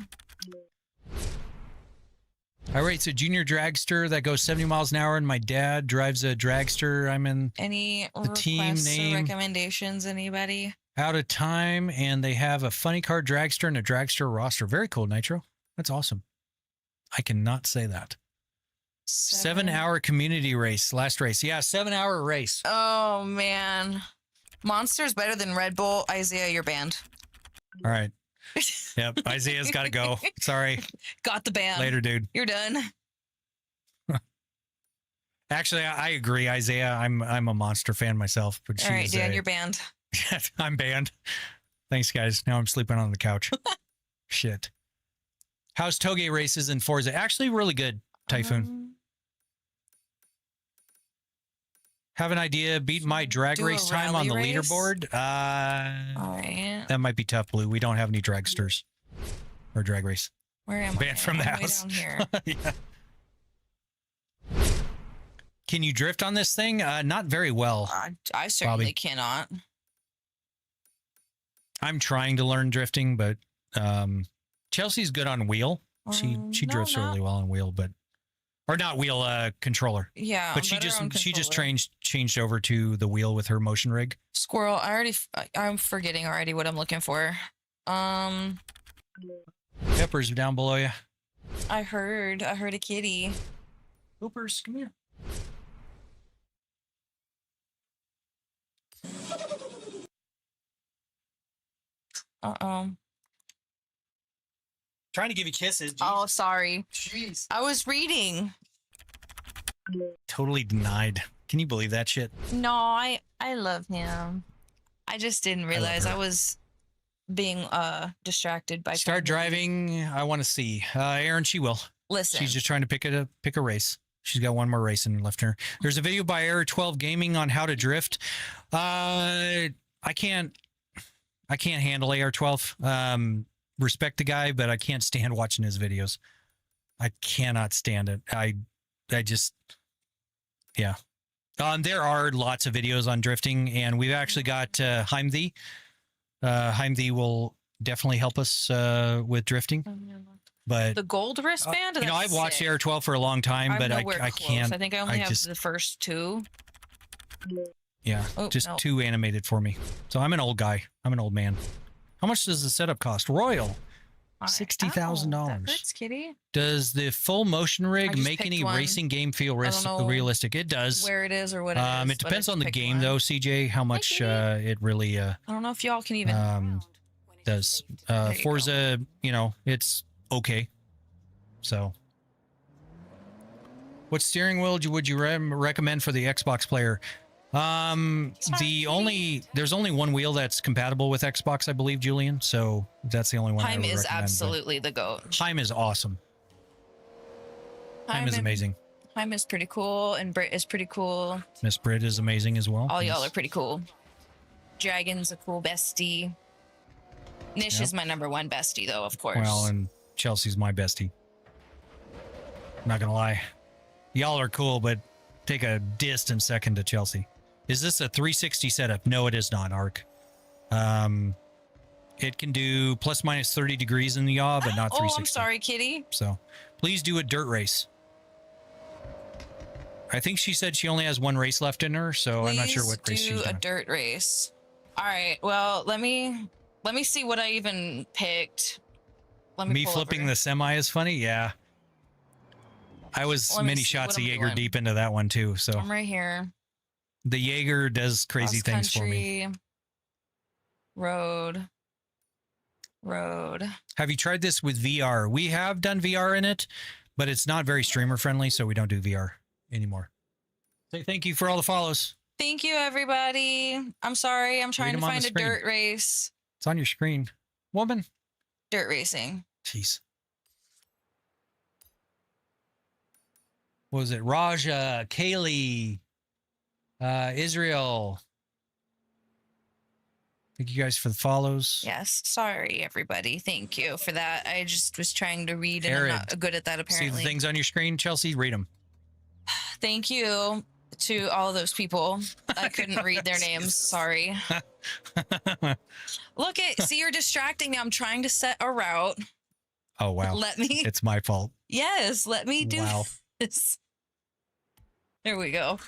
All right, so junior dragster that goes 70 miles an hour, and my dad drives a dragster. I'm in Any the team requests or name. recommendations, anybody? out of time, and they have a funny car dragster and a dragster roster. Very cool, Nitro. That's awesome. I cannot say that. 7-hour community race, last race. Yeah, 7-hour race. Oh man, Monster's better than Red Bull. Isaiah, you're banned. All right. Yep, Isaiah's got to go. Sorry. Got the ban. Later, dude. You're done. Actually, I agree, Isaiah. I'm a Monster fan myself, but All right, Dan, you're banned. I'm banned. Thanks, guys. Now I'm sleeping on the couch. Shit. How's Toge races in Forza? Actually, really good, Typhoon. Have an idea? Beat my drag race time on the leaderboard? All right. That might be tough, Blue. We don't have any dragsters or drag race. Where am I? Banned from the I'm way house. down here. Yeah. Can you drift on this thing? Not very well. I certainly Bobby. cannot. I'm trying to learn drifting, but Chelsea's good on wheel. She No, drifts not- really well on wheel, but or not wheel, controller. Yeah, but I'm better on she just controller. changed over to the wheel with her motion rig. Squirrel. I'm forgetting already what I'm looking for. Peppers down below you. I heard a kitty. Hoopers, come here. Uh-oh. Trying to give you kisses. Oh, sorry. Jeez. I was reading. Totally denied. Can you believe that shit? No, I love him. I just didn't realize I was being distracted by Start driving. I want to see. Aaron, she will. Listen. She's just trying to pick a race. She's got one more race in left her. There's a video by Error 12 Gaming on how to drift. I can't handle AR12. Respect the guy, but I can't stand watching his videos. I cannot stand it. I just, yeah. There are lots of videos on drifting, and we've actually got Heimthy. Heimthy will definitely help us with drifting. But the gold wristband. you know, I've watched AR12 for a long time, but I can't. I think I only have the first two. Yeah, just too animated for me. So I'm an old guy. I'm an old man. How much does the setup cost? Royal, $60,000. That's kitty. Does the full motion rig make any racing game feel realistic? It does. Where it is or what it is. It depends on the game, though, CJ. How much it really I don't know if y'all can even. does. Forza, you know, it's okay. So, what steering wheel would you recommend for the Xbox player? There's only one wheel that's compatible with Xbox, I believe, Julian. So that's the only one. Heim I would is recommend, absolutely the goat. Heim is awesome. Heim is amazing. Heim is pretty cool, and Brit is pretty cool. Miss Brit is amazing as well. All y'all are pretty cool. Dragon's a cool bestie. Nish is my #1 bestie, though, of course. Well, and Chelsea's my bestie. Not gonna lie, y'all are cool, but take a distant second to Chelsea. Is this a 360 setup? No, it is not, Arc. It can do plus minus 30 degrees in the yaw, but not 360. Oh, I'm sorry, kitty. So please do a dirt race. I think she said she only has one race left in her, so I'm not sure what race she's do doing. a dirt race. All right. Well, let me see what I even picked. Me flipping the semi is funny. Yeah. I was many shots of Jaeger deep into that one too. So I'm right here. The Jaeger does crazy things for me. Road. Have you tried this with VR? We have done VR in it, but it's not very streamer friendly, so we don't do VR anymore. Say thank you for all the follows. Thank you, everybody. I'm sorry. I'm trying to find a dirt race. It's on your screen. Woman. Dirt racing. Jeez. What was it? Raja, Kaylee, Israel. Thank you guys for the follows. Yes. Sorry, everybody. Thank you for that. I just was trying to read and I'm not good at that, apparently. See the things on your screen, Chelsea? Read them. Thank you to all those people. I couldn't read their names. Sorry. See, you're distracting me. I'm trying to set a route. Oh, wow. It's my fault. Yes, let me do this. There we go.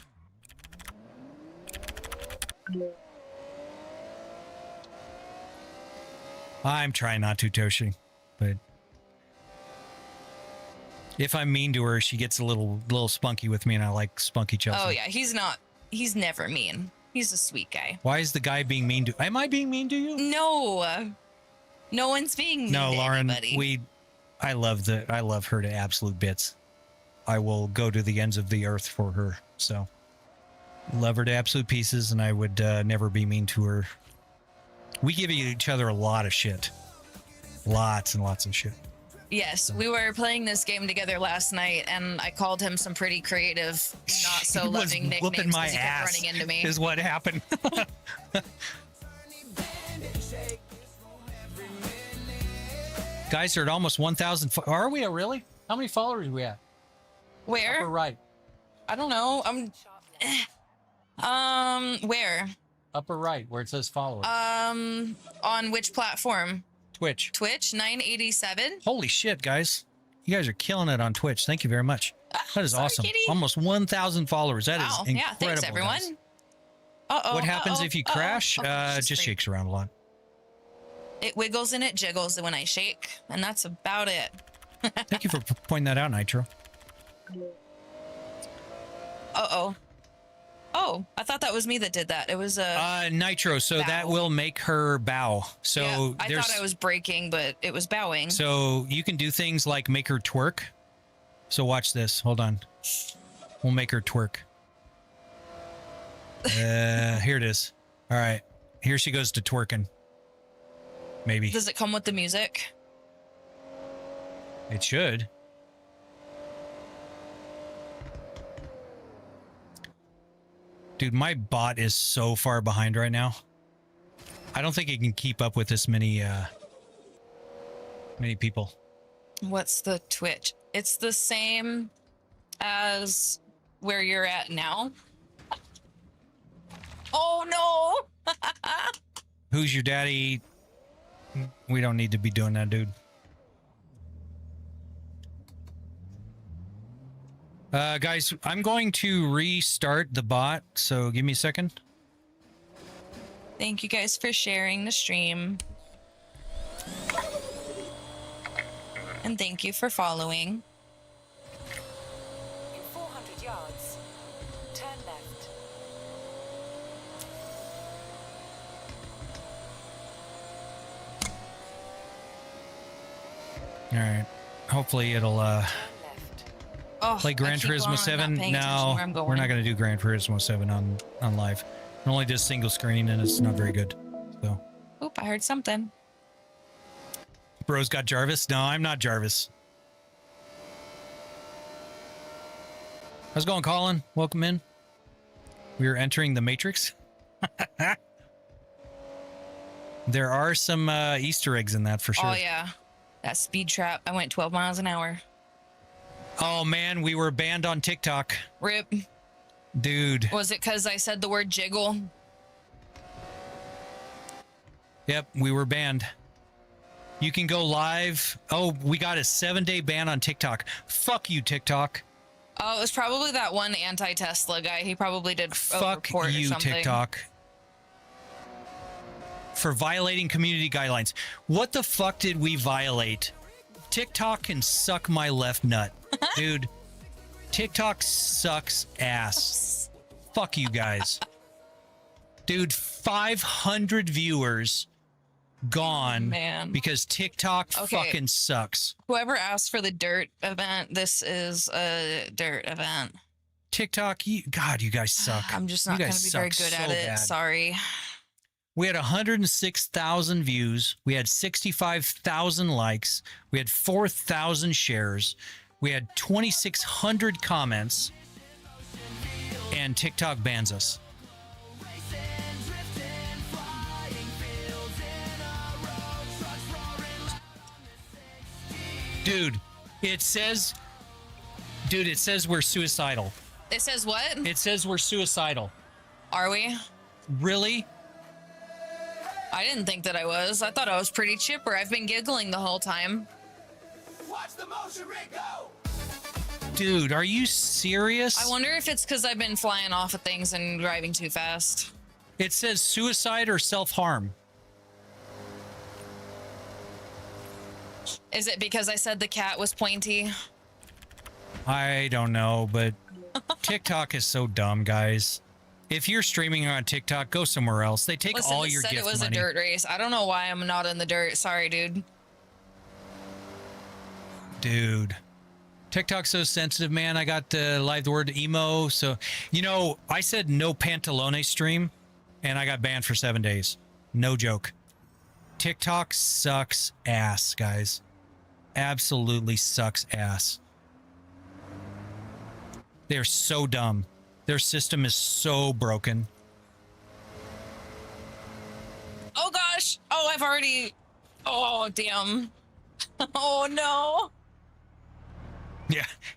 I'm trying not to, Toshi, but if I'm mean to her, she gets a little spunky with me, and I like spunky Chelsea. Oh yeah, he's never mean. He's a sweet guy. Why is the guy being mean to? Am I being mean to you? No, no one's being mean No, to Lauren. anybody. I love her to absolute bits. I will go to the ends of the earth for her. So, love her to absolute pieces, and I would never be mean to her. We give each other a lot of shit, lots and lots of shit. Yes, we were playing this game together last night, and I called him some pretty creative, not so loving nicknames whooping my because he kept ass running into me. is what happened. Guys are at almost 1,000. Are we really? How many followers are we at? Where? Upper right. I don't know. Where? Upper right, where it says followers. On which platform? Twitch. Twitch 987. Holy shit, guys! You guys are killing it on Twitch. Thank you very much. That is Sorry, awesome. kitty. Almost 1,000 followers. That is Wow. incredible. Yeah, thanks everyone. Guys. Uh-oh. What happens if you crash? Just Just shakes around a lot. It wiggles and it jiggles when I shake, and that's about it. Thank you for pointing that out, Nitro. Uh-oh. Oh, I thought that was me that did that. It was Nitro. So bow. that will make her bow. So yeah, I there's. thought I was braking, but it was bowing. So you can do things like make her twerk. So watch this. Hold on. We'll make her twerk. Here it is. All right. Here she goes to twerking. Maybe. Does it come with the music? It should. Dude, my bot is so far behind right now. I don't think it can keep up with this many people. What's the Twitch? It's the same as where you're at now. Oh no! Who's your daddy? We don't need to be doing that, dude. Guys, I'm going to restart the bot, so give me a second. Thank you guys for sharing the stream. And thank you for following. In 400 yards, turn left. All right. Hopefully it'll Oh, play Gran I keep Turismo on not 7. paying attention No, where I'm going. we're not going to do Gran Turismo 7 on live. It only does single screen and it's not very good. So, Oop, I heard something. bro's got Jarvis. No, I'm not Jarvis. How's it going, Colin? Welcome in. We are entering the Matrix. There are some Easter eggs in that for sure. Oh yeah, that speed trap. I went 12 miles an hour. Oh man, we were banned on TikTok. Rip. Dude. Was it because I said the word jiggle? Yep, we were banned. You can go live. Oh, we got a 7-day ban on TikTok. Fuck you, TikTok. Oh, it was probably that one anti-Tesla guy. He probably did a Fuck report or you, something. TikTok. For violating community guidelines. What the fuck did we violate? TikTok can suck my left nut. Dude, TikTok sucks ass. Fuck you guys. Dude, 500 viewers gone because TikTok fucking sucks. Whoever asked for the dirt event, this is a dirt event. TikTok, God, you guys suck. I'm just not going to be very good at it. Sorry. We had 106,000 views. We had 65,000 likes. We had 4,000 shares. We had 2,600 comments. And TikTok bans us. Dude, it says we're suicidal. It says what? It says we're suicidal. Are we? Really? I didn't think that I was. I thought I was pretty chipper. I've been giggling the whole time. Watch the motion, Rico! Dude, are you serious? I wonder if it's because I've been flying off of things and driving too fast. It says suicide or self-harm. Is it because I said the cat was pointy? I don't know, but TikTok is so dumb, guys. If you're streaming on TikTok, go somewhere else. They take Listen, all it your said gift it was money. a dirt race. I don't know why I'm not in the dirt. Sorry, dude. Dude. TikTok's so sensitive, man. I got live the word emo. So, you know, I said no pantalone stream, and I got banned for 7 days. No joke. TikTok sucks ass, guys. Absolutely sucks ass. They're so dumb. Their system is so broken. Oh, gosh. Oh, I've already... Oh, damn. Oh, no.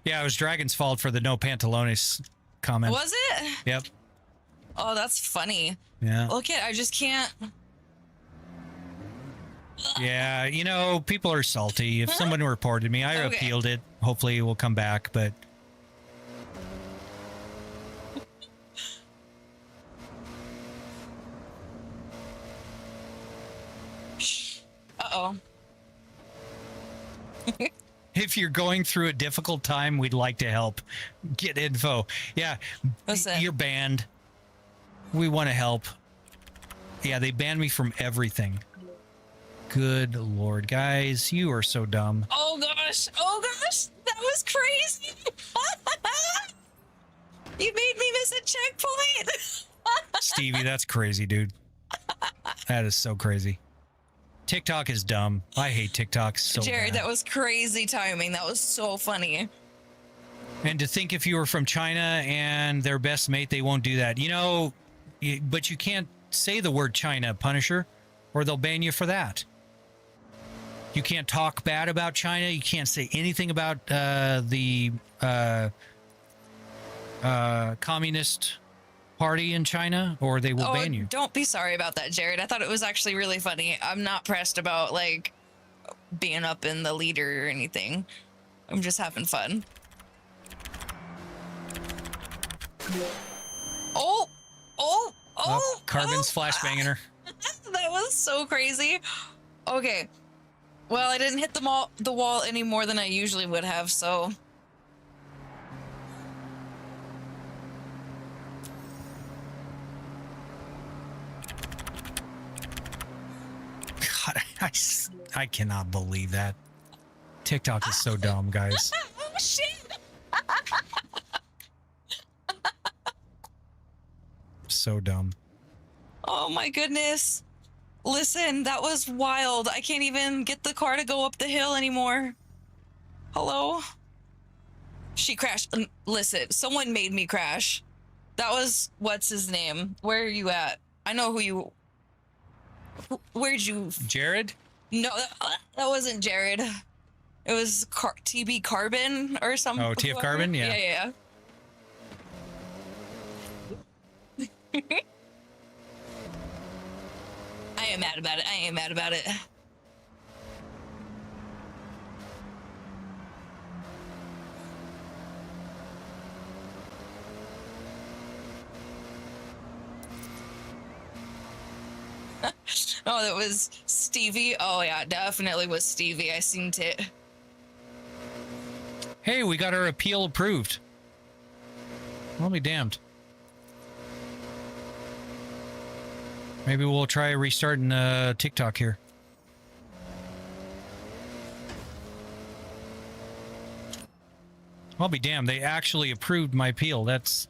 Yeah, it was Dragon's fault for the no pantalones comment. Was it? Yep. Oh, that's funny. Yeah. Look at, I just can't. Yeah, you know, people are salty. If someone reported me, I Okay. appealed it. Hopefully it will come back, but Uh-oh. if you're going through a difficult time, we'd like to help. Get info. Yeah, Listen. you're banned. We want to help. Yeah, they banned me from everything. Good Lord, guys, you are so dumb. Oh, gosh. Oh, gosh. That was crazy. You made me miss a checkpoint. Stevie, that's crazy, dude. That is so crazy. TikTok is dumb. I hate TikTok so Jared, bad. that was crazy timing. That was so funny. And to think if you were from China and their best mate, they won't do that. You know, but you can't say the word China, Punisher, or they'll ban you for that. You can't talk bad about China. You can't say anything about the Communist Party in China, or they will ban you. Don't be sorry about that, Jared. I thought it was actually really funny. I'm not pressed about, like, being up in the leader or anything. I'm just having fun. Oh, Carbon's flashbanging her. That was so crazy. Okay. Well, I didn't hit the wall any more than I usually would have, so... God, I cannot believe that. TikTok is so dumb, guys. Oh, shit! So dumb. Oh my goodness. Listen, that was wild. I can't even get the car to go up the hill anymore. Hello? She crashed. Listen, someone made me crash. That was, what's his name? Where are you at? I know who you... Where'd you... Jared? No, that wasn't Jared. It was TB Carbon or something. Oh, TF Carbon? Yeah. Yeah. I ain't mad about it. Oh, that was Stevie. Oh yeah, definitely was Stevie. I seen it. Hey, we got our appeal approved. I'll be damned. Maybe we'll try restarting TikTok here. I'll be damned. They actually approved my appeal. That's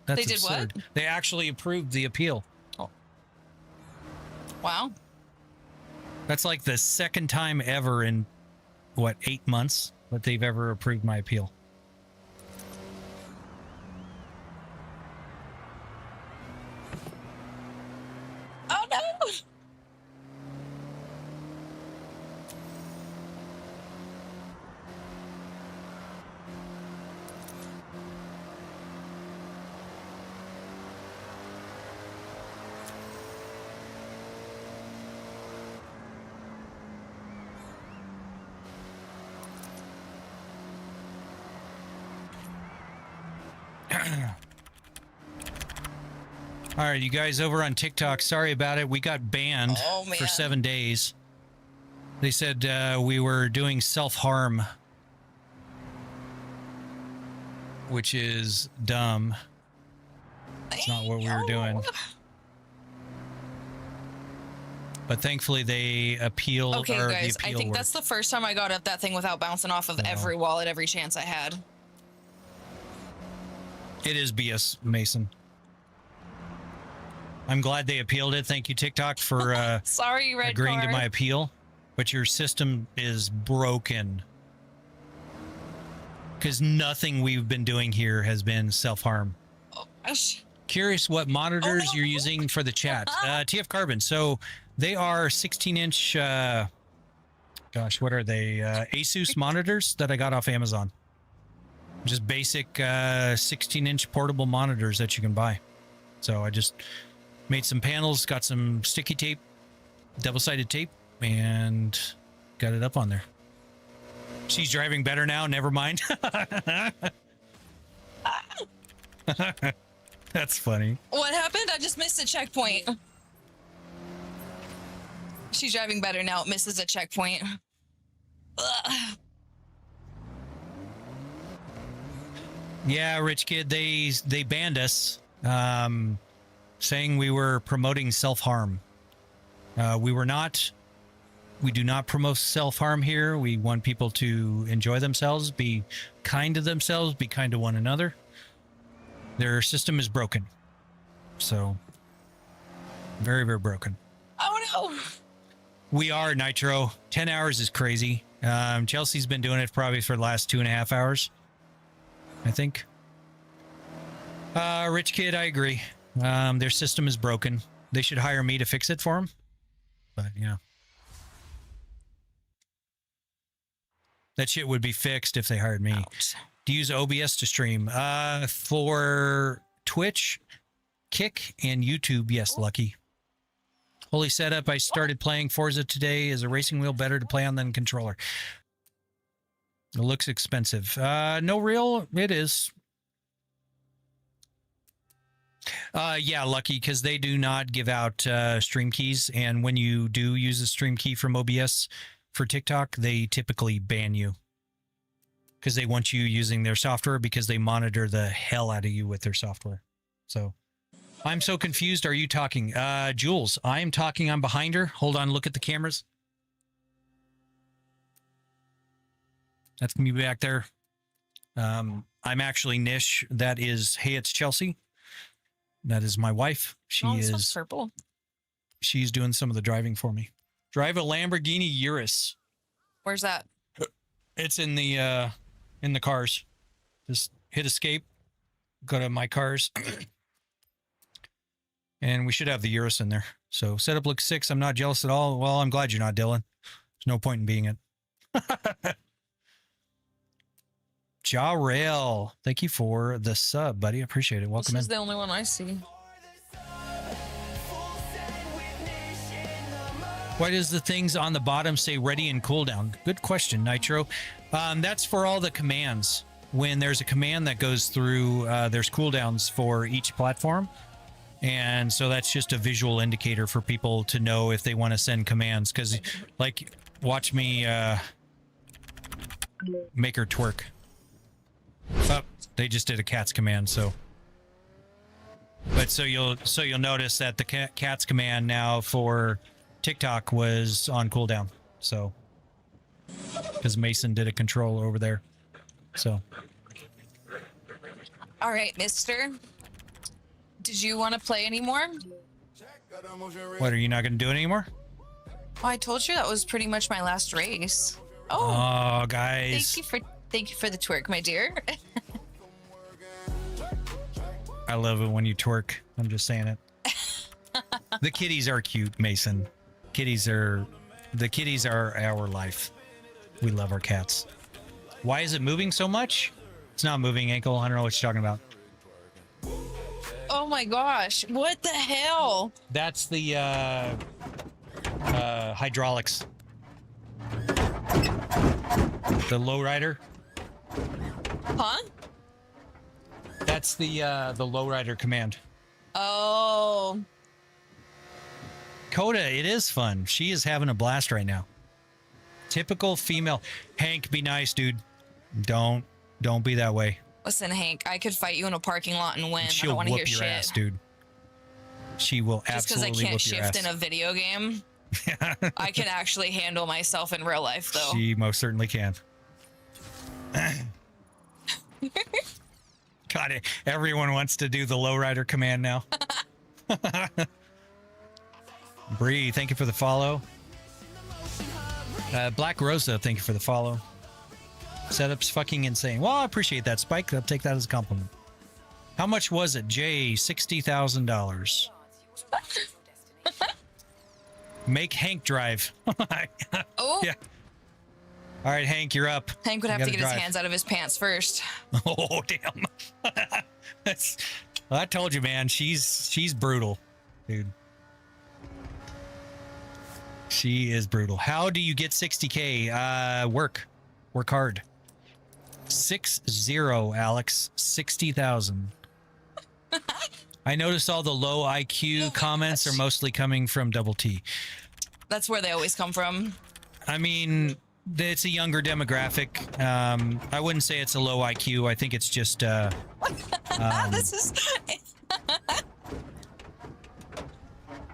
They did absurd. what? They actually approved the appeal. Oh. Wow. That's like the second time ever in, what, 8 months that they've ever approved my appeal. Oh no! All right, you guys over on TikTok, sorry about it. We got banned Oh, man. for 7 days. They said we were doing self-harm, which is dumb. It's not what we were doing. But thankfully they appealed. Okay, or guys, the I appeal think worked. that's the first time I got up that thing without bouncing off of every wall at every chance I had. It is BS, Mason. I'm glad they appealed it. Thank you, TikTok, for Sorry, red agreeing car. to my appeal. But your system is broken. Because nothing we've been doing here has been self-harm. Oh, gosh. Curious what monitors you're using for the chat. TF Carbon. So they are 16-inch, gosh, what are they? Asus monitors that I got off Amazon. Just basic 16-inch portable monitors that you can buy. So I just made some panels, got some sticky tape, double-sided tape, and got it up on there. She's driving better now. Never mind. That's funny. What happened? I just missed a checkpoint. She's driving better now. It misses a checkpoint. Ugh. Yeah, Rich Kid, they banned us, saying we were promoting self-harm. We were not. We do not promote self-harm here. We want people to enjoy themselves, be kind to themselves, be kind to one another. Their system is broken. So, very, very broken. Oh, no. We are, Nitro. 10 hours is crazy. Chelsea's been doing it probably for the last 2.5 hours, I think. Rich Kid, I agree. Their system is broken. They should hire me to fix it for them. But, yeah. That shit would be fixed if they hired me. Ouch. To use OBS to stream. For Twitch, Kick, and YouTube, yes, Lucky. Holy setup. I started playing Forza today. Is a racing wheel better to play on than controller? It looks expensive. No real, it is. Yeah, Lucky, because they do not give out stream keys. And when you do use a stream key from OBS for TikTok, they typically ban you. Because they want you using their software because they monitor the hell out of you with their software. So, I'm so confused. Are you talking? Jules, I am talking. I'm behind her. Hold on. Look at the cameras. That's me back there. I'm actually Nish. That is, hey, it's Chelsea. That is my wife. She is purple. She's doing some of the driving for me. Drive a Lamborghini Urus. Where's that? It's in the cars. Just hit escape. Go to my cars. And we should have the Urus in there. So setup looks 6. I'm not jealous at all. Well, I'm glad you're not, Dylan. There's no point in being it. Jarrell, thank you for the sub, buddy. I appreciate it. Welcome This is in. the only one I see. Why does the things on the bottom say ready and cooldown? Good question, Nitro. That's for all the commands. When there's a command that goes through, there's cooldowns for each platform. And so that's just a visual indicator for people to know if they want to send commands. Because, like, watch me make her twerk. Oh, they just did a cat's command, so. But so you'll notice that the cat's command now for TikTok was on cooldown. So, because Mason did a control over there. So. All right, mister. Did you want to play anymore? What, are you not going to do it anymore? Oh, I told you that was pretty much my last race. Oh, guys. Thank you for the twerk, my dear. I love it when you twerk. I'm just saying it. The kitties are cute, Mason. The kitties are our life. We love our cats. Why is it moving so much? It's not moving, Ankle. I don't know what you're talking about. Oh my gosh. What the hell? That's the hydraulics. The lowrider. Huh? That's the lowrider command. Oh. Coda, it is fun. She is having a blast right now. Typical female. Hank, be nice, dude. Don't be that way. Listen, Hank, I could fight you in a parking lot and win. I She'll don't want to whoop hear your shit. ass, dude. She will Just because I absolutely can't whoop your ass. shift in a video game, I can actually handle myself in real life, though. She most certainly can. God, everyone wants to do the lowrider command now. Bree, thank you for the follow. Black Rosa, thank you for the follow. Setup's fucking insane. Well, I appreciate that, Spike. I'll take that as a compliment. How much was it, Jay? $60,000. Make Hank drive. Oh. Yeah. All right, Hank, you're up. Hank would have You to get gotta his drive. hands out of his pants first. Oh, damn. Well, I told you, man. She's brutal, dude. She is brutal. How do you get 60K? Work hard. 60, Alex. 60,000. I noticed all the low IQ comments are mostly coming from Double T. That's where they always come from. I mean, it's a younger demographic. I wouldn't say it's a low IQ. I think it's just This is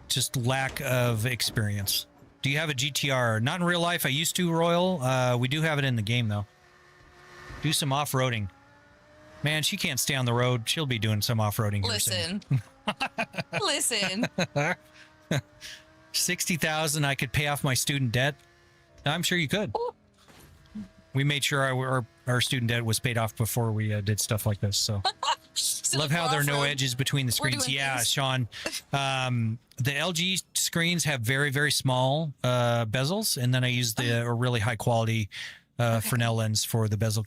just lack of experience. Do you have a GTR? Not in real life. I used to, Royal. We do have it in the game, though. Do some off-roading. Man, she can't stay on the road. She'll be doing some off-roading here soon. Listen. 60,000, I could pay off my student debt. I'm sure you could. We made sure our student debt was paid off before we did stuff like this. So love how there are no edges between the screens. Yeah, things. Sean. The LG screens have very, very small bezels, and then I use a really high quality Fresnel lens for the bezel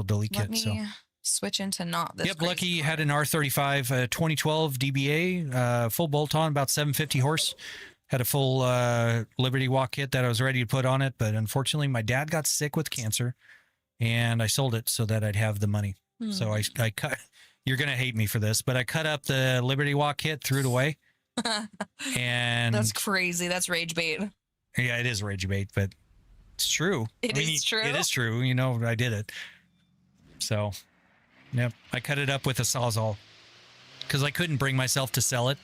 delete Let kit. So. me switch into not this. Yep, Lucky had an R35 2012 DBA, full bolt-on, about 750 horse. Had a full Liberty Walk kit that I was ready to put on it, but unfortunately my dad got sick with cancer, and I sold it so that I'd have the money. So I cut. You're gonna hate me for this, but I cut up the Liberty Walk kit, threw it away, and That's crazy. That's rage bait. yeah, it is rage bait, but it's true. It is true? It is true. You know, I did it. So, yep, I cut it up with a Sawzall because I couldn't bring myself to sell it.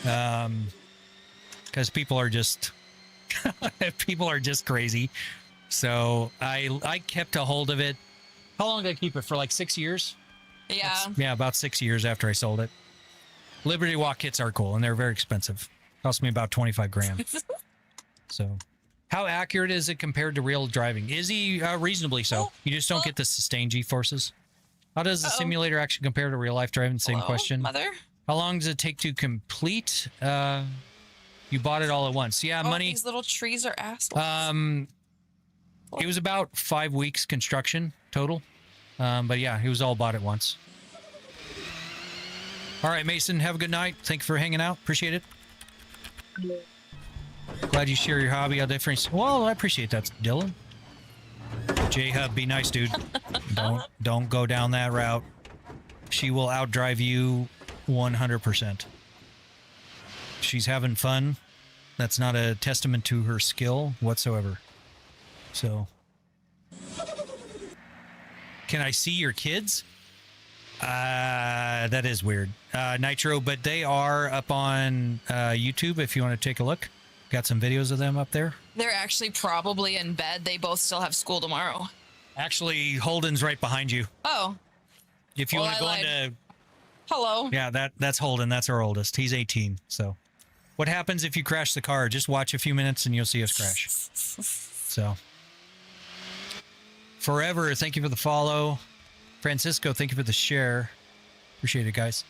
Because people are just crazy. So I kept a hold of it. How long did I keep it for? Like 6 years? Yeah. Yeah, about 6 years after I sold it. Liberty Walk kits are cool, and they're very expensive. Cost me about 25 grand. So, how accurate is it compared to real driving? Is he reasonably so? You just don't get the sustained G-forces. How does the simulator actually compare to real life driving? Same question. Mother? How long does it take to complete? You bought it all at once. Yeah, money. These little trees are assholes. It was about 5 weeks construction total. But yeah, it was all bought at once. All right, Mason, have a good night. Thanks for hanging out. Appreciate it. Glad you share your hobby. I'll difference. Well, I appreciate that, Dylan. J-Hub, be nice, dude. Don't go down that route. She will outdrive you 100%. She's having fun. That's not a testament to her skill whatsoever. So, can I see your kids? That is weird. Nitro, but they are up on YouTube if you want to take a look. Got some videos of them up there. They're actually probably in bed. They both still have school tomorrow. Actually, Holden's right behind you. Oh. If you Well, want to go I lied. into... Hello. Yeah, that's Holden. That's our oldest. He's 18. So, what happens if you crash the car? Just watch a few minutes and you'll see us crash. So, Forever, thank you for the follow. Francisco, thank you for the share. Appreciate it, guys.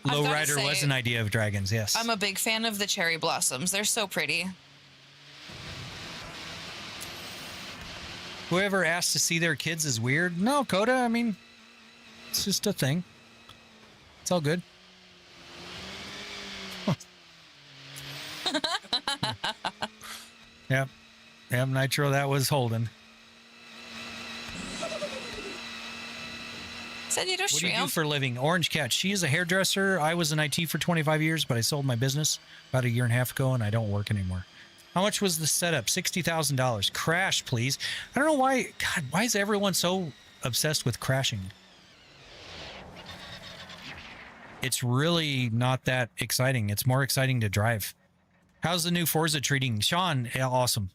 Lowrider say, was an idea of dragons, yes. I'm a big fan of the cherry blossoms. They're so pretty. Whoever asked to see their kids is weird. No, Coda, I mean, it's just a thing. It's all good. Yep. Yep, Nitro, that was Holden. Said you do What do you do shrimp. for a living? Orange Cat. She is a hairdresser. I was in IT for 25 years, but I sold my business about a year and a half ago, and I don't work anymore. How much was the setup? $60,000. Crash, please. I don't know why. God, why is everyone so obsessed with crashing? It's really not that exciting. It's more exciting to drive. How's the new Forza treating? Sean, yeah, awesome.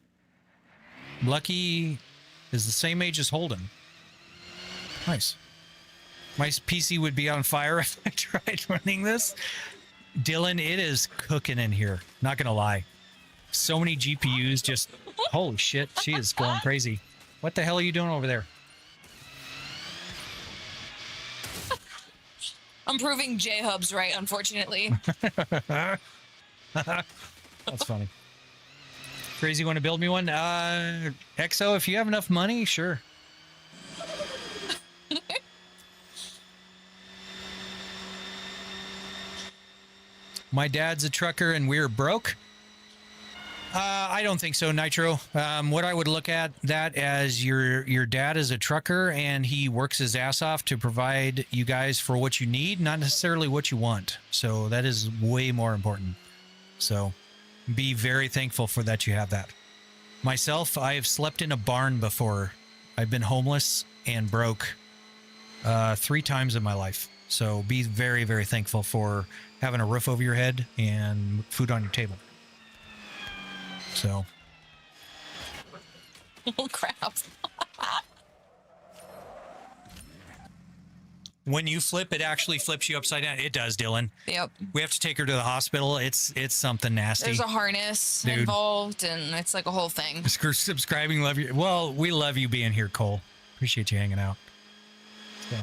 Lucky is the same age as Holden. Nice. My PC would be on fire if I tried running this. Dylan, it is cooking in here. Not going to lie. So many GPUs just... Holy shit, she is going crazy. What the hell are you doing over there? I'm proving J-Hub's right, unfortunately. That's funny. Crazy want to build me one? XO, if you have enough money, sure. My dad's a trucker and we're broke. I don't think so, Nitro. What I would look at that as your dad is a trucker and he works his ass off to provide you guys for what you need, not necessarily what you want. So that is way more important. So be very thankful for that you have that. Myself, I have slept in a barn before. I've been homeless and broke 3 times in my life. So be very, very thankful for having a roof over your head and food on your table. So. Oh, crap. When you flip, it actually flips you upside down. It does, Dylan. Yep. We have to take her to the hospital. It's something nasty. There's a harness Dude. involved, and it's like a whole thing. Subscribing, love you. Well, we love you being here, Cole. Appreciate you hanging out. So.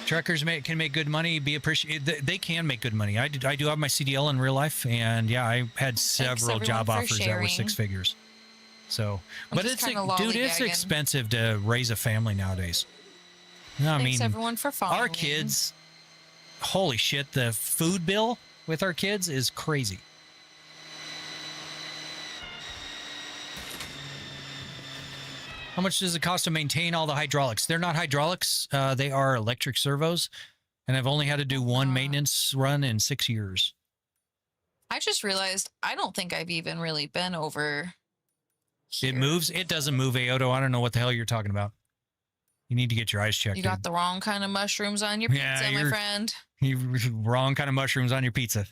Truckers can make good money. Be appreciated. They can make good money. I do have my CDL in real life, and yeah, I had several job offers that were 6 figures. So, but it's dude, it's expensive to raise a family nowadays. I Thanks mean, everyone for following. our kids. Holy shit! The food bill with our kids is crazy. How much does it cost to maintain all the hydraulics? They're not hydraulics. They are electric servos. And I've only had to do one maintenance run in 6 years. I just realized I don't think I've even really been over here. It moves. It doesn't move, Aoto. I don't know what the hell you're talking about. You need to get your eyes checked. You got the wrong kind of mushrooms on your pizza, my friend. You wrong kind of mushrooms on your pizza.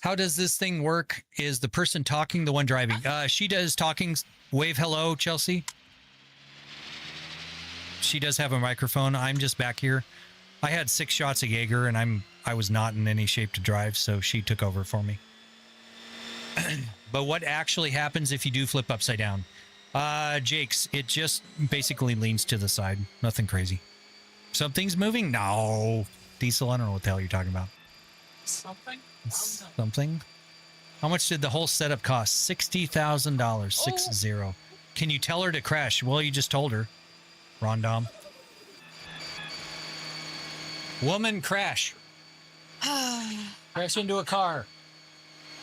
How does this thing work? Is the person talking the one driving? She does talking. Wave hello, Chelsea. She does have a microphone. I'm just back here. I had 6 shots of Jaeger, and I was not in any shape to drive, so she took over for me. But what actually happens if you do flip upside down? Jake's, it just basically leans to the side. Nothing crazy. Something's moving? No. Diesel, I don't know what the hell you're talking about. Something. How much did the whole setup cost? $60,000. 60. Can you tell her to crash? Well, you just told her. Rondom. Woman, crash. Crash into a car.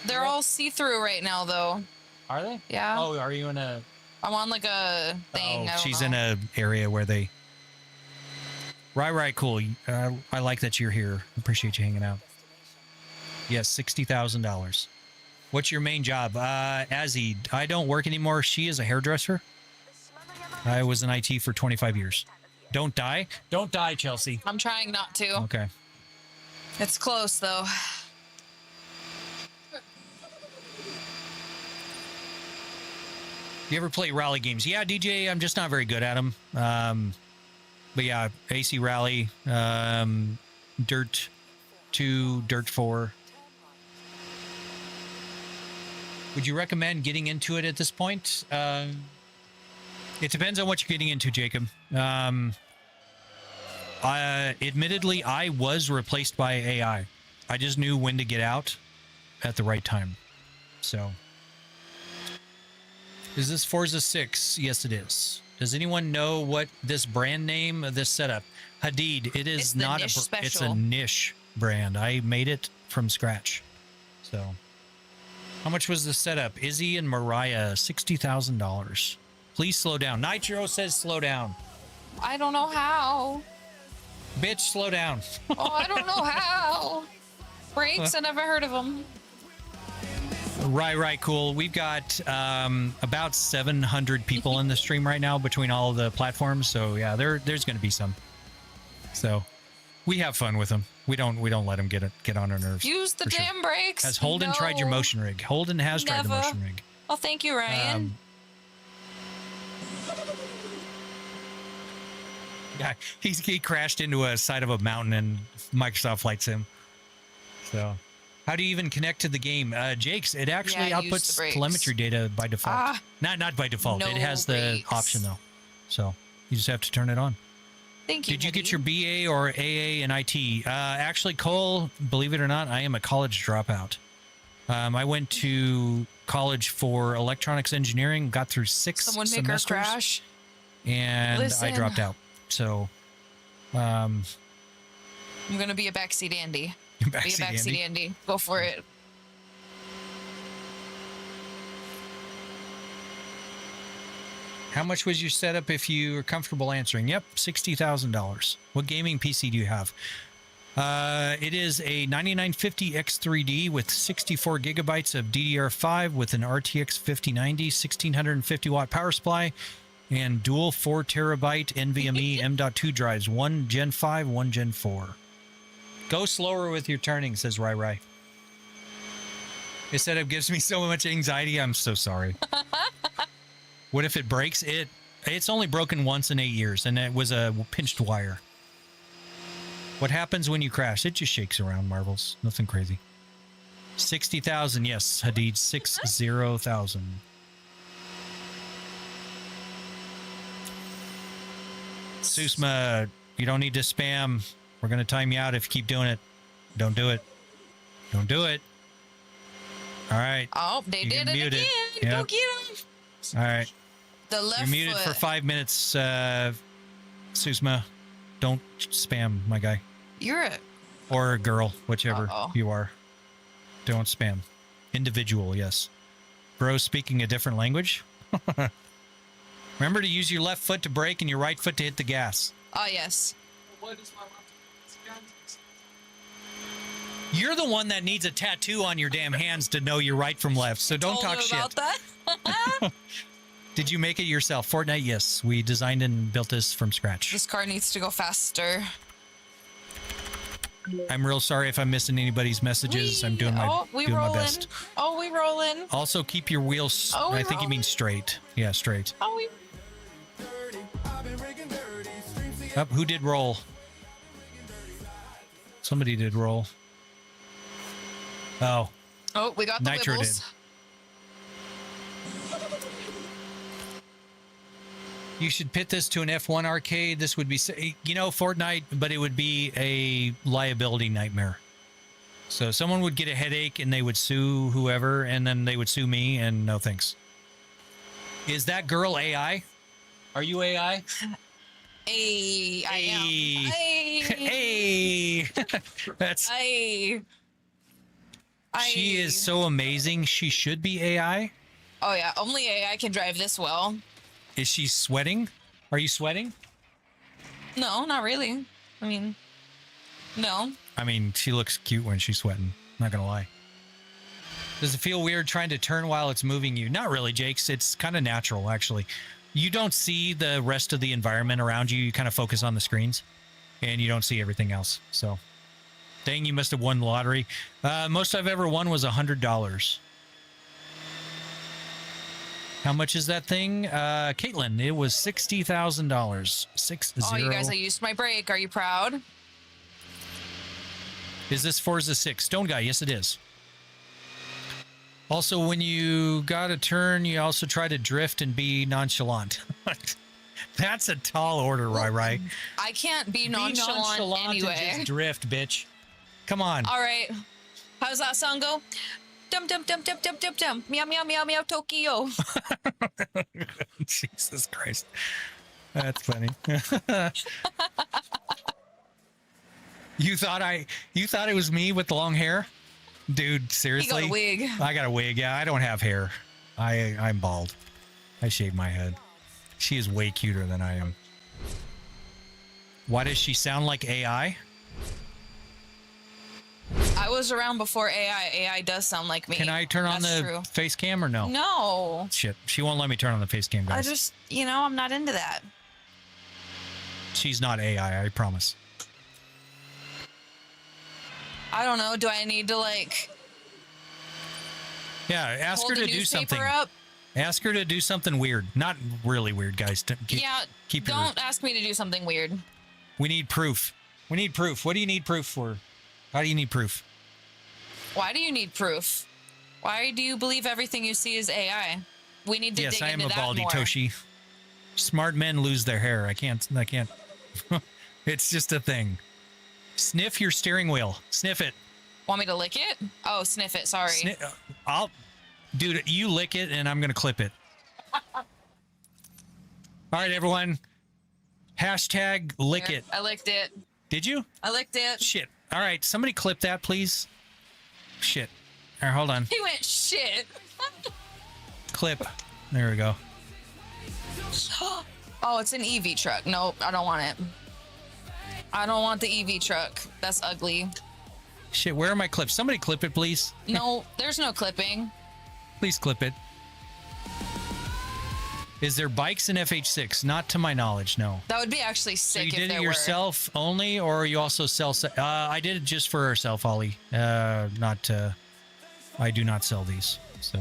They're all see-through right now, though. Are they? Yeah. Oh, are you in a... I'm on like a thing. Oh, she's in a area where they... Right, cool. I like that you're here. Appreciate you hanging out. Yes, $60,000. What's your main job? Azzy, I don't work anymore. She is a hairdresser. I was in IT for 25 years. Don't die. Don't die, Chelsea. I'm trying not to. Okay. It's close, though. You ever play rally games? Yeah, DJ, I'm just not very good at them. But yeah, AC Rally, Dirt 2, Dirt 4. Would you recommend getting into it at this point? It depends on what you're getting into, Jacob. Admittedly, I was replaced by AI. I just knew when to get out at the right time. So, is this Forza 6? Yes, it is. Does anyone know what this brand name of this setup? Hadid. It is not it's a niche brand. I made it from scratch. So, how much was the setup? Izzy and Mariah, $60,000. Please slow down. Nitro says slow down. I don't know how. Bitch, slow down. Oh, I don't know how. Brakes, I never heard of them. Right, cool. We've got about 700 people in the stream right now between all of the platforms. So yeah, there's going to be some. So we have fun with them. We don't let them get on our nerves. Use the damn brakes. Has Holden tried your motion rig? Holden has tried the motion rig. Oh, thank you, Ryan. Yeah, he crashed into a side of a mountain and Microsoft Flight Sim. So, how do you even connect to the game? Jake's, it actually outputs telemetry data by default. Not by default. No it has the option though. So you just have to turn it on. Thank you. Did you get your BA or AA in IT? Actually, Cole, believe it or not, I am a college dropout. I went to college for electronics engineering, got through 6 Someone make semesters, her crash. and I dropped out. So, I'm gonna be a backseat Andy. Be a backseat Andy. Go for it. How much was your setup if you are comfortable answering? Yep, $60,000. What gaming PC do you have? It is a 9950 X3D with 64 gigabytes of DDR5 with an RTX 5090, 1650 watt power supply, and dual 4 terabyte NVMe M.2 drives, one Gen 5, one Gen 4. Go slower with your turning, says Rai Rai. This setup gives me so much anxiety. I'm so sorry. What if it breaks? It's only broken once in 8 years, and it was a pinched wire. What happens when you crash? It just shakes around, Marvels. Nothing crazy. 60,000, yes, Hadid, 60,000. Susma, you don't need to spam. We're going to time you out if you keep doing it. Don't do it. Don't do it. All right. Oh, they did it again. Yep. Go get him. All right. The left You're muted foot. for 5 minutes, Susma. Don't spam, my guy. You're a... Or a girl, whichever you are. Don't spam. Individual, yes. Bro speaking a different language? Remember to use your left foot to brake and your right foot to hit the gas. Oh, yes. You're the one that needs a tattoo on your damn hands to know your right from left, so don't talk shit. About that? Did you make it yourself? Fortnite, yes. We designed and built this from scratch. This car needs to go faster. I'm real sorry if I'm missing anybody's messages. I'm doing my best. Oh, we rolling. Also, keep your wheels. I think you mean straight. Yeah, straight. Oh, we... Up, who did roll? Somebody did roll. Oh. Oh, we got the Nitro wibbles. did. You should pit this to an F1 arcade. This would be, Fortnite, but it would be a liability nightmare. So someone would get a headache and they would sue whoever, and then they would sue me, and no thanks. Is that girl AI? Are you AI? Hey, I am. Hey. That's. She is so amazing. She should be AI. Oh yeah, only AI can drive this well. Is she sweating? Are you sweating? No, not really. I mean, no. I mean, she looks cute when she's sweating. Not gonna lie. Does it feel weird trying to turn while it's moving you? Not really, Jakes. It's kind of natural, actually. You don't see the rest of the environment around you. You kind of focus on the screens, and you don't see everything else. So, dang, you must have won the lottery. Most I've ever won was $100. How much is that thing? Caitlin, it was $60,000. 60. Oh, you guys, I used my brake. Are you proud? Is this Forza 6? Stone Guy, yes it is. Also, when you got a turn, you also try to drift and be nonchalant. That's a tall order, right? I can't be nonchalant anyway. And just drift, bitch. Come on. All right. How's that song go? Dum dum dum dum dum dum dum. Meow meow meow meow Tokyo. Jesus Christ. That's funny. You thought it was me with the long hair? Dude, seriously? You got a wig. I got a wig. Yeah, I don't have hair. I'm bald. I shave my head. She is way cuter than I am. Why does she sound like AI? I was around before AI. AI does sound like me. Can I turn on That's the true. face cam or no? No. Shit. She won't let me turn on the face cam, I guys. just, I'm not into that. She's not AI, I promise. I don't know. Do I need to Yeah, ask hold her the to do newspaper something. up? Ask her to do something weird. Not really weird, guys. Keep Don't ask me to do something weird. We need proof. We need proof. What do you need proof for? How do you need proof? Why do you need proof? Why do you believe everything you see is AI? We need to dig Yes, I am into a that baldy more. Toshi. Smart men lose their hair. I can't. It's just a thing. Sniff your steering wheel. Sniff it. Want me to lick it? Oh, sniff it. Sorry. Dude, you lick it and I'm going to clip it. All right, everyone. Hashtag lick Here, it. I licked it. Did you? I licked it. Shit. All right, somebody clip that, please. Shit. All right, hold on. He went shit. Clip. There we go. Oh, it's an EV truck. Nope, I don't want it. I don't want the EV truck. That's ugly. Shit, where are my clips? Somebody clip it, please. No, there's no clipping. Please clip it. Is there bikes in FH6? Not to my knowledge, no. That would be actually So sick you if did there it yourself only, or you also sell? I did it just for herself, Ollie. Not. I do not sell these. So.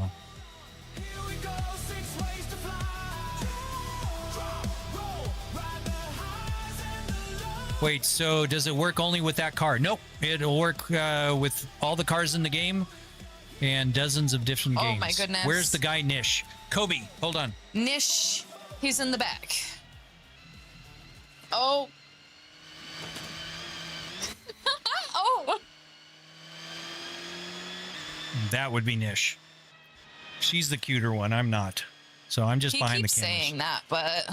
Wait. So does it work only with that car? Nope. It'll work with all the cars in the game, and dozens of different games. Oh my goodness. Where's the guy Nish? Kobe, hold on. Nish, he's in the back. Oh. Oh. That would be Nish. She's the cuter one. I'm not. So I'm just behind the keeps cameras. saying that, but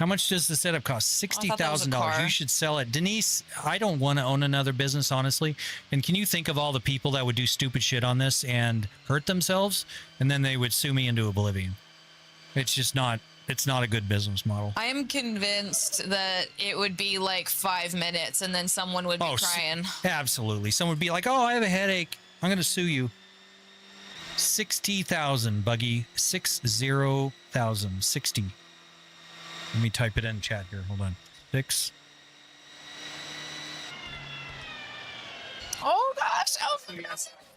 How much does the setup cost? $60,000. car. You should sell it. Denise, I don't want to own another business, honestly. And can you think of all the people that would do stupid shit on this and hurt themselves? And then they would sue me into oblivion. It's just not, it's not a good business model. I am convinced that it would be like 5 minutes and then someone would be crying. Absolutely. Someone would be like, oh, I have a headache. I'm going to sue you. 60,000, Buggy. 60,000. 60. Let me type it in chat here. Hold on. 6. Oh gosh.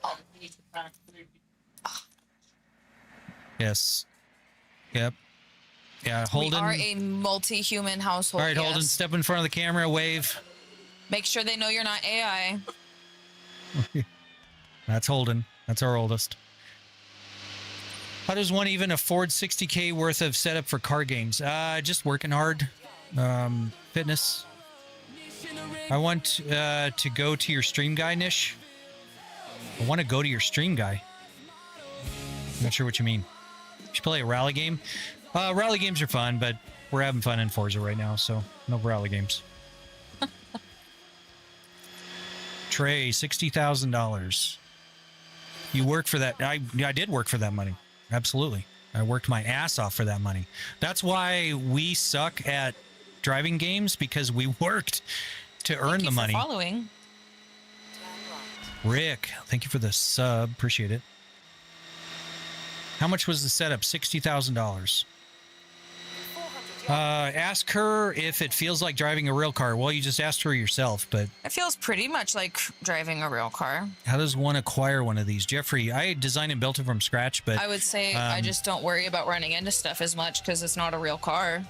Oh. Yes. Yep. Yeah, Holden. We are a multi-human household. All right, Holden, yes. step in front of the camera, wave. Make sure they know you're not AI. That's Holden. That's our oldest. How does one even afford 60K worth of setup for car games? Just working hard. Fitness. I want to go to your stream guy, Nish. I want to go to your stream guy. I'm not sure what you mean. You should play a rally game. Rally games are fun, but we're having fun in Forza right now, so no rally games. Trey, $60,000. You work for that. I did work for that money. Absolutely. I worked my ass off for that money. That's why we suck at driving games, because we worked to earn the money. Thank you for following. Rick, thank you for the sub. Appreciate it. How much was the setup? $60,000. Ask her if it feels like driving a real car. Well, you just asked her yourself, but It feels pretty much like driving a real car. how does one acquire one of these? Jeffrey, I designed and built it from scratch, but I would say I just don't worry about running into stuff as much because it's not a real car.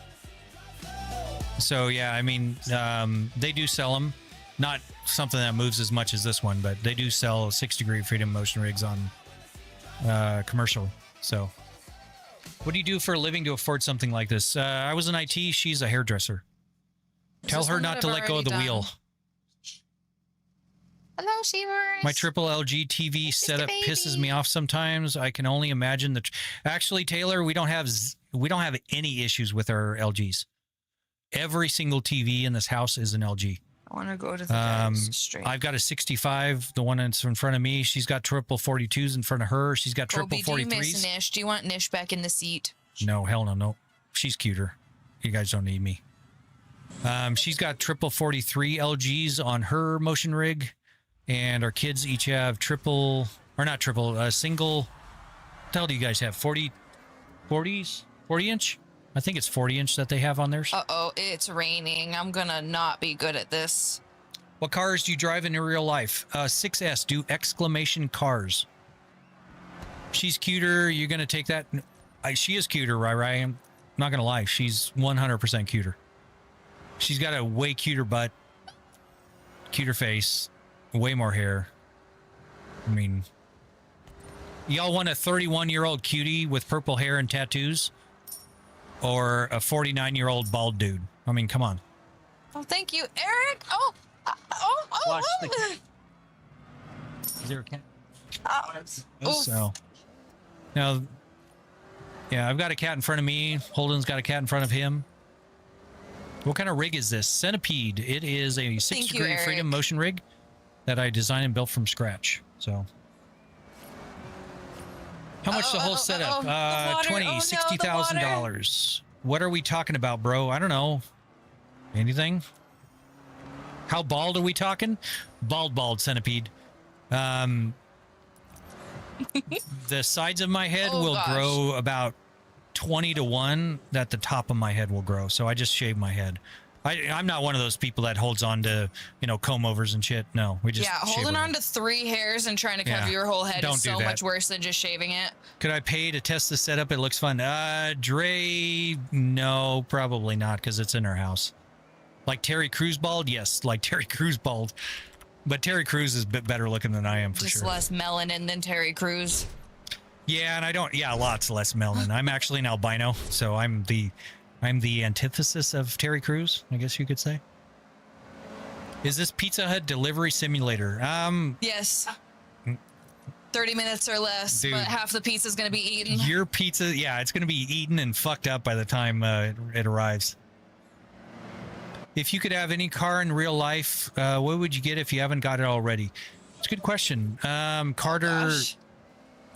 so yeah, I mean, they do sell them. Not something that moves as much as this one, but they do sell 6-degree freedom motion rigs on commercial. So what do you do for a living to afford something like this? I was in IT. She's a hairdresser. Tell this her one not that to I've let go of the already wheel. done? Hello, Shivers. My triple LG TV setup pisses me off sometimes. I can only imagine actually, Taylor, we don't have any issues with our LGs. Every single TV in this house is an LG. I want to go to the guy's stream. I've got a 65, the one that's in front of me. She's got triple 42s in front of her. She's got triple Kobe, do you miss 43s. Nish? Do you want Nish back in the seat? No, hell no, no. She's cuter. You guys don't need me. She's got triple 43 LGs on her motion rig, and our kids each have single. What the hell do you guys have? 40 inch? I think it's 40 inch that they have on theirs. Uh-oh, it's raining. I'm gonna not be good at this. What cars do you drive in real life? 6S, do exclamation cars. She's cuter. You're gonna take that. She is cuter, right? I'm not gonna lie. She's 100% cuter. She's got a way cuter butt, cuter face, way more hair. I mean, y'all want a 31-year-old cutie with purple hair and tattoos, or a 49-year-old bald dude? I mean, come on. Oh, thank you, Eric. Watch the. Is there a cat? So now, yeah, I've got a cat in front of me. Holden's got a cat in front of him. What kind of rig is this? Centipede. It is a 6-degree freedom motion rig that I designed and built from scratch. So, how much the whole setup? $60,000. What are we talking about, bro? I don't know. Anything? How bald are we talking? Bald centipede. The sides of my head will grow about 20 to 1 that the top of my head will grow. So I just shave my head. I'm not one of those people that holds on to, comb overs and shit. No, we just holding on to 3 hairs and trying to cover your whole head is so much worse than just shaving it. Could I pay to test the setup? It looks fun. Dre, no, probably not, because it's in our house. Like Terry Crews bald? Yes, like Terry Crews bald. But Terry Crews is a bit better looking than I am, for sure. Just less melanin than Terry Crews. Yeah, and lots less melanin. I'm actually an albino, so I'm the antithesis of Terry Crews, I guess you could say. Is this Pizza Hut delivery simulator? Yes. 30 minutes or less, dude, but half the pizza's going to be eaten. Your pizza, it's going to be eaten and fucked up by the time it arrives. If you could have any car in real life, what would you get if you haven't got it already? It's a good question. Carter,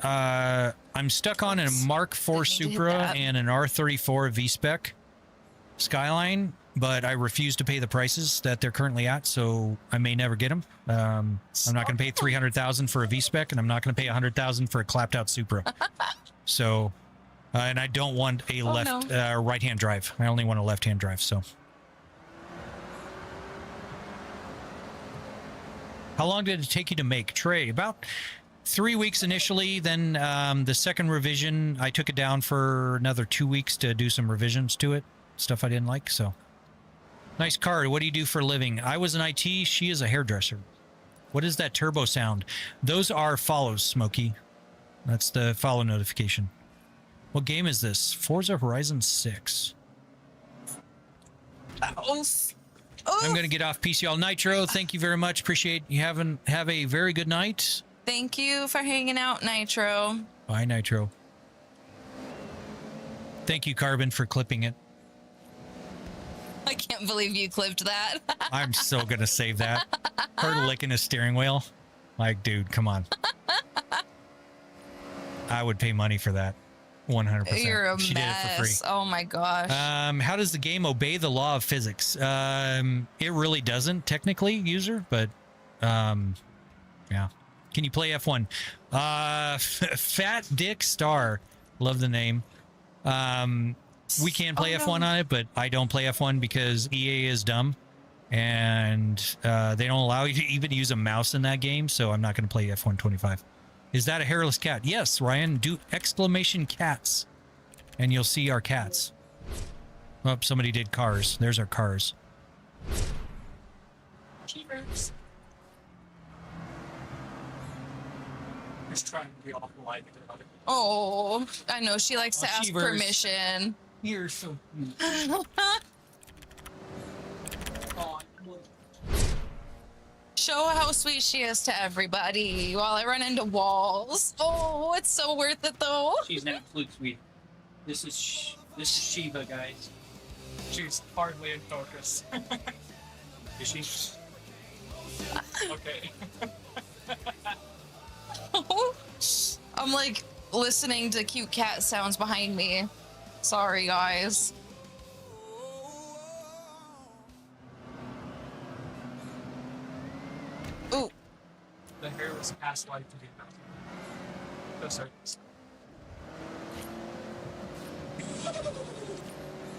I'm stuck on a Mark IV Supra and an R34 V-Spec Skyline, but I refuse to pay the prices that they're currently at, so I may never get them. I'm not going to pay $300,000 for a V-Spec, and I'm not going to pay $100,000 for a clapped-out Supra. So, and I don't want a right-hand drive. I only want a left-hand drive, so... How long did it take you to make? Trey, about 3 weeks initially. Then the second revision, I took it down for another 2 weeks to do some revisions to it. Stuff I didn't like, so. Nice card. What do you do for a living? I was in IT. She is a hairdresser. What is that turbo sound? Those are follows, Smokey. That's the follow notification. What game is this? Forza Horizon 6. I'm going to get off PCL Nitro. Thank you very much. Appreciate you have a very good night. Thank you for hanging out, Nitro. Bye, Nitro. Thank you, Carbon, for clipping it. I can't believe you clipped that. I'm so going to save that. Her licking his steering wheel. Like, dude, come on. I would pay money for that. 100%. You're a she mess. did it for free. Oh my gosh. How does the game obey the law of physics? It really doesn't, technically, user, but yeah. Can you play F1? Fat Dick Star. Love the name. We can play F1 on it, but I don't play F1 because EA is dumb. And they don't allow you to even use a mouse in that game, so I'm not going to play F1 25. Is that a hairless cat? Yes, Ryan. Do exclamation cats, and you'll see our cats. Oh, somebody did cars. There's our cars. Cheapers. Just trying to be off the line. Oh, I know. She likes to ask permission. You're so Show how sweet she is to everybody while I run into walls. Oh, it's so worth it though. She's not flute sweet. This is Shiva, guys. She's hardly in focus. Is she? Okay. I'm like listening to cute cat sounds behind me. Sorry, guys. this past life to be enough. No, sorry.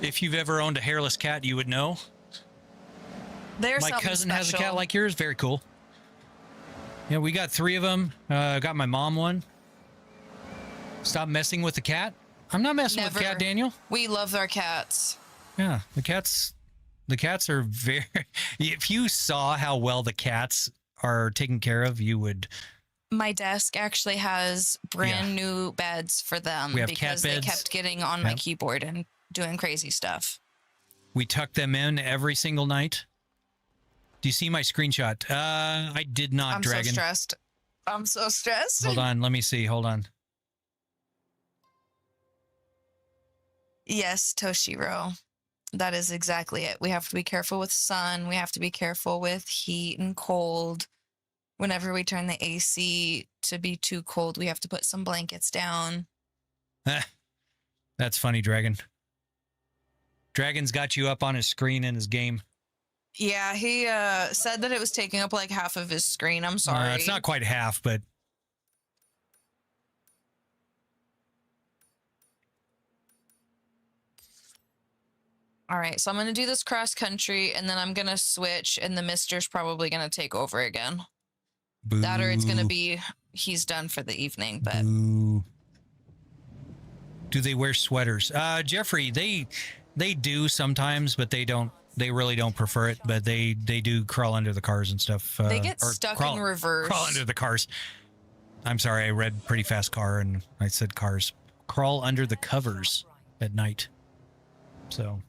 If you've ever owned a hairless cat, you would know. There's My something cousin has a cat special. like yours. Very cool. Yeah, we got 3 of them. Got my mom one. Stop messing with the cat. I'm not messing with the cat, Never. Daniel. We love our cats. Yeah, the cats are very. If you saw how well the cats are taken care of, you would. My desk actually has brand new beds for them We have cat because they beds. kept getting on my keyboard and doing crazy stuff. We tuck them in every single night. Do you see my screenshot? I did not, I'm Dragon. so stressed. I'm so stressed. Hold on, let me see. Hold on. Yes, Toshiro. That is exactly it. We have to be careful with sun. We have to be careful with heat and cold. Whenever we turn the AC to be too cold, we have to put some blankets down. That's funny, Dragon. Dragon's got you up on his screen in his game. Yeah, he said that it was taking up like half of his screen. I'm sorry. It's not quite half, but All right, so I'm going to do this cross country and then I'm going to switch and the mister's probably going to take over again. boo. That or it's going to be he's done for the evening, but Boo. Do they wear sweaters? Jeffrey, they do sometimes, but they don't. They really don't prefer it, but they do crawl under the cars and stuff. they get or stuck crawl, in reverse. Crawl under the cars. I'm sorry, I read pretty fast car and I said cars. Crawl under the covers at night. So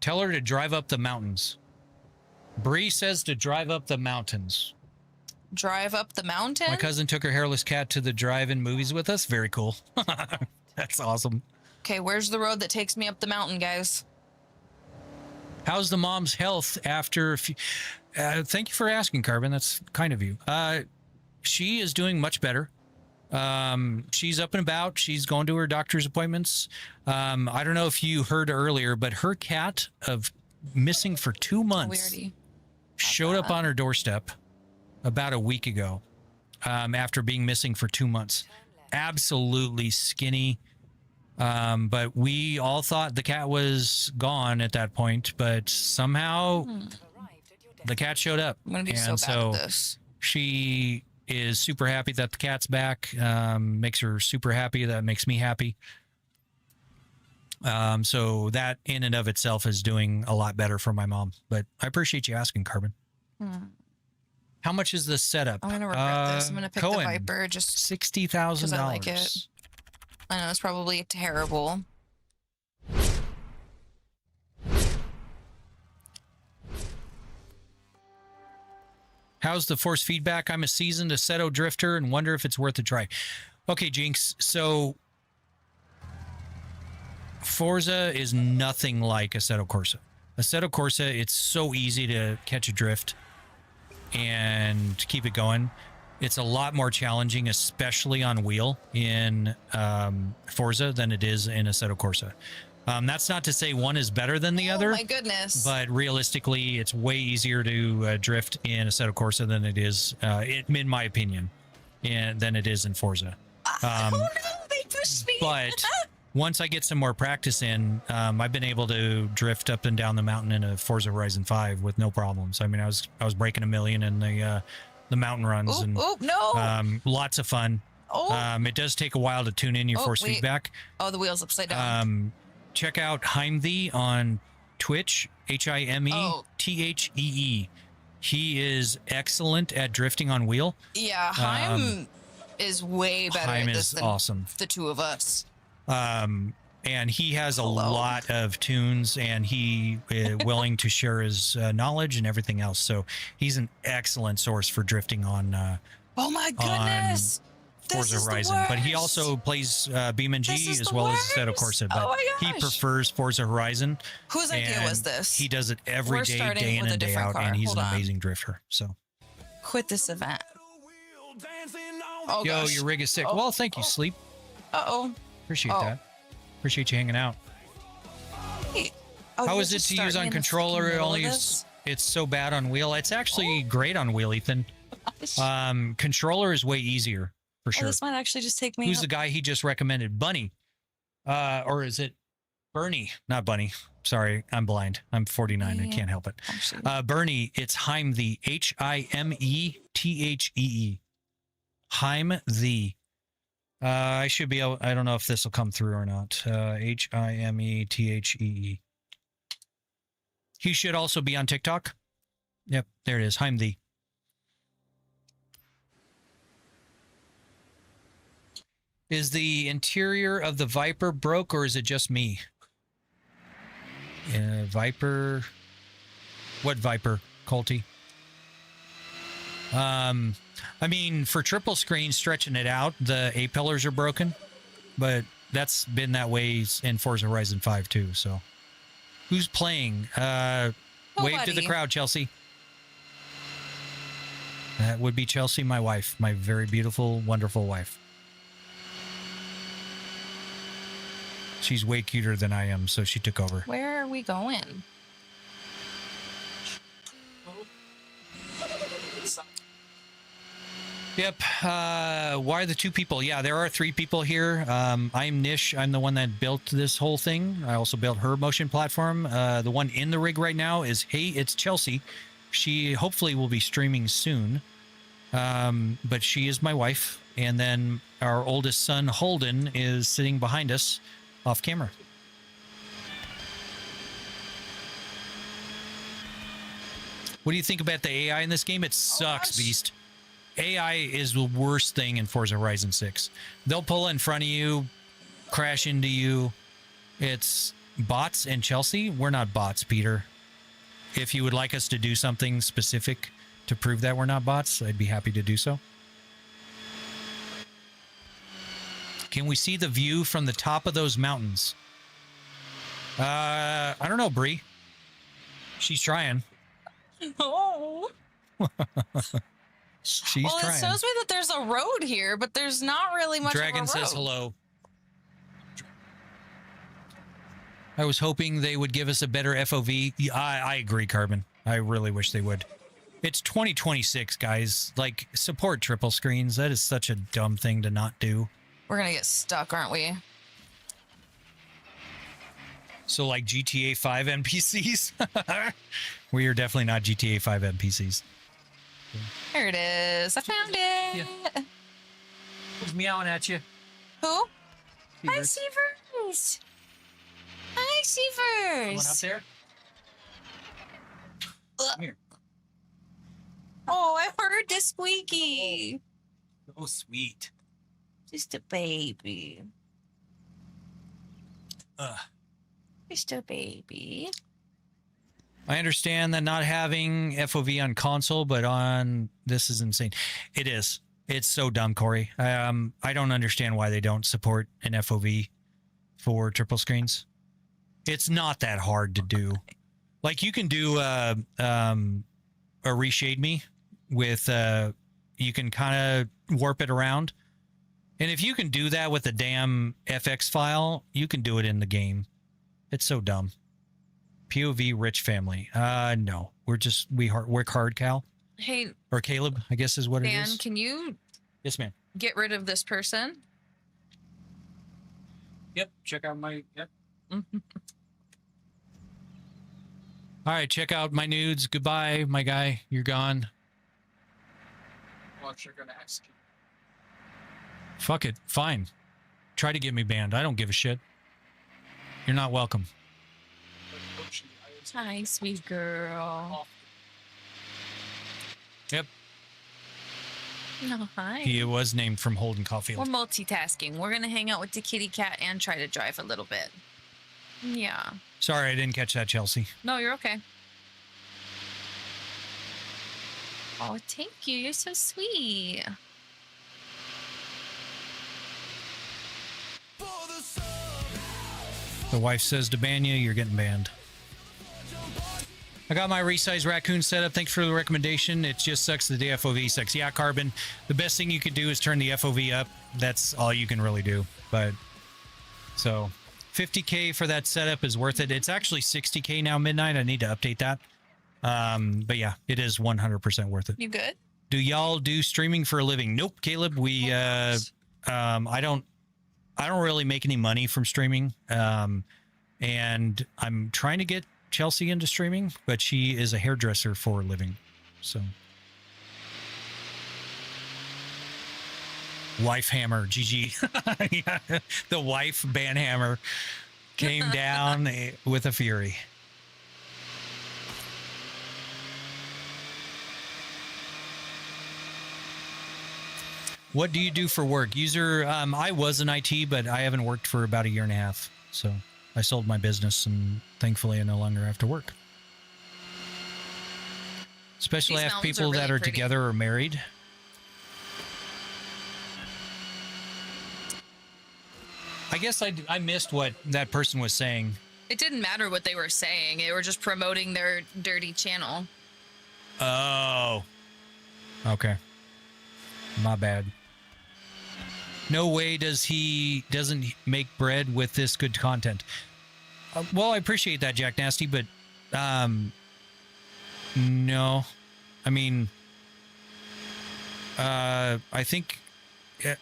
tell her to drive up the mountains. Bree says to drive up the mountains. Drive up the mountain? My cousin took her hairless cat to the drive-in movies with us. Very cool. That's awesome. Okay, where's the road that takes me up the mountain, guys? How's the mom's health after? Thank you for asking, Carbon. That's kind of you. She is doing much better. She's up and about. She's going to her doctor's appointments. I don't know if you heard earlier, but her cat of missing for 2 months showed up on her doorstep about a week ago after being missing for 2 months. Absolutely skinny. But we all thought the cat was gone at that point, but somehow the cat showed up. I'm going to be and so bad at this. She is super happy that the cat's back. Makes her super happy. That makes me happy. So that in and of itself is doing a lot better for my mom. But I appreciate you asking, Carbon. How much is the setup? I'm going to regret this. I'm going to pick Cohen, the Viper just $60,000. because I like it. I know it's probably terrible. How's the force feedback? I'm a seasoned Assetto drifter and wonder if it's worth a try. Okay, Jinx. So Forza is nothing like Assetto Corsa. Assetto Corsa, it's so easy to catch a drift and keep it going. It's a lot more challenging, especially on wheel in Forza than it is in Assetto Corsa. That's not to say one is better than the other. Oh my goodness. But realistically, it's way easier to drift in Assetto Corsa than it is, in my opinion, than it is in Forza. Oh no, they pushed me. But once I get some more practice in, I've been able to drift up and down the mountain in a Forza Horizon 5 with no problems. I mean, I was breaking 1 million in the mountain runs and lots of fun. It does take a while to tune in your force feedback. Oh, the wheel's upside down. Check out Heimthee on Twitch, HIMETHEE. He is excellent at drifting on wheel. Yeah, Heim is way better Heim at this is than awesome. the two of us. And he has a lot of tunes, and he is willing to share his knowledge and everything else. So he's an excellent source for drifting on. Oh my goodness! Forza Horizon, but he also plays BeamNG as well as Assetto Corsa. But he prefers Forza Horizon. Whose idea was this? He does it every day, day in and day out, and he's an amazing drifter. So quit this event. Oh, yo, gosh. your rig is sick. Well, thank you, Sleep. Appreciate that. Appreciate you hanging out. Hey. How is it to use on controller? It's so bad on wheel. It's actually great on wheel, Ethan. Controller is way easier for sure. This might actually just take me. Who's the guy he just recommended? Bunny. Or is it Bernie? Not Bunny. Sorry, I'm blind. I'm 49. I can't help it. Bernie, it's Heim the Himetthee. Heim the. I should be able. I don't know if this will come through or not. Himetthee. He should also be on TikTok. Yep, there it is. Heim the. Is the interior of the Viper broke, or is it just me? Viper. What Viper, Colty? I mean, for triple screen, stretching it out, the A-pillars are broken, but that's been that way in Forza Horizon 5 too, so. Who's playing? Wave to the crowd, Chelsea. That would be Chelsea, my wife, my very beautiful, wonderful wife. She's way cuter than I am, so she took over. Where are we going? Yep. Why are the two people? Yeah, there are three people here. I'm Nish. I'm the one that built this whole thing. I also built her motion platform. The one in the rig right now is, hey, it's Chelsea. She hopefully will be streaming soon. But she is my wife. And then our oldest son, Holden, is sitting behind us off camera. What do you think about the AI in this game? It sucks, Beast. AI is the worst thing in Forza Horizon 6. They'll pull in front of you, crash into you. It's bots. And Chelsea, we're not bots, Peter. If you would like us to do something specific to prove that we're not bots, I'd be happy to do so. Can we see the view from the top of those mountains? I don't know, Bree. She's trying. Oh. She's well, trying. it shows me that there's a road here, but there's not really much Dragon of a road. says hello. I was hoping they would give us a better FOV. Yeah, I agree, Carbon. I really wish they would. It's 2026, guys. Like, support triple screens. That is such a dumb thing to not do. We're going to get stuck, aren't we? So, like GTA 5 NPCs? We are definitely not GTA 5 NPCs. There it is. I found it. Yeah. Who's meowing at you? Who? Seavers. Hi, Seavers. Hi, Seavers. One up there? Come here. Oh, I heard the squeaky. Oh, sweet. Just a baby. Just a baby. I understand that not having FOV on console, but on this is insane. It is. It's so dumb, Corey. I don't understand why they don't support an FOV for triple screens. It's not that hard to do. Like, you can do a reshade me with you can kind of warp it around. And if you can do that with a damn FX file, you can do it in the game. It's so dumb. POV rich family. No, we're hard, Cal. Hey, or Caleb, I guess is what it is. Dan, can you? Yes, ma'am. Get rid of this person. Yep. Check out my. Yep. All right, check out my nudes. Goodbye, my guy. You're gone. Watch, you're gonna execute. Fuck it. Fine. Try to get me banned. I don't give a shit. You're not welcome. Hi, sweet girl. Yep. No, hi. He was named from Holden Caulfield. We're multitasking. We're going to hang out with the kitty cat and try to drive a little bit. Yeah. Sorry, I didn't catch that, Chelsea. No, you're okay. Oh, thank you. You're so sweet. The wife says to ban you, you're getting banned. I got my resized raccoon set up. Thanks for the recommendation. It just sucks the FOV sucks. Yeah, Carbon, the best thing you could do is turn the FOV up. That's all you can really do. But so 50K for that setup is worth it. It's actually 60K now, Midnight. I need to update that. But yeah, it is 100% worth it. You good? Do y'all do streaming for a living? Nope, Caleb. We I don't really make any money from streaming. And I'm trying to get Chelsea into streaming, but she is a hairdresser for a living. So wife hammer, GG. Yeah, the wife banhammer came down with a fury. What do you do for work? User, I was in IT, but I haven't worked for about a year and a half. So I sold my business, and thankfully I no longer have to work. Especially These if mountains people are that really are pretty. together or married. I guess I missed what that person was saying. It didn't matter what they were saying. They were just promoting their dirty channel. Oh. Okay. My bad. No way doesn't make bread with this good content. Well, I appreciate that, Jack Nasty, but no. I mean, I think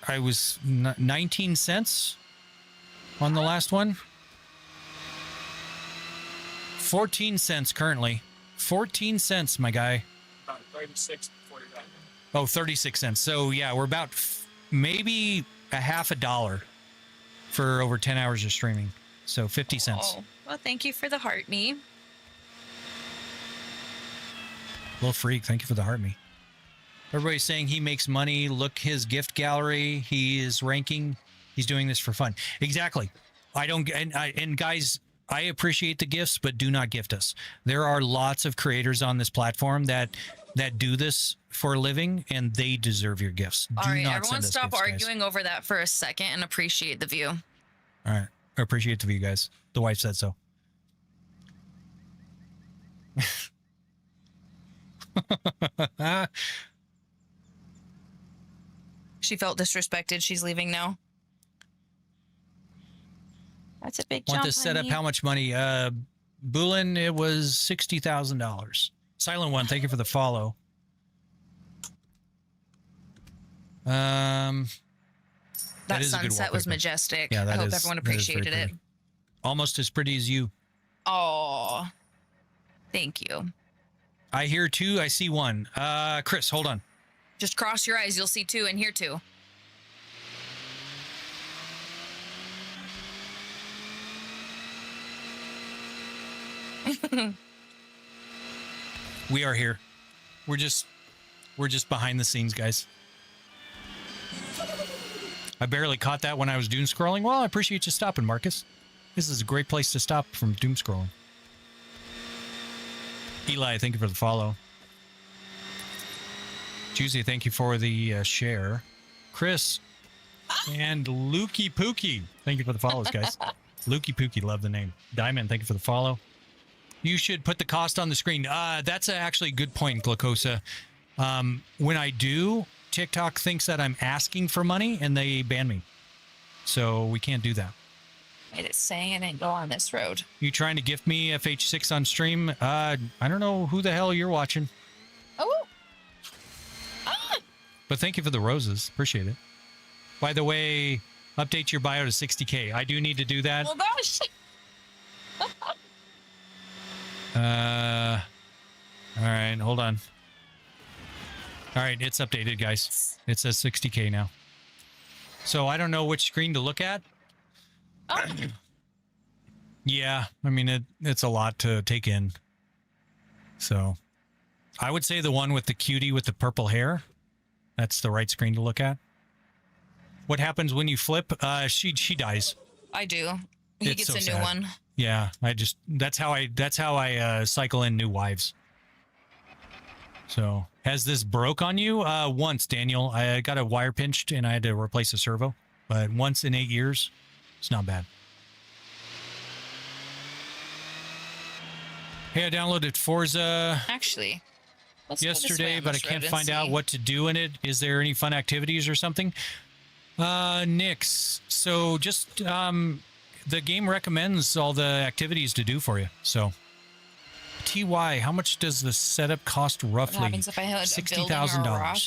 I was 19 cents on the last one. 14 cents currently. 14 cents, my guy. 36 before you're done. Oh, 36 cents. So, yeah, we're about maybe a half $1 for over 10 hours of streaming. So, 50 cents. Oh, well, thank you for the heart me. Little freak, thank you for the heart me. Everybody's saying he makes money. Look his gift gallery. He is ranking. He's doing this for fun. Exactly. And guys, I appreciate the gifts, but do not gift us. There are lots of creators on this platform that do this for a living, and they deserve your gifts. All Do right, not everyone send us stop gifts, guys. arguing over that for a second and appreciate the view. All right. I appreciate the view, guys. The wife said so. She felt disrespected. She's leaving now. That's a big jump. Want to set up honey. how much money? Bulin, it was $60,000. Silent One, thank you for the follow. That is a good sunset was wallpaper. majestic. Yeah, I that hope is- everyone that is very appreciated it. pretty. Almost as pretty as you. Oh, thank you. I hear two. I see one. Chris, hold on. Just cross your eyes. You'll see two and hear two. We are here. We're just behind the scenes, guys. I barely caught that when I was doom scrolling. Well, I appreciate you stopping, Marcus. This is a great place to stop from doom scrolling. Eli, thank you for the follow. Juicy, thank you for the share. Chris and Lukey Pookie, thank you for the follows, guys. Lukey Pookie, love the name. Diamond, thank you for the follow. You should put the cost on the screen. That's actually a good point, Glucosa. When I do, TikTok thinks that I'm asking for money and they ban me. So we can't do that. Made it saying it didn't go on this road. You trying to gift me FH6 on stream? I don't know who the hell you're watching. Oh. Ah. But thank you for the roses. Appreciate it. By the way, update your bio to 60K. I do need to do that. Oh gosh. All right, hold on. All right, it's updated, guys. It says 60K now. So I don't know which screen to look at. Oh. Yeah, I mean, it's a lot to take in. So I would say the one with the cutie with the purple hair. That's the right screen to look at. What happens when you flip? She dies. I do. He It's gets so a new sad. one. Yeah, that's how I cycle in new wives. So has this broke on you? Once, Daniel. I got a wire pinched and I had to replace a servo. But once in 8 years, it's not bad. Hey, I downloaded Forza Actually, let's go this way yesterday, on but I this can't road and find out see. what to do in it. Is there any fun activities or something? Nix. So just the game recommends all the activities to do for you. So TY, how much does the setup cost roughly? What happens if I had a building or a rock?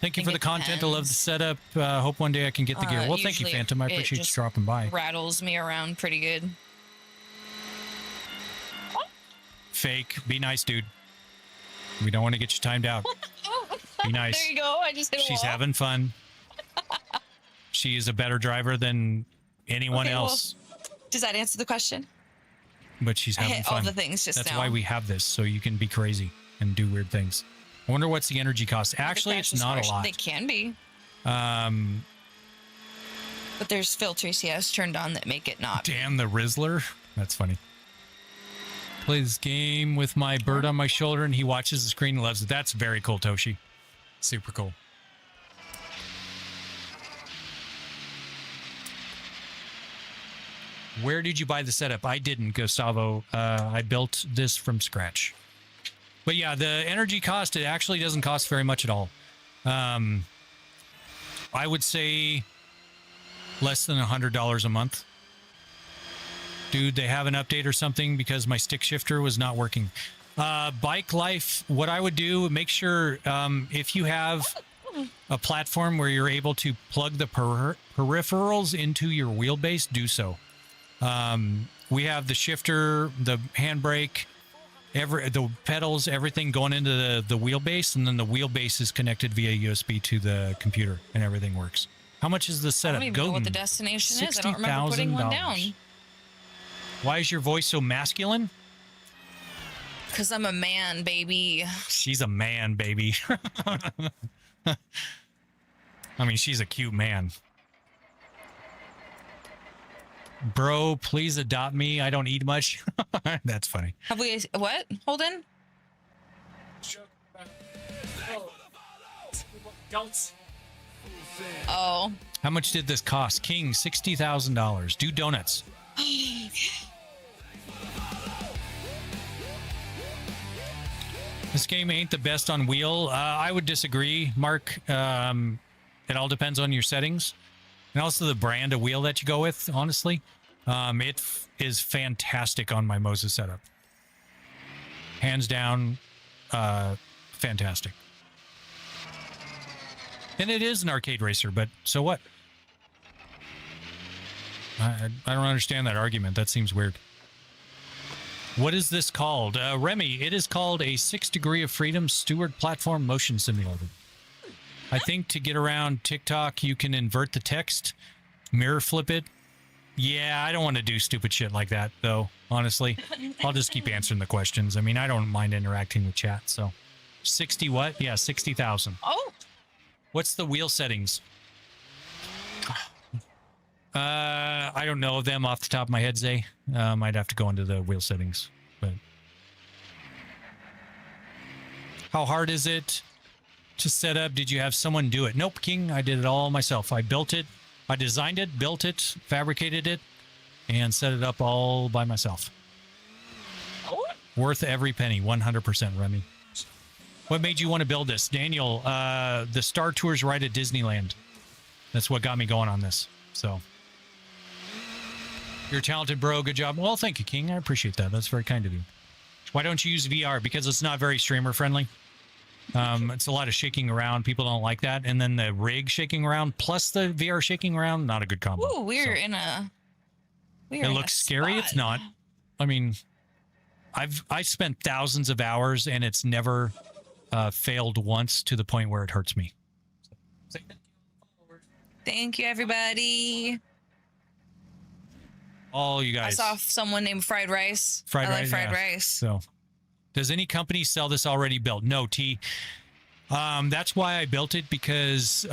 Thank you for the it content. I love the depends. setup. Hope one day I can get the gear. Well, thank you, Usually Phantom. I it appreciate you just dropping by. Rattles me around pretty good. Fake. Be nice, dude. We don't want to get you timed out. Be nice. There you go. I just hit a She's wall. having fun. She is a better driver than anyone Okay, well, else, does that answer the question? but she's I having hit fun. all the things just That's now. why we have this, so you can be crazy and do weird things. I wonder what's the energy cost. Actually, it's not a lot. They can be, Um, but there's filters he has turned on that make it not. damn the Rizzler. That's funny. Play this game with my bird on my shoulder, and he watches the screen and loves it. That's very cool, Toshi. Super cool. Where did you buy the setup? I didn't, Gustavo. I built this from scratch. But yeah, the energy cost, it actually doesn't cost very much at all. I would say less than $100 a month. Dude, they have an update or something because my stick shifter was not working. Bike life, what I would do, make sure if you have a platform where you're able to plug the peripherals into your wheelbase, do so. We have the shifter, the handbrake, the pedals, everything going into the wheelbase, and then the wheelbase is connected via USB to the computer, and everything works. How much is the I setup? don't even know what the destination is. I don't remember putting one down. Why is your voice so masculine? Because I'm a man, baby. She's a man, baby. I mean, she's a cute man. Bro, please adopt me. I don't eat much. That's funny. Have we? What? Holden? Oh. How much did this cost? King, $60,000. Do donuts. This game ain't the best on wheel. I would disagree, Mark. It all depends on your settings and also the brand of wheel that you go with, honestly. It is fantastic on my Moses setup. Hands down, fantastic. And it is an arcade racer, but so what? I don't understand that argument. That seems weird. What is this called? Remy, it is called a 6 Degree of Freedom Steward Platform Motion Simulator. I think to get around TikTok, you can invert the text, mirror flip it. Yeah, I don't want to do stupid shit like that, though, honestly. I'll just keep answering the questions. I mean, I don't mind interacting with chat, so. 60 what? Yeah, 60,000. Oh. What's the wheel settings? I don't know them off the top of my head, Zay. I'd have to go into the wheel settings. But how hard is it to set up? Did you have someone do it? Nope, King. I did it all myself. I built it. I designed it, built it, fabricated it, and set it up all by myself. Worth every penny, 100%, Remy. What made you want to build this? Daniel, the Star Tours ride at Disneyland. That's what got me going on this. So. You're a talented bro. Good job. Well, thank you, King. I appreciate that. That's very kind of you. Why don't you use VR? Because it's not very streamer friendly. It's a lot of shaking around. People don't like that. And then the rig shaking around plus the VR shaking around, not a good combo. Ooh, we're in a. It looks scary. It's not. I mean, I spent thousands of hours and it's never failed once to the point where it hurts me. Thank you, everybody. All you guys. I saw someone named Fried Rice. Fried I like rice. fried Yeah. rice. So, does any company sell this already built? No, T. That's why I built it, because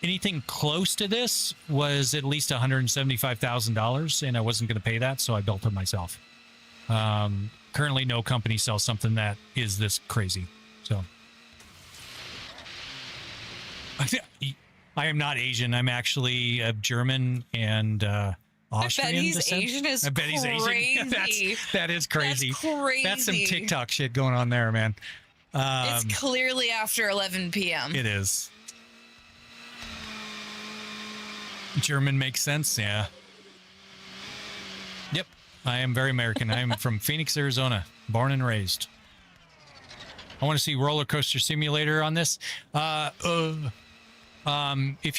anything close to this was at least $175,000, and I wasn't going to pay that, so I built it myself. Currently, no company sells something that is this crazy. So, I am not Asian. I'm actually German and Austrian. I bet he's descent. Asian is I bet he's Asian. That is crazy. That's crazy. That's some TikTok shit going on there, man. It's clearly after 11 p.m. It is. German makes sense, yeah. Yep. I am very American. I am from Phoenix, Arizona, born and raised. I want to see Roller Coaster Simulator on this. If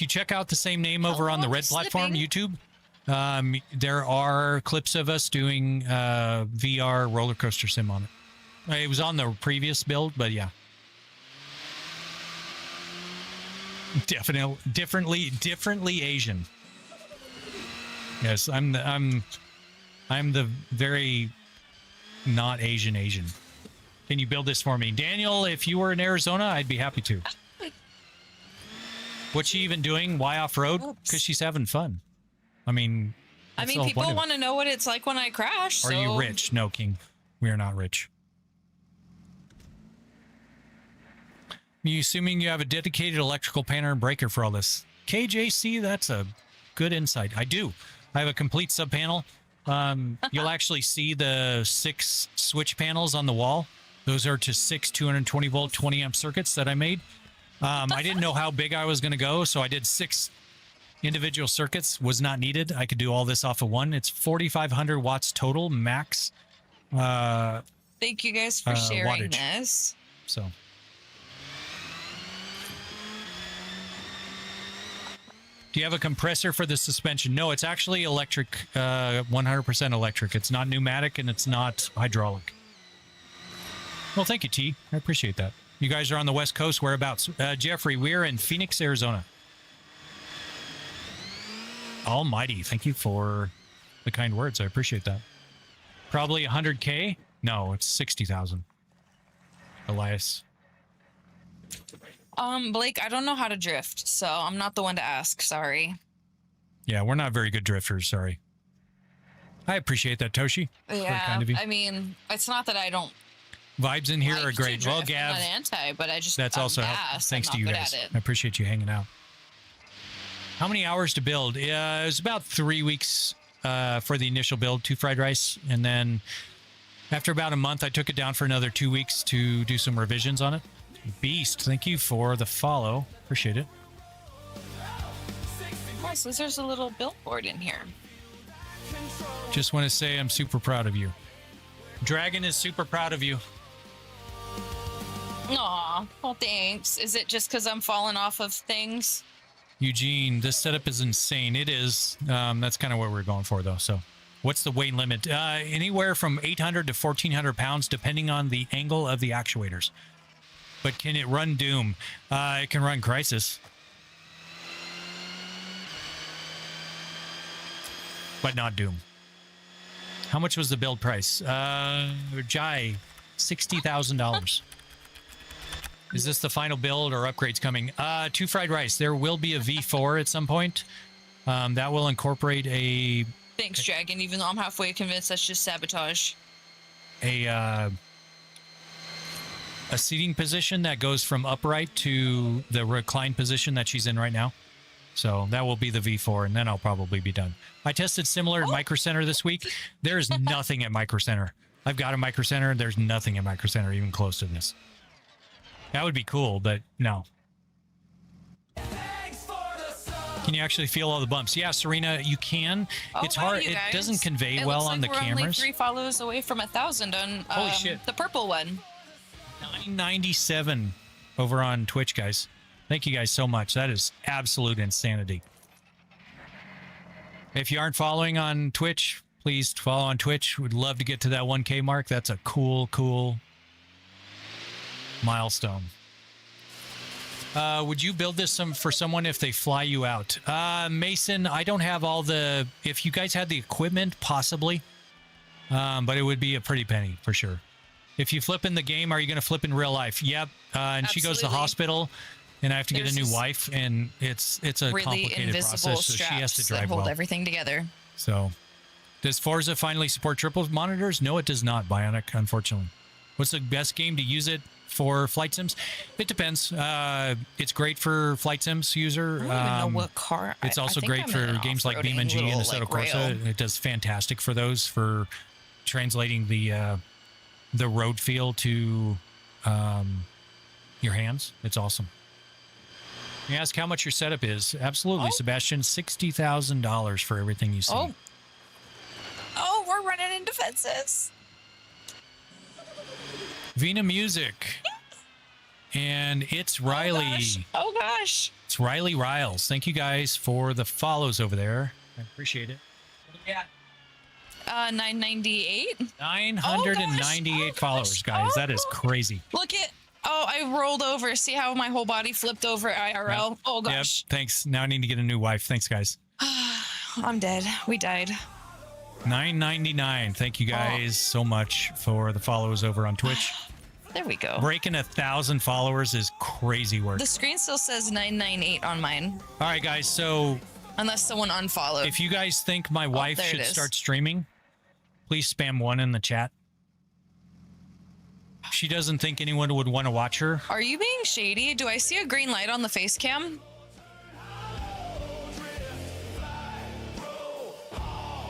you check out the same name over on the Red Platform, YouTube, there are clips of us doing VR Roller Coaster Sim on it. It was on the previous build, but yeah. Definitely differently Asian. Yes, I'm the very not Asian. Can you build this for me? Daniel, if you were in Arizona, I'd be happy to. What's she even doing? Why off-road? Because she's having fun. I mean, people want to know what it's like when I crash. Are you rich? No, King. We are not rich. You assuming you have a dedicated electrical panel and breaker for all this? KJC, that's a good insight. I do. I have a complete sub panel. You'll actually see the 6 switch panels on the wall. Those are to 6 220 volt 20 amp circuits that I made. I didn't know how big I was going to go, so I did 6 individual circuits. Was not needed. I could do all this off of one. It's 4,500 watts total max. Thank you guys for sharing wattage. this. So. Do you have a compressor for the suspension? No, it's actually electric, 100% electric. It's not pneumatic and it's not hydraulic. Well, thank you, T. I appreciate that. You guys are on the West Coast. Whereabouts? Jeffrey, we're in Phoenix, Arizona. Almighty, thank you for the kind words. I appreciate that. Probably 100K? No, it's 60,000. Elias. Blake, I don't know how to drift, so I'm not the one to ask. Sorry. Yeah, we're not very good drifters. Sorry. I appreciate that, Toshi. Yeah, kind of you. I mean, it's not that I don't. Vibes in here are great. Well, Gav, I'm not anti, but I just that's also fast. thanks I'm to you not guys. good at it. I appreciate you hanging out. How many hours to build? It was about 3 weeks for the initial build, 2 fried rice, and then after about a month, I took it down for another 2 weeks to do some revisions on it. Beast, thank you for the follow. Appreciate it. Nice. There's a little billboard in here. Just want to say I'm super proud of you. Dragon is super proud of you. Aw, well, thanks. Is it just because I'm falling off of things? Eugene, this setup is insane. It is. That's kind of what we're going for, though. So what's the weight limit? Anywhere from 800 to 1,400 pounds, depending on the angle of the actuators. But can it run Doom? It can run Crisis. But not Doom. How much was the build price? Jai, $60,000. Is this the final build or upgrades coming? 2 fried rice. There will be a V4 at some point. That will incorporate a... Thanks, Dragon, even though I'm halfway convinced that's just sabotage. A seating position that goes from upright to the reclined position that she's in right now. So that will be the V4, and then I'll probably be done. I tested similar at Micro Center this week. There's nothing at Micro Center. I've got a Micro Center. There's nothing at Micro Center even close to this. That would be cool, but no. Can you actually feel all the bumps? Yeah, Serena, you can. It's hard. It doesn't convey well on the cameras. Only 3 follows away from 1,000 on holy shit, the purple one. 997 over on Twitch, guys. Thank you guys so much. That is absolute insanity. If you aren't following on Twitch, please follow on Twitch. Would love to get to that 1K mark. That's a cool milestone. Would you build this for someone if they fly you out? Mason, I don't have all the... If you guys had the equipment, possibly. But it would be a pretty penny, for sure. If you flip in the game, are you going to flip in real life? Yep. And absolutely. She goes to the hospital, and I have to get a new wife, and it's a really complicated process, so she has to drive that hold well. everything together. So, does Forza finally support triple monitors? No, it does not, Bionic, unfortunately. What's the best game to use it for flight sims? It depends. It's great for flight sims user. I don't even know what car. It's also great for games like BeamNG and Assetto Corsa. It does fantastic for those, for translating the road feel to your hands. It's awesome. You ask how much your setup is. Absolutely, Sebastian. $60,000 for everything you see. Oh, we're running in defenses. Vina Music. And it's Riley. Oh gosh. It's Riley Riles. Thank you guys for the follows over there. I appreciate it. Yeah. 998. 998 followers, guys. That is crazy. Look at. Oh, I rolled over. See how my whole body flipped over IRL? Yep. Oh gosh. Yep. Thanks. Now I need to get a new wife. Thanks, guys. I'm dead. We died. 999. Thank you guys so much for the follows over on Twitch. There we go. Breaking 1,000 followers is crazy work. The screen still says 998 on mine. All right, guys. So unless someone unfollowed. If you guys think my wife there it should is. start streaming, please spam 1 in the chat. She doesn't think anyone would want to watch her. Are you being shady? Do I see a green light on the face cam?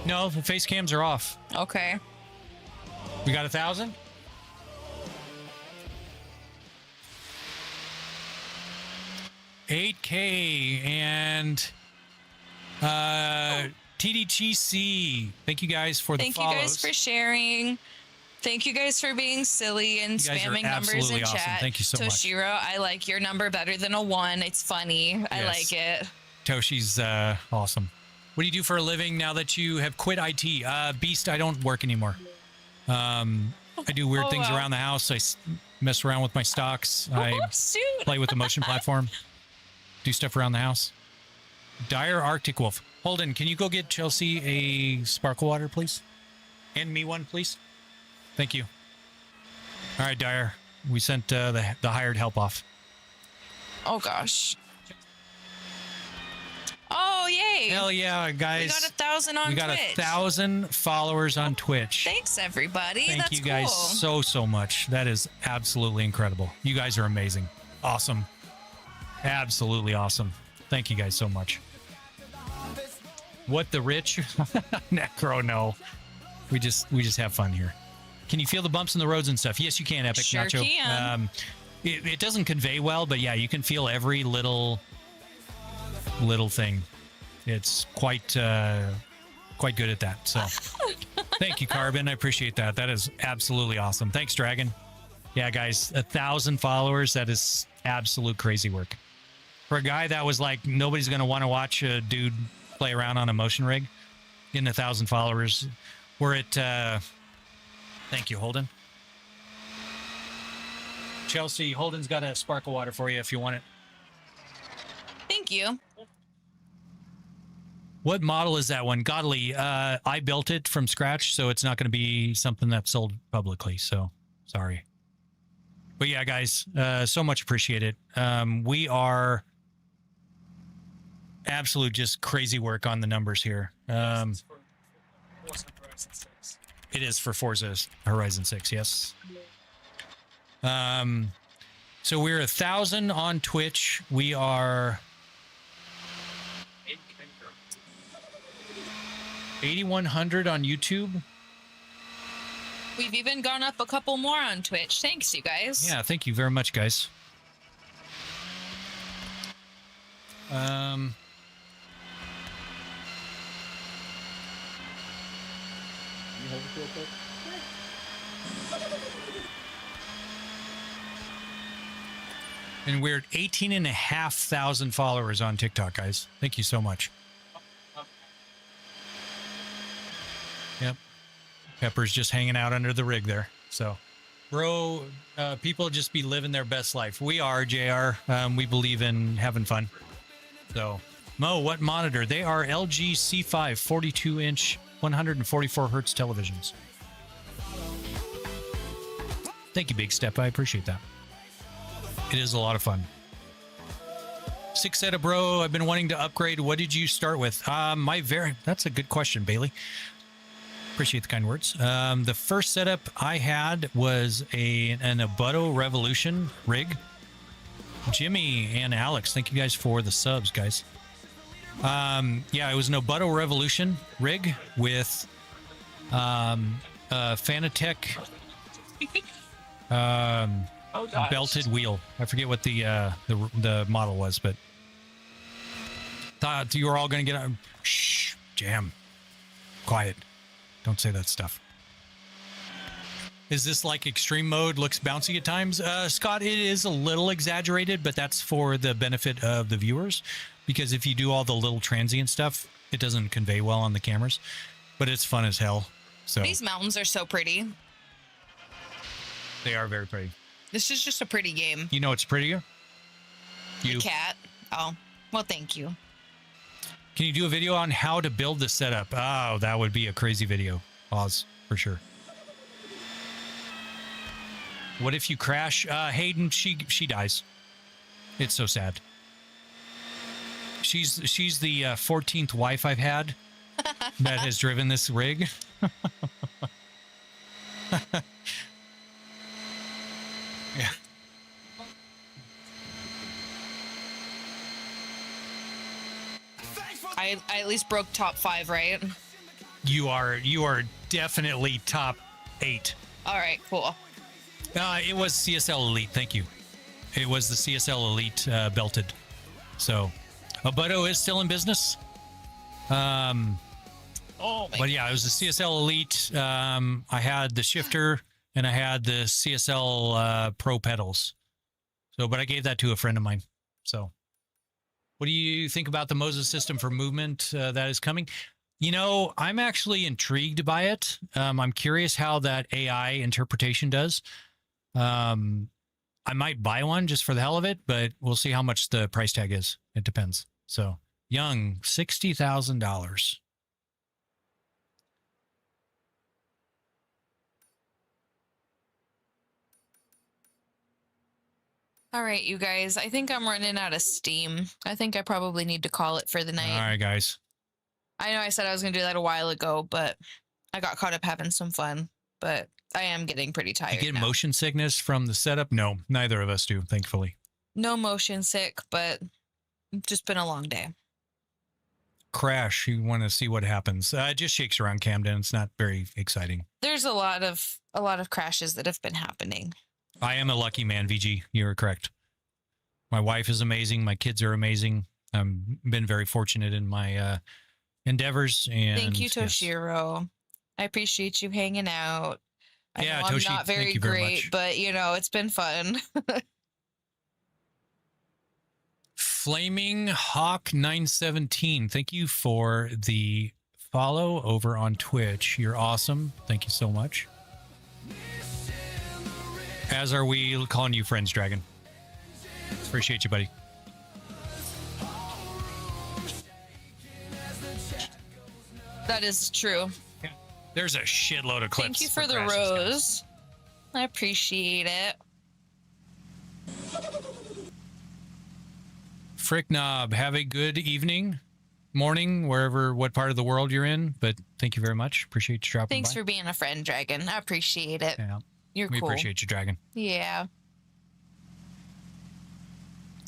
No, the face cams are off. Okay. We got 1,000? $8K and TDGC. Thank you guys for the follows. Thank you guys for sharing. Thank you guys for being silly and You guys are spamming numbers in absolutely awesome. chat. Thank you so much. Toshiro, I like your number better than a 1. It's funny. I Yes. like it. Toshi's awesome. What do you do for a living now that you have quit IT? Beast, I don't work anymore. I do weird things around the house. I mess around with my stocks. I play with the motion platform. Do stuff around the house. Dire Arctic Wolf. Holden, can you go get Chelsea a sparkle water, please? And me one, please. Thank you. All right, Dire. We sent the hired help off. Oh, gosh. Oh, yay. Hell yeah, guys. We got 1,000 on Twitch. We got 1,000 followers on Twitch. Thanks, everybody. Thank That's you guys cool. so much. That is absolutely incredible. You guys are amazing. Awesome. Absolutely awesome. Thank you guys so much. What the rich? Necro, no. We just have fun here. Can you feel the bumps in the roads and stuff? Yes, you can, Epic Sure Nacho. can. It doesn't convey well, but yeah, you can feel every little thing. It's quite good at that. So thank you, Carbon. I appreciate that. That is absolutely awesome. Thanks, Dragon. Yeah, guys, 1,000 followers. That is absolute crazy work. For a guy that was like, nobody's going to want to watch a dude play around on a motion rig, getting 1,000 followers. We're at, thank you, Holden. Chelsea, Holden's got a sparkle water for you if you want it. Thank you. What model is that one? Godly, I built it from scratch, so it's not going to be something that's sold publicly, so sorry. But yeah, guys, so much appreciated. We are absolute just crazy work on the numbers here. It is for Forza Horizon 6, yes. So we're 1,000 on Twitch. We are 8,100 on YouTube. We've even gone up a couple more on Twitch. Thanks, you guys. Yeah, thank you very much, guys. And we're at 18,500 followers on TikTok, guys. Thank you so much. Yep. Pepper's just hanging out under the rig there. So, bro, people just be living their best life. We are, JR. We believe in having fun. So, Mo, what monitor? They are LG C5 42-inch 144 hertz televisions. Thank you, Big Step. I appreciate that. It is a lot of fun. Six Seta Bro, I've been wanting to upgrade. What did you start with? That's a good question, Bailey. Appreciate the kind words. The first setup I had was an Abuto Revolution rig. Jimmy and Alex, thank you guys for the subs, guys. Yeah, it was an Abuto Revolution rig with Fanatec belted wheel. I forget what the model was, but thought you were all going to get on. Shh, Jam. Quiet. Don't say that stuff. Is this like extreme mode? Looks bouncy at times. Scott, it is a little exaggerated, but that's for the benefit of the viewers. Because if you do all the little transient stuff, it doesn't convey well on the cameras. But it's fun as hell. So These mountains are so pretty. they are very pretty. This is just a pretty game. You know what's prettier? The You. cat. Oh, well, thank you. Can you do a video on how to build the setup? Oh, that would be a crazy video. Oz, for sure. What if you crash? Hayden, she dies. It's so sad. She's the 14th wife I've had that has driven this rig. Yeah. I at least broke top 5, right? You are definitely top 8. All right, cool. It was CSL Elite. Thank you. It was the CSL Elite belted. So, Abuto is still in business. Oh my But yeah, it was the CSL Elite. I had the shifter and I had the CSL Pro pedals. So, but I gave that to a friend of mine. So, what do you think about the Moses system for movement that is coming? You know, I'm actually intrigued by it. I'm curious how that AI interpretation does. I might buy one just for the hell of it, but we'll see how much the price tag is. It depends. So, Young, $60,000. All right, you guys. I think I'm running out of steam. I think I probably need to call it for the night. All right, guys. I know I said I was going to do that a while ago, but I got caught up having some fun. But I am getting pretty tired. You get now. motion sickness from the setup? No, neither of us do, thankfully. No motion sick, but just been a long day. Crash, you want to see what happens. It just shakes around Camden. It's not very exciting. There's a lot of crashes that have been happening. I am a lucky man, VG. You're correct. My wife is amazing. My kids are amazing. I've been very fortunate in my endeavors. And Thank you, yes. Toshiro. I appreciate you hanging out. I Yeah, know Toshi, I'm not thank very you very great, much. but you know, it's been fun. Flaming Hawk 917. Thank you for the follow over on Twitch. You're awesome. Thank you so much. As are we calling you friends, Dragon. Appreciate you, buddy. That is true. There's a shitload of clips. Thank you for the crashes, guys. rose. I appreciate it. Frick Knob, have a good evening, morning, what part of the world you're in. But thank you very much. Appreciate you dropping Thanks by. for being a friend, Dragon. I appreciate it. Yeah, You're we cool. appreciate you, Dragon. Yeah.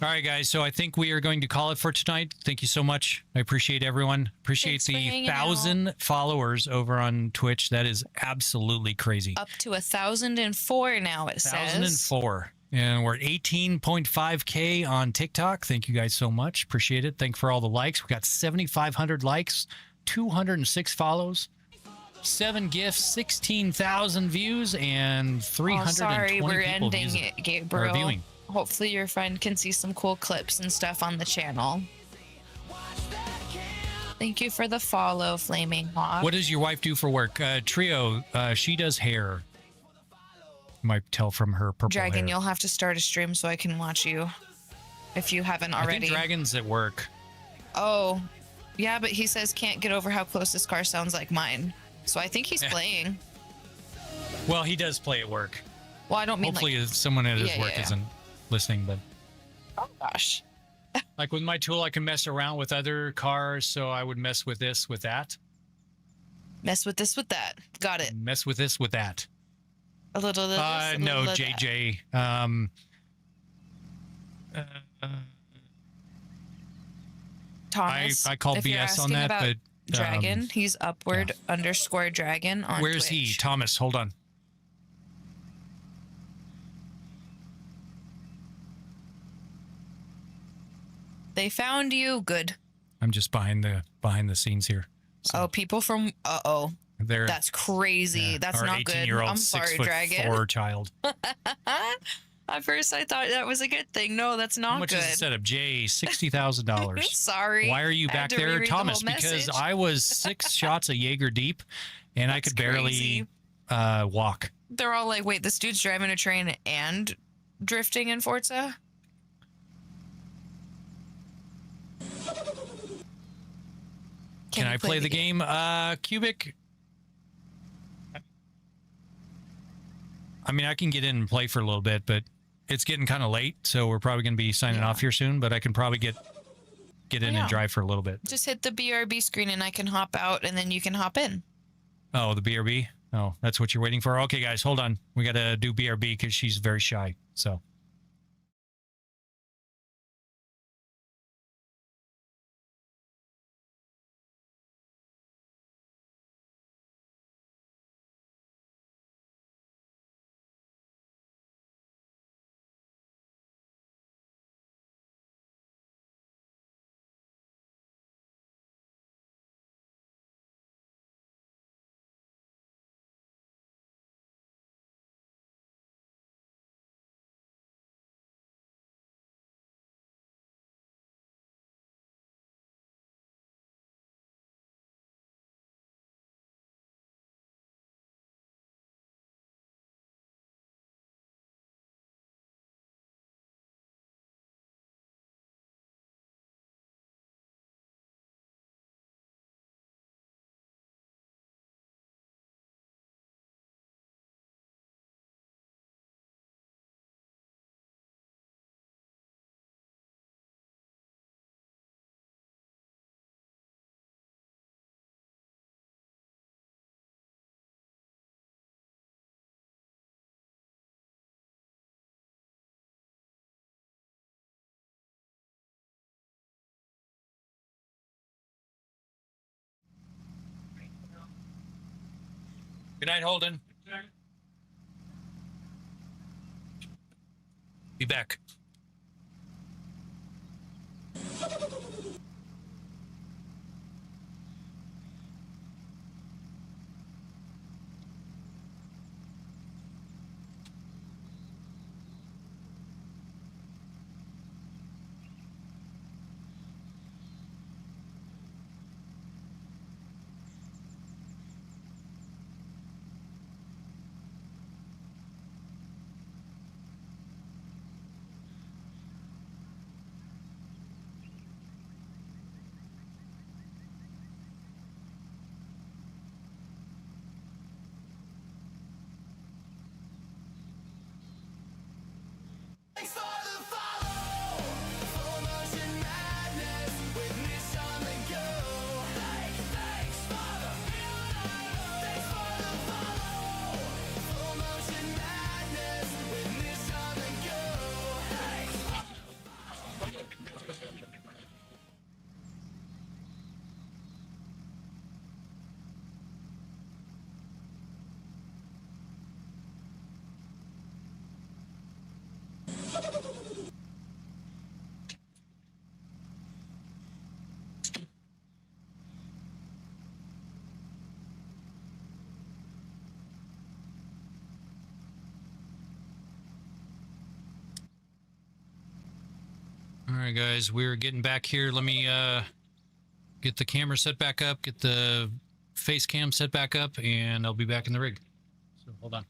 All right, guys. So I think we are going to call it for tonight. Thank you so much. I appreciate everyone. Appreciate Thanks for the hanging 1,000 followers over on Twitch. That is absolutely crazy. Up to 1,004 now, it says. 1,004. And we're at 18.5K on TikTok. Thank you guys so much. Appreciate it. Thank you for all the likes. We got 7,500 likes, 206 follows, 7 gifts, 16,000 views, and 320 sorry, we're people ending using, it, or Gabriel. viewing. Hopefully your friend can see some cool clips and stuff on the channel. Thank you for the follow, Flaming Hawk. What does your wife do for work? Trio, she does hair. Might tell from her purple Dragon, hair. you'll have to start a stream so I can watch you. If you haven't I already. think Dragon's at work. Oh, yeah, but he says can't get over how close this car sounds like mine. So I think he's playing. Well, he does play at work. Well, I don't mean Hopefully like... someone at his Yeah, work yeah, yeah. isn't listening, but... Oh, gosh. Like with my tool, I can mess around with other cars, so I would mess with this, with that. Mess with this, with that. Got it. Mess with this, with that. A little of this, a No, little of that. JJ. Thomas, I call if you're BS on asking that, about but Dragon, he's upward _ dragon on where's he? Twitch. Thomas, hold on. They found you. Good. I'm just behind the scenes here. Oh, people from They're That's crazy. That's our not good. 18-year-old I'm sorry, 6'4" Dragon. child. At first, I thought that was a good thing. No, that's not How much good. is the setup? Jay, $60,000. Sorry. Why are you I had back to there, reread the Thomas? whole Because message. I was 6 shots of Jaeger deep, and I That's could barely crazy. walk. They're all like, wait, this dude's driving a train and drifting in Forza? Can you I play the game? Cubic? I mean, I can get in and play for a little bit, but it's getting kind of late, so we're probably going to be signing off here soon, but I can probably get in and drive for a little bit. Just hit the BRB screen and I can hop out and then you can hop in. Oh, the BRB? Oh, that's what you're waiting for? Okay, guys, hold on. We got to do BRB because she's very shy, so... Good night, Holden. Be back. All right, guys, we're getting back here. Let me get the camera set back up, get the face cam set back up, and I'll be back in the rig. So hold on.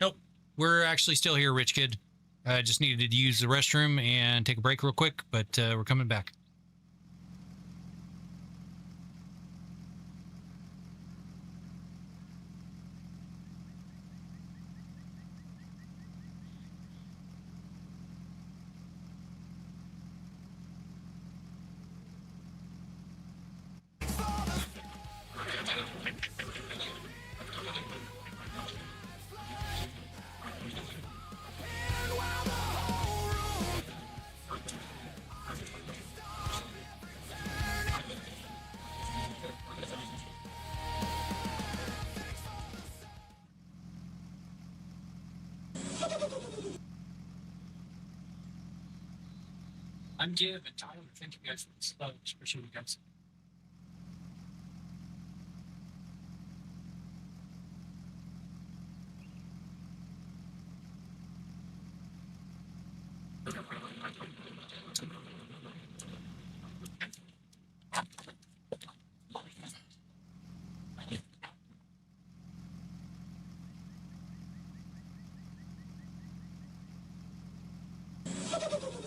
Nope, we're actually still here, Rich Kid. I just needed to use the restroom and take a break real quick, but we're coming back. I'm Give and Tyler. Thank you guys for this. Appreciate you guys.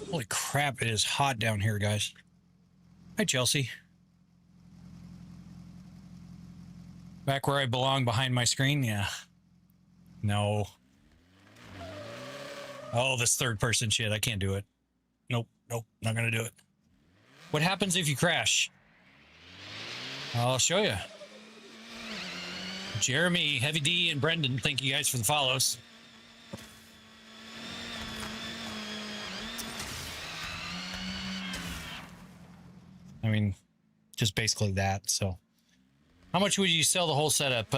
Holy crap, it is hot down here, guys. Hi, Chelsea. Back where I belong behind my screen? Yeah. No. Oh, this third person shit. I can't do it. Nope. Nope. Not going to do it. What happens if you crash? I'll show you. Jeremy, Heavy D, and Brendan, thank you guys for the follows. I mean, just basically that, so. How much would you sell the whole setup?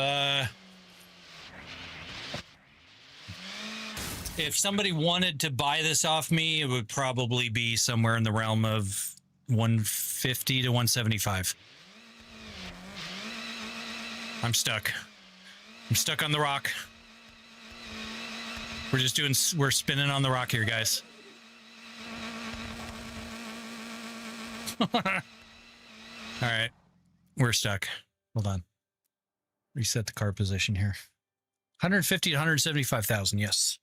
If somebody wanted to buy this off me, it would probably be somewhere in the realm of 150 to 175. I'm stuck. I'm stuck on the rock. We're spinning on the rock here, guys. All right. We're stuck. Hold on. Reset the car position here. 150 to 175,000. Yes.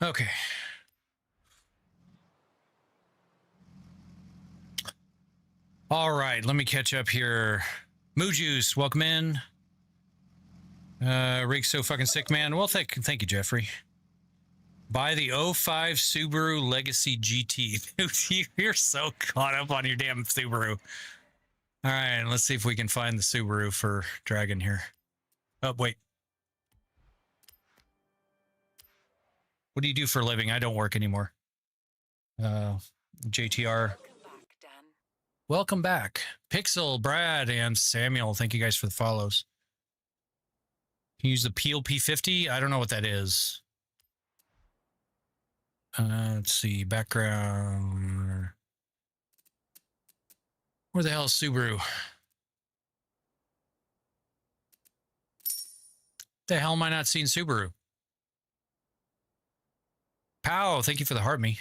Okay. All right. Let me catch up here. Moo Juice, welcome in. Rig's so fucking sick, man. Well, thank you, Jeffrey. Buy the 05 Subaru Legacy GT. Dude, you're so caught up on your damn Subaru. All right, let's see if we can find the Subaru for Dragon here. Oh, wait. What do you do for a living? I don't work anymore. JTR. Welcome back. Pixel, Brad, and Samuel. Thank you guys for the follows. Can you use the Peel P50? I don't know what that is. Let's see. Background. Where the hell is Subaru? The hell am I not seeing Subaru? Pow, thank you for the heart me.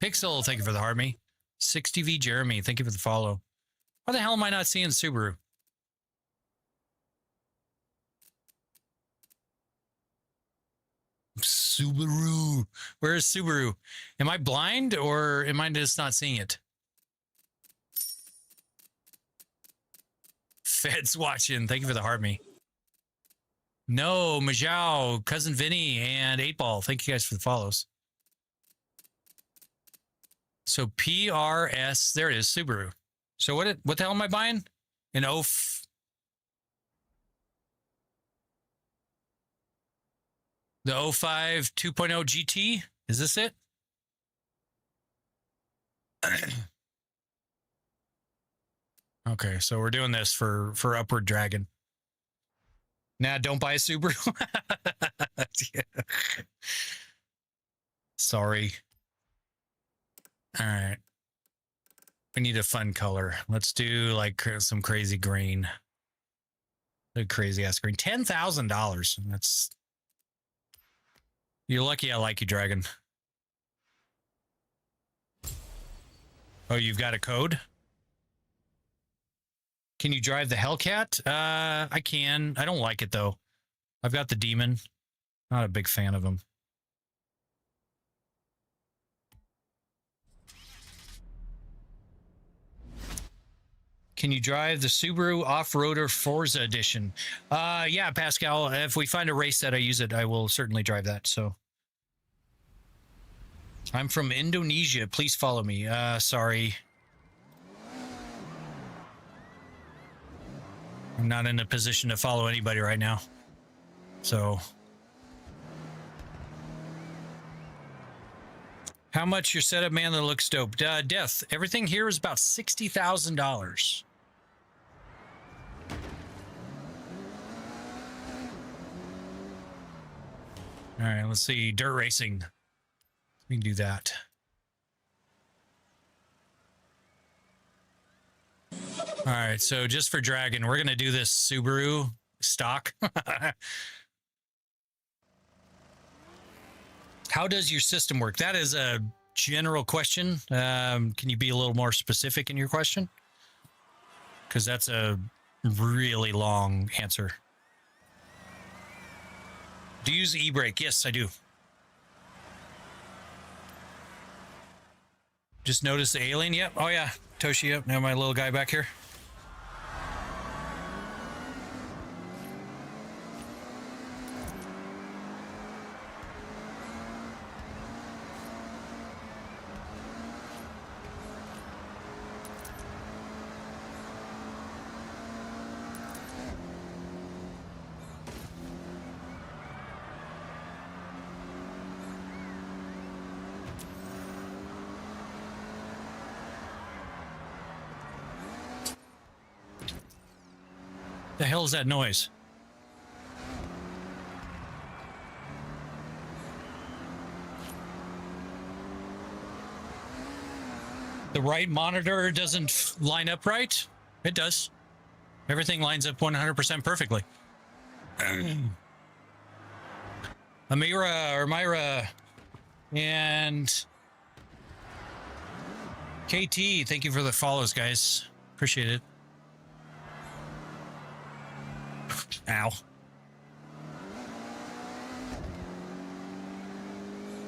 Pixel, thank you for the heart me. 60V Jeremy, thank you for the follow. Why the hell am I not seeing Subaru? Subaru. Where is Subaru? Am I blind or am I just not seeing it? Fed's watching. Thank you for the heart me. No, Majao, Cousin Vinny, and 8-Ball. Thank you guys for the follows. So PRS, there it is, Subaru. So what the hell am I buying? An the 05 2.0 GT? Is this it? Okay, so we're doing this for Upward Dragon. Nah, don't buy a Subaru. Yeah. Sorry. All right. We need a fun color. Let's do like some crazy green. A crazy ass green. $10,000. That's. You're lucky I like you, Dragon. Oh, you've got a code? Can you drive the Hellcat? I can. I don't like it, though. I've got the Demon. Not a big fan of him. Can you drive the Subaru Off-Roader Forza Edition? Yeah, Pascal. If we find a race that I use it, I will certainly drive that. So, I'm from Indonesia. Please follow me. Sorry. I'm not in a position to follow anybody right now. So, how much your setup, man? That looks dope. Death. Everything here is about $60,000. All right, let's see. Dirt racing. We can do that. All right, so just for Dragon, we're going to do this Subaru stock. How does your system work? That is a general question. Can you be a little more specific in your question? Because that's a really long answer. Do you use e-brake? Yes, I do. Just noticed the alien. Yep. Oh, yeah. Toshi, yep. Now my little guy back here. The hell is that noise? The right monitor doesn't line up right? It does. Everything lines up 100% perfectly. Amira or Myra and KT, thank you for the follows, guys. Appreciate it. Ow.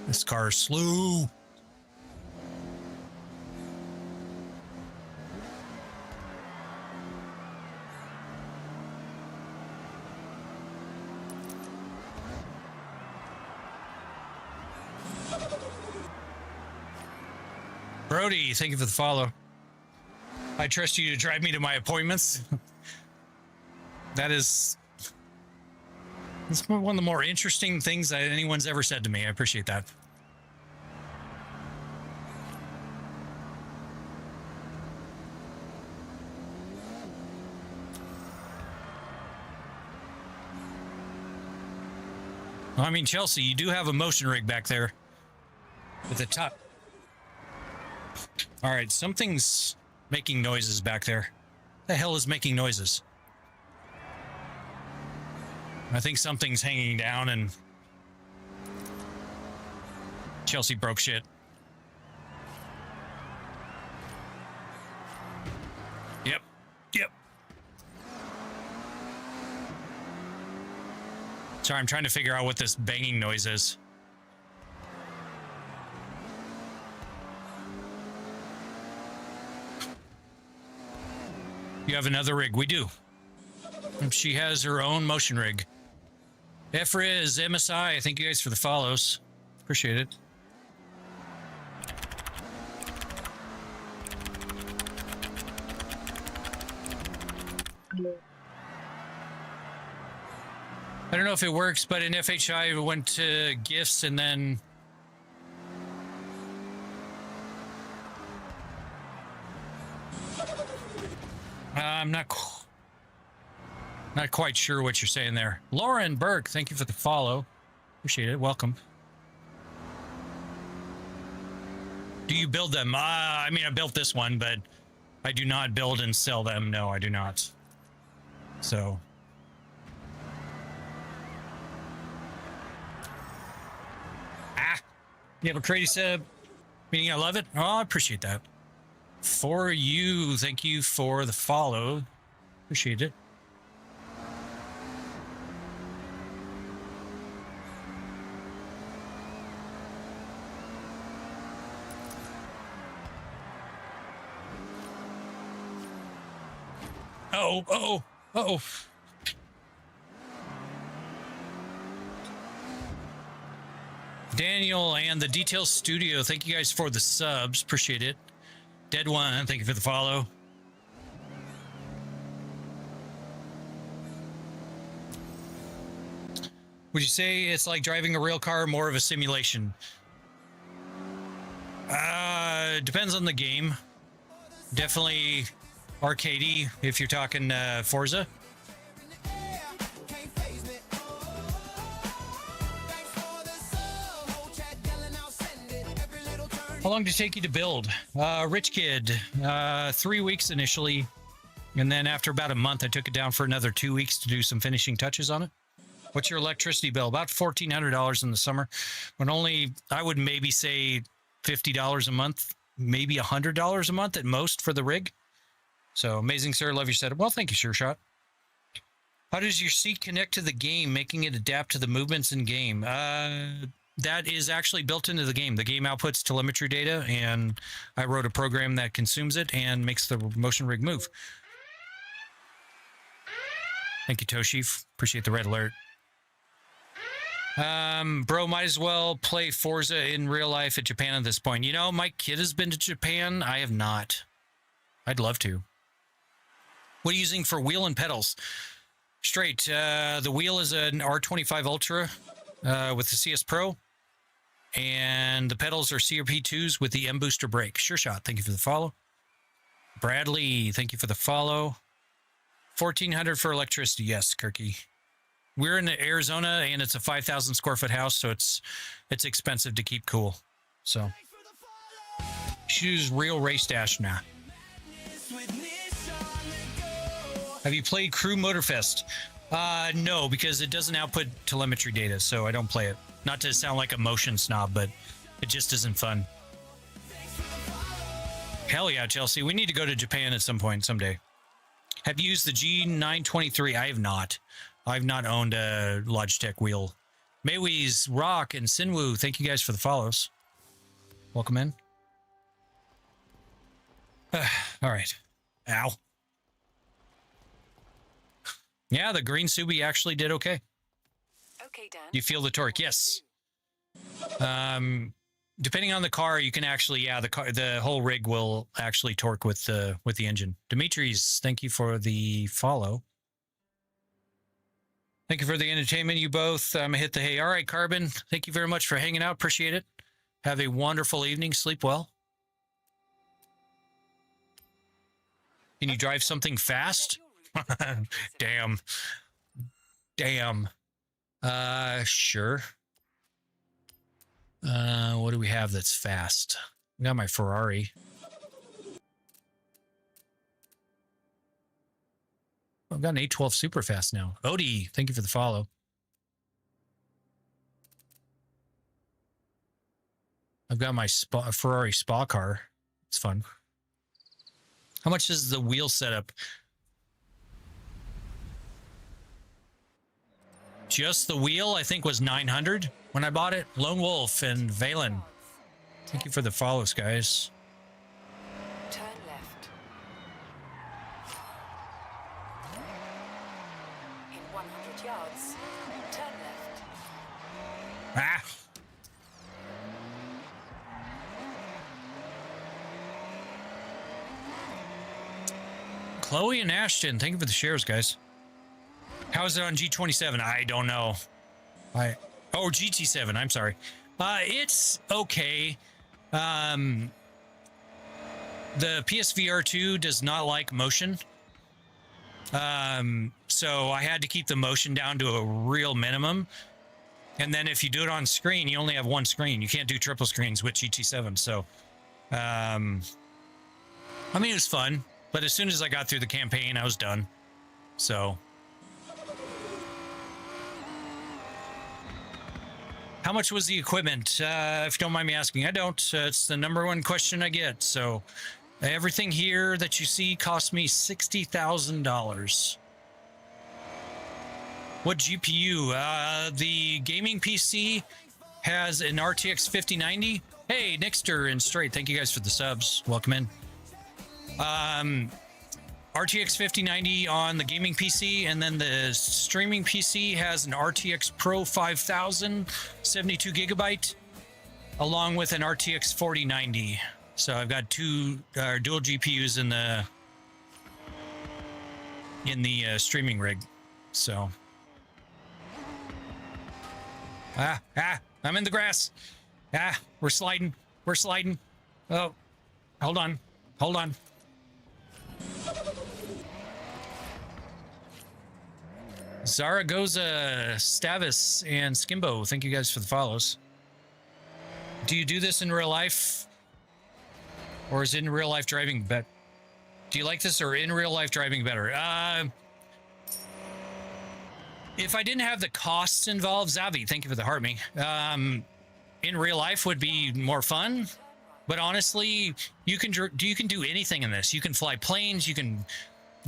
This car is slow. Brody, thank you for the follow. I trust you to drive me to my appointments. That's one of the more interesting things that anyone's ever said to me. I appreciate that. Well, I mean, Chelsea, you do have a motion rig back there at the top. All right, something's making noises back there. The hell is making noises? I think something's hanging down and Chelsea broke shit. Yep. Sorry, I'm trying to figure out what this banging noise is. You have another rig? We do. She has her own motion rig. Efriz, MSI, thank you guys for the follows. Appreciate it. I don't know if it works, but in FHI, it went to gifts and then... I'm not quite sure what you're saying there. Lauren Burke, thank you for the follow. Appreciate it. Welcome. Do you build them? I mean, I built this one, but I do not build and sell them. No, I do not. So. You have a crazy sub. Meaning I love it. Oh, I appreciate that. For you, thank you for the follow. Appreciate it. Uh-oh. Daniel and the Detail Studio, thank you guys for the subs. Appreciate it. Dead One, thank you for the follow. Would you say it's like driving a real car, more of a simulation? Depends on the game. Definitely arcadey if you're talking Forza. How long did it take you to build? Rich Kid, 3 weeks initially. And then after about a month, I took it down for another 2 weeks to do some finishing touches on it. What's your electricity bill? About $1,400 in the summer. But only, I would maybe say $50 a month, maybe $100 a month at most for the rig. So amazing, sir. Love your setup. Well, thank you, Sure Shot. How does your seat connect to the game, making it adapt to the movements in game? That is actually built into the game. The game outputs telemetry data, and I wrote a program that consumes it and makes the motion rig move. Thank you, Toshi. Appreciate the red alert. Bro, might as well play Forza in real life at Japan at this point. You know, my kid has been to Japan. I have not. I'd love to. What are you using for wheel and pedals? Straight. The wheel is an R25 Ultra with the CS Pro. And the pedals are CRP2s with the M Booster brake. Sure Shot, thank you for the follow. Bradley, thank you for the follow. 1,400 for electricity. Yes, Kirky. We're in Arizona, and it's a 5,000 square foot house, so it's expensive to keep cool. So, choose real race dash now. Have you played Crew Motorfest? No, because it doesn't output telemetry data, so I don't play it. Not to sound like a motion snob, but it just isn't fun. Hell yeah, Chelsea. We need to go to Japan at some point, someday. Have you used the G923? I have not. I've not owned a Logitech wheel. Maywe's Rock and Sinwoo, thank you guys for the follows. Welcome in. All right. Ow. Yeah, the green Subi actually did okay. Okay, Dan. You feel the torque? Yes. Depending on the car, you can actually, the whole rig will actually torque with the engine. Dimitri's, thank you for the follow. Thank you for the entertainment, you both. I'm gonna hit the hey. All right, Carbon. Thank you very much for hanging out. Appreciate it. Have a wonderful evening. Sleep well. Can you drive something fast? Damn. Sure. What do we have that's fast? I got my Ferrari. I've got an 812 super fast now. Odie, thank you for the follow. I've got my Ferrari Spa car. It's fun. How much is the wheel setup? Just the wheel, I think, was 900 when I bought it. Lone Wolf and Valen. Thank you for the follows, guys. Turn left. In 100 yards, turn left. Ah! Chloe and Ashton, thank you for the shares, guys. How is it on G27? I don't know. GT7, I'm sorry. It's okay. The PSVR 2 does not like motion. So I had to keep the motion down to a real minimum. And then if you do it on screen, you only have one screen. You can't do triple screens with GT7. So, I mean, it was fun. But as soon as I got through the campaign, I was done. So... How much was the equipment? If you don't mind me asking, I don't. It's the number one question I get. So everything here that you see cost me $60,000. What GPU? The gaming PC has an RTX 5090. Hey, Nixter and Straight, thank you guys for the subs. Welcome in. RTX 5090 on the gaming PC, and then the streaming PC has an RTX Pro 5000, 72 gigabyte, along with an RTX 4090. So I've got two dual GPUs in the streaming rig. So I'm in the grass. We're sliding. Oh, hold on. Zaragoza, Stavis, and Skimbo, thank you guys for the follows. Do you do this in real life? Or is in real life driving better? Do you like this, or in real life driving better? If I didn't have the costs involved, Zavi, thank you for the heart me. In real life would be more fun. But honestly, you can do anything in this. You can fly planes, you can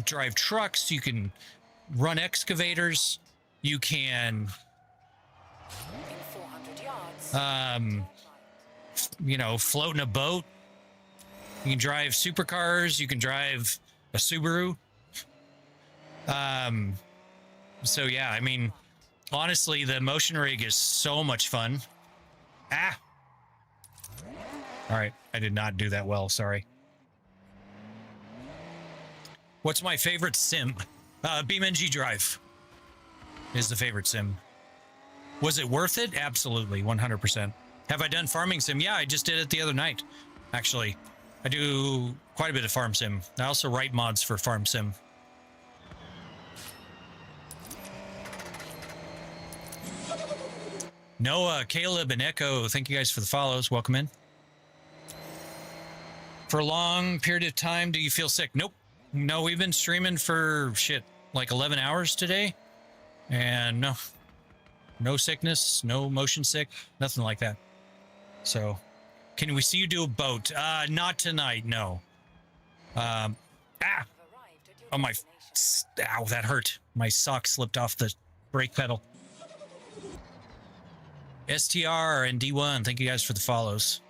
drive trucks, you can run excavators, you can you know, float in a boat. You can drive supercars, you can drive a Subaru. So yeah, I mean, honestly, the motion rig is so much fun. Ah. All right, I did not do that well, sorry. What's my favorite sim? BeamNG Drive is the favorite sim. Was it worth it? Absolutely, 100%. Have I done farming sim? Yeah, I just did it the other night, actually. I do quite a bit of farm sim. I also write mods for farm sim. Noah, Caleb, and Echo, thank you guys for the follows. Welcome in. For a long period of time, do you feel sick? Nope. No, we've been streaming for shit, like 11 hours today. And no sickness, no motion sick, nothing like that. So, can we see you do a boat? Not tonight, no. Oh, my, ow, that hurt. My sock slipped off the brake pedal. STR and D1, thank you guys for the follows.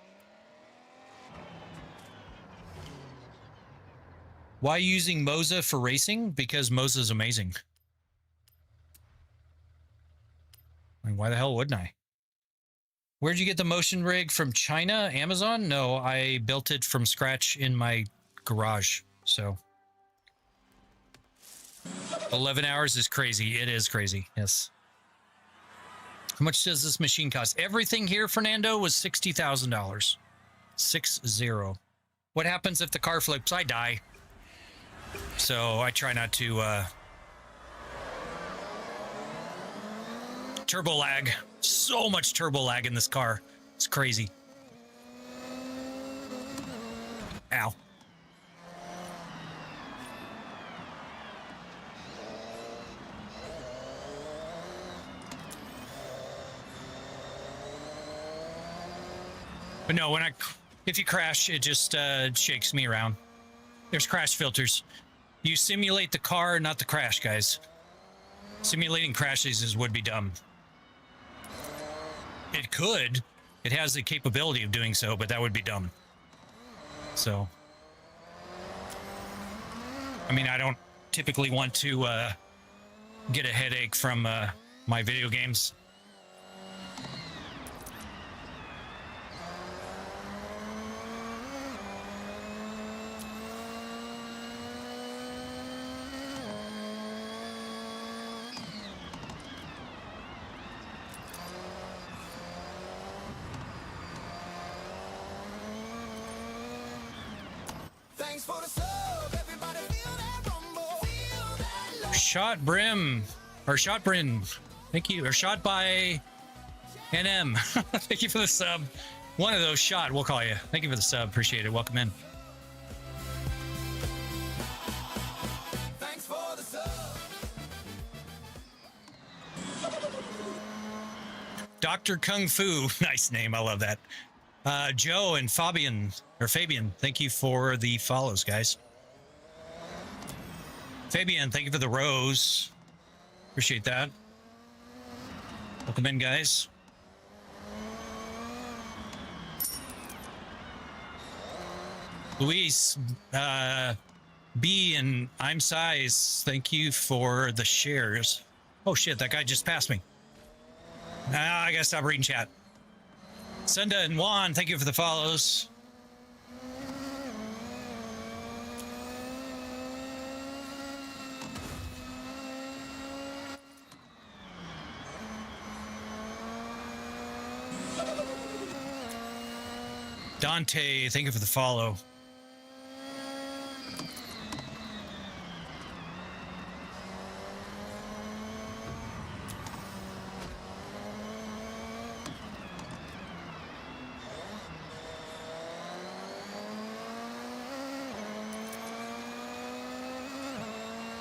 Why using Moza for racing? Because Moza is amazing. I mean, why the hell wouldn't I? Where'd you get the motion rig? From China? Amazon? No, I built it from scratch in my garage. So 11 hours is crazy. It is crazy. Yes. How much does this machine cost? Everything here, Fernando, was $60,000. 60. What happens if the car flips? I die. So I try not to turbo lag. So much turbo lag in this car. It's crazy. Ow. But no, if you crash, it just shakes me around. There's crash filters. You simulate the car, not the crash, guys. Simulating crashes would be dumb. It could. It has the capability of doing so, but that would be dumb. So, I mean, I don't typically want to get a headache from my video games. Shot Brim, or Shot Brim, thank you, or Shot by NM. Thank you for the sub. One of those shot, we'll call you. Thank you for the sub, appreciate it. Welcome in. Thanks for the sub. Dr. Kung Fu, nice name, I love that. Joe and Fabian, thank you for the follows, guys. Fabian, thank you for the rose. Appreciate that. Welcome in, guys. Luis, B, and I'm Size, thank you for the shares. Oh shit, that guy just passed me. I gotta stop reading chat. Senda and Juan, thank you for the follows. Dante, thank you for the follow.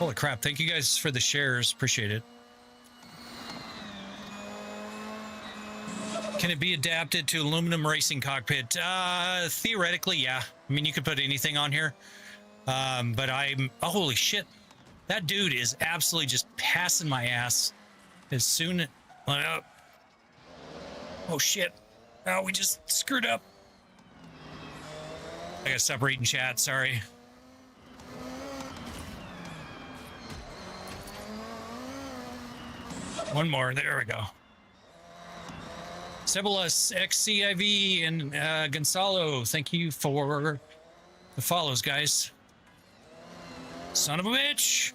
Holy crap, thank you guys for the shares. Appreciate it. Can it be adapted to aluminum racing cockpit? Theoretically, yeah. I mean, you could put anything on here. But I'm... Oh, holy shit. That dude is absolutely just passing my ass. As soon... oh, shit. Oh, we just screwed up. I gotta stop reading chat, sorry. One more, there we go. Cebulus, XCIV, and Gonzalo, thank you for the follows, guys. Son of a bitch!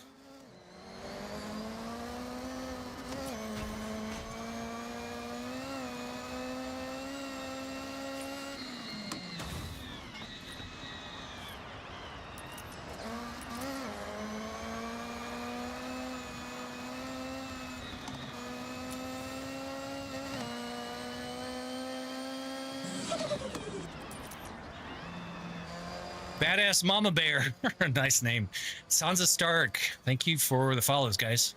Badass Mama Bear. Nice name. Sansa Stark. Thank you for the follows, guys.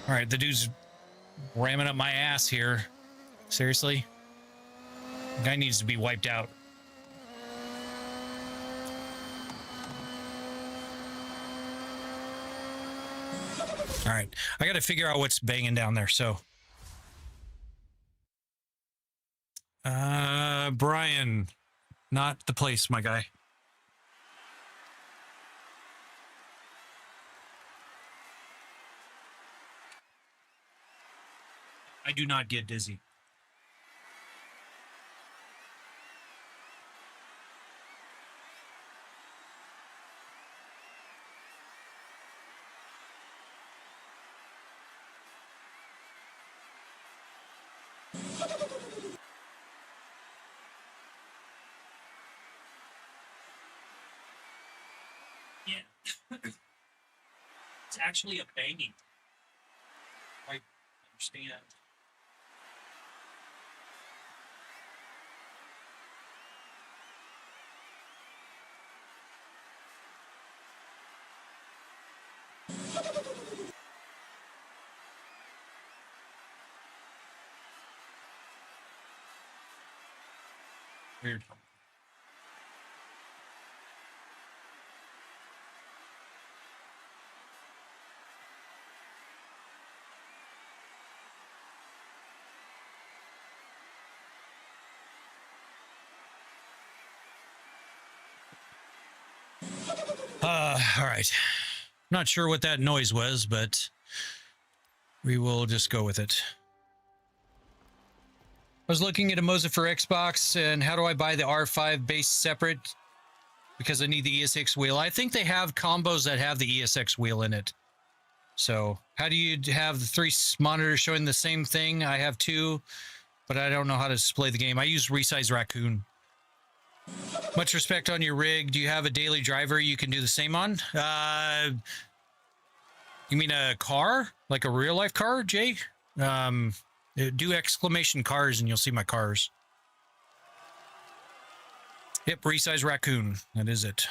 All right, the dude's ramming up my ass here. Seriously? The guy needs to be wiped out. All right, I got to figure out what's banging down there, so. Brian. Not the place, my guy. I do not get dizzy. It's actually a banging. I understand. Weird. All right. Not sure what that noise was, but we will just go with it. I was looking at a Moza for Xbox, and how do I buy the R5 base separate? Because I need the ESX wheel. I think they have combos that have the ESX wheel in it. So how do you have the 3 monitors showing the same thing? I have 2, but I don't know how to display the game. I use Resize Raccoon. Much respect on your rig. Do you have a daily driver you can do the same on? You mean a car? Like a real life car, Jay? Do exclamation cars and you'll see my cars. Yep, Resize Raccoon. That is it.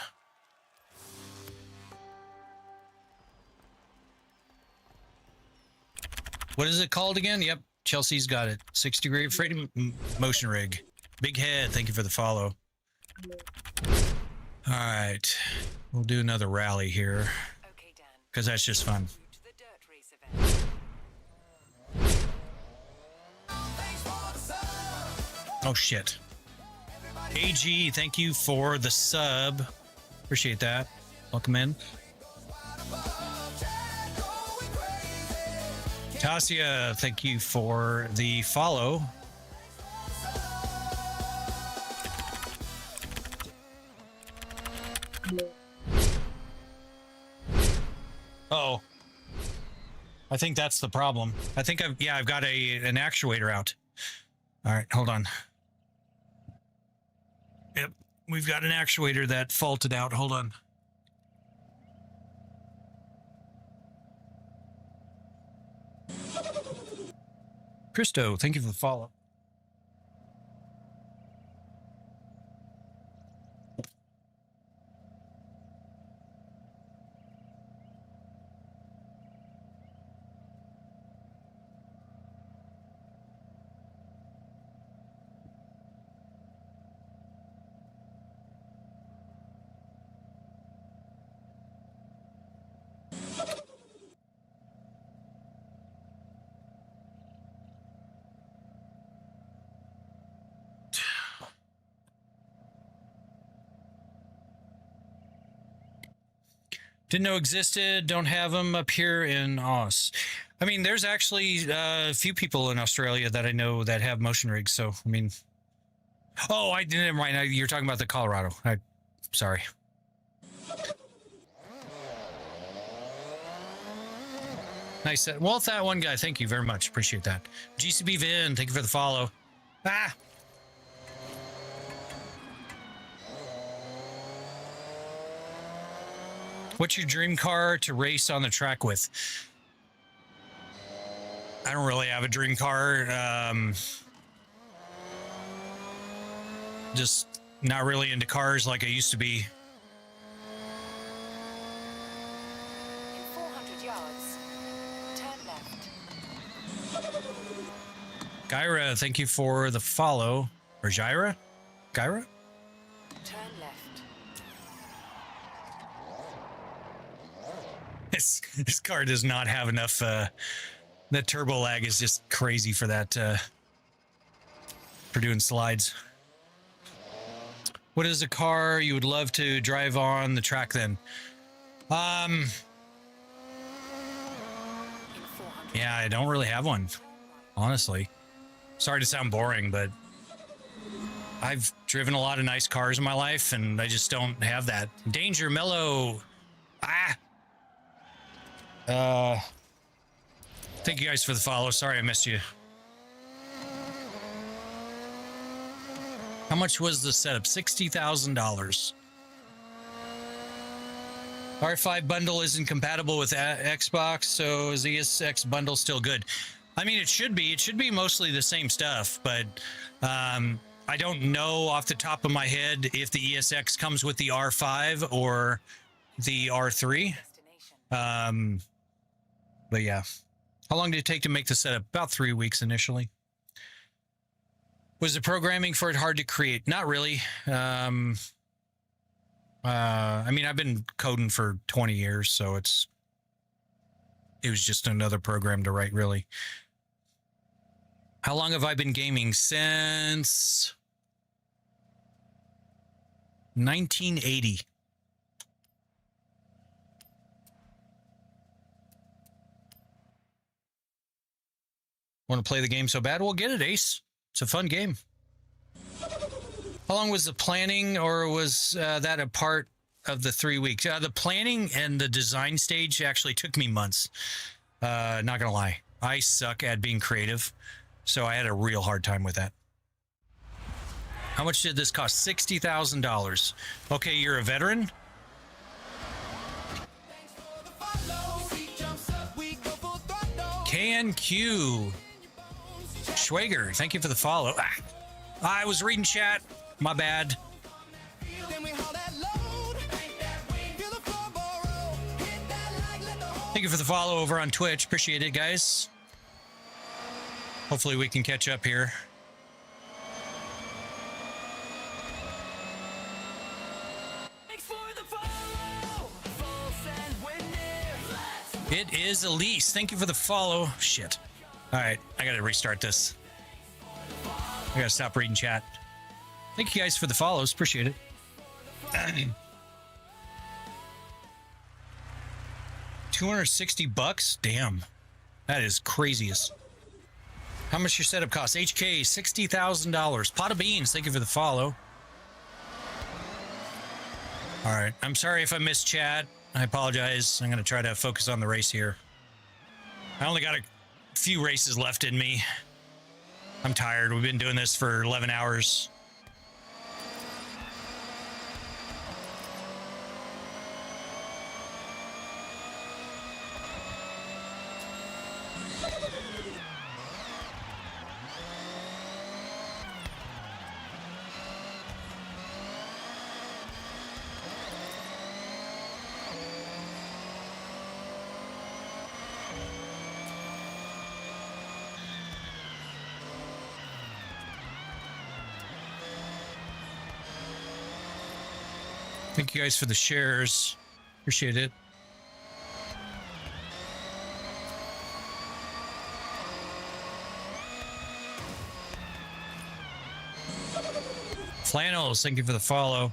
What is it called again? Yep, Chelsea's got it. 6-degree freedom motion rig. Big head, thank you for the follow. All right, we'll do another rally here. Okay, Dan. Because that's just fun. To the dirt race event. Oh, shit. AG, thank you for the sub. Appreciate that. Welcome in. Tasia, thank you for the follow. Oh, I think that's the problem. I think I've got an actuator out. All right, hold on. Yep, we've got an actuator that faulted out. Hold on. Christo, thank you for the follow. Didn't know existed. Don't have them up here in Aus. I mean, there's actually a few people in Australia that I know that have motion rigs. So, I mean, oh, I didn't. Right, you're talking about the Colorado. Sorry. Nice. Well, that one guy, thank you very much. Appreciate that. GCB Vin, thank you for the follow. Ah. What's your dream car to race on the track with? I don't really have a dream car. Just not really into cars like I used to be. In 400 yards, turn left. Gyra, thank you for the follow. Or Gyra? Gyra? Turn left. This car does not have enough. That turbo lag is just crazy for that. For doing slides. What is a car you would love to drive on the track then? Yeah, I don't really have one, honestly. Sorry to sound boring, but I've driven a lot of nice cars in my life, and I just don't have that. Danger Mellow. Thank you guys for the follow. Sorry I missed you. How much was the setup? $60,000. R5 bundle isn't compatible with Xbox, so is the ESX bundle still good? I mean, it should be. It should be mostly the same stuff, but I don't know off the top of my head if the ESX comes with the R5 or the R3. But yeah. How long did it take to make the setup? About 3 weeks initially. Was the programming for it hard to create? Not really. I mean, I've been coding for 20 years, so it was just another program to write, really. How long have I been gaming? Since 1980. Want to play the game so bad? Well, get it, Ace. It's a fun game. How long was the planning, or was that a part of the 3 weeks? The planning and the design stage actually took me months. Not going to lie. I suck at being creative, so I had a real hard time with that. How much did this cost? $60,000. Okay, you're a veteran? KNQ. Schwager, thank you for the follow. I was reading chat. My bad. Thank you for the follow over on Twitch. Appreciate it, guys. Hopefully we can catch up here. It is Elise. Thank you for the follow. Shit. All right, I gotta restart this. I gotta stop reading chat. Thank you guys for the follows. Appreciate it. $260? Damn. That is craziest. How much your setup cost? HK, $60,000. Pot of beans. Thank you for the follow. All right. I'm sorry if I missed chat. I apologize. I'm going to try to focus on the race here. I only got a few races left in me. I'm tired. We've been doing this for 11 hours. Thank you guys for the shares. Appreciate it. Flannels, thank you for the follow.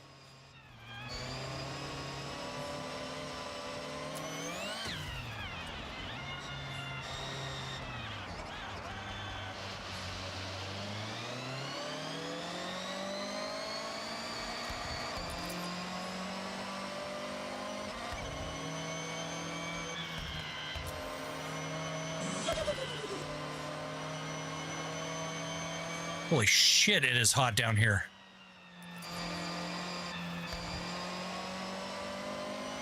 Holy shit, it is hot down here.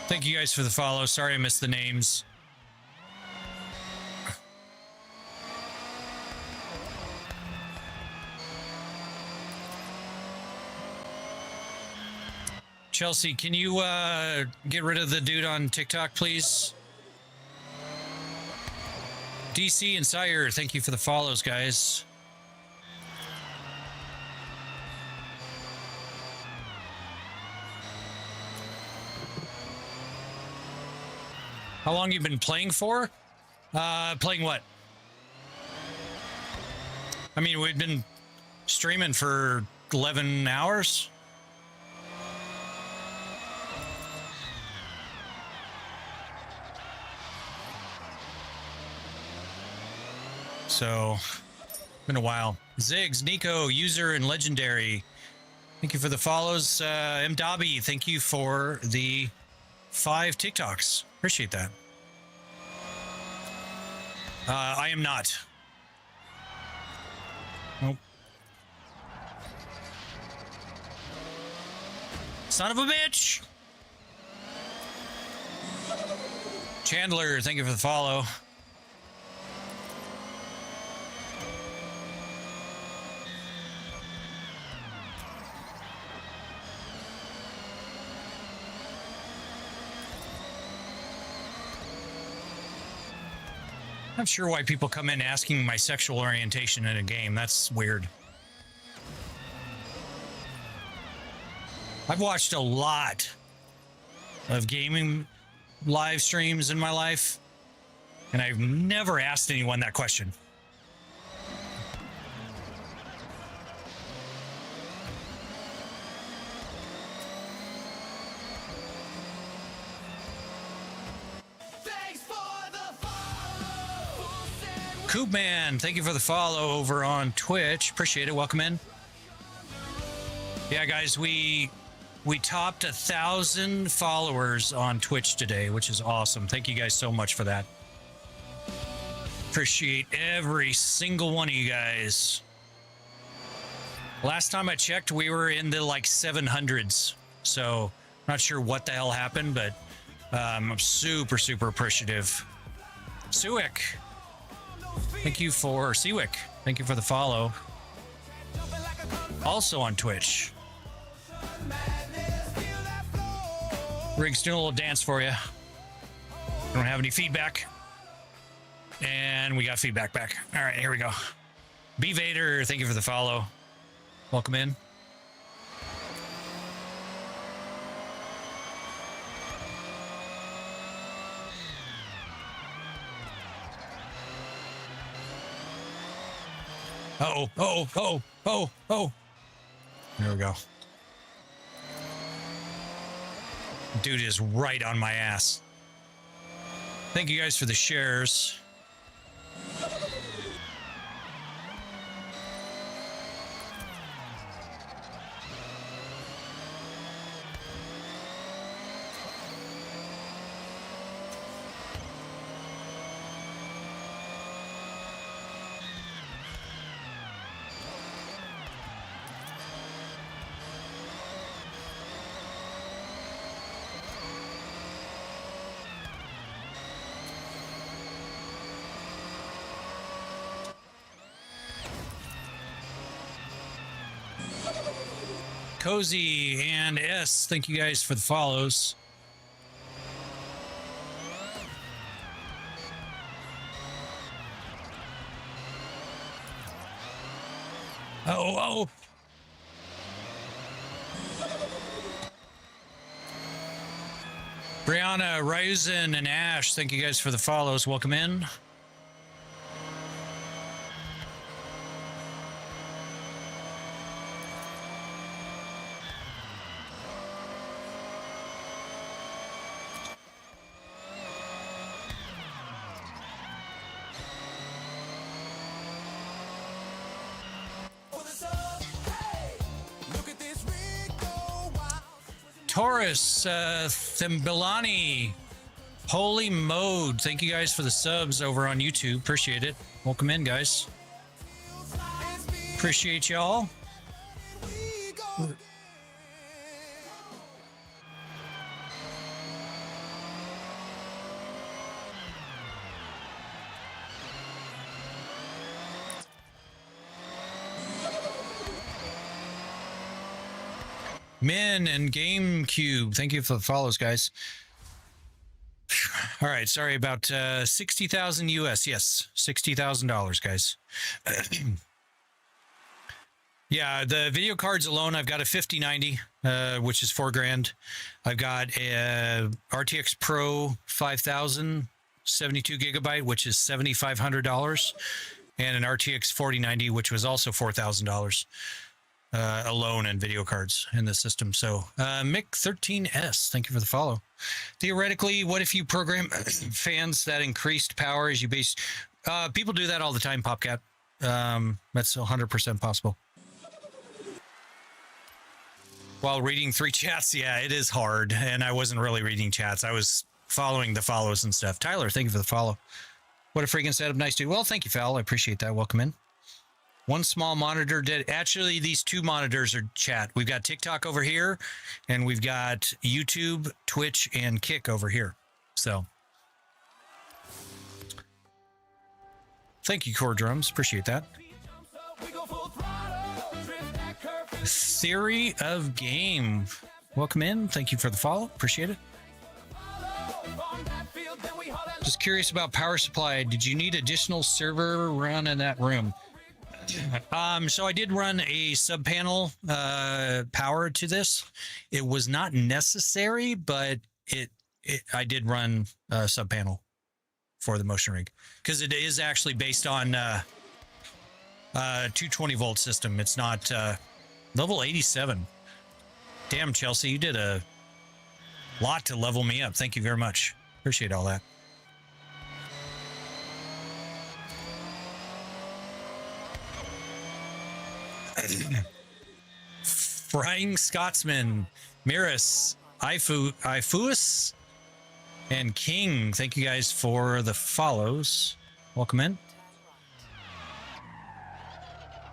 Thank you guys for the follow. Sorry I missed the names. Chelsea, can you get rid of the dude on TikTok, please? DC and Sire, thank you for the follows, guys. How long you been playing for? Playing what? I mean, we've been streaming for 11 hours. So, been a while. Ziggs, Nico, user and legendary. Thank you for the follows. M. Dobby, thank you for the 5 TikToks. Appreciate that. I am not. Nope. Son of a bitch! Chandler, thank you for the follow. I'm sure why people come in asking my sexual orientation in a game. That's weird. I've watched a lot of gaming live streams in my life, and I've never asked anyone that question. Coopman, thank you for the follow over on Twitch. Appreciate it. Welcome in. Yeah, guys, we topped 1,000 followers on Twitch today, which is awesome. Thank you guys so much for that. Appreciate every single one of you guys. Last time I checked, we were in the like 700s. So not sure what the hell happened, but I'm super, super appreciative. Suick. Thank you for Seawick. Thank you for the follow. Also on Twitch. Riggs doing a little dance for you. Don't have any feedback. And we got feedback back. All right, here we go. B Vader, thank you for the follow. Welcome in. Oh. There we go. Dude is right on my ass. Thank you guys for the shares. Cozy and S, thank you guys for the follows. Oh. Brianna, Ryzen, and Ash, thank you guys for the follows. Welcome in. Taurus, Thimbilani, Holy Mode, thank you guys for the subs over on YouTube. Appreciate it. Welcome in, guys. Appreciate y'all. Min and GameCube, thank you for the follows, guys. All right, sorry about 60,000 US. Yes, $60,000, guys. Yeah, the video cards alone, I've got a 5090, which is $4,000. I've got a RTX Pro 5000, 72 gigabyte, which is $7,500, and an RTX 4090, which was also $4,000. Alone in video cards in the system. So Mick13S, thank you for the follow. Theoretically, what if you program fans that increased power as you base? People do that all the time, Popcat. That's 100% possible. While reading 3 chats, yeah, it is hard. And I wasn't really reading chats. I was following the follows and stuff. Tyler, thank you for the follow. What a freaking setup. Nice dude. Well, thank you, Fal. I appreciate that. Welcome in. One small monitor did. Actually, these 2 monitors are chat. We've got TikTok over here, and we've got YouTube, Twitch, and Kick over here. So, thank you, Core Drums. Appreciate that. Theory of Game. Welcome in. Thank you for the follow. Appreciate it. Just curious about power supply. Did you need additional server run in that room? So I did run a sub panel power to this. It was not necessary, but I did run a sub panel for the motion rig because it is actually based on 220 volt system. It's not level 87. Damn, Chelsea, you did a lot to level me up. Thank you very much. Appreciate all that. Frying Scotsman, Miris, Ifuus, and King. Thank you guys for the follows. Welcome in.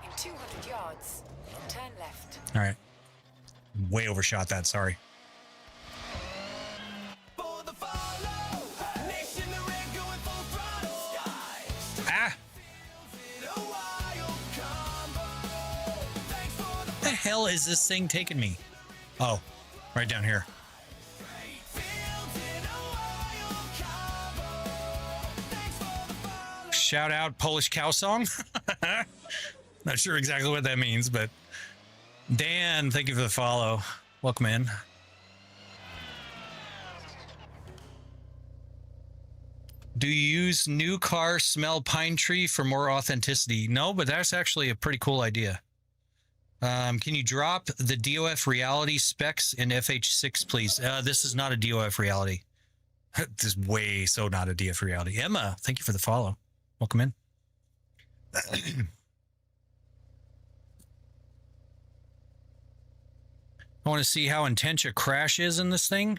In 200 yards, turn left. All right. Way overshot that. Sorry. Ah. Where the hell is this thing taking me? Oh, right down here. Shout out Polish cow song. Not sure exactly what that means, but Dan, thank you for the follow. Welcome in. Do you use new car smell pine tree for more authenticity? No, but that's actually a pretty cool idea. Can you drop the DOF reality specs in FH6, please? This is not a DOF reality. This is way so not a DOF reality. Emma, thank you for the follow. Welcome in. I want to see how intense a crash is in this thing.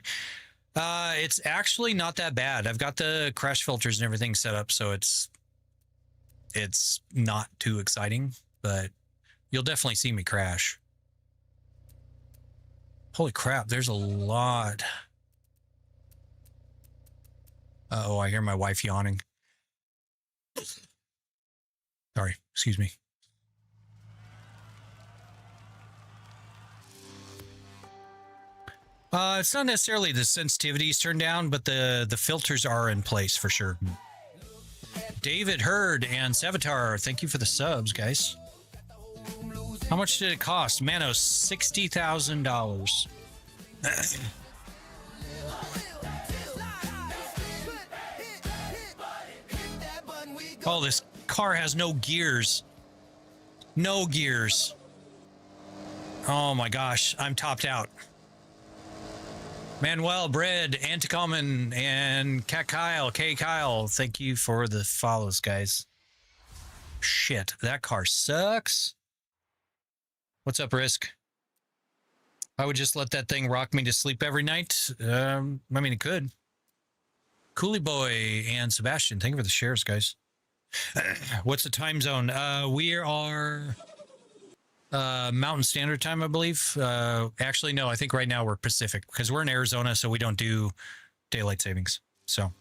It's actually not that bad. I've got the crash filters and everything set up, so it's not too exciting, but you'll definitely see me crash. Holy crap, there's a lot. Uh-oh, I hear my wife yawning. Sorry, excuse me. It's not necessarily the sensitivities turned down, but the filters are in place for sure. David Hurd and Savitar, thank you for the subs, guys. How much did it cost? Manos, $60,000. Oh, this car has no gears. No gears. Oh my gosh, I'm topped out. Manuel, Bread, Anticommon, and Kyle, thank you for the follows, guys. Shit, that car sucks. What's up, Risk? I would just let that thing rock me to sleep every night. I mean, it could. Coolie Boy and Sebastian, thank you for the shares, guys. What's the time zone? We are Mountain Standard Time, I believe. Actually, no, I think right now we're Pacific because we're in Arizona, so we don't do daylight savings. So,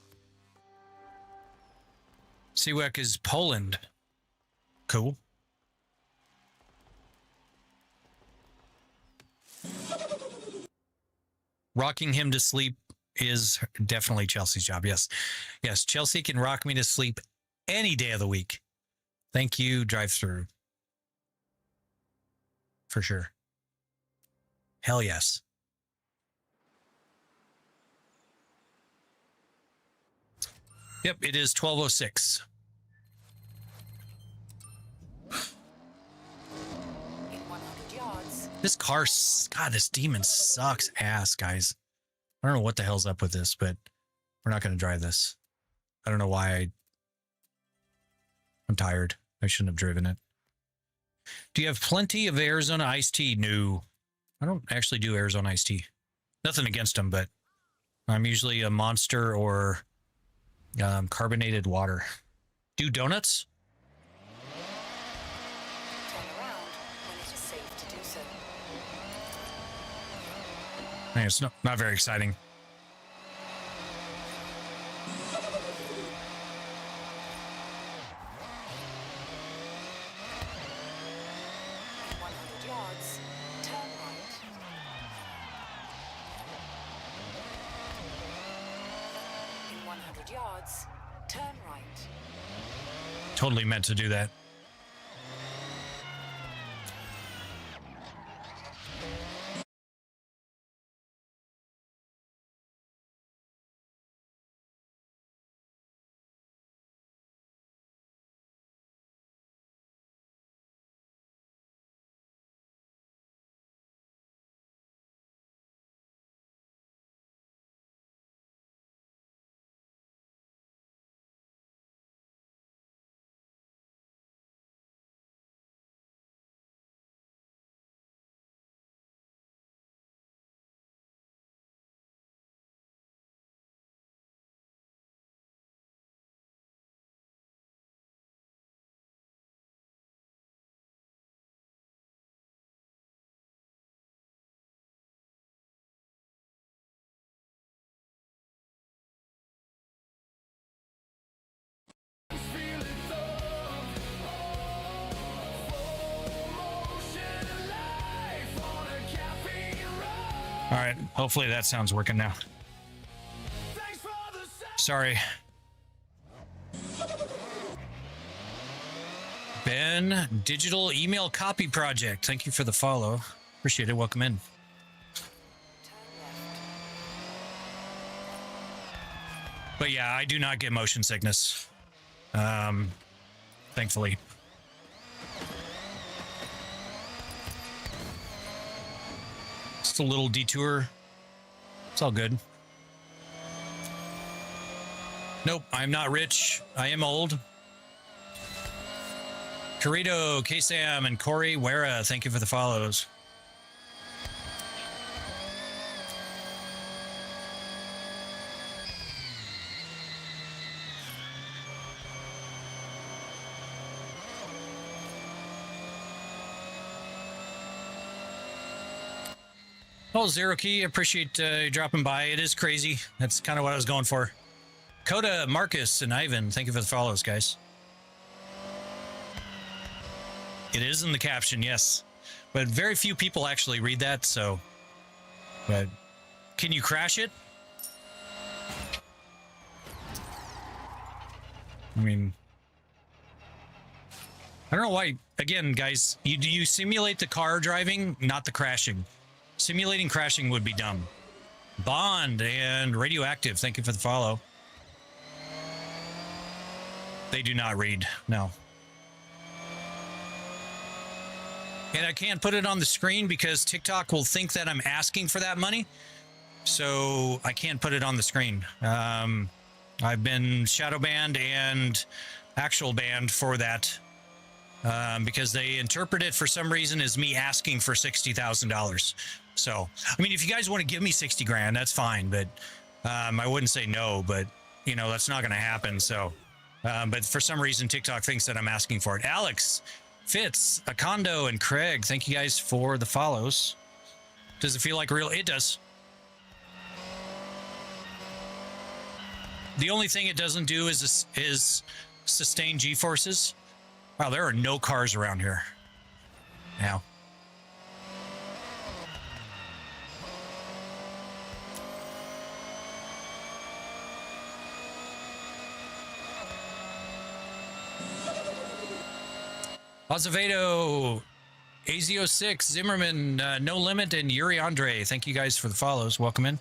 Siwek is Poland. Cool. Rocking him to sleep is definitely Chelsea's job. Yes. Yes, Chelsea can rock me to sleep any day of the week. Thank you, drive through. For sure. Hell yes. Yep, it is 12:06. In 100 yards. This car, God, this demon sucks ass, guys. I don't know what the hell's up with this, but we're not going to drive this. I don't know why I'm tired. I shouldn't have driven it. Do you have plenty of Arizona iced tea? No, I don't actually do Arizona iced tea. Nothing against them, but I'm usually a Monster or carbonated water. Do donuts? Turn around when it is safe to do so. It's not very exciting. In 100 yards, turn right. In 100 yards, turn right. Totally meant to do that. All right, hopefully that sound's working now. Sorry. Ben, Digital Email Copy Project. Thank you for the follow. Appreciate it. Welcome in. But yeah, I do not get motion sickness. Thankfully. Just a little detour. It's all good. Nope, I'm not rich. I am old. Corrido, K-Sam, and Corey Wera, thank you for the follows. Oh, Zero Key, appreciate you dropping by. It is crazy. That's kind of what I was going for. Coda, Marcus, and Ivan, thank you for the follows, guys. It is in the caption, yes. But very few people actually read that, so... But can you crash it? I mean... I don't know why... Again, guys, you simulate the car driving, not the crashing. Simulating crashing would be dumb. Bond and Radioactive, thank you for the follow. They do not read, no. And I can't put it on the screen because TikTok will think that I'm asking for that money. So I can't put it on the screen. I've been shadow banned and actual banned for that. Because they interpret it for some reason as me asking for $60,000. So, I mean, if you guys want to give me 60 grand, that's fine. But I wouldn't say no, but, you know, that's not going to happen. So, but for some reason, TikTok thinks that I'm asking for it. Alex, Fitz, Akondo, and Craig, thank you guys for the follows. Does it feel like real? It does. The only thing it doesn't do is sustain G-forces. Wow, there are no cars around here now. Azevedo, AZ06, Zimmerman, No Limit, and Yuri Andre. Thank you guys for the follows. Welcome in.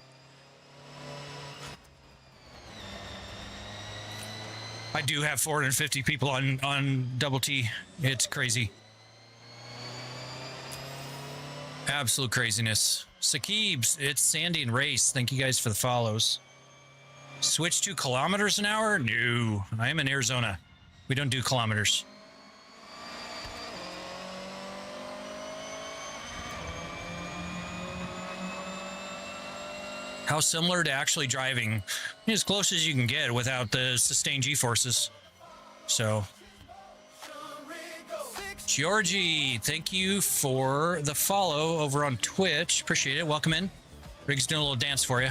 I do have 450 people on Double T. It's crazy. Absolute craziness. Sakibs, it's Sandy and Race. Thank you guys for the follows. Switch to kilometers an hour? No, I am in Arizona. We don't do kilometers. How similar to actually driving, as close as you can get without the sustained G-forces. So, Georgie, thank you for the follow over on Twitch. Appreciate it. Welcome in. Rig's doing a little dance for you.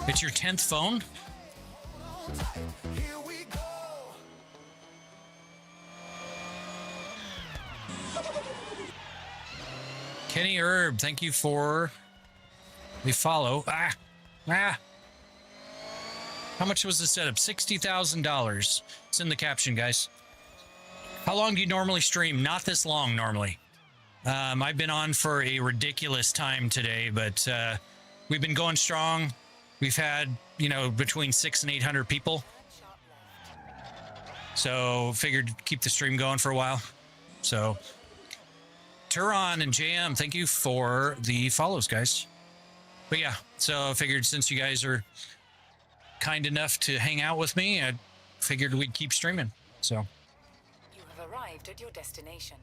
It's your 10th phone? Kenny Herb, thank you for the follow. How much was the setup? $60,000. It's in the caption, guys. How long do you normally stream? Not this long normally. I've been on for a ridiculous time today, but we've been going strong. We've had, between 600 and 800 people. So figured keep the stream going for a while. So Turon and JM, thank you for the follows, guys. But yeah, so I figured since you guys are kind enough to hang out with me, I figured we'd keep streaming. So You have arrived at your destination.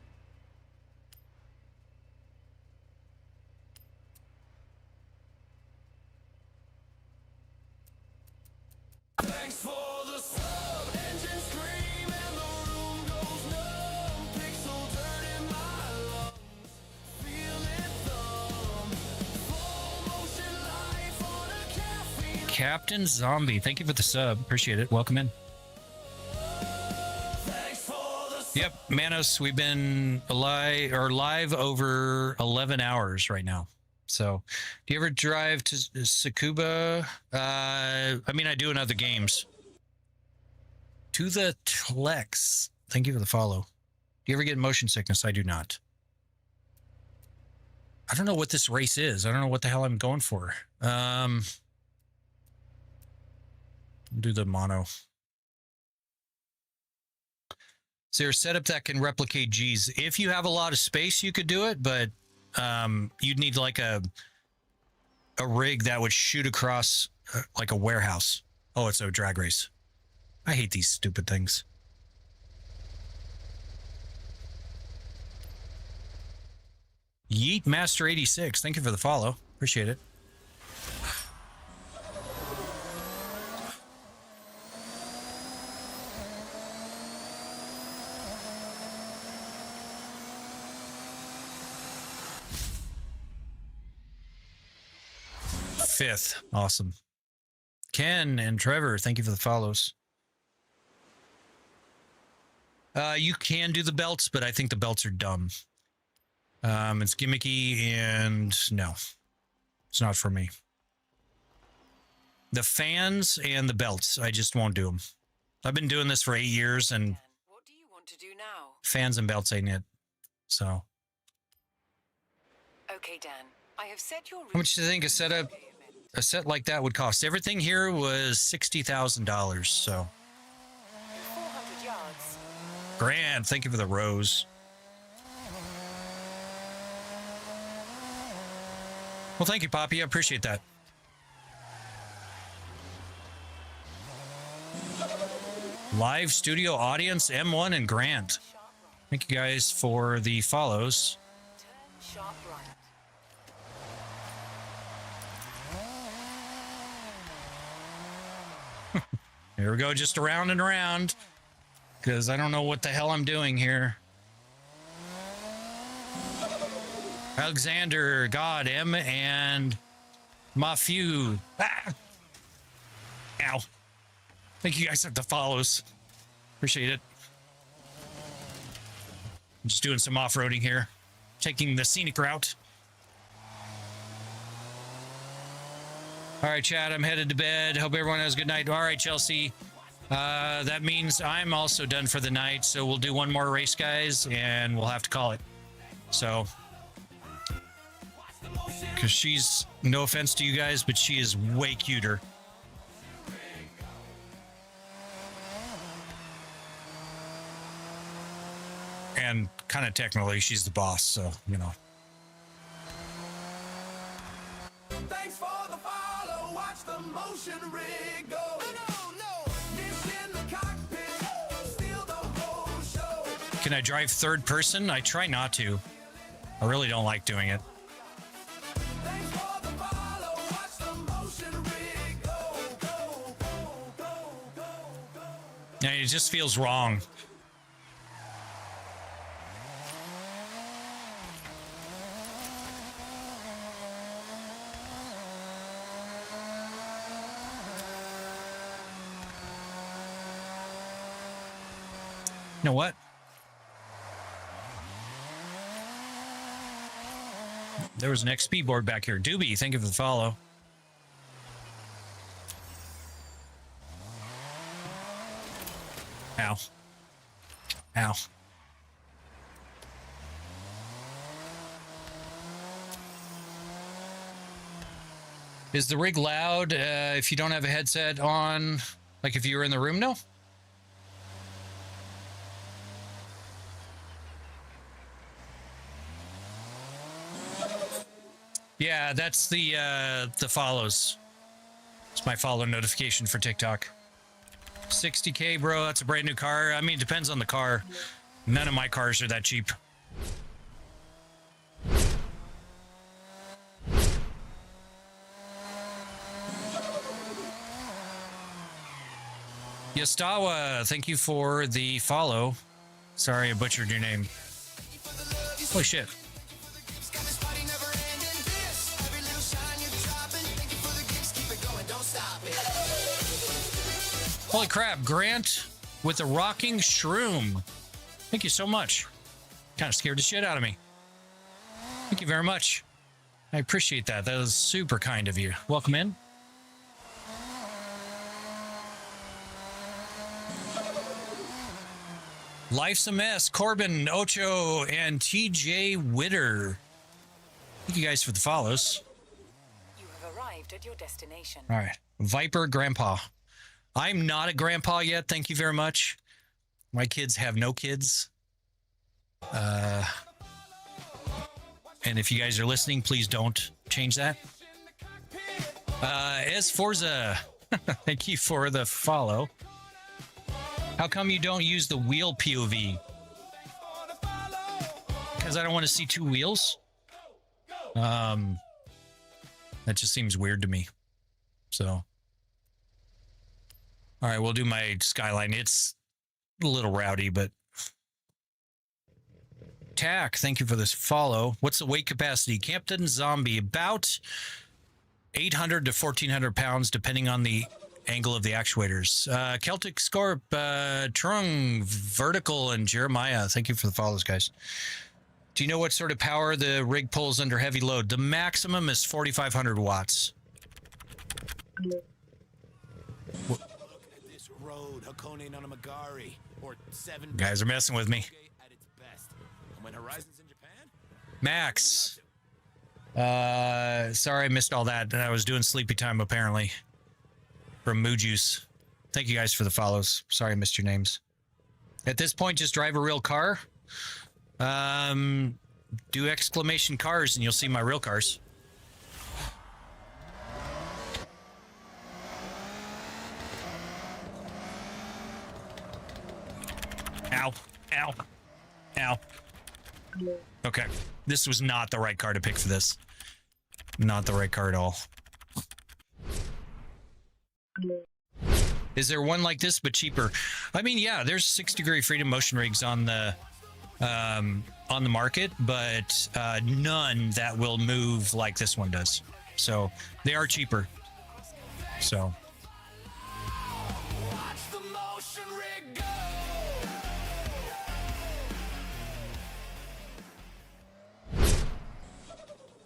Thanks for the sub, engine scream and the room goes numb. Pixel dirt in my lungs, feel it thumb. Slow motion life on a caffeine. Captain Zombie, thank you for the sub. Appreciate it. Welcome in. Thanks for the Yep, Manos, we've been live over 11 hours right now. So, do you ever drive to Tsukuba? I do in other games. To the Tlex. Thank you for the follow. Do you ever get motion sickness? I do not. I don't know what this race is. I don't know what the hell I'm going for. Do the mono. Is there a setup that can replicate G's? If you have a lot of space, you could do it, but you'd need like a rig that would shoot across like a warehouse. Oh, it's a drag race. I hate these stupid things. Yeet Master 86, thank you for the follow. Appreciate it. Fifth. Awesome. Ken and Trevor, thank you for the follows. You can do the belts, but I think the belts are dumb. It's gimmicky and no, it's not for me. The fans and the belts, I just won't do them. I've been doing this for 8 years and What do you want to do now? fans and belts ain't it. So Okay, Dan. I have set your how much do you think a set like that would cost? Everything here was $60,000. So 400 yards. grand. Thank you for the rose. Well, thank you, Poppy. I appreciate that. Live studio audience, M1 and Grant. Thank you guys for the follows. Turn sharp right. Here we go, just around and around. because I don't know what the hell I'm doing here. Alexander, God, M, and Mafu. Ah! Ow. Thank you guys for the follows. Appreciate it. I'm just doing some off-roading here. Taking the scenic route. All right, Chad, I'm headed to bed. Hope everyone has a good night. All right, Chelsea. That means I'm also done for the night, so we'll do one more race, guys, and we'll have to call it. So, because she's, no offense to you guys, but she is way cuter. And kind of technically, she's the boss, so, you know. Thanks for the follow. Watch the motion rig go. No. Dish in the cockpit. Steal the whole show. Can I drive third person? I try not to. I really don't like doing it. Thanks for the follow. Watch the motion rig go. Yeah, it just feels wrong. You know what? There was an XP board back here. Doobie, thank you for the follow. Ow. Ow. Is the rig loud if you don't have a headset on? Like if you were in the room? No? Yeah, that's the follows. It's my follow notification for TikTok. 60K, bro. That's a brand new car. I mean, it depends on the car. None of my cars are that cheap. Yastawa, thank you for the follow. Sorry, I butchered your name. Holy shit. Holy crap, Grant with a rocking shroom. Thank you so much. Kind of scared the shit out of me. Thank you very much. I appreciate that. That was super kind of you. Welcome in. Life's a Mess, Corbin, Ocho, and TJ Witter. Thank you guys for the follows. You have arrived at your destination. All right. Viper Grandpa. I'm not a grandpa yet. Thank you very much. My kids have no kids. And if you guys are listening, please don't change that. As Forza, thank you for the follow. How come you don't use the wheel POV? Because I don't want to see two wheels. That just seems weird to me. So. All right, we'll do my Skyline. It's a little rowdy, but... Tack, thank you for this follow. What's the weight capacity? Captain Zombie, about 800 to 1,400 pounds, depending on the angle of the actuators. Celtic Scorp, Trung, Vertical, and Jeremiah, thank you for the follows, guys. Do you know what sort of power the rig pulls under heavy load? The maximum is 4,500 watts. Guys are messing with me. Max. Sorry I missed all that. I was doing sleepy time apparently. From Moo Juice. Thank you guys for the follows. Sorry I missed your names. At this point, just drive a real car. Do exclamation cars and you'll see my real cars. Ow. Ow. Ow. Okay. This was not the right car to pick for this. Not the right car at all. Is there one like this but cheaper? I mean, yeah, there's 6 degree freedom motion rigs on the market, but none that will move like this one does. So they are cheaper. So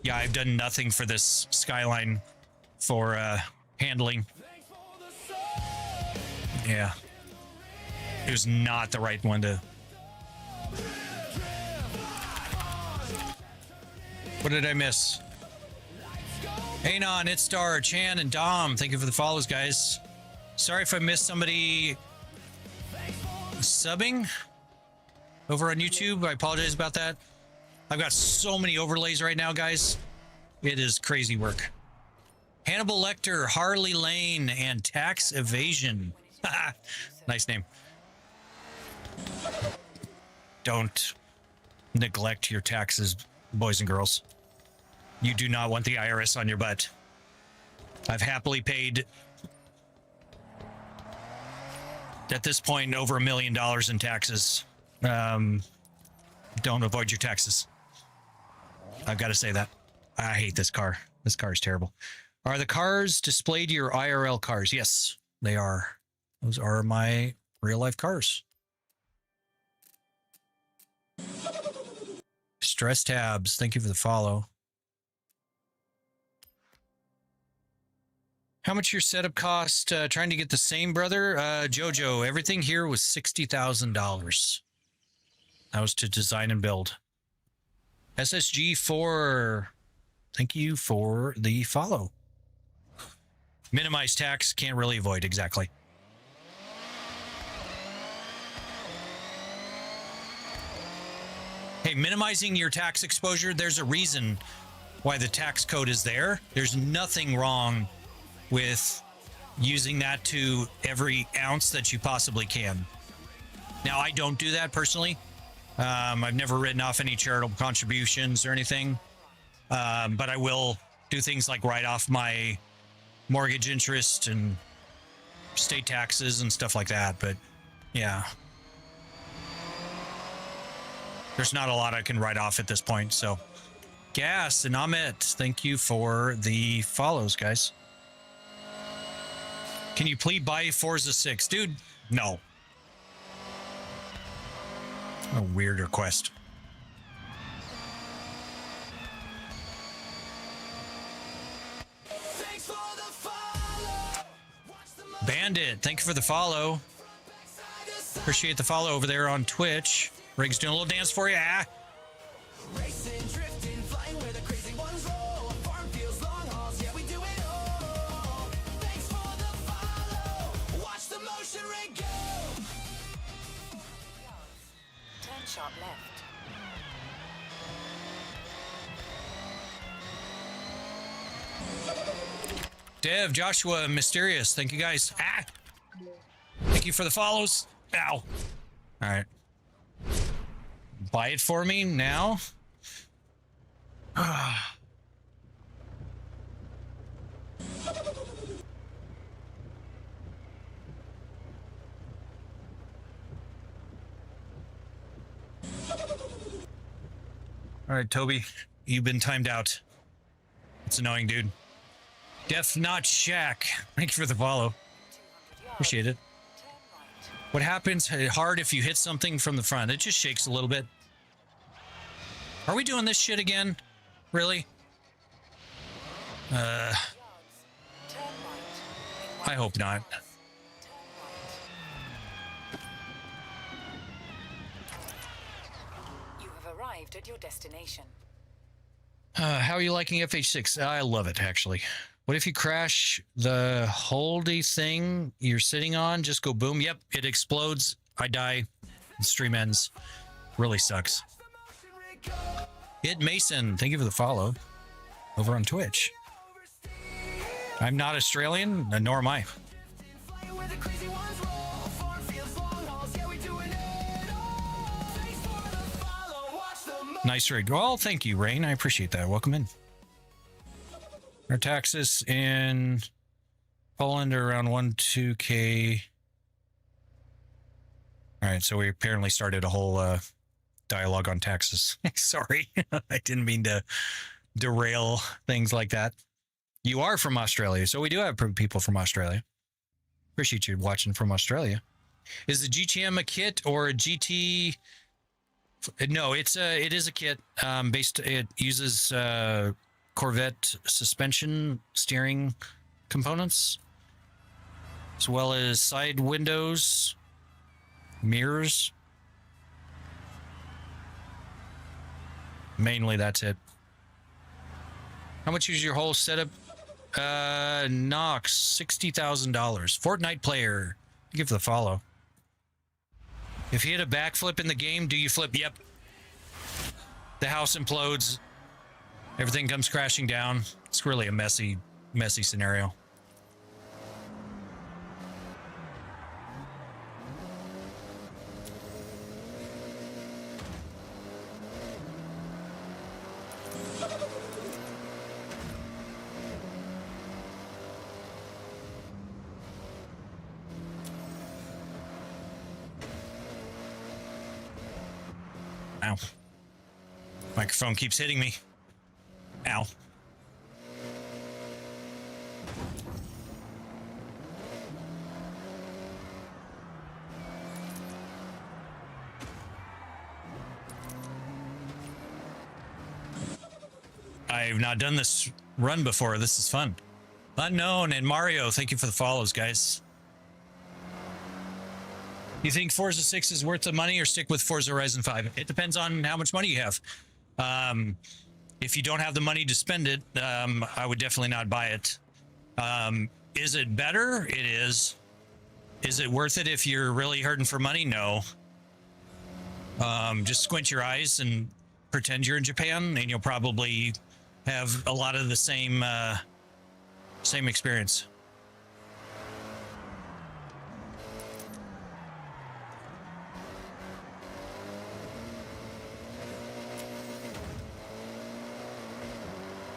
yeah, I've done nothing for this Skyline for handling. Yeah. It was not the right one to... What did I miss? Anon, It's Star, Chan, and Dom. Thank you for the follows, guys. Sorry if I missed somebody subbing over on YouTube. I apologize about that. I've got so many overlays right now, guys. It is crazy work. Hannibal Lecter, Harley Lane, and Tax Evasion. Nice name. Don't neglect your taxes, boys and girls. You do not want the IRS on your butt. I've happily paid, at this point, over $1 million in taxes. Don't avoid your taxes. I've got to say that. I hate this car. This car is terrible. Are the cars displayed to your IRL cars? Yes, they are. Those are my real life cars. Stress Tabs, thank you for the follow. How much your setup cost? Trying to get the same, brother? Jojo, everything here was $60,000. That was to design and build. SSG4, thank you for the follow. Minimize tax, can't really avoid, exactly. Hey, minimizing your tax exposure, there's a reason why the tax code is there. There's nothing wrong with using that to every ounce that you possibly can. Now, I don't do that personally. I've never written off any charitable contributions or anything. But I will do things like write off my mortgage interest and state taxes and stuff like that. But yeah, there's not a lot I can write off at this point. So Gas and Ahmet, thank you for the follows, guys. Can you please buy Forza 6? Dude, no. A weird request. Bandit, thank you for the follow. Appreciate the follow over there on Twitch. Rig's doing a little dance for you. Ah. Racing, drifting, flying where the crazy ones roll. Farm fields, long hauls, yeah, we do it all. Thanks for the follow. Watch the motion rig go. Turn sharp left. Dev, Joshua, Mysterious, thank you guys. Ah! Thank you for the follows. Ow. All right. Buy it for me now. All right, Toby, you've been timed out. It's annoying, dude. Def Not Shack, thank you for the follow. Appreciate it. What happens hard if you hit something from the front? It just shakes a little bit. Are we doing this shit again? Really? I hope not. You have arrived at your destination. How are you liking FH6? I love it, actually. What if you crash the holdy thing you're sitting on? Just go boom. Yep, it explodes. I die. The stream ends. Really sucks. It Mason, thank you for the follow over on Twitch. I'm not Australian, nor am I. Nice rig. Well, thank you, Rain. I appreciate that. Welcome in. Our taxes in Poland are around 1-2K. All right, so we apparently started a whole dialogue on taxes. Sorry, I didn't mean to derail things like that. You are from Australia, so we do have people from Australia. Appreciate you watching from Australia. Is the GTM a kit or a GT? No, it is a kit. It uses Corvette suspension steering components, as well as side windows, mirrors. Mainly, that's it. How much is your whole setup? Knox, $60,000. Fortnite player. Give the follow. If you hit a backflip in the game, do you flip? Yep. The house implodes. Everything comes crashing down. It's really a messy scenario. Ow. Microphone keeps hitting me. Ow. I've not done this run before. This is fun. Unknown and Mario, thank you for the follows, guys. You think Forza 6 is worth the money or stick with Forza Horizon 5? It depends on how much money you have. If you don't have the money to spend it, I would definitely not buy it. Is it better? It is. Is it worth it if you're really hurting for money? No. Just squint your eyes and pretend you're in Japan, and you'll probably have a lot of the same experience.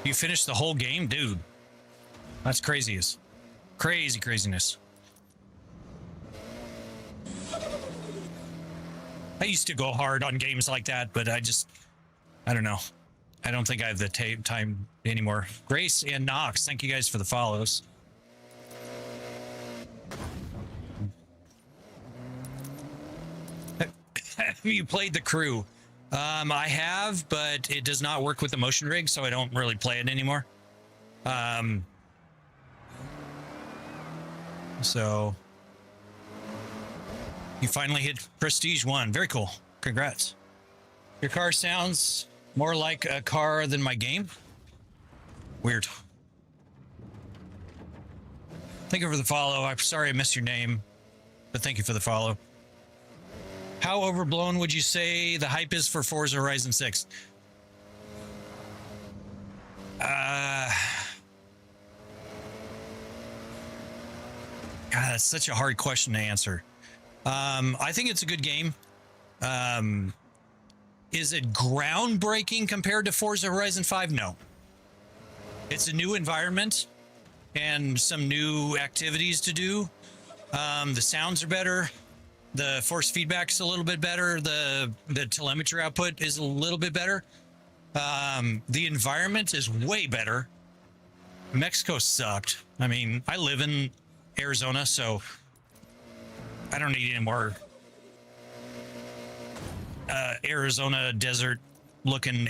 You finished the whole game? Dude. That's craziness. Craziness. I used to go hard on games like that, but I don't know. I don't think I have the time anymore. Grace and Knox, thank you guys for the follows. Have you played The Crew? I have, but it does not work with the motion rig, so I don't really play it anymore. So you finally hit Prestige 1. Very cool. Congrats. Your car sounds more like a car than my game. Weird. Thank you for the follow. I'm sorry I missed your name, but thank you for the follow. How overblown would you say the hype is for Forza Horizon 6? God, that's such a hard question to answer. I think it's a good game. Is it groundbreaking compared to Forza Horizon 5? No. It's a new environment and some new activities to do. The sounds are better. The force feedback's a little bit better. The telemetry output is a little bit better. The environment is way better. Mexico sucked. I mean, I live in Arizona, so I don't need any more Arizona desert looking